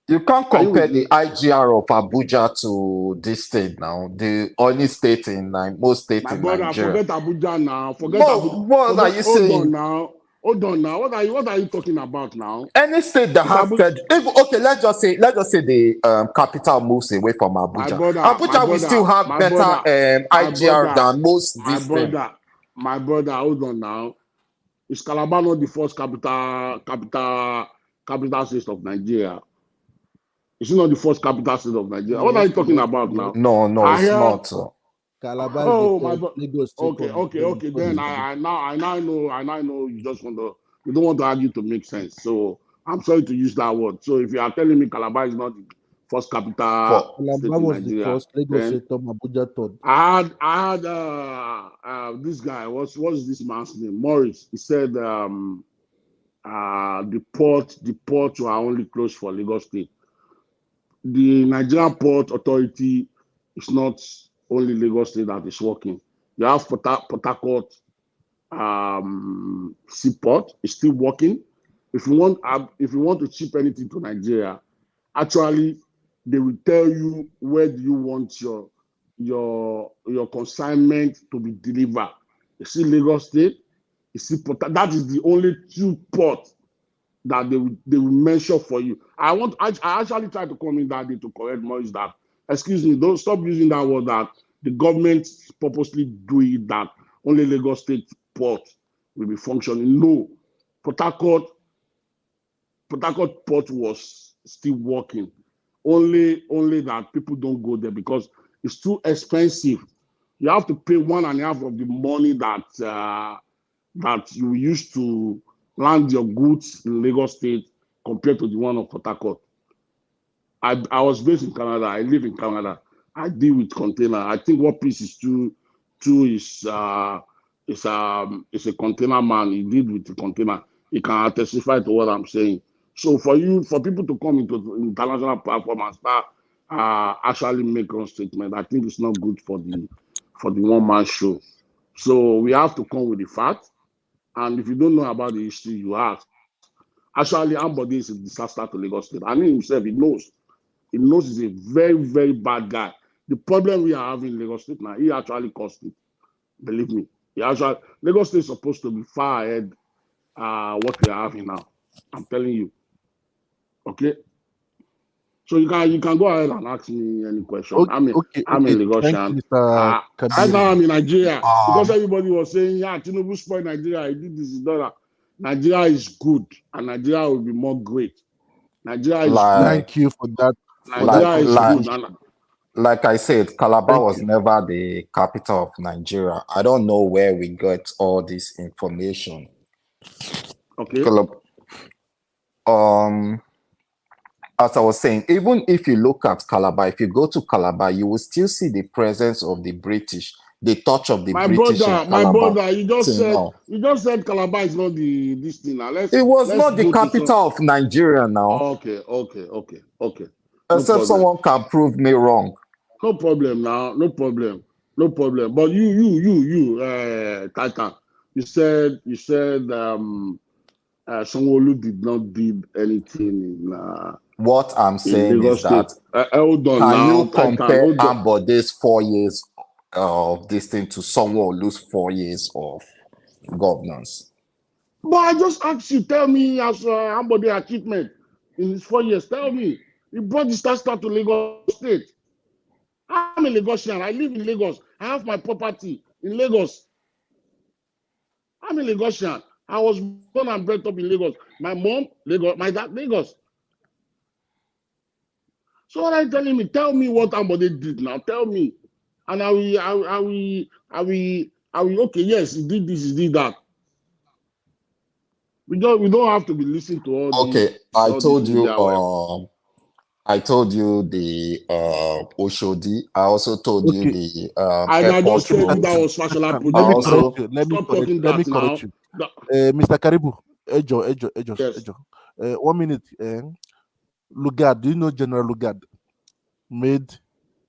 You can't compare the IGR of Abuja to this state now. The only state in most states in Nigeria. Forget Abuja now. What are you saying? Hold on now. What are you talking about now? Any state that has okay, let's just say the capital moves away from Abuja. Abuja will still have better IGR than most this state. My brother, hold on now. Is Calabar not the first capital state of Nigeria? It's not the first capital state of Nigeria. What are you talking about now? No, it's not. Calabar Lagos State. Okay. Then I now know you don't want to argue to make sense. So I'm sorry to use that word. So if you are telling me Calabar is not the first capital state in Nigeria, the first, Lagos State, Abuja third. I had this guy. What's this man's name? Morris. He said the ports were only closed for Lagos State. The Nigerian Port Authority is not only Lagos State that is working. You have Port Harcourt seaport is still working. If you want to ship anything to Nigeria, actually they will tell you where do you want your consignment to be delivered. You see Lagos State, you see Port. That is the only two ports that they will mention for you. I actually tried to come in that day to correct Maurice that, excuse me, don't stop using that word that the government purposely do it that only Lagos State port will be functioning. No, Port Harcourt port was still working. Only that people don't go there because it's too expensive. You have to pay 1.5 of the money that you used to land your goods in Lagos State compared to the one of Port Harcourt. I was based in Canada. I live in Canada. I deal with container. I think what piece is two is a container man. He did with the container. He can testify to what I'm saying. So for people to come into international platform and start actually make a statement, I think it's not good for the one-man show. So we have to come with the fact. And if you don't know about the history, you ask. Actually, Ambode is a disaster to Lagos State. I mean himself, he knows. He knows he's a very, very bad guy. The problem we are having in Lagos State now, he actually caused it. Believe me. Lagos State is supposed to be far ahead what we are having now. I'm telling you. Okay? So you can go ahead and ask me any question. Okay, I'm a Lagosian. Right now I'm in Nigeria because everybody was saying, yeah, Tinubu spoiled Nigeria. He did this, that. Nigeria is good and Nigeria will be more great. Nigeria is good. Thank you for that. Nigeria is good. Like I said, Calabar was never the capital of Nigeria. I don't know where we got all this information. Okay. As I was saying, even if you look at Calabar, if you go to Calabar, you will still see the presence of the British, the touch of the British in Calabar. My brother, you just said Calabar is not this thing now. It was not the capital of Nigeria now. Okay. Except someone can prove me wrong. No problem now. No problem. But you, Titan, you said Sanwo-Olu did not do anything in. What I'm saying is that hold on can now, you compare Ambode's 4 years of this thing to Sanwo-Olu's 4 years of governance? But I just asked you, tell me as Ambode achievement in his 4 years. Tell me, he brought the start to Lagos State. I'm a Lagosian. I live in Lagos. I have my property in Lagos. I'm a Lagosian. I was born and brought up in Lagos. My mom, Lagos. My dad, Lagos. So what are you telling me? Tell me what Ambode did now. Tell me. And are we okay, yes, he did this, he did that. We don't have to be listening to all these. Okay, I told you the Oshodi. I also told you the I just said that was Fashola project. Let me correct you. Mr. Karibu, Ejo. 1 minute. Lugard, do you know General Lugard made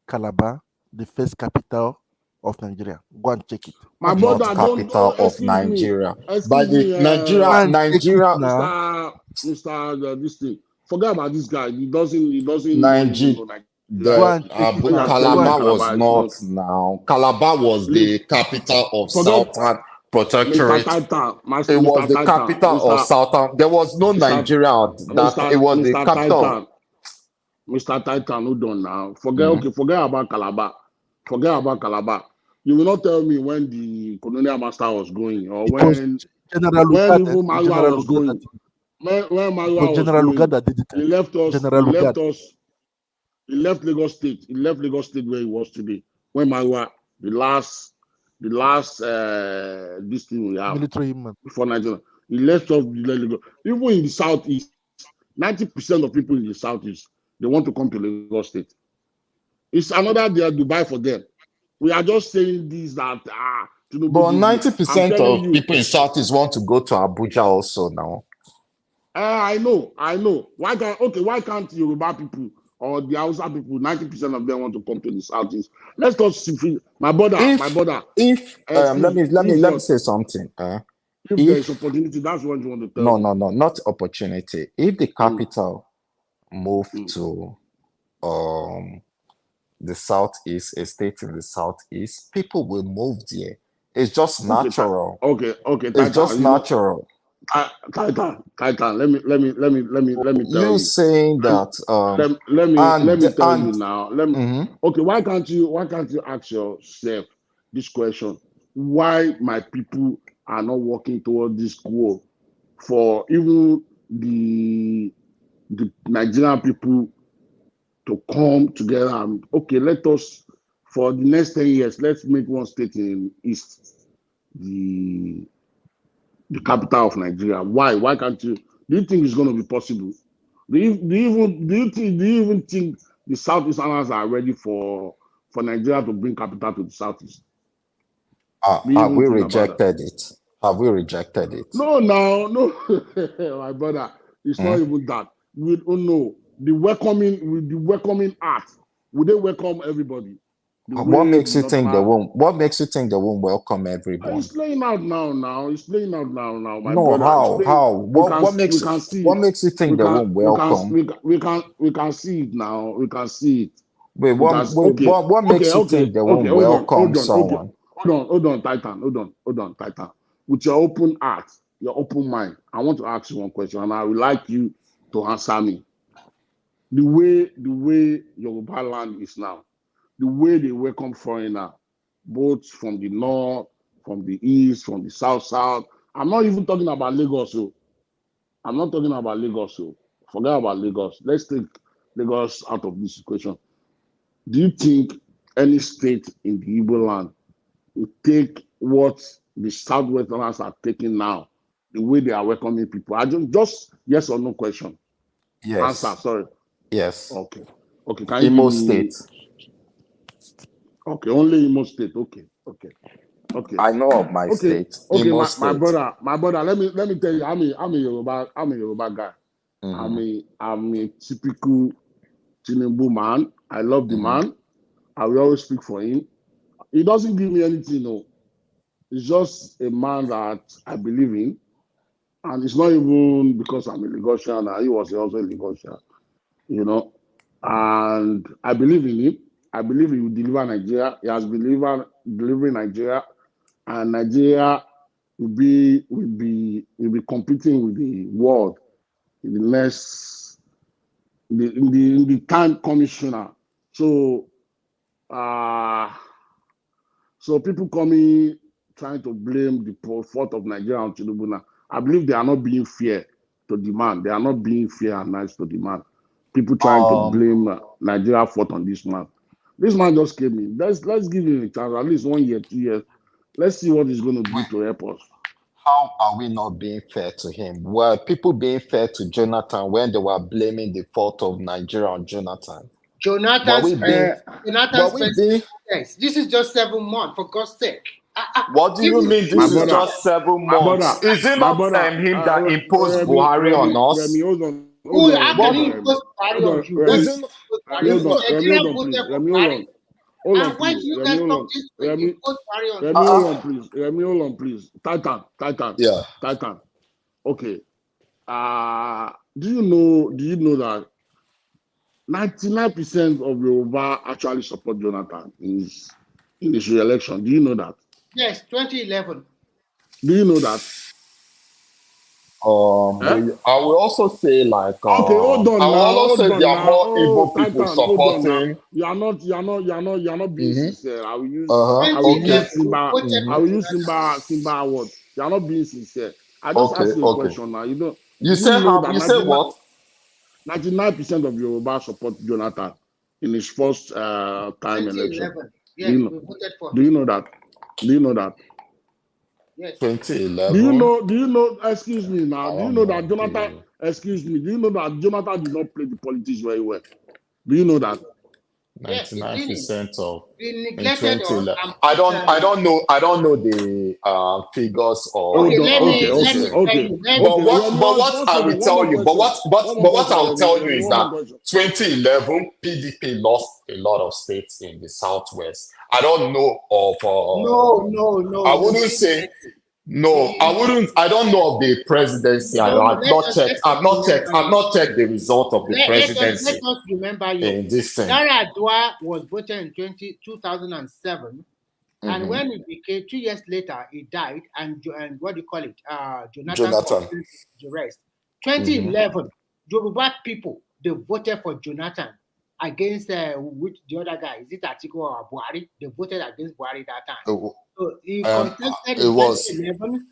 Calabar the first capital of Nigeria? Go and check it. My brother, capital of Nigeria. But Nigeria. Mr. This thing. Forget about this guy. He doesn't Nigeria. Calabar was not now. Calabar was the capital of Southern Protectorate. It was the capital of Southern. There was no Nigeria. It was the capital. Mr. Titan, hold on now. Forget about Calabar. You will not tell me when the colonial master was going or when Marwa was going. When Marwa was going, he left Lagos State. He left Lagos State where he was today. When Marwa, the last this thing we have military man before Nigeria, he left off Lagos. Even in the southeast, 90% of people in the southeast, they want to come to Lagos State. It's another Dubai for them. We are just saying this that but 90% of people in Southeast want to go to Abuja also now. I know. Why can't Yoruba people or the Hausa people, 90% of them want to come to the Southeast? Let's not see my brother. If let me say something. If there is opportunity, that's what you want to tell me. No, not opportunity. If the capital moved to the Southeast, a state in the Southeast, people will move there. It's just natural. Okay. It's just natural. Titan. Let me tell You you. saying that? Let me tell you now. Okay, why can't you ask yourself this question? Why my people are not working toward this goal for even the Nigerian people to come together and okay, let us for the next 10 years, let's make one state in East the capital of Nigeria. Why can't you? Do you think it's going to be possible? Do you even think the Southeasterners are ready for Nigeria to bring capital to the Southeast? Have we rejected it? Have we rejected it? No, my brother. It's not even that. We don't know the welcoming art. Would they welcome everybody? What makes you think they won't? What makes you think they won't welcome everyone? It's playing out now. It's playing out now, my no, brother. How? What makes you think they won't welcome? We can see it now. We can see it. Wait, what makes you think they won't welcome someone? Hold on, Titan. With your open heart, your open mind, I want to ask you one question, and I would like you to answer me. The way Yoruba land is now, the way they welcome foreigner, both from the north, from the east, from the south. I'm not even talking about Lagos. Forget about Lagos. Let's take Lagos out of this equation. Do you think any state in the Igbo land will take what the Southwesterners are taking now, the way they are welcoming people? I just yes or no question. Yes. Answer. Sorry. Yes. Okay. Can Imo State. Okay, only Imo State. Okay. I know of my state. Okay, Imo my brother. Let me tell you, I'm a Yoruba guy. I'm a typical Tinubu man. I love the man. I will always speak for him. He doesn't give me anything, no. He's just a man that I believe in. And it's not even because I'm a Lagosian. He was also a Lagosian, And I believe in him. I believe he will deliver Nigeria. He has been delivering Nigeria. And Nigeria will be competing with the world in the next in the time commissioner. So people coming trying to blame the fault of Nigeria on Tinubu now. I believe they are not being fair to demand. They are not being fair and nice to demand. People trying to blame Nigeria fault on this man. This man just came in. Let's give him a chance, at least 1 year, 2 years. Let's see what he's going to do to help us. How are we not being fair to him? Were people being fair to Jonathan when they were blaming the fault of Nigeria on Jonathan? This is just 7 months, for God's sake. What do you mean this is just 7 months? Is it not him that imposed Buhari on us? How can he impose Buhari on you? And why do you guys stop this? Remy, hold on, please. Titan. Yeah. Titan. Okay. Do you know that 99% of Yoruba actually support Jonathan in his re-election? Do you know that? Yes, 2011. Do you know that? I will also say okay, hold on. I will also say there are more Igbo people supporting. You are not being sincere. I will use Simba. I will use Simba award. You are not being sincere. I just asked you a question now. You say what? 99% of Yoruba support Jonathan in his first time election. Yes, we voted for him. Do you know that? Yes. 2011. Do you know? Excuse me now. Do you know that Jonathan? Excuse me. Do you know that Jonathan did not play the politics very well? Do you know that? 99% of in 2011. I don't know the figures or okay. But what I will tell you is that 2011 PDP lost a lot of states in the southwest. I don't know of no. I wouldn't say no. I don't know of the presidency. I've not checked the result of the presidency. Let us remember you. In this thing. Yar'Adua was voted in 2007 And when he became 2 years later, he died, and what do you call it? Jonathan Jonathan. the rest. 2011, Yoruba people, they voted for Jonathan against which the other guy, is it Atiku or Buhari? They voted against Buhari that time. So he contested in 2011.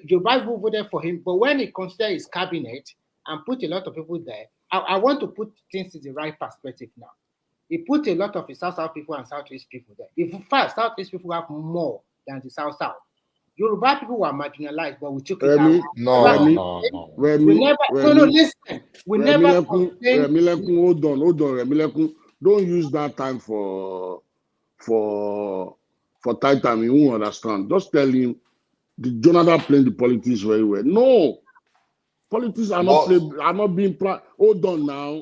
Yoruba people voted for him, but when he considered his cabinet and put a lot of people there, I want to put things in the right perspective now. He put a lot of the South people and Southeast people there. In fact, Southeast people have more than the South. Yoruba people were marginalized, but we took it out. We never Remilekun, hold on, Remilekun. Don't use that time for tight time. You won't understand. Just tell him the Jonathan playing the politics very well. No, politics are not being played. Hold on now.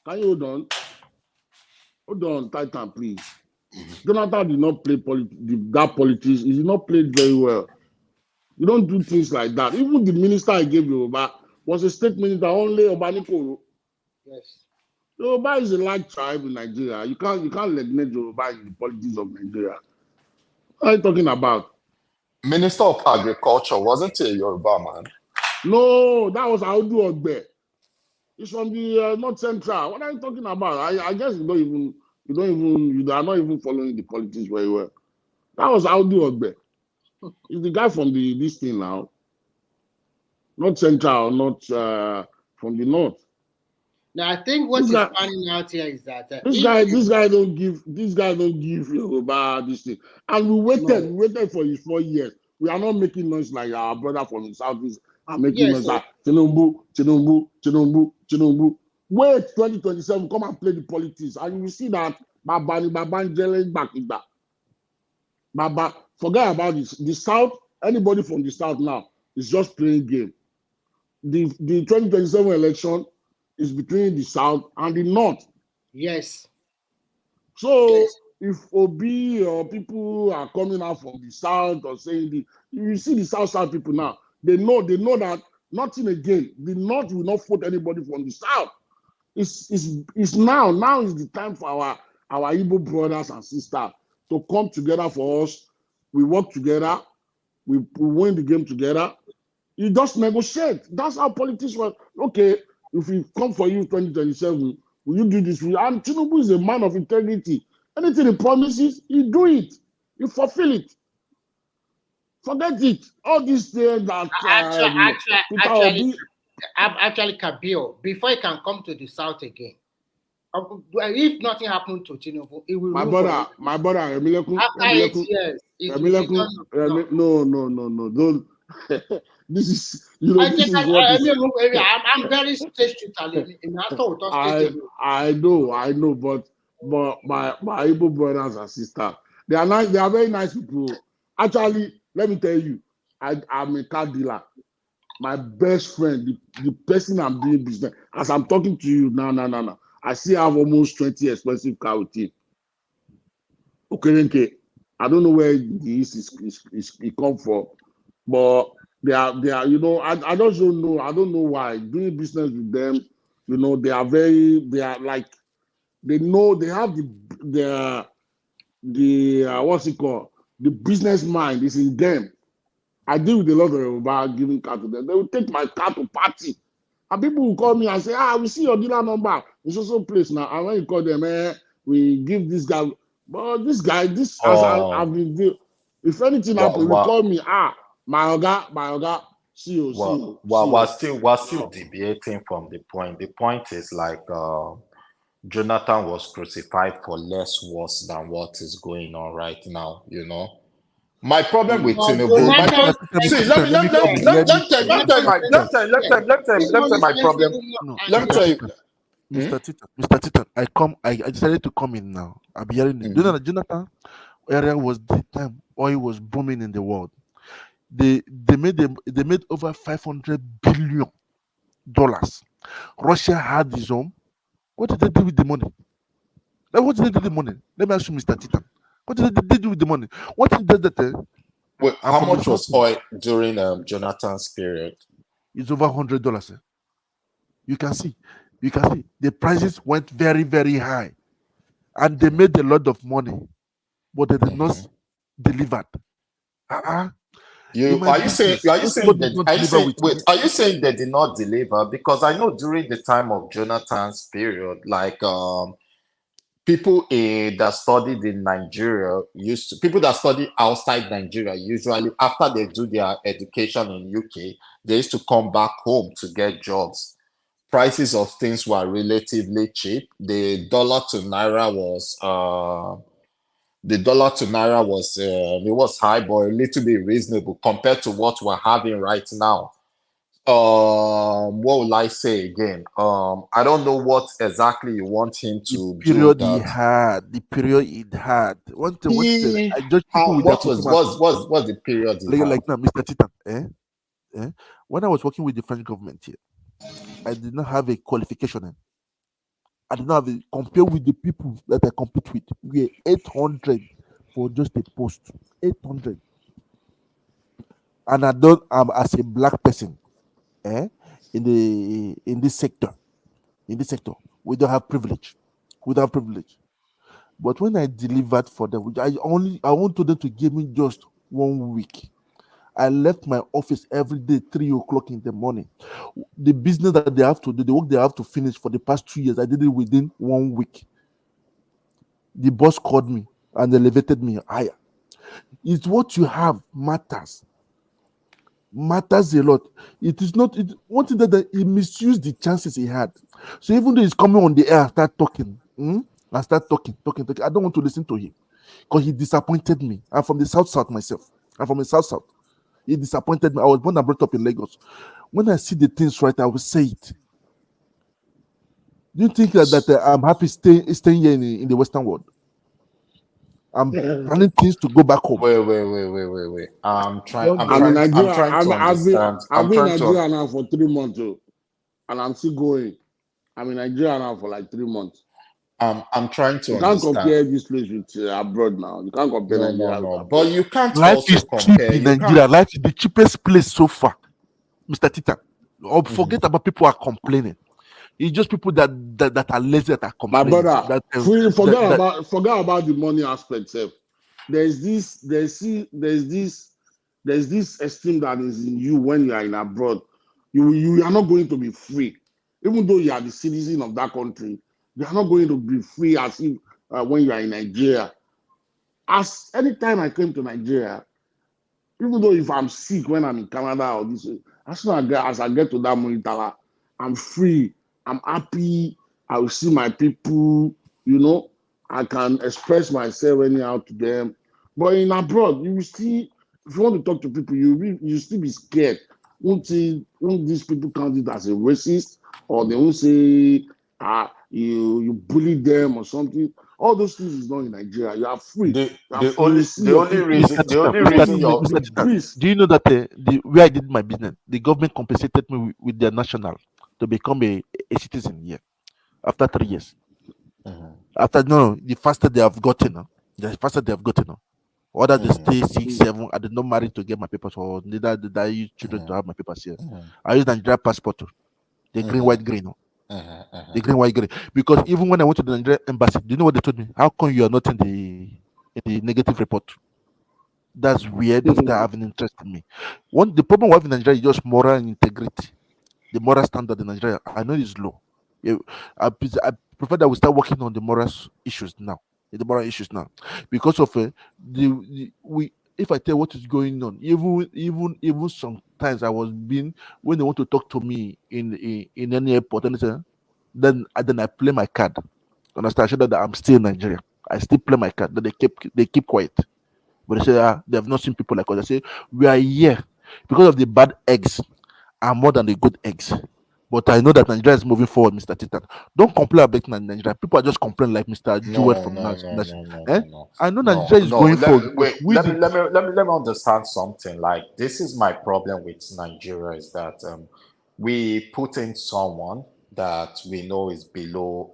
Can you hold on? Hold on, tight time, please. Jonathan did not play that politics. He did not play it very well. You don't do things like that. Even the minister I gave Yoruba was a state minister only Obanikoro. Yes. Yoruba is a large tribe in Nigeria. You can't neglect Yoruba in the politics of Nigeria. What are you talking about? Minister of Agriculture wasn't he a Yoruba man? No, that was Audu Ogbe. It's from the North Central. What are you talking about? I guess you are not even following the politics very well. That was Audu Ogbe. He's the guy from this thing now. Not Central, not from the North. Now I think what is finding out here is that this guy don't give Yoruba this thing. And we waited for his 4 years. We are not making noise like our brother from the Southeast are making noise like Tinubu. Wait 2027, come and play the politics. And you will see that Baba, forget about this. The South, anybody from the South now is just playing game. The 2027 election is between the South and the North. Yes. So if Obi or people are coming out from the South or saying you see the South people now, they know that nothing again. The North will not vote anybody from the South. It's now. Now is the time for our Igbo brothers and sisters to come together for us. We work together. We win the game together. You just negotiate. That's how politics work. Okay, if we come for you 2027, will you do this? And Tinubu is a man of integrity. Anything he promises, you do it. You fulfill it. Forget it. All these things that actually Kabir, before he can come to the South again, if nothing happened to Tinubu, it will my brother, Remilekun, after 8 years. No. Don't. This is, this is what I'm very straight to I know, but my Igbo brothers and sisters, they are nice. They are very nice people. Actually, let me tell you, I'm a car dealer. My best friend, the person I'm doing business, as I'm talking to you now. I still have almost 20 expensive cars with him. Okay, I don't know where he come from, but they are, I just don't know. I don't know why. Doing business with them, they are like, they know, they have the what's it called? The business mind is in them. I deal with a lot of Yoruba giving car to them. They will take my car to party. And people will call me and say, we see your dealer number. It's also place now. And when you call them, we give this guy. But this guy, I've been, if anything happens, we call me, my Oga, see you. We're still debating from the point. The point is like Jonathan was crucified for less worse than what is going on right now, My problem with Tinubu, let me tell you. Mr. Titan, I decided to come in now. I'm hearing it. Jonathan area was the time oil was booming in the world. They made over $500 billion. Russia had his own. What did they do with the money? What did they do with the money? Let me ask you, Mr. Titan. What did they do with the money? What did they Wait, how much was oil during Jonathan's period? It's over $100. You can see the prices went very, very high, and they made a lot of money. but they did not deliver. Are you saying they did not deliver? Because I know during the time of Jonathan's period, like people that studied in Nigeria people that study outside Nigeria usually after they do their education in UK, they used to come back home to get jobs. Prices of things were relatively cheap. The dollar to naira was high, but a little bit reasonable compared to what we're having right now. What will I say again? I don't know what exactly you want him to the period he had. What's the period he had? Like now, Mr. Titan, when I was working with the French government here, I did not have a qualification. I did not have a compare with the people that I compete with. We are 800 for just a post. 800. And I'm as a black person, in this sector. In this sector, we don't have privilege. But when I delivered for them, I wanted them to give me just 1 week. I left my office every day, 3 o'clock in the morning. The business that they have to do, the work they have to finish for the past 2 years, I did it within 1 week. The boss called me and elevated me higher. It's what you have matters a lot. It is not one thing that he misused the chances he had. So even though he's coming on the air and start talking, I start talking. I don't want to listen to him because he disappointed me. I'm from the south myself. I'm from the south. He disappointed me. I was born and brought up in Lagos. When I see the things right, I will say it. Do you think that I'm happy staying here in the Western world? I'm planning things to go back home. Wait. I'm trying to understand. I've been in Nigeria now for 3 months, and I'm still going. I'm in Nigeria now for like 3 months. I'm trying to understand. You can't compare this place with abroad now. You can't compare Nigeria with abroad. But you can't Life also is compare. cheap in Nigeria. Life is the cheapest place so far, Mr. Tita. Forget about people who are complaining. It's just people that are lazy that are complaining. My brother, forget about the money aspect. There's this esteem that is in you when you are in abroad. You are not going to be free, even though you are the citizen of that country. You are not going to be free as if when you are in Nigeria. As anytime I came to Nigeria, even though if I'm sick when I'm in Canada or this, as soon as I get to that monitor, I'm free. I'm happy. I will see my people. I can express myself anyhow to them. But in abroad, you will still, if you want to talk to people, you still be scared. Won't these people count it as a racist, or they won't say you bully them or something. All those things is not in Nigeria. You are free. The only reason do you know that where I did my business, the government compensated me with their national to become a citizen here after 3 years. After the faster they have gotten, Whether they stay 6, 7, I did not marry to get my papers, or neither did I use children to have my papers here. I use Nigeria passport, the green, white, green. The green, white, green. Because even when I went to the Nigerian embassy, do you know what they told me? How come you are not in the negative report? That's weird. After having interest in me, the problem we have in Nigeria is just moral integrity. The moral standard in Nigeria, I know, is low. I prefer that we start working on the moral issues now. Because of if I tell what is going on, even sometimes I was being, when they want to talk to me in any airport, then I play my card. Understand? I show that I'm still in Nigeria. I still play my card. Then they keep quiet. But they say they have not seen people like us. I say we are here because of the bad eggs are more than the good eggs. But I know that Nigeria is moving forward, Mr. Titan. Don't complain about Nigeria. People are just complaining like Mr. Jewett from now. I know Nigeria is going forward. Let me understand something. Like, this is my problem with Nigeria is that we put in someone that we know is below,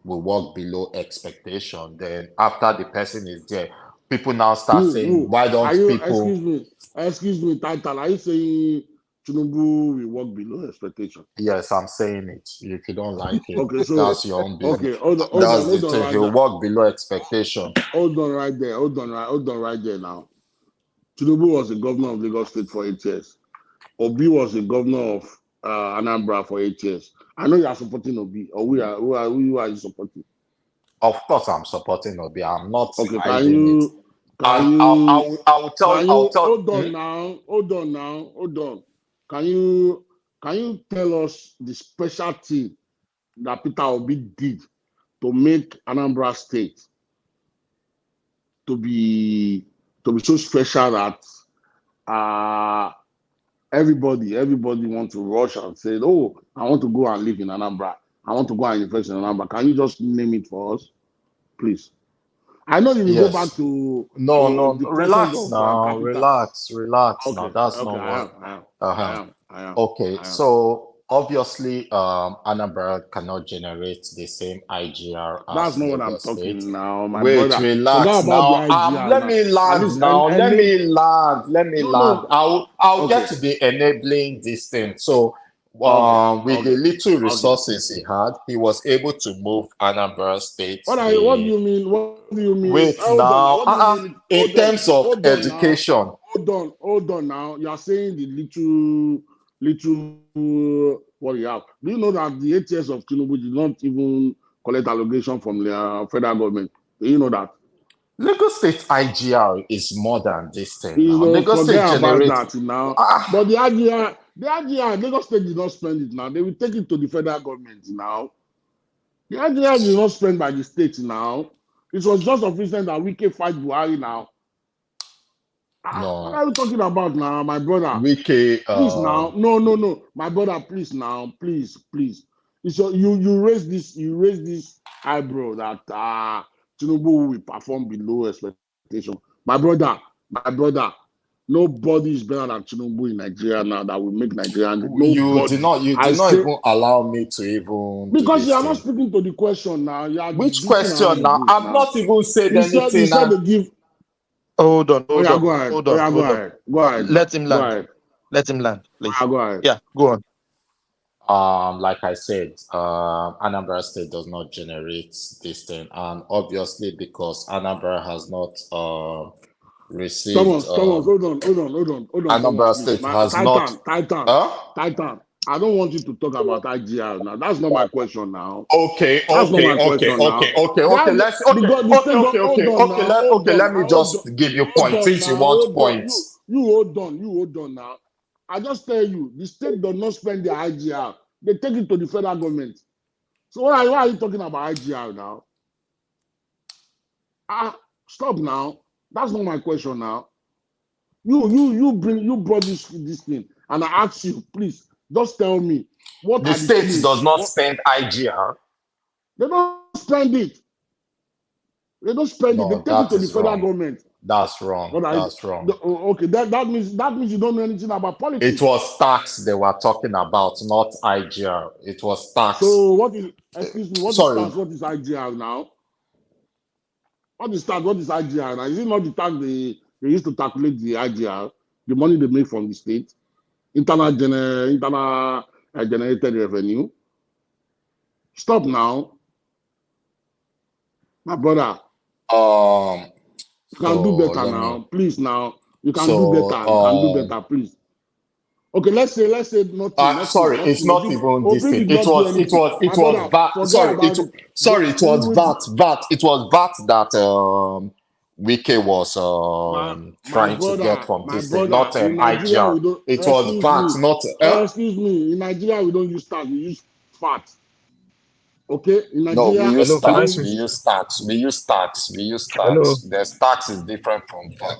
will work below expectation. Then after the person is there, people now start saying, why don't people? Excuse me, Titan. Are you saying Tinubu will work below expectation. Yes, I'm saying it. If you don't like it, Okay, so that's your own business. okay, hold on That's the thing. right He'll there. work below expectation. Hold on right there. Hold on right there now. Tinubu was the governor of Lagos State for 8 years. Obi was the governor of Anambra for 8 years. I know you are supporting Obi, or who are you supporting? Of course, I'm supporting Obi. I'm not Okay, hiding it. I'll tell. Hold on. Can you tell us the special thing that Peter Obi did to make Anambra State to be so special that everybody want to rush and say, oh, I want to go and live in Anambra. I want to go and invest in Anambra. Can you just name it for us, please? I know you will go back to no. the Relax now. capital. Relax Okay, now. That's okay, not what. I am. Okay, so obviously, Anambra cannot generate the same IGR as That's not what I'm Lagos talking State. now, my Wait, brother. relax Forget about now. the IGR Let now. me land now. Let me land. I'll get to the enabling this thing. So, with the little resources he had, he was able to move Anambra State. What do you mean? What do you mean? Wait now. In terms of education. Hold on now. You are saying the little what you have. Do you know that the 8 years of Tinubu did not even collect allocation from the federal government? Do you know that? Lagos State IGR is more than this thing You now. know, Lagos State generates that now. But the IGR, Lagos State did not spend it now. They will take it to the federal government now. The IGR is not spent by the state now. It was just of recent that Wike fight Buhari now. No. What are you talking about now, my brother? Wike, please now. No. My brother, please now. Please. So you raise this eyebrow that Tinubu will perform below expectation. My brother, nobody is better than Tinubu in Nigeria now that will make Nigeria. You did not even allow me to even because you are thing. not speaking to the question now. Which question now? I've not even said anything. You said they give. Hold on. Go ahead. Let him land. Let him land, please. Go ahead. Yeah, go on. Like I said, Anambra State does not generate this thing, and obviously because Anambra has not received. Thomas, hold on. Anambra State has not. Titan. I don't want you to talk about IGR now. That's not my question now. Okay. Let me just give you points since you want points. You hold on now. I just tell you, the state does not spend their IGR. They take it to the federal government. So why are you talking about IGR now? Stop now. That's not my question now. You brought this thing, and I asked you, please, just tell me what the state does not spend IGR. They don't spend it. They take it to the federal government. That's wrong. Okay, that means you don't know anything about politics. It was tax they were talking about, not IGR. It was tax. So what is? Excuse me. What is tax? What is IGR now? What is tax? What is IGR now? Is it not the tax they used to calculate the IGR, the money they make from the state, internal generated revenue? Stop now, my brother. You can do better now, please. Now you can do better. You can do better, please. Okay, let's say nothing. Sorry, it's not even this thing. It was VAT. Sorry, it was VAT. It was VAT that Wike was trying to get from this thing, not IGR. It was VAT, not. Excuse me. In Nigeria, we don't use tax. We use VAT. Okay, in Nigeria, no, we use tax. We use tax. Hello. There's tax is different from VAT.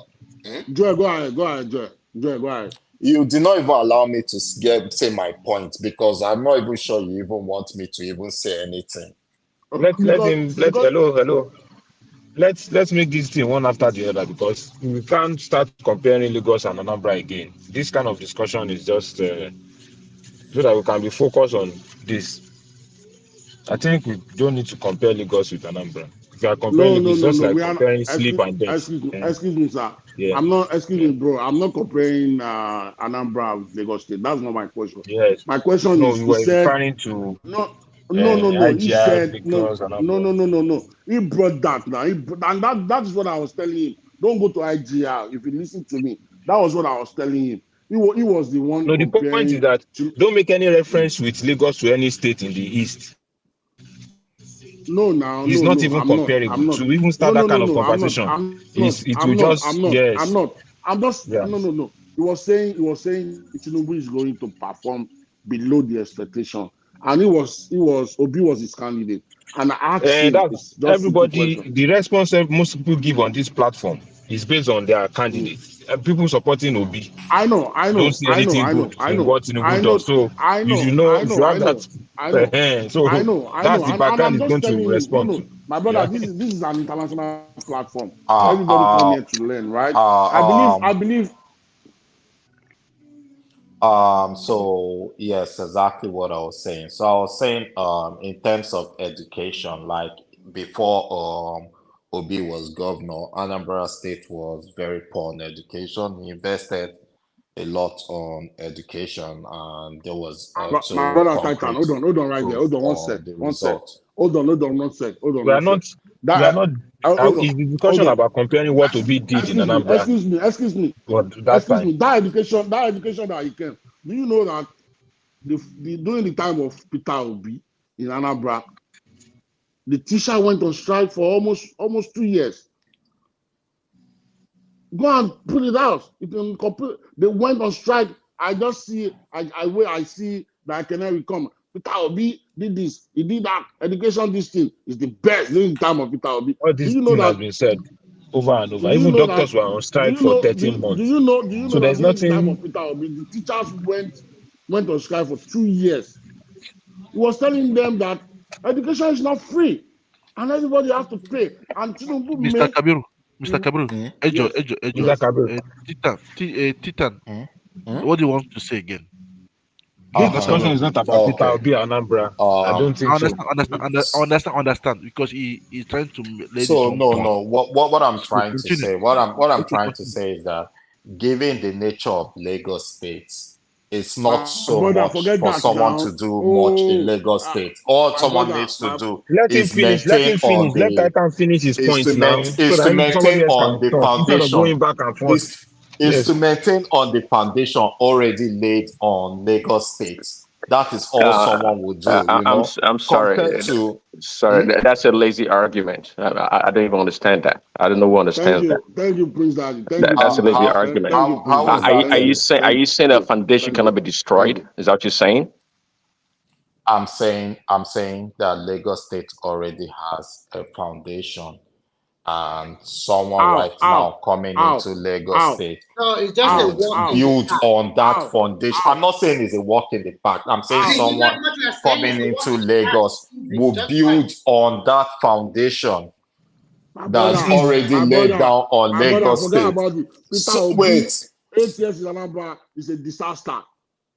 Joy, go ahead, Joy, go ahead. You did not even allow me to say my point because I'm not even sure you even want me to even say anything. Hello. Let's make this thing one after the other because we can't start comparing Lagos and Anambra again. This kind of discussion is just so that we can be focused on this. I think we don't need to compare Lagos with Anambra. you are comparing, it's just like We are comparing sleep and death. excuse me, sir. Yeah. I'm not. Excuse me, bro. I'm not comparing Anambra with Lagos State. That's not my question. Yes. My question No, is, you he were said referring to no. He IGR, said no. BEGGARS, and Anambra. No. He brought that now. And that is what I was telling him. Don't go to IGR. If you listen to me, that was what I was telling him. He was the one No, the point is comparing. that don't make any reference with Lagos to any state in the East. No, It's not even I'm not. comparable. To even start that kind of I'm conversation, it will just yes. I'm just Yeah. no. He was saying Tinubu is going to perform below the expectation, and Obi was his candidate, and I asked And him that's it's just simple everybody. question. The response that most people give on this platform is based on their candidates. And people supporting Obi I know, don't see anything good in what Tinubu does. So you should know, you should have that. So that's the and background I'm is just going to telling him, respond to. my brother, Yeah. this is an international platform. Uh, Everybody come uh, here to learn, right? uh, I um, believe. So yes, exactly what I was saying. So I was saying, in terms of education, like before, Obi was governor, Anambra State was very poor on education. He invested a lot on education, and there was My also brother Titan, concrete hold on right there. proof Hold on on the one sec. result. Hold on one sec. We are not. We are not. Hold on, Is the discussion about comparing what Obi did in Anambra? excuse me. But that's fine. That education that he came. Do you know that during the time of Peter Obi in Anambra, the teacher went on strike for almost 2 years. Go and put it out. They went on strike. I just see. I see that I cannot come. Peter Obi did this. He did that. Education, this thing is the best during the time of Peter Obi. All this thing has been said over and over. Even doctors were on strike for 13 months. Do you know So that there's during the time nothing. of Peter Obi, the teachers went on strike for 2 years. He was telling them that education is not free, and everybody has to pay. And Tinubu Mr. Kabiru, Ejo, Mr. Kabiru. Titan, what do you want to say again? This discussion is not about Peter Obi Anambra. I don't think so. Understand, because he's trying to lay So this no. What I'm trying to continue. say, what I'm trying to say is that, given the nature of Lagos State, it's not so much for someone to do much in Lagos State. All someone needs to do Let him is finish. Let maintain him on finish. Let the Titan finish his points now, so is to that somebody maintain else on can the talk instead of foundation going back and forth. is to maintain on the foundation already laid on Lagos State. That is all someone would do, I'm sorry. compared to That's a lazy argument. I don't even understand that. I don't know who understands that. Thank you, Prince Daddy. That's a lazy argument. Are you saying a foundation cannot be destroyed? Is that what you're saying? I'm saying that Lagos State already has a foundation, and someone now coming into Lagos State No, it's just a would walk in the build park. on that foundation. I'm not saying it's a walk in the park. I'm saying someone coming into Lagos will build on that foundation that's already laid down on Lagos State. About it. Peter Obi, 8 years in Anambra is a disaster.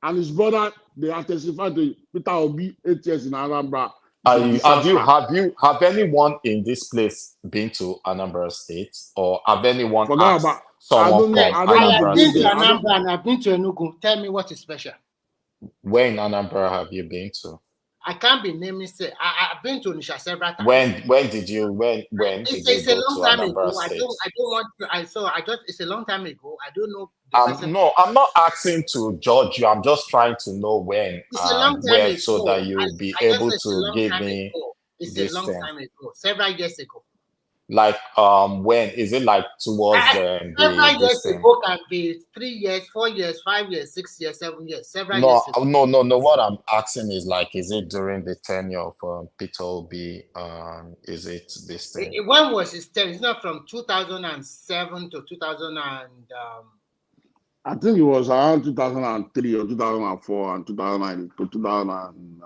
And his brother, they are testifying to Peter Obi, 8 years in Anambra. Have anyone in this place been to Anambra State, or have anyone asked someone from Anambra I've been State? to Anambra and I've been to Enugu. Tell me what is special. Where in Anambra have you been to? I can't be naming. I've been to Onisha several times. When did you go to Anambra State? I don't want to. It's a long time ago. I don't know. No, I'm not asking to judge you. I'm just trying to know when and where, so that you'll be able to give me It's a long time ago. Several years ago. Like when is it, like towards several years ago can be 3 years, 4 years, 5 years, 6 years, 7 years, several years ago. No. What I'm asking is, like, is it during the tenure of Peter Obi? Is it this thing? When was his tenure? It's not from 2007 to 2000 and. I think it was around 2003 or 2004 and 2009 to 2000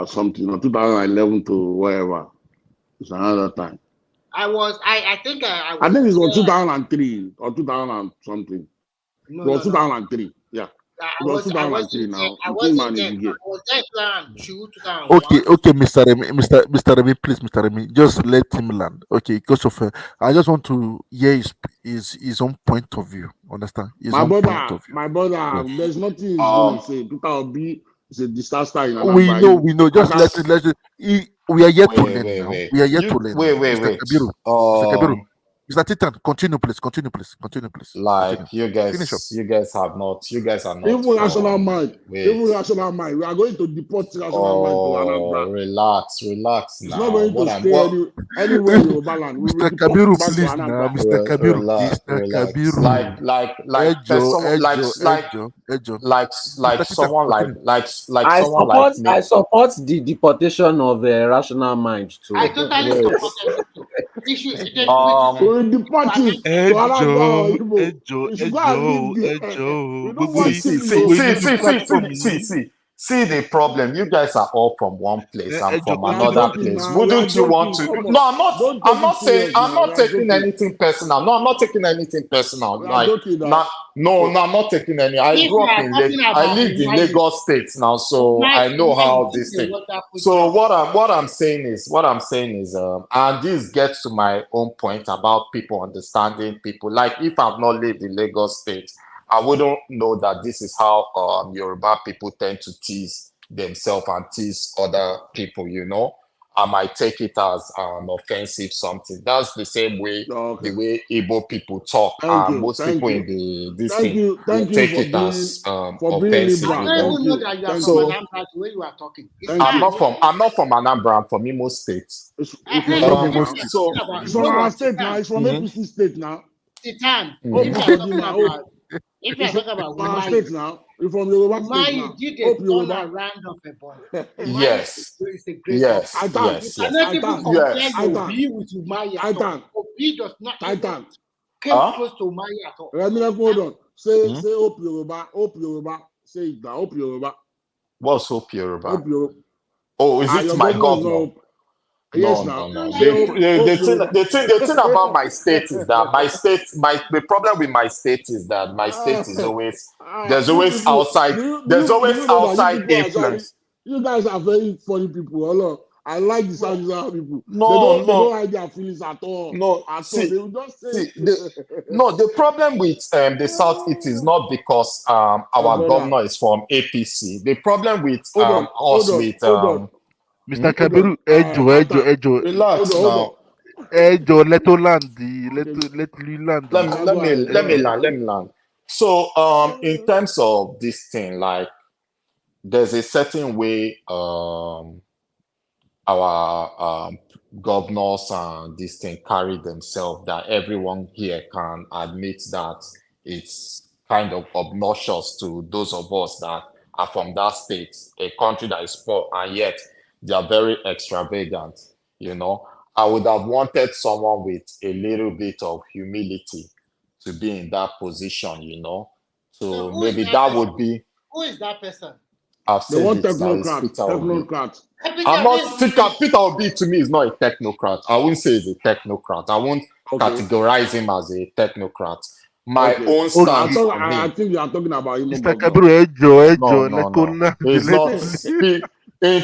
something, or 2011 to whatever. It's another time. I think it was 2003 or 2000 and something. No, 2003. Yeah. It was 2003 now. I The King Man wasn't is there. again. I was there 2002, 2001. Okay, Mr. Remy, please, Mr. Remy, just let him land. Okay, because of I just want to hear his own point of view. Understand? His own point of view. My brother, Yes. there's nothing he's going to say. Peter Obi is a disaster in We know. Just let it. We are yet to learn now. We are yet to learn. Wait. Mr. Kabiru. Mr. Titan, continue, please. Like you Finish up. guys are not. Even rational mind. Even rational mind. We are going to deport rational mind to Anambra. Relax It's now. not going to stay anywhere in Yoruba land. We will Mr. deport Kabiru, back to please now. Anambra. Mr. Kabiru. Mr. Kabiru. Like someone like me. I support the deportation of rational mind too. I totally support it. We deport him to Anambra or Igbo. We should go and live there. We don't want See the problem. You guys are all from one place. I'm from another place. Now. Wouldn't you want to? No, I'm not taking anything personal. No, I'm not taking anything personal. Like, no, I'm not taking any. I grew up in Lagos. I lived in Lagos State now, so I know how this thing. So what I'm saying is, and this gets to my own point about people understanding people. Like, if I've not lived in Lagos State, I wouldn't know that this is how Yoruba people tend to tease themselves and tease other people, you know. I might take it as offensive something. That's the same way the way Igbo people talk. Most people in this thing will take it as offensive. I don't even know that you are from Anambra the way you are talking. I'm not from Anambra. I'm from Imo State. It's from our state now. It's from APC state now. Titan. If you're talking about our state now, you're from Yoruba state now. You did a turnaround of a boy. Yes. It's a great Yes. I people compare Obi with Umaya. Obi does not came close to Umaya at all. Hold on. Say Hope Yoruba. Say it now. Hope Yoruba. What's Hope Yoruba? Hope Yoruba. Oh, is it my governor? Yes, no. The thing about my state is that the problem with my state is that my state is always there's always outside influence. You guys are very funny people. Hello. I like the South people. They don't hide their feelings at all. No, they will just say the problem with the South is not because our governor is from APC. The problem with Mr. Kabiru, Ejo. Relax now. Ejo, let me land. So, in terms of this thing, like, there's a certain way our governors and this thing carry themselves that everyone here can admit that it's kind of obnoxious to those of us that are from that state, a country that is poor, and yet they are very extravagant, you know. I would have wanted someone with a little bit of humility to be in that position, you know. So maybe that would be. Who is that person? I've said it. Technocrat. I'm not Peter Obi to me is not a technocrat. I wouldn't say he's a technocrat. I won't categorize him as a technocrat. My own stance. I think you are talking about him. Mr. Kabru, Ejo. It's not. In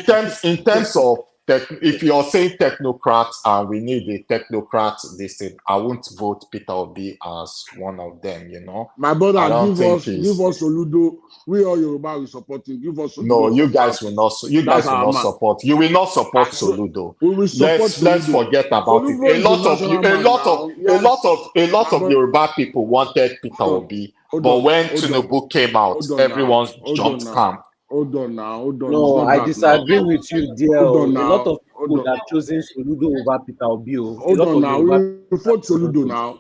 terms of if you're saying technocrats and we need a technocrat, I won't vote Peter Obi as one of them, you know. My brother, give us Soludo. We all Yoruba will support him. Give us Soludo. No, you guys will not. You guys will not support. You will not support Soludo. We will support let's forget about it. A lot of Yoruba people wanted Peter Obi, but when Tinubu came out, everyone jumped camp. Hold on now. No, I disagree with you, dear. A lot of people have chosen Soludo over Peter Obi. Hold on now. We fought Soludo now.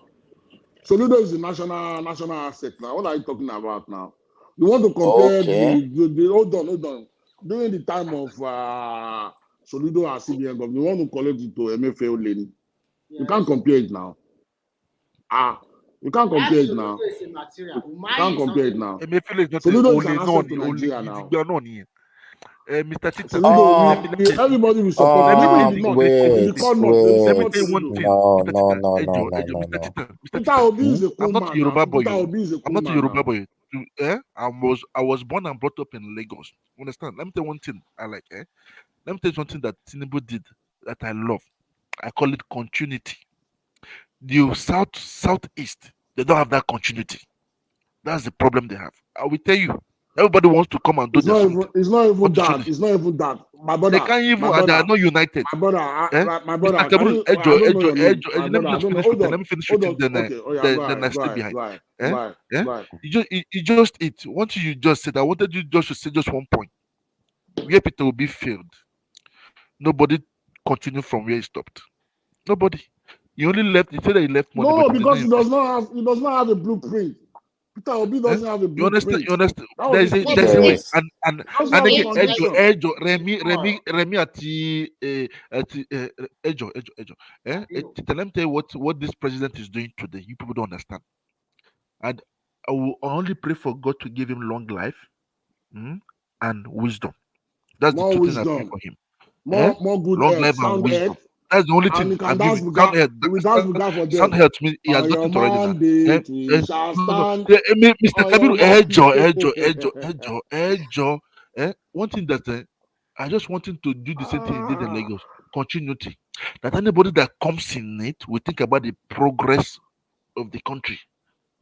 Soludo is a national asset now. What are you talking about now? You want to compare hold on. During the time of Soludo as CBN government, you want to collect it to MFA lady. You can't compare it now. You can't compare it now. You can't compare it now. Soludo is an asset to Nigeria now. Mr. Tita, everybody will support. Peter Obi is a cool man. I'm not a Yoruba boy. I was born and brought up in Lagos. Understand? Let me tell you one thing I like. Let me tell you something that Tinubu did that I love. I call it continuity. The southeast, they don't have that continuity. That's the problem they have. I will tell you. Everybody wants to come and do It's not something. even. It's not even that. It's not even that. My brother. They can't even. My brother. They are not united. My brother. My brother. Mr. Kabul, I don't know your name. My let me brother. I just don't know. finish Hold with it. on. Let me finish Hold with on. it. Then Okay. Oh yeah. Go then I ahead. Go stay ahead. behind. Go ahead. Eh? Go ahead. Eh? Go ahead. You just it. Once you just said, I wanted you just to say just one point. Where Peter Obi failed, nobody continued from where he stopped. Nobody. He only left. He said that he left money, No, but he did not because he does invest. not have. He does not have a blueprint. Peter Obi doesn't have a You understand? blueprint. You understand? That was his There's a problem. way, Yes. and Doesn't have a again, foundation. Remy Ejo. Let me tell you what this president is doing today. You people don't understand. And I will only pray for God to give him long life and wisdom. That's the More two things I pray wisdom. for him. More good Long head. life and Sound wisdom. head. That's the only And thing he can I'm dance giving. buga. He will dance buga for Sound them. health means he has On got your it already now. mandate, we shall No. stand. Mr. On your Kabiru, Ejo. One thing that I just want him to do the same thing he did in Lagos. Continuity. That anybody that comes in it will think about the progress of the country.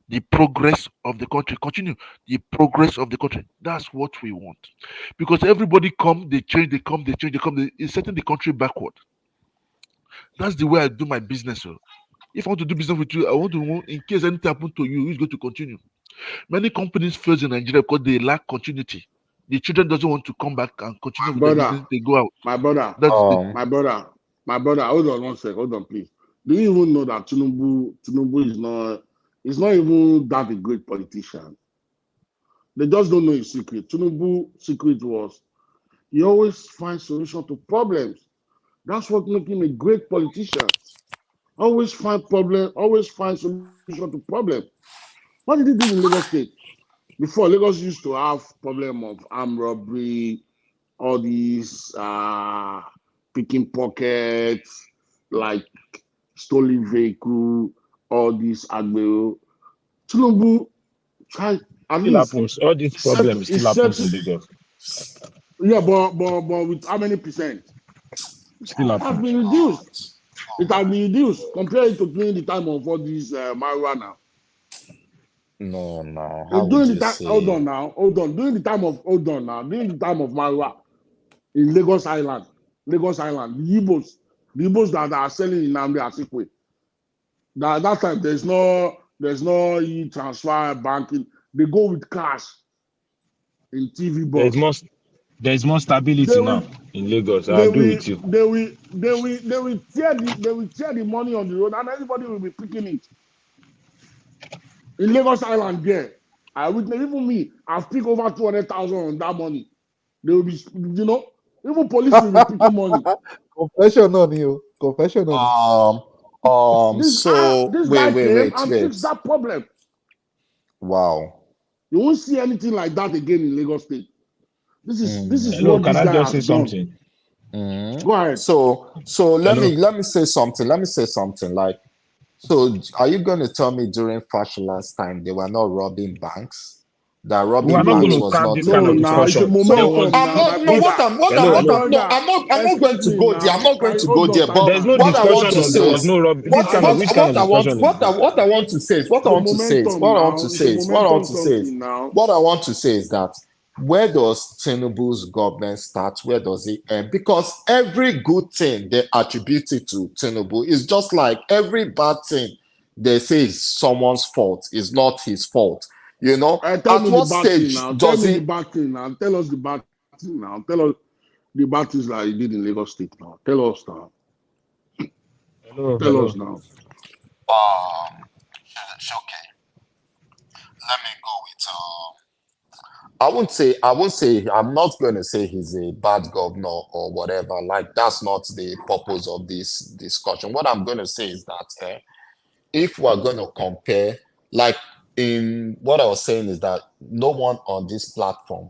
The progress of the country. Continue. The progress of the country. That's what we want. Because everybody come, they change, they come, they change, they come. It's setting the country backward. That's the way I do my business. If I want to do business with you, I want to know in case anything happens to you, who's going to continue. Many companies fail in Nigeria because they lack continuity. The children doesn't want to come back and continue with their business. They go out. My brother. That's it. My brother. Hold on one sec. Hold on, please. Do you even know that Tinubu is not even that a great politician? They just don't know his secret. Tinubu's secret was he always finds solution to problems. That's what makes him a great politician. Always find solution to problem. What did he do in Lagos State? Before, Lagos used to have problem of armed robbery, all these picking pockets, like stolen vehicle, all these agbero. Tinubu tried at Still least happens. All these problems still happens in Lagos. Yeah, but with how many percent? Still It has happens. been reduced. It has been reduced compared to during the time of all these marijuana. No. How would During the you time, say? hold on. During the time of marijuana in Lagos Island, the Igbos that are selling in Nnamdi Azikiwe. That time there's no e-transfer banking. They go with cash in TV box. There's more stability now in Lagos. I agree with you. They will tear the money on the road, and everybody will be picking it. In Lagos Island, there, I witness, even me, I've picked over 200,000 on that money. They will be, even police will be picking money. Confession on you. Confession on you. This guy came and fixed that problem. Wow. You won't see anything like that again in Lagos State. This is Hello, what can this I guy just say has done. something? Go ahead. So let me say something. Like, so are you going to tell me during Fashila's time they were not robbing banks? That robbing banks was not this kind of discussion. Momentum. I'm not going to go there. I'm not going to go there. But there's no what I want discussion to on say there is was no robbing. Which kind of discussion is this? what I want to say is what I want to say is that where does Tinubu's government start? Where does it end? Because every good thing they attribute it to Tinubu is just like every bad thing they say is someone's fault. Is not his fault. At what stage does he? Tell us the bad thing now. Tell us the bad things that he did in Lagos State now. Tell us now. Tell us now. Okay. Let me go with I won't say I'm not gonna say he's a bad governor or whatever. Like, that's not the purpose of this discussion. What I'm gonna say is that if we're gonna compare, like in what I was saying is that no one on this platform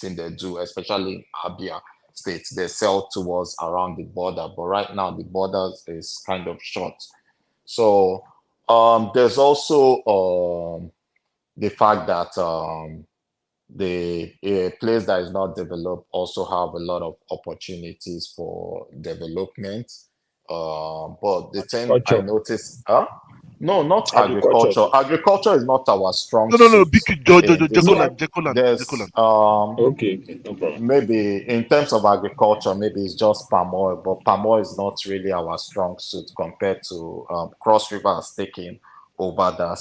thing they do, especially in Abia State. They sell towards around the border, but right now the border is kind of short. So there's also the fact that a place that is not developed also have a lot of opportunities for development. But the thing I noticed, no, not Agriculture. agriculture. Agriculture is not our strong No, suit. Jekoland. Okay, no problem. Maybe in terms of agriculture, maybe it's just palm oil, but palm oil is not really our strong suit compared to Cross River has taken over that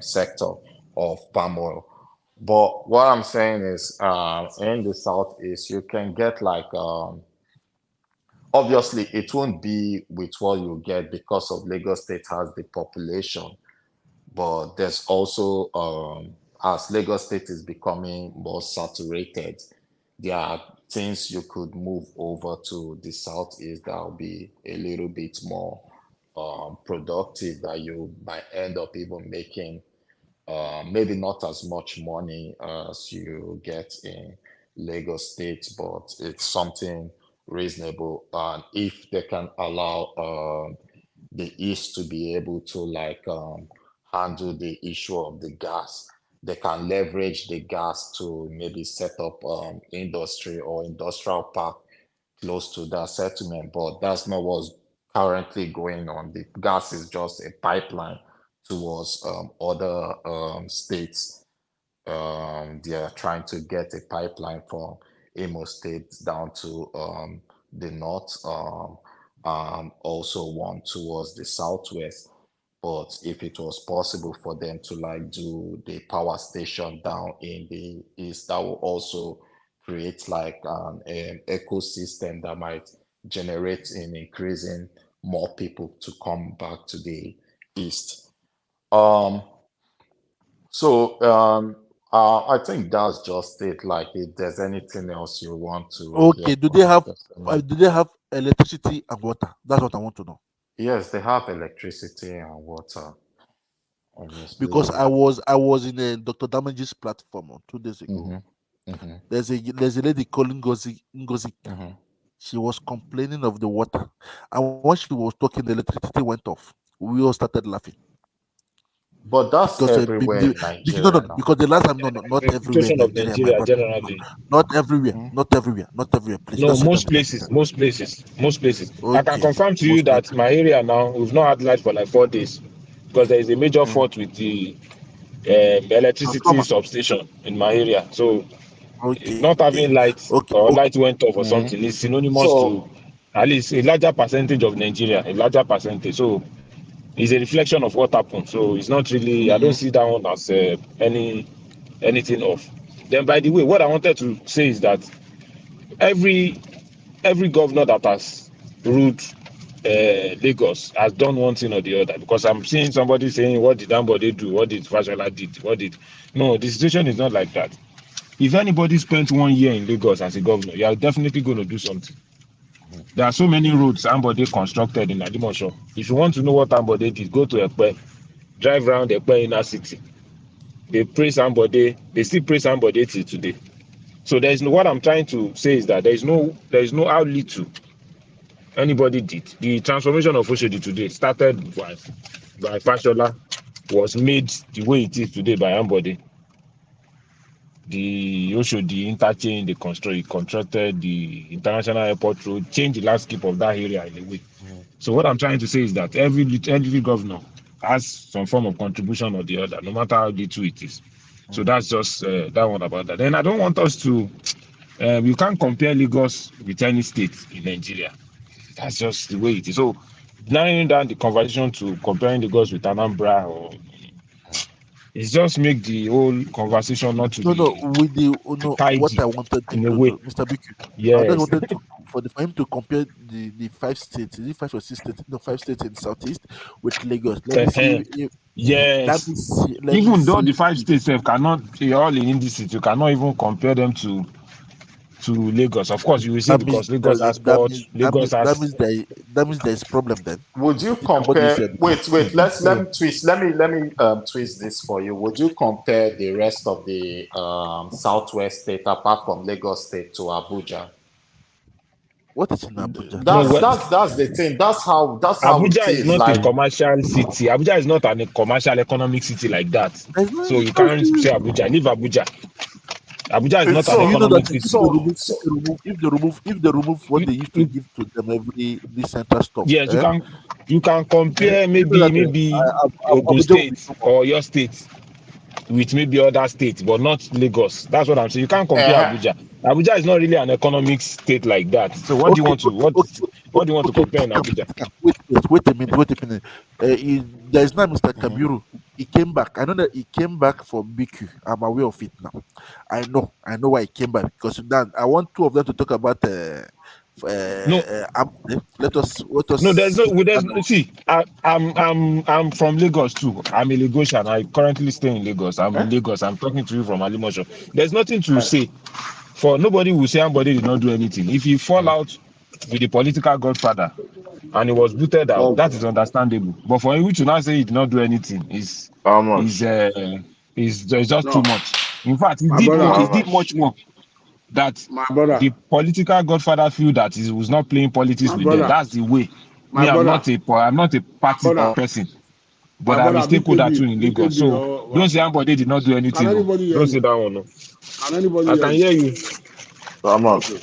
sector of palm oil. But what I'm saying is, in the southeast, you can get like, obviously, it won't be with what you get because of Lagos State has the population, but there's also, as Lagos State is becoming more saturated, there are things you could move over to the southeast that will be a little bit more productive, that you might end up even making maybe not as much money as you get in Lagos State, but it's something reasonable. And if they can allow the East to be able to like handle the issue of the gas, they can leverage the gas to maybe set up industry or industrial park close to that settlement. But that's not what's currently going on. The gas is just a pipeline towards other states. They are trying to get a pipeline from Imo State down to the north, and also one towards the southwest. But if it was possible for them to like do the power station down in the east, that will also create like an ecosystem that might generate in increasing more people to come back to the east. I think that's just it. Like, if there's anything else you want to okay, do they have electricity and water? That's what I want to know. Yes, they have electricity and water. Obviously. Because I was in a Dr. Damage's platform 2 days ago. There's a lady called Ngozi. She was complaining of the water, and when she was talking, the electricity went off. We all started laughing. But that's because everywhere in Nigeria. Because the last time, not everywhere in Nigeria, generally. Not everywhere, please. No, most places. Okay. I can confirm to you that my area now, we've not had light for like 4 days because there is a major fault with the electricity substation in my area. So not having light or light went off or something is synonymous to at least a larger percentage of Nigeria, a larger percentage. So it's a reflection of what happened. So it's not really, I don't see that one as anything off. Then, by the way, what I wanted to say is that every governor that has ruled Lagos has done one thing or the other, because I'm seeing somebody saying, what did Ambode do? What did Fashola did? No, the situation is not like that. If anybody spent 1 year in Lagos as a governor, you are definitely going to do something. There are so many roads Ambode constructed in Adimosho. If you want to know what Ambode did, go to Ekpa'S, drive around Ekpa'S inner city. They praise Ambode, they still praise Ambode till today. So there is no, what I'm trying to say is that there is no how little anybody did. The transformation of Oshodi today started by Fashola, was made the way it is today by Ambode. The Oshodi interchange, they constructed the international airport road, changed the landscape of that area in a way. So what I'm trying to say is that every governor has some form of contribution or the other, no matter how little it is. So that's just that one about that. Then I don't want us to, you can't compare Lagos with any state in Nigeria. That's just the way it is. So narrowing down the conversation to comparing Lagos with Anambra, or it's just make the whole conversation not to tidy. What I wanted to do, Mr. Biku. Yes. I just wanted to, for him to compare the 5 states, is it 5 or 6 states? No, 5 states in Southeast with Lagos. Let me see. Yes. Even though the 5 states cannot, all in indices, you cannot even compare them to Lagos. Of course, you will say because Lagos has ports. Lagos has. That means there is problem then. Would you compare? Wait. Let me twist this for you. Would you compare the rest of the southwest state apart from Lagos State to Abuja? What is in Abuja? That's the thing. That's how Abuja is not a commercial city. Abuja is not a commercial economic city like that. So you can't say Abuja. Leave Abuja. Abuja is not So an you know that economic city. if they remove what they used to give to them every this center stuff, Yes, you can compare you know that maybe Ogun Abuja will be State or your state with maybe other states, but not Lagos. That's what I'm saying. You can't compare Abuja. Abuja is not really an economic state like that. So what do you want to what do you want to compare in Abuja? Wait a minute. There is now Mr. Kabiru. He came back. I know that he came back from BQ. I'm aware of it now. I know why he came back, because then I want two of them to talk about let us No, see, I'm from Lagos too. I'm a Lagosian. I currently stay in Lagos. I'm in Lagos. I'm talking to you from Alimosho. There's nothing to say. For nobody will say somebody did not do anything. If you fall out with the political godfather and he was booted out, that is understandable. But for you to now say he did not do anything is just too much. In fact, he did much more. That the political godfather feel that he was not playing politics with them. That's the way. I'm not a party person, but I'm a stakeholder too in Lagos. So don't say somebody did not do anything. Don't say that one. No. Can anybody I can hear you. Okay.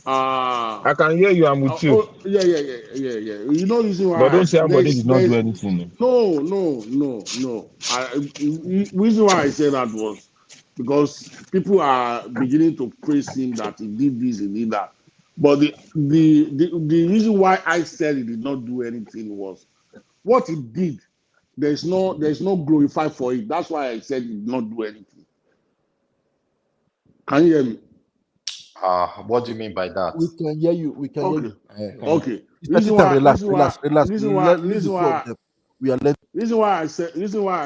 I can hear you. I'm with you. Yeah. You know, reason why. But don't say somebody did not do anything. No. Reason why I said that was because people are beginning to praise him that he did this, he did that. But the reason why I said he did not do anything was what he did. There's no glorify for it. That's why I said he did not do anything. Can you hear me? What do you mean by that? We can hear you. We can hear you. Okay. Reason why I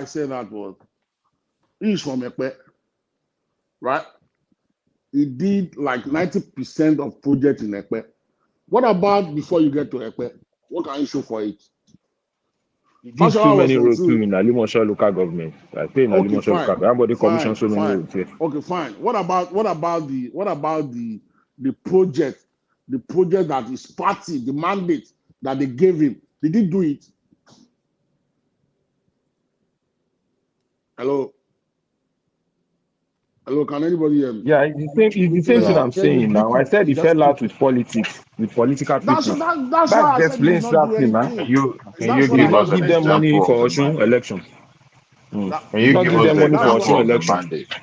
said that was he's from Ekpa'S, right? He did like 90% of projects in Ekpa'S. What about before you get to Ekpa'S? What can you show for it? He did so many roads too in Alimosho local government. I stay in Alimosho local government. Everybody commissioned so many roads here. Okay, fine. What about the project? The project that his party, the mandate that they gave him, did he do it? Hello, can anybody hear me? Yeah, it's the same thing I'm saying now. I said he fell out with politics, with political people. That's why I said he did not do anything. Can you give us give them money for Osun election? Can you give us the example of the mandate?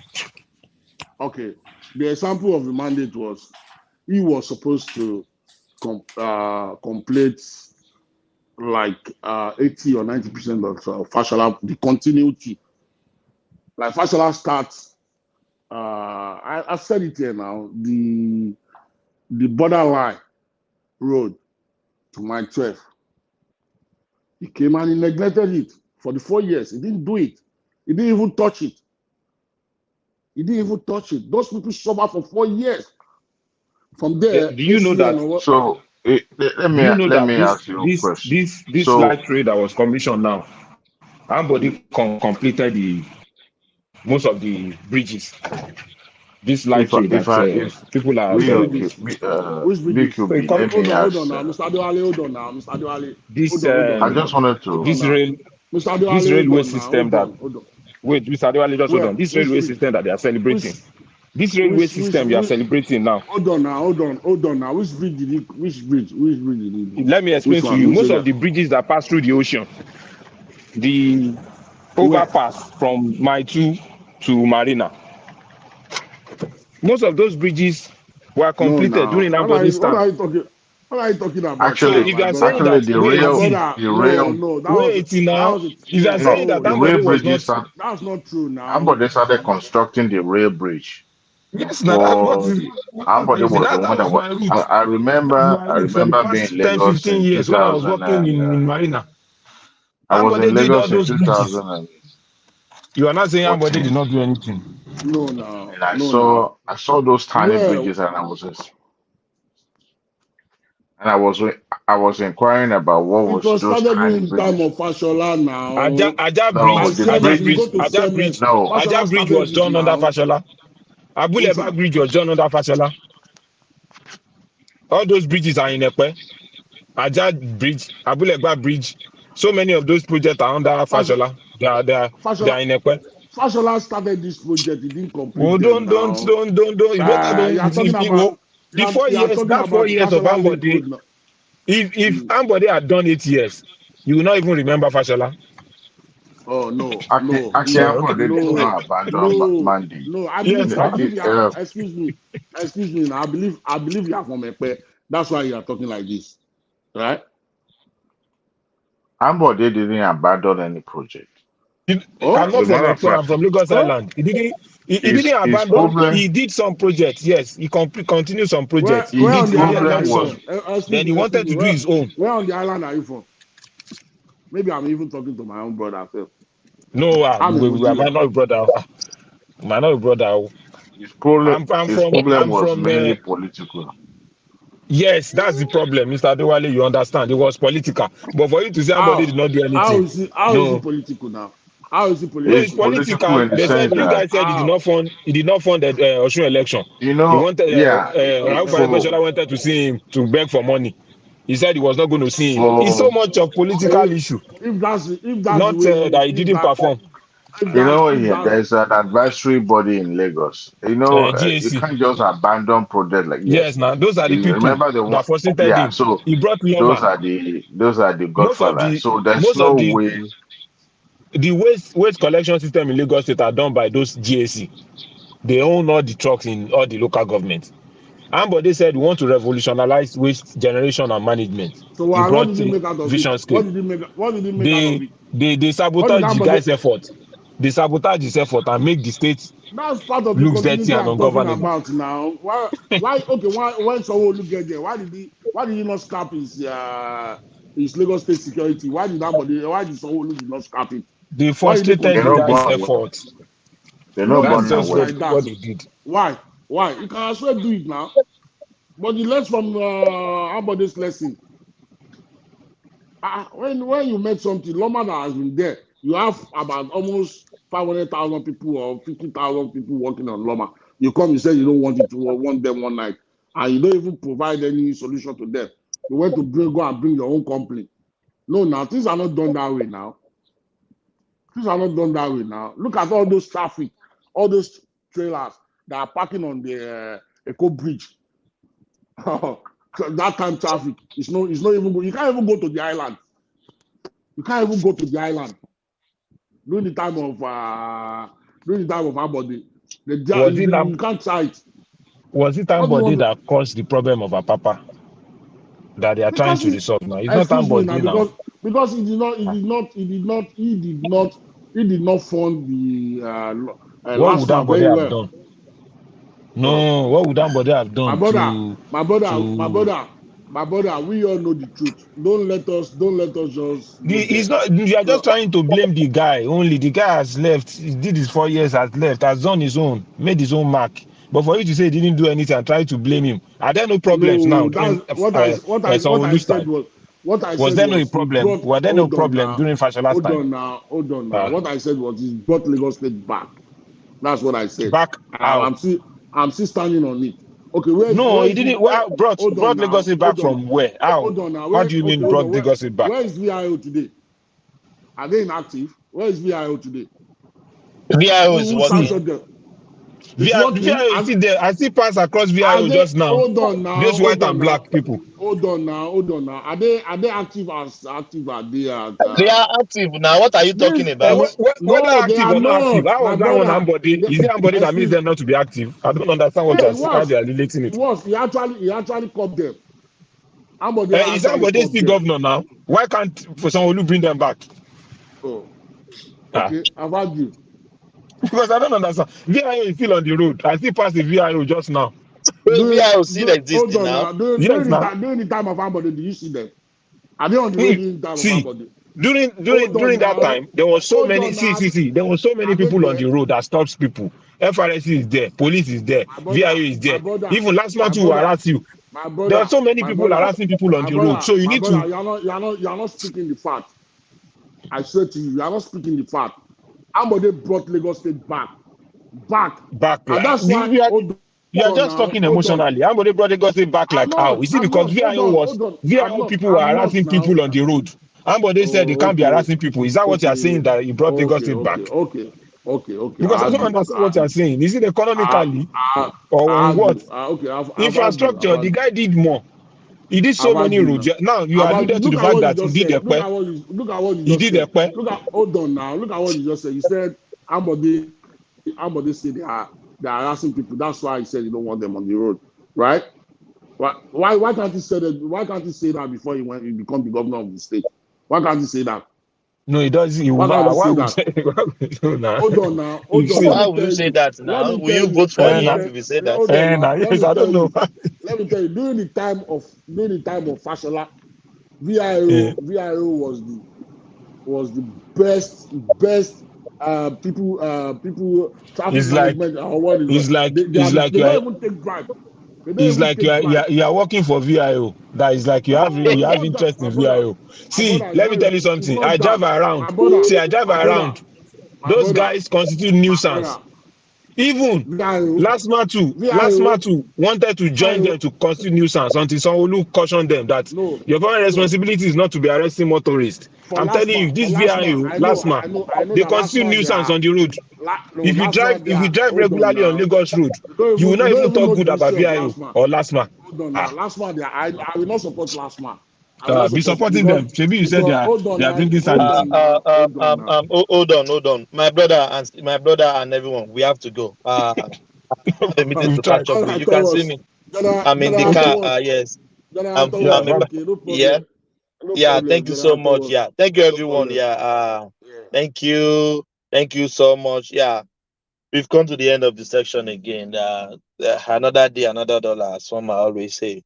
Okay, the example of the mandate was he was supposed to complete like 80 or 90% of Fashola, the continuity. Like Fashola starts. I've said it here now. The borderline road to Mile 12. He came and he neglected it for the 4 years. He didn't do it. He didn't even touch it. Those people suffer for 4 years. From there, do you know that? So let me ask you a question. This light rail that was commissioned now, somebody completed most of the bridges. This light rail that people are which bridges? Hold on now, Mr. Adewale. I just wanted to. This railway system that. Wait, Mr. Adewale, just hold on. This railway system that they are celebrating. This railway system you are celebrating now. Hold on now. Which bridge did he? Let me explain to you. Most of the bridges that pass through the ocean, the overpass from Mile 2 to Marina. Most of those bridges were completed during Ambodi's time. What are you talking about? Actually, if you are saying that the rail. Wait now. If you are saying that Ambodi was not, that's not true now. Ambodi started constructing the rail bridge. Yes, now Ambodi was the one that was. I remember being in Lagos 10-15 years when I was working in Marina. I was in Lagos in 2000. You are not saying Ambodi did not do anything. No. And I saw those tiny bridges, and I was inquiring about what was those tiny bridges. Time of Fashola now. Aja Bridge was done under Fashola. Abuleba Bridge was done under Fashola. All those bridges are in Ekpa'S. Aja Bridge, Abuleba Bridge. So many of those projects are under Fashola. They are in Ekpa'S. Fashola started this project, he didn't complete Well, them don't. now. You better You are don't. talking about The 4 you are years, talking that 4 about years of Fashola Link Ambode, Road now. if Ambode had done 8 years, you will not even remember Fashola. Oh no, Actually, no, no, Ambode did no, not abandon no, Mandy. no. I Yes, believe you are. Excuse me. Now I believe you are from Ekpe. That's why you are talking like this, right? Ambode didn't abandon any project. I'm As a not from matter of Ekpe, fact, I'm from Lagos Island. He didn't his abandon. problem, He did some projects. Yes, he continued some projects. Where He on the island are problem you realized was some. from? Excuse Then he me, wanted to do his own. Where on the island are you from? Maybe I'm even talking to my own brother. Self. No, I'm a we Muslim. might not be brother. Might not be brother. his problem I'm was from. mainly political. Yes, that's the problem, Mr. Adewale. You understand? It was political, but for you to say somebody did not do How anything, is it no. political now? How is it No, political? it's It's political political. in the They sense said you that guys said he did not fund. He did not fund the Osun election. He wanted. Rauf for Aregbesola wanted to see him to beg for money. He said he was not going to see him. It's so for much of political issue, If that's the not way that he didn't perform. there's an advisory body in Lagos. You GAC. can't just abandon project like Yes, yes. now those are the You people remember the one? that frustrated Yeah. him. So He brought those Loma. are the Most of godfathers. the So there's most no of way. the waste collection system in Lagos State are done by those GAC. They own all the trucks in all the local governments. Ambode said we want to revolutionize waste generation and management. So He what brought did he make out of it? vision scape. What did he make out of it? They What did sabotage the Ambode? guy's effort. They sabotage his effort and make the state That's part of the looks dirty continuity and I'm talking ungovernable. about now. Why when someone look at there, why did he not scrap his Lagos State security? Why did someone not scrap it? They Why did they frustrated the continue to guy's work? effort. That's Not just like what that. they did. Why? You can as well do it now. But you learn from Ambode's lesson. When you make something, Loma that has been there, you have about almost 500,000 people or 50,000 people working on Loma. You come, you say you don't want them one night, and you don't even provide any solution to them. You want to go and bring your own company. No, now things are not done that way now. Look at all those traffic, all those trailers that are parking on the Eco Bridge. That time traffic it's not even good. You can't even go to the island. During the time of Ambode. You can't try it. Was it Ambode that caused the problem of Apapa that they are trying to resolve now? It's not Excuse me now, Ambode now. because he did not fund the What last would one Ambode very have well. done? No, what would Ambode have done My brother, we all know the truth. Don't let us just go there. It's not. You are just trying to blame the guy. Only the guy has left. He did his 4 years, has left, has done his own, made his own mark. But for you to say he didn't do anything and try to blame him, are there no problems now No, during that's what I Sanwo-Olu's said time? was Was there no he problem? brought. Were there no Hold on problem now. during Fashola's time? Hold on now. What I said was he brought Lagos State back. That's what I said. Back how? I'm still standing on it. Okay, where No, he is didn't. hold on Brought now. Lagos State back from where? How? Hold on now. How do you mean brought Lagos State back? Where is VIO today? Are they inactive? Where is VIO today? VIO is Who working. sanctioned them? VIO is still there. I see pass across VIO just now. Hold on now. Those white and black people. Hold on now. Are they active as they are? They are active now. What are you talking about? Whether No, they active are or not active, not. how was that one Ambode? Is it Ambode that makes them not to be active? I don't understand how they are relating it. He actually caught them. Is Ambode still governor now? Why can't for someone bring them back? Oh, okay. I've heard you. Because I don't understand. VIO is still on the road. I still passed the VIO just now. VIO still existing now. During the time of Ambode, do you see them? Are they on the road in the time of Ambode? During that time, there was so many. There were so many people on the road that stops people. FRSC is there, police is there, VIO is there. Even last month who harassed you. There are so many people harassing people on the road. So you need to. You are not speaking the fact. I swear to you are not speaking the fact. Ambode brought Lagos State back. And that's why you are just talking emotionally. Ambode brought Lagos State back like how? Is it because VIO people were harassing people on the road? Ambode said they can't be harassing people. Is that what you are saying, that he brought Lagos State back? Okay. Okay. Because I don't understand what you're saying. Is it economically or on what? Okay, I've Infrastructure, the guy did more. He did so many roads. Now you alluded to look the at fact what you that he just did said. Look Ekpe. at what you He just did said. Ekpe. Hold on now. Look at what you just said. You said Ambode say they are harassing people. That's why he said you don't want them on the road, right? Why can't he say that? Why can't he say that before he become the governor of the state? Why can't he say that? No, he doesn't. Why can't he say would that? no, nah. Hold on now. You see, Why will you say that Let now? me Will tell you you. vote for him if you say that? Hold on now. Yes, I don't know. Let me tell you. During the time of Fashola, VIO was the best people traffic It's like management or what is it's like they it's like don't even take bribe. They don't it's even like take bribe. you are working for VIO. That is like you have No, it's not that, interest my in brother. VIO. My See, brother, let me tell you it's something. I not drive that. around. My brother, See, I drive my brother, around. my Those brother, guys constitute my nuisance. brother. Even VIO, Last two wanted to join them to constitute nuisance until someone cautioned them that your primary responsibility is not to be arresting motorists. I'm telling you, this VIO, I know they that constitute nuisance on the road. If you last man they are. drive Hold on regularly on now. Lagos Road, you will You not don't even even talk know good the about history of VIO last man. or last man. Hold on now. Last man, I will not support last man. I will not Be support supporting them. Maybe you said because hold on they are now. drinking Hold service. on now. Hold on now. Hold on. My brother and everyone, we have to go. I have a meeting We've to tried. catch up with. You can see me. I'm in the car. Yes. I'm Yeah, bye bye. Okay, no yeah. problem. No Yeah, problem. thank you so much. Yeah. Thank you No everyone. problem. Yeah. Thank you. Thank you so much. Yeah. We've come to the end of the section again. Another day, another dollar, as some I always say.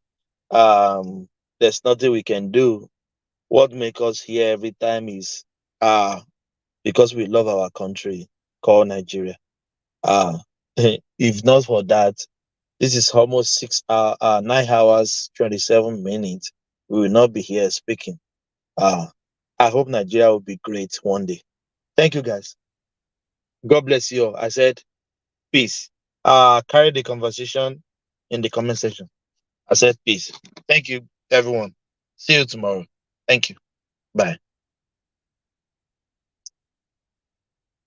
There's nothing we can do. What makes us here every time is because we love our country called Nigeria. If not for that, this is almost 9 hours, 27 minutes. We will not be here speaking. I hope Nigeria will be great one day. Thank you, guys. God bless you all. I said peace. Carry the conversation in the comment section. I said peace. Thank you, everyone. See you tomorrow. Thank you. Bye.